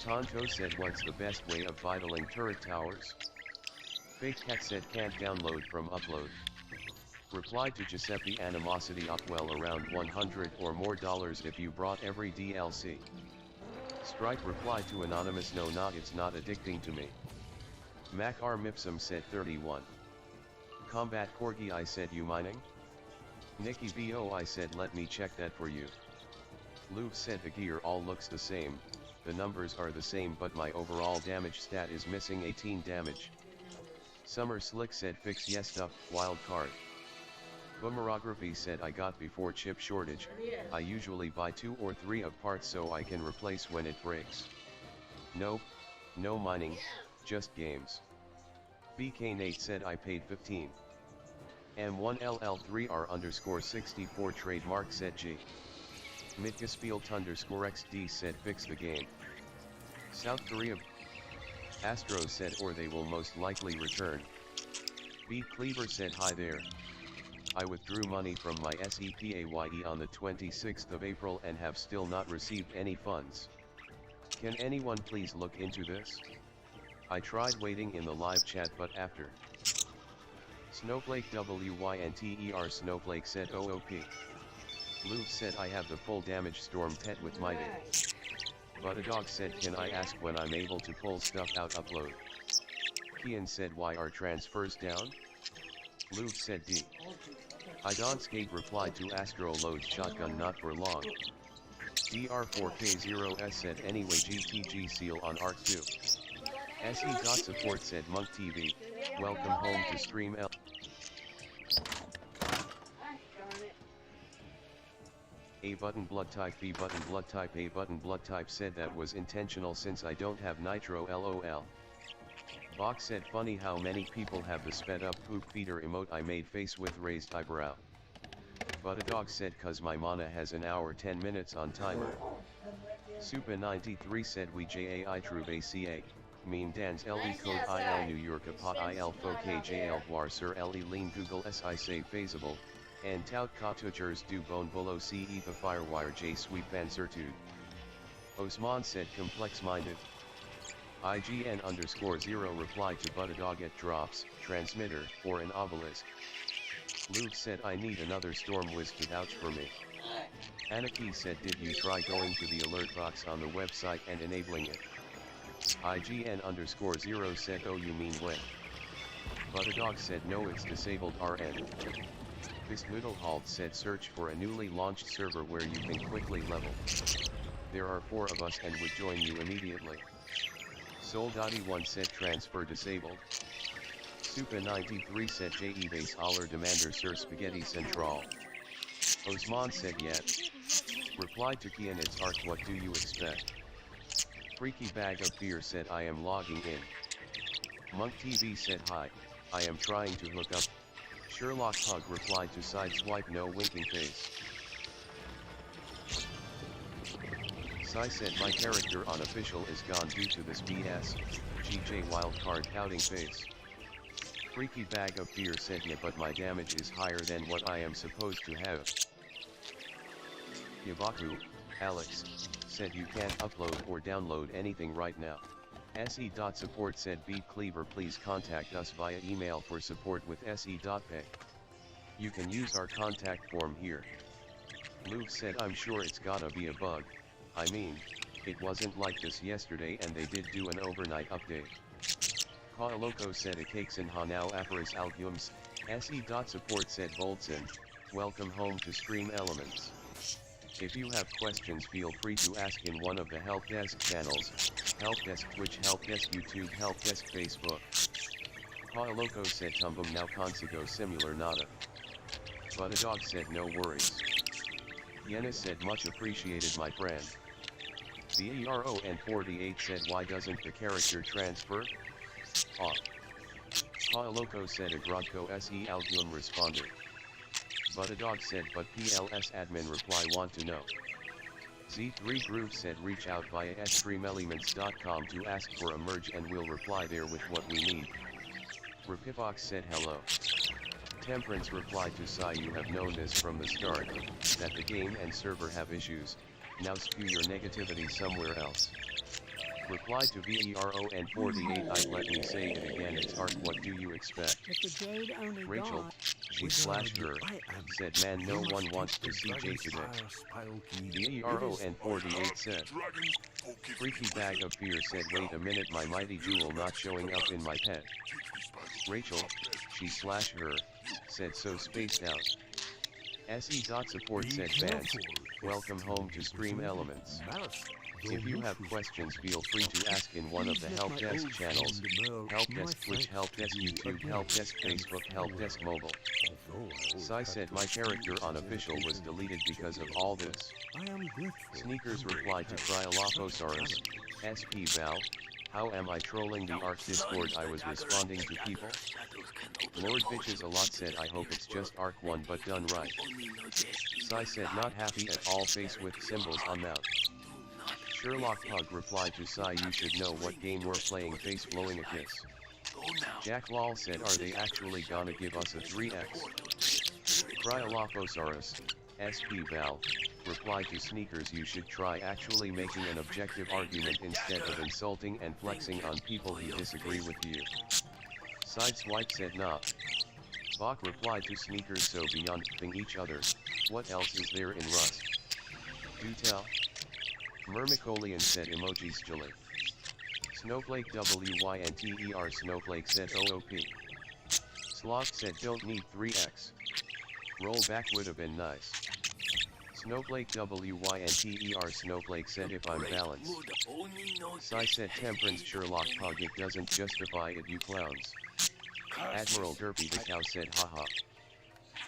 Tonto said what's the best way of vitling turret towers? Fake Cat said can't download from upload. Replied to Giuseppe Animosity Upwell around $100 or more if you brought every DLC. Stripe replied to Anonymous no not it's not addicting to me. Mac R Mipsum said 31. Combat Corgi I said you mining? Nikki BO I said let me check that for you. Luve said the gear all looks the same, the numbers are the same but my overall damage stat is missing 18 damage. Summer Slick said fix yes stuff, wild card. Boomerography said I got before chip shortage, I usually buy 2 or 3 of parts so I can replace when it breaks. Nope, no mining, just games. BK Nate said I paid 15. M1LL3R _ 64 trademark said G. Mitgaspielt _ XD said fix the game. South Korea Astro said or they will most likely return. B Cleaver said hi there. I withdrew money from my SEPAYE on the 26th of April and have still not received any funds. Can anyone please look into this? I tried waiting in the live chat but after. Snowflake WYNTER Snowflake said OOP. Luve said I have the full damage storm pet with my day. Buttadog said can I ask when I'm able to pull stuff out upload? Kian said why are transfers down? Luve said D. Idonskate replied to Astro loads shotgun not for long. DR4K0S said anyway GTG seal on Arc 2. SE.support said Monk TV, welcome home to Stream L. A button blood type B button blood type A button blood type said that was intentional since I don't have nitro LOL. Box said funny how many people have the sped up poop feeder emote I made face with raised eyebrow. Buttadog said cause my mana has an hour 10 minutes on timer. Supa 93 said we JAI True ACA. Mean Dan's LE code IL New York Apot IL Fo KJL War Sir LE Lean Google SI say feasible, and tout coutures du bon bolo CE the Firewire J Sweep and Certude. Osman said complex minded. IGN_0 replied to Buttadog at drops, transmitter, or an obelisk. Luke said I need another storm whiz to vouch for me. Anarchy said did you try going to the alert box on the website and enabling it? IGN_0 said oh you mean when? Buttadog said no it's disabled RN. Bisnoodlehald said search for a newly launched server where you can quickly level. There are 4 of us and would join you immediately. Soldati1 said transfer disabled. Supa93 said JE base aller demander sur spaghetti central. Osman said yet. Replied to Kian it's Ark what do you expect? Freaky Bag of Fear said I am logging in. Monk TV said hi, I am trying to hook up. Sherlock Pug replied to sideswipe no winking face. Sai said my character on official is gone due to this BS, GJ wildcard pouting face. Freaky Bag of Fear said yeah but my damage is higher than what I am supposed to have. Yabaku, Alex, said you can't upload or download anything right now. SE.support said Beat Cleaver please contact us via email for support with SE.pay. You can use our contact form here. Luke said I'm sure it's gotta be a bug, I mean, it wasn't like this yesterday and they did do an overnight update. Kaoloko said a cakes in Hanau Aperis Algums, SE.support said Boldson, welcome home to Stream Elements. If you have questions feel free to ask in one of the help desk channels, help desk Twitch, help desk YouTube, help desk Facebook. Kaoloko said tumbum now consigo similar nada. Buttadog said no worries. Yena said much appreciated my friend. VERO and 48 said why doesn't the character transfer? Off. Kaoloko said Agrodko SE Algum responded. Buttadog said but PLS admin reply want to know. Z3 Groove said reach out via streamelements.com to ask for a merge and we'll reply there with what we need. Rapivox said hello. Temperance replied to Sai you have known this from the start, that the game and server have issues, now spew your negativity somewhere else. Replied to VERO and 48 let me say it again it's Ark what do you expect? Rachel, she slashed her, said man no one wants to see Jay today. VERO and 48 said. Freaky Bag of Fear said wait a minute my mighty jewel not showing up in my pet. Rachel, she slashed her, said so spaced out. SE.support said fans, welcome home to Stream Elements. If you have questions feel free to ask in one of the help desk channels, help desk Twitch, help desk YouTube, help desk Facebook, help desk mobile. Sai said my character on official was deleted because of all this. Sneakers replied to Cryolophosaurus, SP Val, how am I trolling the Ark Discord I was responding to people? Lord Bitches a lot said I hope it's just Ark 1 but done right. Sai said not happy at all face with symbols on mouth. Sherlock Pug replied to Sai you should know what game we're playing face blowing a kiss. Jack Lal said are they actually gonna give us a 3x? Cryolophosaurus, SP Val, replied to Sneakers you should try actually making an objective argument instead of insulting and flexing on people who disagree with you. Sideswipe said nah. Bach replied to Sneakers so beyond f***ing each other, what else is there in Rust? Do tell. Myrmicolian said emojis jelly. Snowflake WYNTER Snowflake said OOP. Slog said don't need 3x. Rollback would have been nice. Snowflake WYNTER Snowflake said if I'm balanced. Sai said Temperance Sherlock Pug it doesn't justify it you clowns. Admiral Derpy the cow said haha.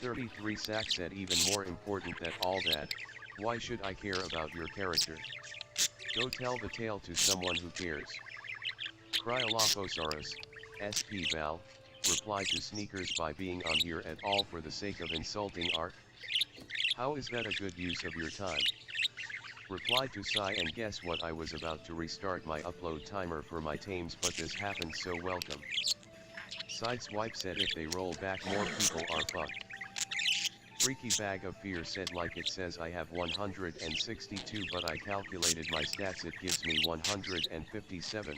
33 Sack said even more important than all that, why should I care about your character? Go tell the tale to someone who cares. Cryolophosaurus, SP Val, replied to Sneakers by being on here at all for the sake of insulting Ark. How is that a good use of your time? Replied to Sai and guess what I was about to restart my upload timer for my tames but this happened so welcome. Sideswipe said if they roll back more people are fucked. Freaky Bag of Fear said like it says I have 162 but I calculated my stats it gives me 157.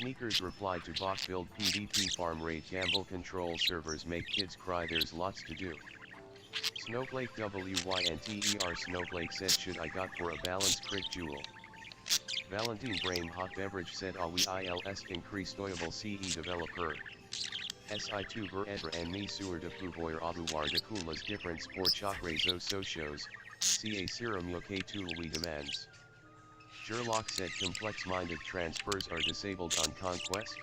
Sneakers replied to Bach build PvP farm raid gamble control servers make kids cry there's lots to do. Snowflake WYNTER Snowflake said should I got for a balanced crit jewel. Valentine Brain Hot Beverage said awi ils increase doyable CE developer. Si2 ver edra and me sur de pouvoir avoir de coolas difference pour chaque réseau sociaux, ca serum yoke tool we demands. Sherlock said complex-minded transfers are disabled on Conquest.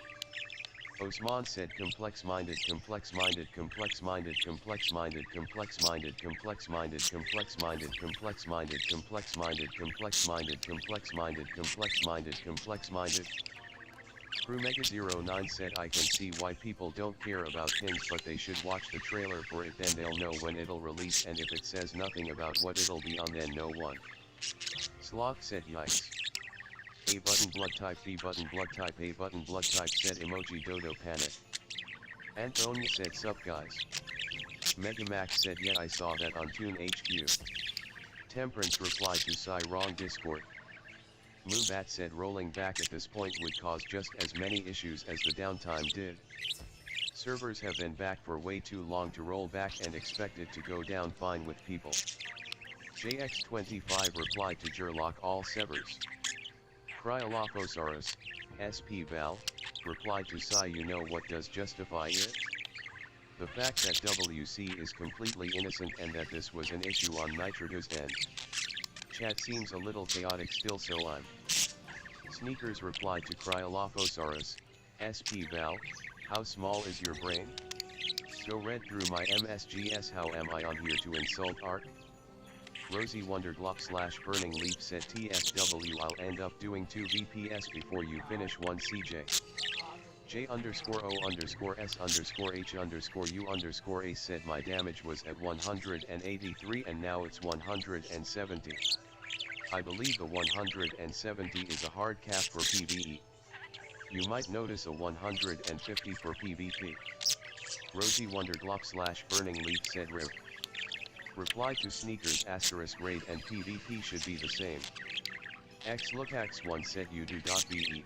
Osman said complex-minded complex-minded complex-minded complex-minded complex-minded complex-minded complex-minded complex-minded complex-minded complex-minded complex-minded complex-minded complex-minded. Crew Mega 09 said I can see why people don't care about pins, but they should watch the trailer for it, then they'll know when it'll release, and if it says nothing about what it'll be on then no one. Sloth said yikes. A button blood type B button blood type A button blood type said emoji dodo panic. Antonia said sup guys. Megamax said yeah I saw that on Toon HQ. Temperance replied to Psy wrong Discord. Moobat said rolling back at this point would cause just as many issues as the downtime did. Servers have been back for way too long to roll back and expect it to go down fine with people. JX25 replied to Gerlock all severs. Cryolophosaurus, SP Val, replied to Psy you know what does justify it? The fact that WC is completely innocent and that this was an issue on Nitroda's end. Chat seems a little chaotic still so I'm. Sneakers replied to Cryolophosaurus, SP Val, how small is your brain? Go read through my MSGS how am I on here to insult Ark? Rosie Wonderglop /Burning Leaf said TFW I'll end up doing 2 VPS before you finish 1 CJ. J_O_S_H_U_A said my damage was at 183 and now it's 170. I believe the 170 is a hard cap for PvE. You might notice a 150 for PvP. Rosie Wonderglop /Burning Leaf said Riv. Reply to Sneakers * raid and PvP should be the same. XLookX1 said you do.be.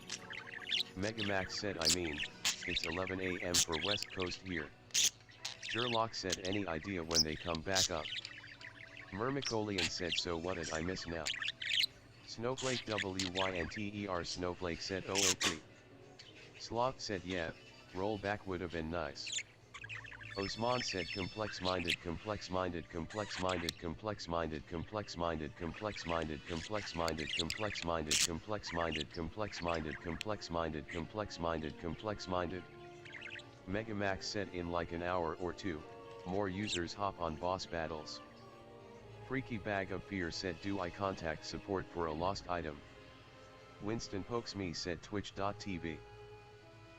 Megamax said I mean, it's 11 AM for West Coast here. Gerlock said any idea when they come back up. Myrmicolian said so what did I miss now? Snowflake WYNTER Snowflake said oh okay. Sloth said yeah, roll back would have been nice. Osman said complex-minded complex-minded complex-minded complex-minded complex-minded complex-minded complex-minded complex-minded complex-minded complex-minded complex-minded complex-minded complex-minded. Megamax said in like an hour or two, more users hop on boss battles. Freaky Bag of Fear said do I contact support for a lost item? Winston Pokes Me said twitch.tv.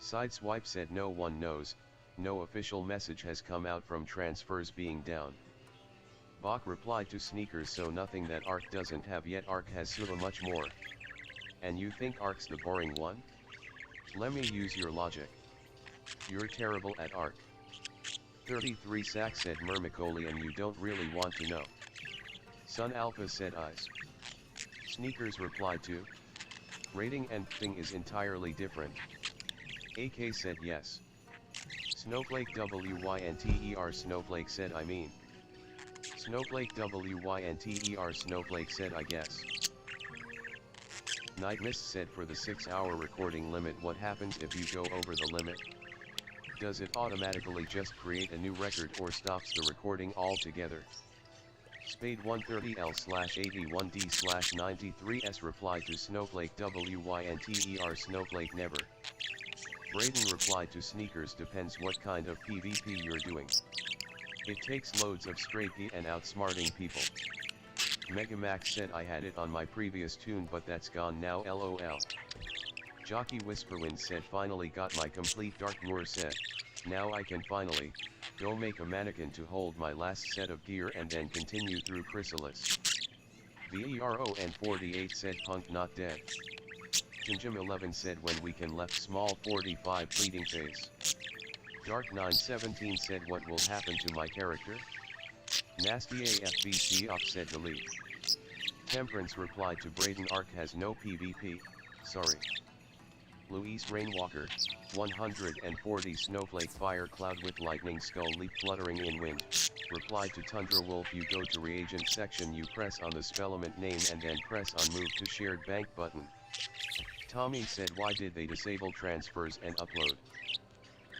Sideswipe said no one knows. No official message has come out from transfers being down. Bach replied to Sneakers so nothing that Ark doesn't have yet Ark has so much more. And you think Ark's the boring one? Let me use your logic. You're terrible at Ark. 33 Sack said Myrmicolian you don't really want to know. Sun Alpha said eyes. Sneakers replied to. Rating and thing is entirely different. AK said yes. Snowflake WYNTER Snowflake said I mean. Snowflake WYNTER Snowflake said I guess. Night Mist said for the 6-hour recording limit what happens if you go over the limit? Does it automatically just create a new record or stops the recording altogether? Spade 130L/81D/93S replied to Snowflake WYNTER Snowflake never. Braden replied to Sneakers depends what kind of PvP you're doing. It takes loads of straight P and outsmarting people. Megamax said I had it on my previous tune but that's gone now lol. Jockey Whisperwind said finally got my complete Dark Moor set, now I can finally, go make a mannequin to hold my last set of gear and then continue through Chrysalis. VERON48 said punk not dead. Tinjim 11 said when we can left small 45 pleading face. Dark 917 said what will happen to my character? Nasty AFBC off said delete. Temperance replied to Braden Ark has no PvP, sorry. Luis Rainwalker, 140 Snowflake Fire Cloud with Lightning Skull Leap Fluttering in Wind. Reply to Tundra Wolf. You go to Reagent section, you press on the spellament name and then press on Move to Shared Bank button. Tommy said, why did they disable transfers and upload?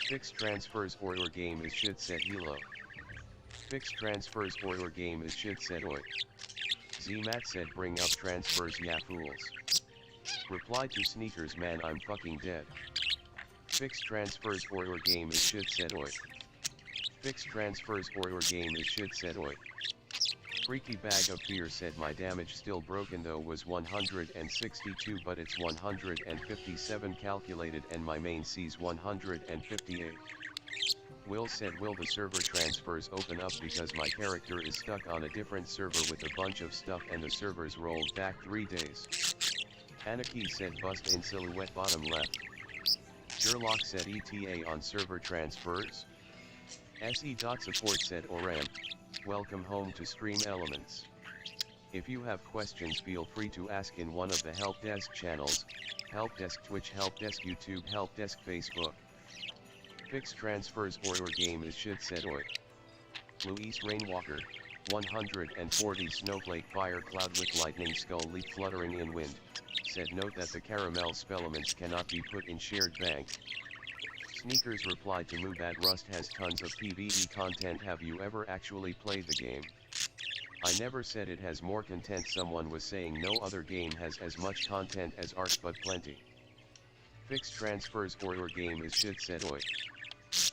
Fix transfers or your game is shit, said Hilo. Fix transfers or your game is shit, said Oi. Z-Mat said, bring up transfers, ya fools. Reply to Sneakers, man, I'm fucking dead. Fix transfers or your game is shit, said Oi. Fix transfers or your game is shit, said Oi. Freaky Bag of Beer said, my damage still broken though was 162 but it's 157 calculated and my main sees 158. Will said, will the server transfers open up because my character is stuck on a different server with a bunch of stuff and the servers rolled back 3 days. Anarchy said, bust in silhouette bottom left. Sherlock said, ETA on server transfers. SE.support said, Oram, welcome home to Stream Elements. If you have questions, feel free to ask in one of the help desk channels, help desk Twitch, help desk YouTube, help desk Facebook. Fix transfers or your game is shit, said Oi. Luis Rainwalker, 140 Snowflake Fire Cloud with Lightning Skull Leap Fluttering in Wind, said, note that the caramel spellaments cannot be put in shared bank. Sneakers replied to Mubat, Rust has tons of PvE content, have you ever actually played the game? I never said it has more content, someone was saying no other game has as much content as Ark, but plenty. Fix transfers or your game is shit, said Oi.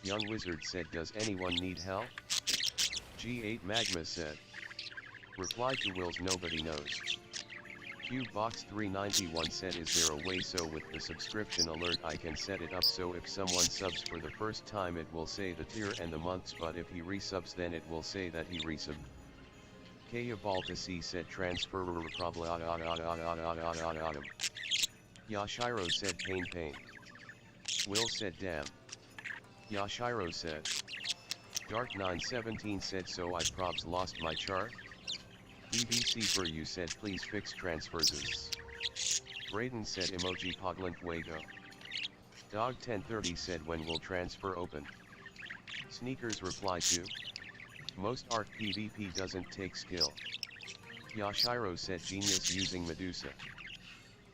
Young Wizard said, does anyone need help? G8 Magma said. Reply to Will's, nobody knows. Cubebox 391 said, is there a way so with the subscription alert I can set it up so if someone subs for the first time it will say the tier and the months, but if he resubs then it will say that he resubbed. Kaya Baltasi said, transfer problem. Yashiro said, pain. Will said, damn. Yashiro said. Dark917 said, so I probs lost my chart? BBC for you said, please fix transfers. Braden said, emoji Poglint Wago. Dog 1030 said, when will transfer open? Sneakers reply to. Most Ark PvP doesn't take skill. Yashiro said, genius using Medusa.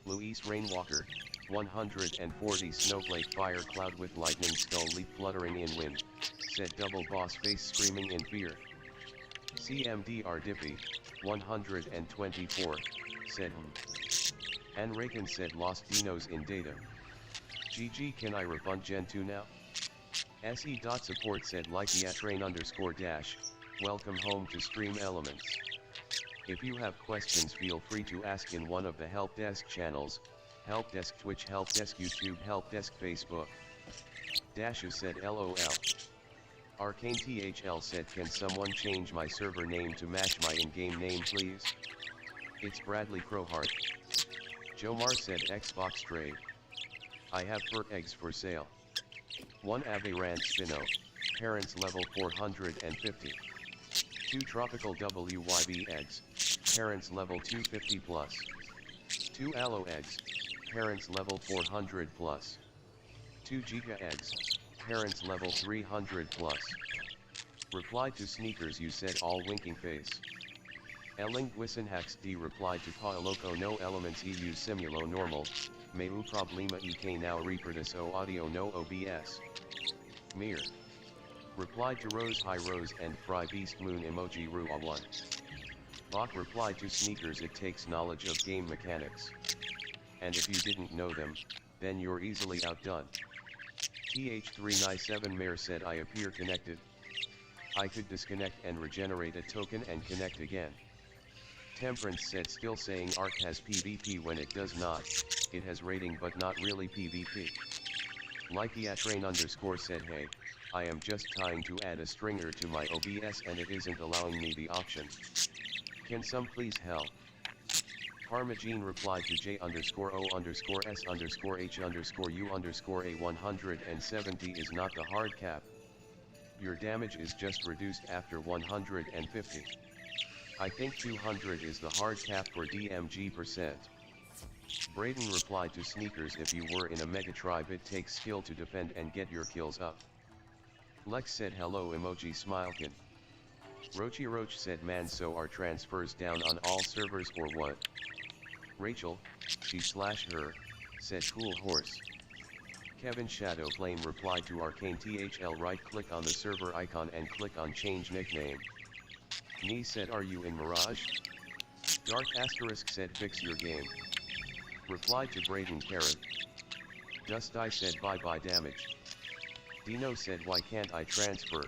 Luis Rainwalker, 140 Snowflake Fire Cloud with Lightning Skull Leap Fluttering in Wind, said, double boss face screaming in fear. CMDR Dippy, 124, said Anrakin said, lost dinos in data. GG, can I refund Gen 2 now? SE.support said, train_dash, welcome home to Stream Elements. If you have questions, feel free to ask in one of the help desk channels, help desk Twitch, help desk YouTube, help desk Facebook. Dasha said, LOL. Arcane THL said, can someone change my server name to match my in-game name please? It's Bradley Crowhart. Jomar said, Xbox trade. I have fur eggs for sale. 1 Avirant Spino, parents level 450. 2 Tropical WYB eggs, parents level 250 plus. 2 Aloe eggs, parents level 400 plus. 2 Giga eggs, parents level 300 plus. Reply to Sneakers, you said, all winking face. Elinguisinhax D replied to Pa Loco, no elements EU simulo normal, meu problema ek now reproduce o audio no OBS. Mir. Replied to Rose High Rose and Fry Beast Moon emoji Rua 1. Bach replied to Sneakers, it takes knowledge of game mechanics. And if you didn't know them, then you're easily outdone. TH397 Mare said, I appear connected. I could disconnect and regenerate a token and connect again. Temperance said, still saying Ark has PvP when it does not, it has rating but not really PvP. Lykiatrain_ said, hey, I am just trying to add a stringer to my OBS and it isn't allowing me the option. Can some please help? Parmagene replied to J_O_S_H_U_A170 is not the hard cap. Your damage is just reduced after 150. I think 200 is the hard cap for DMG%. Brayden replied to Sneakers, if you were in a mega tribe it takes skill to defend and get your kills up. Lex said hello emoji smilekin. Roachy Roach said man, so are transfers down on all servers or what? Rachel, she/her, said cool horse. Kevin Shadow Flame replied to Arcane THL, right click on the server icon and click on change nickname. Nee said are you in Mirage? Dark Asterisk said fix your game. Replied to Brayden Karen. Dust Eye said bye bye damage. Dino said why can't I transfer?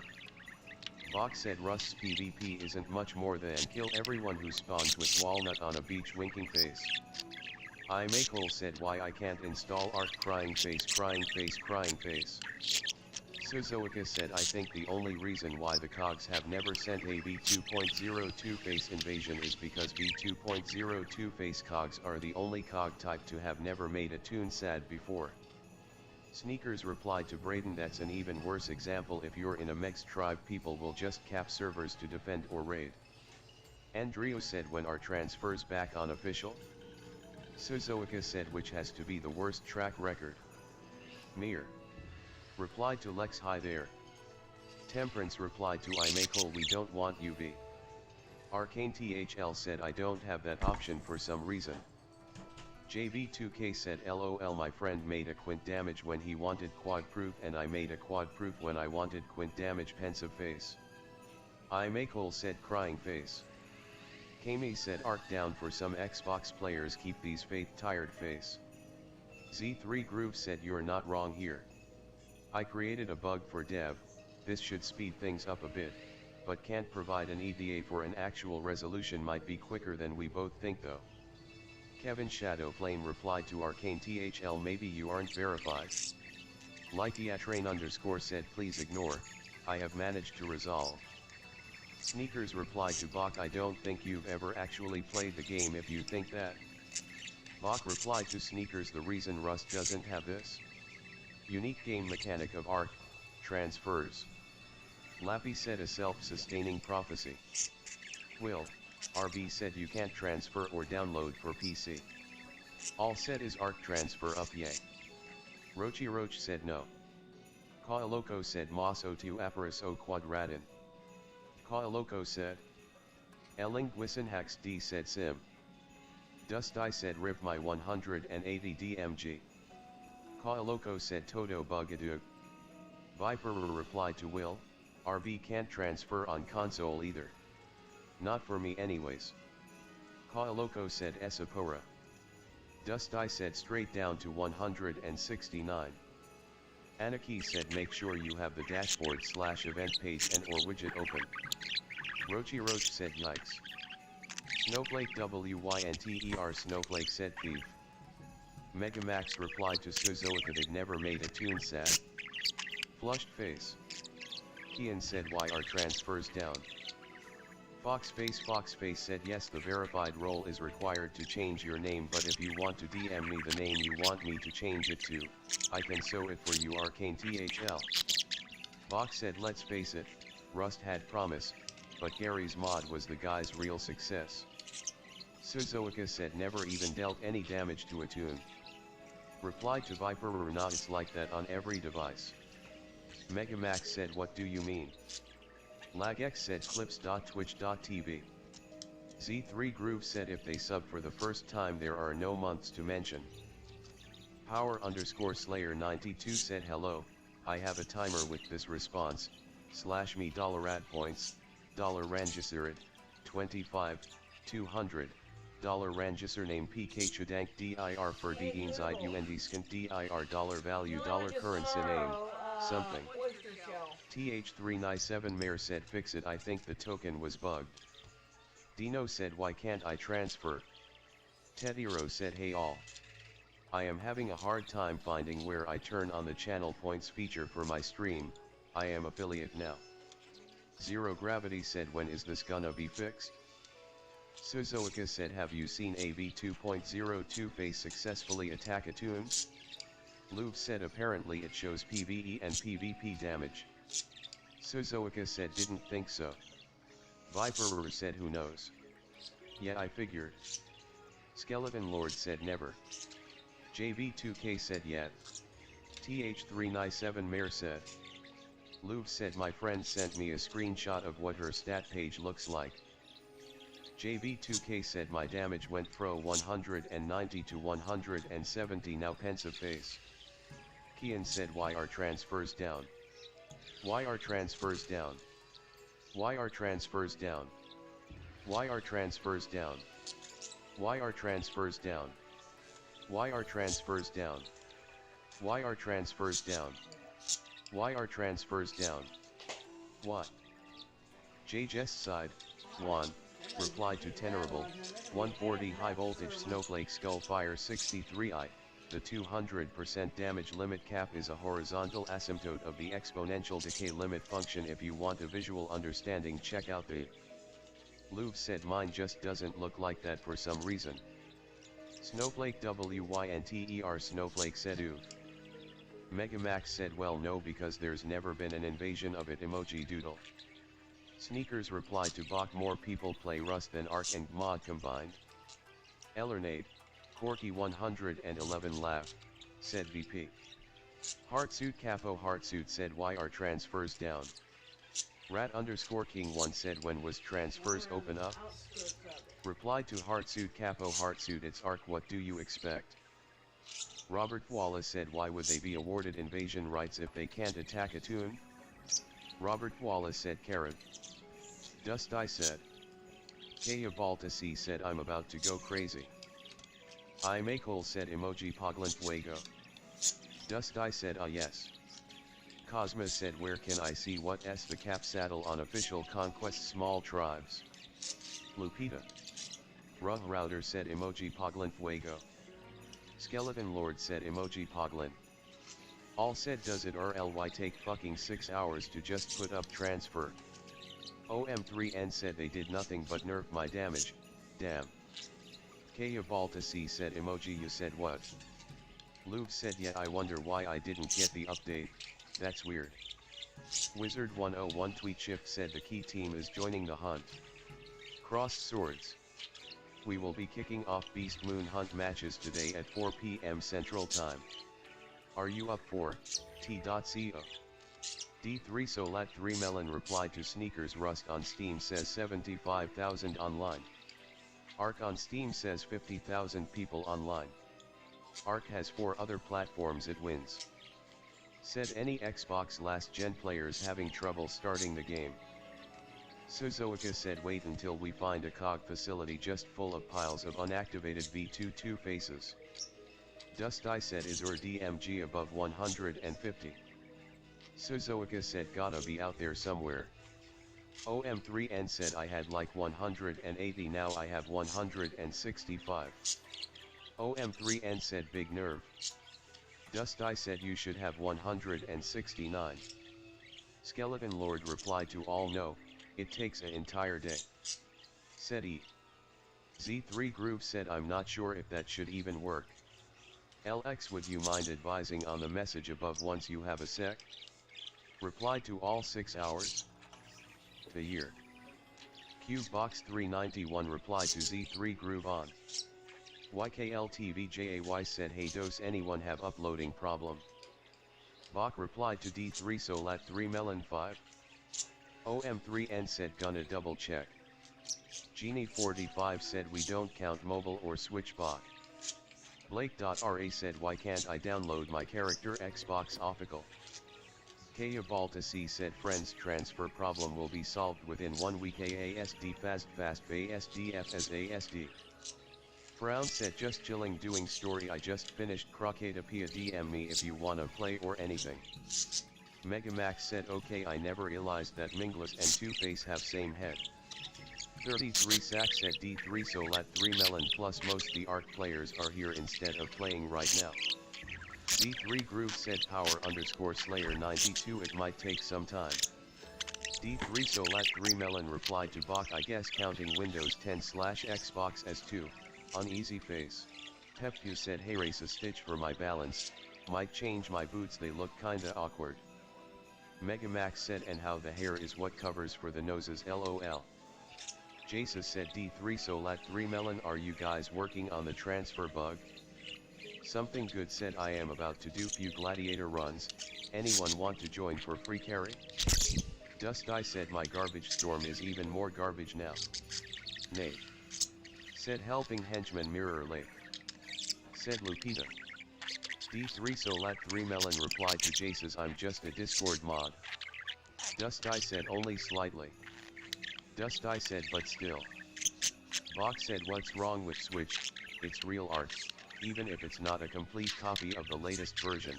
Vox said Rust's PvP isn't much more than kill everyone who spawns with Walnut on a beach winking face. I Makehole said why I can't install Arc crying face crying face crying face. Suzoica said I think the only reason why the cogs have never sent a V2.02 face invasion is because V2.02 face cogs are the only cog type to have never made a toon sad before. Sneakers replied to Brayden that's an even worse example. If you're in a Mex tribe people will just cap servers to defend or raid. Andrio said when are transfers back on official? Suzoica said which has to be the worst track record. Mir replied to Lex hi there. Temperance replied to Imakehole we don't want UV. Arcane THL said I don't have that option for some reason. JV2K said lol my friend made a quint damage when he wanted quad proof and I made a quad proof when I wanted quint damage pensive face. Imakehole said crying face. Kami said arc down for some Xbox players keep these faith tired face. Z3 Groove said you're not wrong here. I created a bug for dev, this should speed things up a bit, but can't provide an EDA for an actual resolution might be quicker than we both think though. Kevin Shadow Flame replied to Arcane THL maybe you aren't verified. Lytiatrain _ said please ignore, I have managed to resolve. Sneakers replied to Bach I don't think you've ever actually played the game if you think that. Bach replied to Sneakers the reason Rust doesn't have this unique game mechanic of arc transfers. Lappy said a self-sustaining prophecy. Will RB said you can't transfer or download for PC. All said is arc transfer up yay. Roachy Roach said no. Kaaloco said Mas O2 Aparis O Quadradin. Kaaloco said Elinguisin Hax D said sim. Dust Eye said rip my 180 DMG. Kaaloco said Toto Bugadoo. Viper replied to Will, RB can't transfer on console either. Not for me anyways. Kaaloco said Esapora. Dust Eye said straight down to 169. Anaki said make sure you have the dashboard/event page and or widget open. Roachy Roach said yikes. Snowflake WYNTER Snowflake said thief. Megamax replied to Suzoica they'd never made a toon sad. Flushed face. Kian said why are transfers down? Foxface said yes the verified role is required to change your name but if you want to DM me the name you want me to change it to, I can sew it for you Arcane THL. Fox said let's face it, Rust had promise, but Gary's mod was the guy's real success. Suzoica said never even dealt any damage to a toon. Replied to Viper nah it's like that on every device. Megamax said what do you mean? LagX said clips.twitch.tv. Z3 Groove said if they sub for the first time there are no months to mention. Power_Slayer92 said hello, I have a timer with this response, /me $ad points, $rangiserid, 25, 200, $rangiser name PK Chudank dir for d inside und skint dir $value $currency name, something. TH397 Mayor said fix it I think the token was bugged. Dino said why can't I transfer? Tediro said hey all. I am having a hard time finding where I turn on the channel points feature for my stream, I am affiliate now. Zero Gravity said when is this gonna be fixed? Suzoica said have you seen a V2.02 face successfully attack a toon? Louvre said apparently it shows PvE and PvP damage. Suzoica said didn't think so. Viperer said who knows. Yeah I figured. Skeleton Lord said never. JB2K said yet. TH397 Mare said. Louvre said my friend sent me a screenshot of what her stat page looks like. JB2K said my damage went from 190 to 170 now pensive face. Kian said why are transfers down? Why are transfers down? Why are transfers down? Why are transfers down? Why are transfers down? Why are transfers down? Why are transfers down? Why are transfers down? What? JJ's side, Juan, replied to Tenorable, 140 high voltage snowflake skullfire 63I, the 200% damage limit cap is a horizontal asymptote of the exponential decay limit function. If you want a visual understanding, check out the. Louvre said mine just doesn't look like that for some reason. Snowflake WYNTER Snowflake said oof. Megamax said well no, because there's never been an invasion of it emoji doodle. Sneakers replied to Bach more people play Rust than Ark and Mod combined. Ellernade, Corky 111 laugh, said VP. Heartsuit Capo Heartsuit said why are transfers down? Rat_King1 said when was transfers open up? Replied to Heartsuit Capo Heartsuit it's Ark, what do you expect? Robert Wallace said why would they be awarded invasion rights if they can't attack a tune? Robert Wallace said Karen. Dust I said. Kaya Baltasi said I'm about to go crazy. I Makol said emoji Poglant Fuego. Dust I said ah yes. Cosma said where can I see what s the cap saddle on official conquest small tribes? Lupita. Rug Router said emoji Poglant Fuego. Skeleton Lord said emoji Poglin. All said does it RLY take fucking 6 hours to just put up transfer? OM3N said they did nothing but nerf my damage, damn. Kaya Baltasi said emoji you said what? Louvre said yeah I wonder why I didn't get the update, that's weird. Wizard 101 Tweet Shift said the key team is joining the hunt. Crossed swords. We will be kicking off Beast Moon Hunt matches today at 4 PM Central Time. Are you up for T.co? D3 Solat 3 Melon replied to Sneakers Rust on Steam says 75,000 online. Ark on Steam says 50,000 people online. Ark has 4 other platforms it wins. Said any Xbox last gen players having trouble starting the game. Suzoika said wait until we find a COG facility just full of piles of unactivated V22 faces. Dust I said is or DMG above 150. Suzoika said gotta be out there somewhere. OM3N said I had like 180 now I have 165. OM3N said big nerve. Dust I said you should have 169. Skeleton Lord replied to all no, it takes an entire day. Said E. Z3 Groove said I'm not sure if that should even work. LX would you mind advising on the message above once you have a sec? Replied to all 6 hours. The year. Cubebox 391 replied to Z3 Groove on. YKLTVJAY said hey does anyone have uploading problem? Bach replied to D3 Solat 3 Melon 5. OM3N said gonna double check. Genie45 said we don't count mobile or switch Bach. Blake.ra said why can't I download my character Xbox official? Kaya Baltasi said friends transfer problem will be solved within 1 week AASD fast ASDF as ASD. Frown said just chilling doing story I just finished Crocatopia DM me if you wanna play or anything. Megamax said okay I never realized that Minglas and Two-Face have same head. 33 Sack said D3 Solat 3 Melon plus most the Ark players are here instead of playing right now. D3 Groove said power_Slayer 92 it might take some time. D3 Solat 3 Melon replied to Bach I guess counting Windows 10/Xbox S2, uneasy face. Tepfu said hey race a stitch for my balance, might change my boots they look kinda awkward. Megamax said and how the hair is what covers for the noses lol. Jesus said D3 Solat 3 Melon, are you guys working on the transfer bug? Something good said, I am about to do few gladiator runs, anyone want to join for free carry? Dust I said, my garbage storm is even more garbage now. Nay. Said helping henchman Mirror Lake. Said Lupita. D3 Solat 3 Melon replied to Jace's, I'm just a Discord mod. Dust I said, only slightly. Dust I said, but still. Box said, what's wrong with Switch, it's real art, even if it's not a complete copy of the latest version.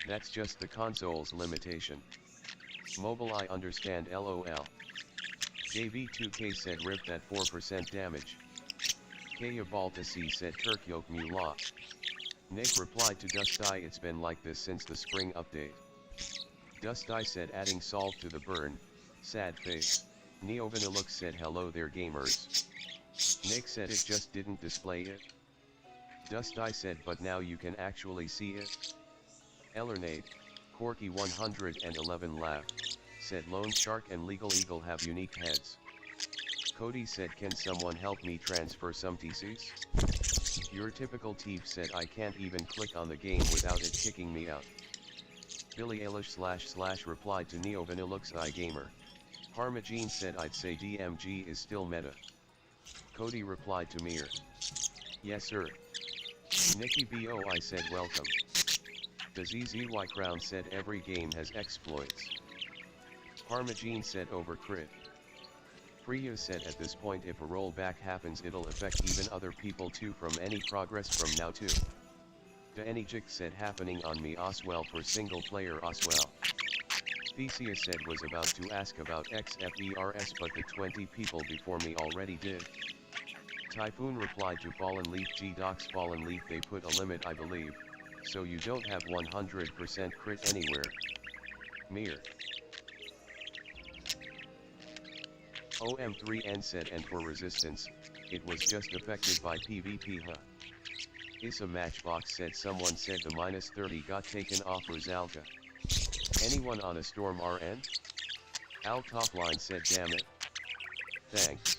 That's just the console's limitation. Mobile I understand LOL. JV2K said ripped at 4% damage. Kaya Baltasi said Turkyok Mula. Nick replied to Dusty, it's been like this since the spring update. Dusty said adding salt to the burn, sad face. Neovanilux said hello there gamers. Nick said it just didn't display it. Dusty said but now you can actually see it. Ellernade, Corky 111 laugh, said Lone Shark and Legal Eagle have unique heads. Cody said can someone help me transfer some TCs? Your typical thief said I can't even click on the game without it kicking me out. Billy Eilish / replied to Neo Vanillux iGamer. Parmagene said I'd say DMG is still meta. Cody replied to Mir. Yes sir. Nikki BOI said welcome. The ZZY Crown said every game has exploits. Parmagene said over crit. Priya said at this point if a rollback happens it'll affect even other people too from any progress from now too. Daenijik said happening on me Oswell for single player Oswell. Theseus said was about to ask about XFERS but the 20 people before me already did. Typhoon replied to Fallen Leaf G-Docs Fallen Leaf they put a limit I believe, so you don't have 100% crit anywhere. Mir. OM3N said and for resistance, it was just affected by PvP huh. Issa Matchbox said someone said the -30 got taken off Rosalka. Anyone on a Storm RN? Al Topline said damn it. Thanks.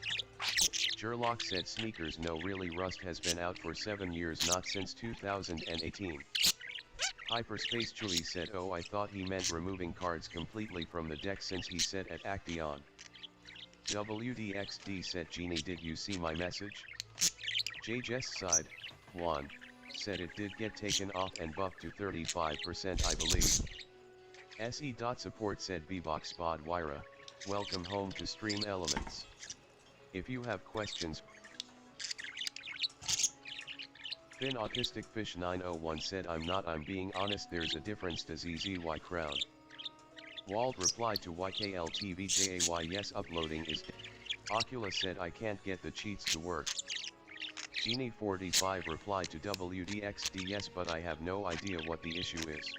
Sherlock said sneakers no really Rust has been out for 7 years not since 2018. Hyperspace Chewy said oh I thought he meant removing cards completely from the deck since he said at Action. WDXD said Genie did you see my message? JJ's side, Juan, said it did get taken off and buffed to 35% I believe. SE.support said Bebox Spod Wyra, welcome home to Stream Elements. If you have questions. Finn Autistic Fish 901 said I'm being honest there's a difference to ZZY Crown. Walt replied to YKLTVJAY yes uploading is Oculus said I can't get the cheats to work. Genie45 replied to WDXD yes but I have no idea what the issue is.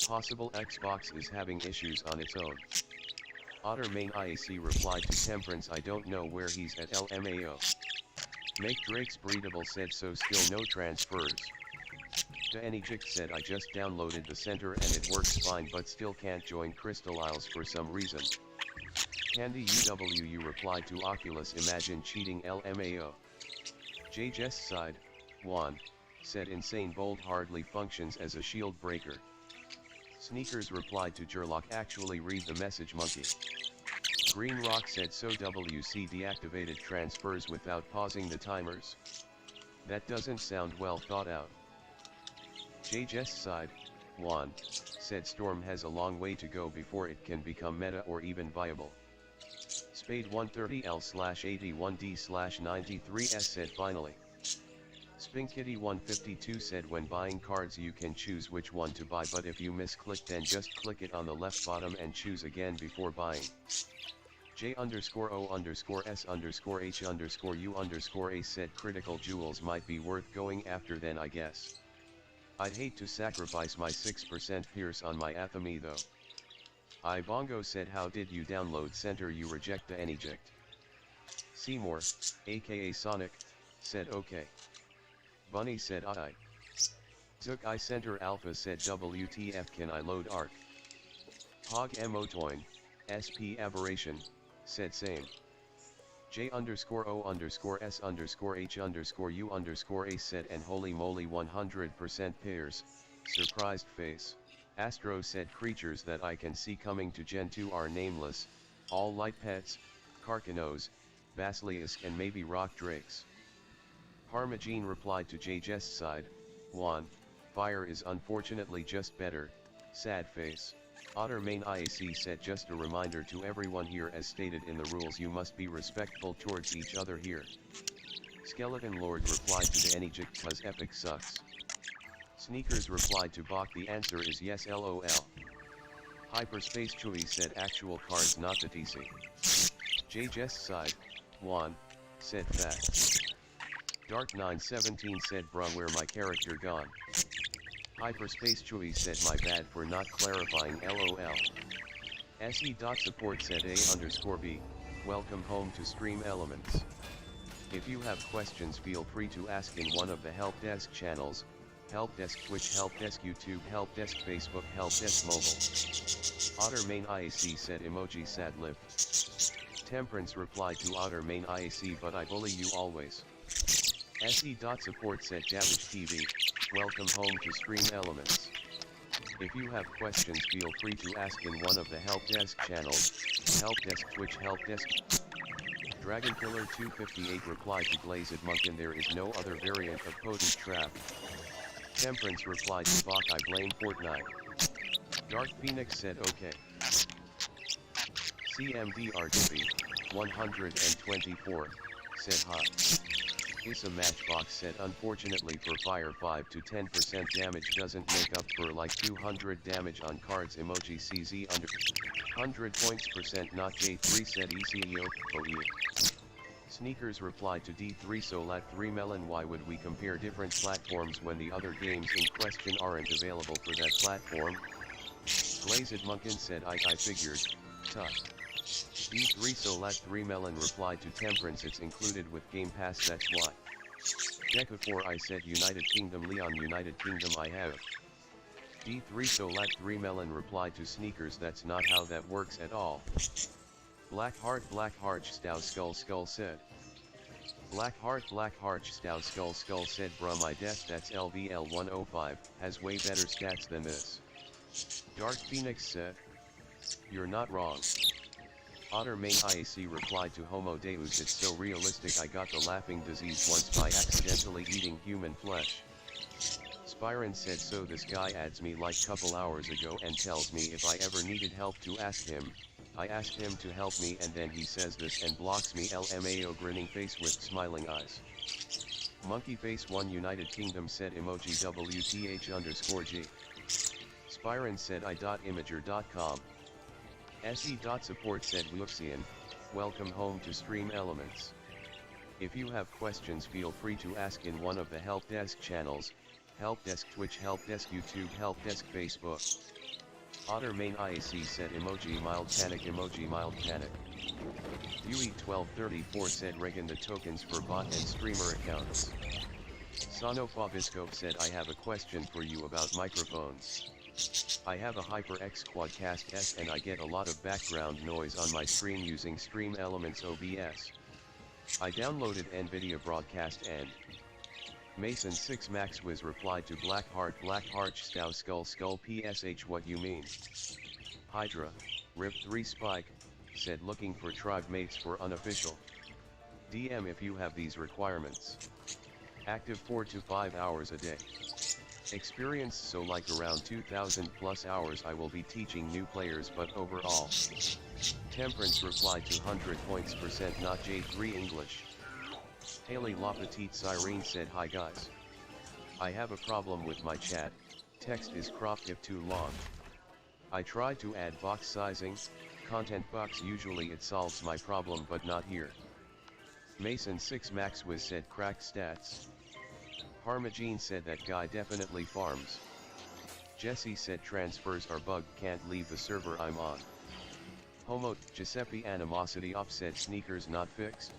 Possible Xbox is having issues on its own. Otter Main IAC replied to Temperance I don't know where he's at LMAO. Make Drake's breedable said so still no transfers. Daenijik said I just downloaded the center and it works fine but still can't join Crystal Isles for some reason. Candy UWU replied to Oculus imagine cheating LMAO. JJ's side, Juan, said Insane Bold hardly functions as a shield breaker. Sneakers replied to Gerlock actually read the message monkey. Green Rock said so WC deactivated transfers without pausing the timers. That doesn't sound well thought out. JJ's side, Juan, said Storm has a long way to go before it can become meta or even viable. Spade 130L/81D/93S said finally. Spinkitty 152 said when buying cards you can choose which one to buy but if you misclick then just click it on the left bottom and choose again before buying. J_O_S_H_U_A said critical jewels might be worth going after then I guess. I'd hate to sacrifice my 6% Pierce on my Athame though. Ibongo said how did you download center you reject the eject. Seymour, aka Sonic, said okay. Bunny said I. Zook I Center Alpha said WTF can I load Arc. Hog Emotoin, SP Aberration, said same. J_O_S_H_U_A said and holy moly 100% pairs, surprised face. Astro said creatures that I can see coming to Gen 2 are nameless, all light pets, Carcanos, Basilisk and maybe rock drakes. Parmagene replied to J's side, Juan, fire is unfortunately just better, sad face. Otter main IAC said just a reminder to everyone here as stated in the rules you must be respectful towards each other here. Skeleton Lord replied to the Anyjik cause epic sucks. Sneakers replied to Bach the answer is yes lol. Hyperspace Chewy said actual cards not the TC. J's side, Juan, said fat. Dark 917 said bruh where my character gone. Hyperspace Chewy said my bad for not clarifying lol. Se.support said A_B, welcome home to Stream Elements. If you have questions feel free to ask in one of the help desk channels, help desk Twitch, help desk YouTube, help desk Facebook, help desk mobile. Otter main IAC said emoji sad lip. Temperance replied to Otter main IAC but I bully you always. Se.support said Jabbage TV, welcome home to Stream Elements. If you have questions feel free to ask in one of the help desk channels, help desk Twitch, help desk. Dragon Killer 258 replied to Glazed Munkin there is no other variant of potent trap. Temperance replied to Bach I blame Fortnite. Dark Phoenix said okay. CMDR Dippy, 124, said hot. Issa Matchbox said unfortunately for fire 5 to 10% damage doesn't make up for like 200 damage on cards emoji CZ under 100 points percent not J3 said ECEO OE. Sneakers replied to D3 Solat 3 Melon why would we compare different platforms when the other games in question aren't available for that platform? Glazed Munkin said I figured, tough. D3 Solat 3 Melon replied to Temperance it's included with Game Pass that's why. Deca4 I said United Kingdom Leon United Kingdom I have. D3 Solat 3 Melon replied to Sneakers that's not how that works at all. Blackheart Stow Skull said. Blackheart Stow Skull said bruh my death that's LVL 105 has way better stats than this. Dark Phoenix said. You're not wrong. Otter main IAC replied to Homo Deus it's so realistic I got the laughing disease once by accidentally eating human flesh. Spyron said so this guy adds me like couple hours ago and tells me if I ever needed help to ask him. I asked him to help me and then he says this and blocks me LMAO grinning face with smiling eyes. Monkey face 1 United Kingdom said emoji WTH_G. Spyron said I.imager.com. Se.support said Wuxian, welcome home to Stream Elements. If you have questions feel free to ask in one of the help desk channels, help desk Twitch, help desk YouTube, help desk Facebook. Otter main IAC said emoji mild panic UE1234 said Reagan the tokens for bot and streamer accounts. Sonofobiscope said I have a question for you about microphones. I have a HyperX Quadcast S and I get a lot of background noise on my stream using Stream Elements OBS. I downloaded NVIDIA Broadcast and Mason 6 Maxwiz replied to Blackheart Stow Skull PSH what you mean? Hydra, Rip 3 Spike, said looking for tribe mates for unofficial. DM if you have these requirements. Active 4 to 5 hours a day. Experience so like around 2000 plus hours I will be teaching new players but overall. Temperance replied to 100 points percent not J3 English. Haley La Petite Sirene said hi guys. I have a problem with my chat, text is cropped if too long. I tried to add box sizing, content box usually it solves my problem but not here. Mason 6 Maxwiz said crack stats. Parmagene said that guy definitely farms. Jesse said transfers are bugged can't leave the server I'm on. Homo Giuseppe Animosity Off said sneakers not fixed.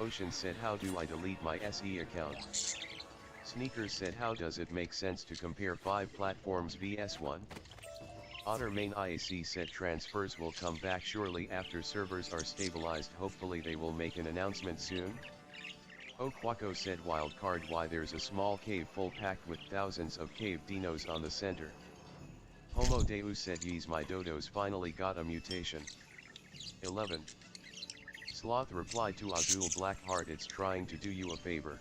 Ocean said how do I delete my SE account? Sneakers said how does it make sense to compare 5 platforms vs 1? Otter Main IAC said transfers will come back shortly after servers are stabilized. Hopefully they will make an announcement soon. Okwako said wildcard why there's a small cave full packed with thousands of cave dinos on the center. Homo Deus said yees my dodos finally got a mutation. 11. Sloth replied to Azul Blackheart it's trying to do you a favor.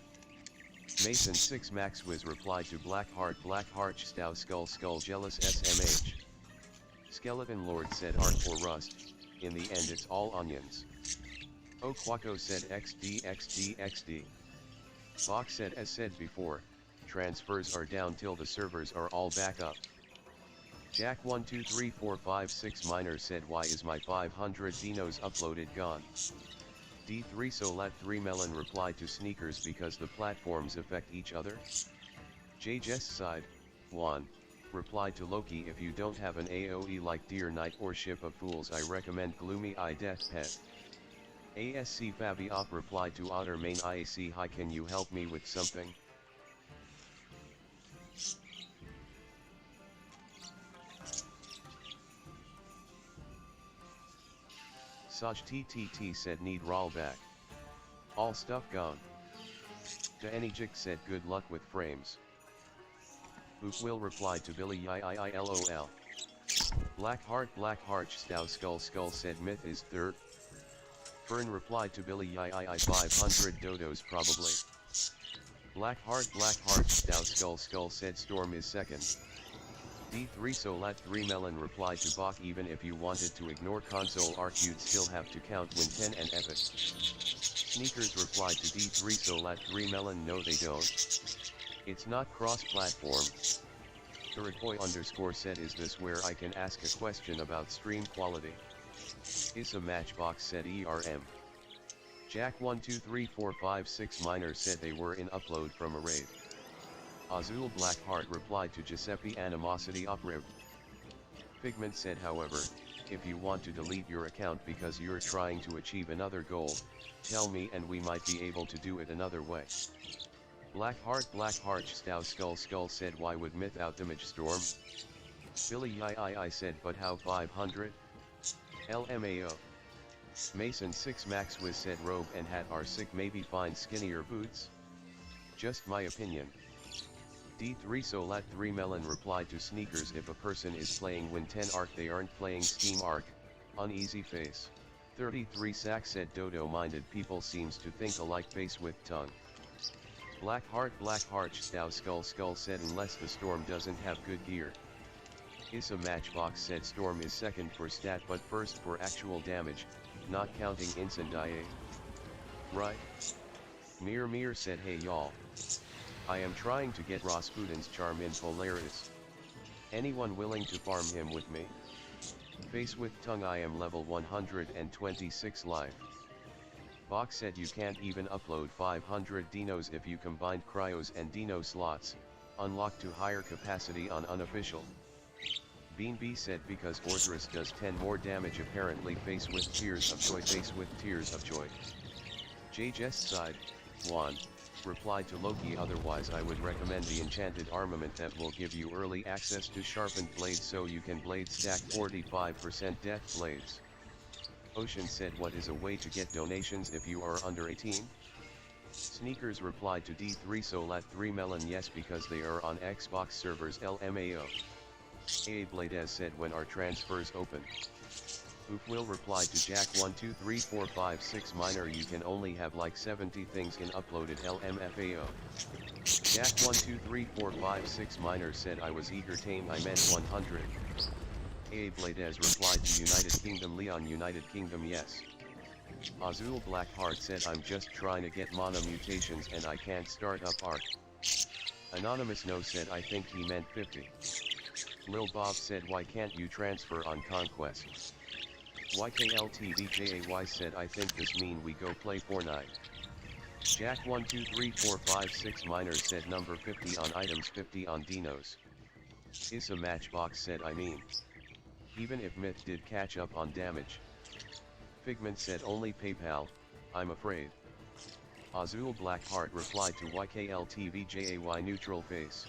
Mason 6 Max Wiz replied to Blackheart Stow Skull Jealous SMH. Skeleton Lord said art for rust, in the end it's all onions. Okwako said XD. Fox said as said before, transfers are down till the servers are all back up. Jack 123456 Miner said why is my 500 dinos uploaded gone? D3 Solat 3 Melon replied to Sneakers because the platforms affect each other. JJ's side, 1, replied to Loki if you don't have an AoE like Deer Knight or Ship of Fools I recommend Gloomy Eye Death Pet. ASC Fabiop replied to Otter Main IAC hi can you help me with something? Saj TTT said need rollback. All stuff gone. Daenijik said good luck with frames. Will replied to Billy LOL. Blackheart Stow Skull said myth is third. Fern replied to Billy 500 dodos probably. Blackheart Stow Skull said Storm is second. D3 Solat 3 Melon replied to Bach even if you wanted to ignore console arc you'd still have to count Win 10 and Epic. Sneakers replied to D3 Solat 3 Melon no they don't. It's not cross-platform. Thuricoy_ said is this where I can ask a question about stream quality? Issa Matchbox said ERM. Jack 123456 Miner said they were in upload from a raid. Azul Blackheart replied to Giuseppe Animosity Oprib. Figment said however, if you want to delete your account because you're trying to achieve another goal, tell me and we might be able to do it another way. Blackheart Stow Skull said why would Myth outdamage Storm? Billy I said but how 500? LMAO. Mason 6 Max Wiz said robe and hat are sick maybe find skinnier boots? Just my opinion. D3 Solat 3 Melon replied to Sneakers if a person is playing Win 10 Arc they aren't playing Steam Arc, uneasy face. 33 Sack said Dodo minded people seems to think alike face with tongue. Blackheart Stow Skull said unless the Storm doesn't have good gear. Issa Matchbox said Storm is second for stat but first for actual damage, not counting Incendiary. Right? Mir said hey y'all. I am trying to get Rasputin's charm in Polaris. Anyone willing to farm him with me? Face with tongue I am level 126 live. Box said you can't even upload 500 dinos if you combined cryos and dino slots, unlocked to higher capacity on unofficial. Bean B said because Ordress does 10 more damage apparently face with Tears of Joy. JJ's side, 1, replied to Loki otherwise I would recommend the enchanted armament that will give you early access to sharpened blades so you can blade stack 45% death blades. Ocean said what is a way to get donations if you are under 18? Sneakers replied to D3 Solat 3 Melon yes because they are on Xbox servers LMAO. A Bladez said when are transfers open? Will replied to Jack 123456 Miner you can only have like 70 things in uploaded LMFAO. Jack 123456 Miner said I was eager tame I meant 100. A Bladez replied to United Kingdom Leon United Kingdom yes. Azul Blackheart said I'm just trying to get mana mutations and I can't start up Arc. Anonymous No said I think he meant 50. Lil Bob said why can't you transfer on Conquest? YKLTVJAY said I think this mean we go play Fortnite. Jack 123456 Miner said number 50 on items 50 on dinos. Issa Matchbox said I mean. Even if Myth did catch up on damage. Figment said only PayPal, I'm afraid. Azul Blackheart replied to YKLTVJAY neutral face.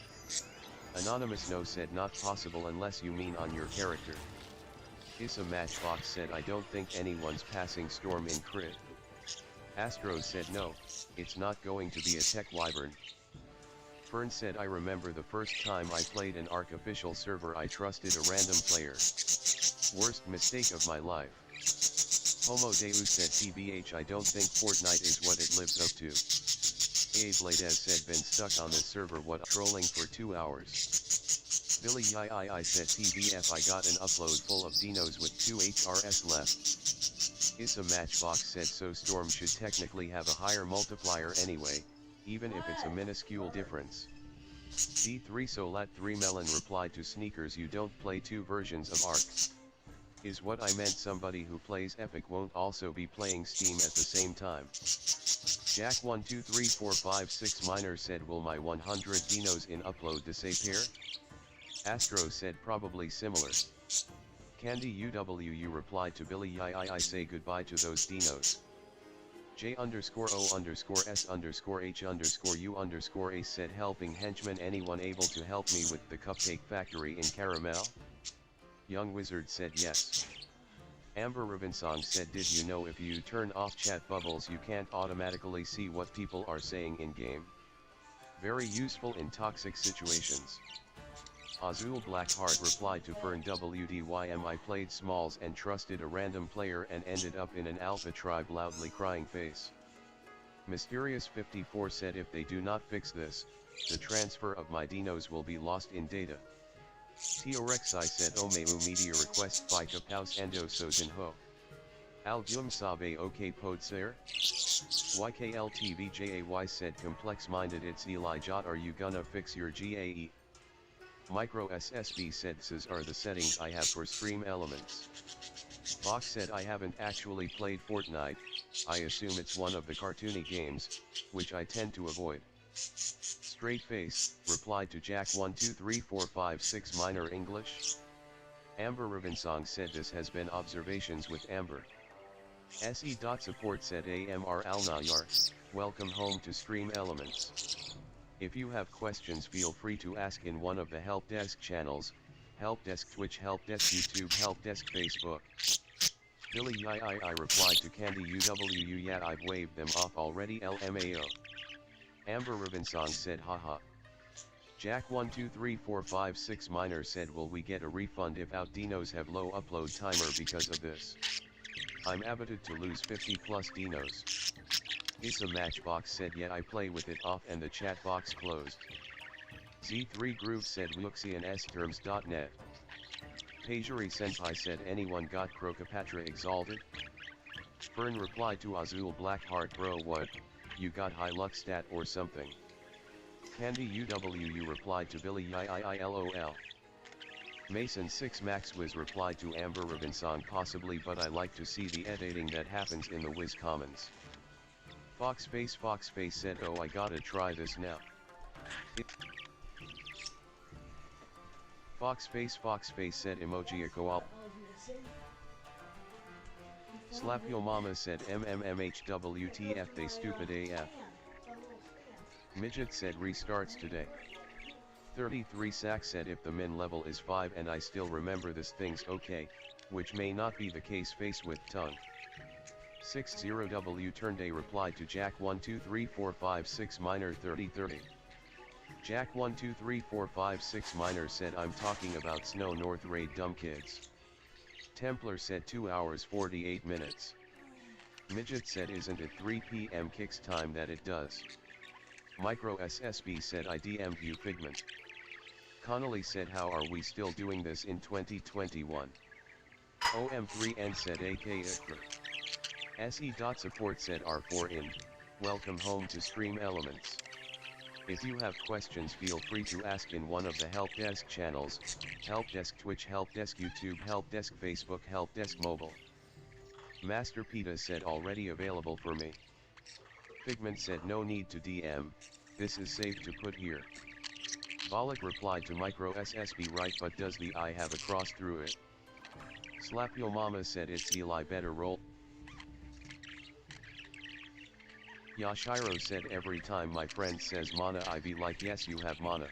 Anonymous No said not possible unless you mean on your character. Issa Matchbox said I don't think anyone's passing Storm in crit. Astro said no, it's not going to be a tech wyvern. Fern said I remember the first time I played an ARC official server I trusted a random player. Worst mistake of my life. Homo Deus said TBH I don't think Fortnite is what it lives up to. Ablades said been stuck on this server what trolling for 2 hours. Billy I said TBF I got an upload full of dinos with 2 HRS left. Issa Matchbox said so Storm should technically have a higher multiplier anyway, even if it's a minuscule difference. D3 Solat 3 Melon replied to Sneakers you don't play 2 versions of ARC. Is what I meant somebody who plays Epic won't also be playing Steam at the same time. Jack 123456 Miner said will my 100 dinos in upload disappear? Astro said probably similar. Candy UWU replied to Billy I say goodbye to those dinos. J_O_S_S_H_U_A said helping henchman anyone able to help me with the cupcake factory in Caramel? Young Wizard said yes. Amber Ribbonsong said did you know if you turn off chat bubbles you can't automatically see what people are saying in game? Very useful in toxic situations. Azul Blackheart replied to Fern WDYM I played Smalls and trusted a random player and ended up in an alpha tribe loudly crying face. Mysterious 54 said if they do not fix this, the transfer of my dinos will be lost in data. Teorexi said Omeu media request Fika Paus Endo Sojin Ho. Algum Sabe OK Podser? YKLTVJAY said complex minded it's Eli Jot are you gonna fix your GAE? Micro SSB said these are the settings I have for stream elements. Fox said I haven't actually played Fortnite, I assume it's one of the cartoony games, which I tend to avoid. Straight Face replied to Jack 123456 Minor English. Amber Ribbonsong said this has been observations with Amber. SE.support said AMR Alnayar, welcome home to Stream Elements. If you have questions feel free to ask in one of the help desk channels, help desk Twitch, help desk YouTube, help desk Facebook. Billy I replied to Candy UWU yeah I've waved them off already LMAO. Amber Ribbonsong said haha. Jack 123456 Miner said will we get a refund if out dinos have low upload timer because of this? I'm abated to lose 50 plus dinos. Issa Matchbox said yeah I play with it off and the chat box closed. Z3 Groove said wuxiansterms.net. Pajuri Senpai said anyone got Crocopatra exalted? Fern replied to Azul Blackheart bro what, you got high luck stat or something? Candy UWU replied to Billy LOL. Mason 6 Max Wiz replied to Amber Ribbonsong possibly but I like to see the editing that happens in the Wiz Commons. Foxface said oh I gotta try this now. Foxface said emoji a koala. Slap Yo Mama said MMMHWTF they stupid AF. Midget said restarts today. 33 Sack said if the min level is 5 and I still remember this thing's okay, which may not be the case face with tongue. 60W Turnday replied to Jack 123456 Minor 3030. Jack 123456 Minor said I'm talking about Snow North Raid dumb kids. Templar said 2 hours 48 minutes. Midget said isn't it 3 PM kicks time that it does. Micro SSB said I DM'd you Figment. Connolly said how are we still doing this in 2021? OM3N said AK Ikra. SE.support said R4 in, welcome home to Stream Elements. If you have questions feel free to ask in one of the help desk channels, help desk Twitch, help desk YouTube, help desk Facebook, help desk mobile. Master Peta said already available for me. Figment said no need to DM, this is safe to put here. Bollock replied to Micro SSB right but does the I have a cross through it? Slap Yo Mama said it's Eli better roll. Yashiro said every time my friend says mana I be like yes you have mana.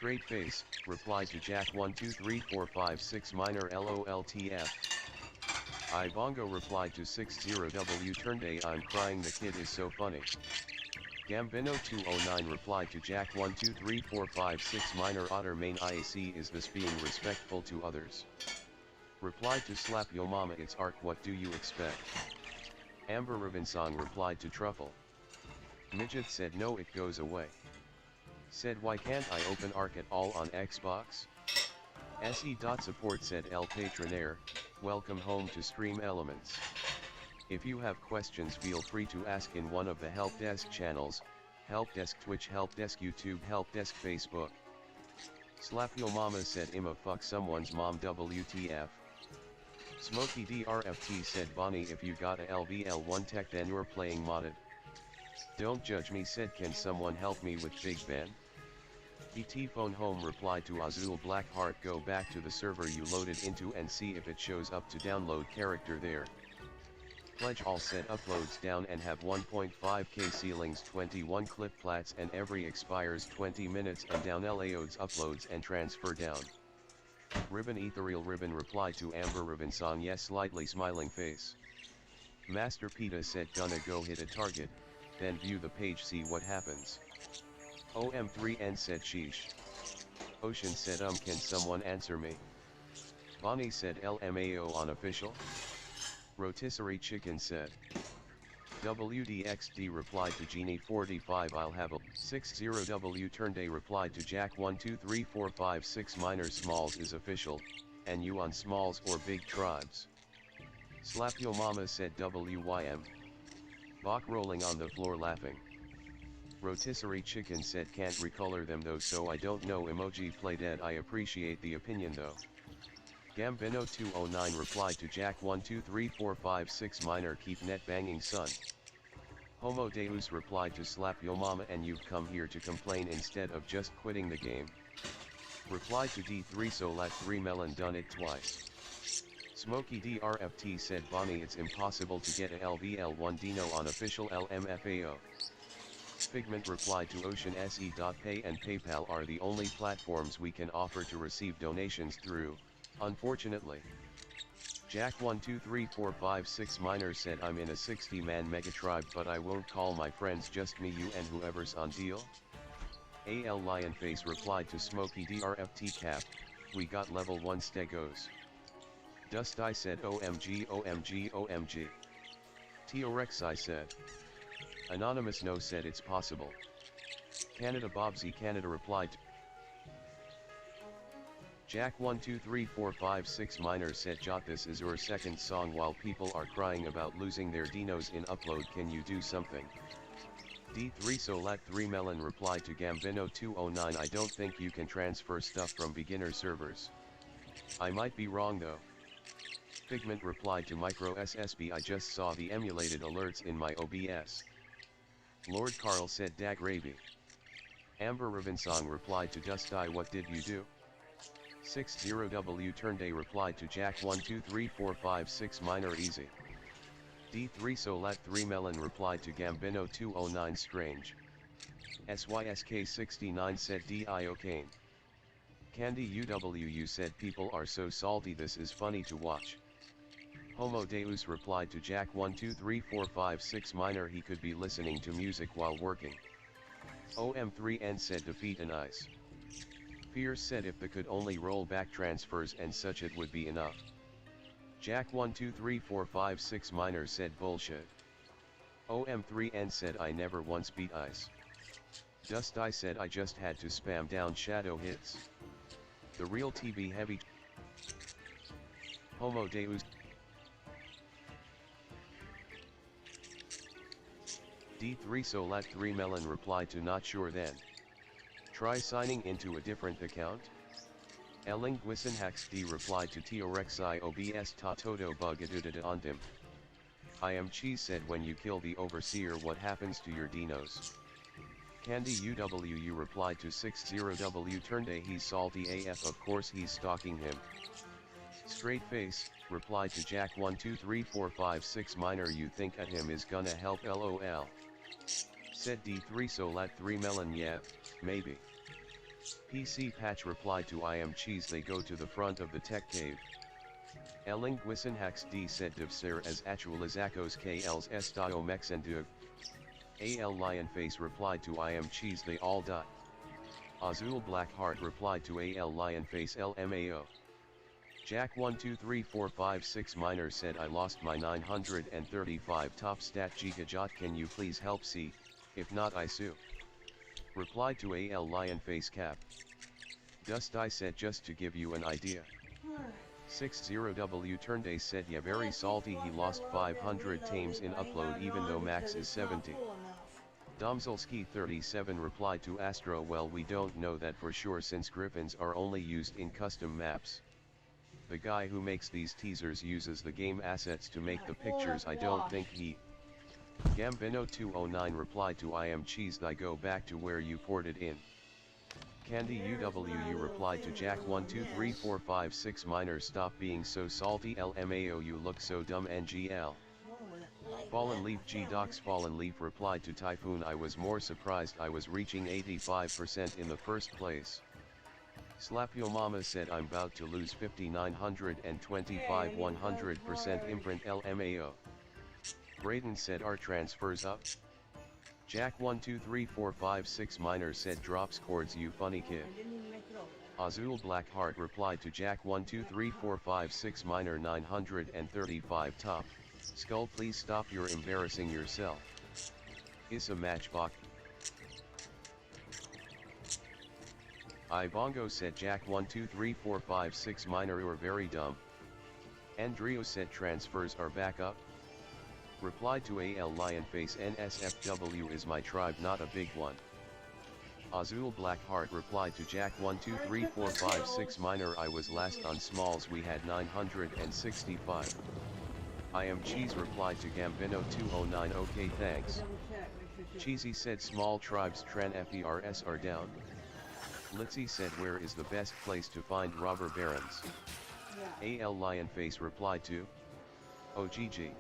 Straight Face, replied to Jack12345 minor LOLTF. I Bongo replied to 60W turned A I'm crying the kid is so funny. Gambino209 replied to Jack123456 minor Otter main IAC is this being respectful to others. Replied to Slap Yo Mama it's Ark what do you expect? Amber Ravinsong replied to Truffle. Midget said no it goes away. Said why can't I open Ark at all on Xbox? SE.support said El Patronaire, welcome home to Stream Elements. If you have questions feel free to ask in one of the help desk channels, help desk Twitch, help desk YouTube, help desk Facebook. Slap Yo Mama said Imma fuck someone's mom WTF. Smokey DRFT said Bonnie if you got a LVL1 tech then you're playing modded. Don't judge me said can someone help me with Big Ben? BT Phone Home replied to Azul Blackheart go back to the server you loaded into and see if it shows up to download character there. Pledge all said uploads down and have 1.5k ceilings 21 clip plats and every expires 20 minutes and down laodes uploads and transfer down. Ribbon Ethereal Ribbon replied to Amber Ravinsong yes slightly smiling face. Master Peta said gonna go hit a target, then view the page see what happens. OM3N said sheesh. Ocean said can someone answer me? Bonnie said LMAO on official? Rotisserie Chicken said. WDXD replied to Genie45 I'll have a 60W turned A replied to Jack123456 minor Smalls is official, and you on Smalls or Big Tribes. Slap Yo Mama said WYM. Bach rolling on the floor laughing. Rotisserie Chicken said can't recolor them though so I don't know emoji play dead I appreciate the opinion though. Gambino209 replied to Jack123456 minor keep net banging son. Homo Deus replied to Slap Yo Mama and you've come here to complain instead of just quitting the game. Replied to D3 Solat 3 Melon done it twice. Smokey DRFT said Bonnie it's impossible to get a LVL1 Dino on official LMFAO. Figment replied to Ocean SE.Pay and PayPal are the only platforms we can offer to receive donations through, unfortunately. Jack123456 minor said I'm in a 60-man megatribe but I won't call my friends just me you and whoever's on deal. AL Lionface replied to Smokey DRFT Cap, we got level 1 stegos. Dust I said OMG OMG OMG. Teorexi said. Anonymous No said it's possible. Canada Bobsy Canada replied to Jack123456 minor said Jot this is your second song while people are crying about losing their dinos in upload can you do something? D3 Solat 3 Melon replied to Gambino209 I don't think you can transfer stuff from beginner servers. I might be wrong though. Figment replied to Micro SSB I just saw the emulated alerts in my OBS. Lord Carl said Dag Ravy. Amber Ravinsong replied to Dust I what did you do? 60W turned A replied to Jack123456 minor easy. D3 Solat 3 Melon replied to Gambino209 strange. SYSK69 said Dio Kane. Candy UWU said people are so salty this is funny to watch. Homo Deus replied to Jack123456 minor he could be listening to music while working. OM3N said defeat and ice. Fierce said if they could only roll back transfers and such it would be enough. Jack123456 minor said bullshit. OM3N said I never once beat ice. Dust I said I just had to spam down shadow hits. The real TB heavy. Homo Deus. D3 Solat 3 Melon replied to not sure then. Try signing into a different account? Elinguisin D replied to Teorexi OBS ta todo bugadudada ondim. I am cheese said when you kill the overseer what happens to your dinos? Candy UWU replied to 60W turned A he's salty AF of course he's stalking him. Straight Face, replied to Jack123456 minor you think at him is gonna help LOL. Said D3 Solat 3 Melon yeah, maybe. PC Patch replied to I am cheese they go to the front of the tech cave. Elinguisin Hax D said Divsir as Actualizakos KLs Estio Mexendug. AL Lionface replied to I am cheese they all die. Azul Blackheart replied to AL Lionface LMAO. Jack123456 Miner said I lost my 935 top stat Gigajot, can you please help see, if not I sue. Replied to AL Lionface Cap. Dust I said just to give you an idea. 60W Turnday said yeah very salty he lost 500 tames in upload even though max is 70. Domzelski 37 replied to Astro well we don't know that for sure since griffins are only used in custom maps. The guy who makes these teasers uses the game assets to make the pictures I don't think he. Gambino 209 replied to I am cheese I go back to where you poured it in. Candy UWU replied to Jack123456 Miner stop being so salty LMAO you look so dumb NGL. Fallen Leaf G Docs Fallen Leaf replied to Typhoon I was more surprised I was reaching 85% in the first place. Slap Yo Mama said I'm about to lose 5925 100% imprint LMAO. Braden said our transfers up. Jack123456 Miner said drops chords you funny kid. Azul Blackheart replied to Jack123456 Miner 935 top. Skull please stop you're embarrassing yourself. Issa Matchbot. Ibongo said Jack123456 Miner you're very dumb. Andrio said transfers are back up. Replied to AL Lionface NSFW is my tribe not a big one. Azul Blackheart replied to Jack123456 Miner I was last on smalls we had 965. I am cheese replied to Gambino 209 okay thanks. Cheesy said small tribes Tran FERS are down. Litzy said where is the best place to find robber barons? AL Lionface replied to OGG.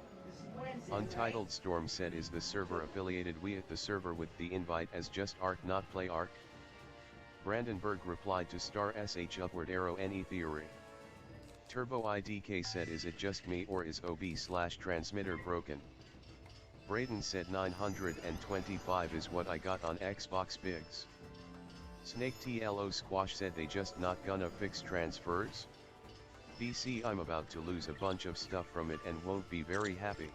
Untitled Storm said is the server affiliated we at the server with the invite as just arc not play arc? Brandenburg replied to star sh upward arrow any theory. Turbo IDK said is it just me or is OB/transmitter broken? Braden said 925 is what I got on Xbox Bigs. Snake TLO Squash said they just not gonna fix transfers? BC I'm about to lose a bunch of stuff from it and won't be very happy.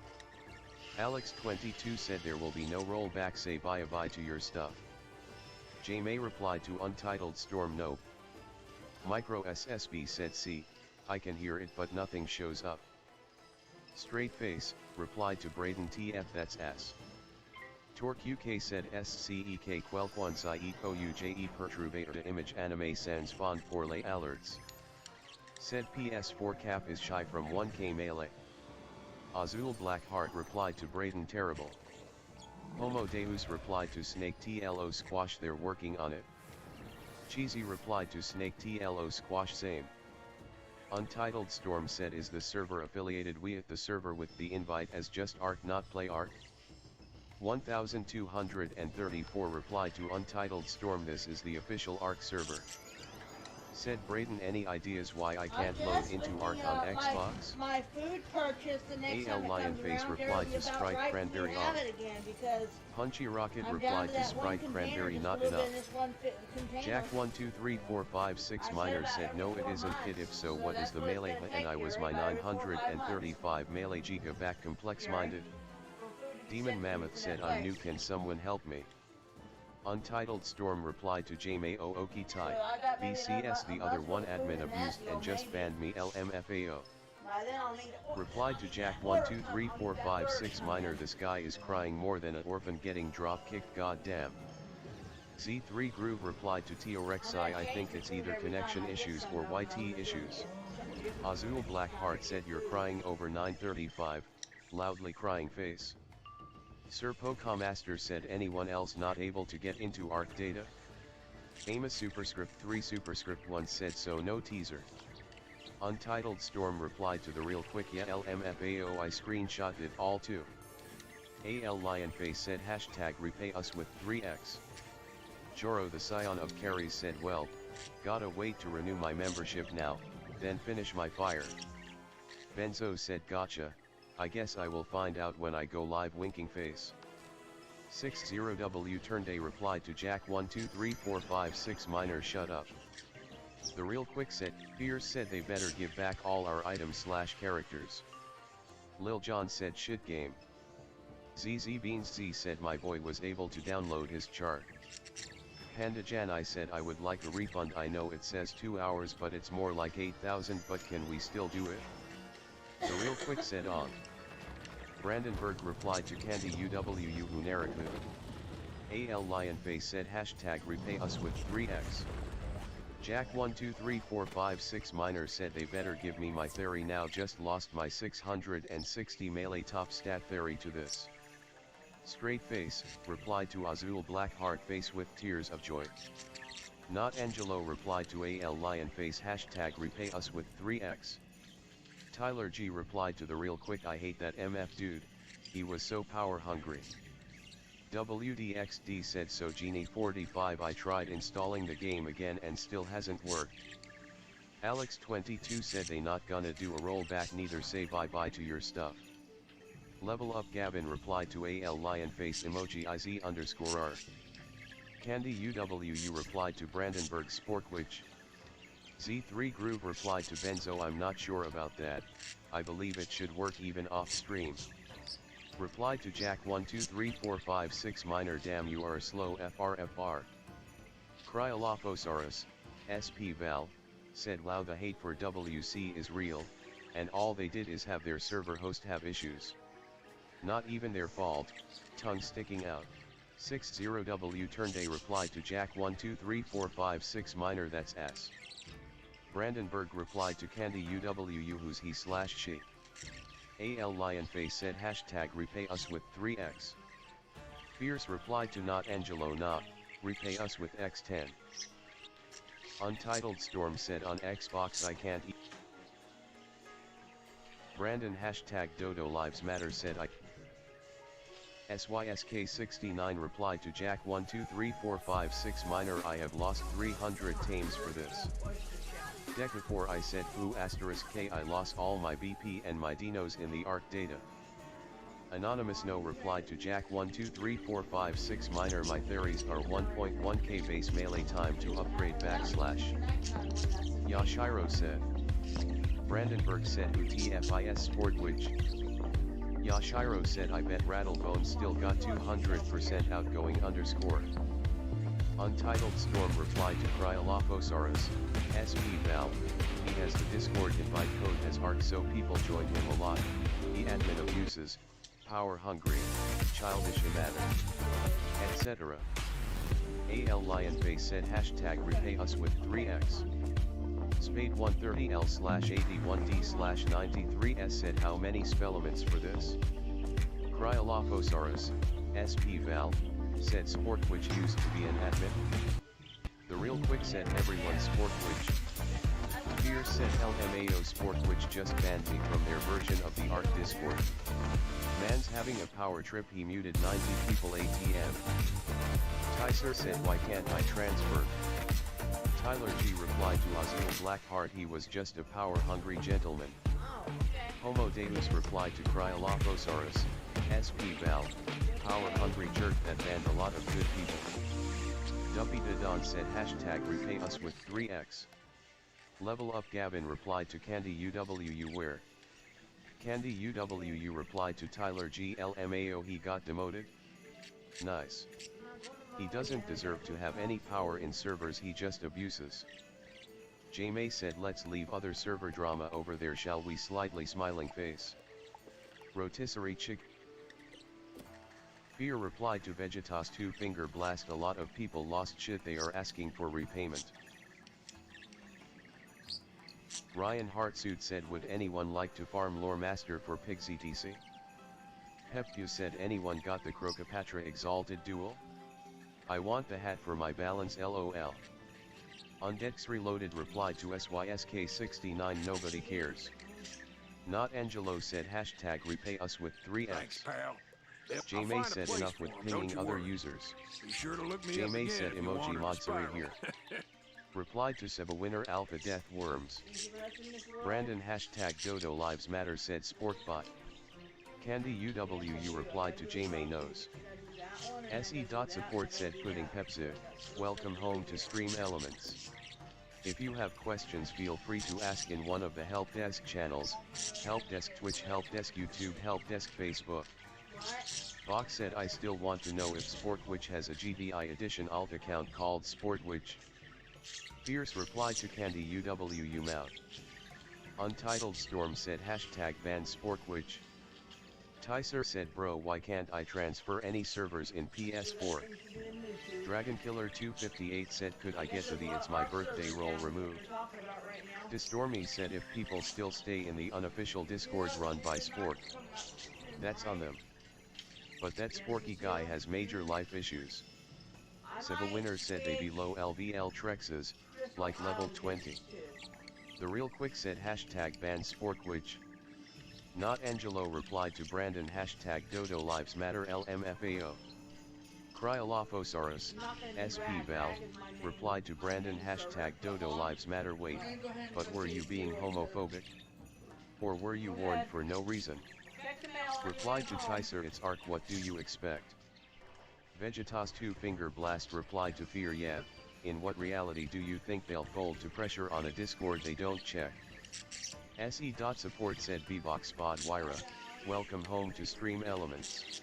Alex22 said there will be no rollback say bye to your stuff. J-May replied to Untitled Storm nope. Micro SSB said see, I can hear it but nothing shows up. Straight Face, replied to Braden TF that's S. Torque UK said SCEK Quelquansai ECOUJE perturbator to image anime sans fond for lay alerts. Said PS4 cap is shy from 1k melee. Azul Blackheart replied to Braden terrible. Homo Deus replied to Snake TLO Squash they're working on it. Cheesy replied to Snake TLO Squash same. Untitled Storm said is the server affiliated we at the server with the invite as just arc not play arc? 1234 replied to Untitled Storm this is the official arc server. Said Braden any ideas why I can't load into arc on Xbox? My food purchase the next AL time it comes Lionface around, replied Jerry, to about Sprite right Cranberry to have off. it again because Punchy Rocket I'm down replied to to that one Sprite container, Cranberry just not live enough. in this one container. Jack123456 Miner said no it isn't kid if so what is the melee and I was my 935 melee giga back complex minded. Demon Mammoth said I'm new can someone help me? Untitled Storm replied to J-May Ooki Tai, BCS the other one admin abused and just banned me LMFAO. Replied to Jack123456 Miner this guy is crying more than an orphan getting drop kicked goddamn. Z3 Groove replied to Teorexi I think it's either connection issues or YT issues. Azul Blackheart said you're crying over 935, loudly crying face. Sir Pocomaster said anyone else not able to get into ARC data? Amos Superscript 3 Superscript 1 said so no teaser. Untitled Storm replied to the real quick yeah LMFAO I screenshotted it all too. AL Lionface said hashtag repay us with 3x. Joro the scion of Caries said, well, gotta wait to renew my membership now, then finish my fire. Benzo said, gotcha, I guess I will find out when I go live. Winking face. 60W turned a replied to Jack12345 minor shut up. The Real Quick said, Pierce said they better give back all our items / characters. Lil Jon said shit game. ZZ Beans Z said my boy was able to download his chart. Panda Jan I said I would like a refund. I know it says 2 hours but it's more like 8,000, but can we still do it? The Real Quick said on. Brandenburg replied to Candy UWU Huneriku. AL Lionface said hashtag repay us with 3x. Jack123456 minor said they better give me my theory now, just lost my 660 melee top stat theory to this. Straight Face replied to Azul Black Heart Face with tears of joy. Not Angelo replied to AL Lionface hashtag repay us with 3x. Tyler G replied to the Real Quick, I hate that MF dude, he was so power hungry. WDXD said, so Genie45 I tried installing the game again and still hasn't worked. Alex22 said they not gonna do a rollback, neither say bye bye to your stuff. Level Up Gavin replied to AL Lionface emoji IZ_R. Candy UWU replied to Brandenburg Sportwitch. Z3 Groove replied to Benzo, I'm not sure about that, I believe it should work even off stream. Replied to Jack123456 minor, damn you are slow FRFR. Cryolophosaurus, SP Val, said wow, the hate for WC is real, and all they did is have their server host have issues. Not even their fault, tongue sticking out. 60W turned a reply to Jack123456 minor, that's S. Brandenburg replied to Candy UWU who's he / she. AL Lionface said hashtag repay us with 3x. Fierce replied to Not Angelo not, repay us with x10. Untitled Storm said on Xbox I can't eat. Brandon hashtag Dodo Lives Matter said I. SYSK69 replied to Jack123456 minor, I have lost 300 tames for this. Decafor I said foo *k I lost all my BP and my dinos in the ARC data. Anonymous No replied to Jack123456 minor, my theories are 1.1k base melee time to upgrade /. Yashiro said. Brandenburg said who TFIS Sportwitch. Yashiro said I bet Rattlebone still got 200% outgoing _. Untitled Storm replied to Cryolophosaurus, SP Val, he has the Discord invite code as ARC so people join him a lot, the admin abuses, power hungry, childish immatter, etc. AL Lionface said hashtag repay us with 3x. Spade130L/81D/93S said how many spellements for this? Cryolophosaurus, SP Val, said Sportwitch used to be an admin. The Real Quick said everyone Sportwitch. Fierce said LMAO Sportwitch just banned me from their version of the ARC Discord. Man's having a power trip, he muted 90 people ATM. Tyser said why can't I transfer? Tyler G replied to Azul Blackheart he was just a power hungry gentleman. Homo Deus replied to Cryolophosaurus, SP Val, power hungry jerk that banned a lot of good people. Duppy Don said hashtag repay us with 3x. Level Up Gavin replied to Candy UWU where? Candy UWU replied to Tyler G LMAO he got demoted? Nice. He doesn't deserve to have any power in servers, he just abuses. Jamie said let's leave other server drama over there shall we, slightly smiling face. Rotisserie chick. Fear replied to Vegetas 2 finger blast a lot of people lost shit, they are asking for repayment. Ryan Hartsuit said would anyone like to farm Lore Master for Pigs etc? Heptu said anyone got the Crocopatra Exalted Duel? I want the hat for my balance LOL. Undex Reloaded replied to SYSK69 nobody cares. Not Angelo said hashtag repay us with 3x. Thanks, pal. I'll May find a said place enough for with 'em, pinging don't you other worry. users. Be sure to look me up May again said if you want emoji 'em mod spiral. here. Replied to Seba winner Alpha Death Worms. Brandon hashtag Dodo Lives Matter said Sportbot. Candy UWU replied to May knows. SE.support said Pudding Pepsi, welcome home to Stream Elements. If you have questions feel free to ask in one of the help desk channels, help desk Twitch, help desk YouTube, help desk Facebook. Box said I still want to know if Sportwitch has a GDI edition alt account called Sportwitch. Fierce replied to Candy UWU mouth. Untitled Storm said hashtag ban Sportwitch. Tyser said bro why can't I transfer any servers in PS4? Dragonkiller 258 said could I get the it's my birthday role removed? Distormy said if people still stay in the unofficial Discord run by Sport, that's on them. But that Sporky guy has major life issues. Seba Winner said they be low LVL Trexes, like level 20. The Real Quick said hashtag ban Sportwitch. Not Angelo replied to Brandon hashtag Dodo Lives Matter LMFAO. Cryolophosaurus, SP Val, replied to Brandon hashtag Dodo Lives Matter. Wait, but were you being homophobic? Or were you warned for no reason? Replied to Tyser it's Ark what do you expect? Vegetas 2 Finger Blast replied to Fear yeah, in what reality do you think they'll fold to pressure on a Discord they don't check? SE.support said Bbox Bodwira, welcome home to Stream Elements.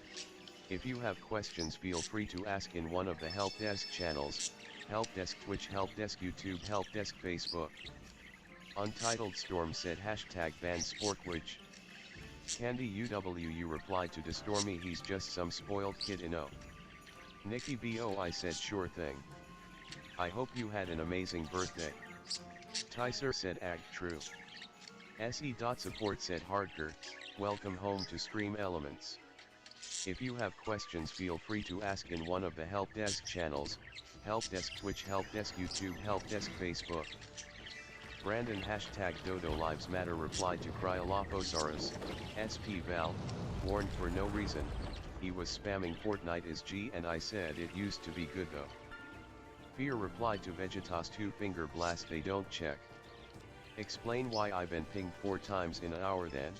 If you have questions feel free to ask in one of the help desk channels, help desk Twitch, help desk YouTube, help desk Facebook. Untitled Storm said hashtag ban Sportwitch. Candy UWU replied to Distormy he's just some spoiled kid in O. Nikki BOI said sure thing. I hope you had an amazing birthday. Tyser said ag true. SE.support said hardcore, welcome home to Stream Elements. If you have questions feel free to ask in one of the help desk channels, help desk Twitch, help desk YouTube, help desk Facebook. Brandon hashtag Dodo Lives Matter replied to Cryolophosaurus, SP Val, warned for no reason, he was spamming Fortnite is G and I said it used to be good though. Fear replied to Vegetas 2 Finger Blast they don't check. Explain why I been pinged 4 times in an hour then.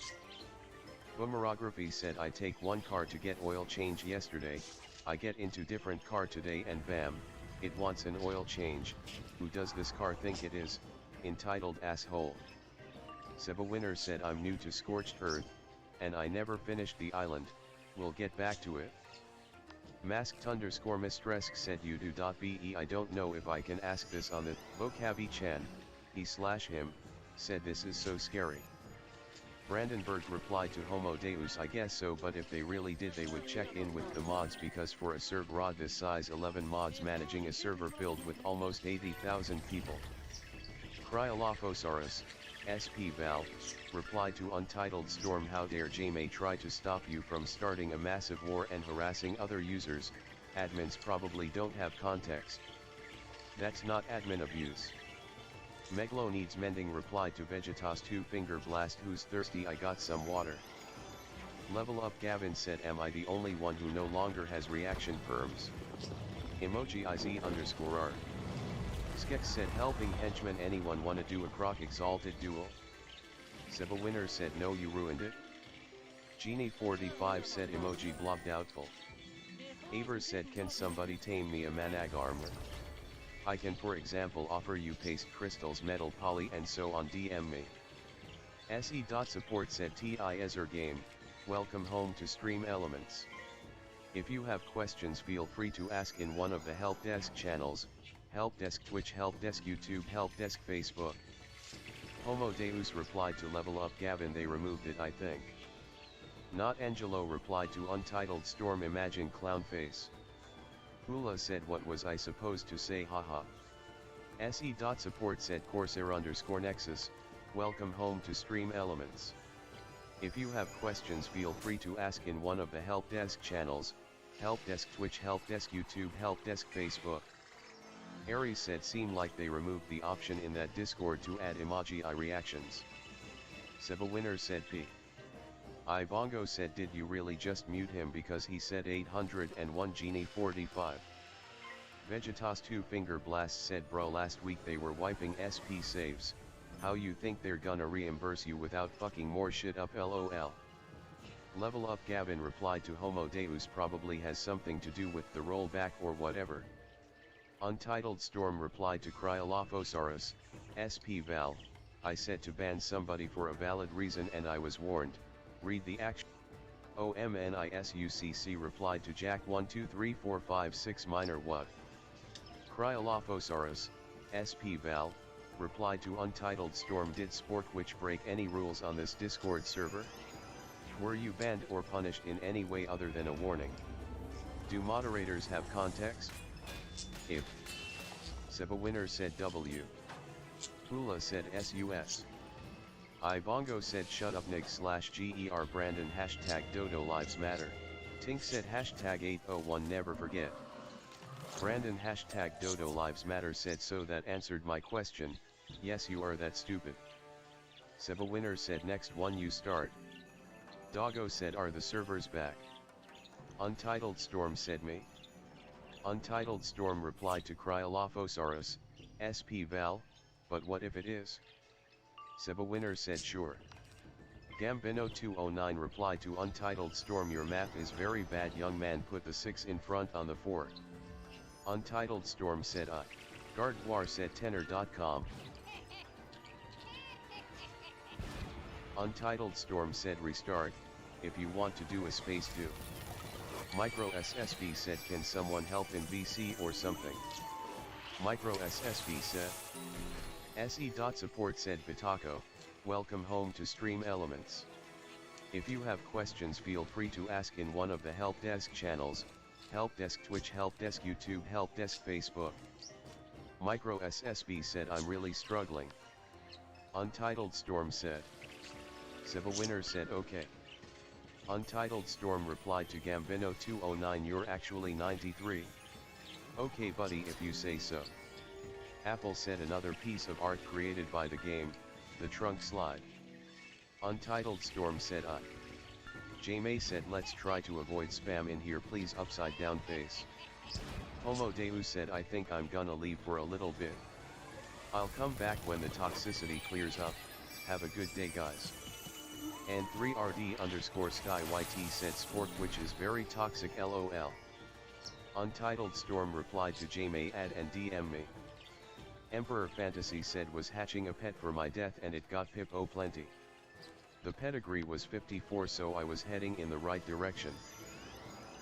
Boomerography said I take one car to get oil change yesterday, I get into different car today and bam, it wants an oil change, who does this car think it is, entitled asshole. Seba Winner said I'm new to Scorched Earth, and I never finished the island, we'll get back to it. Masked_Mistresk said you do.be I don't know if I can ask this on the Vocavi-chan, he/him, said this is so scary. Brandenburg replied to Homo Deus I guess so but if they really did they would check in with the mods because for a server rod this size 11 mods managing a server filled with almost 80,000 people. Cryolophosaurus, SP Val, replied to Untitled Storm how dare May try to stop you from starting a massive war and harassing other users, admins probably don't have context. That's not admin abuse. Meglo needs mending replied to Vegetas 2 Finger Blast who's thirsty I got some water. Level Up Gavin said am I the only one who no longer has reaction perms? Emoji IZ_R. Skex said helping henchmen anyone wanna do a Croc Exalted duel? Seba Winner said no you ruined it. Genie45 said emoji blob doubtful. Avers said can somebody tame me a Manag armor? I can for example offer you paste crystals metal poly and so on DM me. SE.support said Tizer game, welcome home to Stream Elements. If you have questions feel free to ask in one of the help desk channels, help desk Twitch, help desk YouTube, help desk Facebook. Homo Deus replied to Level Up Gavin they removed it I think. Not Angelo replied to Untitled Storm imagine clown face. Hula said what was I supposed to say haha. SE.support said Corsair_Nexus, welcome home to Stream Elements. If you have questions feel free to ask in one of the help desk channels, help desk Twitch, help desk YouTube, help desk Facebook. Aries said seem like they removed the option in that Discord to add emoji eye reactions. Seba Winner said P. Ibongo said, did you really just mute him because he said 801 Genie 45? Vegetas 2 Finger Blast said, bro, last week they were wiping SP saves. How you think they're gonna reimburse you without fucking more shit up, lol. Level Up Gavin replied to Homo Deus, probably has something to do with the rollback or whatever. Untitled Storm replied to Cryolophosaurus, SP Val, I said to ban somebody for a valid reason and I was warned, read the action. OMNISUCC replied to Jack123456 minor what? Cryolophosaurus, SP Val, replied to Untitled Storm, did Sport Witch break any rules on this Discord server? Were you banned or punished in any way other than a warning? Do moderators have context? If. Seba Winner said W. Pula said SUS. Ibongo said shut up nig /GER Brandon hashtag Dodo Lives Matter. Tink said hashtag 801 never forget. Brandon hashtag Dodo Lives Matter said, so that answered my question, yes you are that stupid. Seba Winner said next one you start. Doggo said are the servers back? Untitled Storm said me. Untitled Storm replied to Cryolophosaurus, SP Val, but what if it is? Seba Winner said sure. Gambino 209 replied to Untitled Storm, your math is very bad young man, put the 6 in front on the 4. Untitled Storm said I. Gardwar said tenor.com. Untitled Storm said restart, if you want to do a space do. Micro SSB said can someone help in VC or something? Micro SSB said. SE.support said Bitako, welcome home to Stream Elements. If you have questions feel free to ask in one of the help desk channels, help desk Twitch, help desk YouTube, help desk Facebook. Micro SSB said I'm really struggling. Untitled Storm said. Seba Winner said okay. Untitled Storm replied to Gambino 209 you're actually 93? Okay buddy if you say so. Apple said another piece of art created by the game, the trunk slide. Untitled Storm said I. Jamie said let's try to avoid spam in here please upside down face. Homo Deus said I think I'm gonna leave for a little bit. I'll come back when the toxicity clears up, have a good day guys. And 3RD_SkyYT said sport which is very toxic lol. Untitled Storm replied to Jamie add and DM me. Emperor Fantasy said was hatching a pet for my death and it got Pip-o plenty. The pedigree was 54 so I was heading in the right direction.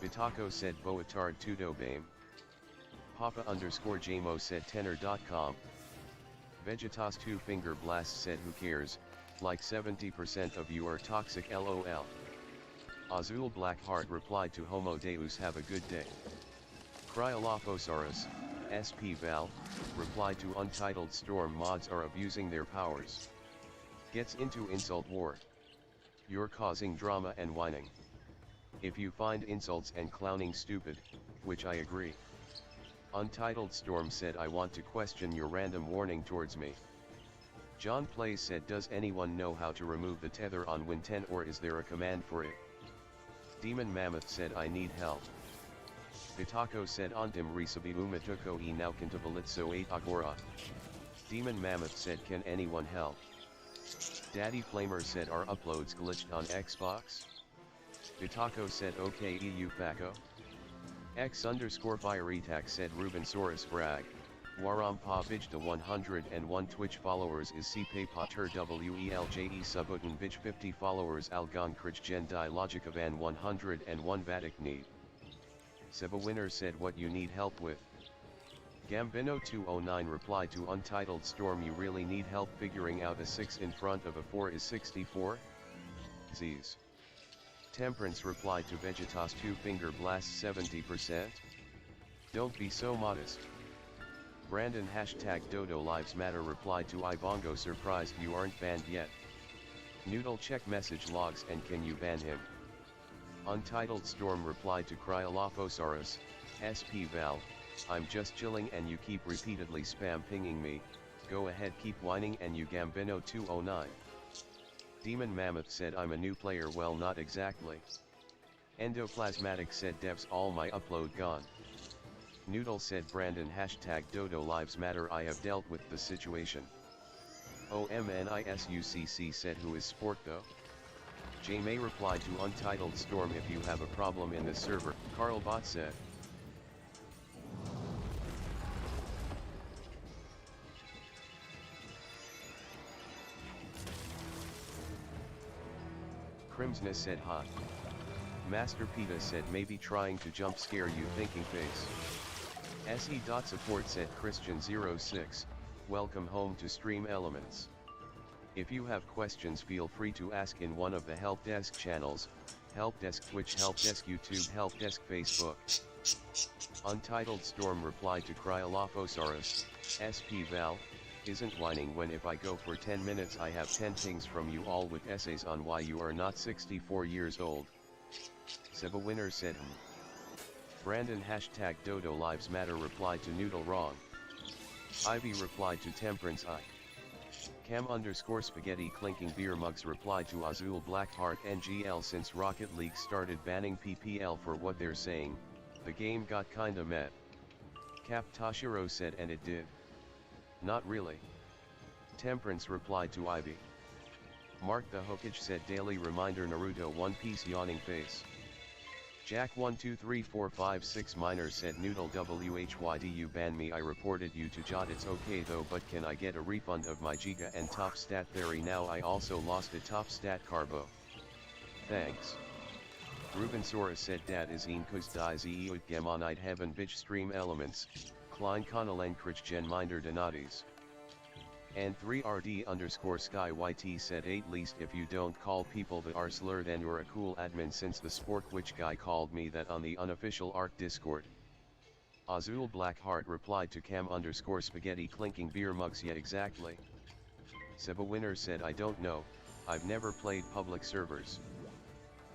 Bitako said Boatard Tudo Bame. Papa_Jamo said tenor.com. Vegetas 2 Finger Blast said who cares, like 70% of you are toxic lol. Azul Blackheart replied to Homo Deus have a good day. Cryolophosaurus, SP Val, replied to Untitled Storm mods are abusing their powers. Gets into insult war. You're causing drama and whining. If you find insults and clowning stupid, which I agree. Untitled Storm said I want to question your random warning towards me. John Plays said does anyone know how to remove the tether on Win 10 or is there a command for it? Demon Mammoth said I need help. Bitako said Ontim Risabi Umatuko e Naukantabilitso 8 Agora. Demon Mammoth said can anyone help? Daddy Flamer said are uploads glitched on Xbox? Bitako said okay EU Faco. X_FireEtac said Rubensaurus Brag. Warampa Vijda 101 Twitch followers is CP Potter WELJE Subutan Vij 50 followers Algon Krij Gen Di Logicavan 101 Vatic Need. Seba Winner said what you need help with. Gambino 209 replied to Untitled Storm you really need help figuring out a 6 in front of a 4 is 64? Z's. Temperance replied to Vegetas 2 Finger Blast 70%? Don't be so modest. Brandon hashtag Dodo Lives Matter replied to Ibongo surprised you aren't banned yet. Noodle check message logs and can you ban him? Untitled Storm replied to Cryolophosaurus, SP Val, I'm just chilling and you keep repeatedly spam pinging me, go ahead keep whining and you Gambino 209. Demon Mammoth said I'm a new player, well not exactly. Endoplasmatic said devs all my upload gone. Noodle said Brandon hashtag Dodo Lives Matter, I have dealt with the situation. OMNISUCC said who is sport though? J May replied to Untitled Storm if you have a problem in this server, Carl Bot said. Crimsness said hot. Master Peta said maybe trying to jump scare you thinking face. SE.support said Christian06, welcome home to Stream Elements. If you have questions feel free to ask in one of the help desk channels, help desk Twitch, help desk YouTube, help desk Facebook. Untitled Storm replied to Cryolophosaurus, SP Val, isn't whining when if I go for 10 minutes I have 10 pings from you all with essays on why you are not 64 years old. Seba Winner said Brandon hashtag Dodo Lives Matter replied to Noodle wrong. Ivy replied to Temperance I. Cam_spaghetti clinking beer mugs replied to Azul Blackheart NGL since Rocket League started banning PPL for what they're saying, the game got kinda meh. Cap Toshiro said and it did. Not really. Temperance replied to Ivy. Mark the Hokage said daily reminder Naruto One Piece yawning face. Jack12345 Miner said Noodle WHYD you ban me, I reported you to Jot, it's okay though, but can I get a refund of my Giga and top stat theory? Now I also lost a top stat carbo. Thanks. Rubensaurus said dat is een kus die ze uit gemonite heaven bitch stream elements, klein konalenkrig gen minder donaties. And 3RD_Sky YT said 8 least if you don't call people the R slur then you're a cool admin, since the sport witch guy called me that on the unofficial ARC Discord. Azul Blackheart replied to Cam_spaghetti clinking beer mugs, yeah exactly. Seba Winner said I don't know, I've never played public servers.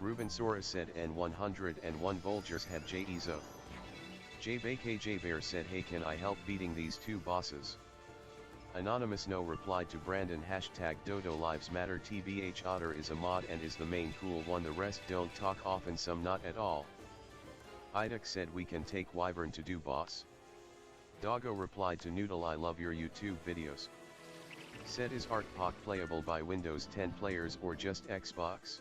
Rubensaurus said N101 Volgers have JEZO. JBKJ Bear said hey can I help beating these two bosses? Anonymous No replied to Brandon hashtag Dodo Lives Matter TBH Otter is a mod and is the main cool one, the rest don't talk often, some not at all. Iduk said we can take Wyvern to do boss. Doggo replied to Noodle I love your YouTube videos. Said is ArcPoc playable by Windows 10 players or just Xbox?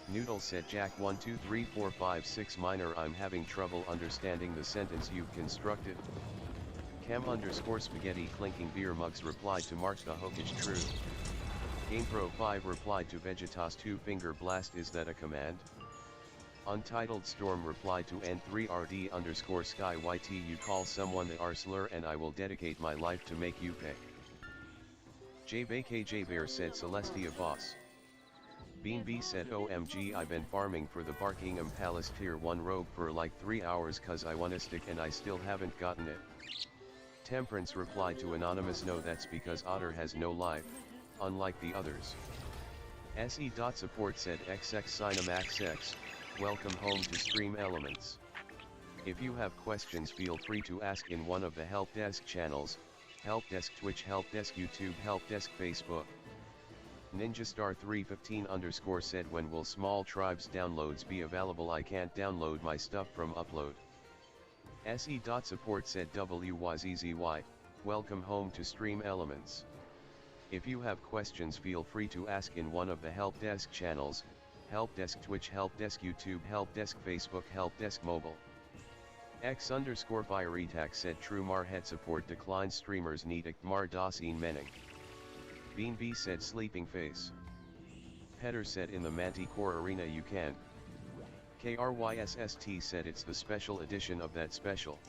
Noodle said Jack12345 Miner I'm having trouble understanding the sentence you've constructed. Cam_spaghetti clinking beer mugs replied to Mark the Hokage true. GamePro 5 replied to Vegetas 2 finger blast is that a command? Untitled Storm replied to N3RD_Sky YT you call someone the R slur and I will dedicate my life to make you pay. JBKJ Bear said Celestia boss. Bean B said OMG I've been farming for the Barkingham Palace tier 1 rogue for like 3 hours cause I want a stick and I still haven't gotten it. Temperance replied to Anonymous no that's because Otter has no life, unlike the others. SE.support said XX Cinemax, welcome home to Stream Elements. If you have questions feel free to ask in one of the help desk channels, help desk Twitch, help desk YouTube, help desk Facebook. NinjaStar315 said when will small tribes downloads be available? I can't download my stuff from upload. SE.support said WYZZY, welcome home to Stream Elements. If you have questions feel free to ask in one of the help desk channels, help desk Twitch, help desk YouTube, help desk Facebook, help desk mobile. X_Fireattack said True Marhead support declined, streamers need Ikmar Dasin Menning. Bean B said sleeping face. Petter said in the Manticore arena you can. KRYSST said it's the special edition of that special.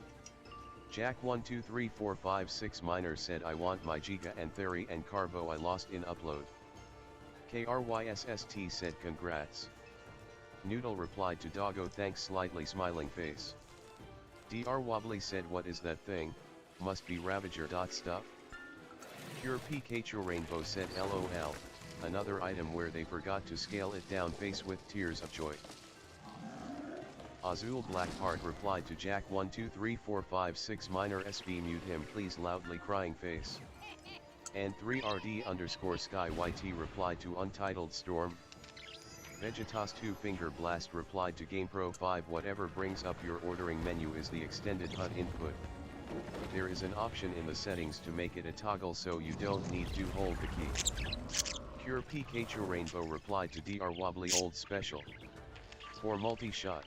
Jack123456 Miner said I want my Giga and Theory and Carbo I lost in upload. KRYSST said congrats. Noodle replied to Doggo thanks slightly smiling face. Dr Wobbly said what is that thing, must be Ravager. Stuff? Pure Pikachu Rainbow said LOL, another item where they forgot to scale it down face with tears of joy. Azul Blackheart replied to Jack123456 Miner SB mute him please loudly crying face. And 3RD underscore Sky YT replied to Untitled Storm. Vegetas 2 Finger Blast replied to GamePro 5 whatever brings up your ordering menu is the extended HUD input. There is an option in the settings to make it a toggle so you don't need to hold the key. Pure Pikachu Rainbow replied to Dr. Wobbly Old Special. For multi-shot.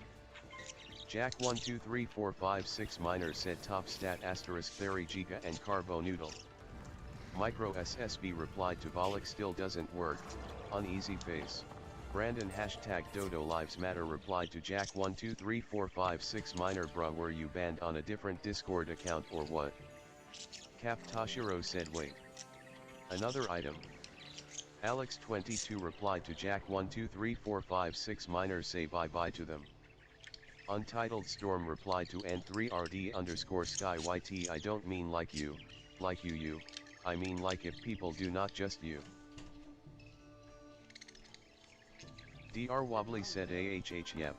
Jack 123456 Minor said top stat asterisk Fairy Giga and Carbo Noodle. Micro SSB replied to Volok still doesn't work, uneasy face. Brandon hashtag Dodo Lives Matter replied to Jack 123456 Minor bruh were you banned on a different Discord account or what? Cap Toshiro said wait. Another item. Alex 22 replied to Jack 123456 Minor say bye bye to them. Untitled Storm replied to N3RD underscore Sky YT I don't mean like you, I mean like if people do not just you. Dr. Wobbly said AHH yep.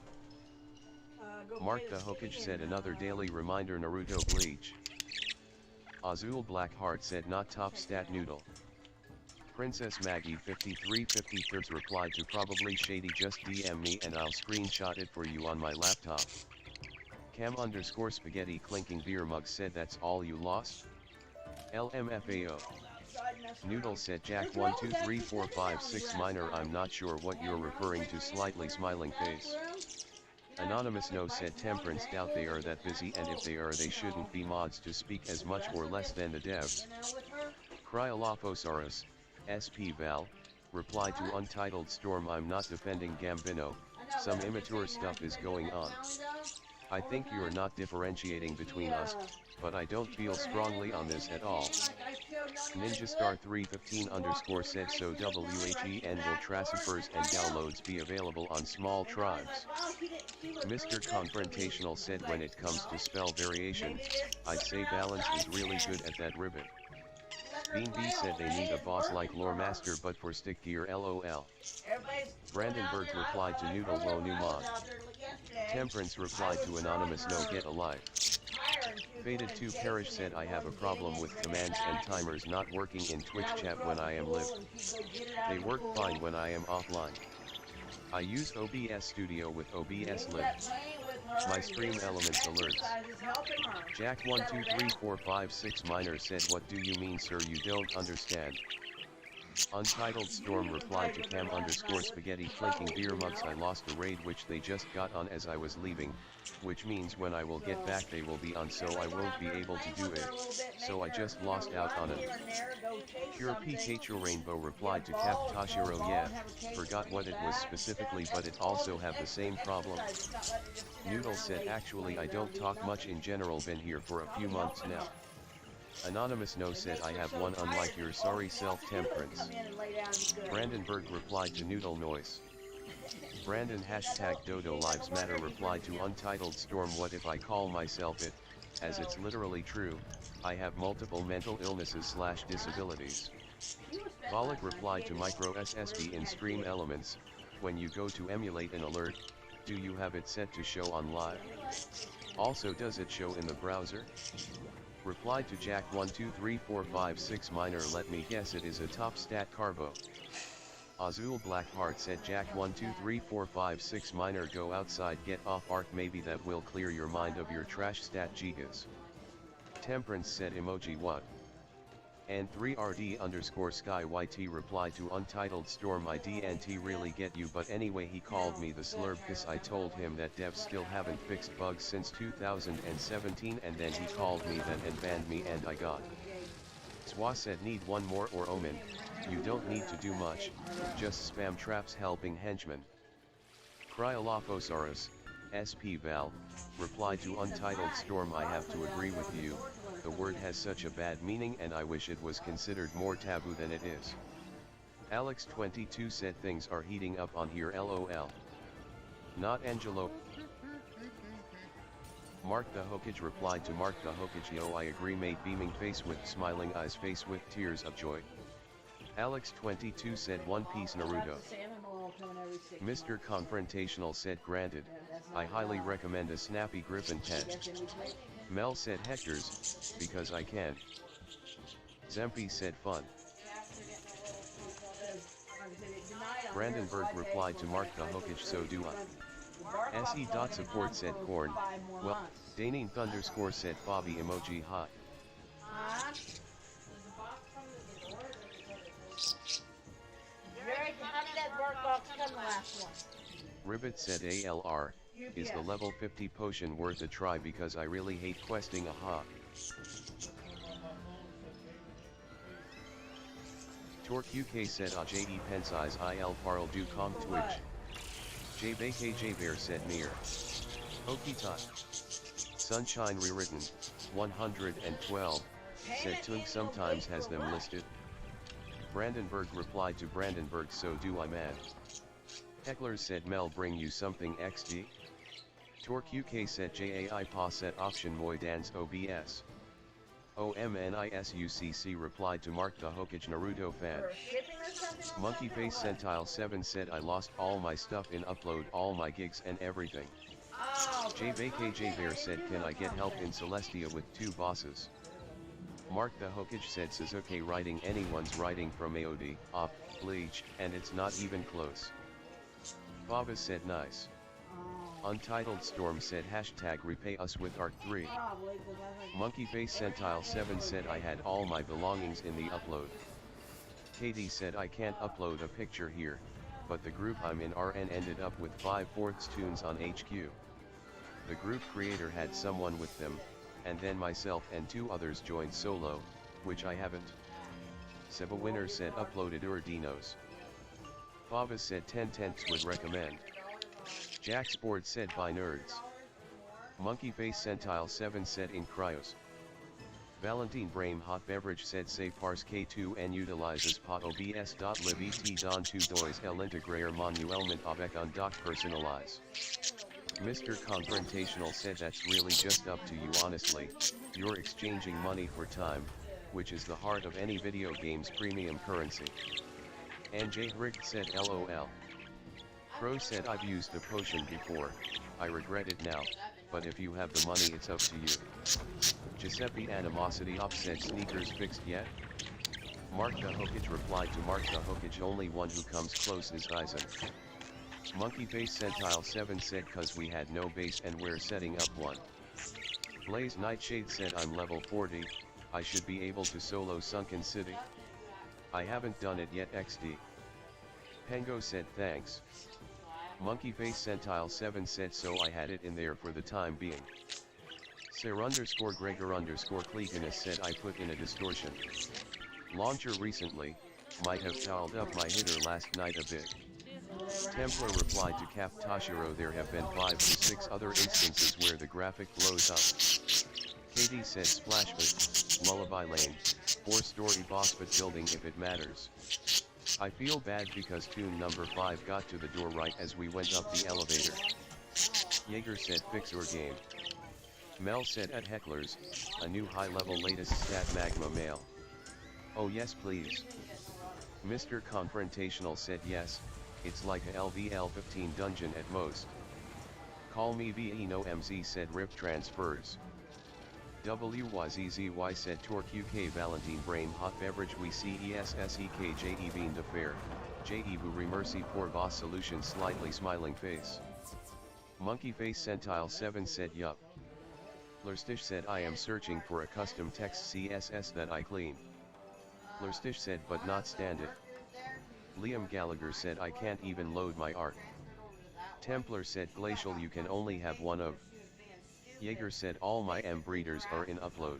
Mark the Hokage said another daily reminder Naruto Bleach. Azul Blackheart said not top stat noodle. Princess Maggie 5353 replied to probably shady just DM me and I'll screenshot it for you on my laptop. Cam underscore spaghetti clinking beer mug said that's all you lost? LMFAO. Noodle said Jack 123456 Minor I'm not sure what you're referring to slightly smiling face. Anonymous No said Temperance doubt they are that busy and if they are they shouldn't be mods to speak as much or less than the devs. Cryolophosaurus, SP Val, replied to Untitled Storm I'm not defending Gambino, some immature stuff is going on. I think you're not differentiating between us, but I don't feel strongly on this at all. Ninjastar 315 underscore said so WHEN will transfers and downloads be available on small tribes. Mr. Confrontational said when it comes to spell variation, I'd say Balance is really good at that ribbon. Bean B said they need a boss like Lore Master but for stick gear LOL. Brandenburg replied to Noodle Woe new mod. Temperance replied to Anonymous No get a life. Faded 2 Parish said I have a problem with commands and timers not working in Twitch chat when I am live. They work fine when I am offline. I use OBS Studio with OBS Live. My stream elements alerts. Jack 123456 Minor said what do you mean sir you don't understand. Untitled Storm replied to Cam underscore spaghetti flanking beer mugs I lost a raid which they just got on as I was leaving, which means when I will get back they will be on so I won't be able to do it, so I just lost out on it. Pure Pikachu Rainbow replied to Cap Toshiro yeah, forgot what it was specifically but it also have the same problem. Noodle said actually I don't talk much in general been here for a few months now. Anonymous No said I have one unlike your sorry self-temperance. Brandenburg replied to Noodle Noise. Brandon hashtag Dodo Lives Matter replied to Untitled Storm what if I call myself it, as it's literally true, I have multiple mental illnesses / disabilities. Volok replied to Micro SSB in Stream Elements, when you go to emulate an alert, do you have it set to show on live? Also does it show in the browser? Replied to Jack 123456 Minor let me guess it is a top stat Carbo. Azul Blackheart said Jack 123456 Minor go outside get off arc maybe that will clear your mind of your trash stat gigas. Temperance said emoji what? And 3RD underscore Sky YT replied to Untitled Storm I DNT really get you but anyway he called me the slurb cause I told him that devs still haven't fixed bugs since 2017 and then he called me then and banned me and I got. Swa said need one more or Omen, you don't need to do much, just spam traps helping henchmen. Cryolophosaurus, SP Val, replied to Untitled Storm I have to agree with you, the word has such a bad meaning and I wish it was considered more taboo than it is. Alex 22 said things are heating up on here LOL. Not Angelo. Mark the Hokage replied to Mark the Hokage yo I agree made beaming face with smiling eyes face with tears of joy. Alex 22 said One Piece Naruto. Mr. Confrontational said granted, I highly recommend a snappy griffin pet. Mel said Hector's, because I can. Zempy said fun. Brandenburg replied to Mark the Hookage, so do I. SE dot support said corn. Well, Danine underscore said Bobby emoji hot. Jerry, how did that bark box come the last one? Ribbit said ALR, is the level 50 potion worth a try because I really hate questing a hawk. Torque UK said JE Pensize IL Parl du Com Twitch. JBKJ said near. Okitot. Sunshine rewritten, 112, said Tung sometimes has them listed. Brandenburg replied to Brandenburg, so do I man. Hecklers said Mel bring you something XD. Torque UK said JAI Pa set option Moy dance OBS. OMNISUCC replied to Mark the Hookage Naruto fan. Monkey Face Centile 7 said I lost all my stuff in upload, all my gigs and everything. JBKJ Bear said can I get help in Celestia with 2 bosses. Mark the Hookage said Suzuki writing anyone's writing from AOD, op, Bleach, and it's not even close. Baba said nice. Untitled Storm said hashtag repay us with Arc 3. Monkey Face Centile 7 said I had all my belongings in the upload. Katie said I can't upload a picture here, but the group I'm in RN ended up with 5/4 tunes on HQ. The group creator had someone with them, and then myself and 2 others joined solo, which I haven't. Seba Winner said uploaded Urdinos. Baba said 10 tenths would recommend. Jack Sport said by nerds. Monkey Face Centile 7 said in cryos. Valentine Brame Hot Beverage said say parse K2 and utilizes pot obs.liv et don 2 dois el integrar manuelment avec un doc personalize. Mr. Confrontational said that's really just up to you honestly, you're exchanging money for time, which is the heart of any video game's premium currency. And J. Rigged said LOL. Crow said I've used the potion before, I regret it now, but if you have the money it's up to you. Giuseppe Animosity Op said sneakers fixed yet? Mark the Hookage replied to Mark the Hookage only one who comes close is Eisen. Monkey Face Centile 7 said cause we had no base and we're setting up one. Blaze Nightshade said I'm level 40, I should be able to solo Sunken City. I haven't done it yet XD. Pengo said thanks. Monkey Face Centile 7 said so I had it in there for the time being. Sir underscore Gregor underscore Cleganus said I put in a distortion launcher recently, might have fouled up my hitter last night a bit. Templar replied to Cap Tashiro there have been 5 to 6 other instances where the graphic blows up. Katie said Splashfoot, Lullaby Lane, 4-story bossfoot building if it matters. I feel bad because tune number 5 got to the door right as we went up the elevator. Jaeger said fix your game. Mel said at Hecklers, a new high-level latest stat magma mail. Oh yes please. Mr. Confrontational said yes, it's like a LVL 15 dungeon at most. Call me VE no MZ said rip transfers. WYZZY said Torque UK Valentine Brain Hot Beverage we see ESSEKJE Bean de Fair, JEVU Remercy Poor Boss Solution slightly smiling face. Monkey Face Centile 7 said yup. Lurstish said I am searching for a custom text CSS that I clean. Lurstish said but not stand it. Liam Gallagher said I can't even load my art. Templar said Glacial you can only have one of. Jaeger said all my M breeders are in upload.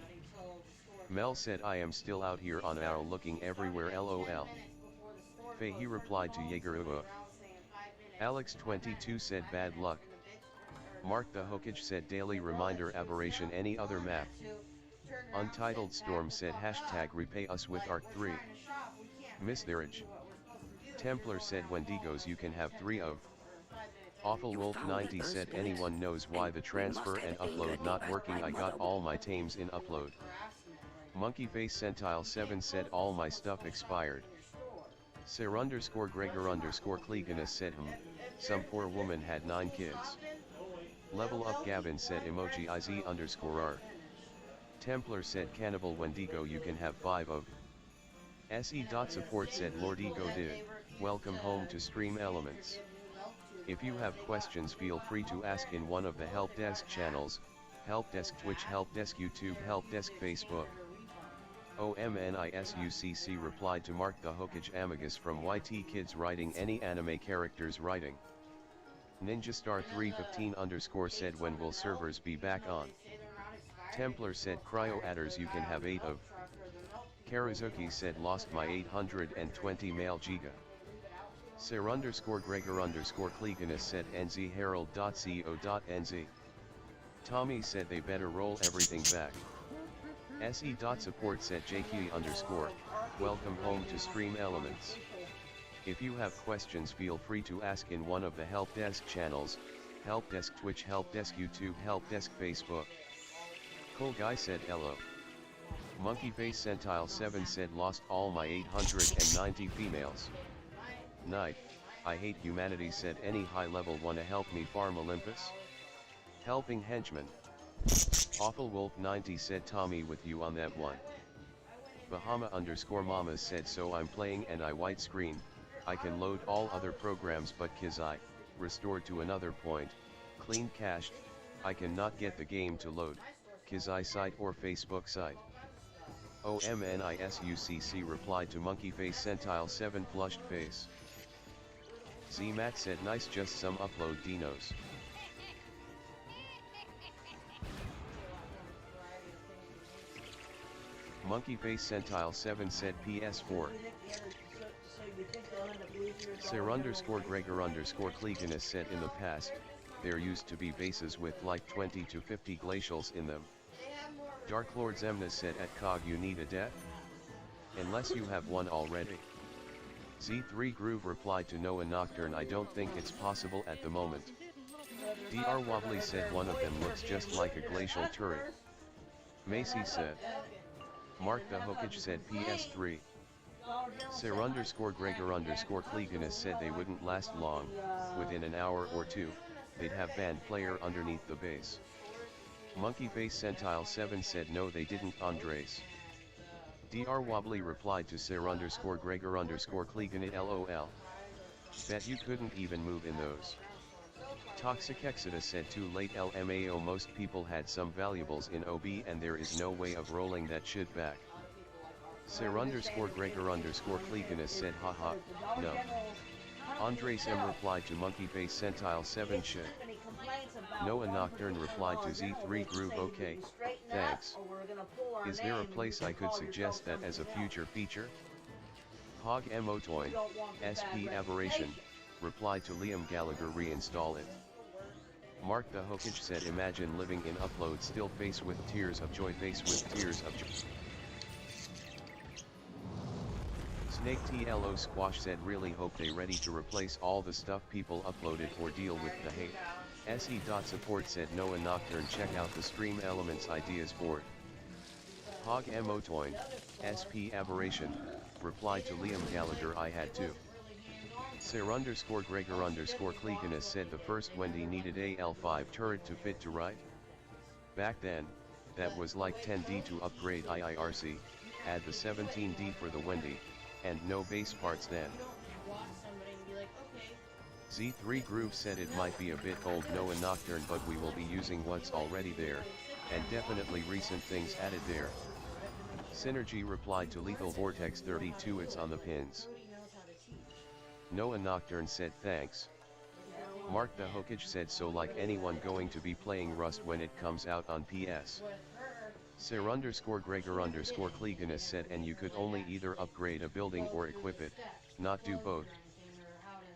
Mel said I am still out here on owl looking everywhere LOL. Faye replied to Jaeger Alex 22 said bad luck. Mark the Hookage said daily reminder aberration any other map. Untitled Storm said hashtag repay us with Arc 3. Miss Therage. Templar said Wendigos you can have 3 of. Awful Wolf 90 said anyone knows why the transfer and upload not working I got all my tames in upload. Monkey Face Centile 7 said all my stuff expired. Sir underscore Gregor underscore Cleganus said some poor woman had 9 kids. Level Up Gavin said emoji IZ underscore R. Templar said Cannibal Wendigo you can have 5 of. SE.support said Lord Ego did. welcome home to Stream Elements. If you have questions, feel free to ask in one of the help desk channels, Help Desk Twitch, Help Desk YouTube, Help Desk Facebook. OMNISUCC replied to Mark the Hookage Amagus from YT Kids writing any anime characters writing. NinjaStar315 said when will servers be back on? Templar said cryo adders you can have 8 of. Karazuki said lost my 820 mail giga. Sir_Gregor_Cleganus said nzherald.co.nz. Tommy said they better roll everything back. Se.support said JQ_, welcome home to Stream Elements. If you have questions, feel free to ask in one of the help desk channels, Help Desk Twitch, Help Desk YouTube, Help Desk Facebook. Cool Guy said hello. Monkeyface Centile 7 said lost all my 890 females. Night, I hate humanity said any high level wanna help me farm Olympus? Helping henchman. Awful Wolf 90 said Tommy with you on that one. Bahama_Mama said so I'm playing and I white screen, I can load all other programs but Kizai, restored to another point, clean cached, I cannot get the game to load, Kizai site or Facebook site. OMNISUCC replied to Monkeyface Centile 7 flushed face. ZMat said nice, just some upload dinos. Monkeyface Centile 7 said PS4. Sir_Gregor_Cleganus said in the past, there used to be bases with like 20 to 50 glacials in them. Dark Lord Zemna said at COG you need a death? Unless you have one already. Z3 Groove replied to Noah Nocturne I don't think it's possible at the moment. Dr. Wobbly said one of them looks just like a glacial turret. Macy said. Mark the Hookage said PS3. Sir_Gregor_Cleganus said they wouldn't last long, within an hour or two, they'd have band player underneath the base. Monkeyface Centile 7 said no they didn't Andres. Dr. Wobbly replied to Sir_Gregor_Cleganus LOL. Bet you couldn't even move in those. Toxic Exodus said too late LMAO most people had some valuables in OB and there is no way of rolling that shit back. Sir_Gregor_Cleganus said haha, no. Andres M replied to Monkeyface Centile 7 shit. Noah Nocturne replied to Z3 Groove okay, thanks. Is there a place I could suggest that as a future feature? Hog Emotoin, SP Aberration, replied to Liam Gallagher reinstall it. Mark the Hookage said imagine living in upload still face with tears of joy face with tears of joy. Snake TLO Squash said really hope they ready to replace all the stuff people uploaded or deal with the hate. Se.support said Noah Nocturne check out the Stream Elements ideas board. Hog Emotoin, SP Aberration, replied to Liam Gallagher I had to. Sir_Gregor_Cleganus said the first Wendy needed a L5 turret to fit to right. Back then, that was like 10D to upgrade IIRC, add the 17D for the Wendy, and no base parts then. Z3 Groove said it might be a bit old Noah Nocturne but we will be using what's already there, and definitely recent things added there. Synergy replied to Lethal Vortex 32 it's on the pins. Noah Nocturne said thanks. Mark the Hookage said so like anyone going to be playing Rust when it comes out on PS. Sir_Gregor_Cleganus said and you could only either upgrade a building or equip it, not do both.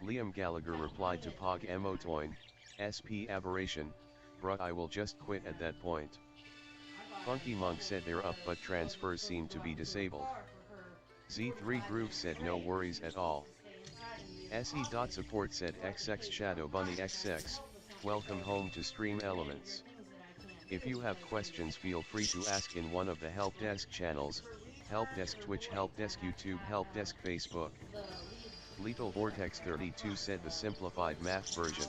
Liam Gallagher replied to Pog Emotoin, SP Aberration, bruh I will just quit at that point. Funky Monk said they're up but transfers seem to be disabled. Z3 Groove said no worries at all. Se.support said XX Shadow Bunny XX, welcome home to Stream Elements. If you have questions feel free to ask in one of the help desk channels, Help Desk Twitch, Help Desk YouTube, Help Desk Facebook. Lethal Vortex 32 said the simplified math version.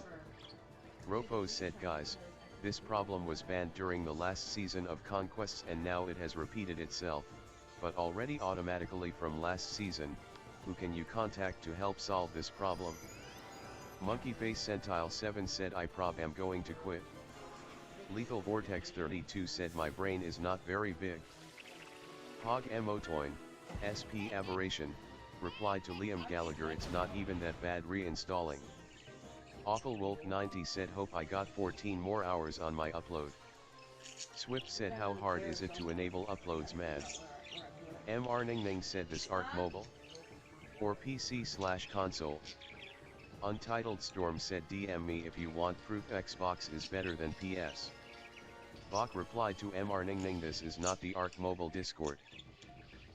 Ropos said guys, this problem was banned during the last season of Conquests and now it has repeated itself, but already automatically from last season, Who can you contact to help solve this problem? Monkeyface Centile 7 said I prob am going to quit. Lethal Vortex 32 said my brain is not very big. Pog Emotoin, SP Aberration, replied to Liam Gallagher it's not even that bad reinstalling. Awful Wolf 90 said hope I got 14 more hours on my upload. Swift said how hard is it to enable uploads man? MR Ningning said this Arc Mobile? Or PC/console? Untitled Storm said DM me if you want proof Xbox is better than PS. Bach replied to MR Ningning this is not the Arc Mobile Discord.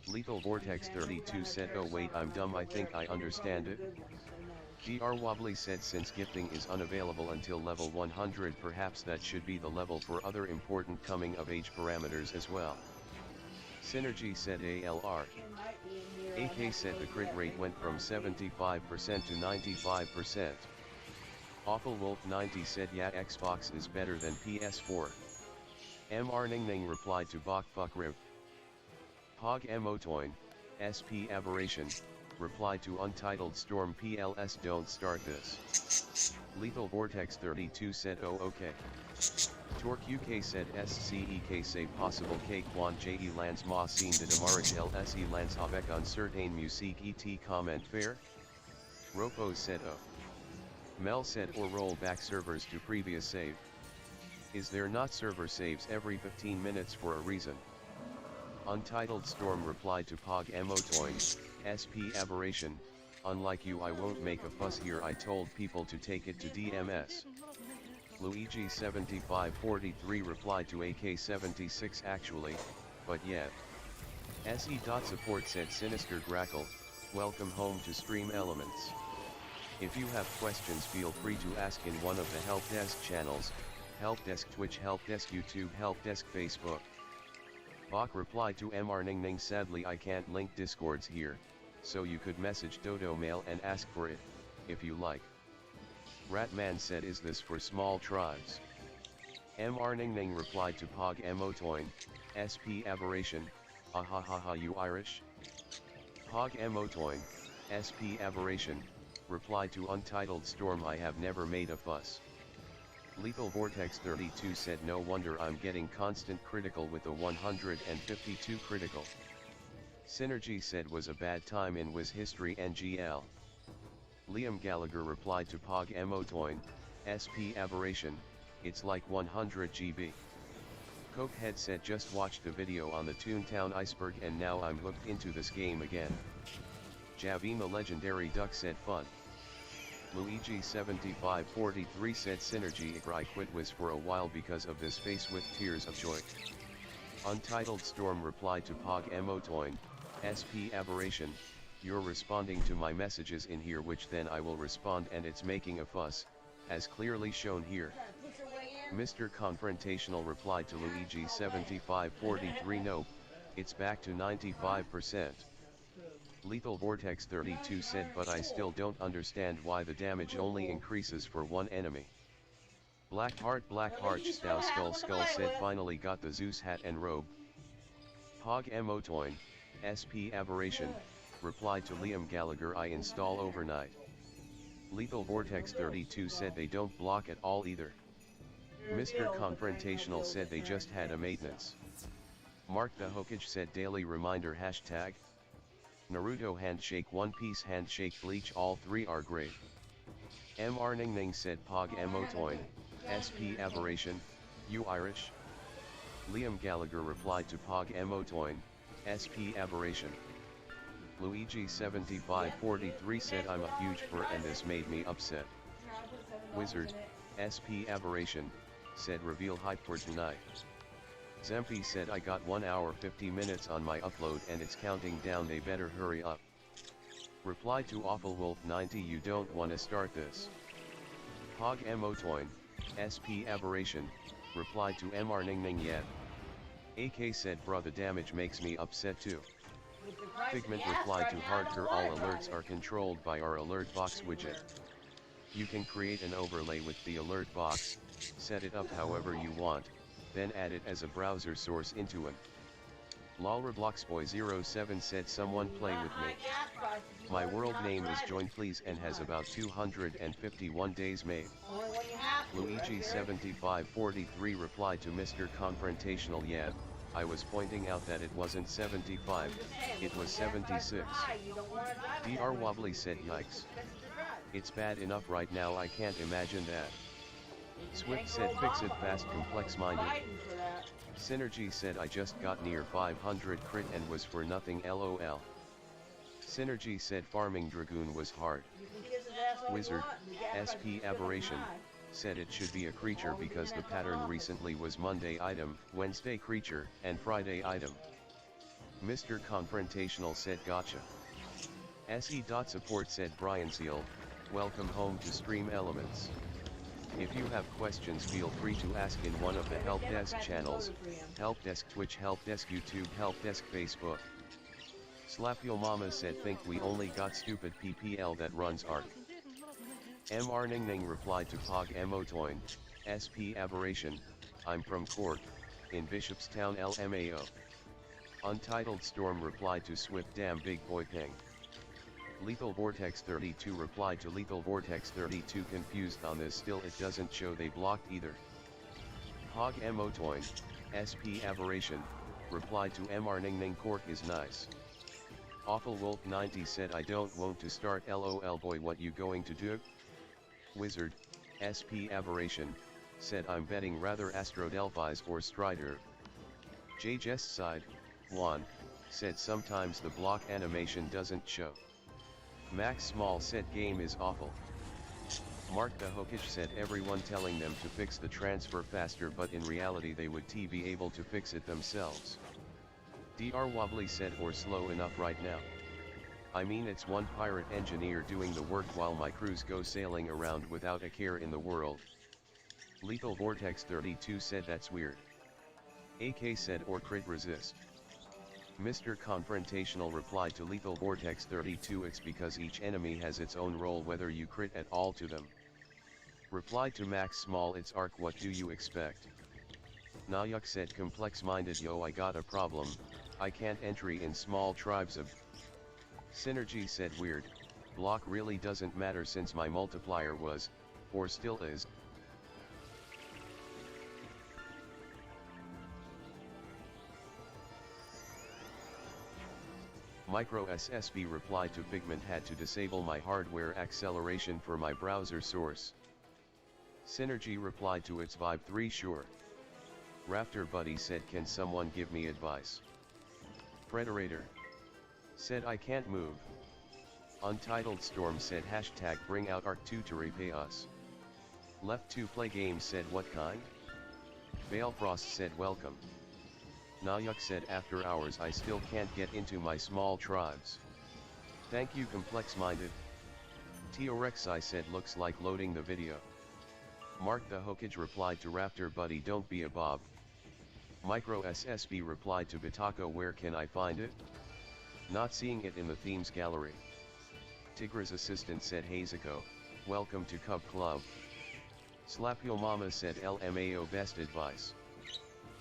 Lethal Vortex 32 said oh wait I'm dumb I think I understand it. Dr Wobbly said since gifting is unavailable until level 100 perhaps that should be the level for other important coming of age parameters as well. Synergy said ALR. AK said the crit rate went from 75% to 95%. Awful Wolf 90 said yeah Xbox is better than PS4. MR Ningning replied to Bach fuck Riv. Pog Emotoin, SP Aberration, replied to Untitled Storm PLS don't start this. Lethal Vortex 32 said oh okay. Torque UK said SCEK say possible K Quan JE Lance Ma scene de Demarich LSE Lance avec un certain musique et comment faire? Ropo said oh. Mel said or roll back servers to previous save. Is there not server saves every 15 minutes for a reason? Untitled Storm replied to Pog Emotoin, SP Aberration, unlike you I won't make a fuss here I told people to take it to DMS. Luigi 7543 replied to AK 76 actually, but yet. SE.support said Sinister Grackle, welcome home to Stream Elements. If you have questions feel free to ask in one of the help desk channels, help desk Twitch, help desk YouTube, help desk Facebook. Bach replied to MR Ningning sadly I can't link discords here, so you could message Dodo Mail and ask for it, if you like. Ratman said is this for small tribes? MR Ningning replied to Pog Emotoin, SP Aberration, ahahaha you Irish? Pog Emotoin, SP Aberration, replied to Untitled Storm I have never made a fuss. Lethal Vortex 32 said no wonder I'm getting constant critical with a 152 critical. Synergy said was a bad time in Wiz History NGL. Liam Gallagher replied to Pog Emotoin, SP Aberration, it's like 100 GB. Cokehead said just watched the video on the Toontown Iceberg and now I'm hooked into this game again. Javima Legendary Duck said fun. Luigi 7543 said Synergy I quit Wiz for a while because of this face with tears of joy. Untitled Storm replied to Pog Emotoin, SP Aberration, you're responding to my messages in here which then I will respond and it's making a fuss, as clearly shown here. Mr. Confrontational replied to Luigi 7543 nope, it's back to 95%. Lethal Vortex 32 said but I still don't understand why the damage only increases for one enemy. Blackheart Thou Skull said finally got the Zeus hat and robe. Pog Emotoin, SP Aberration, replied to Liam Gallagher I install overnight. Lethal Vortex 32 said they don't block at all either. Mr. Confrontational said they just had a maintenance. Mark the Hokage said daily reminder hashtag. Naruto handshake One Piece handshake Bleach all three are great. MR Ningning said Pog Emotoin, SP Aberration, you Irish? Liam Gallagher replied to Pog Emotoin, SP Aberration. Luigi 7543 said I'm a huge fur and this made me upset. Wizard, SP Aberration, said reveal hype for tonight. Zempy said I got 1 hour 50 minutes on my upload and it's counting down they better hurry up. Reply to Awful Wolf 90 you don't wanna start this. Pog Emotoin, SP Aberration, replied to MR Ningning yet. AK said bruh the damage makes me upset too. Figment replied to Hardcore all alerts are controlled by our alert box widget. You can create an overlay with the alert box, set it up however you want, then add it as a browser source into an Lolrobloxboy07 said someone play with me. My world name is Join Please and has about 251 days made. Luigi7543 replied to Mr. Confrontational, yeah, I was pointing out that it wasn't 75, it was 76. Dr. Wobbly said yikes. It's bad enough right now, I can't imagine that. Swift said fix it fast, complex minded. Synergy said I just got near 500 crit and was for nothing, lol. Synergy said farming Dragoon was hard. Wizard, SP Aberration, said it should be a creature because the pattern recently was Monday item, Wednesday creature, and Friday item. Mr. Confrontational said gotcha. SE.support said Brian Seal, welcome home to Stream Elements. If you have questions, feel free to ask in one of the help desk channels, help desk Twitch, help desk YouTube, help desk Facebook. Slap Yo Mama said think we only got stupid PPL that runs ARC. MR Ningning replied to Pog Emotoin, SP Aberration, I'm from Cork, in Bishopstown LMAO. Untitled Storm replied to Swift Damn Big Boy Ping. Lethal Vortex 32 replied to Lethal Vortex 32 confused on this, still it doesn't show they blocked either. Hog Emotoin, SP Aberration, replied to MR Ningning Cork is nice. Awful Wolf 90 said I don't want to start, lol boy what you going to do? Wizard, SP Aberration, said I'm betting rather Astrodelphis or Strider. JJ's side, Juan, said sometimes the block animation doesn't show. Max Small said game is awful. Mark the Hokish said everyone telling them to fix the transfer faster, but in reality they would be able to fix it themselves. Dr. Wobbly said or slow enough right now. I mean it's one pirate engineer doing the work while my crews go sailing around without a care in the world. Lethal Vortex 32 said that's weird. AK said or crit resist. Mr. Confrontational replied to Lethal Vortex 32 it's because each enemy has its own role whether you crit at all to them. Replied to Max Small it's ARC, what do you expect? Nayuk said complex minded, yo I got a problem, I can't entry in small tribes of. Synergy said weird, block really doesn't matter since my multiplier was, or still is. Micro SSB replied to Figment had to disable my hardware acceleration for my browser source. Synergy replied to its Vibe 3 sure. Raptor Buddy said can someone give me advice? Predator said I can't move. Untitled Storm said hashtag bring out ARC 2 to repay us. Left to play games said what kind? Balefrost said welcome. Nayuk said after hours I still can't get into my small tribes. Thank you complex minded. Teorexi said looks like loading the video. Mark the Hokage replied to Raptor Buddy don't be a bob. Micro SSB replied to Bitako where can I find it? Not seeing it in the themes gallery. Tigra's assistant said Hazuko, welcome to Cub Club. Slap Yo Mama said LMAO best advice.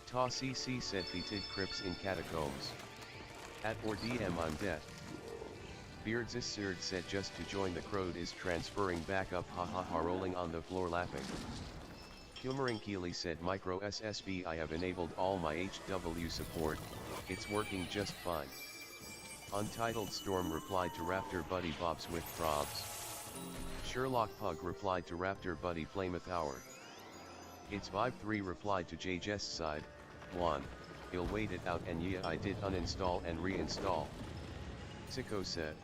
Ta CC said Fetid Crips in Catacombs. At or DM I'm dead. Beardsisird said just to join the crowd is transferring back up hahaha rolling on the floor laughing. Humering Keely said micro SSB I have enabled all my HW support, it's working just fine. Untitled Storm replied to Raptor Buddy Bobs with probs. Sherlock Pug replied to Raptor Buddy Flameth Hour. It's Vibe 3 replied to JJ's side, Juan, he'll wait it out and yeah I did uninstall and reinstall. Sicko said.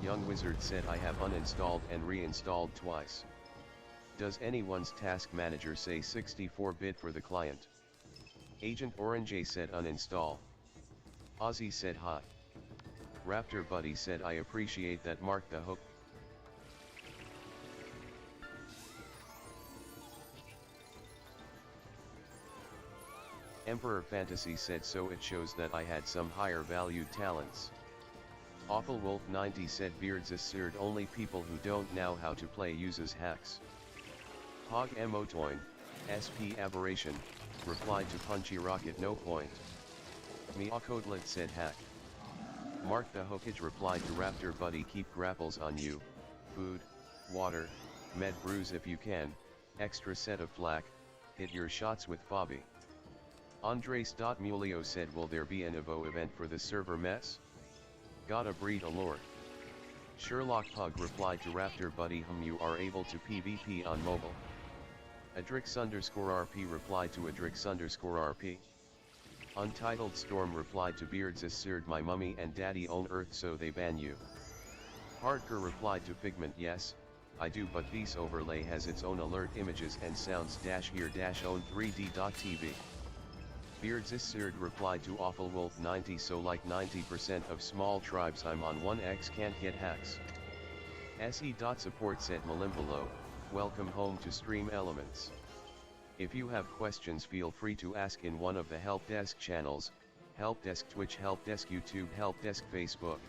Young Wizard said I have uninstalled and reinstalled twice. Does anyone's task manager say 64-bit for the client? Agent Orange said uninstall. Ozzy said hot. Raptor Buddy said I appreciate that Mark the Hook. Emperor Fantasy said so it shows that I had some higher valued talents. Awful Wolf 90 said Beardsisird only people who don't know how to play uses hacks. Hog Emotoin, SP Aberration, replied to Punchy Rocket no point. Miakotlet said hack. Mark the Hokage replied to Raptor Buddy keep grapples on you, food, water, med brews if you can, extra set of flak, hit your shots with Fabi. Andres.Mulio said will there be an Evo event for the server mess? Gotta breed a lord. Sherlock Pug replied to Raptor Buddy you are able to PvP on mobile. Adrix_RP replied to Adrix_RP. Untitled Storm replied to Beards assured my mummy and daddy own Earth so they ban you. Hardcore replied to Figment yes, I do but this overlay has its own alert images and sounds here own 3D.tv. Beards assured replied to Awful Wolf 90 so like 90% of small tribes I'm on 1x can't get hacks. SE.support said Malimpolo, welcome home to Stream Elements. If you have questions feel free to ask in one of the help desk channels, help desk Twitch, help desk YouTube, help desk Facebook.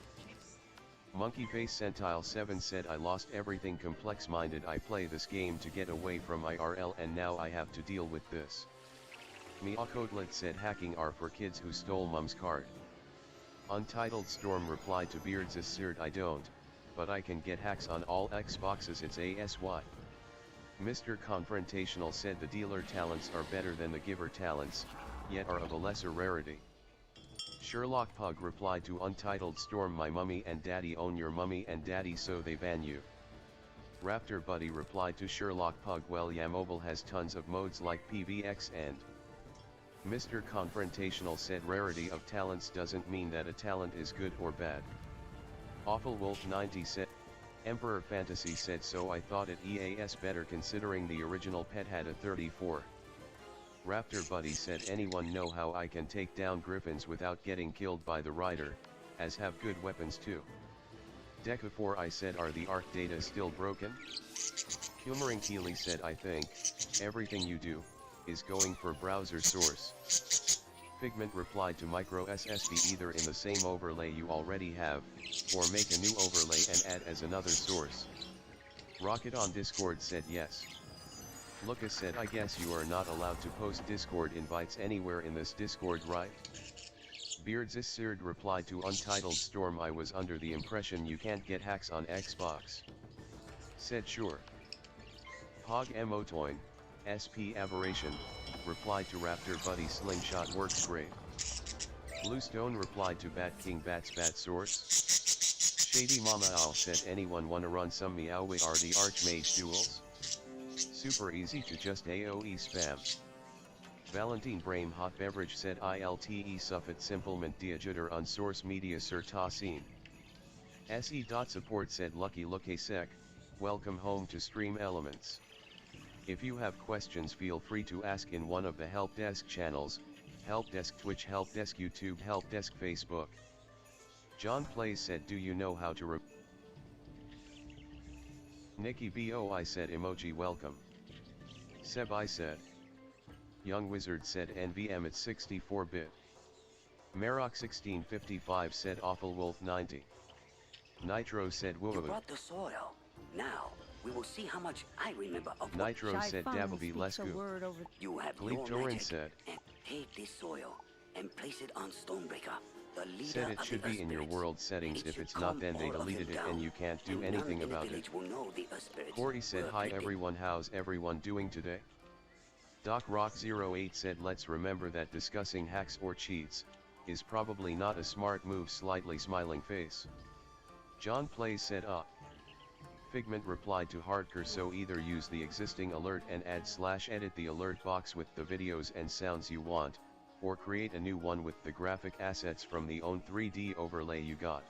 Monkeyface Centile 7 said I lost everything complex minded I play this game to get away from IRL and now I have to deal with this. Miakotlet said hacking are for kids who stole mom's card. Untitled Storm replied to Beards assured I don't, but I can get hacks on all Xboxes it's ASY. Mr. Confrontational said the dealer talents are better than the giver talents, yet are of a lesser rarity. Sherlock Pug replied to Untitled Storm my mummy and daddy own your mummy and daddy so they ban you. Raptor Buddy replied to Sherlock Pug well yeah mobile has tons of modes like PVX and Mr. Confrontational said rarity of talents doesn't mean that a talent is good or bad. Awful Wolf 90 said Emperor Fantasy said so I thought it EAS better considering the original pet had a 34. Raptor Buddy said anyone know how I can take down griffins without getting killed by the rider, as have good weapons too. Deca4 I said are the ARC data still broken? Humouring Keely said I think, everything you do, is going for browser source. Figment replied to micro SSD either in the same overlay you already have, or make a new overlay and add as another source. Rocket on Discord said yes. Lucas said I guess you are not allowed to post Discord invites anywhere in this Discord right? Beards Assured replied to Untitled Storm I was under the impression you can't get hacks on Xbox. Said sure. Pog Emotoin, SP Aberration, replied to Raptor Buddy Slingshot works great. Bluestone replied to Bat King Bat's Bat Source. Shady Mama Owl said anyone wanna run some Meowwe RD Archmage duels? Super easy to just AoE spam. Valentine Brame Hot Beverage said ILTE Suffit Simplement Diajuder on Source Media Sir Tassin. SE.support said Lucky Look Sec, welcome home to Stream Elements. If you have questions feel free to ask in one of the help desk channels, help desk Twitch, help desk YouTube, help desk Facebook. John Plays said do you know how to Nikki BOI said emoji welcome. Seb I said. Young Wizard said NVM at 64-bit. Marok 1655 said Awful Wolf 90. Nitro said whoa. You brought the soil. Now, we will see how much I remember of Nitro said Davavi Lesku. You have Gleep your Torin magic, said. and take this soil and place it on Stonebreaker, the leader Said it of should the be in your Spirits. world settings if it's not then they deleted it and you can't do And none anything in the about it. village will know the Spirits Corey said were hi afflicted. everyone how's everyone doing today? Doc Rock 08 said let's remember that discussing hacks or cheats is probably not a smart move slightly smiling face. John Plays said Figment replied to Hardcore so either use the existing alert and add/edit the alert box with the videos and sounds you want, or create a new one with the graphic assets from the own 3D overlay you got.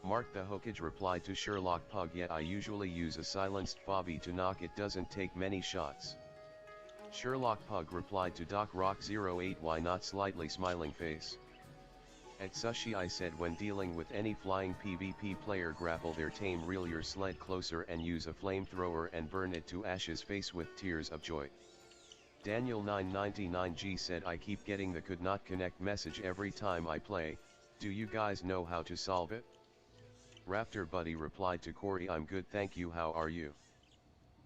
Mark the Hokage replied to Sherlock Pug yet I usually use a silenced Fabi to knock it doesn't take many shots. Sherlock Pug replied to Doc Rock 08 why not slightly smiling face. At Sushi I said when dealing with any flying PvP player grapple their tame reel your sled closer and use a flamethrower and burn it to ashes face with tears of joy. Daniel 999G said I keep getting the could not connect message every time I play, do you guys know how to solve it? Raptor Buddy replied to Corey I'm good thank you how are you?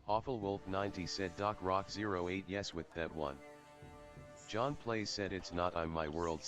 Awful Wolf 90 said Doc Rock 08 yes with that one. John Plays said it's not I'm my world